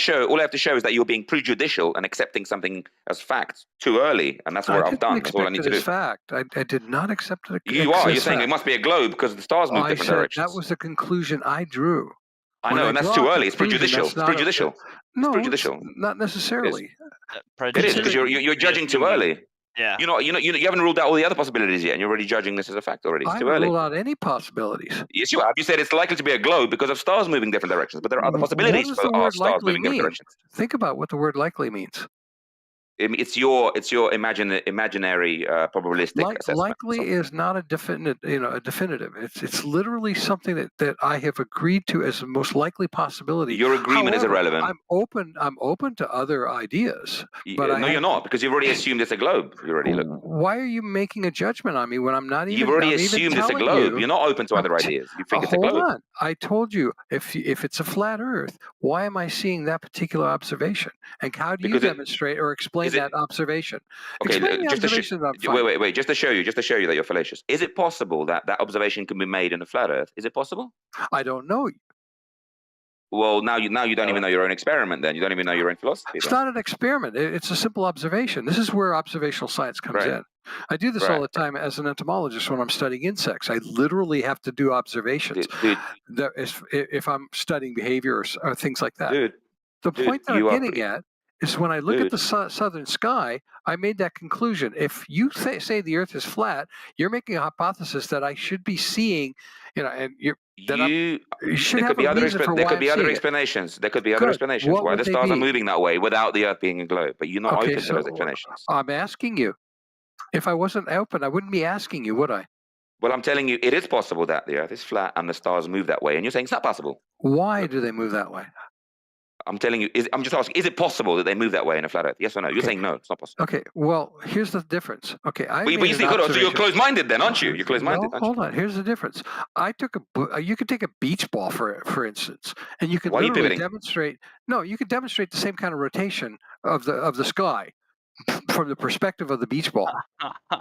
to show is that you're being prejudicial and accepting something as fact too early, and that's what I've done. That's all I need to do. Fact. I did not accept it. You are. You're saying it must be a globe because the stars move different directions. That was the conclusion I drew. I know, and that's too early. It's prejudicial. It's prejudicial. No, it's prejudicial. Not necessarily. It is because you're judging too early. Yeah. You haven't ruled out all the other possibilities yet, and you're already judging this as a fact already. It's I too haven't early. ruled out any possibilities. Yes, you have. You said it's likely to be a globe because of stars moving different directions, but there are other possibilities What does for the our word stars likely moving different mean? directions. Think about what the word likely means. It's your imaginary probabilistic assessment. Likely is not a definitive. It's literally something that I have agreed to as the most likely possibility. Your agreement is irrelevant. I'm open to other ideas. But No, you're not, because you've already assumed it's a globe. You already look. Why are you making a judgment on me when I'm not even? You've already I'm assumed even it's a telling globe. you- You're not open to other ideas. You think it's a globe. Hold on. I told you if it's a flat Earth, why am I seeing that particular observation? And how do you demonstrate or explain that observation? Okay, Explain the just to observation that I'm finding. wait. Just to show you that you're fallacious. Is it possible that observation can be made in a flat Earth? Is it possible? I don't know. Well, now you don't even know your own experiment. Then you don't even know your own philosophy. It's not an experiment. It's a simple observation. This is where observational science comes in. I do this all the time as an entomologist when I'm studying insects. I literally have to do observations. If I'm studying behavior or things like that. The point that I'm getting at is when I look at the southern sky, I made that conclusion. If you say the Earth is flat, you're making a hypothesis that I should be seeing, and you should have a reason for why there could be I'm other seeing it. explanations. There could be other explanations What why would the they stars are be? moving that way without the Earth being a globe. But you're not open to those explanations. I'm asking you. If I wasn't open, I wouldn't be asking you, would I? Well, I'm telling you, it is possible that the Earth is flat and the stars move that way, and you're saying it's not possible. Why do they move that way? I'm telling you, I'm just asking, is it possible that they move that way in a flat Earth? Yes or no? You're saying no, it's not possible. Okay, well, here's the difference. Okay, But you see, so you're closed-minded then, aren't you? You're closed-minded. No, hold on. Here's the difference. You could take a beach ball, for instance, and you could Why are you literally pivoting? demonstrate. No, you could demonstrate the same kind of rotation of the sky from the perspective of the beach ball.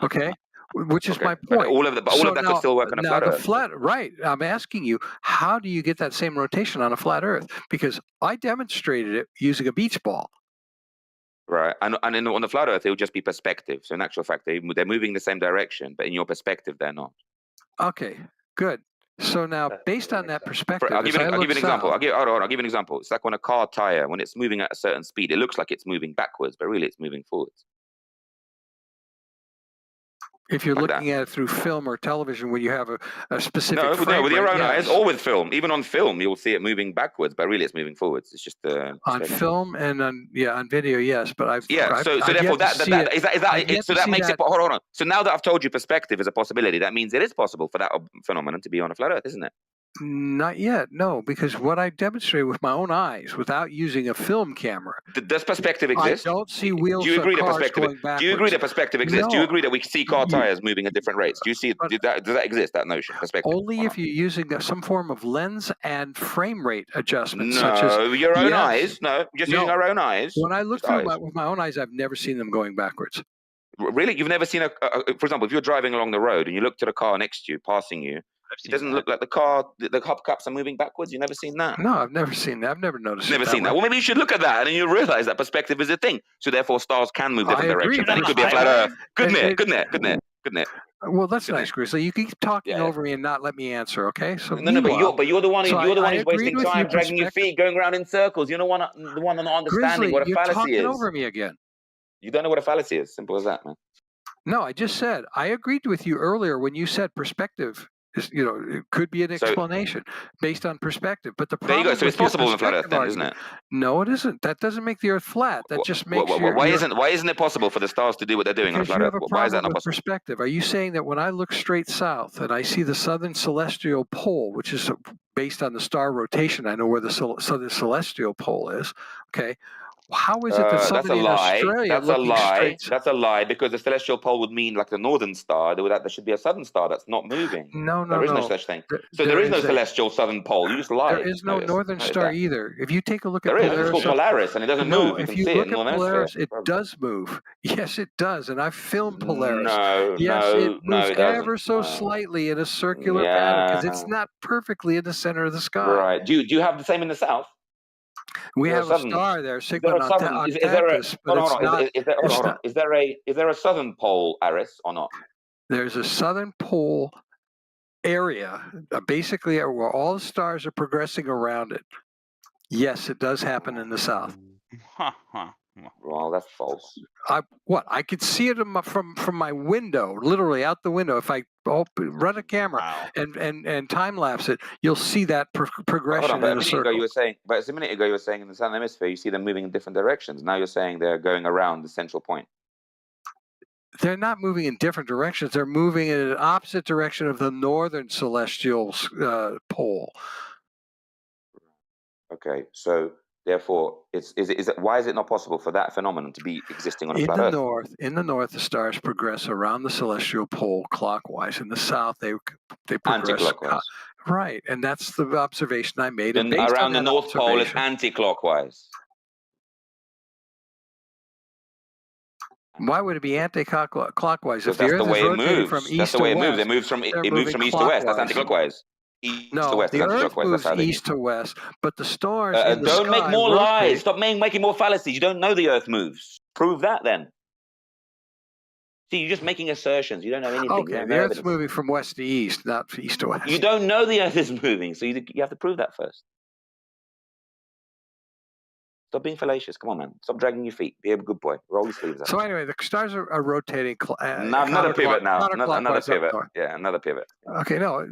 Okay. Which is my point. All of that could still work on a flat Earth. Right. I'm asking you, how do you get that same rotation on a flat Earth? Because I demonstrated it using a beach ball. Right. And on the flat Earth, it will just be perspective. So in actual fact, they're moving the same direction, but in your perspective, they're not. Okay, good. So now, based on that perspective, I'll give you an example. I'll give you an example. It's like when a car tire, when it's moving at a certain speed, it looks like it's moving backwards, but really it's moving forwards. If you're like looking that. at it through film or television, when you have a specific No, frame with your rate, own eyes, yes. or with film. Even on film, you'll see it moving backwards, but really it's moving forwards. It's just On perspective. film and on video, yes, but I've So I've therefore yet to see it. so that makes it. Hold on. So now that I've told you perspective is a possibility, that means it is possible for that phenomenon to be on a flat Earth, isn't it? Not yet, no, because what I demonstrated with my own eyes, without using a film camera. Does perspective exist? I don't see wheels Do you agree of that cars perspective? going backwards. Do you agree that perspective exists? Do you No. agree that we see car tires moving at different rates? Do you see? Does that exist? That notion, perspective? Only if you're using some form of lens and frame rate adjustment, No, such as your own yes. eyes. No, just using our own eyes. When I look Just through eyes. with my own eyes, I've never seen them going backwards. Really, you've never seen for example, if you're driving along the road and you look to the car next to you, passing you, it doesn't look like the hubcaps are moving backwards. You've never seen that? No, I've never seen that. I've never noticed. Never seen that. Well, maybe you should look at that, and then you realize that perspective is a thing. So therefore, stars can move different directions, and it could be a flat Earth. Couldn't it? Well, that's nice, Grizzly. You keep talking over me and not let me answer. Okay. So No, but you're the one. so You're the one I who's wasting agreed with time, you, dragging your feet, going around in circles. You're the one not understanding Grizzly, what a you're fallacy talking is. over me again. You don't know what a fallacy is. Simple as that, man. No, I just said I agreed with you earlier when you said perspective is, it could be an explanation based on perspective. But the There you problem go. So it's possible in a flat Earth, then, isn't it? No, it isn't. That doesn't make the Earth flat. That just makes why isn't it possible for the stars to do what they're doing on a because flat you Earth? have a Why is that problem not with possible? perspective. Are you saying that when I look straight south and I see the southern celestial pole, which is based on the star rotation, I know where the southern celestial pole is. Okay. How is it that That's somebody a in lie. Australia That's a looking lie. straight? That's a lie, because the celestial pole would mean like the northern star. There should be a southern star that's not moving. No, There is no no. such thing. So there is no celestial southern pole. You just lied. There is no northern star either. If you take a look at There is. Polaris, It's called Polaris, and it doesn't move. You if can you see it look in the at northern Polaris, hemisphere. it does move. Yes, it does, and I've filmed Polaris. No, Yes, no, it moves it doesn't. ever so slightly in a circular pattern because it's not perfectly in the center of the sky. Right. Do you have the same in the south? We have a star there, Sigma Octantis, but it's not. Is there a southern pole, Aris, or not? There's a southern pole area, basically where all the stars are progressing around it. Yes, it does happen in the south. Well, that's false. I could see it from my window, literally out the window. If I run a camera and time lapse it, you'll see that progression in a circle. But a minute ago you were saying in the southern hemisphere you see them moving in different directions. Now you're saying they're going around the central point. They're not moving in different directions. They're moving in an opposite direction of the northern celestial pole. Okay, so therefore, why is it not possible for that phenomenon to be existing on a flat Earth? In the north, the stars progress around the celestial pole clockwise. In the south, they progress anti-clockwise. Right, and that's the observation I made. And around the North Pole, it's anti-clockwise. Why would it be anti-clockwise? Because that's the way it moves. That's the way it moves. It moves from east to west. That's anti-clockwise. East to west. The Earth moves east to west, but the stars in the don't sky make more rotate. lies. Stop making more fallacies. You don't know the Earth moves. Prove that then. See, you're just making assertions. You don't know anything. Okay, the Earth's moving from west to east, not from east to west. You don't know the Earth is moving, so you have to prove that first. Stop being fallacious. Come on, man. Stop dragging your feet. Be a good boy. Roll your sleeves up. So anyway, the stars are rotating. Another pivot now. Another pivot. Yeah, another pivot. Okay, no,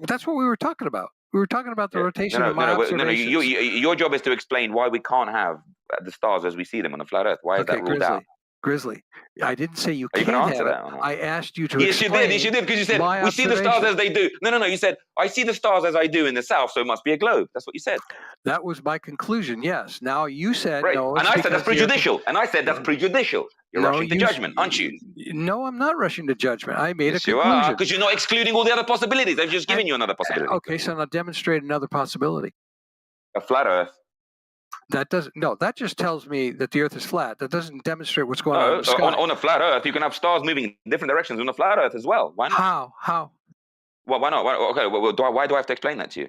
that's what we were talking about. We were talking about the rotation of my observations. Your job is to explain why we can't have the stars as we see them on the flat Earth. Why is that ruled out? Grizzly, I didn't say you can't have it. I asked you to explain. Yes, you did, because you said, we see the stars as they do. No, you said, I see the stars as I do in the south, so it must be a globe. That's what you said. That was my conclusion, yes. Now you said no. And I said that's prejudicial. You're rushing to judgment, aren't you? No, I'm not rushing to judgment. I made a conclusion. You are, because you're not excluding all the other possibilities. I've just given you another possibility. Okay, so now demonstrate another possibility. A flat Earth. That just tells me that the Earth is flat. That doesn't demonstrate what's going on in the sky. On a flat Earth, you can have stars moving in different directions on a flat Earth as well. Why not? How? Well, why not? Why do I have to explain that to you?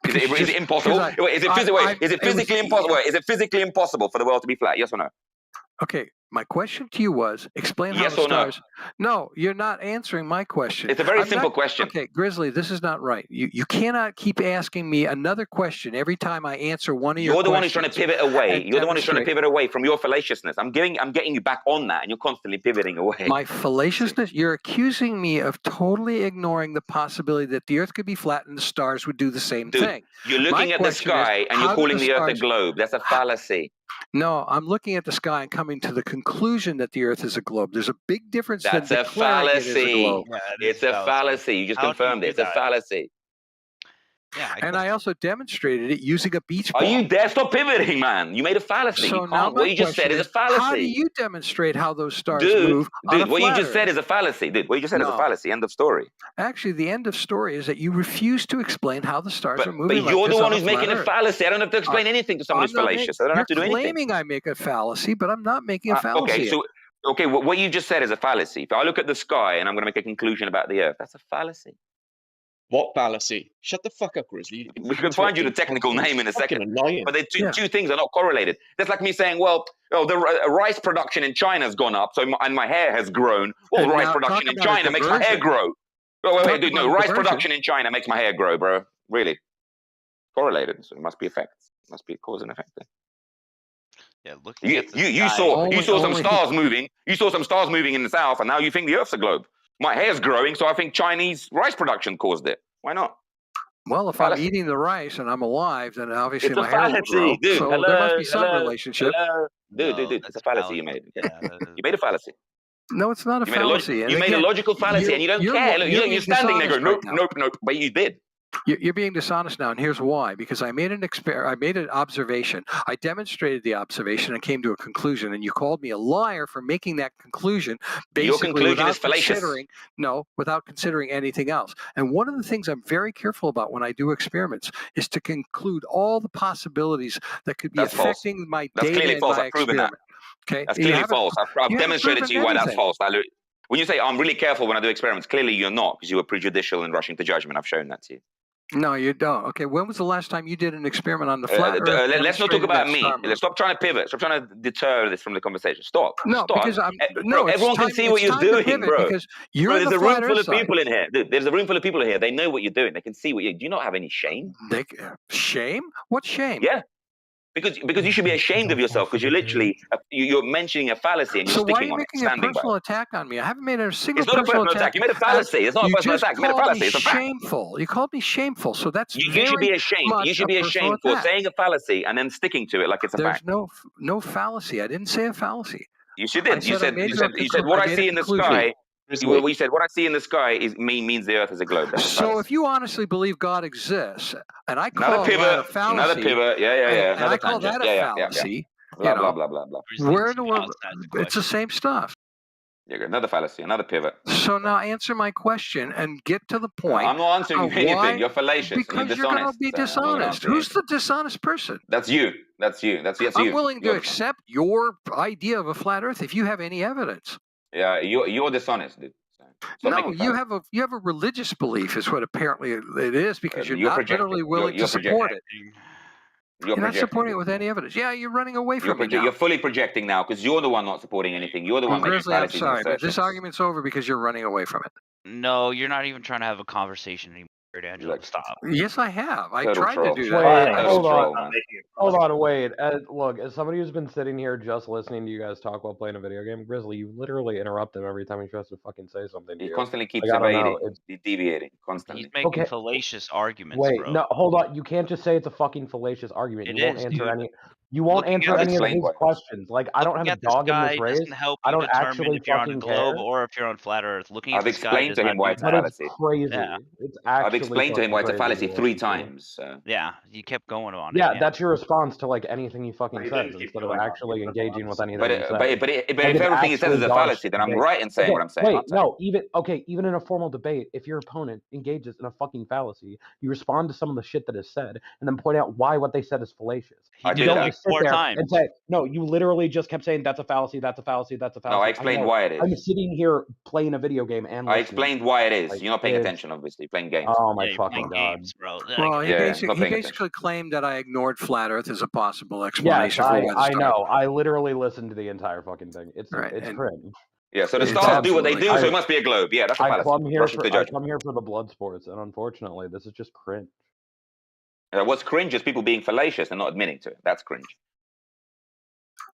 Is it impossible? Is it physically impossible? Is it physically impossible for the world to be flat? Yes or no? Okay, My question to you was, explain how Yes the or no? stars... No, you're not answering my question. It's a very I'm simple not... question. Okay, Grizzly, this is not right. You cannot keep asking me another question every time I answer one of your You're the questions. one who's trying to pivot away. and You're the one who's trying to demonstrate- pivot away from your fallaciousness. I'm getting you back on that, and you're constantly pivoting away. My fallaciousness? You're accusing me of totally ignoring the possibility that the Earth could be flat and the stars would do the same Dude, thing. you're My looking at the question is, sky and you're how do calling the Earth a stars- globe. That's a fallacy. No, I'm looking at the sky and coming to the conclusion that the Earth is a globe. There's a big difference That's than a declaring it is a fallacy. globe. It's a fallacy. You just confirmed it. It's a fallacy. Yeah, And I also demonstrated it using a beach Are ball. you there? Stop pivoting, man. You made a fallacy. So You now can't. my What you just said question is a fallacy. How do you demonstrate how those stars Dude, move on a what you flat just Earth? said is a fallacy. Dude, what you just said is a No. fallacy. End of story. Actually, the end of story is that you refuse to explain how the stars are moving. But you're like the this one on who's flat making a Earth. fallacy. I don't have to explain anything to someone who's I'm not fallacious. I don't you're have to do anything. claiming I make a fallacy, but I'm not making a fallacy. Okay, so what you just said is a fallacy. If I look at the sky and I'm going to make a conclusion about the Earth, that's a fallacy. What fallacy? Shut the fuck up, Grizzly. We can find you the technical name in a second. Annoying. But the two things are not correlated. That's like me saying, well, the rice production in China has gone up, and my hair has grown. Well, And rice now production talk in about a China makes my hair diversion. grow. Oh, wait, Talk dude, about no, a rice diversion. production in China makes my hair grow, bro. Really. Correlated. So it must be effects. It must be cause and effect there. Yeah, looking at the You sky- saw some stars moving. You saw some stars moving in the south, and now you think the Earth's a globe. My hair's growing, so I think Chinese rice production caused it. Why not? Well, if I'm eating the rice and I'm alive, then obviously It's a my hair will fallacy, grow. dude. So Hello, there must be some hello, relationship. hello. Dude, No, it's a fallacy you made. You made a fallacy. No, it's not a You made a fallacy. And you made a again, logical fallacy, and you don't care. Look, you're you're being standing there going, dishonest nope, right now. nope. But you did. You're being dishonest now, and here's why. Because I made I made an observation. I demonstrated the observation and came to a conclusion, and you called me a liar for making that conclusion. Basically, Your conclusion without is fallacious. without considering anything else. And one of the things I'm very careful about when I do experiments is to conclude all the possibilities that could be That's false. affecting my That's data clearly in false. my I've proven that. experiment. Okay, That's You clearly haven't- false. I've you haven't demonstrated to proven you why that's anything. false. When you say I'm really careful when I do experiments, clearly you're not, because you were prejudicial and rushing to judgment. I've shown that to you. No, you don't. Okay, when was the last time you did an experiment on the flat Earth? Let's not talk demonstrating about that me. star Let's stop trying to pivot. Stop trying to deter this from the conversation. Stop. No, Stop. because I'm Bro, no. it's everyone can time- see what it's you're time to doing, pivot bro. Because you're Bro, in there's the a room flat full Earth of side. people in here. Dude, there's a room full of people in here. They know what you're doing. They can see what you do. You not have any shame? Shame? What shame? Yeah. Because you should be ashamed of yourself, because you're literally you're mentioning a fallacy and you're So why are sticking you on it, making a standing by personal it. attack on me? I haven't made a single It's not a personal personal attack. You made a as fallacy. It's not a you personal just attack. You made a called fallacy. me It's a fact. shameful. You called me shameful. So that's You very should be ashamed. much You should a be personal ashamed for attack. saying a fallacy and then sticking to it like it's a There's fact. no fallacy. I didn't say a fallacy. You should I did. You said I said made you a said you said what I I made see a in the conclusion. sky. You said what I see in the sky means the Earth is a globe. That's a So fallacy. if you honestly believe God exists, and I Another call that a pivot. fallacy, Another pivot. Yeah. and Another I call tangent. that a Yeah. fallacy, Blah you blah know, blah blah blah. where in the world? It's the same stuff. Yeah, another fallacy. Another pivot. So now answer my question and get to the point. I'm not answering of anything. why- You're fallacious. Because you're you're going to dishonest. be So I'm not gonna dishonest. answer Who's anything. the dishonest person? That's you. That's you. That's you. I'm willing to You're accept your idea of a flat Earth if you have any evidence. Yeah, you're dishonest, dude. Stop No, making you fun. have a religious belief, is what apparently it is, because you're You're not projecting. literally willing You're to support it. You're You're not projecting. supporting it with any evidence. Yeah, you're running away from me now. You're fully projecting now because you're the one not supporting anything. You're the one making Grizzly, I'm fallacies and sorry, but assertions. this argument's over because you're running away from it. No, you're not even trying to have a conversation anymore, Angelo. Stop. Yes, I have. I Total tried troll. to do Wait, that. hold troll, on. man. Hold on, wait. Look, as somebody who's been sitting here just listening to you guys talk while playing a video game, Grizzly, you literally interrupt him every time he tries to fucking say something to He you. constantly keeps Like, I don't know, evading, deviating, constantly. He's making Okay. fallacious arguments, Wait, bro. no, hold on. You can't just say it's a fucking fallacious argument. It You won't is, answer dude. any. You won't Looking answer at any of Explain his why. questions. Like, I don't have Looking a at the dog in sky this race. doesn't help I you don't determine actually if you're on a fucking globe care. or if you're on flat Earth. Looking at I've the sky explained does to not him why do it's a But that. it's fallacy. crazy. Yeah. It's actually I've explained to him fucking why it's a crazy fallacy to 3 listen to. times. So. Yeah, you kept going on Yeah, it. man. that's your response to like anything he fucking You says didn't keep instead of going on. actually engaging with anything But he if says. everything he says is a fallacy, then I'm right in saying what I'm saying. Wait, aren't I? no, even in a formal debate, if your opponent engages in a fucking fallacy, you respond to some of the shit that is said and then point out why what they said is fallacious. I You did don't that. just sit there and say, no, you literally just kept saying that's a fallacy, that's a fallacy, that's a fallacy. No, I explained know. why it is. I'm sitting here playing a video game and listening. I explained why it is. Like, You're not paying attention, obviously. You're playing games. Oh my Yeah, you're fucking playing god, games, bro. Well, he, Yeah, basic, not he paying basically claimed that I ignored flat Earth as a possible Yes, explanation for why the I stars. know. I literally listened to the entire fucking thing. It's Right, it's and- cringe. Yeah, so the It's stars do what they absolutely- do, so it must be a globe. Yeah, that's a I fallacy. come here Rushing for to judgment. the blood sports, and unfortunately, this is just cringe. What's cringe is people being fallacious and not admitting to it. That's cringe.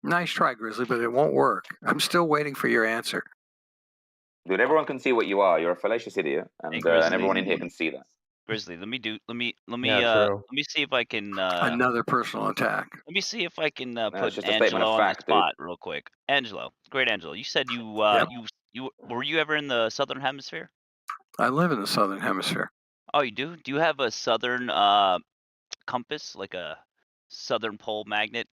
Nice try, Grizzly, but it won't work. I'm still waiting for your answer. Dude, everyone can see what you are. You're a fallacious idiot, and everyone in here can see that. Grizzly, let me Yeah, true. let me see if I can Another personal attack. let me see if I can it's put just a statement Angelo of on fact, the dude. spot real quick. Angelo, great Angelo. You said you Yep. you were you ever in the southern hemisphere? I live in the southern hemisphere. Oh, you do? Do you have a southern compass, like a southern pole magnet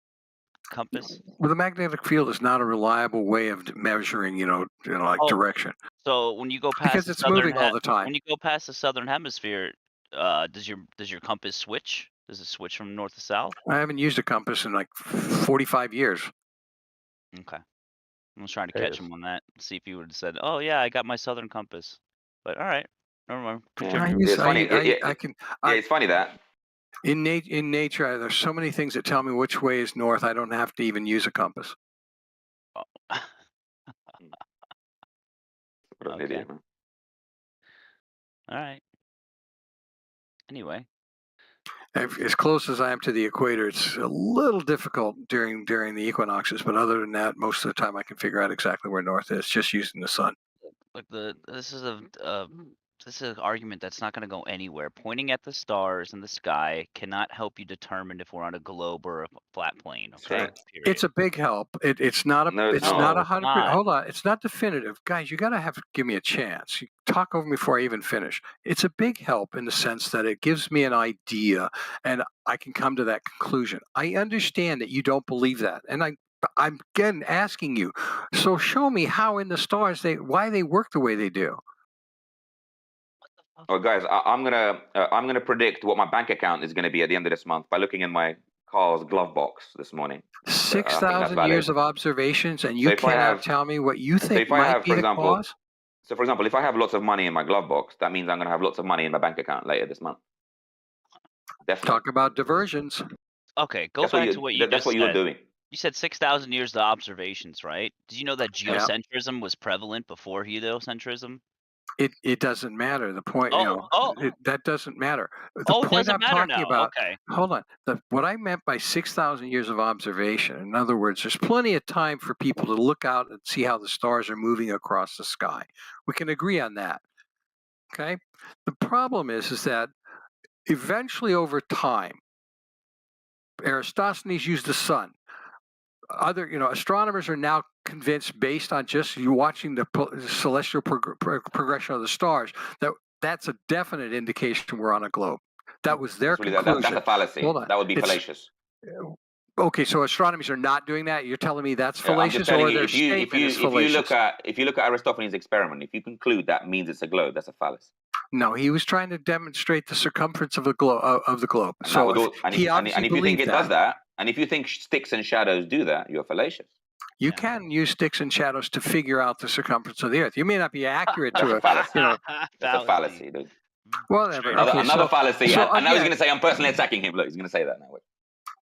compass? Well, the magnetic field is not a reliable way of measuring, like Oh, direction. So when you go past Because the it's southern moving all the time. when you go past the southern hemisphere, does your compass switch? Does it switch from north to south? I haven't used a compass in like 45 years. Okay. I was trying to catch him on that, see if he would have said, "Oh yeah, I got my southern compass." But all right, never mind. It's funny. It's funny that. In nature, there's so many things that tell me which way is north. I don't have to even use a compass. What an idiot, man. All right. Anyway, As close as I am to the equator, it's a little difficult during the equinoxes. But other than that, most of the time I can figure out exactly where north is just using the sun. like this is an argument that's not going to go anywhere. Pointing at the stars in the sky cannot help you determine if we're on a globe or a flat plane. Okay. right. It's a big help. It's not a. No, it's no, not it's 100%. not. Hold on. It's not definitive, guys. You gotta give me a chance. You talk over me before I even finish. It's a big help in the sense that it gives me an idea, and I can come to that conclusion. I understand that you don't believe that, and I'm again asking you. So show me how in the stars why they work the way they do. Well, guys, I'm gonna predict what my bank account is gonna be at the end of this month by looking in my car's glove box this morning. 6,000 years of observations, and you So if I cannot have- tell me what you So think if I might have, be for the example, cause. so for example, if I have lots of money in my glove box, that means I'm gonna have lots of money in my bank account later this month. Definitely. Talk about diversions. Okay, go That's what back you- to what you that's just what you were said. doing. You said 6,000 years of observations, right? Did you know that geocentrism was prevalent before heliocentrism? It doesn't matter. The point, that doesn't matter. The it point doesn't I'm matter talking now. about. Okay. Hold on. What I meant by 6,000 years of observation. In other words, there's plenty of time for people to look out and see how the stars are moving across the sky. We can agree on that. Okay. The problem is that eventually, over time, Eratosthenes used the sun. Other, astronomers are now convinced, based on just you watching the celestial progression of the stars, that that's a definite indication we're on a globe. That was their conclusion. That's a fallacy. Hold on. That would be fallacious. Okay, so astronomers are not doing that. You're telling me that's I'm fallacious, just telling or you, their if you statement is fallacious? if you look at Aristophanes' experiment, if you conclude that means it's a globe, that's a fallacy. No, he was trying to demonstrate the circumference of the globe. And So he if obviously you think believed it does that, and if you think sticks and shadows do that, you're fallacious. You can use sticks and shadows to figure out the circumference of the Earth. You may not be accurate That's to a it. fallacy. That's a fallacy, dude. Whatever. Another fallacy. So, and now he's again, going to say I'm personally attacking him. Look, he's going to say that now. Wait.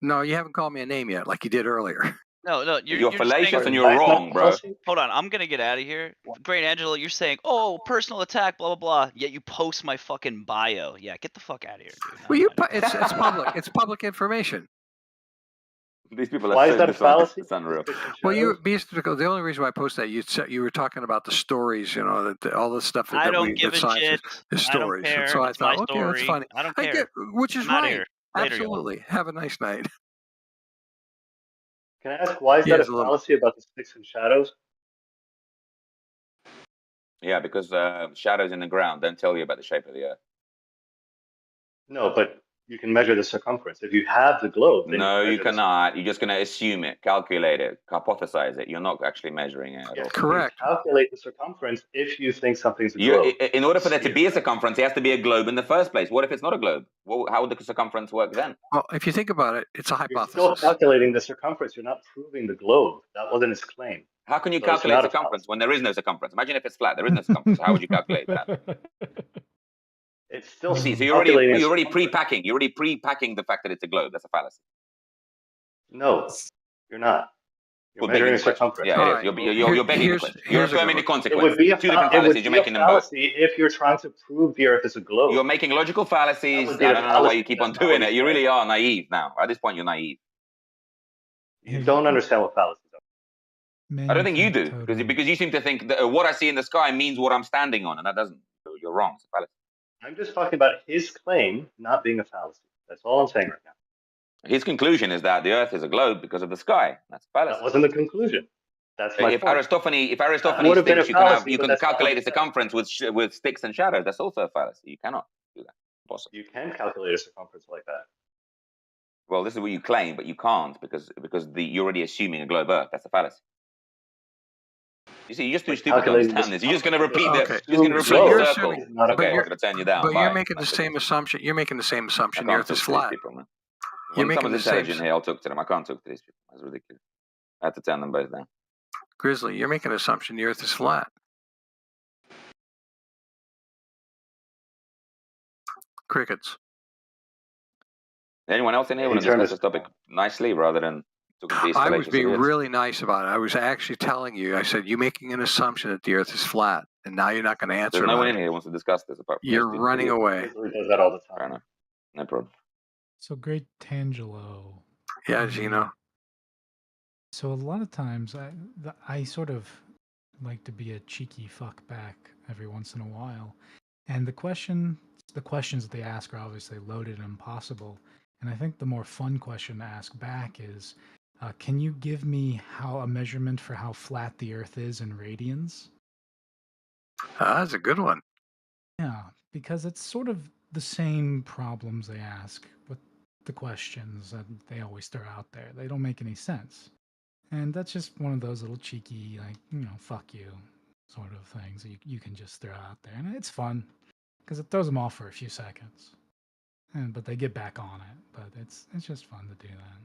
No, you haven't called me a name yet, like you did earlier. No, You're just fallacious saying- and you're wrong, bro. Hold on, I'm gonna get out of here. Great, Angelo, you're saying, "Oh, personal attack, blah blah blah." Yet you post my fucking bio. Yeah, get the fuck out of here, dude. Well, it's public. It's public information. These people are Why so is that a dishonest, fallacy? It's unreal. Well, the only reason why I post that, you were talking about the stories, all the stuff I don't give a science shit. the I stories. don't care. So I It's my thought, okay, that's story. funny. I don't care. Which is I'm outta right. here. Later, y'all. Absolutely. Have a nice night. Can I ask why is that a fallacy about the sticks and shadows? Yeah, because shadows in the ground don't tell you about the shape of the Earth. No, but you can measure the circumference. If you have the globe, then No, you you can measure cannot. You're just going to assume it, calculate it, hypothesize it. You're not actually measuring it at all. Correct. You calculate the circumference if you think something's a You, globe. in order for there to be a circumference, it has to be a globe in the first place. What if it's not a globe? Well, how would the circumference work then? Well, if you think about it, it's a You're still hypothesis. calculating the circumference. You're not proving the globe. That wasn't his claim. How can you So it's calculate not a circumference when there is no circumference? Imagine if it's flat, there is no circumference. How would you calculate that? It's still See, so calculating you're already pre-packing. You're already pre-packing the fact that it's a globe. That's a fallacy. No, you're not. You're Well, begging measuring the question. circumference. Yeah, it is. You're begging the question. You're affirming the consequence. It would be a Two different fallacies. You're making them both. fallacy if you're trying to prove the Earth is a globe. You're making logical fallacies. That I would be the don't know why fallacy, you keep but on that's not doing what it. he's You really saying. are naive now. At this point, you're naive. You don't understand what fallacies are. I don't think you do, because you seem to think that what I see in the sky means what I'm standing on, and that doesn't. You're wrong. It's a fallacy. I'm just talking about his claim not being a fallacy. That's all I'm saying right now. His conclusion is that the Earth is a globe because of the sky. That's a fallacy. That wasn't the conclusion. That's my If point. Aristophanes Would have been thinks a you fallacy, can but that's not calculate what the he said. circumference with sticks and shadows, that's also a fallacy. You cannot do that. Possible. You can calculate a circumference like that. Well, this is what you claim, but you can't because you're already assuming a globe Earth. That's a fallacy. You see, you're just too stupid to understand this. You're just going to repeat the circle. Okay, I'm going to turn you down. But Bye. you're making the same assumption. You're making the same assumption. The I Earth can't is talk to these flat. people, man. You're When making someone's the same. intelligent here, I'll talk to them. I can't talk to these people. That's ridiculous. I have to turn them both down. Grizzly, you're making an assumption. The Earth is flat. Crickets. Anyone else in here want to discuss this topic nicely rather than talking to these I was fallacious being idiots? really nice about it. I was actually telling you. I said you're making an assumption that the Earth is flat, and now you're not going to answer. There's no one about in it. here who wants to discuss this apart from You're these two running idiots. away. He does that all the time. Fair enough. No problem. So great, Tangelo. Yeah, Gino. So a lot of times I sort of like to be a cheeky fuck back every once in a while, and the questions that they ask are obviously loaded and impossible. And I think the more fun question to ask back is, can you give me a measurement for how flat the Earth is in radians? That's a good one. Yeah, because it's sort of the same problems they ask with the questions that they always throw out there. They don't make any sense. And that's just one of those little cheeky, fuck you sort of things that you can just throw out there. And it's fun because it throws them off for a few seconds. But they get back on it. But it's just fun to do that.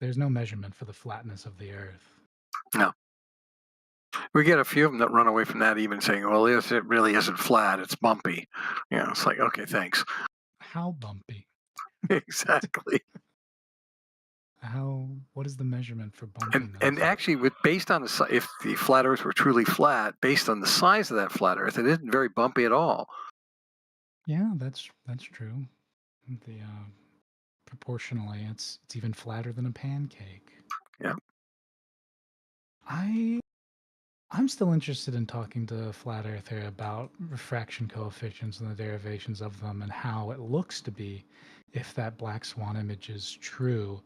There's no measurement for the flatness of the Earth. No. We get a few of them that run away from that, even saying, "Well, it really isn't flat; it's bumpy." It's like, okay, thanks. How bumpy? Exactly. What is the measurement for bumpiness? And actually, based on if the flat Earth were truly flat, based on the size of that flat Earth, it isn't very bumpy at all. Yeah, that's true. Proportionally, it's even flatter than a pancake. Yeah. I'm still interested in talking to a flat earther about refraction coefficients and the derivations of them and how it looks to be if that black swan image is true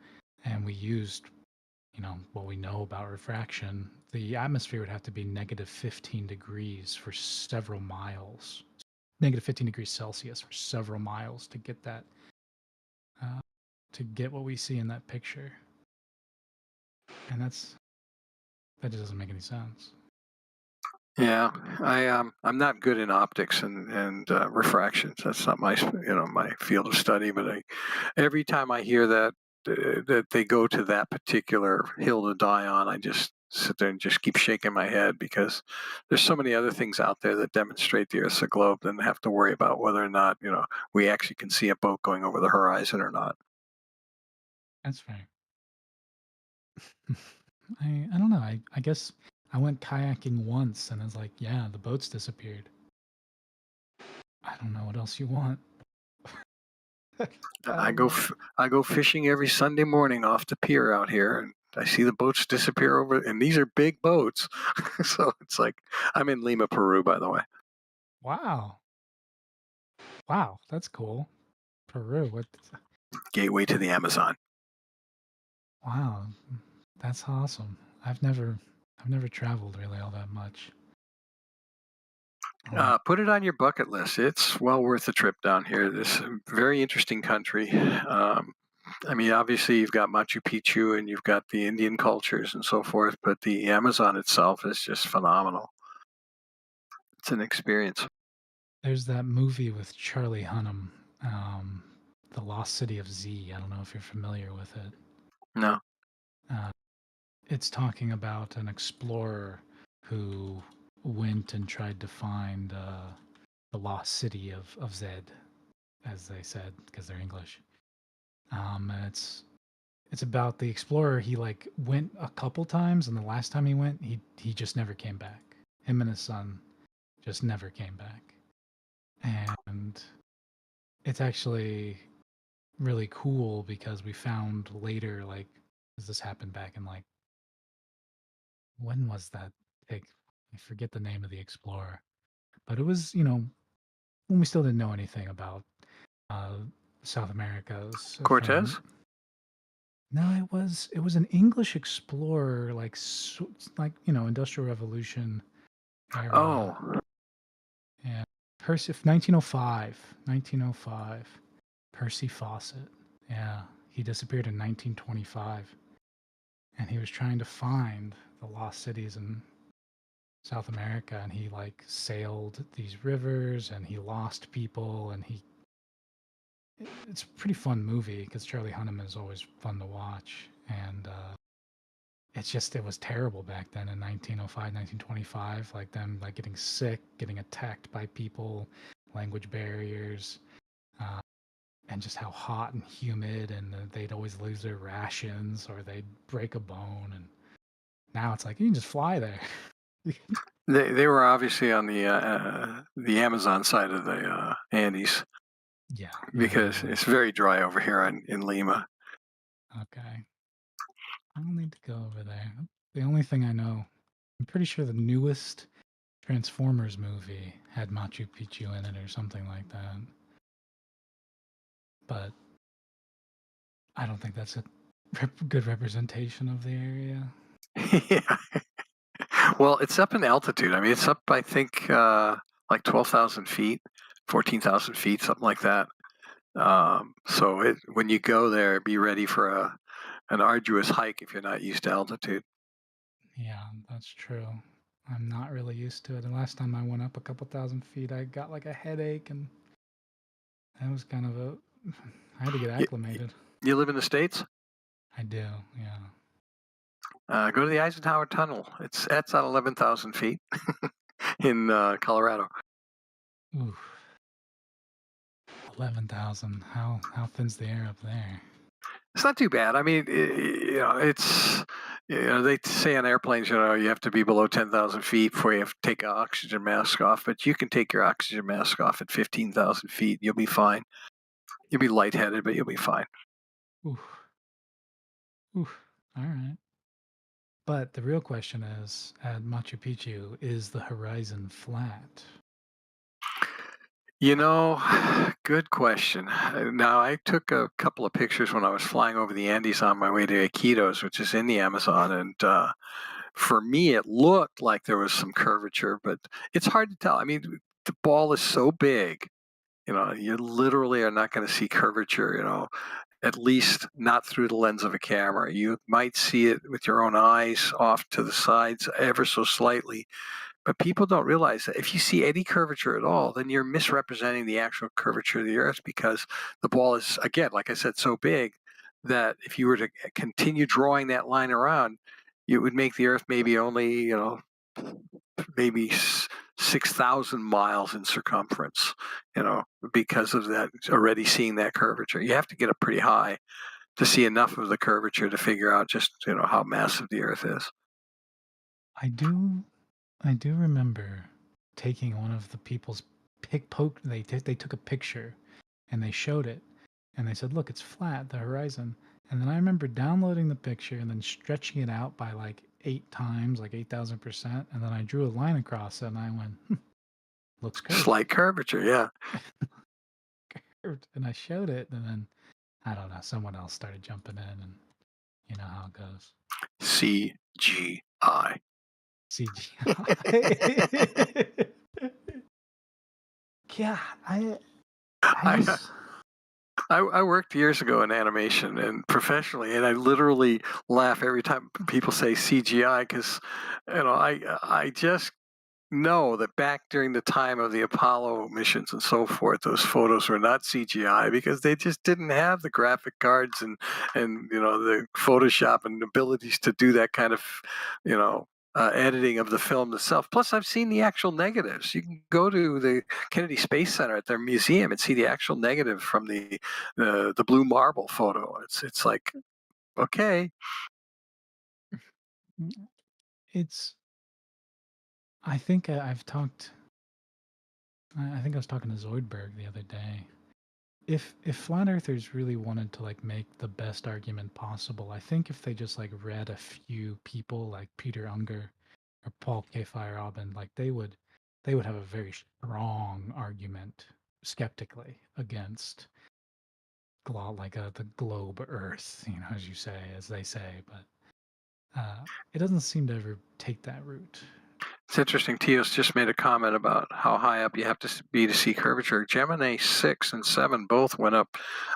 and we used, what we know about refraction, the atmosphere would have to be negative 15 degrees for several miles, negative 15 degrees Celsius for several miles to get that, to get what we see in that picture. And that just doesn't make any sense. Yeah, I'm not good in optics and refractions. That's not my my field of study. But every time I hear that they go to that particular hill to die on, I just sit there and just keep shaking my head because there's so many other things out there that demonstrate the Earth's a globe and have to worry about whether or not we actually can see a boat going over the horizon or not. That's fair. I don't know. I guess I went kayaking once and I was like, yeah, the boats disappeared. I don't know what else you want. I go fishing every Sunday morning off the pier out here, and I see the boats disappear over, and these are big boats. So it's like I'm in Lima, Peru, by the way. Wow, that's cool. Peru, what? Gateway to the Amazon. Wow, that's awesome. I've never traveled really all that much. Put it on your bucket list. It's well worth the trip down here. This very interesting country. I mean, obviously you've got Machu Picchu and you've got the Indian cultures and so forth, but the Amazon itself is just phenomenal. It's an experience. There's that movie with Charlie Hunnam, The Lost City of Z. I don't know if you're familiar with it. No. It's talking about an explorer who went and tried to find the lost city of Zed, as they said, because they're English. And it's about the explorer. He like went a couple times, and the last time he went, he just never came back. Him and his son just never came back. And it's actually really cool because we found later, like, this happened back in like, when was that? I forget the name of the explorer, but it was, when we still didn't know anything about South America's Cortez? No, it was an English explorer, like Industrial Revolution era. Oh. Yeah, 1905, Percy Fawcett. Yeah, he disappeared in 1925, and he was trying to find the lost cities in South America, and he like sailed these rivers, and he lost people, and it's a pretty fun movie because Charlie Hunnam is always fun to watch, and it was terrible back then in 1905, 1925, like them like getting sick, getting attacked by people, language barriers, and just how hot and humid, and they'd always lose their rations or they'd break a bone, and now it's like you can just fly there. They were obviously on the Amazon side of the Andes. Yeah. Because it's very dry over here in Lima. Okay. I don't need to go over there. The only thing I know, I'm pretty sure the newest Transformers movie had Machu Picchu in it or something like that. But I don't think that's a good representation of the area. Yeah. Well, it's up in altitude. I mean, it's up, I think, like 12,000 feet, 14,000 feet, something like that. So when you go there, be ready for an arduous hike if you're not used to altitude. Yeah, that's true. I'm not really used to it. And last time I went up a couple thousand feet, I got like a headache, and that was kind of I had to get acclimated. You live in the States? I do, yeah. Go to the Eisenhower Tunnel. That's at 11,000 feet in Colorado. Ooh. 11,000. How thin's the air up there? It's not too bad. I mean, it's they say on airplanes, you have to be below 10,000 feet before you have to take an oxygen mask off. But you can take your oxygen mask off at 15,000 feet. You'll be fine. You'll be lightheaded, but you'll be fine. Oof. All right. But the real question is, at Machu Picchu, is the horizon flat? Good question. Now, I took a couple of pictures when I was flying over the Andes on my way to Iquitos, which is in the Amazon, and for me, it looked like there was some curvature, but it's hard to tell. I mean, the ball is so big, you literally are not going to see curvature, at least not through the lens of a camera. You might see it with your own eyes off to the sides ever so slightly. But people don't realize that if you see any curvature at all, then you're misrepresenting the actual curvature of the Earth, because the ball is, again, like I said, so big that if you were to continue drawing that line around, it would make the Earth maybe only, maybe 6,000 miles in circumference, because of that, already seeing that curvature. You have to get up pretty high to see enough of the curvature to figure out just, how massive the Earth is. I do remember taking one of the people's they took a picture and they showed it and they said, look, it's flat, the horizon. And then I remember downloading the picture and then stretching it out by like 8 times, like 8,000%. And then I drew a line across it and I went, looks curved. Slight curvature, yeah. Curved. And I showed it, and then, I don't know, someone else started jumping in, and you know how it goes. CGI. CGI. Yeah, I I worked years ago in animation and professionally, and I literally laugh every time people say CGI because, I just know that back during the time of the Apollo missions and so forth, those photos were not CGI because they just didn't have the graphic cards and the Photoshop and abilities to do that kind of editing of the film itself. Plus, I've seen the actual negatives. You can go to the Kennedy Space Center at their museum and see the actual negative from the blue marble photo. It's like, okay. It's. I think I've talked. I think I was talking to Zoidberg the other day. If flat earthers really wanted to like make the best argument possible, I think if they just like read a few people like Peter Unger or Paul K. Feyerabend, like they would have a very strong argument skeptically against the globe Earth, as they say, but it doesn't seem to ever take that route. It's interesting. Tios just made a comment about how high up you have to be to see curvature. Gemini 6 and 7 both went up,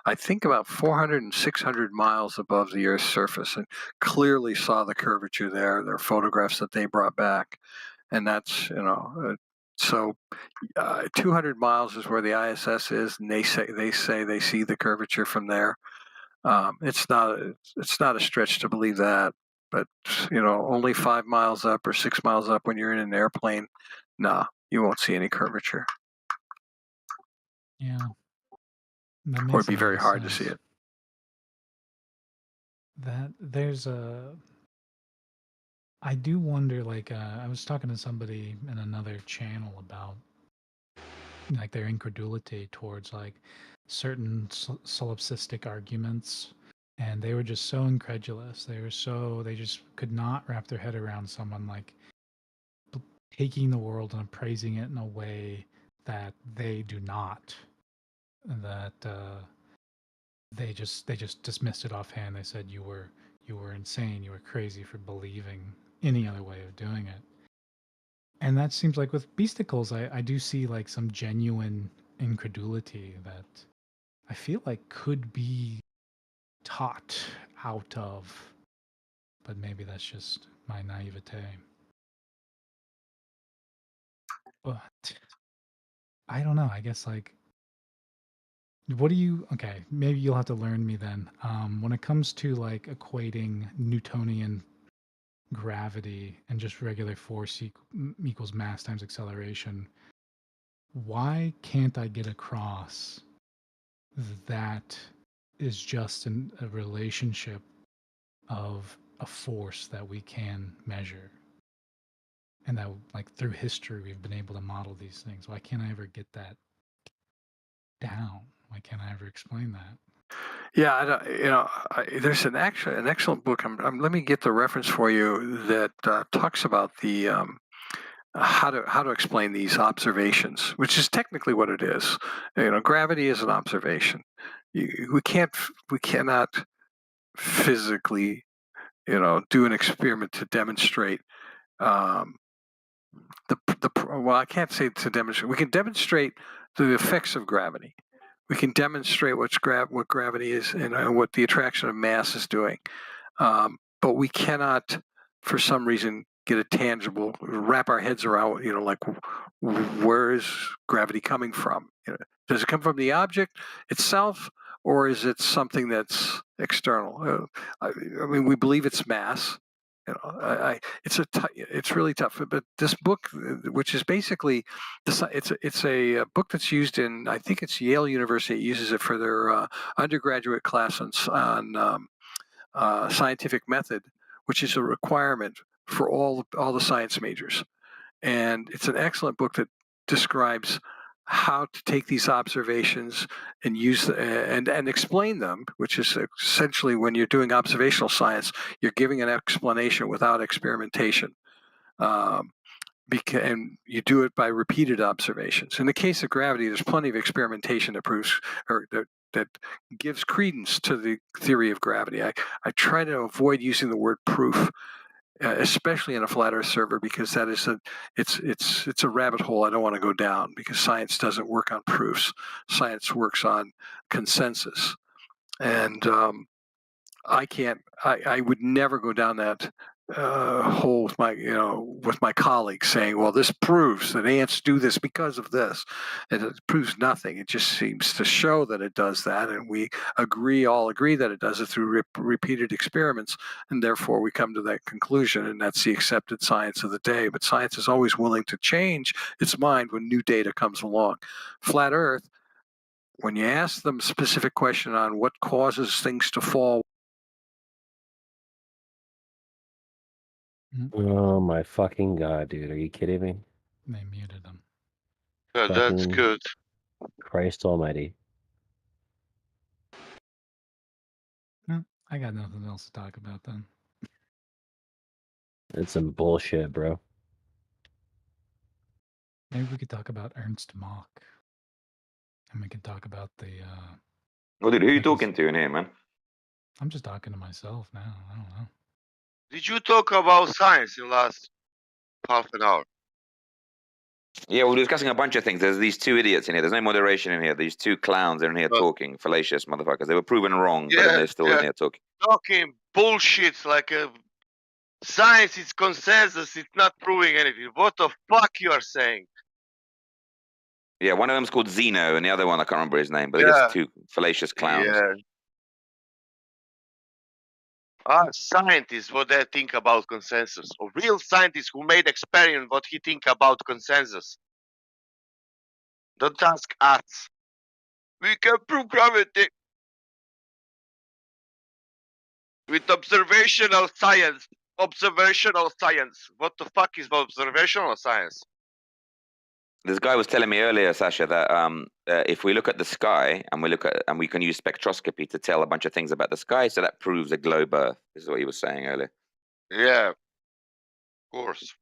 I think, about 400 and 600 miles above the Earth's surface and clearly saw the curvature there. There are photographs that they brought back. And that's, 200 miles is where the ISS is, and they say they see the curvature from there. It's not a stretch to believe that, but only 5 miles up or 6 miles up when you're in an airplane, nah, you won't see any curvature. Yeah, or it'd be very hard to see it. That there's I do wonder, I was talking to somebody in another channel about like their incredulity towards like certain solipsistic arguments, and they were just so incredulous. They just could not wrap their head around someone like taking the world and appraising it in a way that they do not. That they just dismissed it offhand. They said you were insane, you were crazy for believing any other way of doing it. And that seems like with beasticles, I do see like some genuine incredulity that I feel like could be taught out of, but maybe that's just my naivete. But I don't know. I guess what do you? Okay, maybe you'll have to learn me then. When it comes to like equating Newtonian gravity and just regular force equals mass times acceleration, why can't I get across that is just a relationship of a force that we can measure, and that like through history we've been able to model these things? Why can't I ever get that down? Why can't I ever explain that? Yeah, there's an excellent book. Let me get the reference for you that talks about the how to explain these observations, which is technically what it is. Gravity is an observation. We cannot physically, do an experiment to demonstrate well, I can't say to demonstrate. We can demonstrate the effects of gravity. We can demonstrate what gravity is and what the attraction of mass is doing. But we cannot, for some reason, get a tangible, wrap our heads around, like where is gravity coming from? Does it come from the object itself, or is it something that's external? I mean, we believe it's mass. It's really tough. But this book, which is basically, it's a book that's used in, I think it's Yale University. It uses it for their undergraduate class on scientific method, which is a requirement for all the science majors. And it's an excellent book that describes how to take these observations and use and explain them, which is essentially when you're doing observational science, you're giving an explanation without experimentation. And you do it by repeated observations. In the case of gravity, there's plenty of experimentation that proves or that gives credence to the theory of gravity. I try to avoid using the word proof. especially in a flat Earth server, because that is it's a rabbit hole I don't want to go down, because science doesn't work on proofs. Science works on consensus, and I would never go down that hole with my colleagues saying, well, this proves that ants do this because of this. And it proves nothing. It just seems to show that it does that, and we all agree that it does it through repeated experiments, and therefore we come to that conclusion, and that's the accepted science of the day. But science is always willing to change its mind when new data comes along. Flat Earth, when you ask them a specific question on what causes things to fall. Oh my fucking god, dude! Are you kidding me? They muted him. That's Fucking good. Christ Almighty! I got nothing else to talk about then. That's some bullshit, bro. Maybe we could talk about Ernst Mach, and we can talk about the. Well, dude, who are you talking to in here, man? I'm just talking to myself now. I don't know. Did you talk about science in last half an hour? Yeah, we're discussing a bunch of things. There's these two idiots in here. There's no moderation in here. These two clowns are in here talking, fallacious motherfuckers. They were proven wrong, but they're still in here talking. Talking bullshit like science is consensus. It's not proving anything. What the fuck you are saying? Yeah, one of them's called Zeno, and the other one, I can't remember his name, but they're just two fallacious clowns. Yeah. Scientists, what they think about consensus. Or real scientists who made experiment, what he think about consensus. Don't ask us. We can prove gravity with observational science. Observational science. What the fuck is observational science? This guy was telling me earlier, Sasha, that if we look at the sky and we can use spectroscopy to tell a bunch of things about the sky, so that proves a globe Earth. This is what he was saying earlier. Yeah, of course.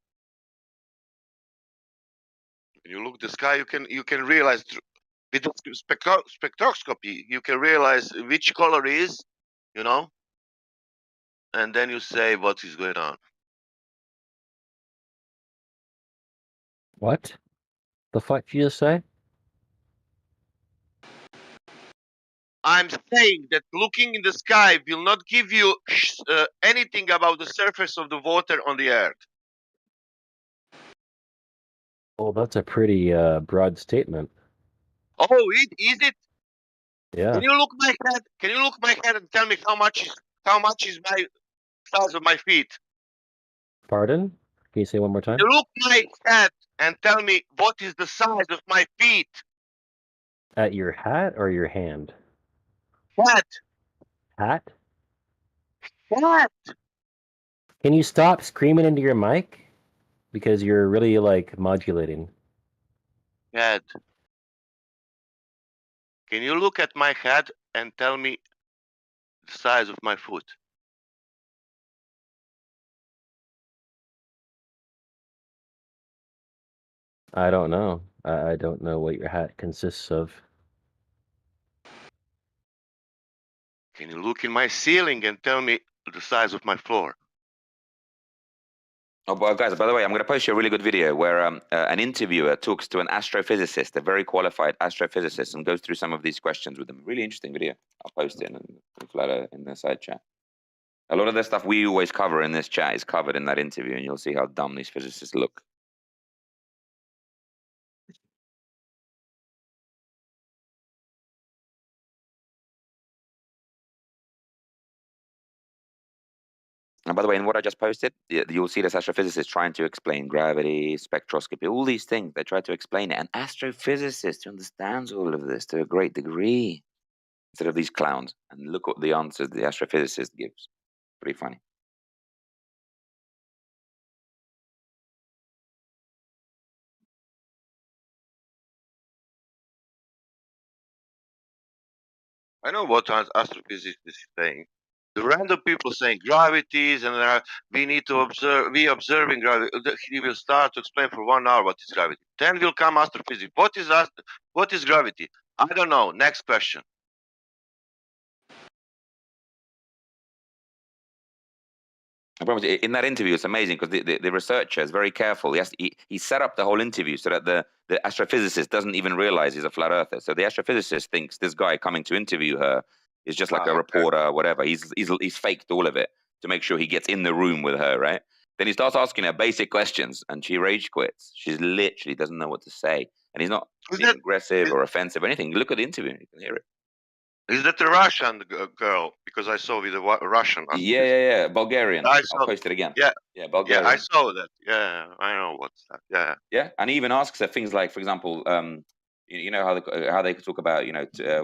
When you look at the sky, you can realize with the spectroscopy, you can realize which color is, and then you say what is going on. What? The fuck did you just say? I'm saying that looking in the sky will not give you anything about the surface of the water on the earth. Well, that's a pretty broad statement. Oh, is it? Yeah. Can you look my head? Can you look my head and tell me how much is my size of my feet? Pardon? Can you say one more time? Can you look my head and tell me what is the size of my feet? At your hat or your hand? What? Hat? What? Can you stop screaming into your mic? Because you're really, modulating. Head. Can you look at my head and tell me the size of my foot? I don't know. I don't know what your hat consists of. Can you look in my ceiling and tell me the size of my floor? Oh, but guys, by the way, I'm going to post you a really good video where an interviewer talks to an astrophysicist, a very qualified astrophysicist, and goes through some of these questions with them. Really interesting video. I'll post it in the side chat. A lot of the stuff we always cover in this chat is covered in that interview, and you'll see how dumb these physicists look. And by the way, in what I just posted, you'll see this astrophysicist trying to explain gravity, spectroscopy, all these things. They try to explain it. An astrophysicist who understands all of this to a great degree, instead of these clowns. And look what the answers the astrophysicist gives. Pretty funny. I know what astrophysics is saying. The random people saying gravities and we need to observe. We observing gravity. He will start to explain for 1 hour what is gravity. Then will come astrophysics. What is gravity? I don't know. Next question. I promise you, in that interview, it's amazing because the researcher is very careful. He set up the whole interview so that the astrophysicist doesn't even realize he's a flat earther. So the astrophysicist thinks this guy coming to interview her is just like a reporter or whatever. He's faked all of it to make sure he gets in the room with her, right? Then he starts asking her basic questions, and she rage quits. She literally doesn't know what to say, and he's not being aggressive or offensive or anything. Look at the interview; you can hear it. Is that the Russian girl? Because I saw with the Russian. Yeah, Bulgarian. I I'll post it again. Yeah, Bulgarian. I saw that. Yeah, I know what's that. Yeah. Yeah, and he even asks her things like, for example, you know how they talk about,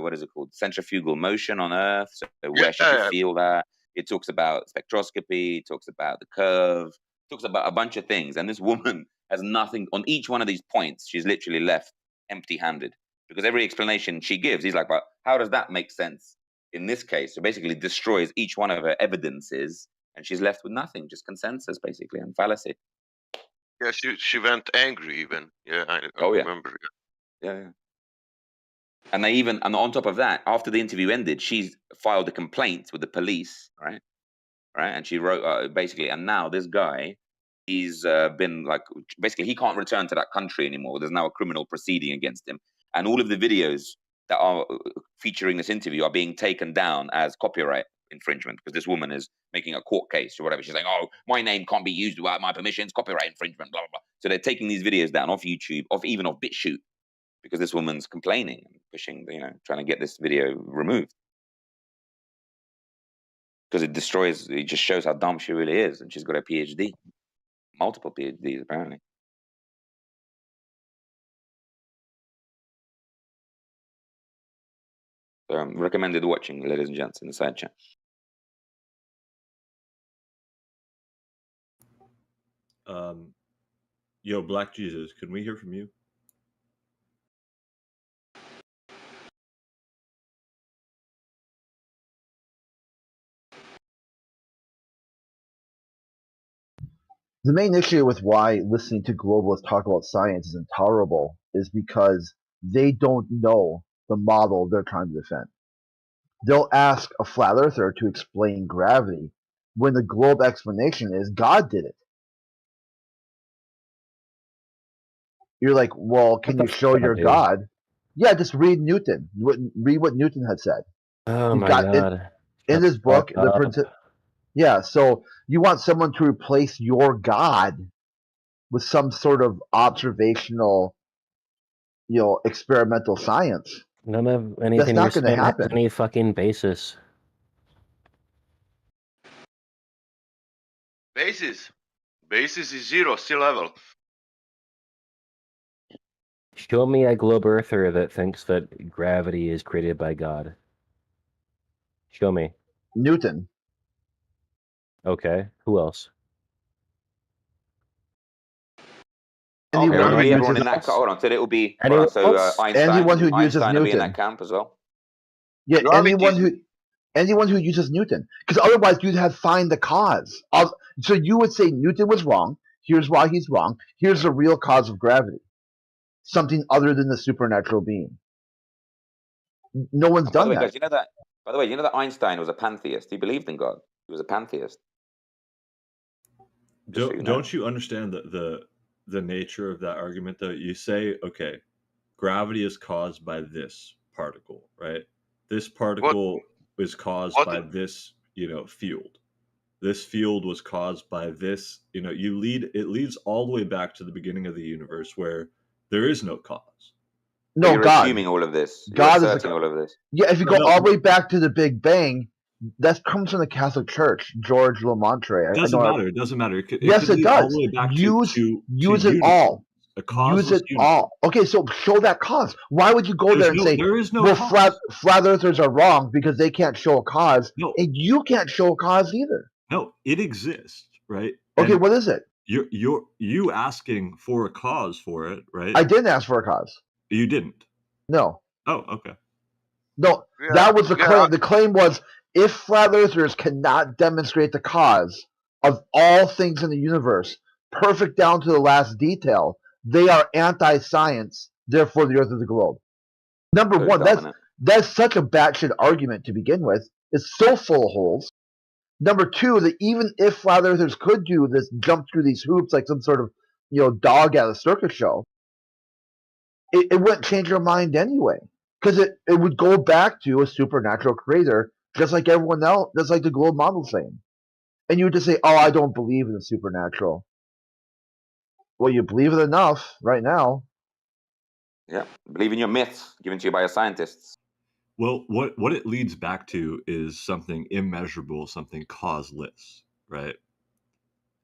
what is it called, centrifugal motion on Earth. So where she could feel that. It talks about spectroscopy. It talks about the curve. It talks about a bunch of things. And this woman has nothing on each one of these points. She's literally left empty-handed because every explanation she gives, he's like, "But how does that make sense in this case?" So basically, destroys each one of her evidences, and she's left with nothing, just consensus basically and fallacy. Yeah, she went angry even. Yeah, I remember. Yeah. And on top of that, after the interview ended, she filed a complaint with the police, right? And she wrote basically, and now this guy, he's been basically he can't return to that country anymore. There's now a criminal proceeding against him, and all of the videos that are featuring this interview are being taken down as copyright infringement because this woman is making a court case or whatever. She's like, "Oh, my name can't be used without my permission. It's copyright infringement." Blah blah blah. So they're taking these videos down off YouTube, even off BitChute, because this woman's complaining and pushing, trying to get this video removed because it just shows how dumb she really is, and she's got a PhD, multiple PhDs apparently. Recommended watching, ladies and gents, in the side chat. Yo, Black Jesus, can we hear from you? The main issue with why listening to globalists talk about science is intolerable is because they don't know the model they're trying to defend. They'll ask a flat earther to explain gravity when the globe explanation is God did it. You're like, well, can you show your God? Yeah, just read Newton. Read what Newton had said. Oh my God. In this book, yeah, so you want someone to replace your God with some sort of observational, experimental science. None of anything That's not you're going to saying has happen. any fucking basis. Basis is zero, sea level. Show me a globe earther that thinks that gravity is created by God. Show me. Newton. Okay, who else? Anyone who Everyone uses in that hold on, so it will be Anyone so else? Einstein. Anyone who uses Einstein will be in Newton. that camp as well. Yeah, anyone who uses Newton, because otherwise you'd have find the cause. So you would say Newton was wrong. Here's why he's wrong. Here's the real cause of gravity. Something other than the supernatural being. No one's done that. Guys, by the way, you know that Einstein was a pantheist. He believed in God. He was a pantheist. Don't you understand the nature of that argument though? You say, okay, gravity is caused by this particle, right? This particle is caused by this, field. This field was caused by this, it leads all the way back to the beginning of the universe where there is no cause. No, you're God. assuming all of this. God you're is asserting all of this. Yeah, if you go all the way back to the Big Bang, that comes from the Catholic Church, George Lamontre. It doesn't matter. It doesn't matter. Yes, it does. All the way back use to it all. A causeless Use it all. Okay, so show that cause. Why would you go there and say, there is no well, cause. flat earthers are wrong because they can't show a cause, and you can't show a cause either? No, it exists, right? Okay, and what is it? You asking for a cause for it, right? I didn't ask for a cause. You didn't? No. Oh, okay. No, that was the claim. The claim was if flat earthers cannot demonstrate the cause of all things in the universe, perfect down to the last detail, they are anti-science, therefore the earth is a globe. Number one, that's such a batshit argument to begin with. It's so full of holes. Number two, that even if flat earthers could do this, jump through these hoops like some sort of dog at a circus show, it wouldn't change your mind anyway, because it would go back to a supernatural creator, just like everyone else, just like the globe model saying. And you would just say, "Oh, I don't believe in the supernatural." Well, you believe it enough right now. Yeah, believe in your myths given to you by your scientists. Well, what it leads back to is something immeasurable, something causeless, right?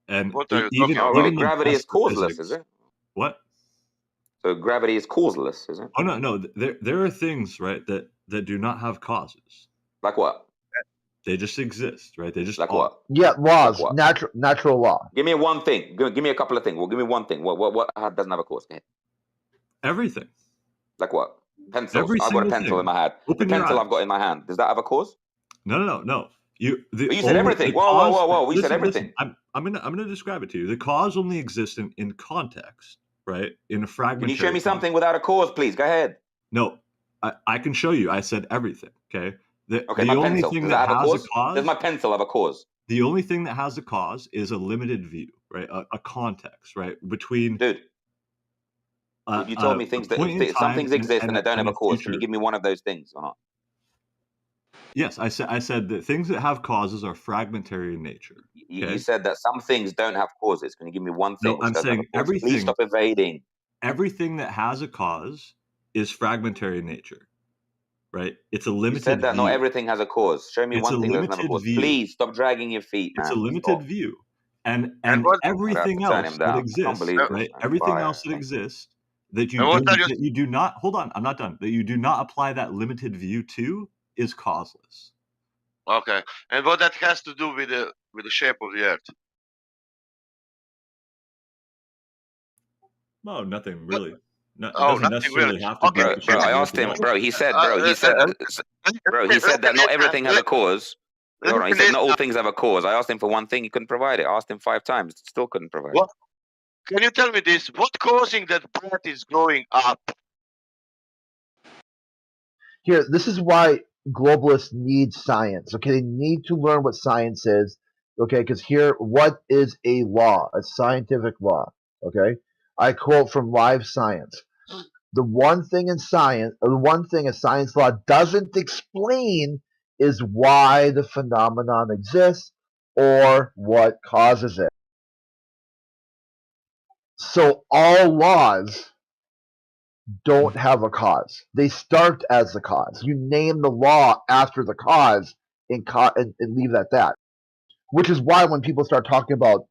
And What are you even talking Right, in gravity is causeless, is astrophysics, it? what? So gravity is causeless, is it? Oh no, there are things, right, that do not have causes. Like what? They just exist, right? They just Like are. what? Yeah, laws, Like what? natural law. Give me one thing. Give me a couple of things. Well, give me one thing. What doesn't have a cause? Go ahead. Everything. Like what? Pencils. Every I've got a single pencil thing. in my hand. The Open your pencil I've got eyes. in my hand. Does that have a cause? No. You said everything. The Whoa, cause, whoa, whoa, whoa. We said listen, everything. I'm gonna describe it to you. The cause only exists in context, right? In a fragmentary. Can you show me something context. without a cause, please? Go ahead. No, I can show you. I said everything. Okay. Okay, The my only pencil. thing Does that that have a has a cause? cause. Does my pencil have a cause? The only thing that has a cause is a limited view, right? A context, right? Between. Dude. If you told me things some things exist and they don't have a cause, can you give me one of those things or not? Yes, I said that things that have causes are fragmentary in nature. You said that some things don't have causes. Can you give me one thing No, which I'm doesn't have a saying cause? everything. Please stop evading. Everything that has a cause is fragmentary in nature, right? It's a limited You said that view. not everything has a cause. Show me It's one a thing that doesn't have a limited cause. view. Please stop dragging your feet, man. It's a limited Stop. view. And what, everything turn else him that down. I can't exists, believe this, right? man. Everything Fire, else that man. exists that And what are you- that you do not hold on, I'm not done. That you do not apply that limited view to is causeless. Okay, and what that has to do with the shape of the Earth? No, nothing really. No, it Oh, doesn't nothing necessarily really. have to Okay, do with the Bro, shape I of the asked him. Earth at all. Bro, he said that not everything has a cause. Hold on, he said not all things have a cause. I asked him for one thing, he couldn't provide it. I asked him 5 times, still couldn't provide What? Can you tell me this? What causing that plant is growing up? Here, this is why globalists need science. Okay, they need to learn what science is. Okay, because here, what is a law? A scientific law. Okay, I quote from Live Science. The one thing in science, or the one thing a science law doesn't explain is why the phenomenon exists or what causes it. So all laws don't have a cause. They start as the cause. You name the law after the cause and leave it at that. Which is why when people start talking about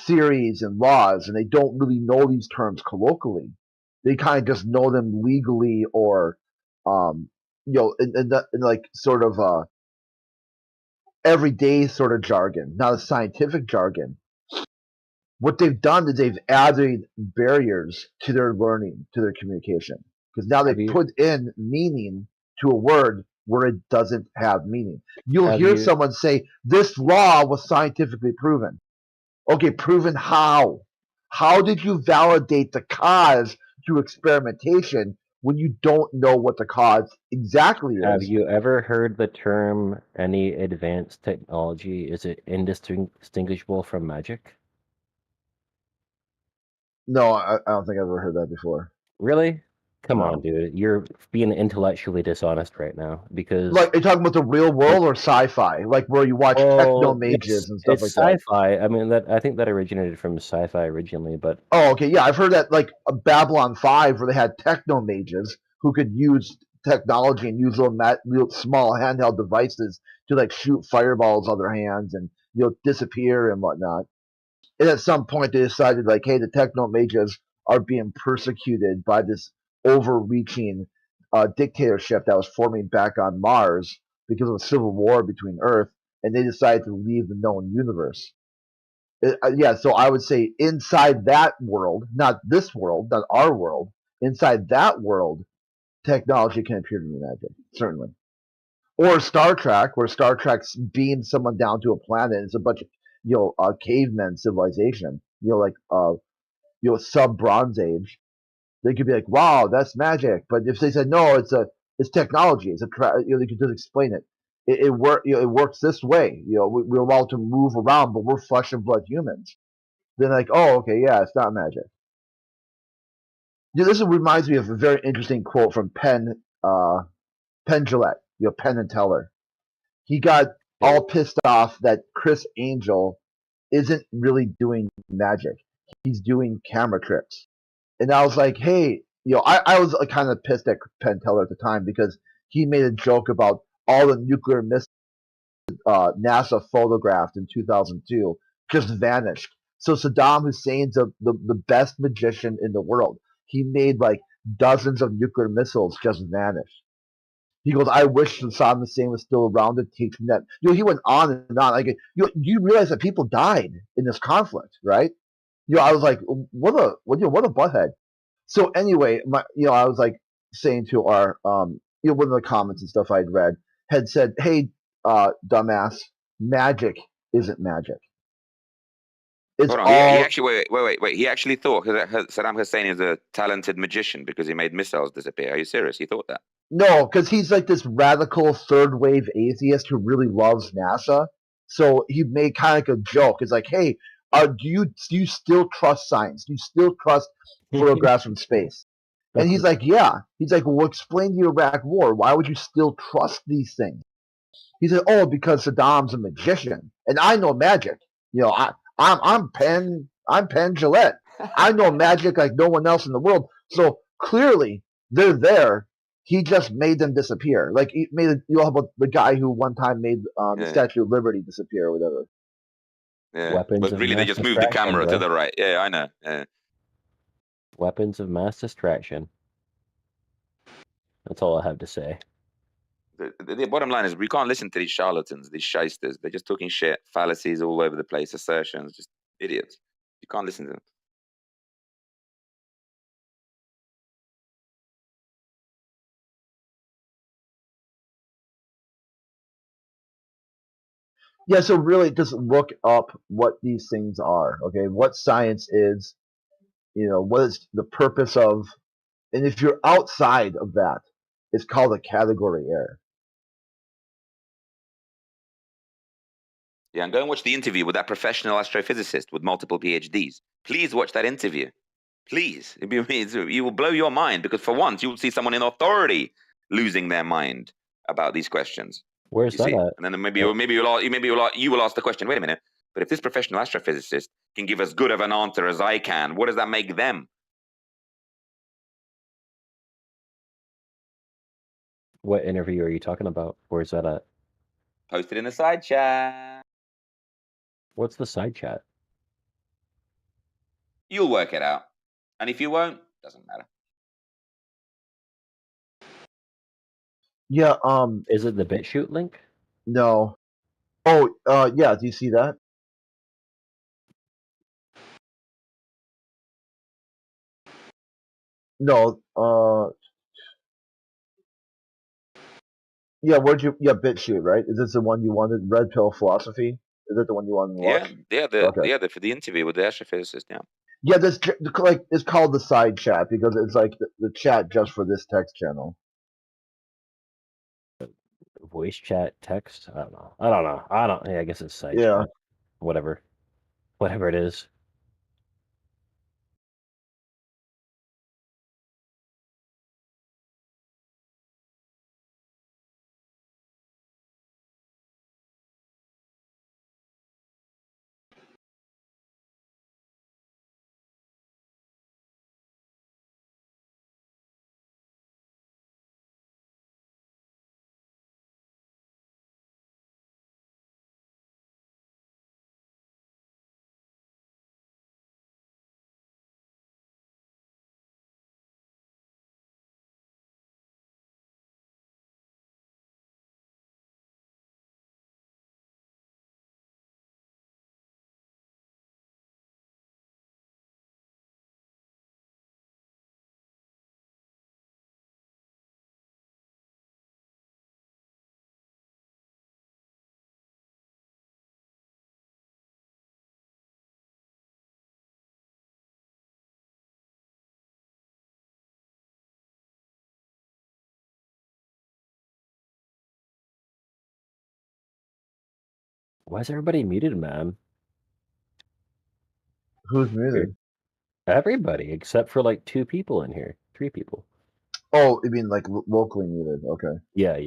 theories and laws, and they don't really know these terms colloquially, they kind of just know them legally or in like sort of everyday sort of jargon, not a scientific jargon. What they've done is they've added barriers to their learning, to their communication, because now they put in meaning to a word where it doesn't have meaning. You'll hear someone say, "This law was scientifically proven." Okay, proven how? How did you validate the cause through experimentation when you don't know what the cause exactly Have is? you ever heard the term any advanced technology is it indistinguishable from magic? No, I don't think I've ever heard that before. Really? Come No. on, dude. You're being intellectually dishonest right now because Like, are you talking about the real world or sci-fi? Like where you watch techno mages and stuff like it's that? sci-fi. I mean, I think that originated from sci-fi originally, but Oh, okay, yeah, I've heard that, like Babylon 5, where they had techno mages who could use technology and use little small handheld devices to like shoot fireballs out of their hands and disappear and whatnot. And at some point, they decided, like, hey, the techno mages are being persecuted by this overreaching dictatorship that was forming back on Mars because of a civil war between Earth, and they decided to leave the known universe. Yeah, so I would say inside that world, not this world, not our world, inside that world, technology can appear to be magic, certainly. Or Star Trek, where Star Trek beams someone down to a planet, and it's a bunch of cavemen civilization, sub Bronze Age. They could be like, "Wow, that's magic," but if they said no, it's technology. They could just explain it. it works this way. We're allowed to move around, but we're flesh and blood humans. Then like, oh, okay, yeah, it's not magic. This reminds me of a very interesting quote from Penn Jillette, Penn and Teller. He got all pissed off that Chris Angel isn't really doing magic. He's doing camera tricks. And I was like, hey, I was kind of pissed at Penn Teller at the time because he made a joke about all the nuclear missiles NASA photographed in 2002 just vanished. So Saddam Hussein's the best magician in the world. He made like dozens of nuclear missiles just vanish. He goes, I wish Saddam Hussein was still around to teach me that. He went on and on. Like, you realize that people died in this conflict, right? I was like, what a butthead. So anyway, I was like saying to our, one of the comments and stuff I'd read had said, hey, dumbass, magic isn't magic. It's Hold on. all. He actually wait. He actually thought Saddam Hussein is a talented magician because he made missiles disappear. Are you serious? He thought that? No, because he's like this radical third wave atheist who really loves NASA. So he made kind of like a joke. It's like, hey, do you still trust science? Do you still trust photographs from space? And he's like, yeah. He's like, well, explain the Iraq War. Why would you still trust these things? He said, oh, because Saddam's a magician, and I know magic. I'm Penn Jillette. I know magic like no one else in the world. So clearly, they're there. He just made them disappear. Like he made about the guy who one time made the Statue of Liberty disappear or whatever. Yeah, but really, they just moved the camera to the right. Yeah, I know. Yeah. Weapons of mass distraction. That's all I have to say. The bottom line is we can't listen to these charlatans, these shysters. They're just talking shit, fallacies all over the place, assertions, just idiots. You can't listen to them. Yeah, so really just look up what these things are, okay? What science is, what is the purpose of, and if you're outside of that, it's called a category error. Yeah, and go and watch the interview with that professional astrophysicist with multiple PhDs. Please watch that interview. Please. You will blow your mind because for once you will see someone in authority losing their mind about these questions. Where's that at? And then maybe you will ask the question, wait a minute, but if this professional astrophysicist can give as good of an answer as I can, what does that make them? What interview are you talking about? Where's that at? Posted in the side chat. What's the side chat? You'll work it out. And if you won't, doesn't matter. Yeah, is it the BitChute link? No. Oh, yeah, do you see that? No, yeah, BitChute, right? Is this the one you wanted? Red Pill Philosophy? Is that the one you wanted to watch? Yeah, for the interview with the astrophysicist, yeah. Yeah, this it's called the side chat because it's like the chat just for this text channel. Voice chat, text? I don't know. Yeah, I guess it's side chat. Whatever it is. Why is everybody muted, man? Who's muted? Everybody, except for like 2 people in here. 3 people. Oh, you mean like locally muted? Okay. Yeah.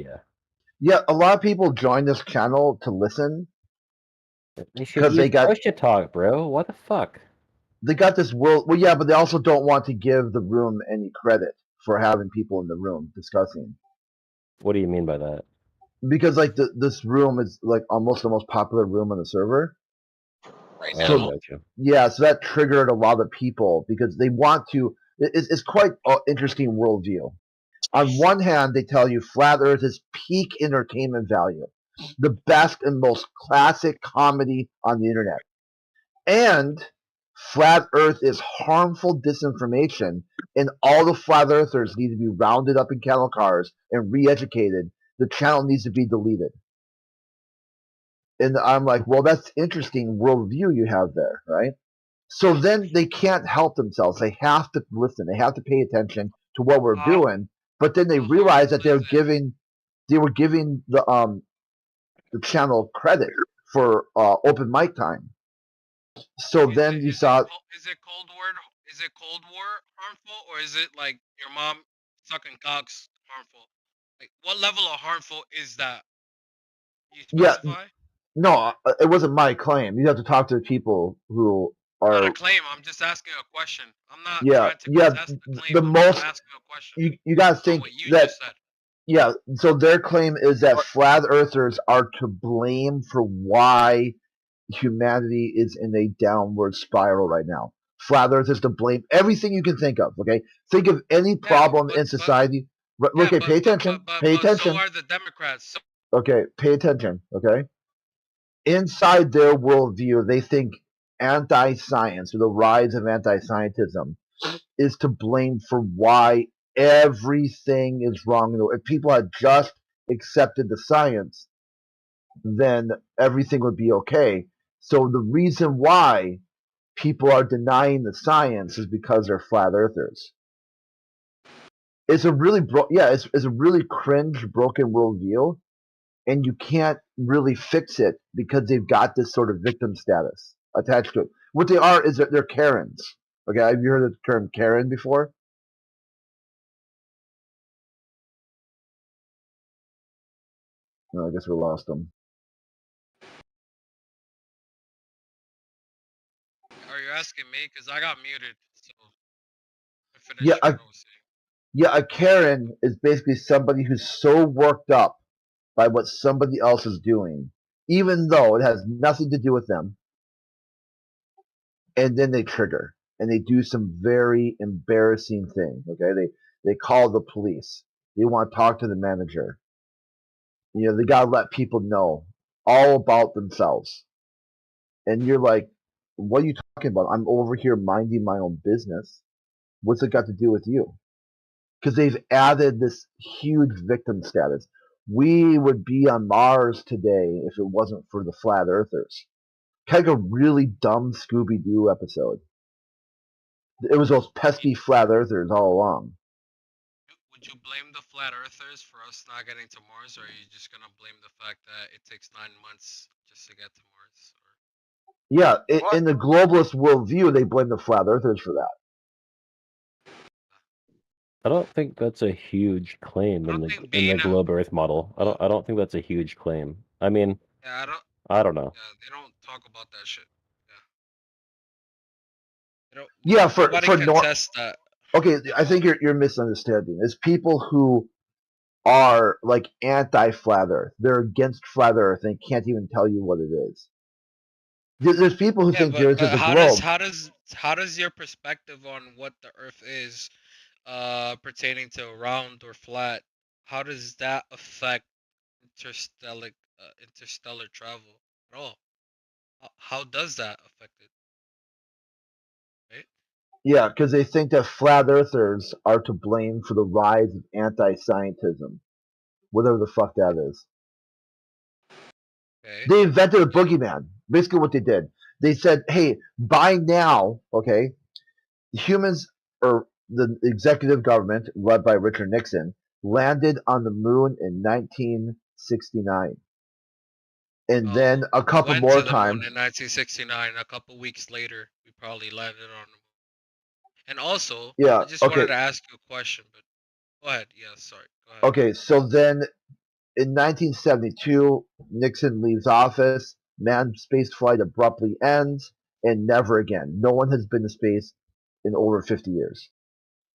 Yeah, a lot of people join this channel to listen They should because use they got push to talk, bro. What the fuck? they got this world. Well, yeah, but they also don't want to give the room any credit for having people in the room discussing. What do you mean by that? Because like this room is like almost the most popular room on the server. Right Oh, now. gotcha. Yeah, so that triggered a lot of people because they want to. It's quite an interesting worldview. On one hand, they tell you flat Earth is peak entertainment value, the best and most classic comedy on the internet, and flat Earth is harmful disinformation, and all the flat earthers need to be rounded up in cattle cars and re-educated. The channel needs to be deleted. And I'm like, well, that's interesting worldview you have there, right? So then they can't help themselves. They have to listen. They have to pay attention to what we're doing. But then they realize that they were giving the channel credit for open mic time. So then you saw. Is it Cold War? Is it Cold War harmful, or is it like your mom sucking cocks harmful? Like, what level of harmful is that? You Yeah, specify? no, it wasn't my claim. You have to talk to the people who Not a are. claim. I'm just asking a question. I'm not Yeah, trying to yeah. contest the claim. The I'm most just asking a question. you got to think What you that. just said. Yeah, so their claim is that flat earthers are to blame for why humanity is in a downward spiral right now. Flat Earth is to blame. Everything you can think of. Okay, think of any problem in society. Okay, pay attention. Pay attention. So are the Democrats. So Okay, pay attention. Okay, inside their worldview, they think anti-science or the rise of anti-scientism is to blame for why everything is wrong. If people had just accepted the science, then everything would be okay. So the reason why people are denying the science is because they're flat earthers. It's a really it's a really cringe, broken worldview, and you can't really fix it because they've got this sort of victim status attached to it. What they are is that they're Karens. Okay, have you heard of the term Karen before? No, I guess we lost them. are you asking me? Because I got muted. So Yeah, a Karen is basically somebody who's so worked up by what somebody else is doing, even though it has nothing to do with them, and then they trigger and they do some very embarrassing thing. Okay, they call the police. They want to talk to the manager. You know, they gotta let people know all about themselves. And you're like, what are you talking about? I'm over here minding my own business. What's it got to do with you? Because they've added this huge victim status. We would be on Mars today if it wasn't for the flat earthers. Kind of a really dumb Scooby Doo episode. It was those pesky flat earthers all along. would you blame the flat earthers for us not getting to Mars, or are you just gonna blame the fact that it takes 9 months just to get to Mars? Yeah, in the globalist worldview, they blame the flat earthers for that. I don't think that's a huge claim in the globe Earth model. I don't think that's a huge claim. I mean, Yeah, I don't know. Yeah, they don't talk about that shit. Yeah. Yeah, for nobody for contests that. Okay, I think you're misunderstanding. It's people who are like anti-flat Earth. They're against flat Earth and can't even tell you what it is. There's people who think yours is a globe. How does your perspective on what the Earth is, pertaining to round or flat, how does that affect interstellar travel at all? How does that affect it? Right? Yeah, because they think that flat earthers are to blame for the rise of anti-scientism, whatever the fuck that is. Okay. They invented a boogeyman. Basically, what they did, they said, "Hey, by now, okay, humans or the executive government led by Richard Nixon landed on the moon in 1969, and then a couple Went more to the moon times. in 1969. A couple weeks later, we probably landed on the moon. And also, Yeah. I just Okay. wanted to ask you a question, but go ahead. Yeah, sorry. Go ahead. Okay. So then, in 1972, Nixon leaves office. Manned space flight abruptly ends, and never again. No one has been to space in over 50 years.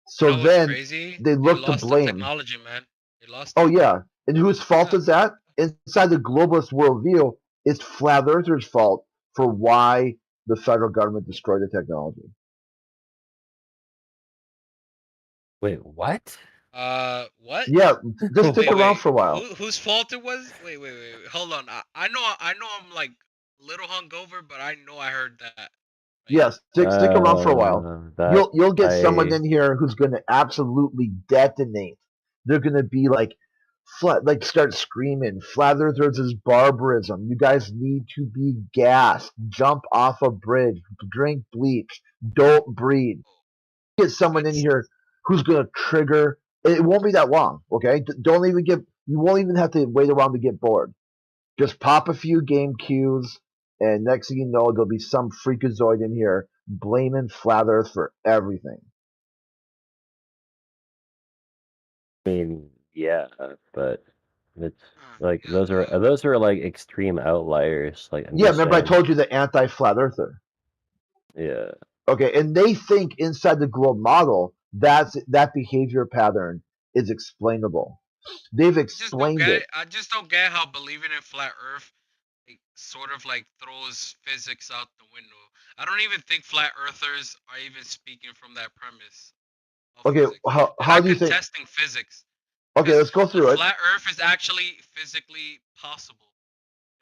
So You know what's then crazy? they They look to lost the blame. technology, man. They lost Oh it. yeah, and whose fault is that? Inside the globalist worldview, it's flat earthers' fault for why the federal government destroyed the technology. Wait, what? What? Yeah, just stick Wait, around wait. for a while. Whose fault it was? Wait. Hold on. I know I'm like a little hungover, but I know I heard that. Yes, stick around for a while. That You'll get someone I in here who's going to absolutely detonate. They're going to be like, start screaming. Flat earthers is barbarism. You guys need to be gassed. Jump off a bridge. Drink bleach. Don't breathe. Get someone in here who's going to trigger. It won't be that long. Okay, don't even get. You won't even have to wait around to get bored. Just pop a few game cues, and next thing you know, there'll be some freakazoid in here blaming Flat Earth for everything. mean, yeah, but it's like those are like extreme outliers. Like I'm Yeah, just remember I saying. told you the anti-Flat Earther. Yeah. Okay, and they think inside the globe model that behavior pattern is explainable. They've explained it. I just don't get how believing in flat Earth sort of like throws physics out the window. I don't even think flat earthers are even speaking from that premise. Okay, They're how not do you think? contesting physics. Okay, let's go The through it. flat Earth is actually physically possible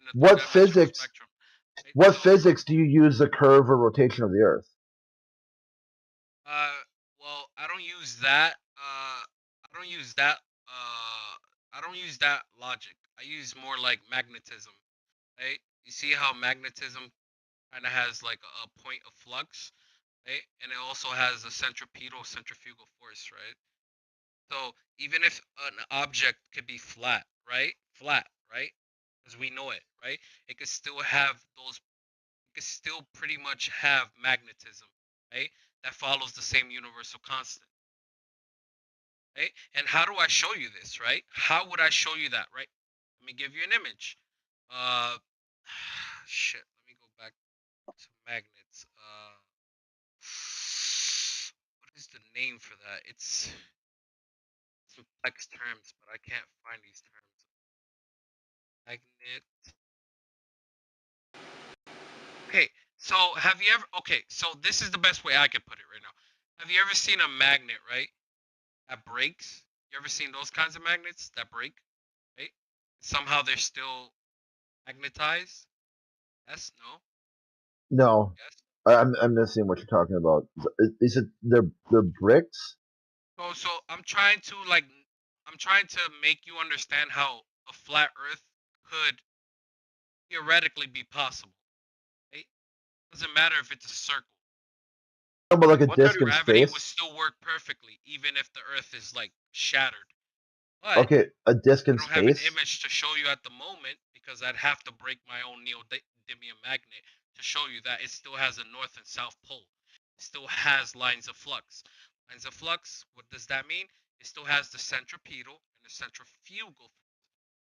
in the What three-dimensional physics? spectrum. What physics do you use the curve or rotation of the Earth? Well, I don't use that. I don't use that. I don't use that logic. I use more like magnetism, right? You see how magnetism kind of has like a point of flux, right? And it also has a centrifugal force, right? So even if an object could be flat, right? Flat, right? As we know it, right? It could still have those. It could still pretty much have magnetism, right? That follows the same universal constant, right? And how do I show you this, right? How would I show you that, right? Let me give you an image. Shit. Let me go back to magnets. What is the name for that? It's complex terms, but I can't find these terms. Magnet. Okay, so have you ever? Okay, so this is the best way I could put it right now. Have you ever seen a magnet, right? That breaks. You ever seen those kinds of magnets that break, right? Somehow they're still magnetized. Yes, no. No, I'm missing what you're talking about. Is it they're bricks? Oh, so I'm trying to make you understand how a flat Earth could theoretically be possible. Right? Doesn't matter if it's a circle. About like a What disc in gravity would space? still work perfectly, even if the Earth is like shattered. But Okay, a disc I in don't have an space. image to show you at the moment because I'd have to break my own neodymium magnet to show you that it still has a north and south pole. It still has lines of flux. Lines of flux, what does that mean? It still has the centripetal and the centrifugal.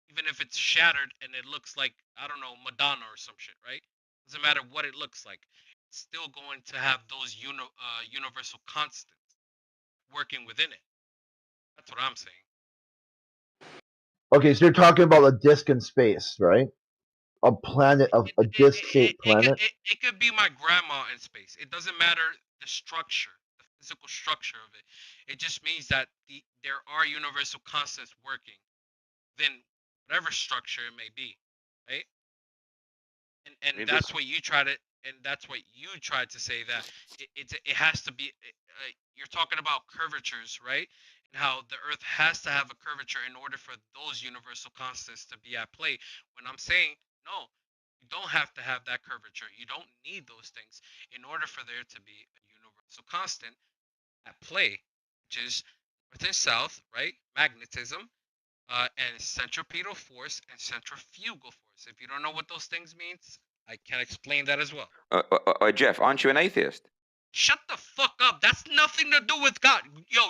Even if it's shattered and it looks like, I don't know, Madonna or some shit, right? Doesn't matter what it looks like. It's still going to have those universal constants working within it. That's what I'm saying. Okay, so you're talking about a disc in space, right? A planet of a disc-shaped planet. It could be my grandma in space. It doesn't matter the structure, the physical structure of it. It just means that there are universal constants working within whatever structure it may be, right? And that's what you try to, and that's what you tried to say, that it has to be. You're talking about curvatures, right? And how the Earth has to have a curvature in order for those universal constants to be at play. When I'm saying no, you don't have to have that curvature. You don't need those things in order for there to be a universal constant at play, which is north and south, right? Magnetism, and centripetal force and centrifugal force. universe. If you don't know what those things means, I can explain that as well. Jeff, aren't you an atheist? Shut the fuck up. That's nothing to do with God. Yo.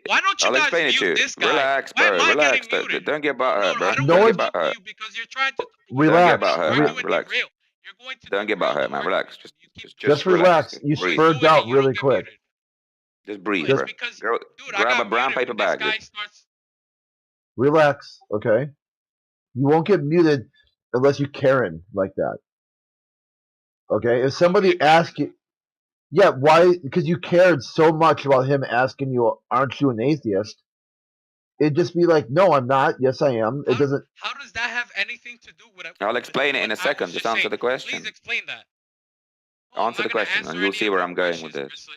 Why don't you I'll guys explain it to mute you. this guy? Relax, Why bro. am I Relax. getting muted? Don't get butthurt, bro. I don't Don't want get to talk to butthurt. you because you're trying to. Don't get You're butthurt, man. arguing Relax. derail. You're going to Don't get butthurt, man. Relax. Just relax. You Breathe. spurred out really quick. Just breathe, Just- bro. Grab a brown paper bag. Relax, okay? You won't get muted unless you Karen like that. Okay? If somebody asks you, yeah, why? Because you cared so much about him asking you, aren't you an atheist? It'd just be like, no, I'm not. Yes, I am. It doesn't. How does that have anything to do with it? I'll explain it in a second. Just answer the question. Please explain that. Answer the question, and you'll see where I'm going with this.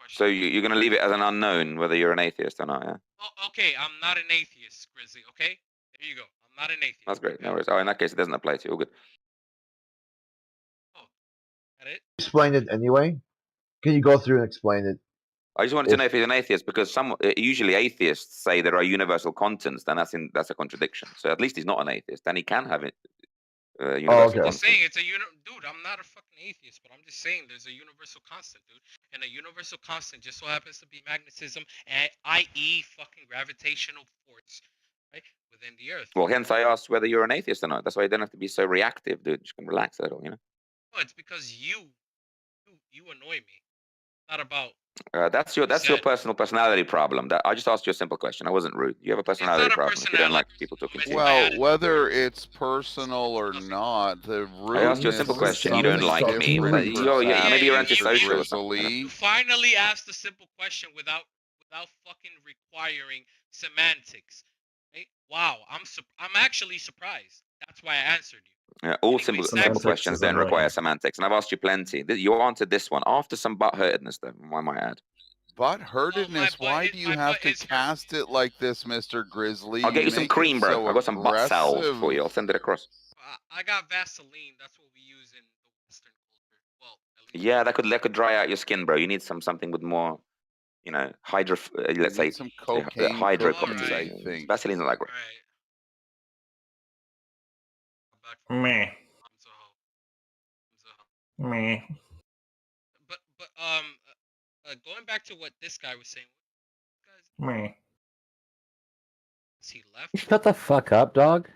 So you're going to leave it as an unknown whether you're an atheist or not, yeah? Oh, okay, I'm not an atheist, Grizzly. Okay, there you go. I'm not an atheist. That's great. No worries. Oh, in that case, it doesn't apply to you. All good. Explain it anyway? Can you go through and explain it? I just wanted to know if he's an atheist because usually atheists say there are universal contents, and that's a contradiction. So at least he's not an atheist, and he can have it. Universal I'm constant. saying it's a dude. I'm not a fucking atheist, but I'm just saying there's a universal constant, dude. And a universal constant just so happens to be magnetism, i.e., fucking gravitational force, right, within the Earth. Well, hence I asked whether you're an atheist or not. That's why you don't have to be so reactive, dude. You can relax a little, you know. Well, it's because you annoy me. Not about. That's your personal personality problem. I just asked you a simple question. I wasn't rude. You have a personality problem if you don't like people talking to you. Well, whether it's personal or not, the I asked you a simple question. You don't like me. Maybe you're antisocial or something. You finally asked a simple question without fucking requiring semantics. Right? Wow, I'm actually surprised. That's why I answered you. Yeah, all simple questions don't require semantics, and I've asked you plenty. You answered this one after some butthurtedness, though, I might add. Butthurtedness? Why do you have to cast it like this, Mr. Grizzly? I'll get you some cream, bro. I've got some butt salve for you. I'll send it across. I got Vaseline. That's what we use in the Western culture. Well, yeah, that could dry out your skin, bro. You need something with more, let's say some cocaine hydro cookies, I think. Vaseline's not that great. Meh. Meh. But going back to what this guy was saying. Meh. Is he left? Shut the fuck up, dog.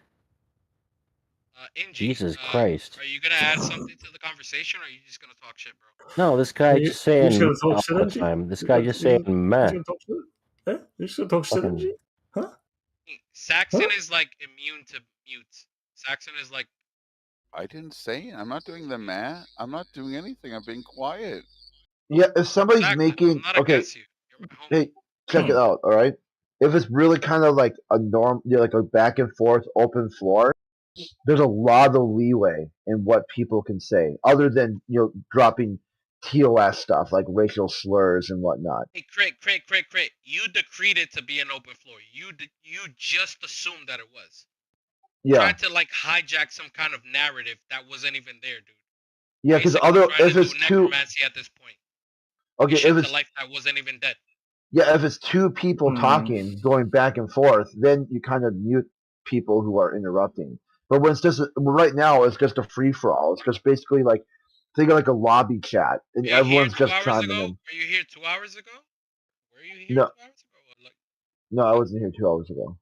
Ingy, Jesus Christ. Are you gonna add something to the conversation, or are you just gonna talk shit, bro? No, this guy just saying gonna talk all shit, the Angie? time. This guy just saying meh. You just gonna talk shit, Angie? Huh? Saxon is like immune to mutes. Saxon is like. I didn't say it. I'm not doing the math. I'm not doing anything. I'm being quiet. Yeah, if somebody's making hey, check it out. All right, if it's really kind of like a like a back and forth open floor, there's a lot of leeway in what people can say, other than dropping TOS stuff like racial slurs and whatnot. Hey, Craig. You decreed it to be an open floor. You just assumed that it was. Yeah. Trying to like hijack some kind of narrative that wasn't even there, dude. Yeah, because if it's too necromancy at this point. Okay, if it's life that wasn't even dead. Yeah, if it's two people talking, going back and forth, then you kind of mute people who are interrupting. But when it's just right now, it's just a free for all. It's just basically like think of like a lobby chat, and everyone's just chiming in. Were you here 2 hours ago? Were you here 2 No, hours ago? no, I wasn't here 2 hours ago.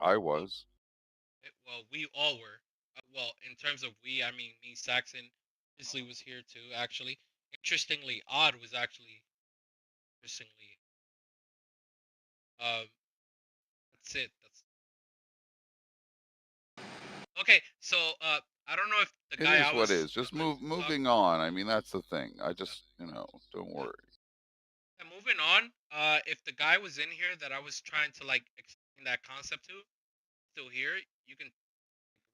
I was. Well, we all were. Well, in terms of we, I mean me, Saxon, Grizzly was here too. Actually, interestingly, Odd was actually interestingly. That's it. Okay. So, I don't know if the guy It is what is. Just moving on. I mean, that's the thing. I just, don't worry. And moving on. If the guy was in here that I was trying to like explain that concept to, still here, you can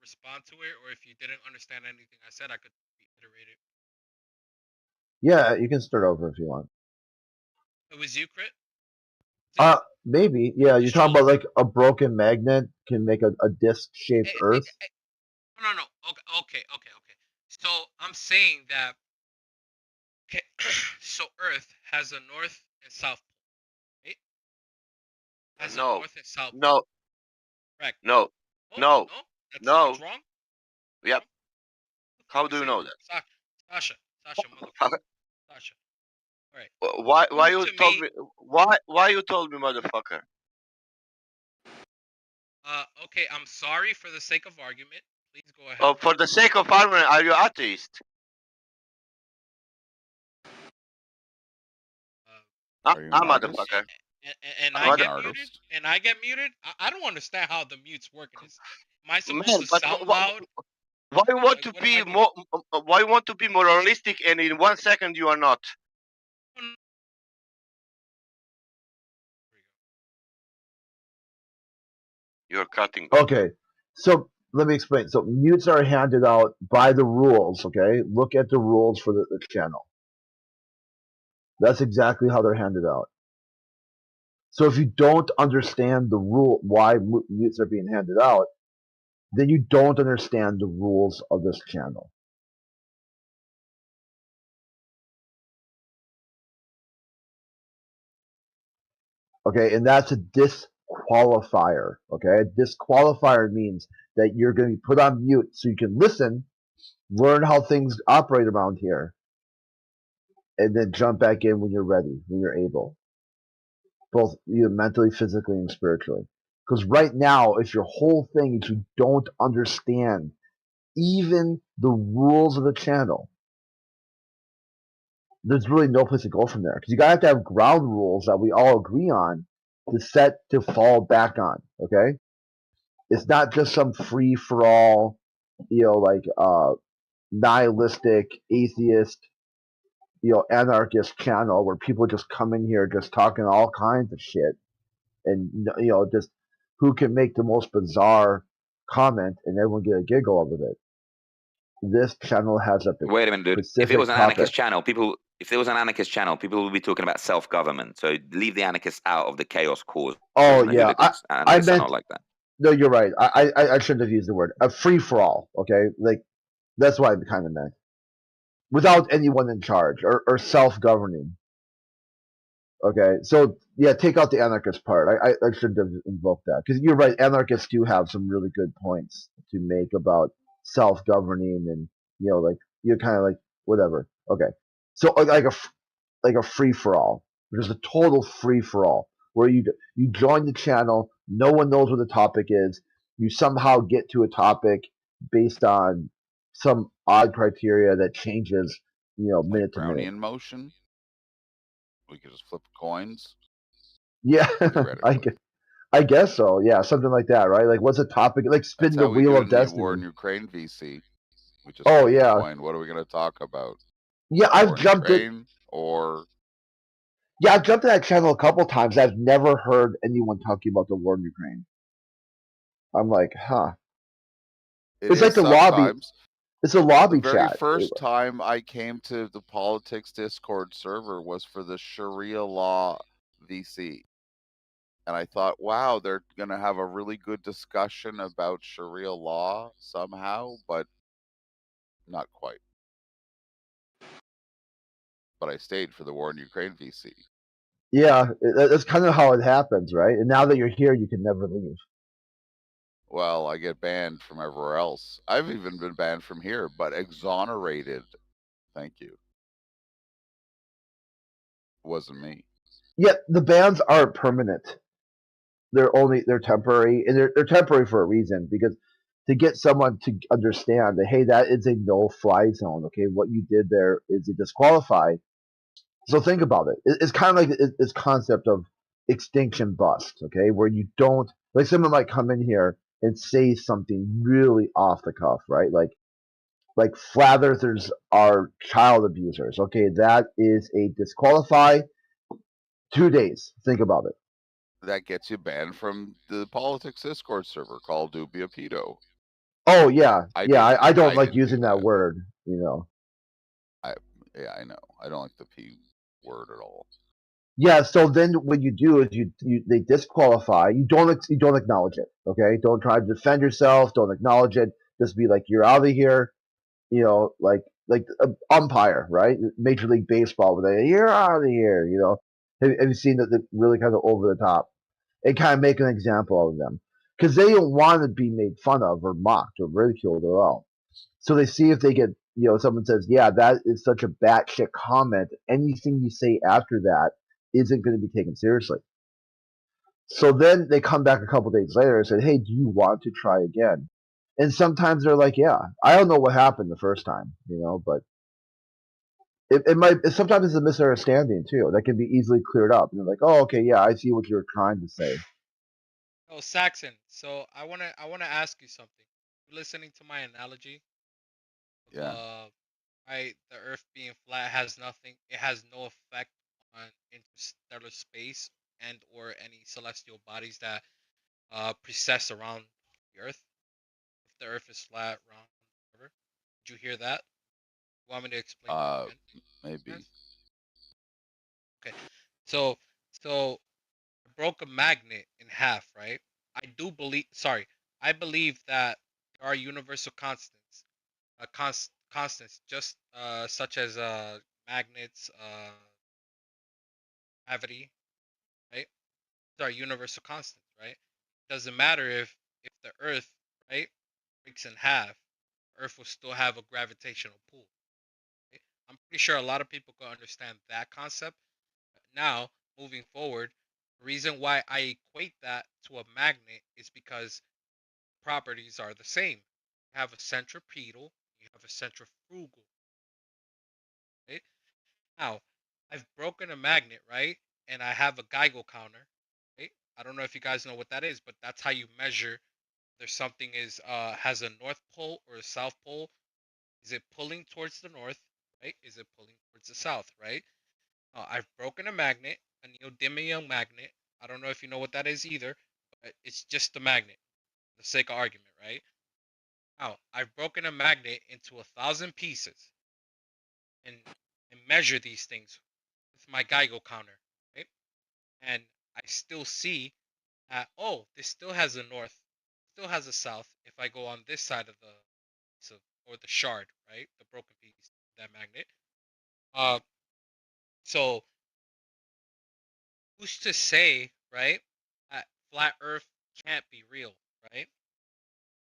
respond to it, or if you didn't understand anything I said, I could reiterate it. Yeah, you can start over if you want. It was you, Crit? Maybe. Yeah, you're talking about like a broken magnet can make a disc-shaped Earth. No. Okay. So I'm saying that. Okay, so Earth has a north and south pole, right? Has a north and south pole. No. Correct. No. No, That's no. wrong. Yep. How do you know that? Sasha, motherfucker, Sasha. All right. Why you to told me- me why you told me motherfucker? Okay, I'm sorry for the sake of argument. Please go ahead. Oh, for the sake of argument, are you atheist? Are you an I'm artist? motherfucker. And I'm I get an muted. And I get muted. I don't understand how the mute's working. Am I supposed Man, to but sound loud? why you want to what am be I doing? more? Why you want to be moralistic, and in 1 second you are not? You're cutting. Okay, so let me explain. So mutes are handed out by the rules. Okay, look at the rules for the channel. That's exactly how they're handed out. So if you don't understand the rule, why mutes are being handed out, then you don't understand the rules of this channel. Okay, and that's a disqualifier. Okay, a disqualifier means that you're going to be put on mute so you can listen, learn how things operate around here, and then jump back in when you're ready, when you're able, both mentally, physically, and spiritually. Because right now, if your whole thing is you don't understand even the rules of the channel, there's really no place to go from there. Because you gotta have to have ground rules that we all agree on to fall back on. Okay, it's not just some free for all, like nihilistic atheist, anarchist channel where people just come in here just talking all kinds of shit, and just who can make the most bizarre comment and everyone get a giggle out of it. This channel has a Wait a minute, dude. If specific it was an topic. anarchist channel, people would be talking about self-government. So leave the anarchists out of the chaos cause. Oh And the yeah, hooligans. I Anarchists are meant not like that. no. You're right. I shouldn't have used the word a free for all. Okay, like that's what I kind of meant. Without anyone in charge or self-governing. Okay, so yeah, take out the anarchist part. I shouldn't have invoked that because you're right. Anarchists do have some really good points to make about self-governing and like you're kind of like whatever. Okay, so like a free for all, which is a total free for all where you join the channel, no one knows what the topic is, you somehow get to a topic based on some odd criteria that changes minute to minute. Brownian motion. We could just flip coins. Yeah, Theoretically. I guess so. Yeah, something like that, right? Like, what's a topic? Like, spin That's the how we wheel do it of in the war in destiny. Ukraine VC. We just Oh flip yeah. a coin. What are we going to talk about? Yeah, War I've in jumped it. Ukraine or Yeah, I've jumped to that channel a couple times. I've never heard anyone talking about the war in Ukraine. I'm like, huh. It's like a lobby. It's a lobby the very chat. first time I came to the politics Discord server was for the Sharia law VC. And I thought, wow, they're going to have a really good discussion about Sharia law somehow, but not quite. But I stayed for the war in Ukraine VC. Yeah, that's kind of how it happens, right? And now that you're here, you can never leave. Well, I get banned from everywhere else. I've even been banned from here, but exonerated. Thank you. Wasn't me. Yeah, the bans aren't permanent. They're temporary, and they're temporary for a reason, because to get someone to understand that, hey, that is a no-fly zone. Okay, what you did there is a disqualify. So think about it. It's kind of like this concept of extinction bust. Okay, where you don't, like, someone might come in here and say something really off the cuff, right? Like flat earthers are child abusers. Okay, that is a disqualify. 2 days. Think about it. That gets you banned from the politics Discord server called Dubia Pedo. Oh yeah, I don't like didn't using do that word. Yeah, I know. I don't like the P word at all. Yeah, so then what you do is they disqualify. You don't acknowledge it. Okay, don't try to defend yourself. Don't acknowledge it. Just be like, you're out of here. Like umpire, right? Major League Baseball, where they, you're out of here. Have you seen that really kind of over the top? And kind of make an example of them. because they don't want to be made fun of or mocked or ridiculed at all. So they see if they get, someone says, yeah, that is such a batshit comment. Anything you say after that isn't going to be taken seriously. So then they come back a couple days later and say, hey, do you want to try again? And sometimes they're like, yeah. I don't know what happened the first time, but it might, sometimes it's a misunderstanding too. That can be easily cleared up. And they're like, oh, okay, yeah, I see what you're trying to say. Oh, Saxon. So I wanna ask you something. You listening to my analogy? Yeah. The Earth being flat has nothing. It has no effect on interstellar space and or any celestial bodies that precess around the Earth. If the Earth is flat, round, whatever. Did you hear that? You want me to explain that again? Maybe. Okay. So I broke a magnet in half, right? I believe that there are universal constants, constants just such as magnets, gravity, right? These are universal constants, right? Doesn't matter if the Earth, right, breaks in half, Earth will still have a gravitational pull. Right? I'm pretty sure a lot of people can understand that concept. Now, moving forward, the reason why I equate that to a magnet is because properties are the same. You have a centripetal, you have a centrifugal. Right? Now, I've broken a magnet, right? And I have a Geiger counter. Right? I don't know if you guys know what that is, but that's how you measure there's something is has a north pole or a south pole. Is it pulling towards the north, right? Is it pulling towards the south, right? I've broken a magnet, a neodymium magnet. I don't know if you know what that is either, but it's just a magnet, for the sake of argument, right? Now, I've broken a magnet into 1,000 pieces and measure these things with my Geiger counter, right? And I still see that, oh, this still has a north, still has a south if I go on this side of the piece of, or the shard, right? The broken piece of that magnet. So who's to say, right, that flat Earth can't be real, right?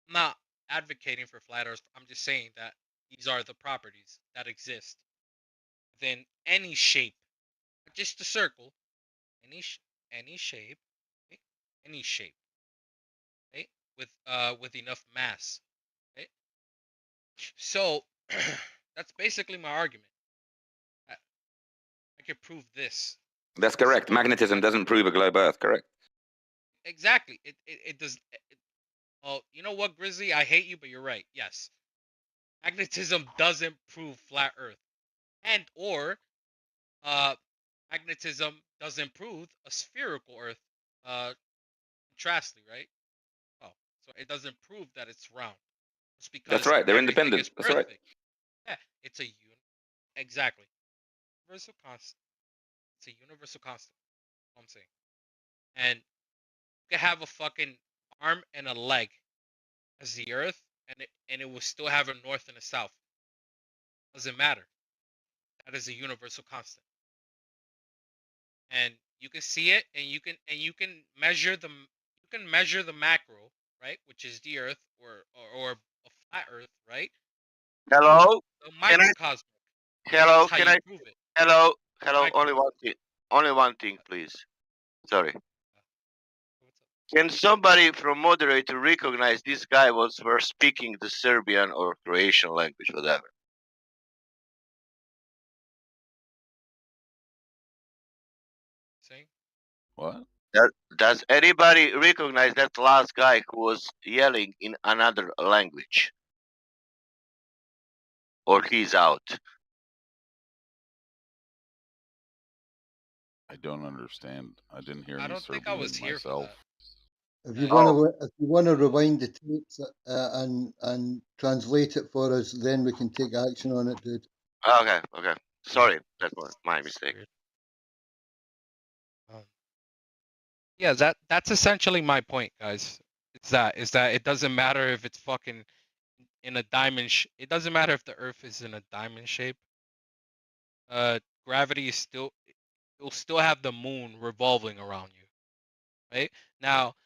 I'm not advocating for flat Earth. I'm just saying that these are the properties that exist within any shape, not just a circle, any any shape, right? Any shape, right? With enough mass, right? So that's basically my argument. I could prove this. That's correct. Magnetism doesn't prove a globe Earth. Correct. Exactly. It does. Oh, you know what, Grizzly? I hate you, but you're right. Yes, magnetism doesn't prove flat Earth, and or magnetism doesn't prove a spherical Earth. Contrastly, right? Oh, so it doesn't prove that it's round. It's because That's right. They're everything independent. is That's perfect. right. Yeah, it's a exactly universal constant. It's a universal constant. I'm saying, and you can have a fucking arm and a leg as the Earth, and it will still have a north and a south. Doesn't matter. That is a universal constant, and you can see it, and you can measure the macro, right, which is the Earth or a flat Earth, right? Hello? The Can I? microcosm. Hello? That's how Can you I? prove it. Hello? Hello? Micro. Only one thing. Only one thing, please. Sorry. Can somebody from moderator recognize this guy was first speaking the Serbian or Croatian language, whatever? Saying? What? Does anybody recognize that last guy who was yelling in another language? Or he's out? I don't understand. I didn't hear I any don't think I was Serbian here for myself. that. If you want to rewind the tapes and translate it for us, then we can take action on it, dude. Okay. Sorry, that was my mistake. Yeah, that's essentially my point, guys. Is that it doesn't matter if it's fucking in a diamond. It doesn't matter if the Earth is in a diamond shape. Gravity is still. You'll still have the moon revolving around you, right? Now,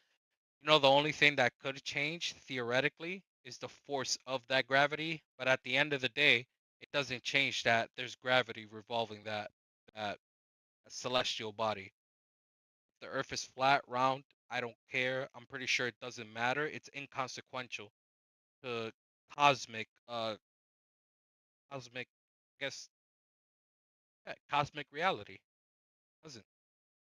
You know, the only thing that could change theoretically is the force of that gravity, but at the end of the day, it doesn't change that there's gravity revolving that celestial body. The Earth is flat, round. I don't care. I'm pretty sure it doesn't matter. It's inconsequential to cosmic, cosmic, I guess, yeah, cosmic reality. Doesn't.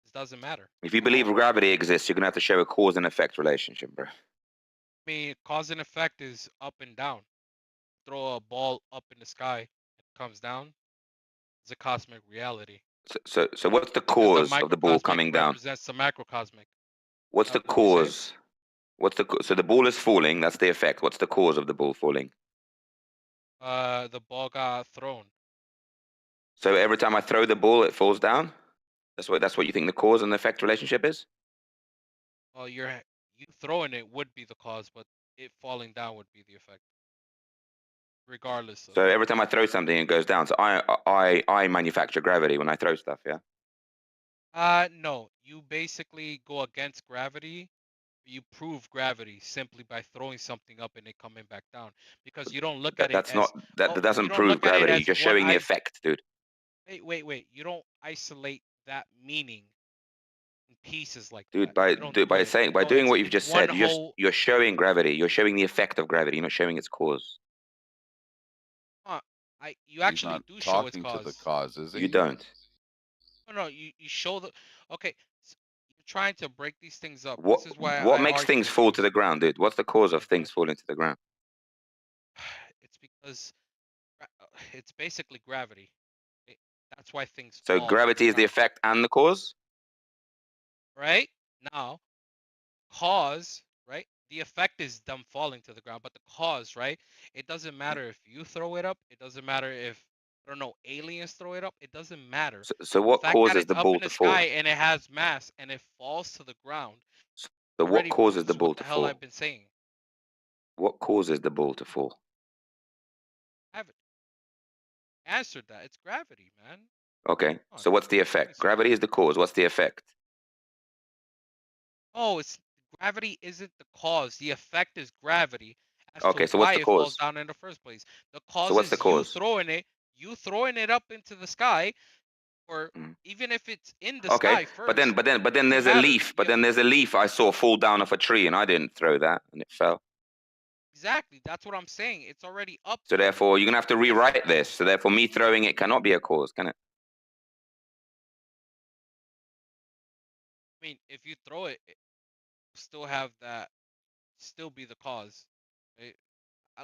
It doesn't matter. If you believe gravity exists, you're gonna have to show a cause and effect relationship, bro. I mean, cause and effect is up and down. Throw a ball up in the sky, it comes down. It's a cosmic reality. So what's the Because the cause of the ball microcosmic coming down? represents the macrocosmic. What's the What do you say? cause? So the ball is falling. That's the effect. What's the cause of the ball falling? The ball got thrown. So every time I throw the ball, it falls down. That's what you think the cause and effect relationship is. Well, you throwing it would be the cause, but it falling down would be the effect. Regardless of. So every time I throw something, it goes down. So I manufacture gravity when I throw stuff. Yeah. No. You basically go against gravity. You prove gravity simply by throwing something up and it coming back down, because you don't look at it That's as not that you doesn't don't prove look at it gravity. as You're just one showing the effect, dude. Wait. You don't isolate that meaning in pieces like Dude, that. by You don't do it. by No, doing what you've it's just one said, whole. you're showing gravity. You're showing the effect of gravity. You're not showing its cause. You He's actually not do show its talking to the cause. cause, is he? You don't. No, you show the. Okay, so you're trying to break these things up. What This is why what I makes argue things with fall you. to the ground, dude? What's the cause of things falling to the ground? It's because it's basically gravity. That's why things So fall to gravity the is the ground. effect and the cause. Right now, cause, right? The effect is them falling to the ground, but the cause, right? It doesn't matter if you throw it up. It doesn't matter if, I don't know, aliens throw it up. It doesn't matter. So The what fact that causes it's the up ball in the to fall? sky and it has mass and it falls to the ground So what already causes the proves what ball the to hell fall? I've been saying. What causes the ball to fall? I haven't answered that. It's gravity, man. Okay. So what's the effect? Gravity is the cause. What's the effect? Oh, it's gravity isn't the cause. The effect is gravity as to Okay. So what's why the it falls cause? down in the first place. The So cause what's the is you cause? throwing it up into the sky, or even if it's in the Okay. sky But first. then Doesn't there's a matter. leaf. But then there's a leaf I saw fall down off a tree, and I didn't throw that, and it fell. Exactly. That's what I'm saying. It's already up So there. therefore, you're gonna have to The effect rewrite this. So therefore, me throwing it cannot be a cause, can it? I mean, if you throw it, it still have that, still be the cause. Right?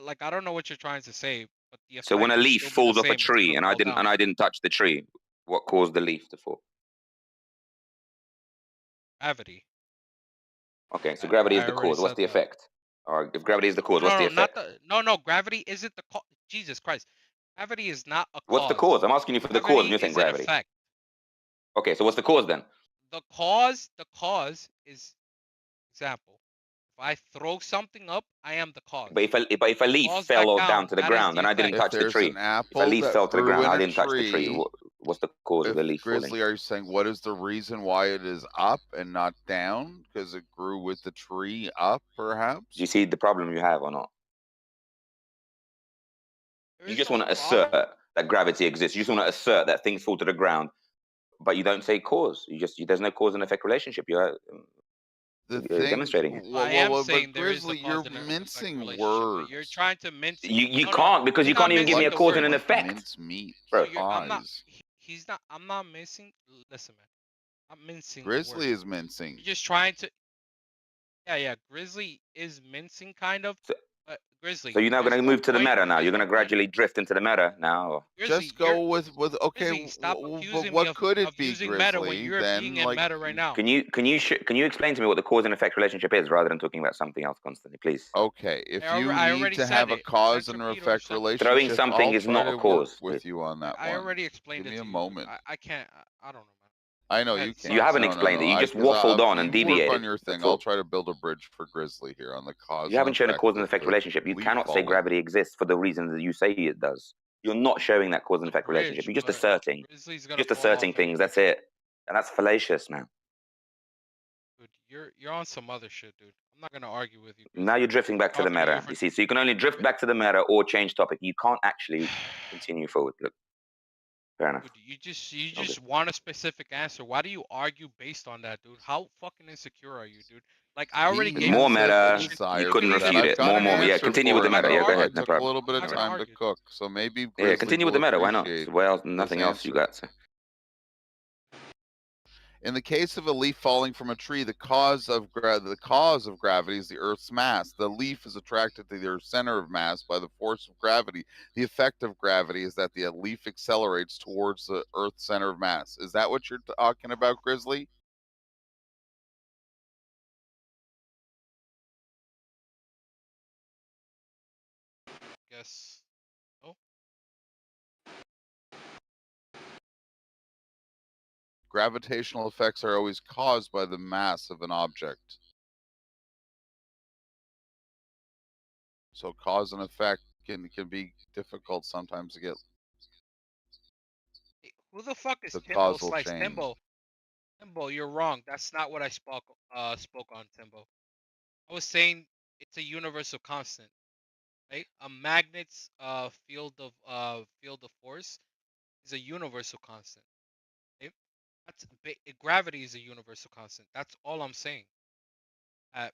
Like, I don't know what you're trying to say, but the So when effect a will leaf still be the falls off a same. It's tree, gonna and fall down. I didn't touch the tree, what caused the leaf to fall? Gravity. Okay. So gravity is I the already cause. What's said the that. effect? Or if gravity is the cause, what's the Not effect? no. Gravity isn't the cause. Jesus Christ, gravity is not a What's the cause. cause? I'm asking you for the cause, and Gravity you're saying is an gravity. effect. Okay. So what's the cause then? The cause is, example. If I throw something up, I am the cause. But if a leaf Falls fell back down to the that is ground the and I didn't effect. If touch the there's tree, an if a apple leaf that fell to the grew ground, in I a didn't touch the tree. tree, What's the cause of if the leaf falling? Grizzly, are you saying what is the reason why it is up and not down? Because it grew with the tree up, perhaps? Do you see the problem you have or not? You just want to problem? assert that gravity exists. You just want to assert that things fall to the ground, but you don't say cause. There's no cause and effect relationship. You're demonstrating it. I am but saying there is a Grizzly, cause you're and effect mincing relationship, but you're words. trying to mince. You No, can't because you he's not can't even give me a mincing the cause and an words. effect, mince meat, bro. I'm not. He's not. I'm not mincing. Listen, man. I'm mincing. Grizzly words. is mincing. You're just trying to. Yeah. Grizzly is mincing, kind of. But Grizzly. So you're now going to move to the meta now. You're going to point. gradually drift into the meta now. Or? Grizzly, Just go with okay. Grizzly, stop But accusing me what of could it be, using meta when Grizzly? you're being Then, in meta right now. Can you explain to me what the cause and effect relationship is, rather than talking about something else constantly, please? Okay, if you I need to have a cause and effect relationship, throwing something I'll is try not a to cause. work with you on that one. I already explained Give it me to a you. moment. I can't. I don't know, man. I know you can't. You haven't No, explained it. You just Because waffled on and you work deviated. on your thing. That's I'll all. try to build a bridge for Grizzly here on the cause. You haven't shown a effect cause and with effect the relationship. You leaf cannot say falling. gravity exists for the reasons that you say it does. You're not showing that cause and effect relationship. You're just asserting. Grizzly's gonna Just fall asserting off things. That's it. And that's fallacious, man. Dude, you're on some other shit, dude. I'm not gonna argue with you. Now you're drifting back to the Talking to you meta. for You see, so you can only drift back to the meta or change topic. You can't actually continue forward. Look, fair enough. Dude, you just want a specific answer. Why do you argue based on that, dude? How fucking insecure are you, dude? Like I already He gave More you has the meta. solution. You desire couldn't for that. refute I've it. got an More. Yeah, answer continue for with the him meta. Yeah, though. go It ahead. No took a problem. little bit I'm of not gonna time to argue. cook, so maybe Yeah, Grizzly continue with will the meta. Why not? appreciate Well, this nothing else you answer. got. So. In the case of a leaf falling from a tree, the cause of gravity is the Earth's mass. The leaf is attracted to their center of mass by the force of gravity. The effect of gravity is that the leaf accelerates towards the Earth's center of mass. Is that what you're talking about, Grizzly? Guess. Oh. Gravitational effects are always caused by the mass of an object. So cause and effect can be difficult sometimes to get Who the fuck is the Timbo causal Slice? chain. Timbo, you're wrong. That's not what I spoke on, Timbo. I was saying it's a universal constant, right? A magnet's field of force is a universal constant. Right? Gravity is a universal constant. That's all I'm saying. I'm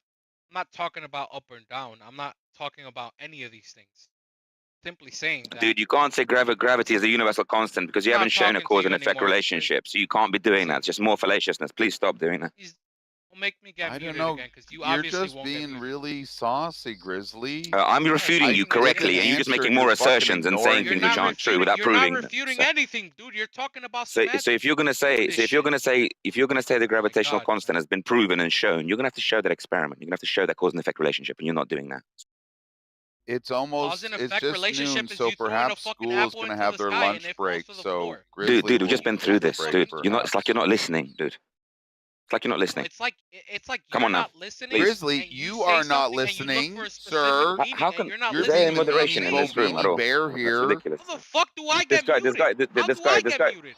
not talking about up and down. I'm not talking about any of these things. Simply saying that. Dude, you can't say gravity is a universal constant because you I'm not haven't shown a talking to cause you and effect anymore. relationship. So you can't be doing Listen. that. It's just more fallaciousness. Please stop doing that. Don't make me get I don't muted know. again, because you You're obviously just won't get being muted. really saucy, Grizzly. I'm Yeah, refuting I you can get an correctly, and you're just answer making and more you're fucking assertions and ignoring saying You're things me. which not aren't true refuting. without You're not proving them. refuting So, anything, dude. You're talking about so semantics. if you're gonna say, This so if you're shit. gonna say, the gravitational God, constant has been proven and shown, you're gonna have to show that experiment. You're gonna have to show that cause and effect relationship, and you're not doing that. It's Cause and it's effect just relationship noon, is so you throwing a perhaps fucking school is apple going to into have the their sky and lunch it falls break. to the So floor. Dude, Grizzly we've just will been through this, break, dude. fucking It's like perhaps. you're not listening, dude. It's like you're not No, listening. it's like Come you're on now, not listening. please. Grizzly, And you say are not something and you look for listening, a specific sir. meaning How and can you're not You're is there listening being to a what I'm moderation in saying. this room at Beanie all? Bear That's here. ridiculous. How the fuck do I This get guy, muted? How do I get muted?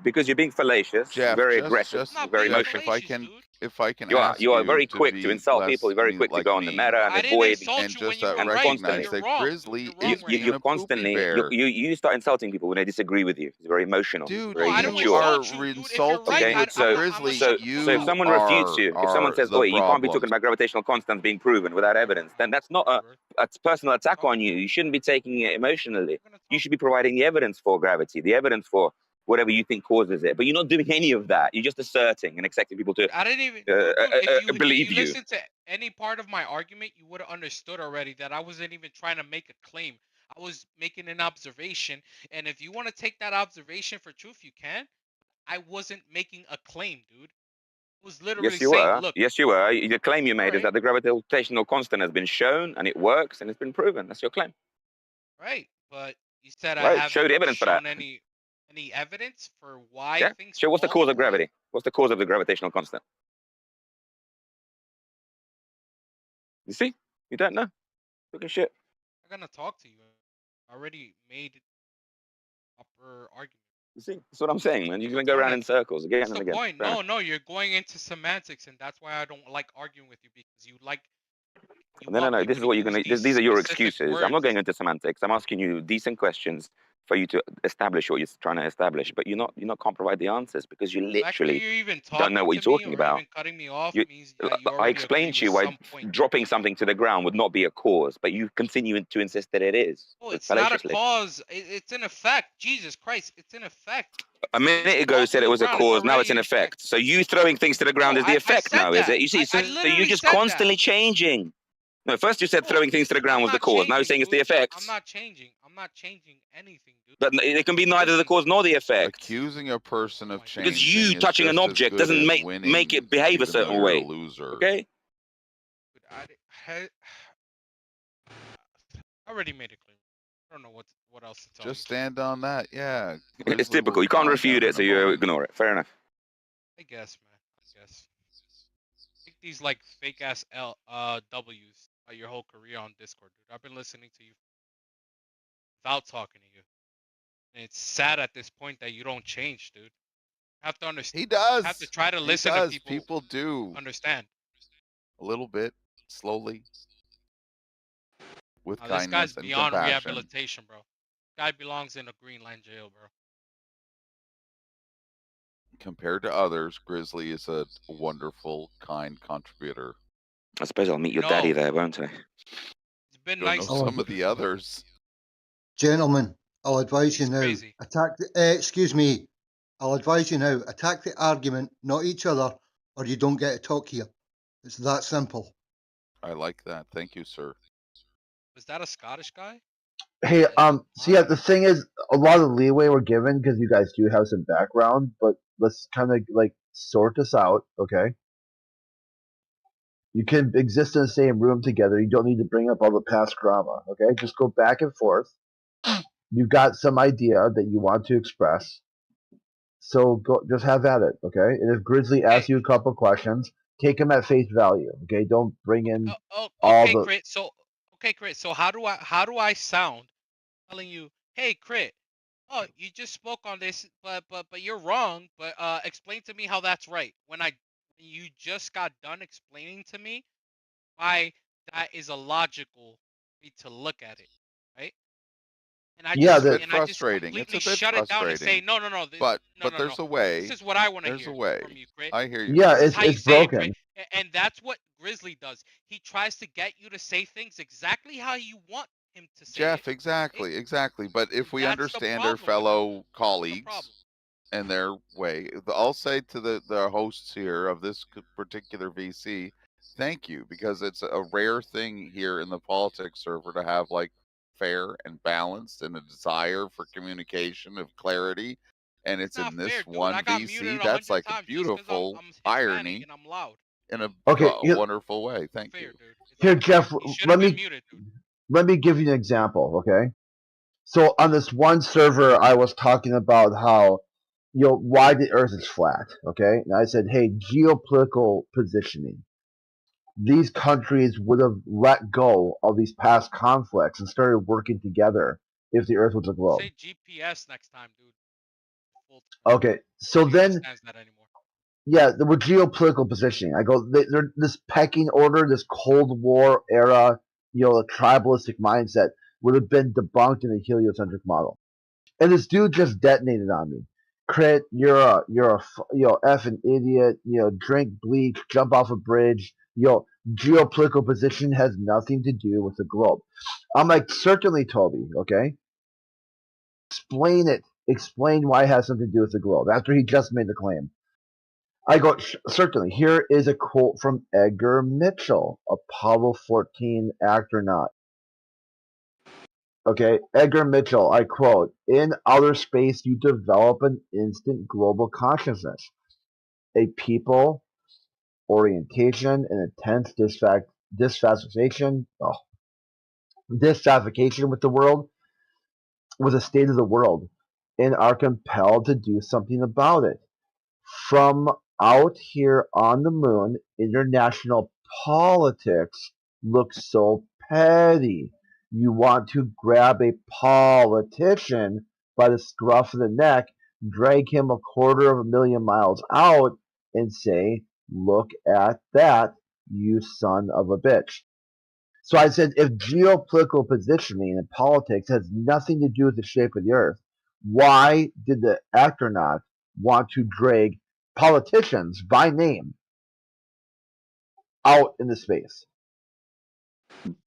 because you're being fallacious, Jeff, very just aggressive, just I'm not very being Jeff, emotional. fallacious, dude. if I can You ask are you very to quick to be insult people. less You're very quick to like go on the me meta and I didn't avoid insult and you when just you were and right, dude. recognize You're constantly. that wrong, dude. Grizzly You're You, wrong is where you, you're being you a at. poopy constantly bear. you start insulting people when they disagree with you. It's very emotional. It's Dude, very No, I don't you immature. are insult you, dude. If you're right, insulting Okay, with I'm so not. I'm gonna Grizzly. so shut the fuck so if up. You someone refutes you, if someone are says, the "Oh, you can't be talking problem. about gravitational constants being proven without evidence," then that's not a personal attack on you. You shouldn't be taking it emotionally. You should be providing the evidence for gravity, the evidence for whatever you think causes it. But you're not doing any of that. You're just asserting and expecting people to I didn't even, dude. If believe you you. listened to any part of my argument, you would have understood already that I wasn't even trying to make a claim. I was making an observation, and if you want to take that observation for truth, you can. I wasn't making a claim, dude. I was literally Yes, you saying, were. look. Yes, you were. The claim you made is Alright. that the gravitational constant has been shown and it works and it's been proven. That's your claim. Right, but you said I Right. Show haven't the evidence for that. shown any evidence for why Yeah. things Show what's the fall cause to of the left. gravity? What's the cause of the gravitational constant? You see? You don't know. Look at shit. I'm gonna talk to you. I already made proper argument. You see? That's what I'm saying, man. You're gonna go around in circles again What's and the again. point? Fair enough. No, you're going into semantics, and that's why I don't like arguing with you, because you No. want This people is to what you're use gonna. these These are your specific excuses. I'm words. not going into semantics. I'm asking you decent questions for you to establish what you're trying to establish. But you can't provide the answers because you The fact that literally you're even don't know talking what to you're me talking or about. even cutting me off means I that you already agree explained to with you why some point. dropping something to the ground would not be a cause, but you continue to insist that it is. Oh, it's not a Fallaciously. cause. It's an effect. Jesus Christ, it's an effect. A minute Things ago fall you to said it the was a ground. It's cause, now it's already an an effect. effect. So you throwing things to the ground No, is the I effect said now, is that. it? You see, I so you're literally just said that. constantly changing. No, first you said No, throwing things to the ground I'm was the not cause. Now you're changing, saying it's the dude. effect. I'm not changing. I'm not changing anything, dude. But it can be neither the cause nor the effect. Accusing a person of Because changing you is touching an just as object good doesn't as make winning, it behave a even though certain you're a way. loser. Okay? I already made it clear. I don't know what else to tell Just you. stand on that. Yeah. It's Grizzly will typical. You can't calm refute down it, in so a you moment. ignore it. Fair enough. I guess, man. I guess. Take these like fake ass W's your whole career on Discord, dude. I've been listening to you without talking to you. And it's sad at this point that you don't change, dude. Have to understand. He does. Have to try to He listen to does. people. People do. Understand. A little bit, slowly, with This guy's kindness and beyond compassion. rehabilitation, bro. Guy belongs in a Greenland jail, bro. Compared to others, Grizzly is a wonderful, kind contributor. I suppose I'll meet your daddy there, won't I? It's been Don't nice. know some of the others. Gentlemen, I'll advise you He's now. crazy. Attack the. Excuse me. I'll advise you now. Attack the argument, not each other, or you don't get to talk here. It's that simple. I like that. Thank you, sir. Was that a Scottish guy? Hey, so yeah, the thing is, a lot of leeway we're given because you guys do have some background, but let's kind of like sort this out, okay? You can exist in the same room together. You don't need to bring up all the past drama, okay? Just go back and forth. You've got some idea that you want to express, so go, just have at it, okay? And if Grizzly asks you a couple questions, take them at face value, okay? Don't bring in all Okay, the. Crit. So how do I sound telling you, hey, Crit? Oh, you just spoke on this, but you're wrong. But explain to me how that's right. When you just got done explaining to me why that is a logical way to look at it, right? And I Yeah, just it's a bit frustrating. It's completely a bit shut it down and say, frustrating. no, But no. there's a way. This is what I want to There's hear a way. from you, Crit. I hear you. Yeah, This is how you it's say broken. it, Crit. And that's what Grizzly does. He tries to get you to say things exactly how you want him to say Jeff, it. exactly. But if we That's the understand our problem with fellow colleagues and their way, I'll say to the hosts here of this particular VC, thank you, because it's a rare thing here in the politics server to have like fair and balanced and a desire for communication of clarity. And it's in this one VC that's like a beautiful irony and I'm loud. in a Okay, wonderful way. Thank you. Here, Jeff, Let let me give you an example, okay? So on this one server, I was talking about how, why the Earth is flat, okay? And I said, hey, geopolitical positioning. These countries would have let go of these past conflicts and started working together if the Earth was a globe. Say GPS next time, dude. Okay, so then, Understands that anymore. yeah, there were geopolitical positioning. I go, they're this pecking order, this Cold War era, a tribalistic mindset would have been debunked in the heliocentric model. And this dude just detonated on me. Crit, you're a effing idiot. Drink bleach, jump off a bridge. Geopolitical position has nothing to do with the globe. I'm like, certainly, Toby. Okay, explain it. Explain why it has something to do with the globe. After he just made the claim, I go, certainly. Here is a quote from Edgar Mitchell, Apollo 14 astronaut. Okay, Edgar Mitchell, I quote, in outer space you develop an instant global consciousness, a people, orientation, and intense dissatisfaction with the world, with the state of the world, and are compelled to do something about it. From out here on the moon, international politics looks so petty. You want to grab a politician by the scruff of the neck, drag him 250,000 miles out, and say, look at that, you son of a bitch. So I said, if geopolitical positioning and politics has nothing to do with the shape of the earth, why did the astronaut want to drag politicians by name out into space?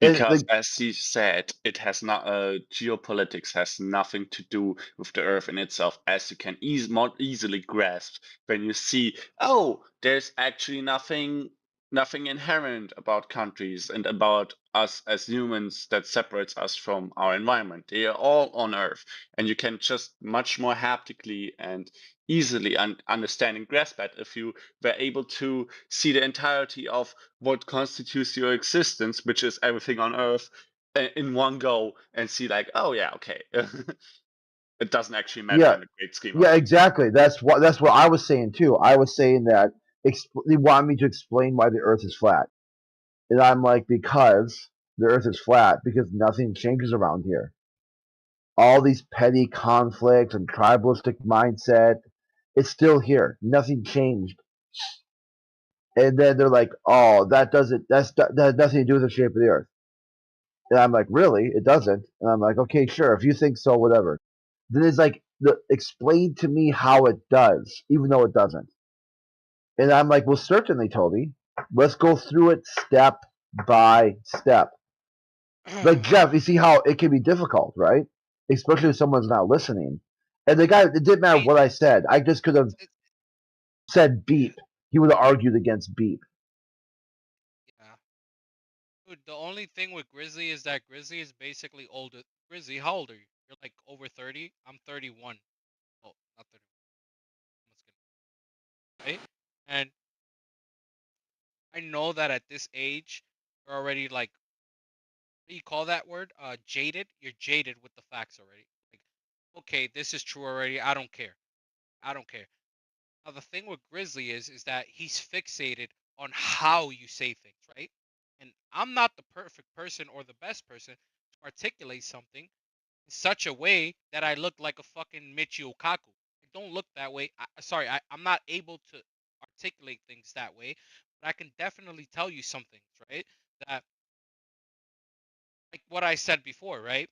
Because, as he said, it has not. Geopolitics has nothing to do with the Earth in itself, as you can more easily grasp when you see, oh, there's actually nothing inherent about countries and about us as humans that separates us from our environment. They are all on Earth, and you can just much more haptically and easily understand and grasp that if you were able to see the entirety of what constitutes your existence, which is everything on Earth, in one go, and see like, oh yeah, okay, it doesn't actually matter in the great scheme of Yeah, things. exactly. That's what I was saying too. I was saying that they want me to explain why the Earth is flat, and I'm like, because the Earth is flat because nothing changes around here. All these petty conflicts and tribalistic mindset It's still here. Nothing changed. And then they're like, "Oh, that has nothing to do with the shape of the Earth." And I'm like, "Really? It doesn't?" And I'm like, "Okay, sure. If you think so, whatever." Then it's like, explain to me how it does, even though it doesn't. And I'm like, "Well, certainly, Toby. Let's go through it step by step." Like Jeff, you see how it can be difficult, right? Especially if someone's not listening. And the guy, it didn't matter what I said. I just could have said beep. He would have argued against beep. Yeah. Dude, the only thing with Grizzly is that Grizzly is basically older. Grizzly, how old are you? You're like over 30. I'm 31. Oh, not 30. Right? And I know that at this age, you're already like, what do you call that word? Jaded. You're jaded with the facts already. Like, okay, this is true already. I don't care. I don't care. Now the thing with Grizzly is that he's fixated on how you say things, right? And I'm not the perfect person or the best person to articulate something in such a way that I look like a fucking Michio Kaku. I don't look that way. Sorry, I'm not able to articulate things that way, but I can definitely tell you some things, right? That, like what I said before, right?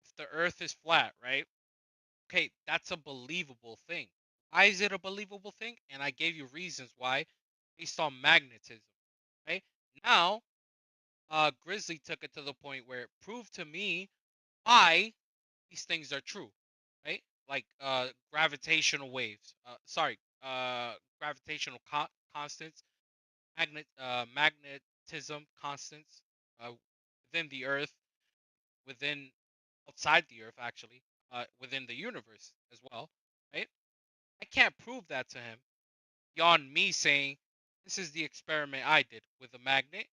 If the earth is flat, right? Okay, that's a believable thing. Why is it a believable thing? And I gave you reasons why based on magnetism, right? Now, Grizzly took it to the point where it proved to me why these things are true, right? Like gravitational waves. Gravitational constants, magnetism constants within the Earth, within outside the Earth, actually, within the universe as well, right? I can't prove that to him beyond me saying this is the experiment I did with a magnet,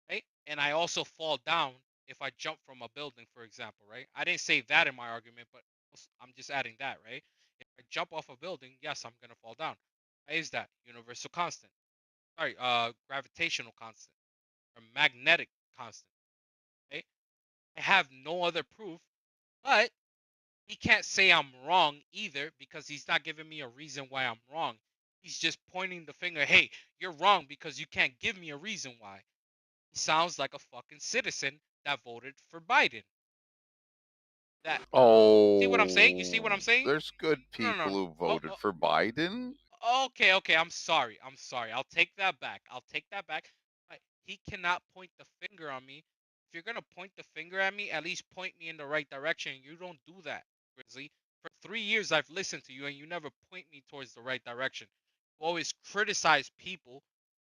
right? And I also fall down if I jump from a building, for example, right? I didn't say that in my argument, but I'm just adding that, right? If I jump off a building, yes, I'm gonna fall down. Why is that? Universal constant. Sorry, gravitational constant or magnetic constant, right? I have no other proof, but he can't say I'm wrong either because he's not giving me a reason why I'm wrong. He's just pointing the finger, hey, you're wrong because you can't give me a reason why. He sounds like a fucking citizen that voted for Biden. That see what I'm saying? You see what I'm Oh, saying? there's good No, no, people no. who Oh, voted for Biden. okay, okay. I'm sorry. I'm sorry. I'll take that back. I'll take that back. But he cannot point the finger on me. If you're gonna point the finger at me, at least point me in the right direction. You don't do that, Grizzly. For 3 years, I've listened to you, and you never point me towards the right direction. You always criticize people,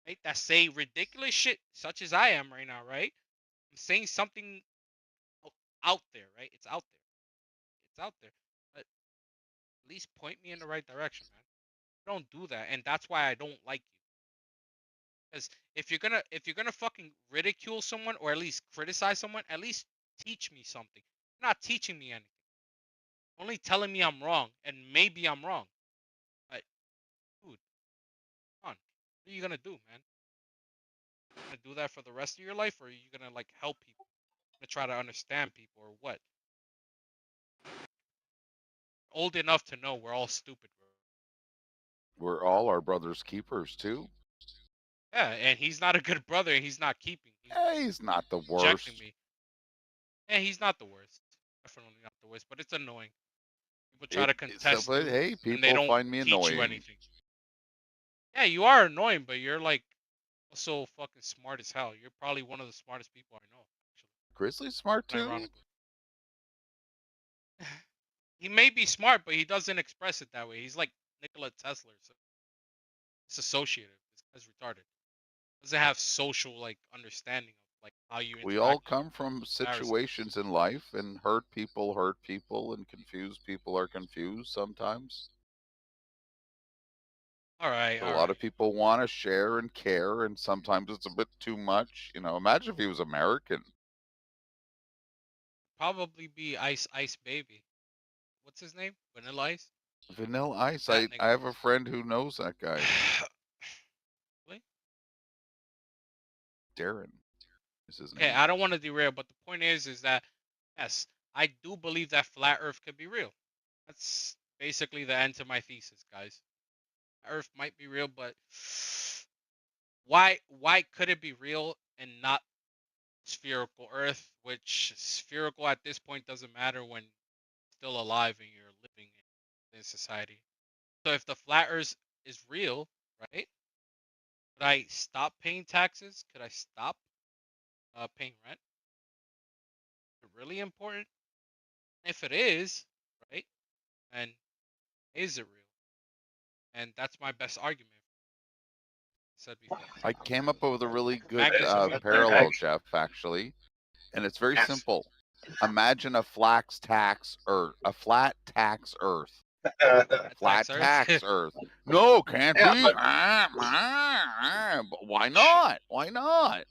right? That say ridiculous shit, such as I am right now, right? I'm saying something out there, right? It's out there. It's out there. But at least point me in the right direction, man. Don't do that, and that's why I don't like you. Because if you're gonna fucking ridicule someone or at least criticize someone, at least teach me something. You're not teaching me anything. Only telling me I'm wrong, and maybe I'm wrong. But dude, come on, what are you gonna do, man? You gonna do that for the rest of your life, or are you gonna like help people? Gonna try to understand people, or what? Old enough to know we're all stupid, bro. We're all our brother's keepers too. Yeah, and he's not a good brother, and he's not keeping. He's not the Rejecting worst. me. And he's not the worst. Definitely not the worst, but it's annoying. People try to contest But you hey, when they people don't find me teach you annoying. anything. Yeah, you are annoying, but you're like also fucking smart as hell. You're probably one of the smartest people I know, actually. Grizzly's smart too. Ironically. He may be smart, but he doesn't express it that way. He's like Nikola Tesla. So it's associative. It's retarded. Doesn't have social like understanding of like how you We all interact with come people. from Embarrassing. situations in life, and hurt people, and confused people are confused sometimes. All right, A all lot right. of people want to share and care, and sometimes it's a bit too much. Imagine if he was American. Probably be Ice Baby. What's his name? Vanilla Ice? Vanilla Ice. That I nigga. have a friend who knows that guy. Really? Darren is his Okay, name. I don't want to derail, but the point is that yes, I do believe that flat Earth could be real. basically the end to my thesis, guys. Earth might be real, but why could it be real and not spherical Earth? Which spherical at this point doesn't matter when you're still alive and you're living in society. So if the flat Earth is real, right? Could I stop paying taxes? Could I stop paying rent? Is it really important? If it is, right? And is it real? And that's my best argument. Said before. I came up with a really good Magnetism. parallel, Jeff, actually, and it's very simple. Imagine a flat tax Earth. Flat tax Earth. No, can't Yeah, be. But why not? Why not?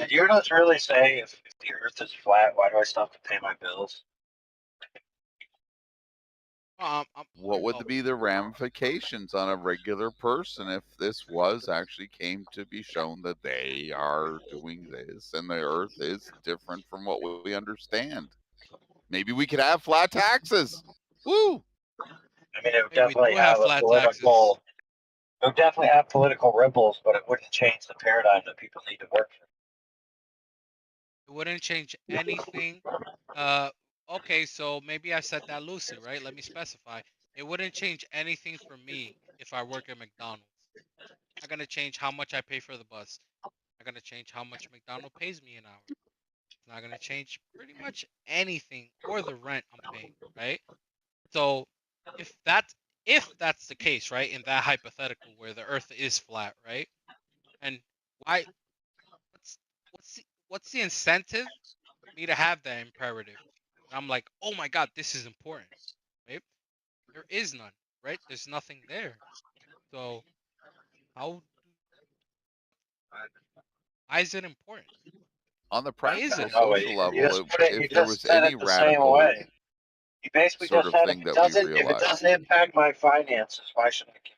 You're not really saying if the Earth is flat, why do I still have to pay my bills? What would be the ramifications on a regular person if this was actually came to be shown that they are doing this and the Earth is different from what we understand? Maybe we could have flat taxes. Woo! I mean, it would definitely have a political. It would definitely have political ripples, but it wouldn't change the paradigm that people need to work for. It wouldn't change anything. Okay, so maybe I said that loosely, right? Let me specify. It wouldn't change anything for me if I work at McDonald's. It's not gonna change how much I pay for the bus. It's not gonna change how much McDonald's pays me an hour. It's not gonna change pretty much anything or the rent I'm paying, right? So if that's the case, right, in that hypothetical where the Earth is flat, right, and why what's the incentive for me to have that imperative? And I'm like, oh my god, this is important, right? There is none, right? There's nothing there. So how why is it important? On the Why is practical it social level, You if there just was said any it the same radical way. You basically sort just of said thing that we if it realized, doesn't impact my finances, why should I care?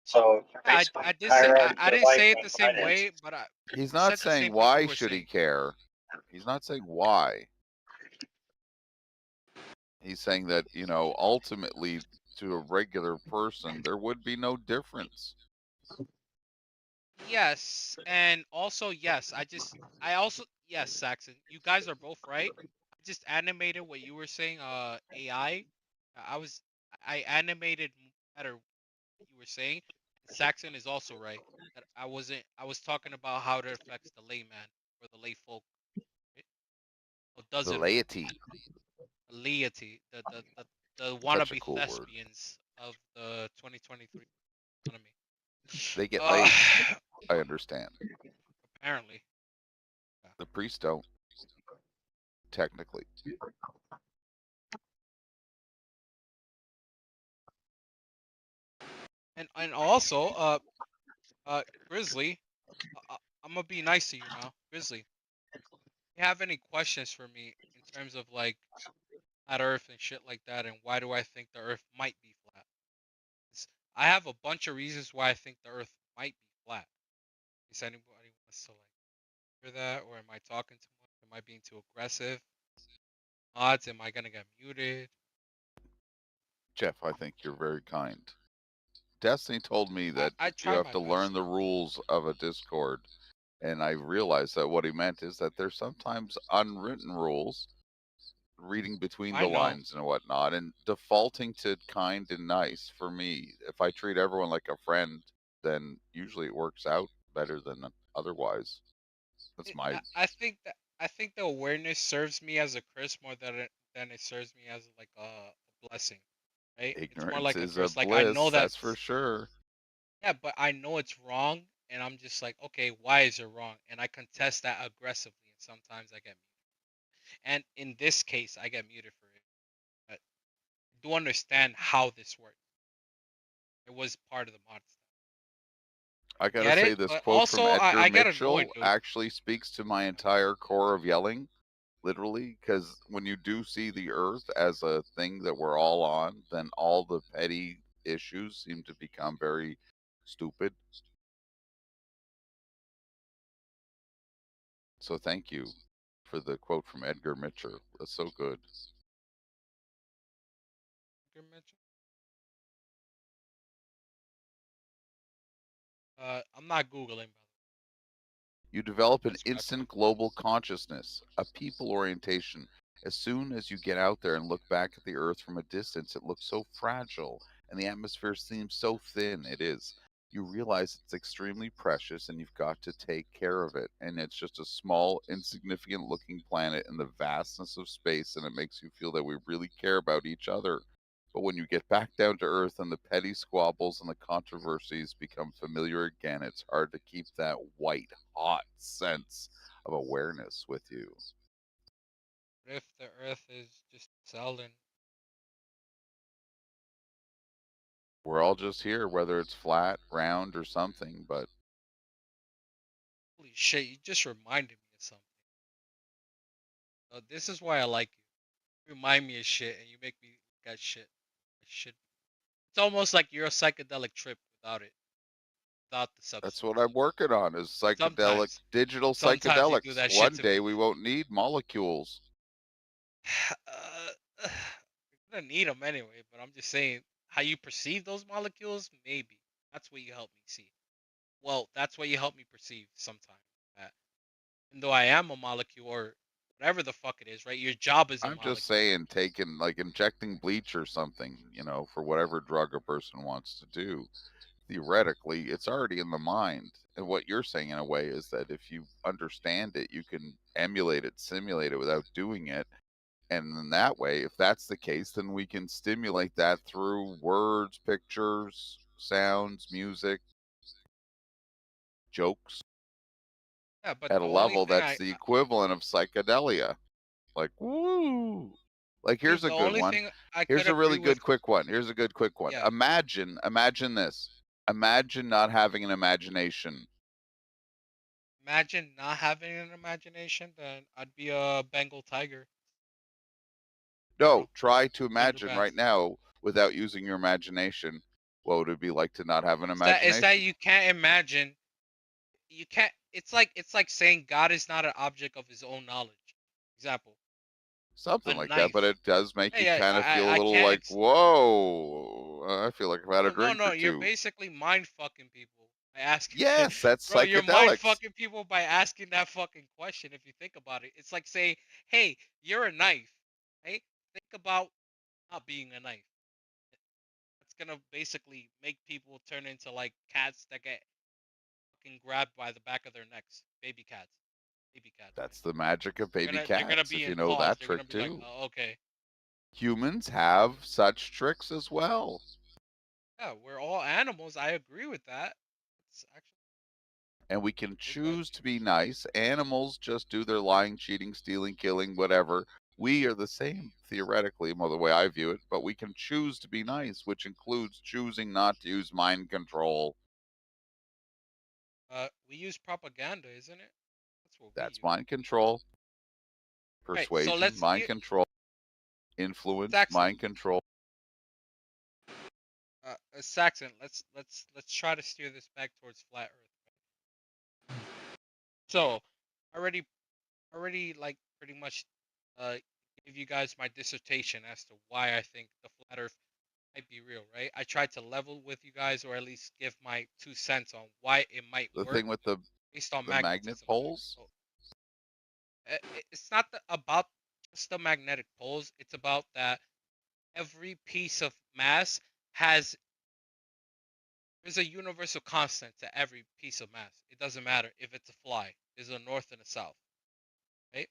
So you're basically I did say tyrant I for didn't life say it on the same finances. way, but I he's not said the saying same thing why you were should he saying. care. He's not saying why. He's saying that, ultimately to a regular person, there would be no difference. Yes, and also yes, I also yes, Saxon. You guys are both right. I just animated what you were saying, AI. I was I animated better what you were saying. Saxon is also right. That I was talking about how it affects the layman or the lay folk. Right? Or does The it affect laity. the laity, the Such a wannabe cool word. thespians of the 2023 economy? They get laid. I understand. Apparently. The priests don't, technically. And also, Grizzly, I'm gonna be nice to you now, Grizzly. You have any questions for me in terms of like flat Earth and shit like that, and why do I think the Earth might be flat? I have a bunch of reasons why I think the Earth might be flat. Is anybody wants to like hear that, or am I talking too much? Am I being too aggressive? Odds, am I gonna get muted? Jeff, I think you're very kind. Destiny told me that I you try have my to best. learn the rules of a Discord. And I realized that what he meant is that there's sometimes unwritten rules, reading between I the know. lines and whatnot, and defaulting to kind and nice for me. If I treat everyone like a friend, then usually it works out better than otherwise. That's my I think the awareness serves me as a curse more than it serves me as like a blessing, right? It's more ignorance like a is a curse. Like I know bliss, that that's for sure. yeah, but I know it's wrong, and I'm just like, okay, why is it wrong? And I contest that aggressively, and sometimes I get muted. And in this case, I get muted for it. But I do understand how this works. It was part of the mod stuff. I gotta Get say, it? this But quote also, from Edgar I get annoyed, Mitchell dude. actually speaks to my entire core of yelling, literally, because when you do see the Earth as a thing that we're all on, then all the petty issues seem to become very stupid. So thank you for the quote from Edgar Mitchell. That's so good. fucker mentioned? I'm not googling. You develop an That's instant global consciousness, a people orientation. As soon as you get out there and look back at the Earth from a distance, it looks so fragile and the atmosphere seems so thin. It is. You realize it's extremely precious and you've got to take care of it. And it's just a small, insignificant looking planet in the vastness of space, and it makes you feel that we really care about each other. But when you get back down to earth and the petty squabbles and the controversies become familiar again, it's hard to keep that white hot sense of awareness with you. What if the Earth is just selling? We're all just here, whether it's flat, round, or something, but Holy shit! You just reminded me of something. This is why I like you. You remind me of shit, and you make me look at shit. Shit. It's almost like you're a psychedelic trip without it, without the substance. that's what I'm working on is psychedelic, Sometimes, digital sometimes you do psychedelics. that shit One to day me. we won't need molecules. You're gonna need them anyway, but I'm just saying how you perceive those molecules. Maybe that's what you help me see. Well, that's what you help me perceive sometimes. That even though I am a molecule or whatever the fuck it is, right? Your job is a I'm just molecule. saying, taking, like, injecting bleach or something, for whatever drug a person wants to do. Theoretically, it's already in the mind. And what you're saying, in a way, is that if you understand it, you can emulate it, simulate it without doing it. And in that way, if that's the case, then we can stimulate that through words, pictures, sounds, music, jokes, Yeah, but at the a only level thing that's the equivalent of psychedelia. Like, woo! Like, here's a the good only one. thing I could Here's a agree really with. good quick one. Here's a good quick one. Yeah. Imagine this. Imagine not having an imagination. Imagine not having an imagination, then I'd be a Bengal tiger. No, try to imagine Underpants. right now without using your imagination. What would it be like to not have an It's imagination? that you can't imagine. You can't. It's like saying God is not an object of His own knowledge. Example. Something A like that, but knife. it does make you Hey, kind of feel a I little can't. like, whoa, I feel like I've had a No, drink or you're two. basically mind fucking people by asking. Yes, that's Bro, you're mind psychedelics. fucking people by asking that fucking question. If you think about it, it's like saying, "Hey, you're a knife." Hey, think about not being a knife. It's gonna basically make people turn into like cats that get fucking grabbed by the back of their necks. Baby cats. Baby cats. That's the magic of baby They're gonna cats, be if you in know pause. that They're gonna trick be like, too. "Oh, okay." Humans have such tricks as well. Yeah, we're all animals. I agree with that. It's actually And we can choose to be nice. Animals just do their lying, cheating, stealing, killing, whatever. We are the same, theoretically, well, the way I view it, but we can choose to be nice, which includes choosing not to use mind control. we use propaganda, isn't it? That's what we That's use. mind control. Right. So Persuasion, let's mind control. Influence, Saxon. mind control. Saxon, let's try to steer this back towards flat Earth. So, already like pretty much give you guys my dissertation as to why I think the flat Earth might be real, right? I tried to level with you guys, or at least give my 2 cents on why it might The work thing with the based on magnet magnetism. poles. So, it's not about just the magnetic poles. It's about that every piece of mass there's a universal constant to every piece of mass. It doesn't matter if it's a fly. There's a north and a south, right?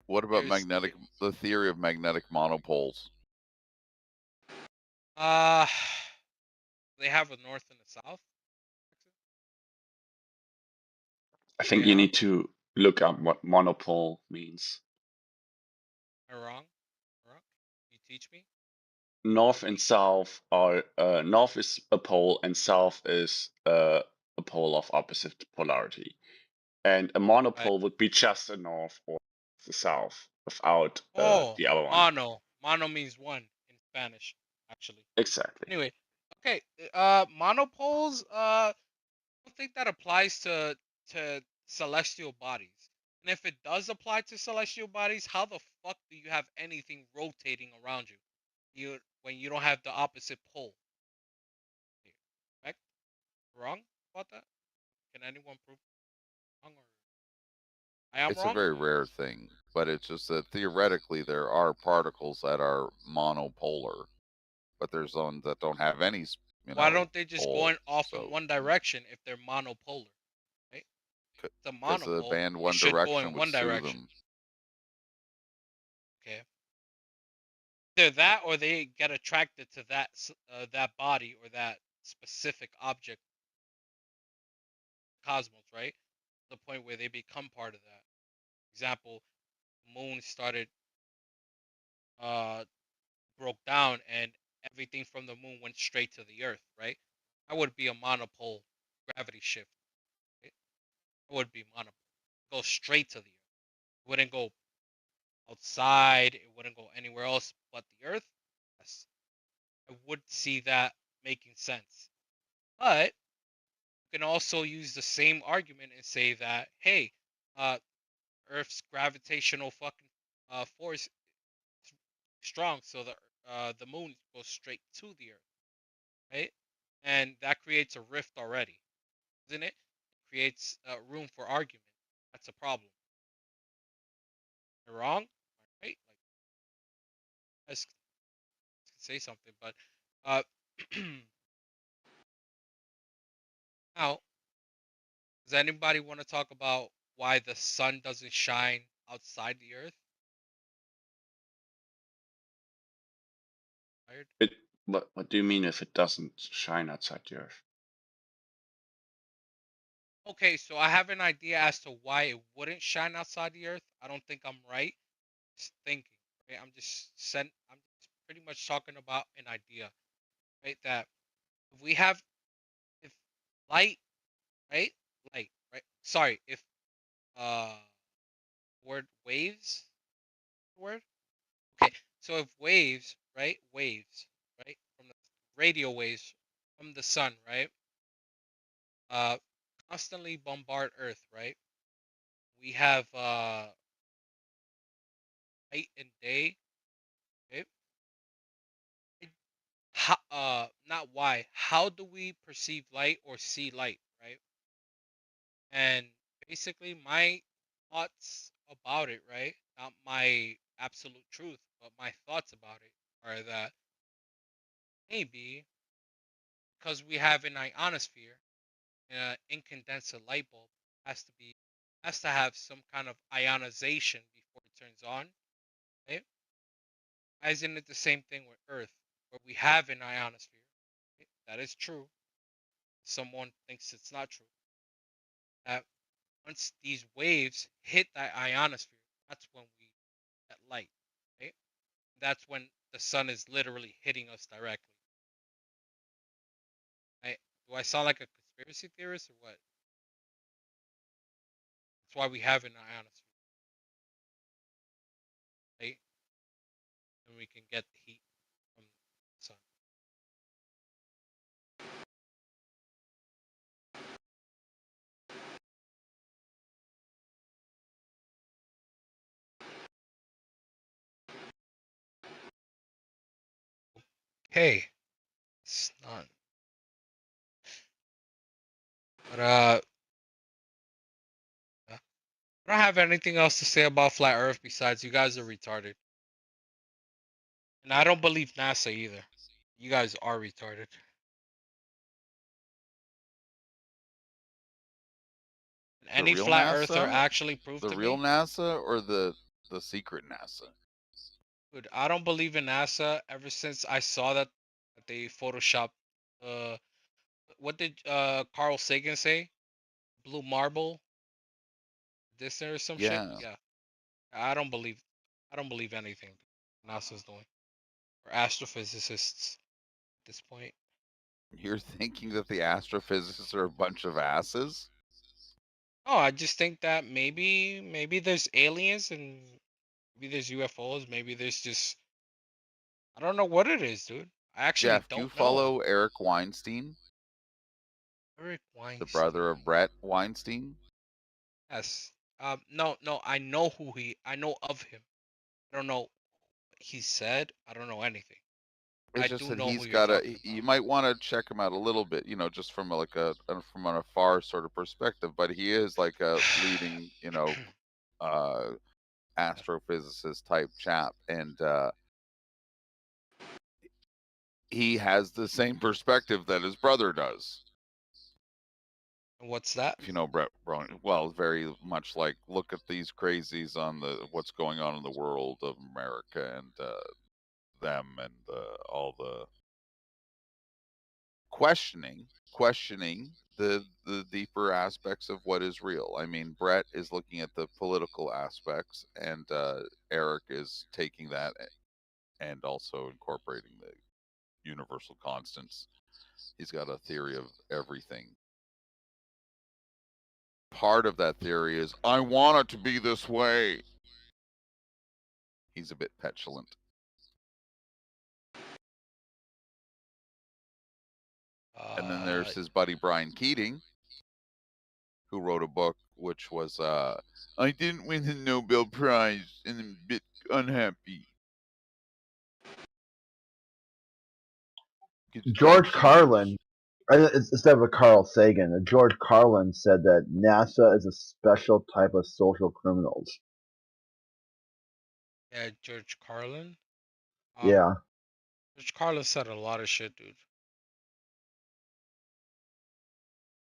What about There's the theory of magnetic monopoles? they have a north and a south. I think you need to look up what monopole means. Am I wrong? You teach me. North and south are north is a pole and south is a pole of opposite polarity, and a monopole would be just a north or the south without the other one. Mono means one in Spanish, actually. Exactly. Anyway, okay. Monopoles. I don't think that applies to celestial bodies. And if it does apply to celestial bodies, how the fuck do you have anything rotating around you? when you don't have the opposite pole. Correct? Wrong about that? Can anyone prove wrong or I am It's a wrong? very rare thing, but it's just that theoretically there are particles that are monopolar, but there's ones that don't have any, Why don't they just pole. go off in So one direction if they're monopolar? Right? It's a because the monopole. band It One should go Direction in would one sue direction. them. Okay. Either that or they get attracted to that body or that specific object, cosmos, right? To the point where they become part of that. Example, moon started broke down and everything from the moon went straight to the earth, right? That would be a monopole gravity shift. Right? That would be monopole. Go straight to the earth. It wouldn't go outside. It wouldn't go anywhere else but the earth. Yes, I would see that making sense. But you can also use the same argument and say that, hey, Earth's gravitational fucking force is strong, so the moon goes straight to the Earth, right? And that creates a rift already, doesn't it? It creates room for argument. That's a problem. You're wrong, right? Like, I just say something, but uh, now, does anybody want to talk about why the sun doesn't shine outside the Earth? What do you mean if it doesn't shine outside the Earth? Okay, so I have an idea as to why it wouldn't shine outside the Earth. I don't think I'm right. Just thinking, right? I'm just pretty much talking about an idea, right? That if we have if light, right? Light, right? Sorry, if uh word waves word? Okay, so if waves, right? Waves, right? From the radio waves from the sun, right? Uh constantly bombard Earth, right? We have night and day, right? Not why, how do we perceive light or see light, right? And basically my thoughts about it, right, not my absolute truth, but my thoughts about it are that maybe because we have an ionosphere, incandescent light bulb has to have some kind of ionization before it turns on, right? Isn't it the same thing with Earth, where we have an ionosphere, right? That is true. Someone thinks it's not true. That once these waves hit that ionosphere, that's when we get light, right? That's when the sun is literally hitting us directly. Do I sound like a conspiracy theorist or what? That's why we have an ionosphere, right? And we can get the heat from the sun. Hey, it's not. But I don't have anything else to say about flat Earth besides you guys are retarded, and I don't believe NASA either. You guys are retarded. The Any real flat earther NASA, actually proved the to real me? NASA, or the secret NASA? Dude, I don't believe in NASA ever since I saw that they photoshopped uh what did Carl Sagan say? Blue marble this or some shit? Yeah, Yeah. I don't believe anything NASA's doing. Or astrophysicists at this point. you're thinking that the astrophysicists are a bunch of asses? Oh, I just think that maybe there's aliens and maybe there's UFOs, maybe there's just I don't know what it is, dude. I actually Jeff, do you don't know. follow Eric Weinstein, Eric the brother Weinstein. of Brett Weinstein? Yes. No, I know of him. I don't know what he said. I don't know anything. It's I just do that know who he's you're got a. talking You might want to check him out a little bit, just from from an afar sort of perspective. But he is like a leading, uh, astrophysicist type chap, and he has the same perspective that his brother does. What's that? If you know Brett Brown, well, very much like look at these crazies on what's going on in the world of America and them and all the questioning the deeper aspects of what is real. I mean, Brett is looking at the political aspects, and Eric is taking that and also incorporating the universal constants. He's got a theory of everything. Part of that theory is, I want it to be this way. He's a bit petulant. And then there's his buddy Brian Keating, who wrote a book which was I didn't win the Nobel Prize and I'm a bit unhappy. George Carlin, instead of a Carl Sagan, George Carlin said that NASA is a special type of social criminals. Yeah, George Carlin. Yeah. George Carlin said a lot of shit, dude.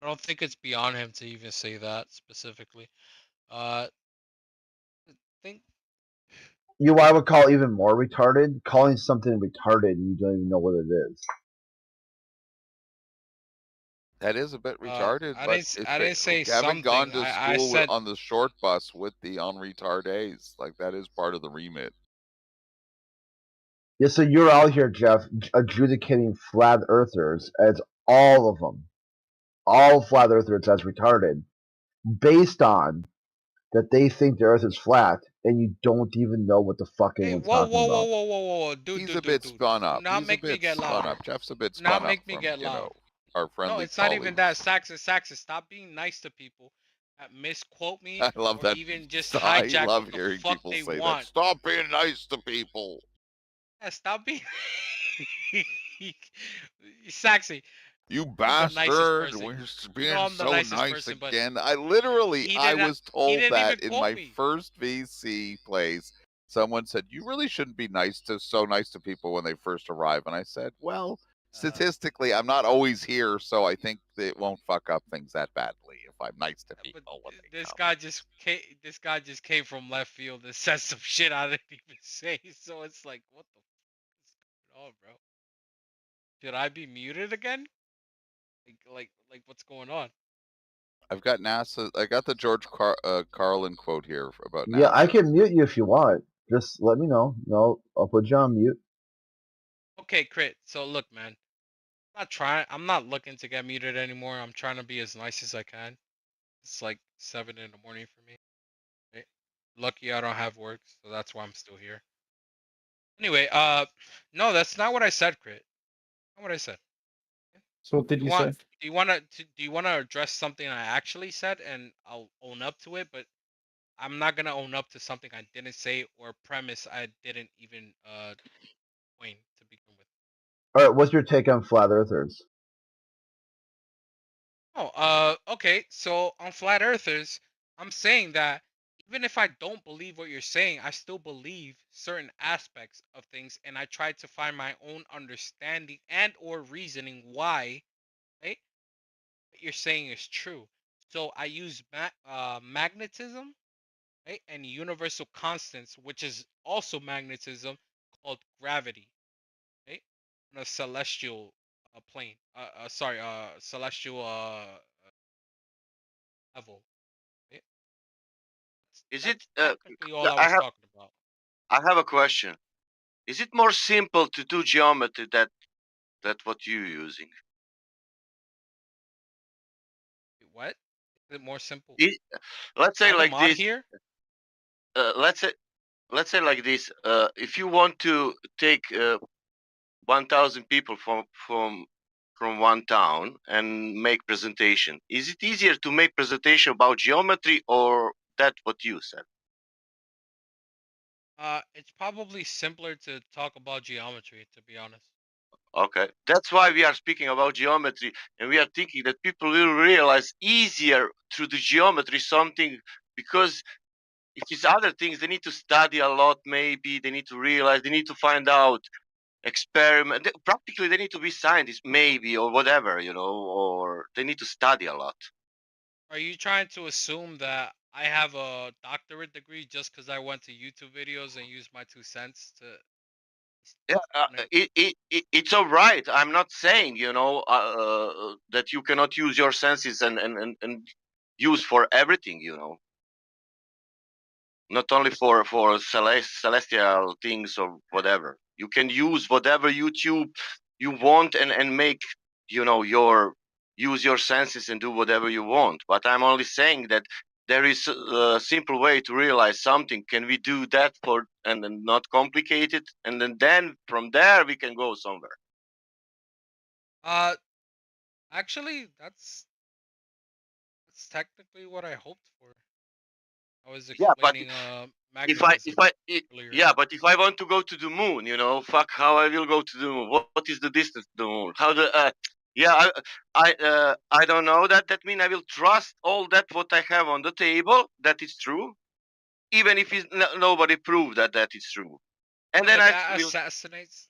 I don't think it's beyond him to even say that specifically. I think I would call even more retarded. Calling something retarded and you don't even know what it is. That is a bit retarded, but I didn't say haven't gone something. to I school said on the short bus with the on retardees. Like that is part of the remit. Yeah, so you're out here, Jeff, adjudicating flat earthers as all of them, all flat earthers as retarded, based on that they think the earth is flat and you don't even know what the fuck anyone's talking about. Whoa, dude, He's a bit spun up. Do not He's make a me bit get spun loud. up. Jeff's a bit Do spun not up make me from, get loud. our friendly No, it's not even that. colleagues. Saxon, stop being nice to people that misquote me I love or that. even just I hijack love what the hearing fuck people they say want. that. Stop being nice to people. Yeah, stop being Saxy. You I'm the nicest bastard! person. We're You know being I'm the so nicest nice person, but again. I he was he told didn't that even in quote my me. first VC place. Someone said, you really shouldn't be so nice to people when they first arrive. And I said, well, statistically, I'm not always here, so I think it won't fuck up things that badly if I'm nice to people when they This come. guy just came from left field and said some shit I didn't even say. So it's like, what the fuck is going on, bro? Should I be muted again? Like what's going on? I've got NASA. I got the George Carlin quote here about NASA. Yeah, I can mute you if you want. Just let me know. No, I'll put you on mute. Okay, Crit. So look, man. I'm not looking to get muted anymore. I'm trying to be as nice as I can. It's like 7 in the morning for me. Right? Lucky I don't have work, so that's why I'm still here. Anyway, no, that's not what I said, Crit. Not what I said. So what did you say? Do you want to address something I actually said, and I'll own up to it? But I'm not gonna own up to something I didn't say or premise I didn't even coin to begin with. All right, what's your take on flat earthers? Oh, okay. So on flat earthers, I'm saying that even if I don't believe what you're saying, I still believe certain aspects of things, and I try to find my own understanding and or reasoning why, right? What you're saying is true. So I use magnetism, right, and universal constants, which is also magnetism, called gravity, right, on a celestial plane. Celestial level. Right? Is That's it? technically all I I was have talking about. I have a question. Is it more simple to do geometry that what you're using? What? Is it more simple? Let's say Am I the like mod this. here? Let's say like this. If you want to take 1,000 people from one town and make presentation, is it easier to make presentation about geometry or that what you said? It's probably simpler to talk about geometry, to be honest. Okay, that's why we are speaking about geometry, and we are thinking that people will realize easier through the geometry something, because if it's other things, they need to study a lot. Maybe they need to realize, they need to find out, experiment. Practically, they need to be scientists, maybe, or whatever, or they need to study a lot. Are you trying to assume that I have a doctorate degree just because I went to YouTube videos and used my 2 cents to? Yeah, it's all right. I'm not saying, that you cannot use your senses and use for everything, not only for celestial things or whatever. You can use whatever YouTube you want and make, use your senses and do whatever you want. But I'm only saying that there is a simple way to realize something. Can we do that and then not complicate it, and then from there we can go somewhere. Actually, that's technically what I hoped for. I was Yeah, but explaining if magnetism I earlier. yeah, but if I want to go to the moon, fuck, how I will go to the moon? What is the distance to the moon? How the yeah, I don't know that. That means I will trust all that what I have on the table that is true, even if nobody proved that is true. And Yeah, then but I that will. assassinates.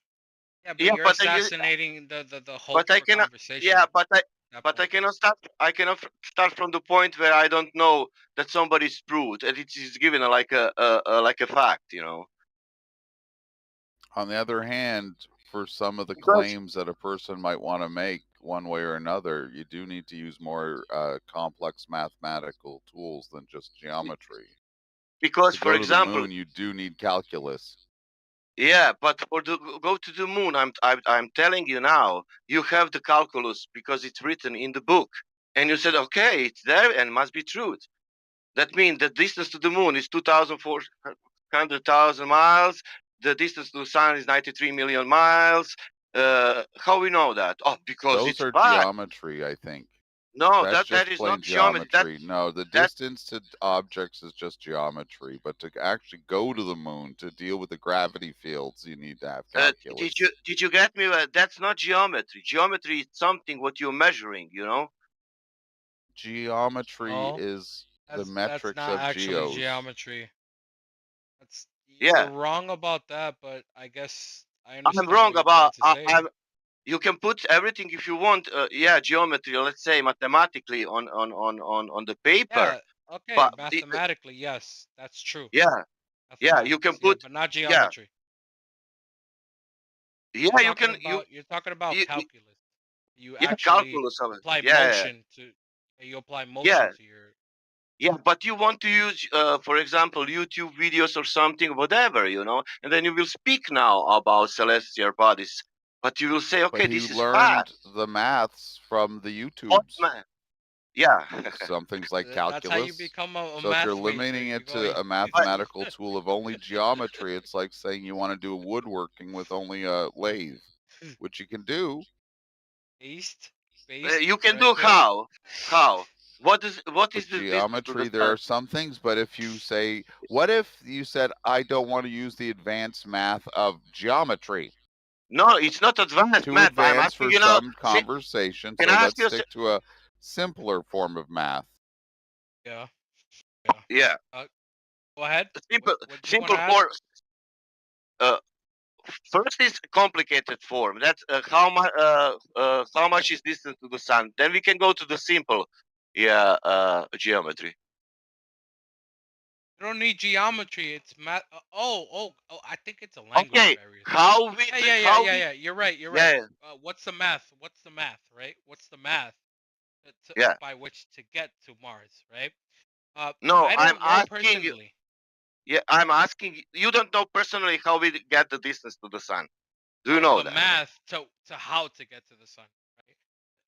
Yeah, but Yeah, you're assassinating the hope but I for cannot. conversation Yeah, at that but I point. cannot start. I cannot start from the point where I don't know that somebody is proved and it is given like a fact. On the other hand, for some of the Because claims that a person might want to make one way or another, you do need to use more complex mathematical tools than just geometry. To for go to the example, moon, you do need calculus. yeah, but for the go to the moon, I'm telling you now, you have the calculus because it's written in the book, and you said, okay, it's there and must be truth. That means the distance to the moon is 2,400,000 miles. The distance to the sun is 93 million miles. How we know that? Oh, because Those it's are fact. geometry, I think. No, That's that just is plain not geometry. geometry. No, the That distance to objects is just geometry. But to actually go to the moon, to deal with the gravity fields, you need to have calculus. did you get me? That's not geometry. Geometry is something what you're measuring. Geometry No, is the that's metrics not of actually geos. geometry. Yeah, You're wrong about that, but I guess I I'm understand wrong what you're trying about. to say. You can put everything if you want. Yeah, geometry. Let's say mathematically on the paper. Yeah, okay, But mathematically, yes, that's true. yeah, you can Mathematics, yeah, put. but not Yeah, geometry. yeah, you can. You're talking about calculus. You Yeah, actually calculus of it. apply Yeah, motion to you apply motion yeah, to your. yeah. But you want to use, for example, YouTube videos or something, whatever, and then you will speak now about celestial bodies. But you will say, But okay, he this is fact. learned the maths from the What YouTubes. man? Yeah. Some things like That's how you calculus. become a So if you're math major. limiting You it go. to a mathematical tool of only geometry, it's like saying you want to do woodworking with only a lathe, which you can do. Based. You can Right do there. how? What is But the distance to the geometry, there sun? are some things, but if you say, what if you said, I don't want to use the advanced math of geometry? No, it's not advanced Too math. I'm advanced asking for you now. some conversation, Can so I ask let's you? stick to a simpler form of math. Yeah. Yeah. Go ahead. Simple, What do you want simple to ask? form. First is complicated form. That's how much is distance to the sun. Then we can go to the simple, geometry. You don't need geometry. It's math. Oh! I think it's a language Okay, barrier. how we Yeah. You're right. You're right. yeah What's the math? What's the math? Right? What's the math yeah. by which to get to Mars? Right? No, I I'm don't know asking you. personally. Yeah, I'm asking you. You don't know personally how we get the distance to the sun. Do you No, know the that? math to how to get to the sun. Right?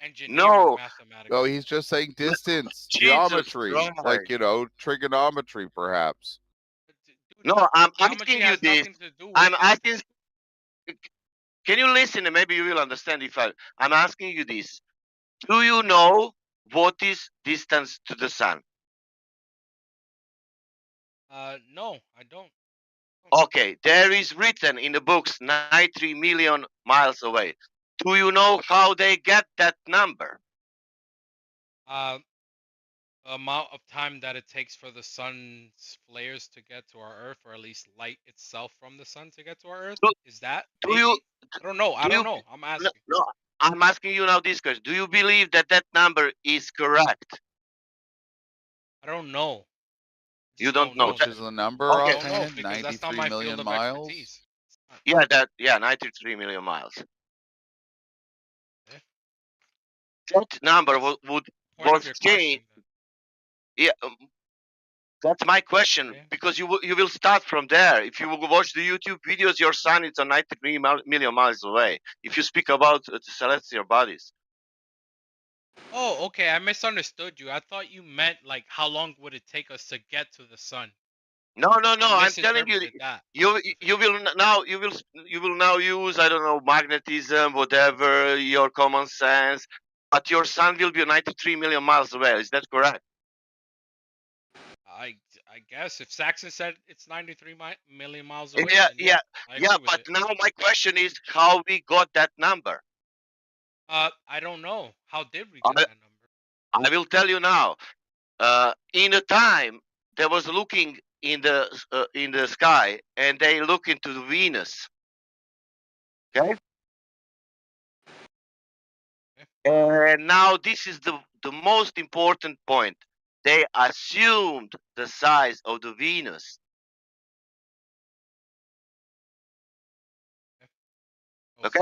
Engineering No. mathematics. No, he's just saying distance, Jesus geometry, like, Christ. trigonometry, perhaps. No, I'm Geometry asking you has this. nothing to do with I'm asking. Can you listen and maybe you will understand if I'm asking you this. Do you know what is distance to the sun? No, I don't. Okay, there is written in the books 93 million miles away. Do you know how they get that number? Amount of time that it takes for the sun's flares to get to our Earth, or at least light itself from the sun to get to our Earth. Is that Do you? maybe? I don't know. I Do don't you? know. I'm No, asking. no, I'm asking you now this question. Do you believe that that number is correct? I don't know. You don't know. Which is the number Okay. I don't know offhand? because that's not 93 my field million of miles? expertise. Yeah, 93 million miles. That number What's would point of was your changed. question? Yeah, that's my question, because you will start from there. If you will watch the YouTube videos, your sun is 93 million miles away. If you speak about the celestial bodies, Oh, okay. I misunderstood you. I thought you meant like how long would it take us to get to the sun? no, I I'm telling you, misinterpreted that. you will now you will now use, I don't know, magnetism, whatever, your common sense, but your sun will be 93 million miles away. Is that correct? I guess if Saxon said it's 93 million miles away, Yeah, then yeah, I agree with but it. now my question is how we got that number. I don't know. How did we get that number? I will tell you now. In a time, they was looking in the sky, and they look into the Venus. Okay. And now this is the most important point. They assumed the size of the Venus. Okay.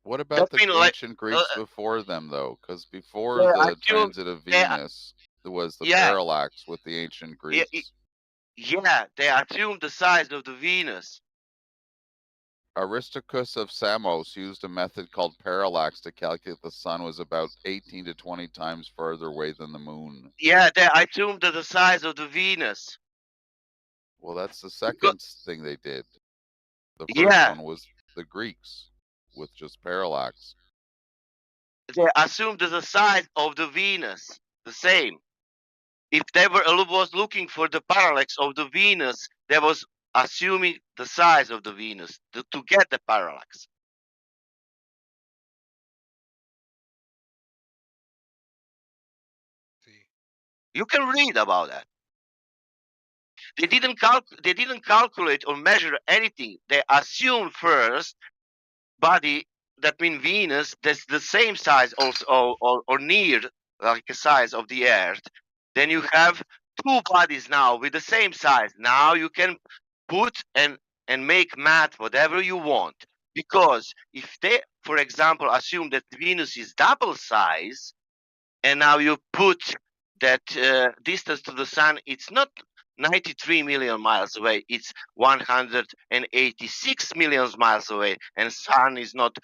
What about That's the been like ancient Greeks before them, though? Because before they the assumed transit of they Venus, there was the yeah parallax with the ancient yeah Greeks. they assumed the size of the Venus. Aristarchus of Samos used a method called parallax to calculate the sun was about 18 to 20 times further away than the moon. Yeah, they assumed the size of the Venus. Well, that's the second thing they did. The first Yeah, one was the Greeks with just parallax. they assumed the size of the Venus, the same. If they was looking for the parallax of the Venus, they was assuming the size of the Venus to get the parallax. You can read about that. They didn't calculate or measure anything. They assumed first body, that means Venus, that's the same size also, or near like the size of the Earth. Then you have two bodies now with the same size. Now you can put and make math whatever you want, because if they, for example, assume that Venus is double size, and now you put that distance to the sun, it's not 93 million miles away, it's 186 million miles away, and sun is not,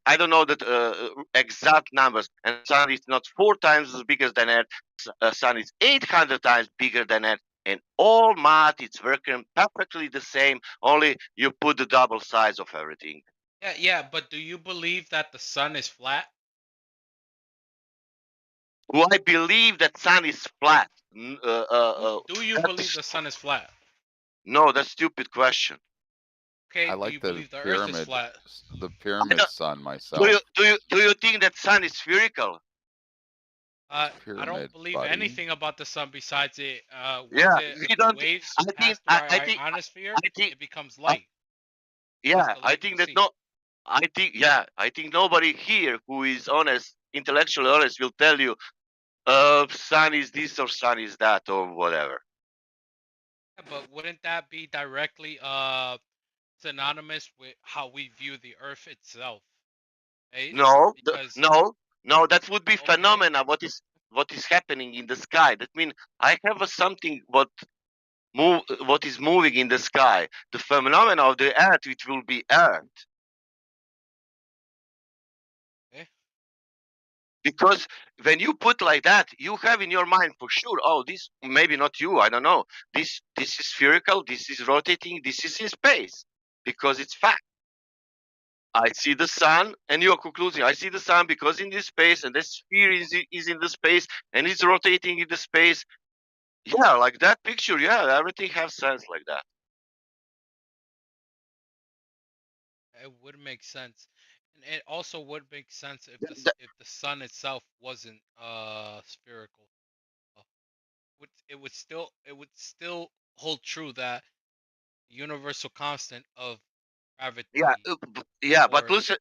I don't know the exact numbers, and sun is not 4 times as bigger than Earth, sun is 800 times bigger than Earth, and all math it's working perfectly the same, only you put the double size of everything. Yeah, but do you believe that the sun is flat? Do I believe that sun is flat? Do you believe the sun is flat? No, that's a stupid question. Okay, I do like you the believe the Earth is pyramid, flat? the pyramid sun Do myself. you think that sun is spherical? I Pyramid, don't believe buddy. anything about the sun besides it. Yeah, Once it you don't. waves I think. pass through our I think. ionosphere, I think. it becomes light. Yeah, The I light think we that see. no. I think. Yeah, I think nobody here who is honest, intellectually honest, will tell you, sun is this or sun is that or whatever. Yeah, but wouldn't that be directly synonymous with how we view the Earth itself? Right? No, Because no. That would be phenomena. What is happening in the sky? That means I have something what is moving in the sky. The phenomena of the Earth, which will be Earth. Because when you put like that, you have in your mind for sure, oh, this, maybe not you, I don't know, this is spherical, this is rotating, this is in space, because it's fact. I see the sun, and you are concluding, I see the sun because in this space, and the sphere is in the space, and it's rotating in the space. Yeah, like that picture, yeah, everything has sense like that. it would make sense, and it also would make sense if if the sun itself wasn't spherical. It would still hold true that universal constant of gravity. Yeah, but listen,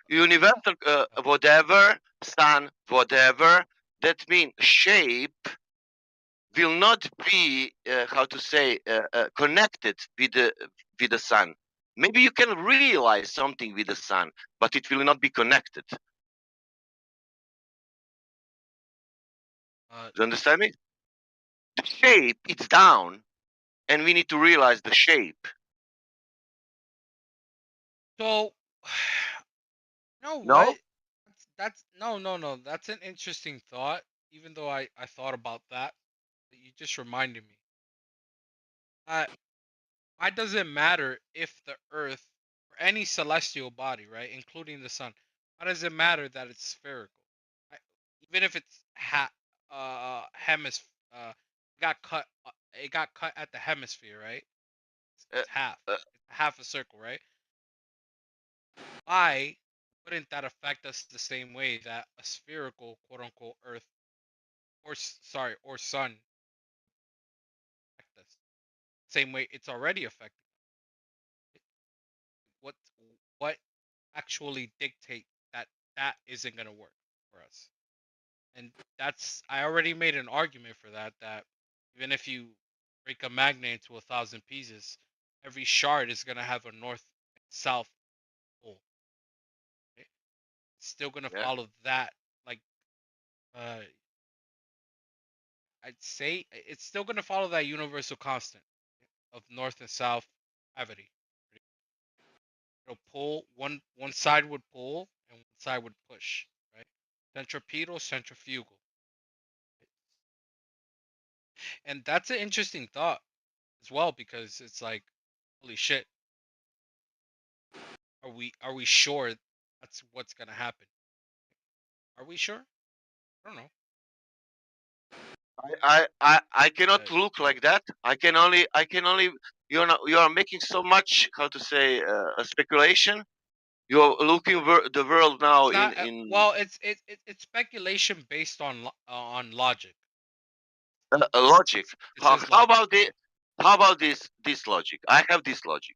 universal whatever, sun, whatever, that means shape will not be how to say connected with the sun. Maybe you can realize something with the sun, but it will not be connected. Do you understand me? The shape it's down, and we need to realize the shape. So, you know No? what? That's no. That's an interesting thought. Even though I thought about that, but you just reminded me. Why does it matter if the Earth or any celestial body, right, including the sun, why does it matter that it's spherical? Right? Even if it's got cut, it got cut at the hemisphere, right? It's half a circle, right? Why wouldn't that affect us the same way that a spherical, quote unquote, Earth or sun affect us? Same way it's already affecting. What what actually dictate that that isn't going to work for us? And that's, I already made an argument for that, that even if you break a magnet into 1,000 pieces, every shard is going to have a north and south pole. Okay? It's still going to follow that, like I'd say it's still going to follow that universal constant of north and south gravity. It'll pull, one side would pull and one side would push, right? Centripetal, centrifugal. And that's an interesting thought as well, because it's like, holy shit, are we sure that's what's gonna happen? Are we sure? I don't know. I cannot look like that. I can only you are making so much, how to say, a speculation. You're looking the world now It's not in well, it's speculation based on logic. logic. This How, is how logic. about this? How about this logic? I have this logic.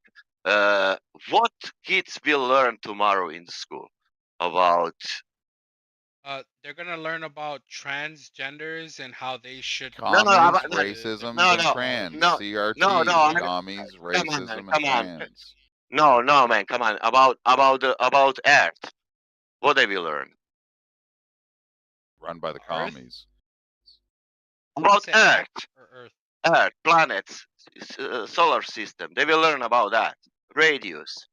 What kids will learn tomorrow in school about? They're gonna learn about transgenders and how they should Commies, continue to racisms, and trans. CRT, commies, racism, and trans. No, man, come on. About Earth. What they will learn? Run by the commies. About Earth. Earth. Earth, planets, solar system. They will learn about that. Radius.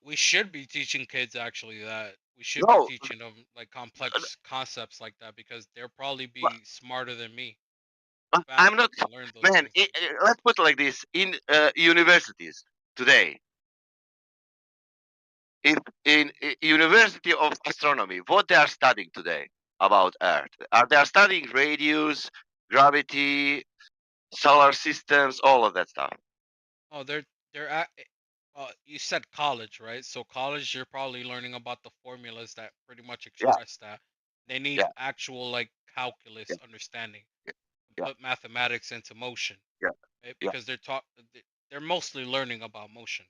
We should be teaching kids actually that. We should No. be teaching them like complex concepts like that, because they'll probably be smarter than me. I'm not, man. Let's put it like this: in universities today, if in University of Astronomy, what they are studying today about Earth? They are studying radius, gravity, solar systems, all of that stuff. Oh, they're at. You said college, right? So college, you're probably learning about the formulas that pretty much express that. They need actual like calculus understanding to put mathematics into motion. Right? Because they're mostly learning about motion.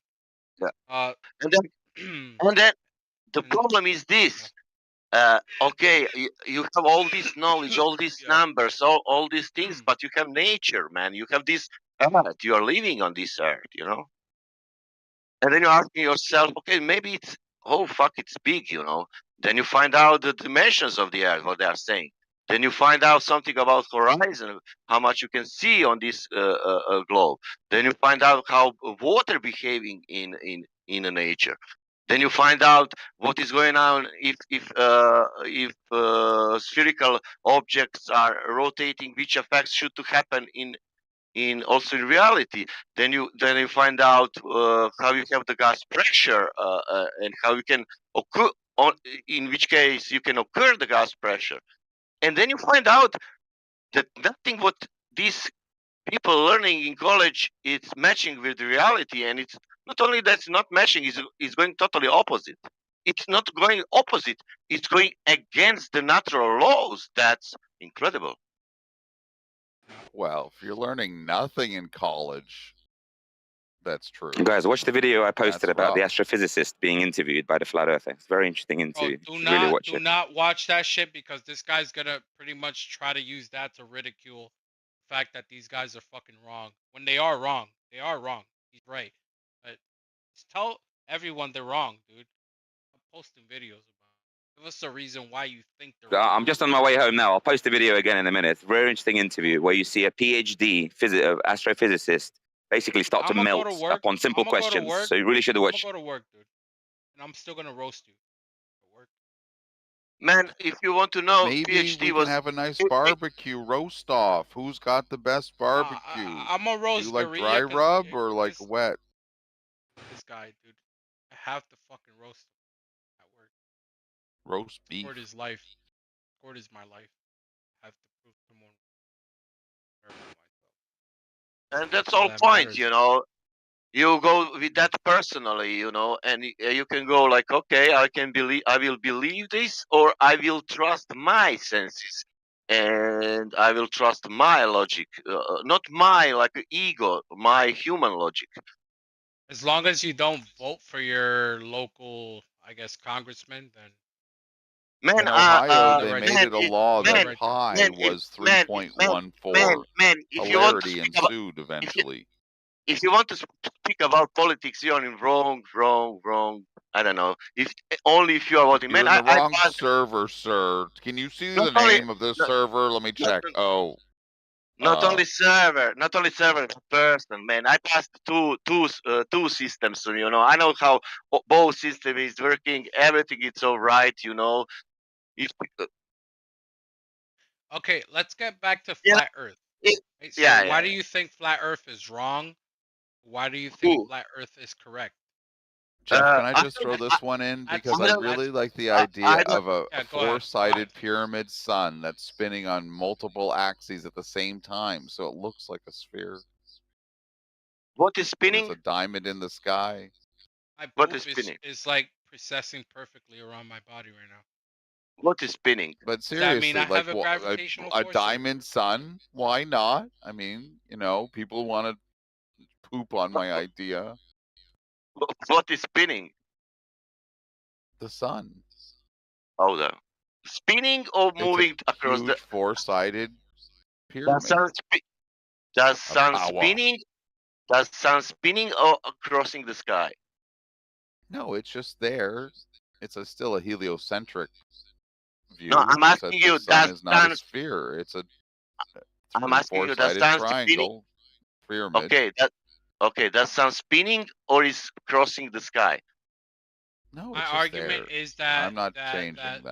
And then the problem is this. Okay, you have all this knowledge, all these numbers, all these things, but you have nature, man. You have this earth. You are living on this earth, you know. And then you're asking yourself, okay, maybe it's, oh fuck, it's big, you know. Then you find out the dimensions of the earth, what they are saying. Then you find out something about horizon, how much you can see on this globe. Then you find out how water behaving in the nature. Then you find out what is going on if spherical objects are rotating, which effects should to happen in also in reality. Then you find out how you have the gas pressure and how you can occur, in which case you can occur the gas pressure. And then you find out that nothing what these people learning in college, it's matching with reality, and it's not only that's not matching, it's going totally opposite. It's not going opposite, it's going against the natural laws. That's incredible. Well, if you're learning nothing in college, that's true. Guys, watch the video I posted That's about the rough. astrophysicist being interviewed by the flat earther. It's a very interesting interview. Do You should really watch do it. not watch that shit, because this guy's gonna pretty much try to use that to ridicule the fact that these guys are fucking wrong when they are wrong. They are wrong. He's right, but just tell everyone they're wrong, dude. I'm posting videos about it. Give us a reason why you think they're wrong. I'm just on my way home now. I'll post the video again in a minute. It's a very interesting interview where you see a PhD astrophysicist basically start to I'ma go melt to work. upon simple I'ma go to questions. work. So you really should I'ma watch. go to work, dude, and I'm still gonna roast you at work. Man, if you want to know, Maybe PhD we can was have a nice barbecue roast off. Who's got the best barbecue? I'm a roast You like Gorilla dry 'cause rub or like this wet? this guy, dude. I have to fucking roast him at work. Roast beef. Sport is life. Sport is my life. I have to prove someone better than myself. and that's All all that point, matters. you know. You go with that personally, you know, and you can go like, okay, I will believe this, or I will trust my senses, and I will trust my logic, not my like ego, my human logic. As long as you don't vote for your local, I guess, congressman, then Man, In Ohio, the they right made to it a vote. law You have the that right to pi man, was man, 3.14. if you want to Hilarity speak about, ensued eventually. if you want to speak about politics, you're in wrong. I don't know. If only if you are voting. You're Man, in the I wrong passed server, sir. Can you see not the only name of this not, server? Let me not, check. Oh, not only server, not only server, but person. Man, I passed two systems. So, you know, I know how both system is working. Everything is all right. You know, if Okay, let's get back to yeah, flat Earth. Right, so yeah, why yeah, do yeah. you think flat Earth is wrong? Why do you think Who? flat Earth is correct? Jeff, can I I just don't. throw this one in? Because I don't. really like the idea I don't. of a Yeah, go ahead. four-sided pyramid sun that's spinning on multiple axes at the same time, so it looks like a sphere. What is So there's spinning? a diamond in the sky. My What poop is spinning? is like processing perfectly around my body right now. What is spinning? But Does that mean seriously, I like have a gravitational a force? Or... diamond sun? Why not? I mean, you know, people want to poop on my idea. What is spinning? The sun. Oh, the spinning or It's a moving across the. huge four-sided Does pyramid sun does of sun power. spinning? Does sun spinning or crossing the sky? No, it's just there. It's still a heliocentric No, view, I'm just that asking the you. sun Does is not a sun? sphere. It's a I'm asking you. Does four-sided sun spinning? triangle pyramid. Okay, okay. Does sun spinning or is crossing the sky? No, My it's just argument there. is that I'm not changing that.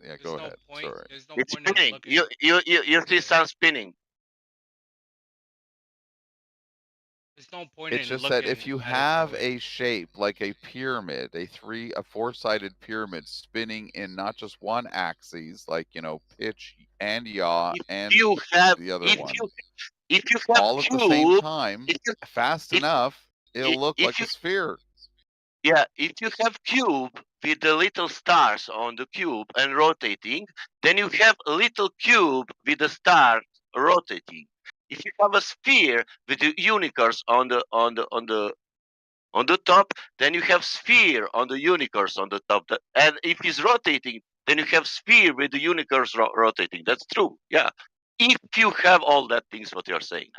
Yeah, there's go no ahead. point. Sorry. There's no It's point in spinning. looking. You see sun spinning. There's no point It's in just looking that if you at it that have way. a shape like a pyramid, a four-sided pyramid spinning in not just one axis, like, you know, pitch and yaw and You have the other if one, you have all at the same cube. time, If you fast if enough, it'll look if like you a sphere. yeah, if you have cube with the little stars on the cube and rotating, then you have a little cube with the stars rotating. If you have a sphere with the unicorns on the top, then you have sphere on the unicorns on the top. And if it's rotating, then you have sphere with the unicorns rotating. That's true. Yeah. If you have all that things, what you're saying.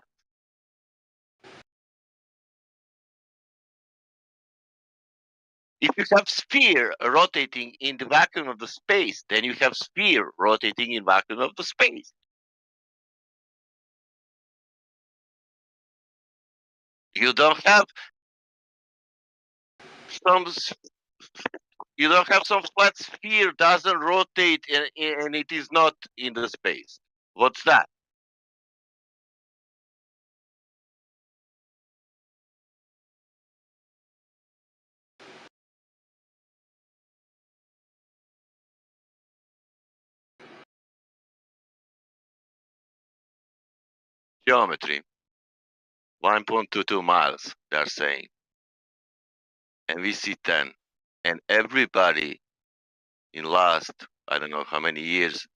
If you have sphere rotating in the vacuum of the space, then you have sphere rotating in vacuum of the space. You don't have some flat sphere doesn't rotate and it is not in the space. What's that? Geometry. 1.22 miles, they're saying. And we see 10. And everybody in last, I don't know how many years,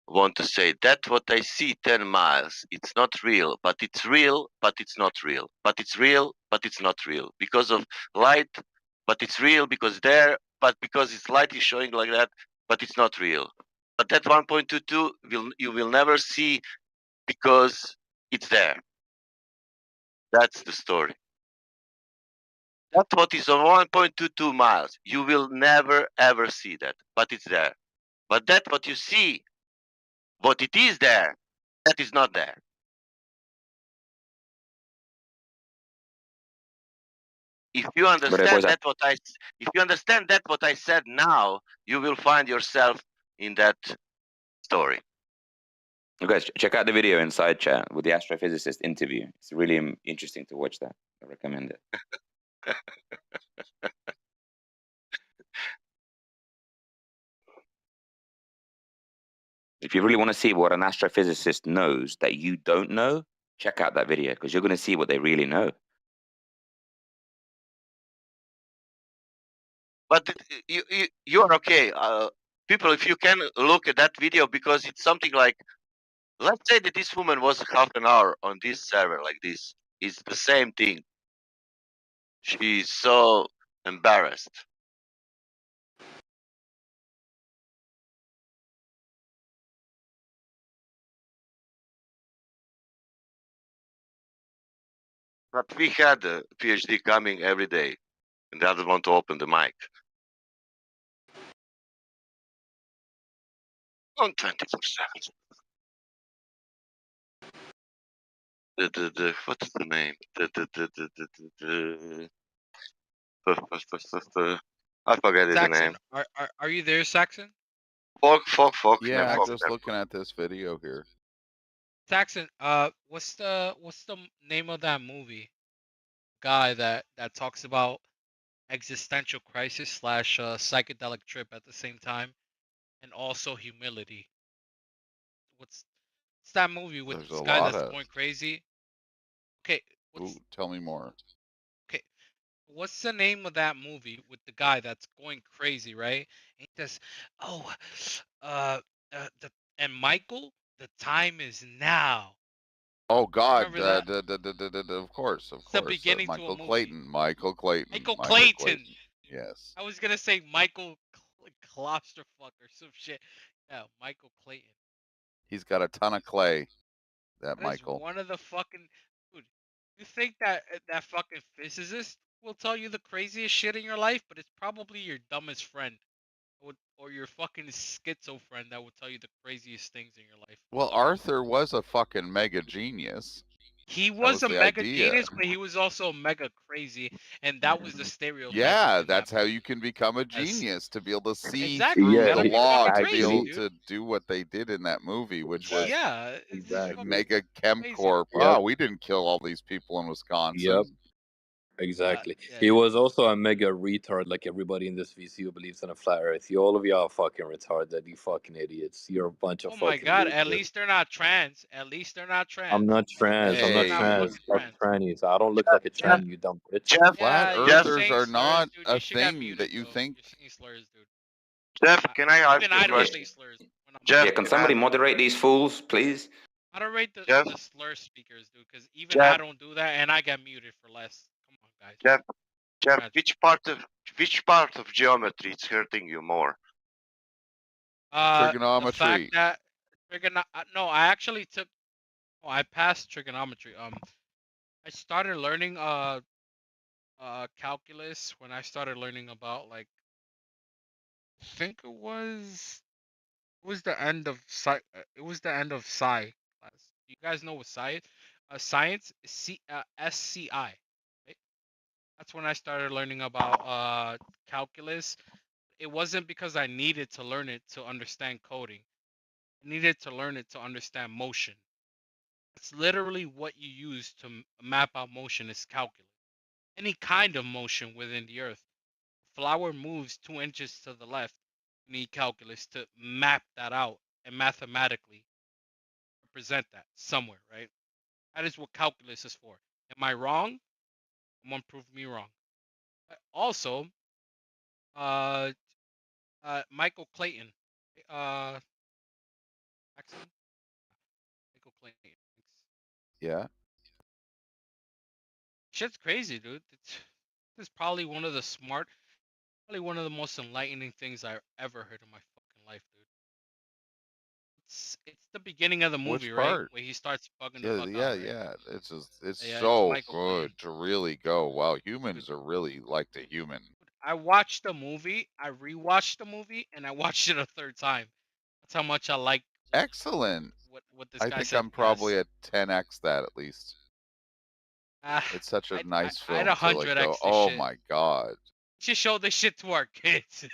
want to say that what I see 10 miles, it's not real, but it's real, but it's not real. But it's real, but it's not real. Because of light, but it's real because there, but because its light is showing like that, but it's not real. But that 1.22 you will never see because it's there. That's the story. That's what is on 1.22 miles. You will never ever see that, but it's there. But that what you see, what it is there, that is not there. If you understand that if you understand that what I said now, you will find yourself in that story. You guys, check out the video in side chat with the astrophysicist interview. It's really interesting to watch that. I recommend it. If you really want to see what an astrophysicist knows that you don't know, check out that video because you're going to see what they really know. But you're okay. People, if you can look at that video, because it's something like, let's say that this woman was half an hour on this server like this. It's the same thing. She's so embarrassed. But we had a PhD coming every day, and doesn't want to open the mic. On 24/7. What is the name? I forget the Saxon, name. are you there, Saxon? Fuck. Yeah, fuck. just looking at this video here. Saxon, what's the name of that movie? Guy that talks about existential crisis slash psychedelic trip at the same time, and also humility. What's that movie with There's this a guy lot that's of. going crazy? Okay, Ooh, tell me more. okay, what's the name of that movie with the guy that's going crazy, right? And he says, "Oh, and Michael, the time is now." Oh God, Remember that? of course, It's the beginning to a Michael movie. Clayton, Michael Clayton, Michael Michael Clayton. Yes, I was gonna say Michael Clusterfuck or some shit. Yeah, Michael Clayton. he's got a ton of clay. That That is Michael. one of the fucking dude. You think that that fucking physicist will tell you the craziest shit in your life, but it's probably your dumbest friend, or your fucking schizo friend that will tell you the craziest things in your life. Well, Arthur was a fucking mega genius. He That was was a the mega idea. genius, but he was also mega crazy, and that was the stereotype. Yeah, within that's that how movie. you can become a genius, to be able to see Exactly, you through gotta the be fucking log, to be able crazy, to do what they did in that movie, which was Yeah, it's just fucking Mega crazy. Chemcorp. Oh, we didn't kill all these people in Wisconsin. Yep. Exactly. yeah, He was also a mega retard, like everybody in this VC who believes in a flat Earth. You, all of y'all, are fucking retarded. You fucking idiots. You're a bunch of Oh my fucking god, losers. at least they're not trans. At least they're not trans. I'm not At trans. least I'm not they're not trans. fucking Fuck trans. trannies. I don't look like a tranny, you dumb bitch. Flat Yeah, you're Earthers saying are slurs, not dude. a You should get thing muted, that you though. think. You're saying slurs, dude. Jeff, can I ask Even you a I don't say question? slurs when I'm Jeff, Yeah, can can I somebody ask- moderate these fools, please? moderate the Jeff? slur speakers, dude, because even I Jeff? don't do that, and I get muted for less. Come on, guys. Jeff, Imagine. which part of geometry is hurting you more? The Trigonometry. fact that no, I actually took. Oh, I passed trigonometry. I started learning calculus when I started learning about, like, I think it was the end of sci. It was the end of sci class. You guys know what sci is? Science SCI. Right? That's when I started learning about calculus. It wasn't because I needed to learn it to understand coding. I needed to learn it to understand motion. It's literally what you use to map out motion is calculus. Any kind of motion within the earth. Flower moves 2 inches to the left. You need calculus to map that out and mathematically represent that somewhere, right? That is what calculus is for. Am I wrong? Someone prove me wrong. Also, uh, Michael Clayton, uh, Jackson, Michael Clayton. Yeah. Shit's crazy, dude. This is probably probably one of the most enlightening things I've ever heard in my fucking life, dude. It's the beginning of the movie, Which right? part? Where he starts bugging the Yeah, fuck yeah, out, right? yeah. It's Yeah, it's so Michael good Clayton. to really go. Wow, Dude, humans are really like the human. I watched the movie, I rewatched the movie, and I watched it a third time. That's how much I like Excellent. what this I guy think said. I'm Yes. probably at 10x that at least. Uh, It's such a nice I'd film to like go, 100x this oh shit. my god. Should show this shit to our kids.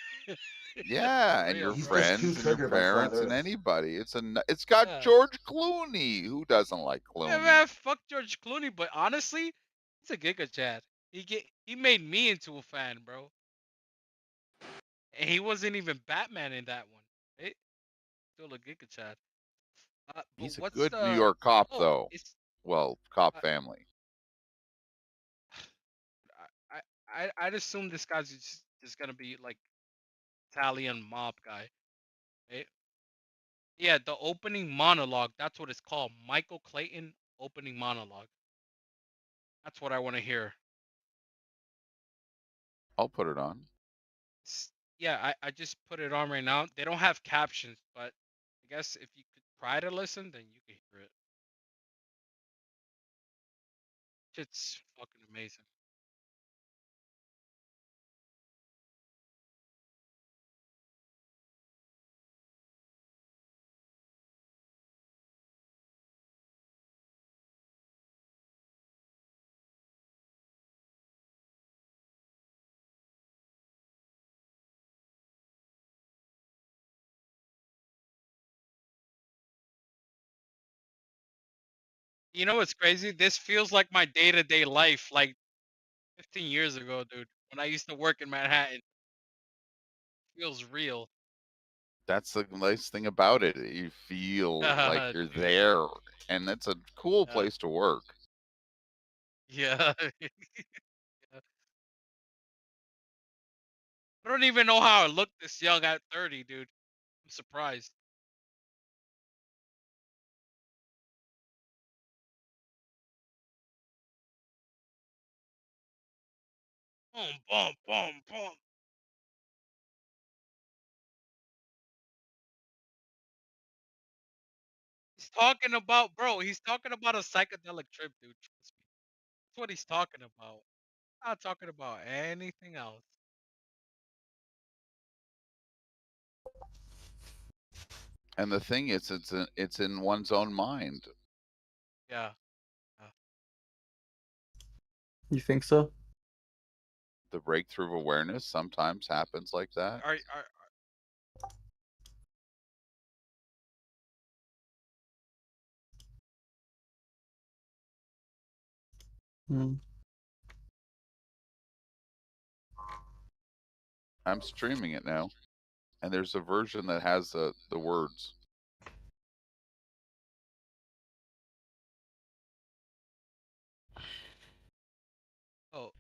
Yeah, For and your real, He's bro. just too friends and your triggered by flat parents and Earth. anybody. It's got Yeah. George Clooney. Who doesn't like Yeah, Clooney? man, fuck George Clooney, but honestly, he's a Giga Chad. He made me into a fan, bro. And he wasn't even Batman in that one, right? Still a Giga Chad. But He's a what's good New the? York cop Oh, though. it's Well, cop uh, family. I'd assume this guy's just gonna be like Italian mob guy, right? Yeah, the opening monologue. That's what it's called. Michael Clayton opening monologue. That's what I want to hear. I'll put it on. Yeah, I just put it on right now. They don't have captions, but I guess if you could try to listen, then you can hear it. It's fucking amazing. You know what's crazy? This feels like my day-to-day life, like 15 years ago, dude. When I used to work in Manhattan, feels real. That's the nice thing about it. You feel like you're Dude. there, and that's a cool place to work. Yeah. Yeah. I don't even know how I look this young at 30, dude. I'm surprised. Boom, boom, boom, boom. He's talking about, bro. He's talking about a psychedelic trip, dude. Trust me. That's what he's talking about. Not talking about anything else. And the thing is, it's in one's own mind. Yeah. You think so? The breakthrough of awareness sometimes happens like that. Are Hmm. I'm streaming it now, and there's a version that has the words. Oh,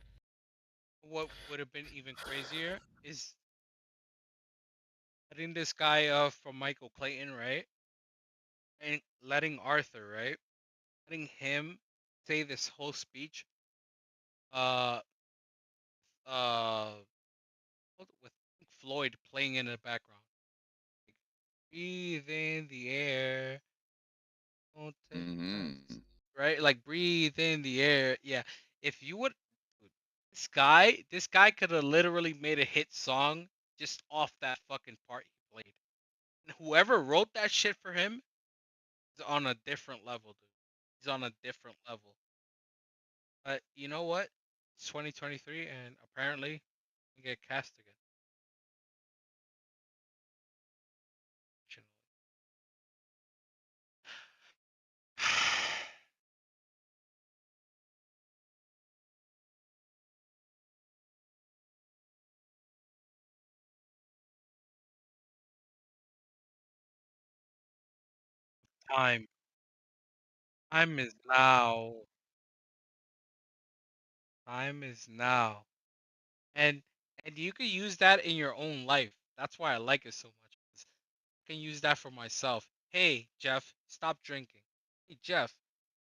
what would have been even crazier is letting this guy from Michael Clayton, right? And letting Arthur, right? Letting him say this whole speech uh uh with Floyd playing in the background. Like, breathe in the air. Don't take Mm-hmm. right? Like breathe in the air. Yeah. If you would this guy could have literally made a hit song just off that fucking part he played. And whoever wrote that shit for him is on a different level, dude. He's on a different level. But you know what? It's 2023 and apparently we get cast again. Time. Time is now. Time is now. And you can use that in your own life. That's why I like it so much. I can use that for myself. Hey, Jeff, stop drinking. Hey, Jeff,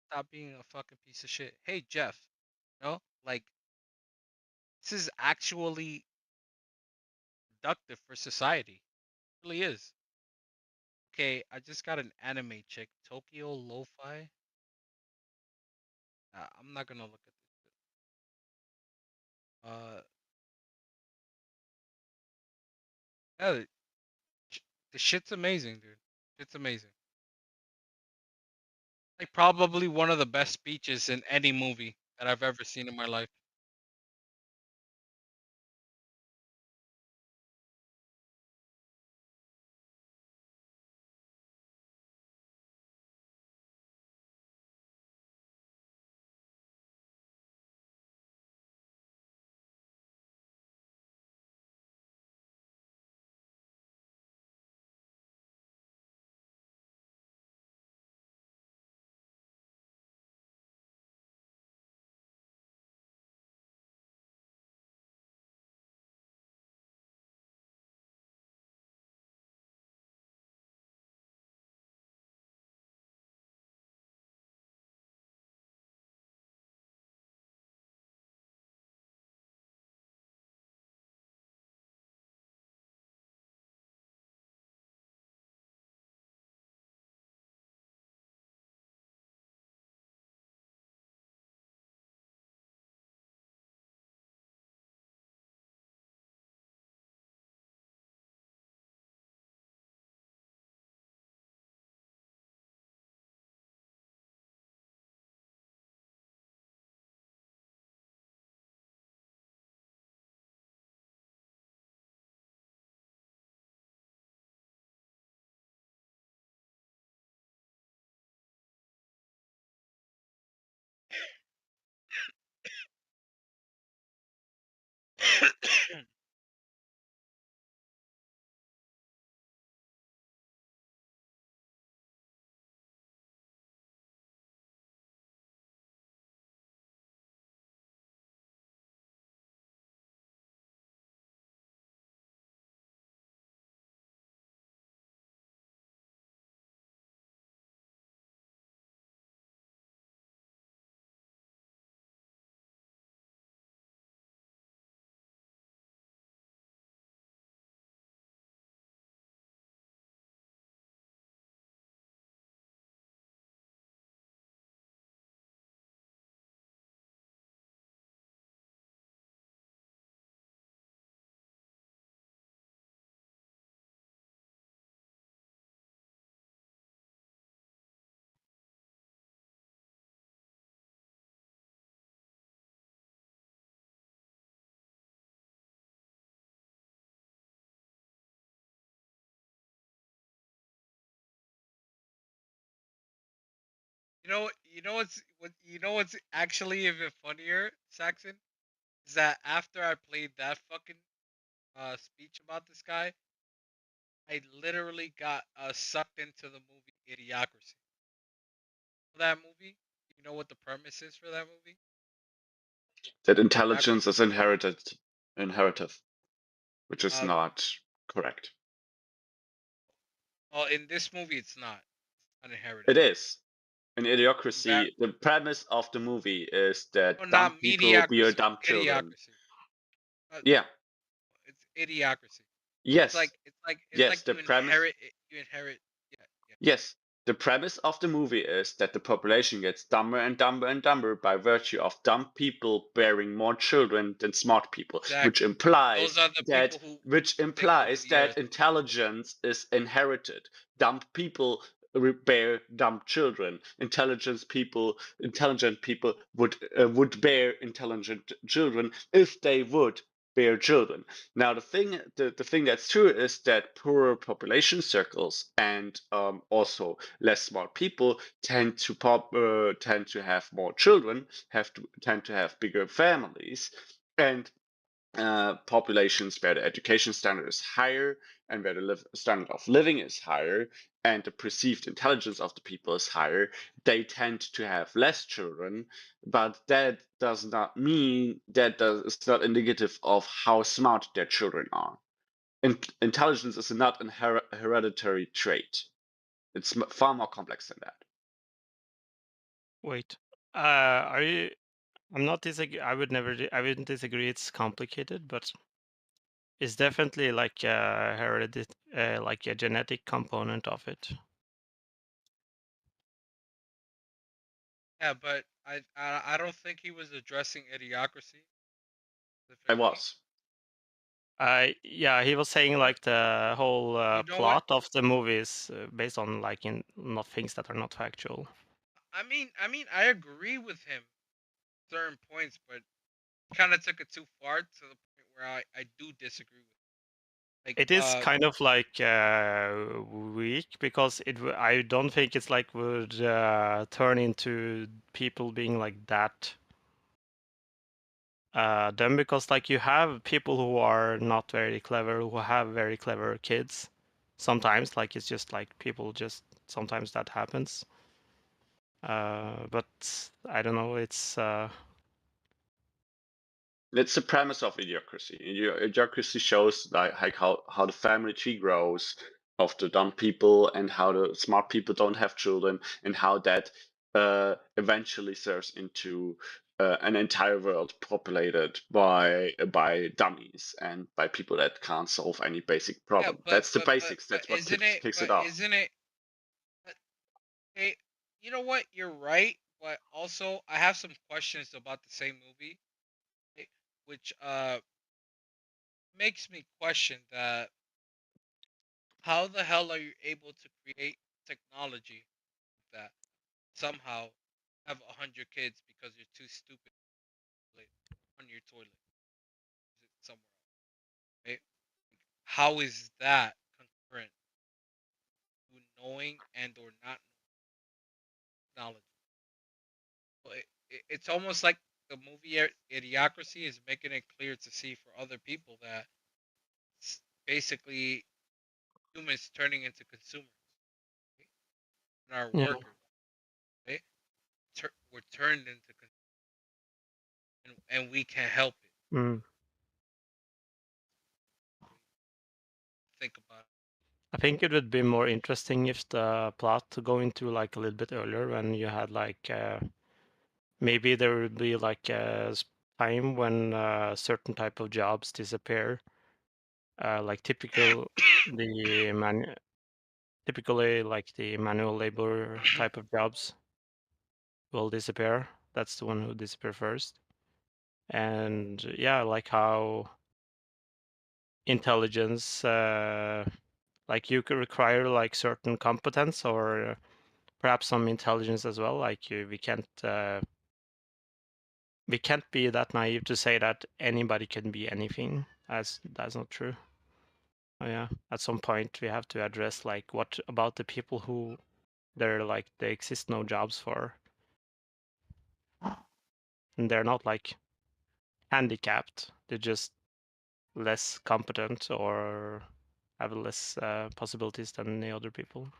stop being a fucking piece of shit. Hey, Jeff, like this is actually productive for society. It really is. Okay, I just got an anime chick, Tokyo Lo-Fi. I'm not gonna look at this. Yeah, the shit's amazing, dude. It's amazing. Like probably one of the best speeches in any movie that I've ever seen in my life. What's actually even funnier, Saxon, is that after I played that fucking speech about this guy, I literally got sucked into the movie Idiocracy. That movie? You know what the premise is for that movie? That intelligence is inherited, which is Uh, not correct. Oh, in this movie, it's not. It's uninherited. It is. In Idiocracy, the premise of the movie is that Oh, dumb not people bear mediocrity. dumb children. Idiocracy. Yeah. It's idiocracy. Yes. It's Yes. like The premise. you inherit. Yeah. Yes. The premise of the movie is that the population gets dumber and dumber and dumber by virtue of dumb people bearing more children than smart people, which Exactly. implies Those are the that people who which take over implies the that earth. intelligence is inherited. Dumb people bear dumb children. Intelligent people would bear intelligent children if they would bear children. Now, the thing that's true is that poorer population circles and also less smart people tend to have more children, tend to have bigger families, and populations where the education standard is higher and where the standard of living is higher and the perceived intelligence of the people is higher, they tend to have less children. But that does not mean is not indicative of how smart their children are. Intelligence is not a hereditary trait. It's far more complex than that. Wait, are you? I'm not disagree. I wouldn't disagree. It's complicated, but it's definitely like a like a genetic component of it. Yeah, but I don't think he was addressing idiocracy. I was. Yeah, he was saying like the whole You know what? plot of the movie is based on like not things that are not factual. I mean, I agree with him certain points, but kind of took it too far to the point where I do disagree with. Like, It is kind of like weak because I don't think it's like would turn into people being like that dumb, because like you have people who are not very clever who have very clever kids. Sometimes like it's just like people just sometimes that happens. But I don't know. It's the premise of idiocracy. Idiocracy shows like how the family tree grows of the dumb people and how the smart people don't have children, and how that eventually serves into an entire world populated by dummies and by people that can't solve any basic problem. That's the basics. That's what kicks it off. Isn't it? Hey, you know what? You're right, but also I have some questions about the same movie, which makes me question that how the hell are you able to create technology that somehow have 100 kids because you're too stupid on your toilet somewhere else, right? How is that concurrent to knowing and or not knowledge? Well, it's almost like the movie Idiocracy is making it clear to see for other people that it's basically humans turning into consumers, right? And our yeah. workers, right? We're turned into and we can't help it. Mm. Think about it. I think it would be more interesting if the plot to go into like a little bit earlier when you had like maybe there would be like a time when certain type of jobs disappear, like typically like the manual labor type of jobs will disappear. That's the one who disappear first. And yeah, like how intelligence, like you could require like certain competence or perhaps some intelligence as well. Like we can't be that naive to say that anybody can be anything. That's not true. Oh, yeah, at some point we have to address like what about the people who they exist no jobs for, and they're not like handicapped. They're just less competent or have less possibilities than the other people.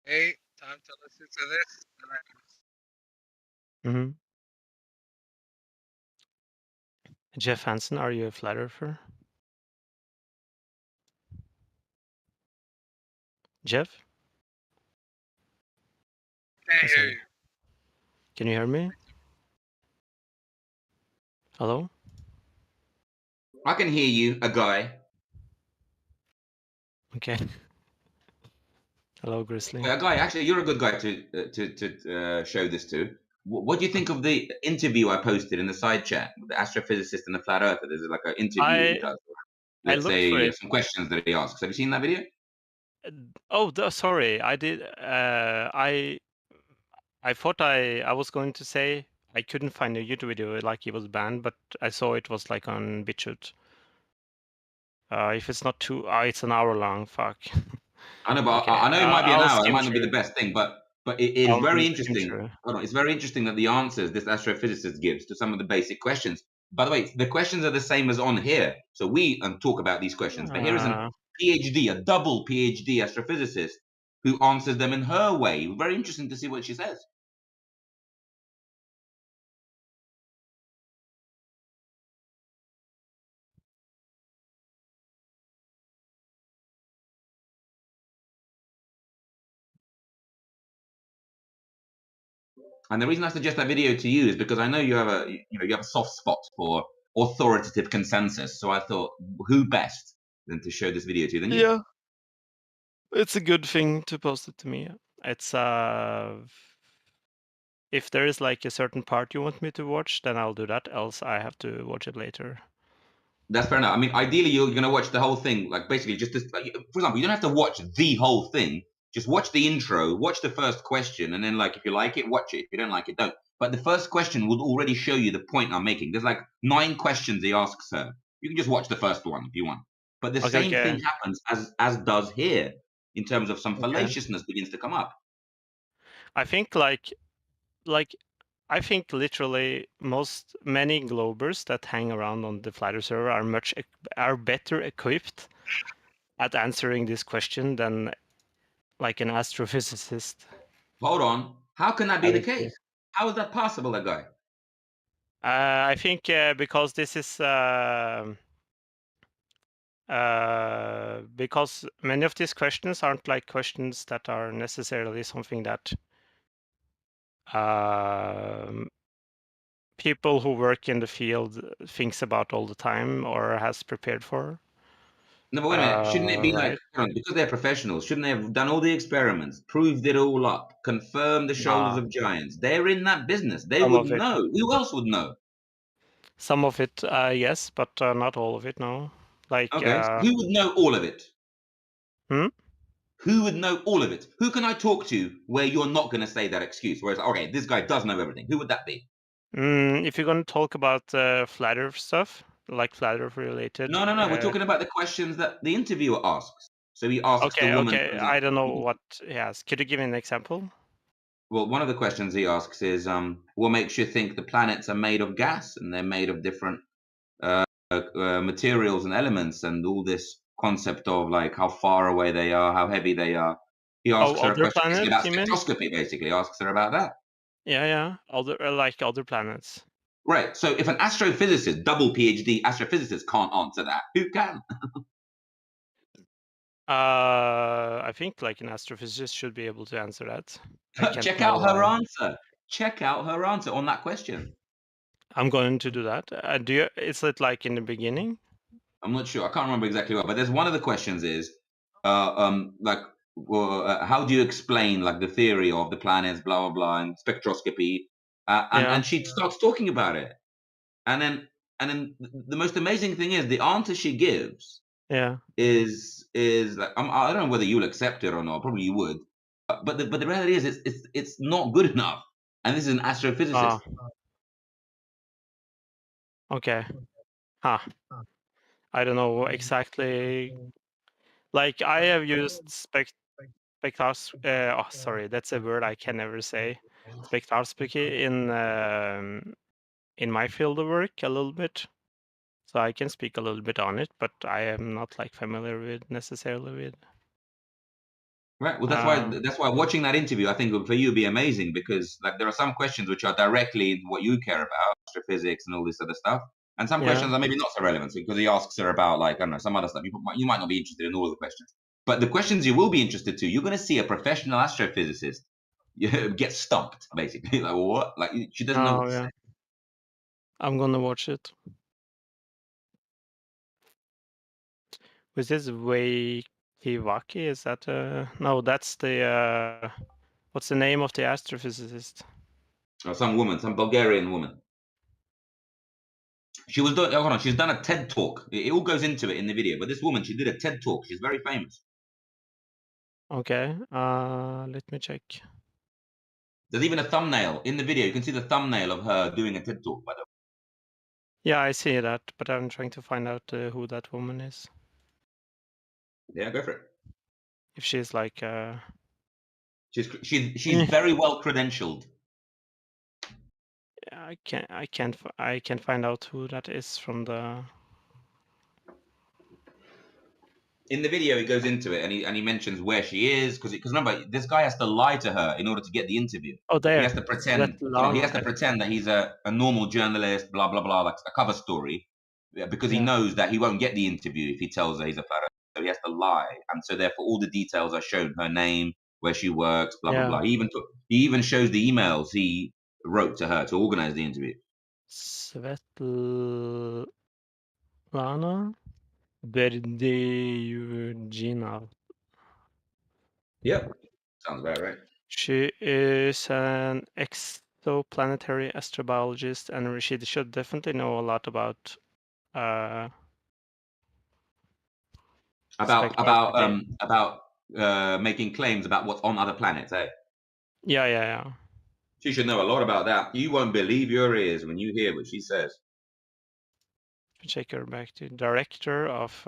Hey, time to listen to this. Mm-hmm. Jeff Hansen, are you a flat earther? Jeff? Can't Oh, hear sorry. you. Can you hear me? Hello? I can hear you, a guy. Okay. Hello, Grizzly. A guy. Actually, you're a good guy to show this to. What do you think of the interview I posted in the side chat with the astrophysicist and the flat earther? There's like an interview he does. I Let's looked for say it. some questions that he asks. Have you seen that video? Oh, sorry. I did. I thought I was going to say I couldn't find a YouTube video, like he was banned, but I saw it was like on BitChute. If it's not too, it's an hour long. Fuck. I know, but Okay, I know it might be an I'll hour. It skim might not be the through. best thing, but it is I'll very skim interesting. through. Hold on, it's very interesting that the answers this astrophysicist gives to some of the basic questions. By the way, the questions are the same as on here. So we talk about these questions, but here is a PhD, a double PhD astrophysicist who answers them in her way. Very interesting to see what she says. And the reason I suggest that video to you is because I know you have a soft spot for authoritative consensus. So I thought, who best than to show this video to than you? Yeah, it's a good thing to post it to me. It's if there is like a certain part you want me to watch, then I'll do that. Else I have to watch it later. That's fair enough. I mean, ideally, you're going to watch the whole thing. Like, basically, just this, like, for example, you don't have to watch the whole thing. Just watch the intro, watch the first question, and then, like, if you like it, watch it. If you don't like it, don't. But the first question will already show you the point I'm making. There's like 9 questions he asks her. You can just watch the first one if you want. But the same thing happens as does here, in terms of some fallaciousness begins to come up. I think like I think literally many Globers that hang around on the Flatter server are better equipped at answering this question than like an astrophysicist. Hold on. How can that be the case? How is that possible, that guy? I think because this is because many of these questions aren't like questions that are necessarily something that people who work in the field thinks about all the time or has prepared for. No, but wait a minute. Shouldn't it be like, because they're professionals, shouldn't they have done all the experiments, proved it all up, confirmed the shoulders of giants? They're in that business. They Some would of it. know. Who else would know? Some of it, yes, but not all of it, no. Like, Okay, so who would know all of it? Hmm? Who would know all of it? Who can I talk to where you're not going to say that excuse? Whereas, okay, this guy does know everything. Who would that be? If you're going to talk about flat Earth stuff, like flat Earth related. No. We're talking about the questions that the interviewer asks. So he asks the woman. Okay. I don't know what he asks. Could you give me an example? Well, one of the questions he asks is, what makes you think the planets are made of gas and they're made of different materials and elements, and all this concept of like how far away they are, how heavy they are. He asks her a other question about planets, spectroscopy, basically. Asks her about that. Yeah. Other planets. Right. So if an astrophysicist, double PhD astrophysicist, can't answer that, who can? I think like an astrophysicist should be able to answer that. Check out her answer. Check out her answer on that question. I'm going to do that. Is it like in the beginning? I'm not sure. I can't remember exactly what, but there's one of the questions is, like, how do you explain like the theory of the planets, blah blah blah, and spectroscopy, and she starts talking about it, and then the most amazing thing is the answer she gives. Is like, I don't know whether you'll accept it or not. Probably you would, but the reality is it's not good enough, and this is an astrophysicist. Okay. I don't know exactly. Like I have used sorry, that's a word I can never say. Spectroscopy in my field of work a little bit, so I can speak a little bit on it, but I am not like familiar with necessarily with. Right. Well, that's why watching that interview, I think for you would be amazing, because like there are some questions which are directly what you care about, astrophysics and all this other stuff, and some Yeah. questions are maybe not so relevant because he asks her about like I don't know some other stuff. You might not be interested in all of the questions, but the questions you will be interested to, you're going to see a professional astrophysicist get stumped basically. Like what? Like she doesn't know what to say. I'm gonna watch it. Was this Kivaki? Is that no? That's the what's the name of the astrophysicist? Or some woman, some Bulgarian woman. She was doing. Hold on, she's done a TED talk. It all goes into it in the video. But this woman, she did a TED talk. She's very famous. Okay. Let me check. There's even a thumbnail in the video. You can see the thumbnail of her doing a TED talk. By the way. Yeah, I see that, but I'm trying to find out who that woman is. Yeah, go for it. If she's like. She's very well credentialed. Yeah, I can't find out who that is from the. In the video, he goes into it and he mentions where she is because remember this guy has to lie to her in order to get the interview. Oh, there. He has to pretend. He has to pretend that he's a normal journalist, blah blah blah, like a cover story, because he knows that he won't get the interview if he tells her he's a flat earther. So he has to lie, and so therefore all the details are shown: her name, where she works, blah blah blah. He even shows the emails he wrote to her to organize the interview. Svetlana Berdyugina. Yep, sounds about right. She is an exoplanetary astrobiologist, and she should definitely know a lot about making claims about what's on other planets, eh? Yeah. She should know a lot about that. You won't believe your ears when you hear what she says. Check her back to director of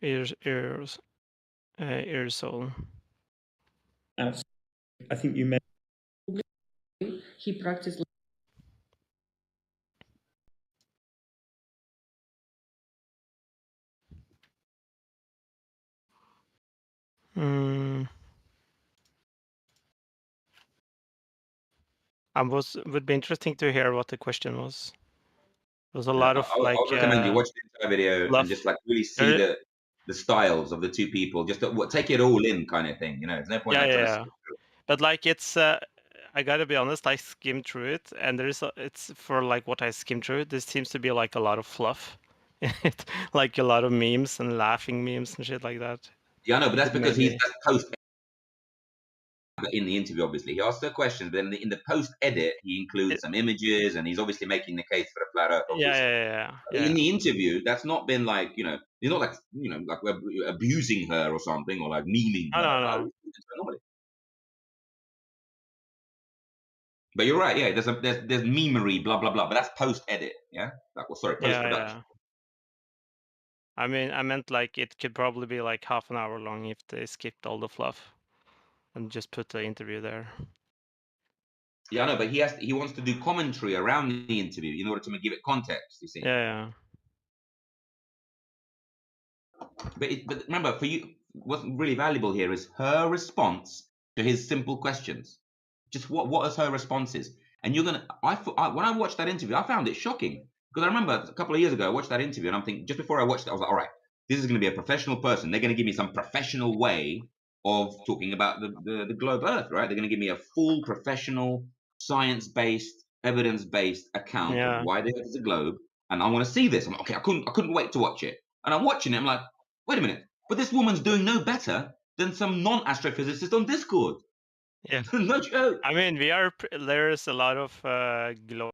Earsol. I think you meant he practiced. Would be interesting to hear what the question was. There's a lot of I would recommend you watch the entire video fluff. and just like really see the styles of the two people. Just take it all in, kind of thing. You know, there's no point in trying to skip through. But like it's, I gotta be honest. I skimmed through it, and it's for like what I skimmed through. This seems to be like a lot of fluff, like a lot of memes and laughing memes and shit like that. Yeah, I know, but that's because he's post. In the interview, obviously, he asked her questions, but then in the post edit, he includes some images, and he's obviously making the case for a flat Earth. Yeah. In the interview, that's not been like he's not like like we're abusing her or something or like memeing her. No. But you're right, yeah. There's memery, blah blah blah, but that's post edit, yeah. Post production. Yeah. I mean, I meant like it could probably be like half an hour long if they skipped all the fluff and just put the interview there. Yeah, I know, but he wants to do commentary around the interview in order to give it context. You see. Yeah. But remember, for you, what's really valuable here is her response to his simple questions. Just what is her responses? And you're gonna. When I watched that interview, I found it shocking because I remember a couple of years ago I watched that interview and I'm thinking just before I watched it, I was like, all right, this is going to be a professional person. They're going to give me some professional way of talking about the globe Earth, right? They're going to give me a full professional, science-based, evidence-based account of why the Earth is a globe, and I want to see this. I'm like, okay, I couldn't wait to watch it, and I'm watching it. I'm like, wait a minute, but this woman's doing no better than some non-astrophysicist on Discord. Yeah. No joke. I mean, there's a lot of globe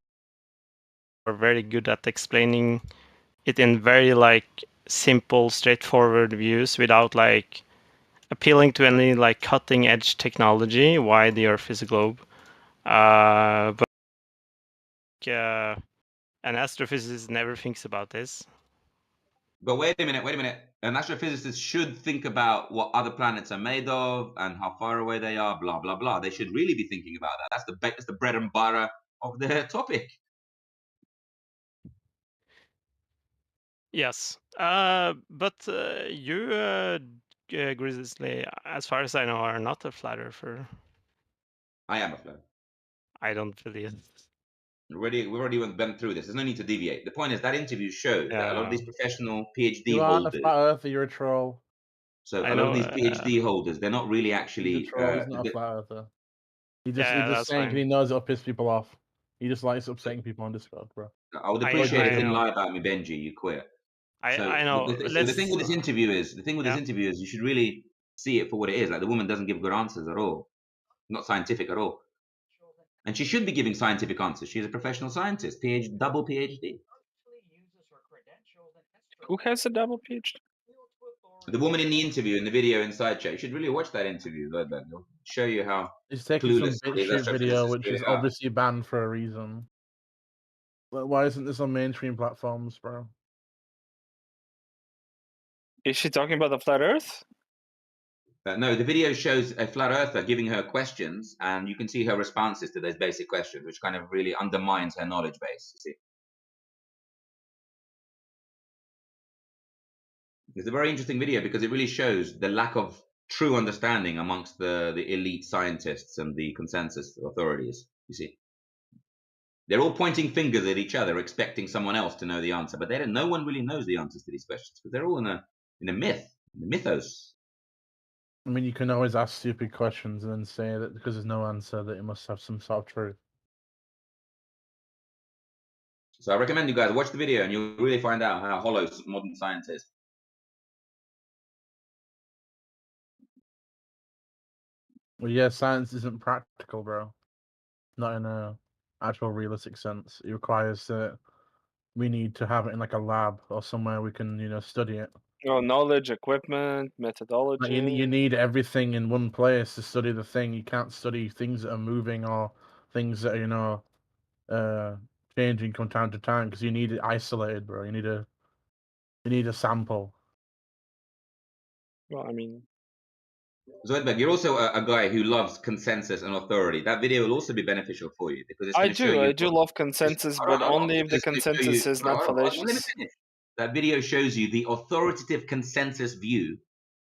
are very good at explaining it in very like simple, straightforward views without like appealing to any like cutting edge technology. Why the Earth is a globe, but an astrophysicist never thinks about this. But wait a minute. An astrophysicist should think about what other planets are made of and how far away they are, blah, blah, blah. They should really be thinking about that. That's the bread and butter of their topic. Yes. But you Grizzly, as far as I know, are not a flat earther. I am a flat. I don't believe it. We've already been through this. There's no need to deviate. The point is that interview shows that a lot of these professional PhD You aren't a holders. flat earther. You're a troll. So a lot of these PhD holders, they're not really actually. He's a troll. He's not a flat earther. He just that's saying 'cause fine. he knows it'll piss people off. He just likes upsetting people on Discord, bro. I would appreciate if you didn't lie about me, Benji. You quit. I know. So the thing with this interview is, you should really see it for what it is. Like the woman doesn't give good answers at all, not scientific at all. And she should be giving scientific answers. She's a professional scientist, double PhD. Who has a double PhD? The woman in the interview, in the video inside chat, you should really watch that interview. It'll show you how He's taking clueless some these BitChute video, astrophysicists which really is are. obviously banned for a reason. Why isn't this on mainstream platforms, bro? Is she talking about the flat Earth? No, the video shows a flat earther giving her questions, and you can see her responses to those basic questions, which kind of really undermines her knowledge base. You see, it's a very interesting video because it really shows the lack of true understanding amongst the elite scientists and the consensus authorities. You see, they're all pointing fingers at each other, expecting someone else to know the answer, but no one really knows the answers to these questions because they're all in a mythos. I mean, you can always ask stupid questions and then say that because there's no answer that it must have some sort of truth. So I recommend you guys watch the video and you'll really find out how hollow modern science is. Well, yeah, science isn't practical, bro. Not in a actual realistic sense. It requires that we need to have it in like a lab or somewhere we can, study it. Oh, knowledge, equipment, methodology. Like you need everything in one place to study the thing. You can't study things that are moving or things that are, changing from time to time because you need it isolated, bro. You need a sample. Well, I mean, Zoidberg, you're also a guy who loves consensus and authority. That video will also be beneficial for you because it's going to show you. I do love consensus, but only if the consensus is not fallacious. Let me finish. That video shows you the authoritative consensus view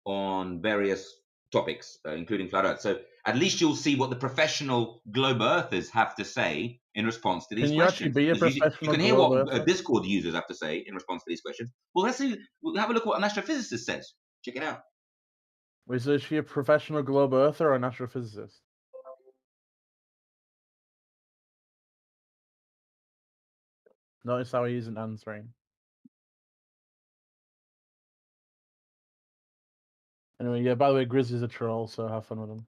on various topics, including flat Earth. So at least you'll see what the professional globe earthers have to say in response to these Can you questions. actually be a professional You can hear globe what earther? Discord users have to say in response to these questions. Well, we'll have a look at what an astrophysicist says. Check it out. Is she a professional globe earther or an astrophysicist? Notice how he isn't answering. Anyway, yeah, by the way, Grizzly's a troll, so have fun with him.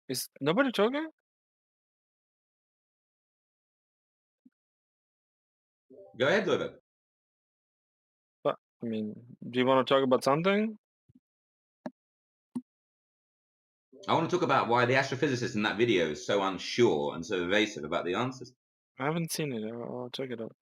Is nobody talking? Go ahead, David. But I mean, do you want to talk about something? I want to talk about why the astrophysicist in that video is so unsure and so evasive about the answers. I haven't seen it. I'll check it out.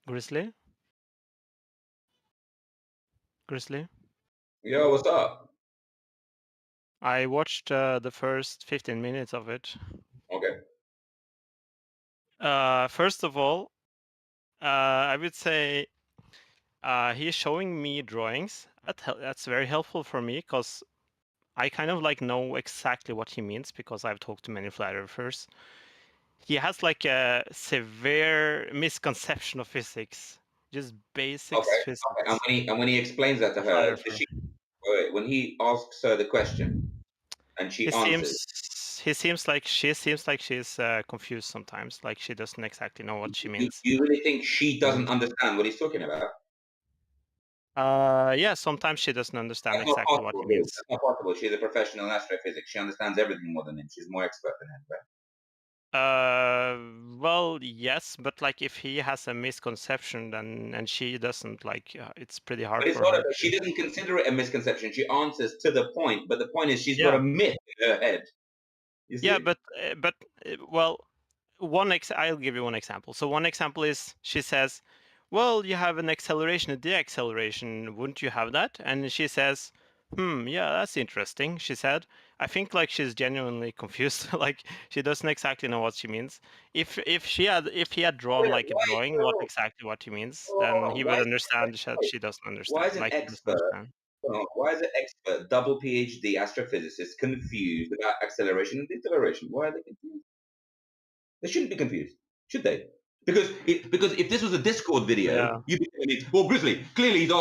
Grizzly? Grizzly? Yo, what's up? I watched the first 15 minutes of it. Okay. First of all, I would say he's showing me drawings. That's very helpful for me because I kind of like know exactly what he means because I've talked to many flat earthers. He has like a severe misconception of physics, just basics Okay. physics. And when he explains that to Flat her, earther. wait, when he asks her the question and she answers, She seems like she's confused sometimes, like she doesn't exactly know what she do means. you really think she doesn't understand what he's talking about? Yeah, sometimes she doesn't understand That's not exactly what possible, he dude. means. That's not possible. She's a professional in astrophysics. She understands everything more than him. She's more expert than him, right? Well, yes, but like if he has a misconception, then and she doesn't, like it's pretty hard But it's for not. her She to. doesn't consider it a misconception. She answers to the point. But the point is, she's got Yeah. a myth in her head. You see? Yeah, but well, I'll give you one example. So one example is she says, "Well, you have an acceleration, a deacceleration. Wouldn't you have that?" And she says, yeah, that's interesting." She said, I think like she's genuinely confused. Like she doesn't exactly know what she means. If he had drawn like a drawing, what he means, then he would understand that she doesn't Why understand. is an Like he doesn't expert? understand. Why is an expert double PhD astrophysicist confused about acceleration and deceleration? Why are they confused? They shouldn't be confused, should they? Because if this was a Discord video, Yeah. you'd be saying, well, Grizzly, clearly he's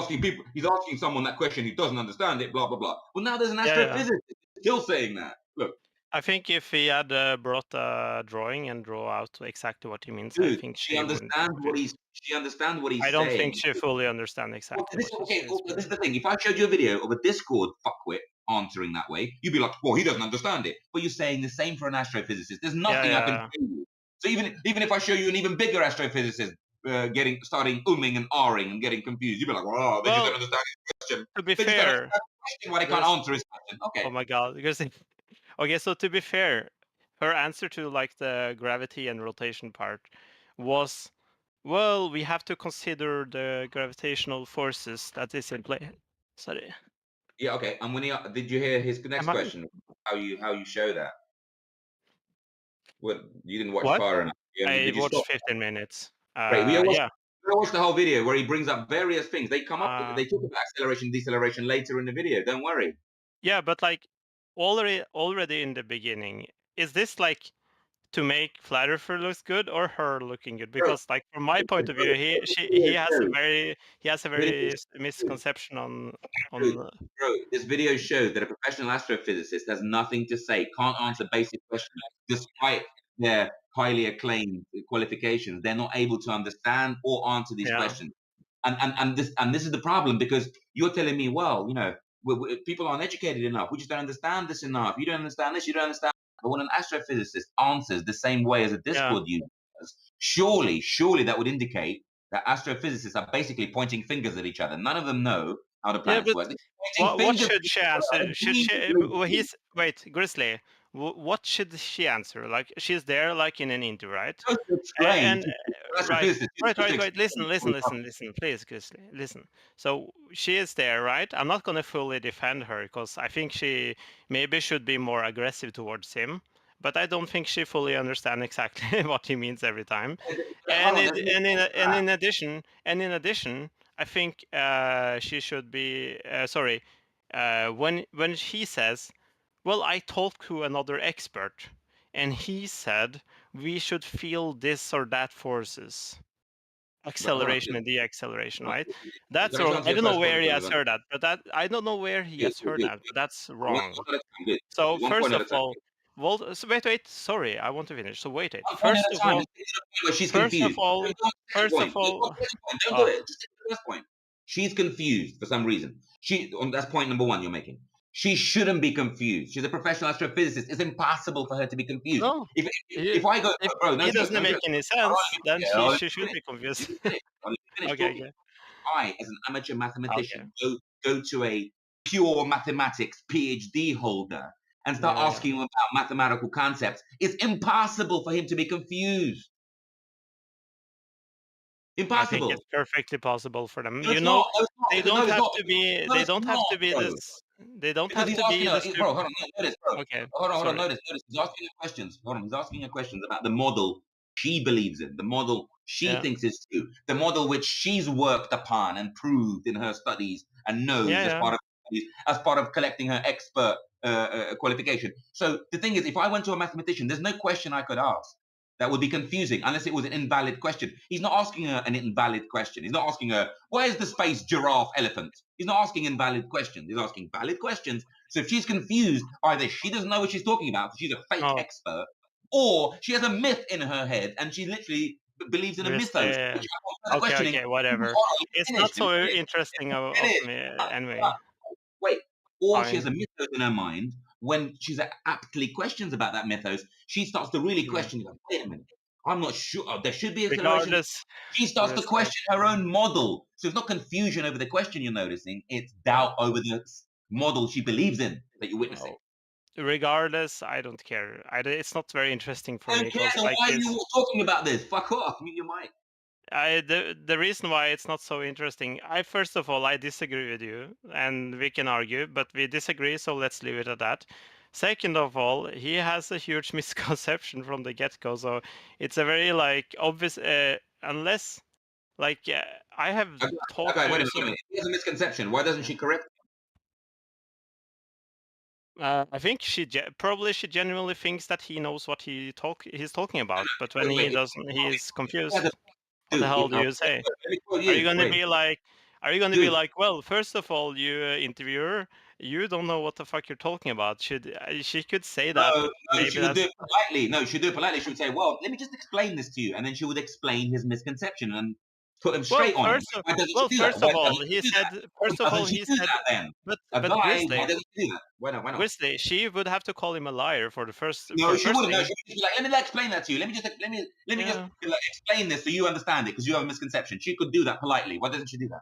asking someone that question who doesn't understand it, blah blah blah. Well, now there's an Yeah. astrophysicist still saying that. Look, I think if he had brought a drawing and draw out exactly what he means, I dude, think she she wouldn't be understands what confused. I he's don't think saying. she fully understands Well, exactly this, what she's okay, well, saying. this is the thing. If I showed you a video of a Discord fuckwit answering that way, you'd be like, well, he doesn't understand it. But you're saying the same for an astrophysicist. There's nothing I can do. So even if I show you an even bigger astrophysicist starting umming and ahhing and getting confused, you'd be like, oh, they just don't understand his question. To be They just don't fair, understand the question why they can't answer his question. Okay. Oh my god! Because okay, so to be fair, her answer to like the gravity and rotation part was, well, we have to consider the gravitational forces that is in play. Sorry. Yeah, okay. And when did you hear his next question? How you show that? What, you didn't watch What? far enough. I Did you watched stop? 15 minutes. Great. Yeah. Watch the whole video where he brings up various things. They talk about acceleration, deceleration later in the video. Don't worry. Yeah, but like already in the beginning, is this like to make Flat Earther looks good or her looking good? Because like from my point of view, he has a very misconception on. Bro, this video shows that a professional astrophysicist has nothing to say, can't answer basic questions, despite their highly acclaimed qualifications. They're not able to understand or answer these questions. And this is the problem, because you're telling me, well, people aren't educated enough. We just don't understand this enough. You don't understand this. You don't understand. But when an astrophysicist answers the same way as a Discord user does, surely that would indicate that astrophysicists are basically pointing fingers at each other. None of them know how the planets work. What should she answer? Should she? Wait, Grizzly. What should she answer? Like she's there, like in an interview, right? And right. Listen, please, Grizzly, listen. So she is there, right? I'm not gonna fully defend her because I think she maybe should be more aggressive towards him. But I don't think she fully understands exactly what he means every time. And in addition, I think she should be sorry. When he says, "Well, I talked to another expert, and he said we should feel this or that forces, acceleration and deacceleration, right?" That's wrong. I don't know where he has heard that, but I don't know where he has heard that, but that's wrong. So first of all, well, so wait. Sorry, I want to finish. So wait. First of all, Don't do it. Just take the first point. She's confused for some reason. That's point number one you're making. She shouldn't be confused. She's a professional astrophysicist. It's impossible for her to be confused. No, if I go, bro, it doesn't make any sense. Then she should be confused. Okay. I, as an amateur mathematician, go to a pure mathematics PhD holder and start asking him about mathematical concepts. It's impossible for him to be confused. I think Impossible. it's perfectly possible for them. No, You it's know, not. No, it's not. they Because don't no, it's have not. to be. No, They it's don't have not, to be bro. this. They don't Because have he's to be asking the her, stupid. bro. Hold on, notice, bro. Okay. Hold on, Sorry. notice. He's asking her questions. Hold on, he's asking her questions about the model she believes in, the model she Yeah. thinks is true, the model which she's worked upon and proved in her studies and knows Yeah, as yeah. part of studies, as part of collecting her expert qualification. So the thing is, if I went to a mathematician, there's no question I could ask that would be confusing unless it was an invalid question. He's not asking her an invalid question. He's not asking her, where's the space giraffe elephant? He's not asking invalid questions. He's asking valid questions. So if she's confused, either she doesn't know what she's talking about, she's a fake Oh. expert, or she has a myth in her head and she literally believes in a mythos. Which Okay, whatever. It's not so interesting of me anyway. Wait, or she has Fine. a mythos in her mind. When she's aptly questions about that mythos, she starts to really question. Like, wait a minute, I'm not sure. There should be acceleration. Regardless, She starts to question her own model. So it's not confusion over the question you're noticing; it's doubt over the model she believes in that you're witnessing. Regardless, I don't care. It's not very interesting for I me. don't care. Because, Then like, why are you talking about this? Fuck off. Mute your mic. The reason why it's not so interesting, first of all, I disagree with you, and we can argue, but we disagree, so let's leave it at that. Second of all, he has a huge misconception from the get-go, so it's a very like obvious. Unless, like, I have talked Okay, wait to a some. minute. He has a misconception. Why doesn't she correct? I think she genuinely thinks that he knows what he's talking about, but when he doesn't, he's confused. What the hell do you say? Are you going to be like? Are you going to be like? Well, first of all, you interviewer, you don't know what the fuck you're talking about. She could say that, but No, maybe she would that's. do it politely. No, she'd do it politely. She would say, "Well, let me just explain this to you," and then she would explain his misconception and put him straight on it. Why doesn't she do that? First Why of all, doesn't he she do said. that? First Why of all, doesn't she he do said. that then? But Guy, Grizzly, why doesn't she do that? Why not? Why not? Grizzly, she would have to call him a liar for the first. No, for the she first wouldn't. No, thing. she would just be like, "Let me explain that to you. Let me just explain this so you understand it because you have a misconception." She could do that politely. Why doesn't she do that?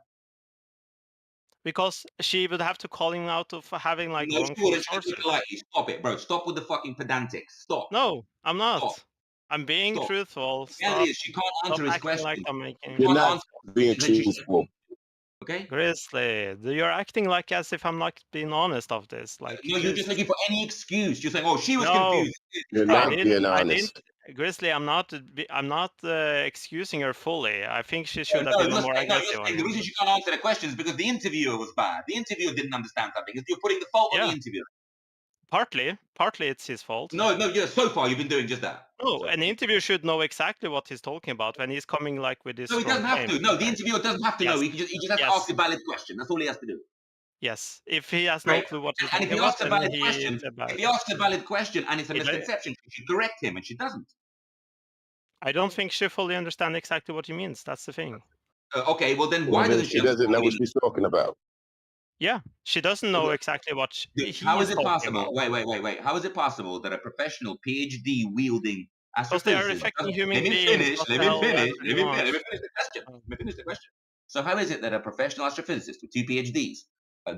Because she would have to call him out of having like No, she wrongful wouldn't. She'd do sources. it politely. Stop it, bro. Stop with the fucking pedantics. Stop. No, I'm not. Stop. I'm being Stop. truthful. The reality is she can't answer his acting question. like I'm making. You're not being truthful. Okay. Grizzly, you're acting like as if I'm not being honest of this. Like, no, you're just looking for any excuse. You're saying, "Oh, she was no, confused." You're not being honest. Grizzly, I'm not excusing her fully. I think she should have No, been more aggressive. you're saying the reason she can't answer the question is because the interviewer was bad. The interviewer didn't understand something. You're putting the fault on the interviewer. Partly it's his fault. No, yeah, so far you've been doing just that. No, an interviewer should know exactly what he's talking about when he's coming like with this. No, he doesn't have to. No, the interviewer doesn't have to know. He just has to ask a valid question. That's all he has to do. Yes, if he has no clue what he's talking and if he asks a valid question, if he asks a valid question and it's a misconception, she should correct him, and she doesn't. I don't think she fully understands exactly what he means. That's the thing. Okay, well then why doesn't she doesn't know what she's talking about? Yeah, she doesn't know exactly what How is it possible? Wait. How is it possible that a professional PhD wielding astrophysicist? Let me finish the question. So how is it that a professional astrophysicist with 2 PhDs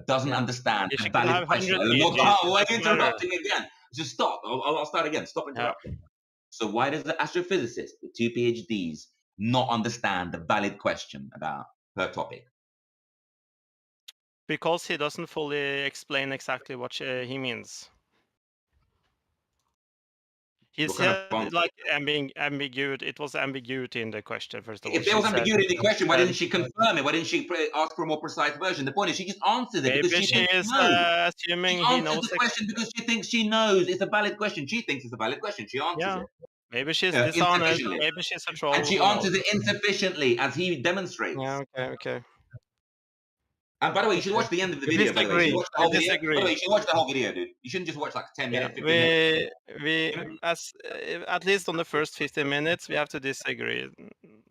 doesn't understand a valid question? Why are you interrupting again? Just stop. I'll start again. Stop interrupting. So why does the astrophysicist with 2 PhDs not understand the valid question about her topic? Because he doesn't fully explain exactly what he means. He said like ambiguity. It was ambiguity in the question. First of all, if there was ambiguity in the question, why didn't she confirm it? Why didn't she ask for a more precise version? The point is, she just answers it because she thinks she knows. Assuming she answers the question because she thinks she knows it's a valid question. She thinks it's a valid question. She answers it. Maybe she's dishonest. Maybe she's a troll. And she answers it insufficiently, as he demonstrates. Yeah. Okay. And by the way, you should watch the end of the video. By the way, you should watch the whole video. By the way, you should watch the whole video, dude. You shouldn't just watch like 10 minutes, 15 minutes. At least on the first 15 minutes, we have to disagree.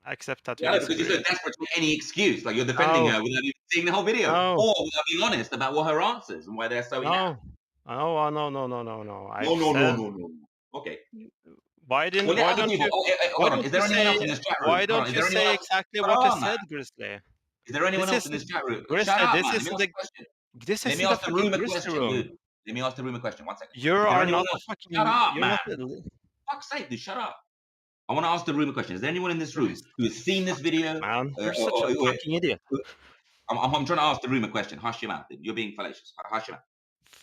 Accept that. Yeah, because you're so desperate for any excuse, like you're defending her without even seeing the whole video, or without being honest about what her answers and why they're so inaccurate. No. Okay. Why don't you say exactly what I said, Grizzly? Is there anyone else in this chat room? Grizzly, Shut up, this man. is Let me ask the room. Let me ask the room a question. 1 second. You are not a fucking. Shut up, man. Fuck's sake, dude. Shut up. I want to ask the room a question. Is there anyone in this room who has seen this video? Man, you're such a fucking idiot. I'm trying to ask the room a question. Hush your mouth. You're being fallacious. Hush your mouth.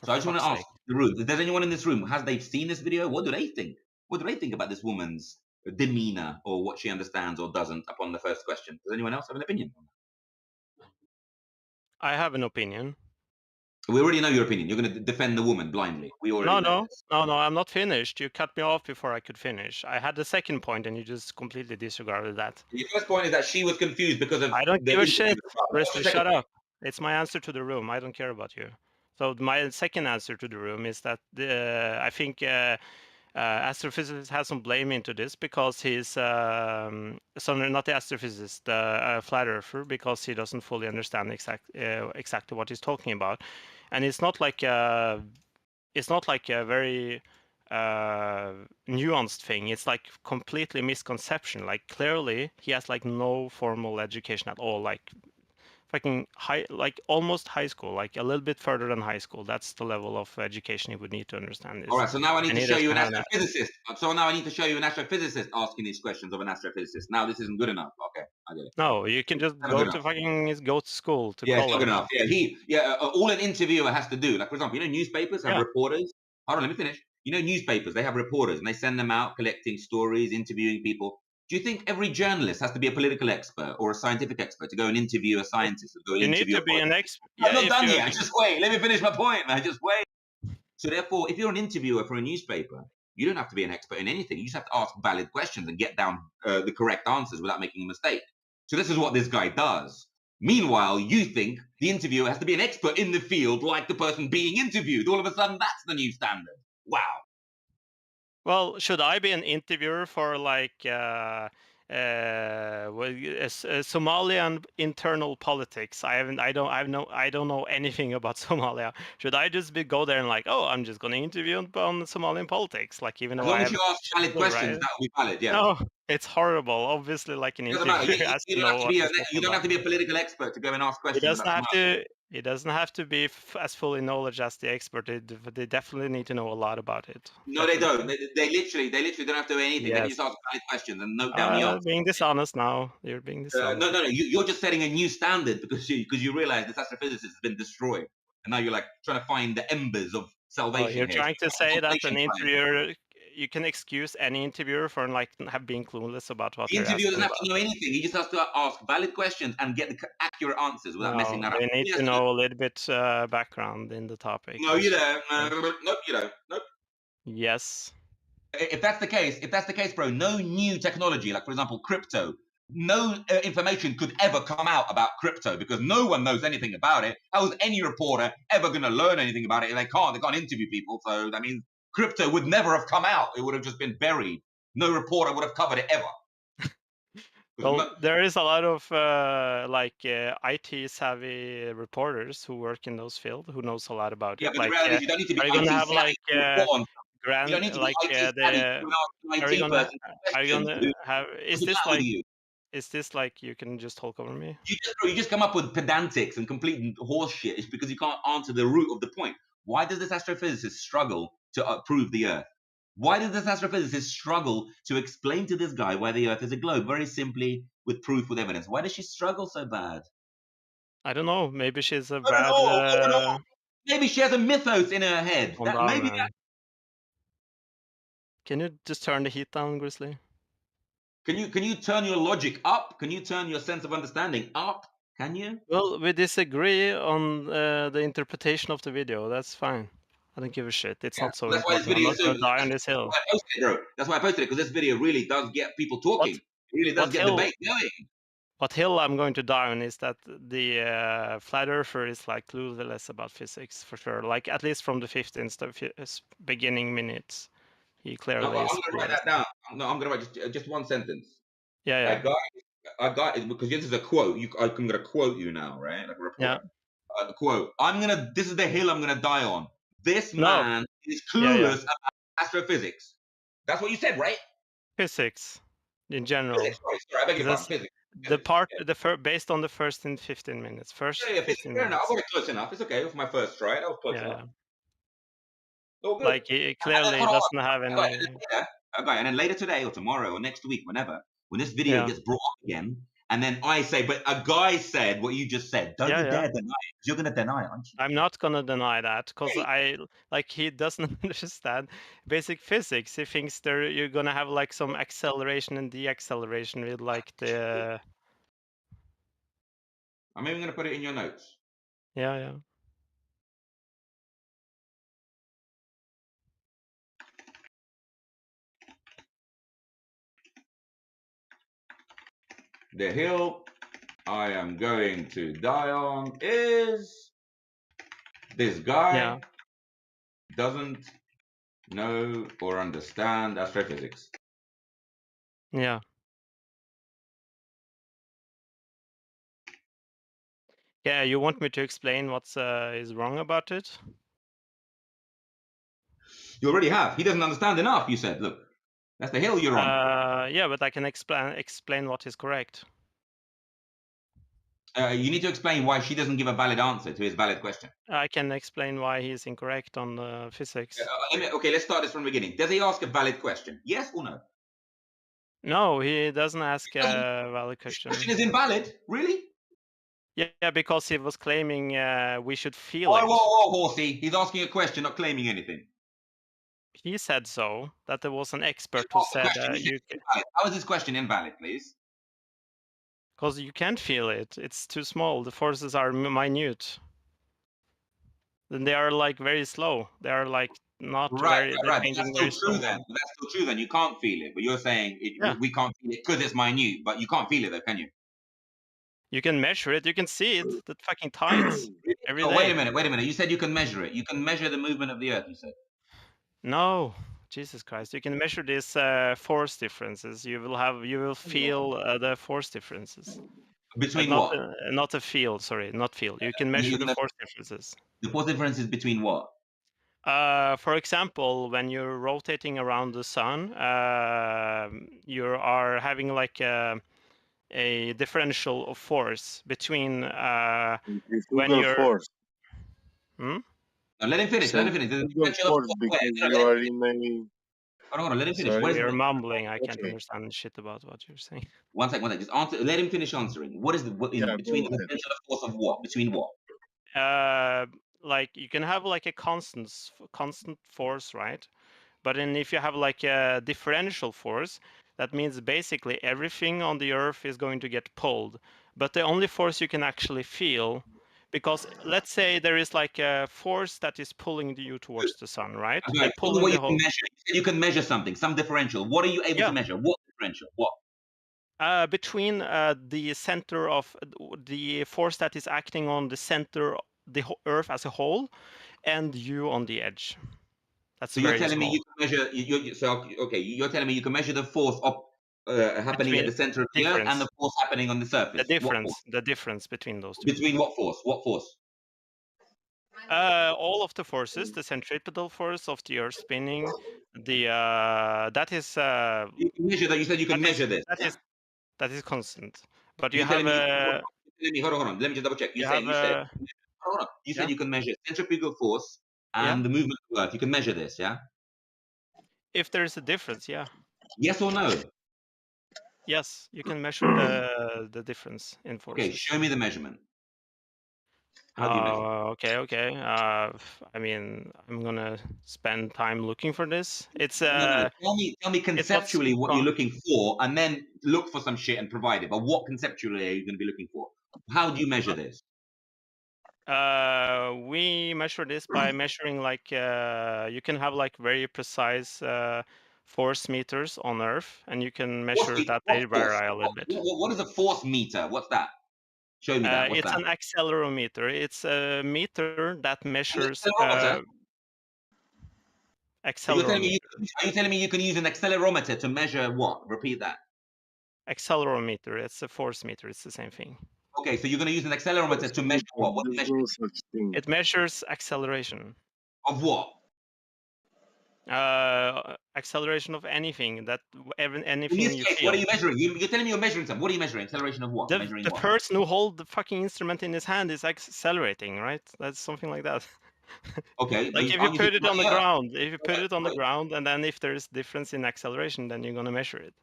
So I just want to fuck's ask the room, if there's anyone in this room, has they seen this video? What do they think? What do they think about this woman's demeanor or what she understands or doesn't upon the first question? Does anyone else have an opinion on that? I have an opinion. We already know your opinion. You're going to defend the woman blindly. We already know this. No, I'm not finished. You cut me off before I could finish. I had the second point and you just completely disregarded that. Your first point is that she was confused because of I don't the give a shit. interview. Shut up. It's my answer to the room. I don't care about you. So my second answer to the room is that I think astrophysicist has some blame into this because he's not the astrophysicist, flat earther, because he doesn't fully understand exactly what he's talking about, and it's not like a very nuanced thing. It's like completely misconception. Like clearly he has like no formal education at all. Like fucking high, like almost high school, like a little bit further than high school. That's the level of education he would need to understand this. All right, so now I need to show you an astrophysicist. So now I need to show you an astrophysicist asking these questions of an astrophysicist. Now this isn't good enough. Okay, I get it. No, you can just go to school to college. college. It's good enough. Yeah, all an interviewer has to do, like for example, newspapers have reporters. Hold on, let me finish. Newspapers, they have reporters and they send them out collecting stories, interviewing people. Do you think every journalist has to be a political expert or a scientific expert to go and interview a scientist? Or go and interview need to be an expert. I'm not done yet. Just wait. Let me finish my point, man. Just wait. So therefore, if you're an interviewer for a newspaper, you don't have to be an expert in anything. You just have to ask valid questions and get down the correct answers without making a mistake. So this is what this guy does. Meanwhile, you think the interviewer has to be an expert in the field like the person being interviewed. All of a sudden, that's the new standard. Wow. Well, should I be an interviewer for like Somalian internal politics? I don't know anything about Somalia. Should I just go there and like, oh, I'm just going to interview on Somalian politics, like even though as long as you ask valid questions, that will be valid. Yeah. No, it's horrible. Obviously, like an interviewer you don't have to be a political expert to go and ask questions. It doesn't have to be as fully knowledge as the expert. They definitely need to know a lot about it. No, they don't. They literally don't have to do anything. Yes. They just ask valid questions and note down the answer. Being dishonest now. You're being dishonest. No. You're just setting a new standard because you realize this astrophysicist has been destroyed, and now you're like trying to find the embers of salvation. You're trying to say that an interviewer. You can excuse any interviewer for like being clueless about what the interviewer doesn't have to know anything. He just has to ask valid questions and get the accurate answers without messing that up. They need to know a little bit background in the topic. No, you don't. Nope, you don't. Nope. Yes. If that's the case, bro, no new technology, like for example, crypto, no information could ever come out about crypto because no one knows anything about it. How is any reporter ever going to learn anything about it? They can't interview people. So that means crypto would never have come out. It would have just been buried. No reporter would have covered it ever. Well, there is a lot of IT savvy reporters who work in those fields who knows a lot about it. Yeah, but the reality is you don't need to be IT savvy. You don't need to be IT savvy. Are you gonna have? Is this like you can just talk over me? You just come up with pedantics and complete horse shit. It's because you can't answer the root of the point. Why does this astrophysicist struggle to prove the Earth? Why does this astrophysicist struggle to explain to this guy why the Earth is a globe? Very simply, with proof, with evidence. Why does she struggle so bad? I don't know. Maybe she's a bad... Maybe she has a mythos in her head. Can you just turn the heat down, Grizzly? Can you turn your logic up? Can you turn your sense of understanding up? Can you? Well, we disagree on the interpretation of the video. That's fine. I don't give a shit. It's not so important. I'm not going to die on this hill. That's why I posted it, because this video really does get people talking. It really does get debate going. What hill I'm going to die on is that the flat earther is like clueless about physics, for sure. Like, at least from the 15th beginning minutes. He clearly is. I'm going to write that down. No, I'm going to write just one sentence. Yeah. I got it, because this is a quote. I'm going to quote you now, right? Like a reporter. Yeah. Quote. This is the hill I'm going to die on. This man is clueless about astrophysics. That's what you said, right? Physics, in general. Sorry, I beg your pardon. Physics. Based on the first 15 minutes. Physics. Fair enough. I got it close enough. It's okay. It was my first try. That was close enough. Like, he clearly doesn't have any... Okay, and then later today or tomorrow or next week, whenever, when this video gets brought up again, and then I say, but a guy said what you just said. Don't you dare deny it, because you're going to deny it, aren't you? I'm not gonna deny that because he doesn't understand basic physics. He thinks you're gonna have like some acceleration and deceleration with like the. I'm even going to put it in your notes. Yeah. The hill I am going to die on is this guy doesn't know or understand astrophysics. Yeah. Yeah, you want me to explain what's is wrong about it? You already have. He doesn't understand enough. You said, look, that's the hill you're on. Yeah, but I can explain what is correct. You need to explain why she doesn't give a valid answer to his valid question. I can explain why he's incorrect on physics. Okay, let's start this from the beginning. Does he ask a valid question? Yes or no? No, he doesn't ask a valid question. The question is invalid? Really? Yeah, because he was claiming we should feel it. Whoa, horsey. He's asking a question, not claiming anything. He said so, that there was an expert who said you can... How is this question invalid, please? Because you can't feel it. It's too small. The forces are minute. Then they are like very slow. They are like not very... They're changing very slow. That's still true then. You can't feel it. But you're saying we can't feel it because it's minute. But you can't feel it though, can you? You can measure it. You can see it. That fucking tight every day. Wait a minute. You said you can measure it. You can measure the movement of the Earth, you said. No, Jesus Christ! You can measure these force differences. You will feel the force differences. Between not, what? Not a field. Sorry, not field. You can measure the force differences. The force differences between what? For example, when you're rotating around the sun, you are having like a differential of force between when you're. Force. Hmm? No, let him finish. Let him finish. Force because you are in a... Hold on. Let him finish. You're mumbling. I can't understand shit about what you're saying. One second. Just answer. Let him finish answering. What is between the potential force of what? Between what? Like you can have like a constant force, right? But then if you have like a differential force, that means basically everything on the Earth is going to get pulled. But the only force you can actually feel, because let's say there is like a force that is pulling you towards the sun, right? Okay, And pulling the whole... You can measure something, some differential. What are you able to measure? What differential? What? Between the center of the force that is acting on the center, the Earth as a whole, and you on the edge. That's so you're telling me you can measure. You're telling me you can measure the force happening at the center of the Earth and the force happening on the surface. The difference between those two. Between what force? What force? All of the forces, the centripetal force of the Earth spinning, the that is. You can measure that. You said you can measure this. That is constant, but you have a. Hold on. Let me just double check. You said. Hold on. You said you can measure centrifugal force and the movement of the Earth. You can measure this, yeah? If there is a difference, yeah. Yes or no? Yes, you can measure the difference in forces. Okay, show me the measurement. How do you measure? Okay. I mean, I'm gonna spend time looking for this. It's no. Tell me conceptually what you're looking for, and then look for some shit and provide it. But what conceptually are you going to be looking for? How do you measure this? We measure this by measuring like you can have like very precise force meters on Earth, and you can measure that they vary a little bit. What is a force meter? What's that? Show me that. What's it's an accelerometer. It's a meter that measures. Accelerometer. Are you telling me you can use an accelerometer to measure what? Repeat that. Accelerometer. It's a force meter. It's the same thing. Okay, so you're going to use an accelerometer to measure what? What measures? It measures acceleration. Of what? Acceleration of anything anything you feel. What are you measuring? You're telling me you're measuring something. What are you measuring? Acceleration of what? The person who holds the fucking instrument in his hand is accelerating, right? That's something like that. Okay, Like if you aren't put thinking it on the about Earth? ground, if you put it on the ground, and then if there's difference in acceleration, then you're gonna measure it.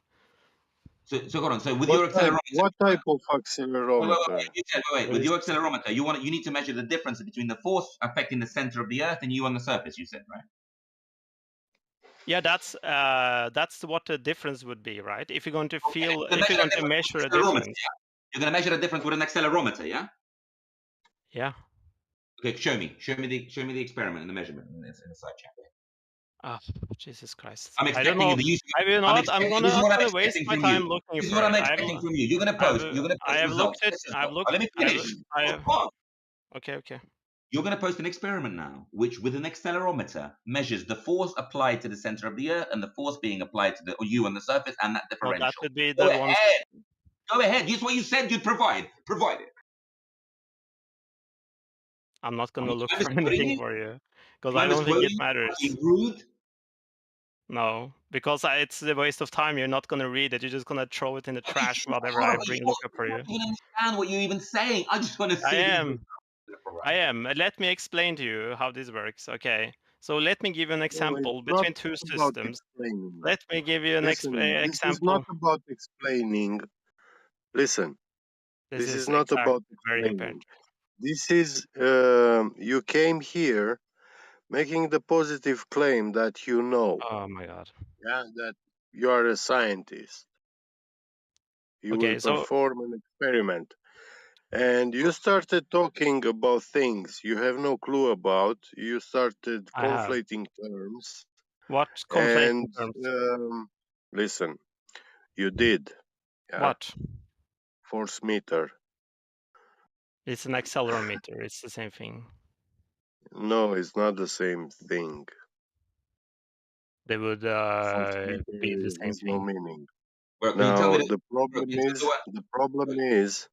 So hold on. So with your accelerometer, What type of wait. accelerometer? You said, wait. With your accelerometer, you need to measure the difference between the force affecting the center of the Earth and you on the surface. You said, right? Yeah, that's what the difference would be, right? If you're going to feel, Okay, if you're going to measure a difference. Yeah? You're going to measure the difference with an accelerometer, yeah? Yeah. Okay, show me the experiment and the measurement in the side chat. Ah, Jesus Christ! I'm I don't expecting know. in the use. I will not. I'm This is what I'm gonna waste expecting my from time you. looking This is for what it. I'm expecting from you. You're going to post. You're going to I post have results. looked at. I've looked. Let me finish. Come on. Okay. You're going to post an experiment now, which with an accelerometer measures the force applied to the center of the Earth and the force being applied to you on the surface and that Well, differential. that would be Go the ahead. ones. Go ahead. This is what you said you'd provide. Provide it. I'm not going to look I'm for anything you? for you because I'm I don't think it misquoting you? matters. Being rude? No, because it's a waste of time. You're not going to read it. You're just going to throw it in the trash, whatever I look up for you. I don't understand what you're even saying. I just want to see. I am. Let me explain to you how this works. Okay. So let me give you an example between two systems. Let me give you an Listen, this is example. not about explaining. Listen, this is not about explaining. This is you came here making the positive claim that you know. Oh my God. Yeah, that you are a scientist. You will perform an experiment. And you started talking about things you have no clue about. You started conflating terms. What conflating terms? Listen, you did. Yeah? What? Force meter. It's an accelerometer. It's the same thing. No, it's not the same thing. They would be the same has thing. no meaning. Well, now the problem is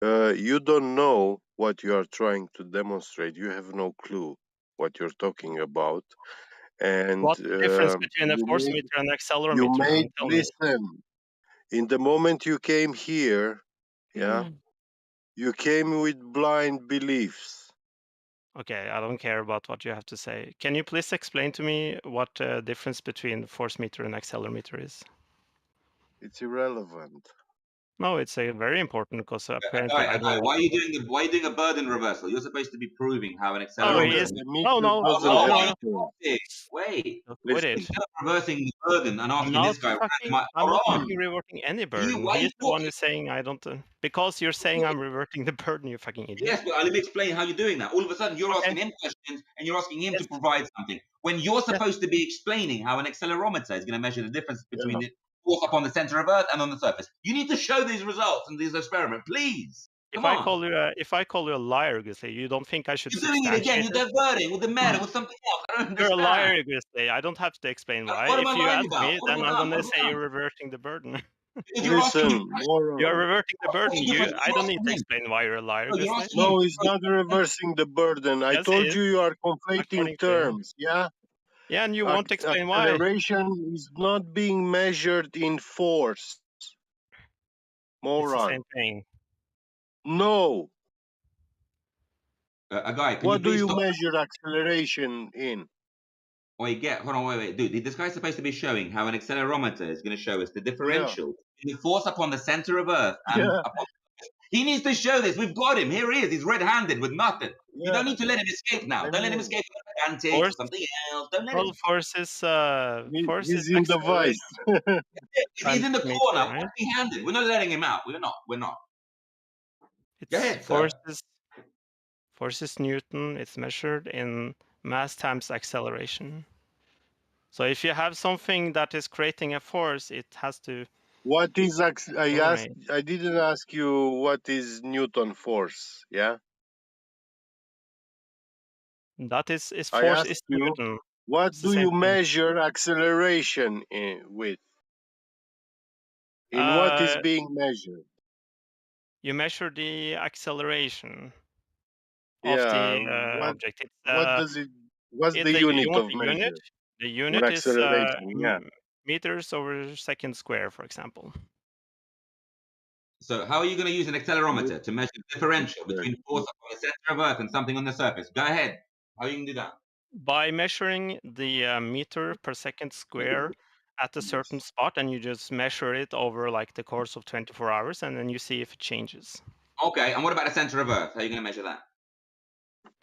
you don't know what you are trying to demonstrate. You have no clue what you're talking about. And what's the difference between a force meter and an accelerometer? You made listen. In the moment you came here, you came with blind beliefs. Okay, I don't care about what you have to say. Can you please explain to me what the difference between force meter and accelerometer is? It's irrelevant. No, it's very important because apparently I don't know. Why are you doing a burden reversal? You're supposed to be proving how an accelerometer. Wait. Quit it. Instead of reversing the burden and asking this guy, I'm not fucking reverting any burden. why He's the one who's saying I don't. Because you're saying I'm reverting the burden, you fucking idiot. Yes, but let me explain how you're doing that. All of a sudden, you're asking him questions and you're asking him to provide something when you're supposed to be explaining how an accelerometer is going to measure the difference between the force up on the center of Earth and on the surface. You need to show these results in this experiment, please. If I call you a liar, Gusli, you don't think I should You're doing it again. You're diverting with the matter with something else. I don't understand. You're a liar, Gusli. I don't have to explain why. What am if I you lying ask about? me, What then have I I'm done? going to say you're reverting the burden. Listen, You're reverting the burden. I don't need to explain why you're a liar, Gusli. No, it's not reversing the burden. I told you are conflating terms. Yeah. Yeah, and you won't explain why. Acceleration is not being measured in force. Moron. It's the same thing. No. A guy, can what you please do you stop? measure acceleration in? Hold on, wait, dude. This guy's supposed to be showing how an accelerometer is going to show us the differential in the force upon the center of Earth and upon. He needs to show this. We've got him. Here he is. He's red-handed with nothing. You don't need to let him escape now. Don't let him escape with antics or something else. Don't let him. Force is he's in the vice. He's in the corner, empty-handed. We're not letting him out. We're not. It's Go ahead, sir. Force is Newton. It's measured in mass times acceleration. So if you have something that is creating a force, it has to. What is I didn't ask you what is Newton force. Yeah. That is force is Newton. What do you measure acceleration with? In what is being measured? You measure the acceleration of the object. What does it? What's the unit of measure? The unit is acceleration. meters over second square, for example. So how are you going to use an accelerometer to measure the differential between force on the center of Earth and something on the surface? Go ahead. How you can do that? By measuring the meter per second square at a certain spot, and you just measure it over like the course of 24 hours, and then you see if it changes. Okay, and what about the center of Earth? How are you going to measure that?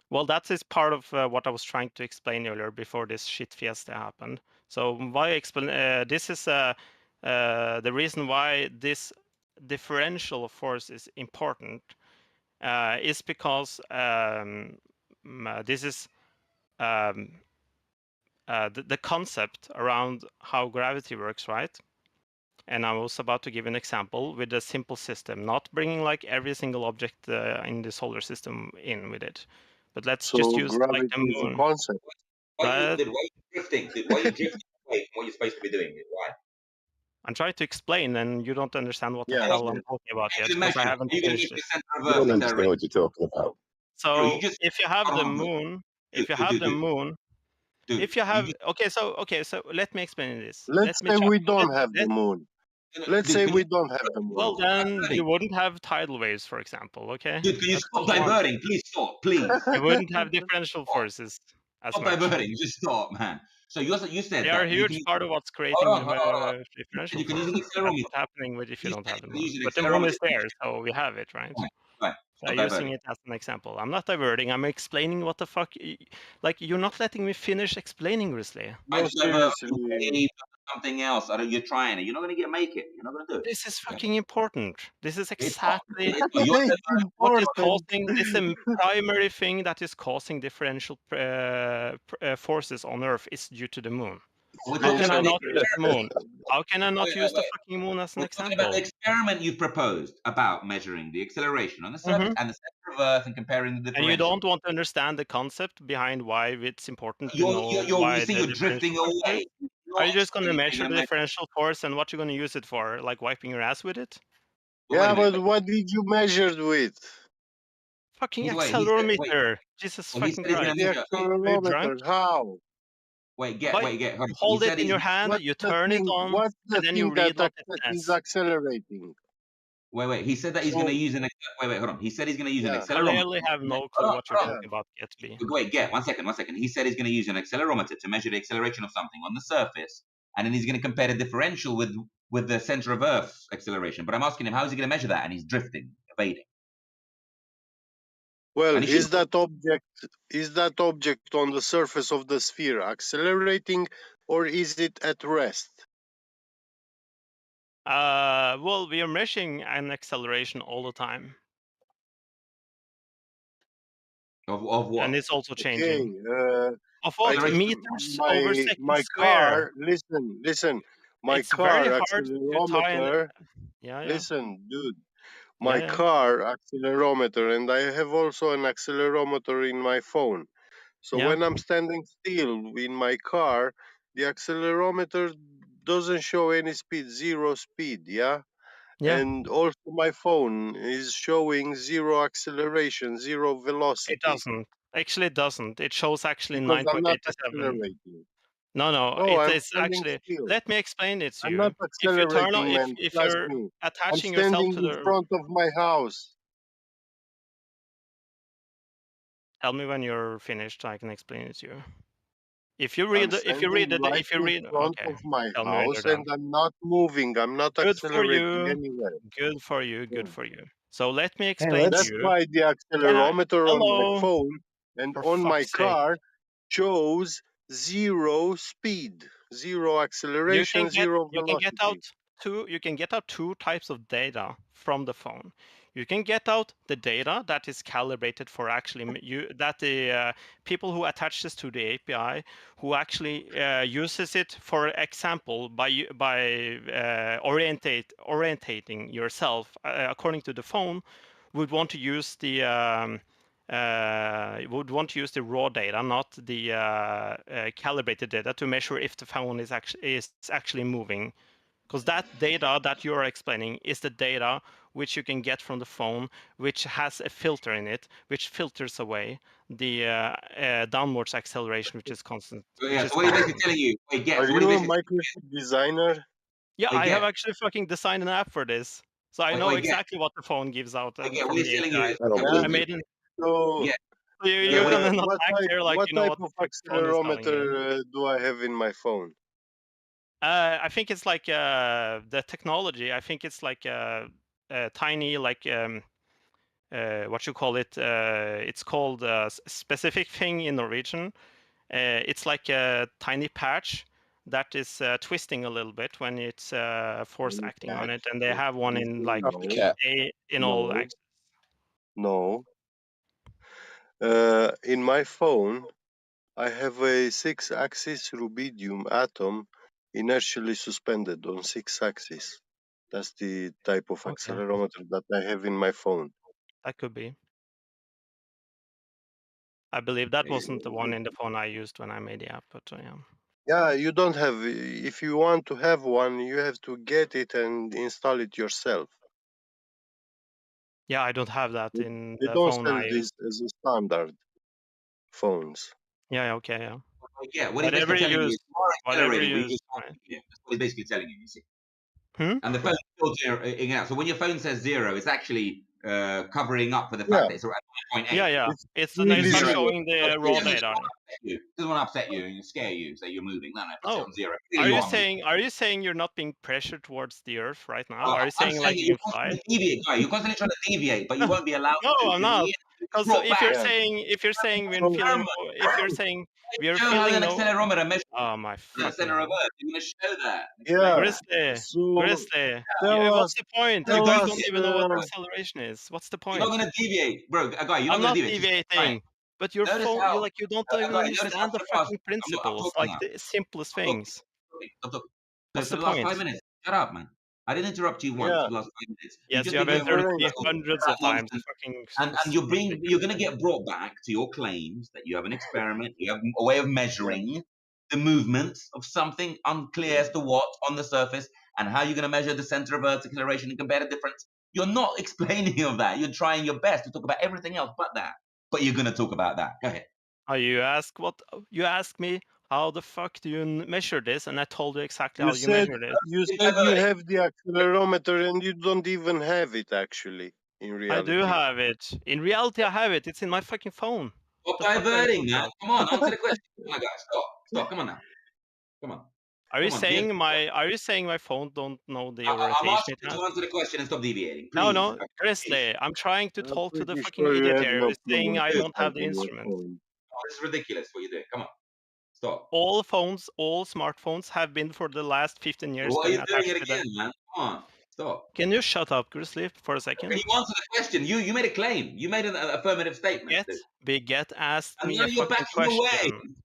Well, that is part of what I was trying to explain earlier before this shit fiesta happened. So why explain? This is the reason why this differential of force is important. Is because this is the concept around how gravity works, right? And I was about to give an example with a simple system, not bringing like every single object in the solar system in with it. But let's just So use like the gravity is a moon. concept. Why are you drifting? Why are you drifting away from what you're supposed to be doing? Why? I'm trying to explain, and you don't understand what the Yeah, hell yeah. I'm talking about Are yet, you going to because I measure? haven't Are you going to finished measure the it. center of You Earth don't understand acceleration? what you're talking about. Bro, you So just if you have hold the on, moon, if you dude, have the moon, dude, if you you have okay, so let me explain this. Let's Let me say try. we don't have the moon. Let's dude, say can we you don't have the Well, moon. then you wouldn't have tidal waves, for example. Okay, dude, can you that's stop number one. diverting? Please stop, please. You wouldn't have differential forces as Stop much. diverting. Just stop, man. So you said They are a that you huge can part of what's hold creating on, hold on, hold on. differential You can use an forces. That's accelerometer. what's happening with if you You don't said have the you can moon. use an But the moon is accelerometer. there, so we have it, right? Right. So Stop I'm using diverting. it as an example. I'm not diverting. I'm explaining what the fuck. Like you're not letting me finish explaining, Grizzly. I No, just divert seriously. something else. You're trying it. You're not going to make it. You're not going to do it. This is fucking important. This is It's not. exactly You're It's what is important. causing this primary thing that is causing differential forces on Earth is due to the moon. We're How talking can I about the not use the experiment. moon? How can I not Wait, use wait, the wait. fucking moon as an We're talking about the example? experiment you've proposed about measuring the acceleration on the surface and the center of Earth and comparing the And you differential. don't want to understand the concept behind why it's important to know You why see, the you're drifting differential force is? away. Are You're you just going to explaining how measure you're the going to measure. differential force and what you're going to use it for? Like wiping your ass with it? But wait Yeah, a minute. but what did you measure with? Fucking He said, accelerometer. Jesus well, he fucking said he's going Christ. to The measure. Are you drunk? accelerometer. How? Hold By on. you He hold it said in he's your hand, What's you the turn it thing? on, What's the and then you thing read that what it is says. accelerating? wait. He said that he's going to So use an. Wait, hold on. He said he's going to use an yeah, accelerometer. Clearly have no clue Hold on, what you're hold on. yeah. talking about, Gatsby. Wait, get 1 second, 1 second. He said he's going to use an accelerometer to measure the acceleration of something on the surface, and then he's going to compare the differential with the center of Earth's acceleration. But I'm asking him, how is he going to measure that? And he's drifting, evading. Well, And he should. is that object on the surface of the sphere accelerating, or is it at rest? Well, we are measuring an acceleration all the time, Of what? and it's also Okay, changing. Of what? I Meters over second my square. car. Listen. My It's very car hard to tie an. accelerometer. Yeah. Listen, dude. My Yeah. car accelerometer, and I have also an accelerometer in my phone. So Yeah. when I'm standing still in my car, the accelerometer doesn't show any speed, zero speed, yeah? Yeah. And also my phone is showing zero acceleration, zero It velocity. doesn't. Actually, it doesn't. It shows actually Because I'm not 9.87. accelerating. No, No, it I'm is standing actually. still. Let me explain it to I'm you. not If you turn on, accelerating, man. if Trust you're me. I'm attaching yourself standing to in the. front of my house. Tell me when you're finished. I can explain it to you. If you I'm read, if you read standing it, right if you in read, front okay. of my Tell me when you're house done. and I'm not moving. I'm not Good for accelerating you. anywhere. Good for you. Good Yeah. for you. So let me Hey, explain to That's you. why the Can I? accelerometer on my Hello. phone and For on my fuck's sake. car shows zero speed, zero You acceleration, can get zero you can get out velocity. you can get out two types of data from the phone. You can get out the data that is calibrated for actually that the people who attach this to the API who actually uses it, for example, by orientating yourself according to the phone, would want to use the would want to use the raw data, not the calibrated data, to measure if the phone is actually moving. Because that data that you are explaining is the data which you can get from the phone, which has a filter in it, which filters away the downwards acceleration, which is constant. Yeah, so what are you basically telling you? Are you a Microsoft designer? Yeah, I have actually fucking designed an app for this, so I know exactly what the phone gives out what from he's the telling you API. is, I made an So You're gonna not act there like what you know type what the of fuck phone is telling you. accelerometer do I have in my phone? I think it's like the technology. I think it's like a tiny, like what you call it. It's called a specific thing in Norwegian. It's like a tiny patch that is twisting a little bit when it's force acting on it, and they have one in like in all axes. No. In my phone, I have a 6-axis rubidium atom inertially suspended on 6 axes. That's the type of accelerometer that I have in my phone. That could be. I believe that wasn't the one in the phone I used when I made the app, but yeah. Yeah, you don't have. If you want to have one, you have to get it and install it yourself. Yeah, I don't have that in They the don't phone sell I use. this as a standard phones. Yeah, okay, yeah. Yeah, what he's Whatever basically you telling you use, is more whatever accelerating, you but you use, just right. can't. Yeah, that's what he's basically telling you. You see. Hmm? And the phone's still zeroing out. So when your phone says 0, it's actually covering up for the Yeah. fact that it's around 9.8. Yeah, yeah. It's really not zero. showing the raw It data. doesn't want to upset you and scare you, so you're moving. No, puts it Oh, on 0. are you saying you're not being pressured towards the Earth right now? Are you I'm saying like saying you you're can fly? constantly deviate, guy. You're constantly trying to deviate, but you won't be allowed No, to. I'm not. Because if you're saying we're feeling, if you're saying we're show how feeling an no. accelerometer measures Oh my the fucking center of hell. Earth. You're going to show that. Yeah. Grizzly. Tell What's us. the point? You guys don't even know what acceleration is. What's the point? You're not going to deviate, bro. Guy, you're I'm not not going to deviate. deviating. But your Notice phone, how- you don't even Guy, notice how understand the for the past- fucking principles, talking like now. the simplest things. So What's for the the last point? 5 minutes, shut up, man. I didn't interrupt you once for the last 5 minutes. Yes, just you have been going interrupted me on hundreds of about times. nonsense. And you're going to get brought back to your claims that you have an experiment, you have a way of measuring the movements of something unclear as to what on the surface, and how you're going to measure the center of Earth's acceleration and compare the difference. You're not explaining of that. You're trying your best to talk about everything else but that. But you're going to talk about that. Go ahead. You asked me how the fuck do you measure this, and I told you exactly You how you said measure this. you said you have the accelerometer and you don't even have it actually in reality. I do have it. In reality, I have it. It's in my fucking phone. Stop diverting, man. Come on, answer the question. Come on, guys. Stop. Come on now. Come on. Are you saying my phone don't know the I'm orientation asking it you has? to answer the question and stop deviating. Please. No, Grizzly. I'm trying to talk to the pretty fucking sure you idiot have here no who's saying I clue don't have the on your instrument. phone. Oh, this is ridiculous what you're doing. Come on. Stop. All smartphones have been for the last 15 years Why are you been doing attached it to them. again, man? Come on. Stop. Can you shut up, Grizzly, for a second? Can you answer the question? You made a claim. You made an affirmative statement. Get asked And me now a you're fucking backing away. question.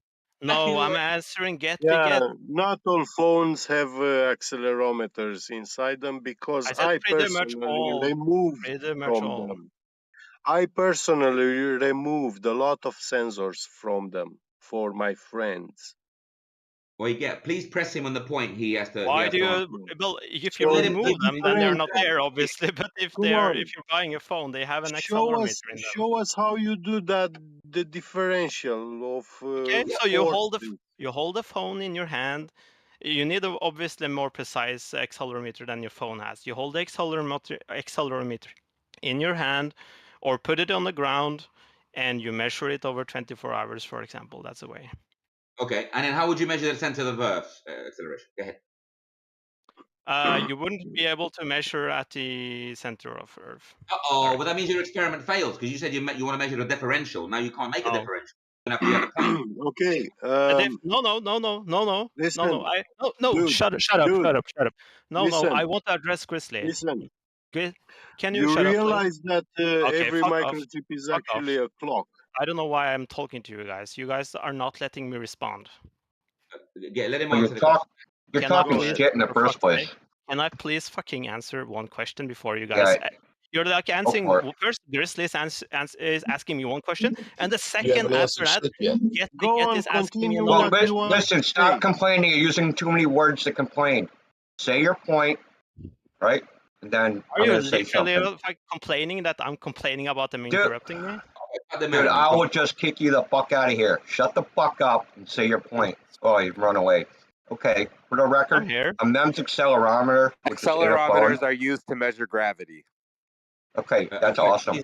No, I'm answering Yeah, not all phones have accelerometers inside them because I said I pretty much personally all. removed Pretty much from all. them. I personally removed a lot of sensors from them for my friends. Well, please press him on the point. He has to. Why he has do to you? answer. Well, if So you the remove them, then they're not there, differential- obviously. But if Come on. if you're buying a phone, they have an Show accelerometer us, in them. show us how you do that. The differential of. Okay, so you forces. hold the phone in your hand. You need obviously more precise accelerometer than your phone has. You hold the accelerometer in your hand, or put it on the ground, and you measure it over 24 hours, for example. That's a way. Okay, and then how would you measure the center of Earth's acceleration? Go ahead. You wouldn't be able to measure at the center of Earth. Well, that means your experiment fails because you said you want to measure the differential. Now you can't make a differential. You're gonna have to be at the point. Okay. No. Listen. No. Dude, Shut up. No. Listen. I want to address Grizzly. Listen. Can you You shut up, realize that every fuck off. microchip is Fuck actually a clock. I don't know why I'm talking to you guys. You guys are not letting me respond. Yeah, let him answer the question. You're talking shit in the first place. Can I please fucking answer one question before you guys? You're like answering first. Grizzly is asking me one question, and the second after that, Get is asking me another. Well, listen, stop complaining. You're using too many words to complain. Say your point, right? And then Are I'm you gonna say literally something. like complaining that I'm complaining about them interrupting me? Dude, I will just kick you the fuck out of here. Shut the fuck up and say your point. Oh, you run away. Okay, for the record, a MEMS accelerometer. Accelerometers are used to measure gravity. Okay, that's awesome.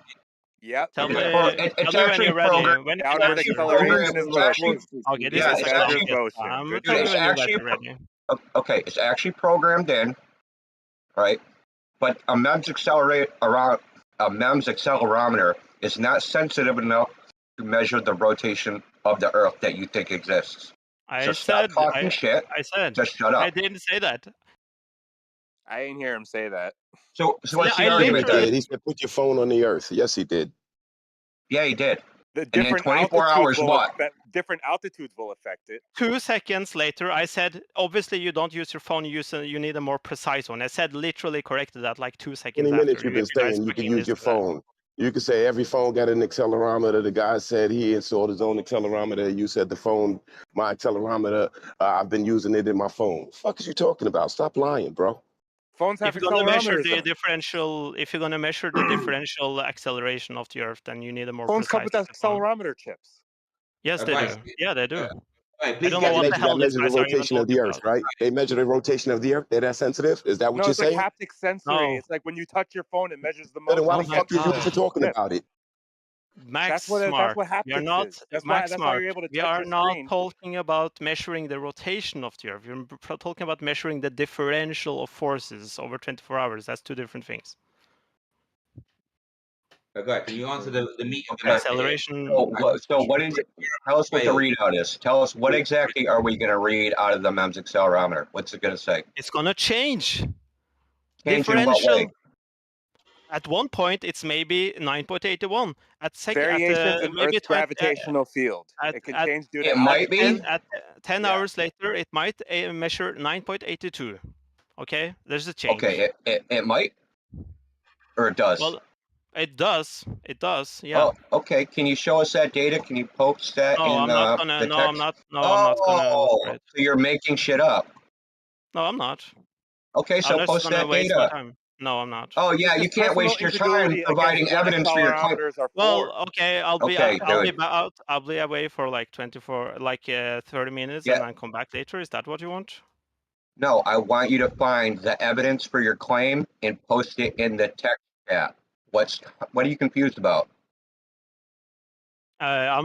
Yep. Tell me, It's tell me when actually you're ready. programmed. When It's Downward actually acceleration programmed. is It's actually motion. okay, this yeah. is It's Measures actually motion. Good tell me it's when you're actually ready. okay. It's actually programmed in, right? But a MEMS accelerometer is not sensitive enough to measure the rotation of the Earth that you think exists. So stop talking shit. I said. Just shut I up. didn't say that. I didn't hear him say that. So what's the I argument literally then? He said, "Put your phone on the earth." Yes, he did. Yeah, he did. The And then different 24 altitudes hours, will what? different altitudes will affect it. 2 seconds later, I said, obviously you don't use your phone, you need a more precise one. I said literally corrected that like 2 seconds 20 after. minutes you've been If you guys saying you can fucking use your listen to that. phone. You could say every phone got an accelerometer. The guy said he installed his own accelerometer. You said the phone, my accelerometer, I've been using it in my phone. What the fuck is you talking about? Stop lying, bro. Phones have If you're gonna measure accelerometers. the differential, if you're gonna measure the differential acceleration of the Earth, then you need a more Phones come precise with accelerometer chips. Yes, they guys, do. Yeah, they do. Right, I please don't know get what to the That hell these measures the guys are even rotation of talking the Earth, about. right? They measure the rotation of the Earth. They're that sensitive. Is that what No, you're it's like saying? haptic sensory. No. It's like when you touch your phone, it measures the Then motion. why Oh the my fuck is you god. even talking about it? Max That's Smart. what We are haptics not is. That's Max why Smart. you're able to We touch are your not screen. talking about measuring the rotation of the Earth. We're talking about measuring the differential of forces over 24 hours. That's two different things. Guy, can you answer the meat of the Okay. Acceleration. So what is it? Tell us what the readout is. Tell us what exactly are we going to read out of the MEMS accelerometer? What's it going to say? It's gonna change. Change in what way? At one point, it's maybe 9.81. Variations in maybe Earth's gravitational field. It can change due to It might be. At 10 Yeah. hours later, it might measure 9.82. Okay, there's a change. Okay, it might, or it does. Well, it does. It does. Yeah. Oh, okay. Can you show us that data? Can you post that No, in I'm not gonna. the No, text? I'm not. No, I'm not gonna. Oh, so you're making shit up. No, I'm not. Okay, so I'm just post gonna that waste my data. time. No, I'm not. Oh yeah, This is you can't personal waste your time individuality providing against what evidence for your claim. accelerometers are for. Well, okay, I'll be Okay, dude. out. I'll be away for like 30 minutes, Yeah. and then come back later. Is that what you want? No, I want you to find the evidence for your claim and post it in the text chat. What are you confused about? I'm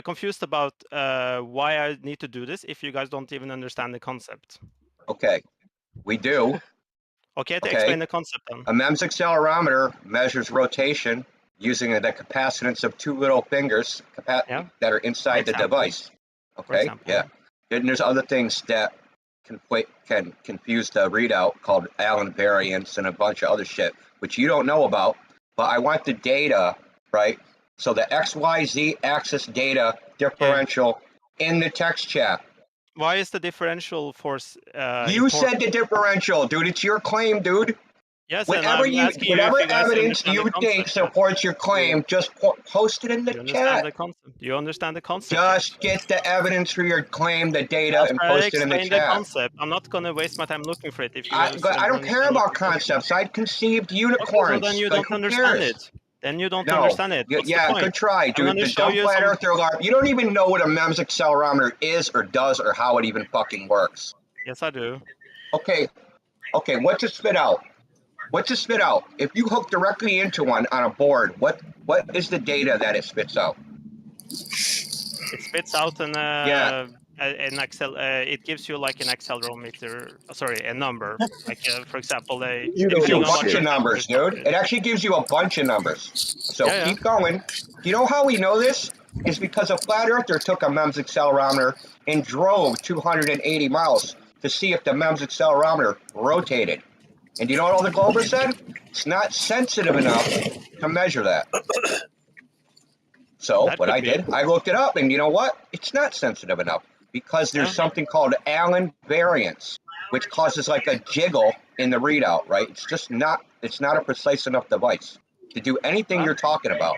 confused about why I need to do this if you guys don't even understand the concept. Okay, we do. Okay, explain the concept then. A MEMS accelerometer measures rotation using the capacitance of two little fingers that are inside the device. Okay, yeah. Then there's other things that can confuse the readout called Allen variance and a bunch of other shit, which you don't know about. But I want the data, right? So the XYZ axis data differential in the text chat. Why is the differential force You said the differential, dude. It's your claim, dude. Yes, whatever and I'm asking you if whatever you guys evidence understand you the think concept. supports your claim, just post it in the You understand chat. the concept? You understand the concept? Just get the evidence for your claim, the data, That's and why I post it in the explained the chat. concept. I'm not gonna waste my time looking for it if you guys I don't care about concepts. I conceived unicorns. Okay, so then you Like, don't who understand cares? it. Then you don't No. understand it. What's the Yeah, point? good try, I'm dude. gonna The show dumb you flat some. earther alarm. You don't even know what a MEMS accelerometer is or does or how it even fucking works. Yes, I do. Okay, what's it spit out? What's it spit out? If you hook directly into one on a board, what is the data that it spits out? It spits out an Excel. It gives you like an accelerometer. Sorry, a number. Like for example, You gives you a bunch of numbers, dude. It actually gives you a bunch of numbers. So keep going. Do you know how we know this? It's because a flat earther took a MEMS accelerometer and drove 280 miles to see if the MEMS accelerometer rotated. And do you know what all the Globers said? It's not sensitive enough to measure that. So what I did, I looked it up, and you know what? It's not sensitive enough because there's something called Allen variance, which causes like a jiggle in the readout, right? It's not a precise enough device to do anything you're talking about.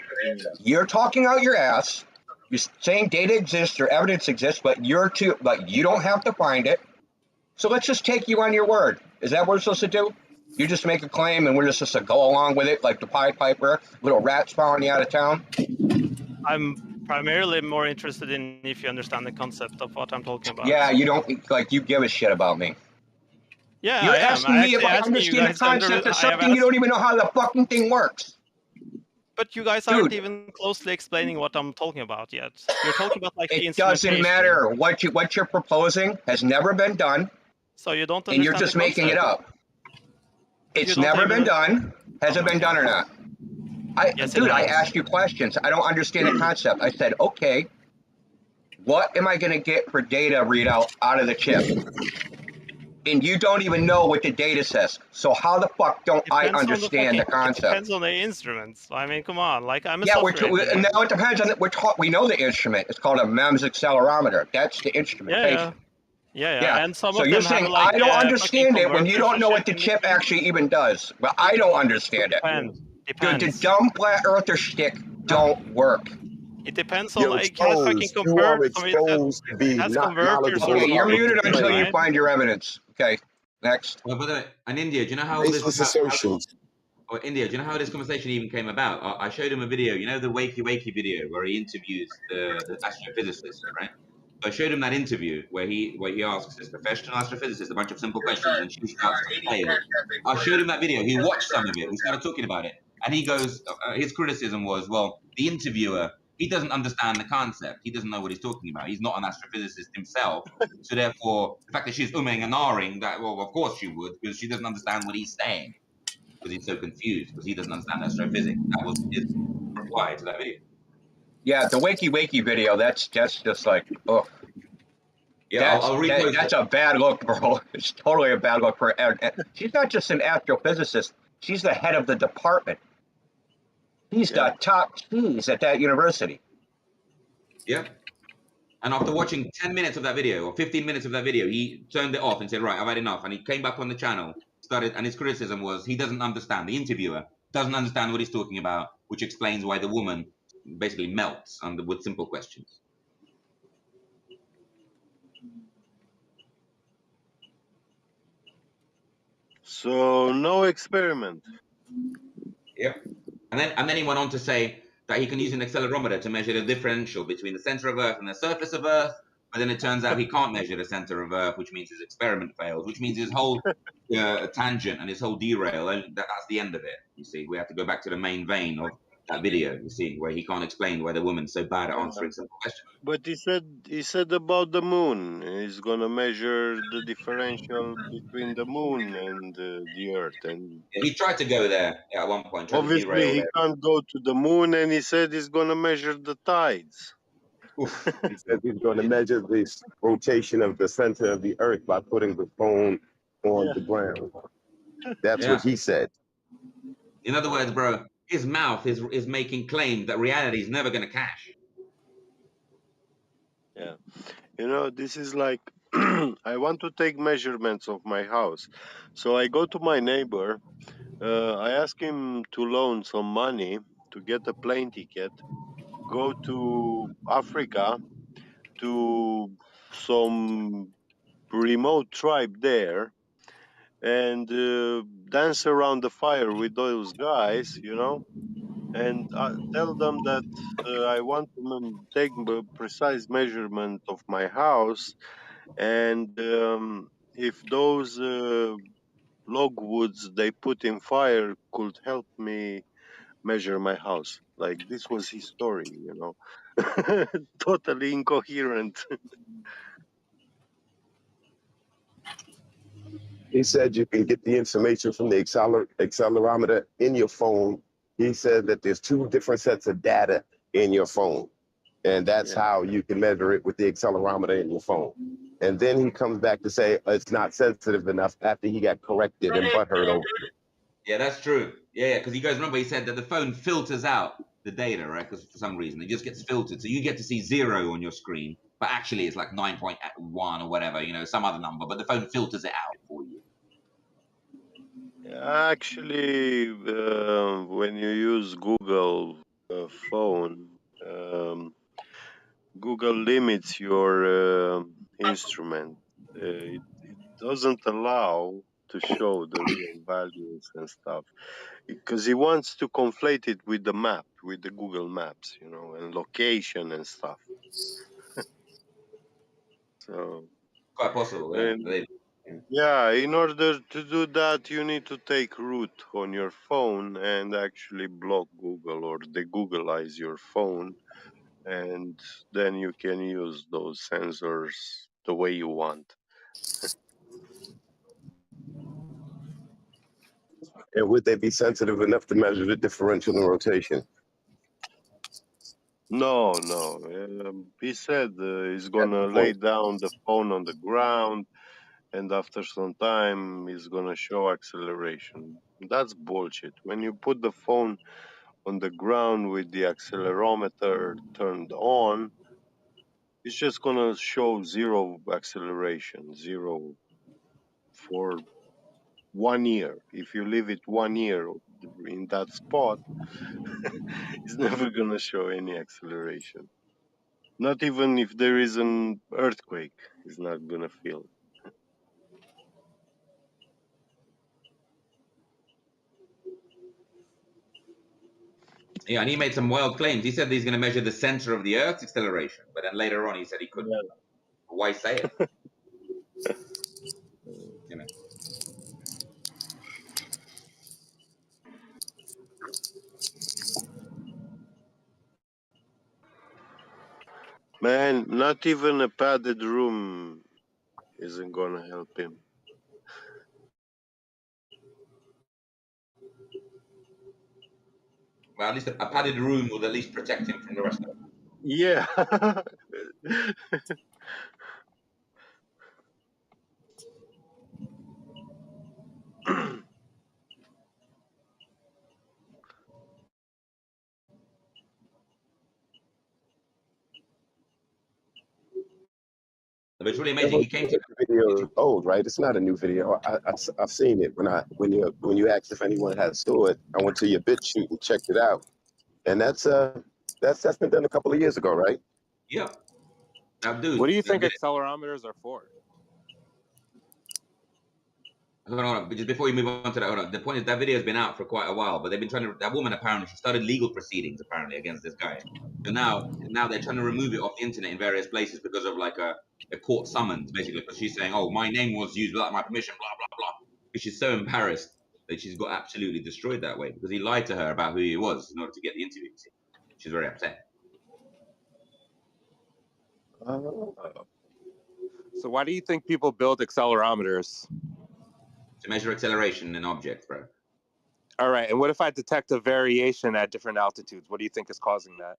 You're talking out your ass. You're saying data exists or evidence exists, but you don't have to find it. So let's just take you on your word. Is that what we're supposed to do? You just make a claim and we're just supposed to go along with it like the Pied Piper, little rats following you out of town? I'm primarily more interested in if you understand the concept of what I'm talking about. Yeah, you don't, you give a shit about me. Yeah, You're I am. asking me if I understand the concept of something you don't even know how the fucking thing works. But you guys aren't even closely explaining what I'm talking about yet. You're talking about like the It instrumentation. doesn't matter what you're proposing has never been done. So you don't And you're understand just the making it concept. up. It's never been done. Has it been done or not? Yes, Dude, it I has. asked you questions. I don't understand the concept. I said, okay, what am I going to get for data readout out of the chip? And you don't even know what the data says. So how the fuck don't I understand the It concept? depends on the instruments. I mean, come on. Like, I'm a Yeah, software engineer. now it depends on we know the instrument. It's called a MEMS accelerometer. That's the instrumentation. Yeah. And some So of you're them have saying like I don't fucking understand it when you converters don't and know shit what the in chip between. actually even does. Well, I don't understand it. Depends. The dumb flat earther shtick don't work. It depends on You're like it has fucking exposed. You are converters. exposed to be It has not converters knowledgeable on Okay, top you're about of what muted you're it, until you saying. right? find your evidence. Okay, next. Well, by the way, in India, do you know how Baseless assertions. India, do you know how this conversation even came about? I showed him a video, you know, the Wakey Wakey video where he interviews the astrophysicist, right? So I showed him that interview where he asks this professional astrophysicist a bunch of simple questions and she starts to fail. I showed him that video. He watched some of it. We started talking about it, and he goes, his criticism was, well, the interviewer, he doesn't understand the concept. He doesn't know what he's talking about. He's not an astrophysicist himself. So therefore, the fact that she's umming and ahhing, that, well, of course she would, because she doesn't understand what he's saying, because he's so confused, because he doesn't understand astrophysics. That was his reply to that video. Yeah, the Wakey Wakey video, that's just like, oh. Yeah, I'll repost that's a bad look, bro. It's totally a bad look for her. She's not just an astrophysicist. She's the head of the department. He's the top cheese at that university. Yep. And after watching 10 minutes of that video or 15 minutes of that video, he turned it off and said, right, I've had enough. And he came back on the channel, and his criticism was he doesn't understand, the interviewer doesn't understand what he's talking about, which explains why the woman basically melts with simple questions. So no experiment. Yeah. And then he went on to say that he can use an accelerometer to measure the differential between the center of Earth and the surface of Earth. But then it turns out he can't measure the center of Earth, which means his experiment fails, which means his whole tangent and his whole derail, that's the end of it. You see, we have to go back to the main vein of that video, you see, where he can't explain why the woman's so bad at answering simple questions. But he said about the moon. He's gonna measure the differential between the moon and the Earth, and He tried to go there at one point, tried to obviously derail he there. can't go to the moon. And he said he's gonna measure the tides. He said he's going to measure the rotation of the center of the earth by putting the phone on the ground. That's what he said. In other words, bro, his mouth is making claims that reality is never going to cash. Yeah, you know, this is like I want to take measurements of my house, so I go to my neighbor. I ask him to loan some money to get a plane ticket, go to Africa to some remote tribe there, and dance around the fire with those guys, you know, and tell them that I want to take a precise measurement of my house, and if those logwoods they put in fire could help me measure my house. Like, this was his story, you know. Totally incoherent. He said you can get the information from the accelerometer in your phone. He said that there's two different sets of data in your phone. And that's how you can measure it with the accelerometer in your phone. And then he comes back to say it's not sensitive enough after he got corrected and butthurt over it. Yeah, that's true. Yeah, because you guys remember he said that the phone filters out the data, right? Because for some reason it just gets filtered. So you get to see 0 on your screen, but actually it's like 9.1 or whatever, you know, some other number, but the phone filters it out for you. Actually, when you use Google phone, Google limits your instrument. It doesn't allow to show the real values and stuff, because he wants to conflate it with the map, with the Google Maps, you know, and location and stuff. So Quite possible, yeah. Yeah, in order to do that, you need to take root on your phone and actually block Google or de-Googleize your phone, and then you can use those sensors the way you want. And would they be sensitive enough to measure the differential in rotation? No, no. He said he's gonna lay down the phone on the ground, and after some time, he's gonna show acceleration. That's bullshit. When you put the phone on the ground with the accelerometer turned on, it's just gonna show zero acceleration, zero for 1 year. If you leave it 1 year in that spot, it's never gonna show any acceleration. Not even if there is an earthquake, it's not gonna feel. Yeah, and he made some wild claims. He said he's going to measure the center of the Earth's acceleration, but then later on he said he couldn't. Yeah. Why say it? You know. Man, not even a padded room isn't gonna help him. Well, at least a padded room would at least protect him from the rest of it. Yeah. But it's really That amazing. He came to video is old, right? It's not a new video. I've seen it when you asked if anyone had saw it. I went to your BitChute and checked it out, and that's been done a couple of years ago, right? Yeah. Now, dude. What do you think accelerometers are for? Hold on, but just before you move on to that, hold on. The point is that video has been out for quite a while, but they've been trying to. That woman apparently she started legal proceedings apparently against this guy. So now they're trying to remove it off the internet in various places because of like a court summons, basically. Because she's saying, "Oh, my name was used without my permission," blah blah blah. Because she's so embarrassed that she's got absolutely destroyed that way because he lied to her about who he was in order to get the interview. See? She's very upset. So why do you think people build accelerometers? To measure acceleration in objects, bro. All right, and what if I detect a variation at different altitudes? What do you think is causing that?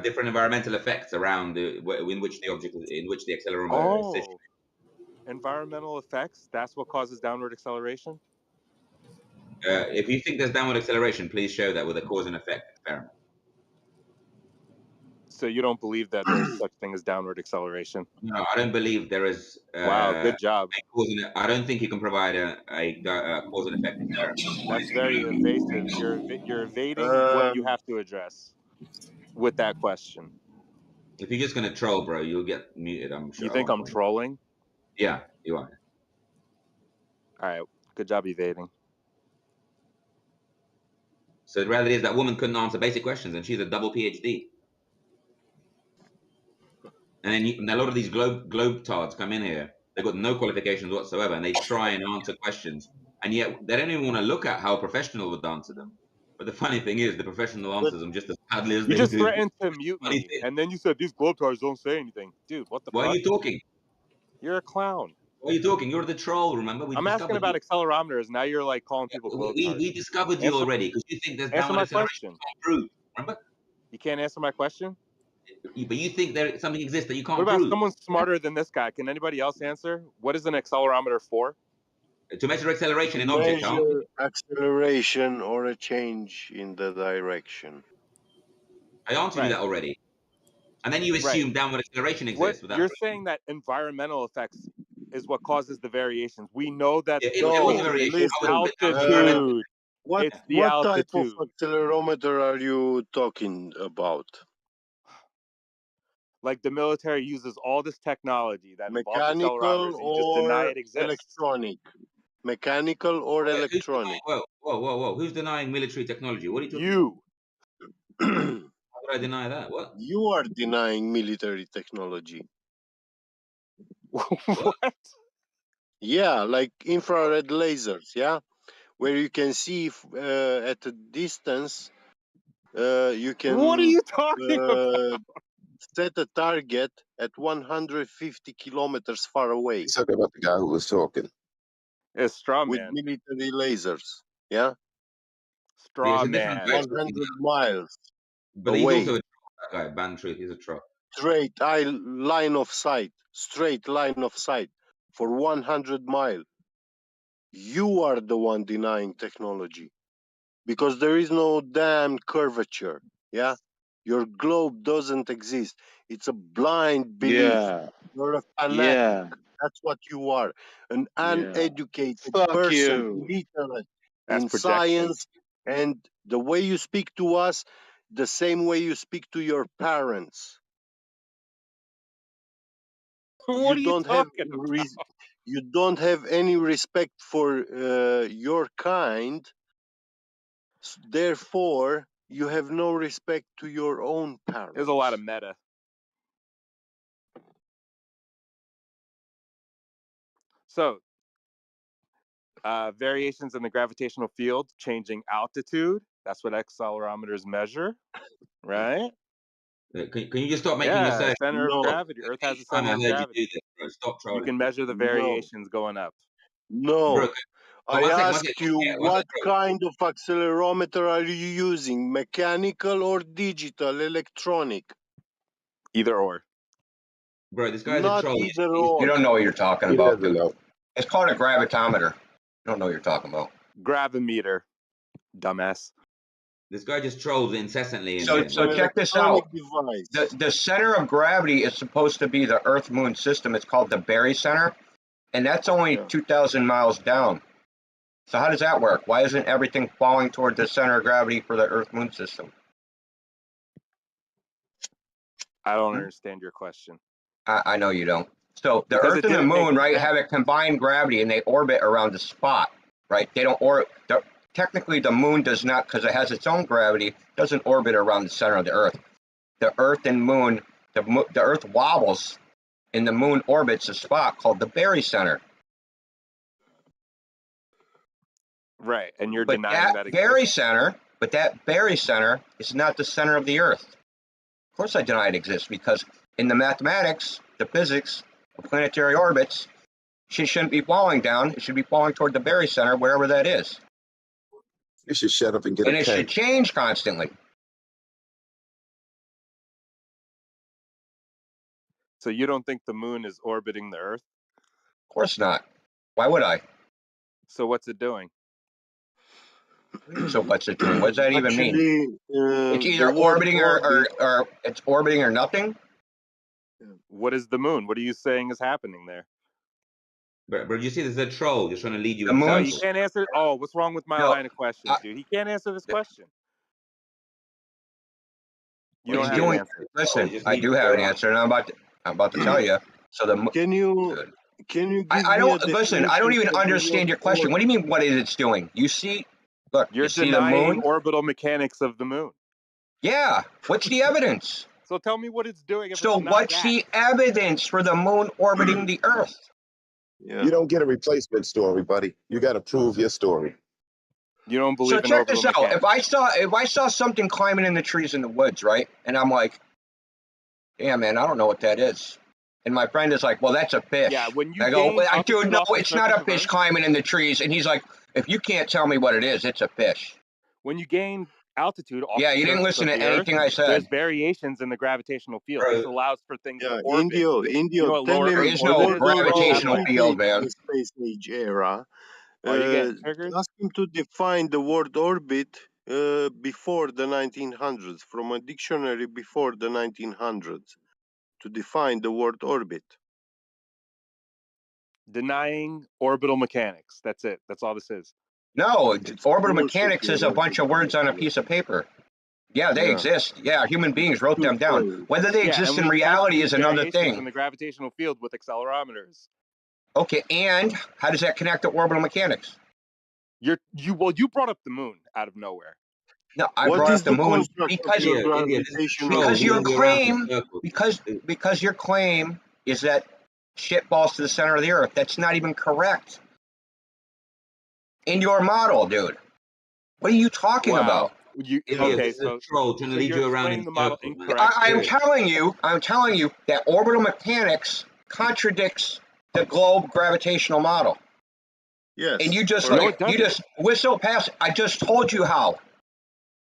Different environmental effects around in which the accelerometer is situated. Environmental effects, that's what causes downward acceleration? If you think there's downward acceleration, please show that with a cause and effect experiment. So you don't believe that there's such thing as downward acceleration? No, I don't believe there is. Wow, good job. I don't think you can provide a cause and effect experiment. That's very evasive. You're evading what you have to address with that question. If you're just gonna troll, bro, you'll get muted. I'm sure. You think I'm trolling? Yeah, you are. All right, good job evading. So the reality is that woman couldn't answer basic questions, and she's a double PhD. And then a lot of these globetards come in here. They've got no qualifications whatsoever, and they try and answer questions, and yet they don't even want to look at how a professional would answer them. But the funny thing is, the professional answers them just as badly as you they just do. threatened to mute me, and then you said these globetards don't say anything. Dude, what the Why fuck? are you talking? You're a clown. Why are you talking? You're the troll, remember? I'm asking about accelerometers. Now you're like calling people globetards. We discovered you already because you think there's downward acceleration can't prove. Remember? You can't answer my question? But you think there something exists that you can't What about prove. someone smarter than this guy? Can anybody else answer? What is an accelerometer for? To measure acceleration in objects. objects. Measure acceleration or a change in the direction. I answered you that already. And then you assume downward acceleration exists. You're saying that environmental effects is what causes the variations. We know that it was a variation. altitude. What type of accelerometer are you talking about? Like the military uses all this technology that involves Mechanical accelerometers and just deny or it exists. electronic? Mechanical or electronic? Whoa. Who's denying military technology? What are you talking about? How would I deny that? What? You are denying military technology. What? Yeah, like infrared lasers, yeah, where you can see at a distance, you can What are you talking about? set a target at 150 kilometers far away. He's talking about the guy who was talking. It's straw With man. military lasers, yeah? Straw It's a different guy. man. 100 miles But he's away. also a troll, that guy, Ban Truth. He's a troll. Straight line of sight, straight line of sight for 100 miles. You are the one denying technology because there is no damn curvature, yeah? Your globe doesn't exist. It's a blind belief. Yeah. You're a fanatic. Yeah. That's what you are. An uneducated Fuck person, you. illiterate That's in projection. science, and the way you speak to us, the same way you speak to your parents. What are you talking about? You don't have any respect for your kind. Therefore, you have no respect to your own parents. There's a lot of meta. So, variations in the gravitational field, changing altitude. That's what accelerometers measure, right? Can you just stop making yourself? Center of gravity. Earth has a Time center I of heard you gravity. do this, bro. Stop trolling. You can measure the variations going up. No. Bro, I asked you, what kind of accelerometer are you using? Mechanical or digital, electronic? Either or. Bro, this guy's Not a troll. either or. You don't know what you're talking He about. doesn't know. It's called a gravitometer. You don't know what you're talking about. Gravimeter, dumbass. This guy just trolls incessantly in So here. check this out. The center of gravity is supposed to be the Earth-Moon system. It's called the Berry Center, and that's only 2,000 miles down. So how does that work? Why isn't everything falling toward the center of gravity for the Earth-Moon system? I don't understand your question. I know you don't. So the Because Earth it and the didn't make Moon, right, sense. have a combined gravity, and they orbit around the spot, right? They don't orbit. Technically, the Moon does not, because it has its own gravity, doesn't orbit around the center of the Earth. The Earth and Moon, the Earth wobbles, and the Moon orbits a spot called the Berry Center. Right, and you're But denying that that Berry exists. Center, is not the center of the Earth. Of course, I deny it exists because in the mathematics, the physics of planetary orbits, she shouldn't be falling down. It should be falling toward the Berry Center, wherever that is. You should shut up and get And a it pen. should change constantly. So you don't think the Moon is orbiting the Earth? Of course not. Why would I? So what's it doing? So what's it doing? What does that even mean? It's either the word orbiting or it's orbiting or nothing. What is the Moon? What are you saying is happening there? Bro, you see, there's a troll just trying to lead you The in No, circles. he can't answer. Oh, what's wrong with my line of questions, dude? He can't answer this question. You don't have an answer. Listen, I do have an answer, and I'm about to tell you. So Can you give I me a don't listen. I don't definition even of the understand word your question. What do you mean? What is it doing? You see, look, You're you see the denying Moon. orbital mechanics of the Moon. Yeah. What's the evidence? So tell me what it's doing. If So it's not what's that. the evidence for the Moon orbiting the Earth? You don't get a replacement story, buddy. You got to prove your story. You don't believe So in check orbital this out. mechanics. If I saw something climbing in the trees in the woods, right, and I'm like, "Yeah, man, I don't know what that is," and my friend is like, "Well, that's a fish." Yeah, when you I go, gain "Dude, altitude no, off the it's not surface a of fish Earth, climbing in the trees," and he's like, "If you can't tell me what it is, it's a fish." when you gain altitude off Yeah, the you didn't surface listen of to the Earth, anything I said. there's variations in the gravitational field. This allows for things to orbit. Indio, You know what tell lower him Earth There is orbit no is? Where you have gravitational like, field, man. the space age era. Are you getting triggered? Ask him to define the word orbit before the 1900s, from a dictionary before the 1900s, to define the word orbit. Denying orbital mechanics. That's it. That's all this is. No, orbital bullshit, mechanics is a bunch of words on a piece of paper. Yeah, they exist. Yeah, human beings wrote them down. Whether they Yeah, exist and in we test reality these is another variations in thing. the gravitational field with accelerometers. Okay, and how does that connect to orbital mechanics? You brought up the Moon out of nowhere. No, I brought up the Moon because gravitational your field? claim is that shit falls to the center of the earth. That's not even correct. In your model, dude. What are you talking about? India, Okay, this is a so troll trying to lead you're you around in explaining the model circles, man. incorrectly. I'm telling you that orbital mechanics contradicts the globe gravitational model. Yes. And you just No, like it doesn't. you just whistle past. I just told you how.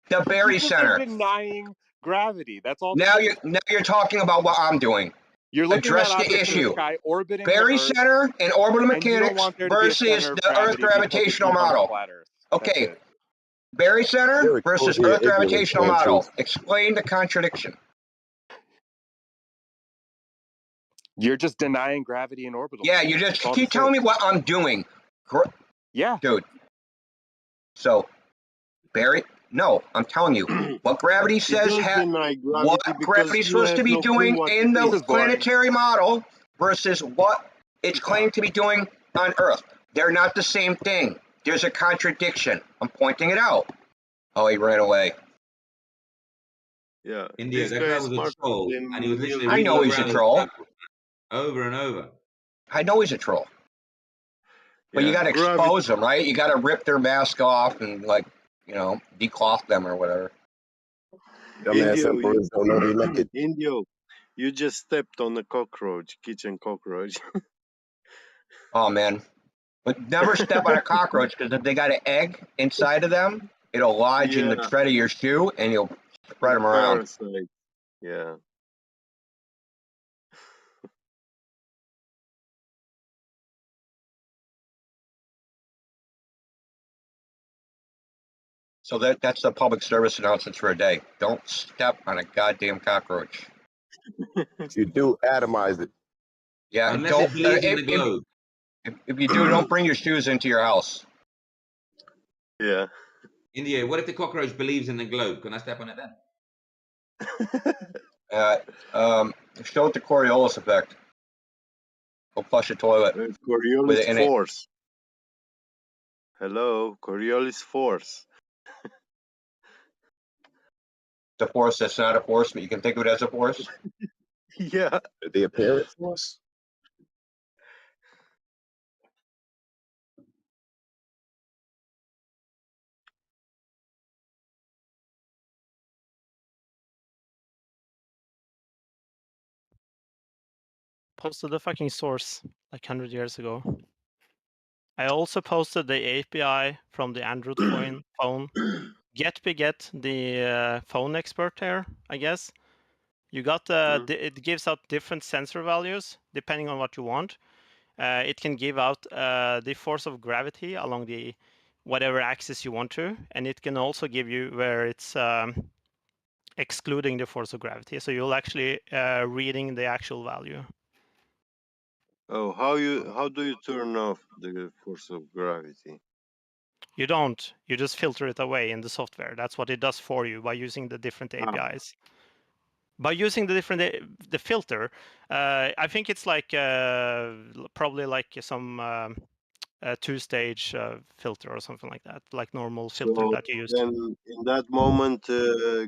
The You Berry just Center. are denying gravity. That's all. Now you're talking about what I'm doing. You're looking Address at the objects in the issue. sky orbiting Berry the Earth, Center and orbital and you don't mechanics want there to be a versus center of the Earth gravity because it's gravitational debunked model. flat Earth. Okay, That's it. Berry Center You're versus exposing your Earth ignorance, gravitational man, model. Truth. Explain the contradiction. You're just denying gravity and orbital. Yeah, you just That's all keep this telling is. me what I'm doing. Yeah. Dude. So, Barry, no, I'm telling you. What gravity He says, does deny what gravity because gravity's you supposed have to be no clue doing what in it the is. planetary model versus what it's claimed to be doing on Earth. They're not the same thing. There's a contradiction. I'm pointing it out. Oh, he ran away. Yeah, India, this that guy guy is was a smarter troll, than and he was literally I leading know you he's a around in troll. circles, over and over. I know he's a troll. But you Yeah, got to gravity. expose them, right? You got to rip their mask off and, like, decloth them or whatever. Dumbass emperors don't know they naked. Indio, you just stepped on a cockroach, kitchen cockroach. Oh, man. But never step on a cockroach, because if they got an egg inside of them, it'll lodge in the Yeah, tread of your shoe and you'll spread them around. parasite. Yeah. So that's the public service announcement for a day. Don't step on a goddamn cockroach. If you do, atomize it. Yeah, Unless don't. it believes in the globe. If you do, don't bring your shoes into your house. Yeah. India, what if the cockroach believes in the globe? Can I step on it then? Show it the Coriolis effect. Go flush a toilet with Coriolis it in it. force. Hello, Coriolis force. The force that's not a force, but you can think of it as a force. Yeah. The apparent force. Posted the fucking source like 100 years ago. I also posted the API from the Android phone. Get the phone expert here, I guess. You got it gives out different sensor values depending on what you want. It can give out the force of gravity along the whatever axis you want to, and it can also give you where it's excluding the force of gravity. So you'll actually reading the actual value. Oh, how do you turn off the force of gravity? You don't. You just filter it away in the software. That's what it does for you by using the different APIs. By using the filter, I think it's like probably like some two-stage filter or something like that, like normal filter So that you use. then, in that moment,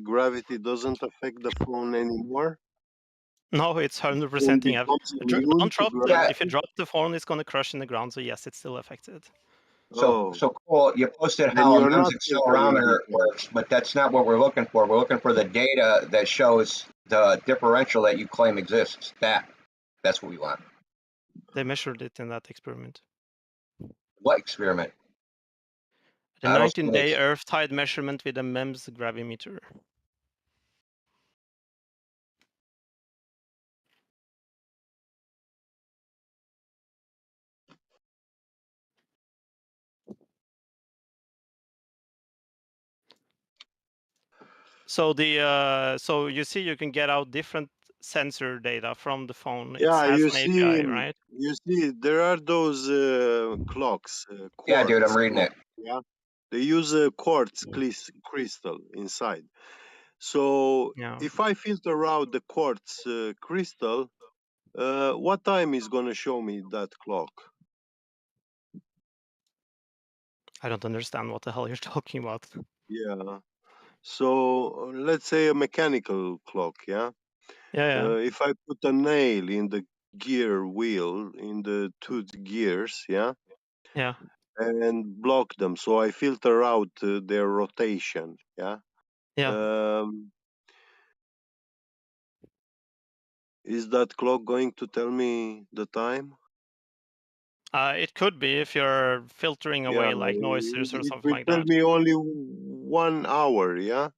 gravity doesn't affect the phone anymore. No, it's 100% becomes immune don't to drop. gravity? If you drop the phone, it's going to crush in the ground. So yes, it's still affected. So cool. You posted Then how a you're MEMS not filtering accelerometer it. works, but that's not what we're looking for. We're looking for the data that shows the differential that you claim exists. That's what we want. They measured it in that experiment. What experiment? The 19-day Earth tide measurement with a MEMS gravimeter. So so you see, you can get out different sensor data from the phone. It Yeah, has you an see, API, right? you see, there are those clocks. Yeah, dude, I'm quartz reading clock, it. Yeah, they use a quartz crystal inside. So if I filter out the quartz crystal, what time is gonna show me that clock? I don't understand what the hell you're talking about. Yeah. So let's say a mechanical clock. Yeah. Yeah. If I put a nail in the gear wheel in the two gears, yeah, Yeah. and block them. So I filter out their rotation, yeah. Yeah. Is that clock going to tell me the time? It could be if you're filtering Yeah, away like noises or it something will like tell that. me only 1 hour, yeah.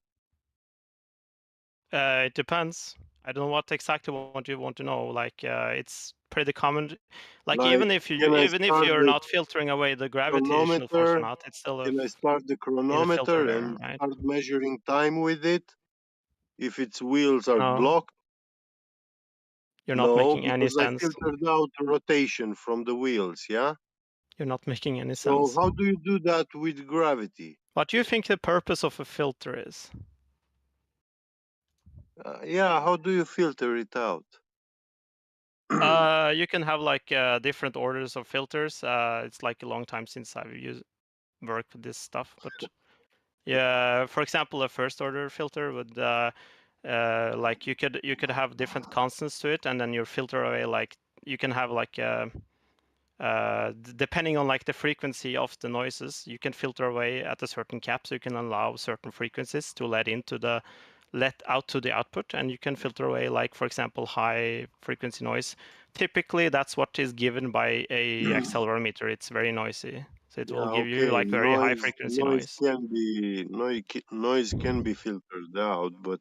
It depends. I don't know what exactly what you want to know. Like it's pretty common. Like Like, even if can I you're start the not filtering away the gravitational force or chronometer? not, it's still Can I start the need a filter chronometer there, and right? start measuring time with it? If its wheels are No, blocked? you're not No, making any because I sense. filtered out rotation from the wheels, yeah? You're not making any So sense. how do you do that with gravity? What do you think the purpose of a filter is? Yeah, how do you filter it out? You can have like different orders of filters. It's like a long time since I've worked with this stuff, but yeah, for example, a first order filter would like you could have different constants to it, and then you filter away like you can have like depending on like the frequency of the noises, you can filter away at a certain cap, so you can allow certain frequencies to let out to the output, and you can filter away like, for example, high frequency noise. Typically that's what is given by a accelerometer. It's very noisy, so it will Yeah, give you okay. like very high frequency noise. Noise can be filtered out, but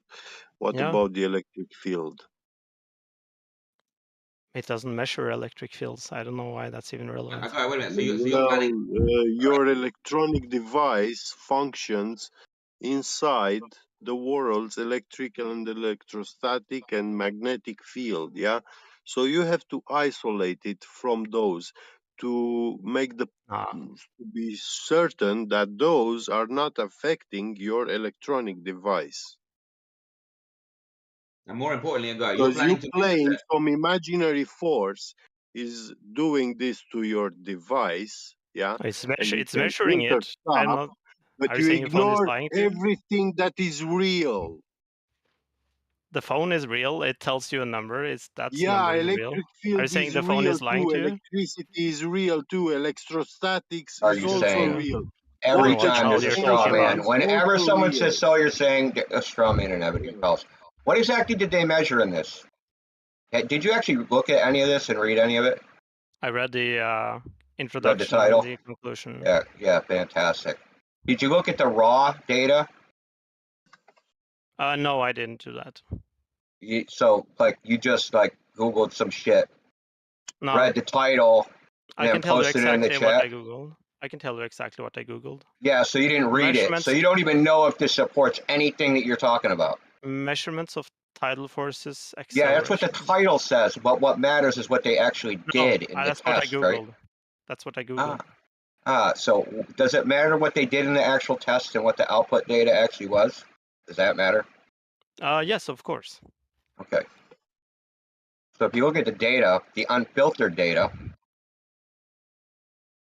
what Yeah, about the electric field? it doesn't measure electric fields. I don't know why that's even relevant. Okay, wait a minute. So you're Well, planning. your electronic device functions inside the world's electrical and electrostatic and magnetic field, yeah? So you have to isolate it from those to make to be certain that those are not affecting your electronic device. And more importantly, you're Because you planning to measure claim that. some imaginary force is doing this to your device, yeah, It's and you it's can measuring filter it. I'm stuff, not. but Are you you saying the phone is ignore lying to you? everything that is real. The phone is real. It tells you a number. That's Yeah, number is real. electric Are you field saying is the phone real is lying too, to you? electricity is real too, electrostatics Are is you also saying real. I don't know every what time child there's a you're straw talking Voltage about. man? is Whenever also someone says real. so, you're saying a straw man in everything else. What exactly did they measure in this? Did you actually look at any of this and read any of it? I read the Read the introduction and title? the conclusion. Yeah, fantastic. Did you look at the raw data? No, I didn't do that. So, like, you just like Googled some shit, No, read the title, and I then can tell you posted it in the exactly what I chat? googled. I can tell you exactly what I googled. Yeah, so you didn't read it. So you don't even know if this supports anything that you're talking about. Measurements of tidal forces, Yeah, that's what the acceleration. title says, but what matters is what they actually did in the That's what I test, right? googled. That's what I googled. So does it matter what they did in the actual test and what the output data actually was? Does that matter? Yes, of course. Okay. So if you look at the data, the unfiltered data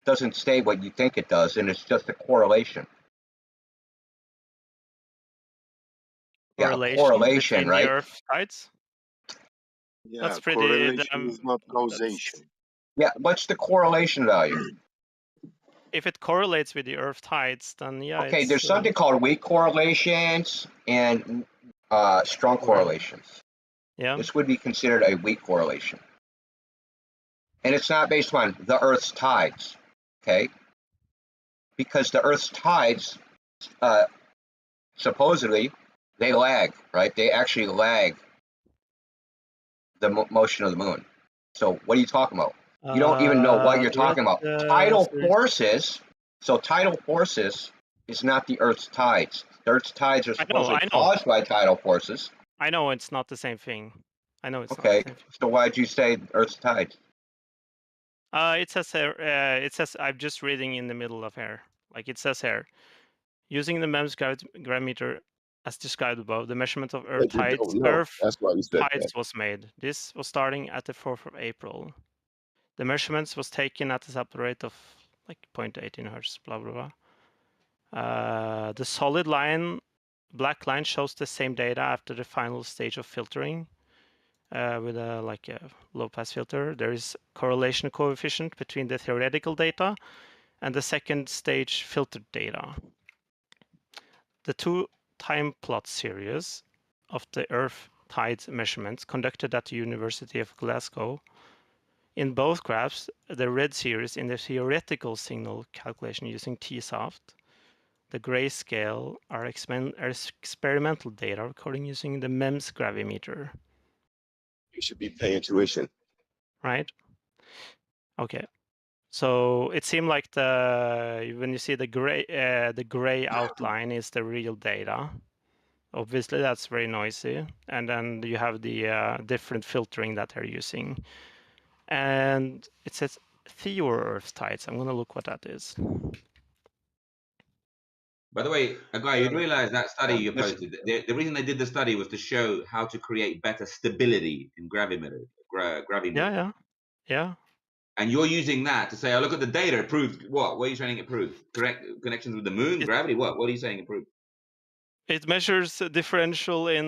doesn't state what you think it does, and it's just a correlation. Yeah, a correlation, between the right? Earth tides. Yeah, That's pretty. correlation is not causation. Yeah, what's the correlation value? If it correlates with the Earth tides, then yeah. Okay, it's, there's something called weak correlations and strong correlations. Yeah. This would be considered a weak correlation. And it's not based on the Earth's tides, okay? Because the Earth's tides, supposedly, they lag, right? They actually lag the motion of the moon. So what are you talking about? You don't even know what you're talking about. Tidal forces. So tidal forces is not the Earth's tides. The Earth's tides are supposedly caused by tidal forces. I know it's not the same thing. I know it's not Okay, the same thing. so why'd you say Earth's tides? It says here. It says I'm just reading in the middle of here. Like it says here, using the MEMS gravimeter as described above, the measurement of Earth But you tides. don't know. That's why you said Tides that. was made. This was starting at the 4th of April. The measurements was taken at a sample rate of like 0.18 hertz. Blah blah blah. The solid line, black line, shows the same data after the final stage of filtering. with a low pass filter. There is correlation coefficient between the theoretical data and the second stage filtered data. The two time plot series of the Earth tide measurements conducted at the University of Glasgow. In both graphs, the red series in the theoretical signal calculation using T-soft. The grayscale are experimental data recording using the MEMS gravimeter. You should be paying tuition. Right? Okay. So it seemed like when you see the gray outline is the real data. Obviously, that's very noisy. And then you have the different filtering that they're using. And it says Theo-Earth tides. I'm going to look what that is. By the way, Guy, you realize that study you posted, the reason they did the study was to show how to create better stability in gravimeters. Yeah. And you're using that to say, oh, look at the data, it proved what? What are you saying it proved? Correct connections with the moon, gravity, what? What are you saying it proved? It measures differential in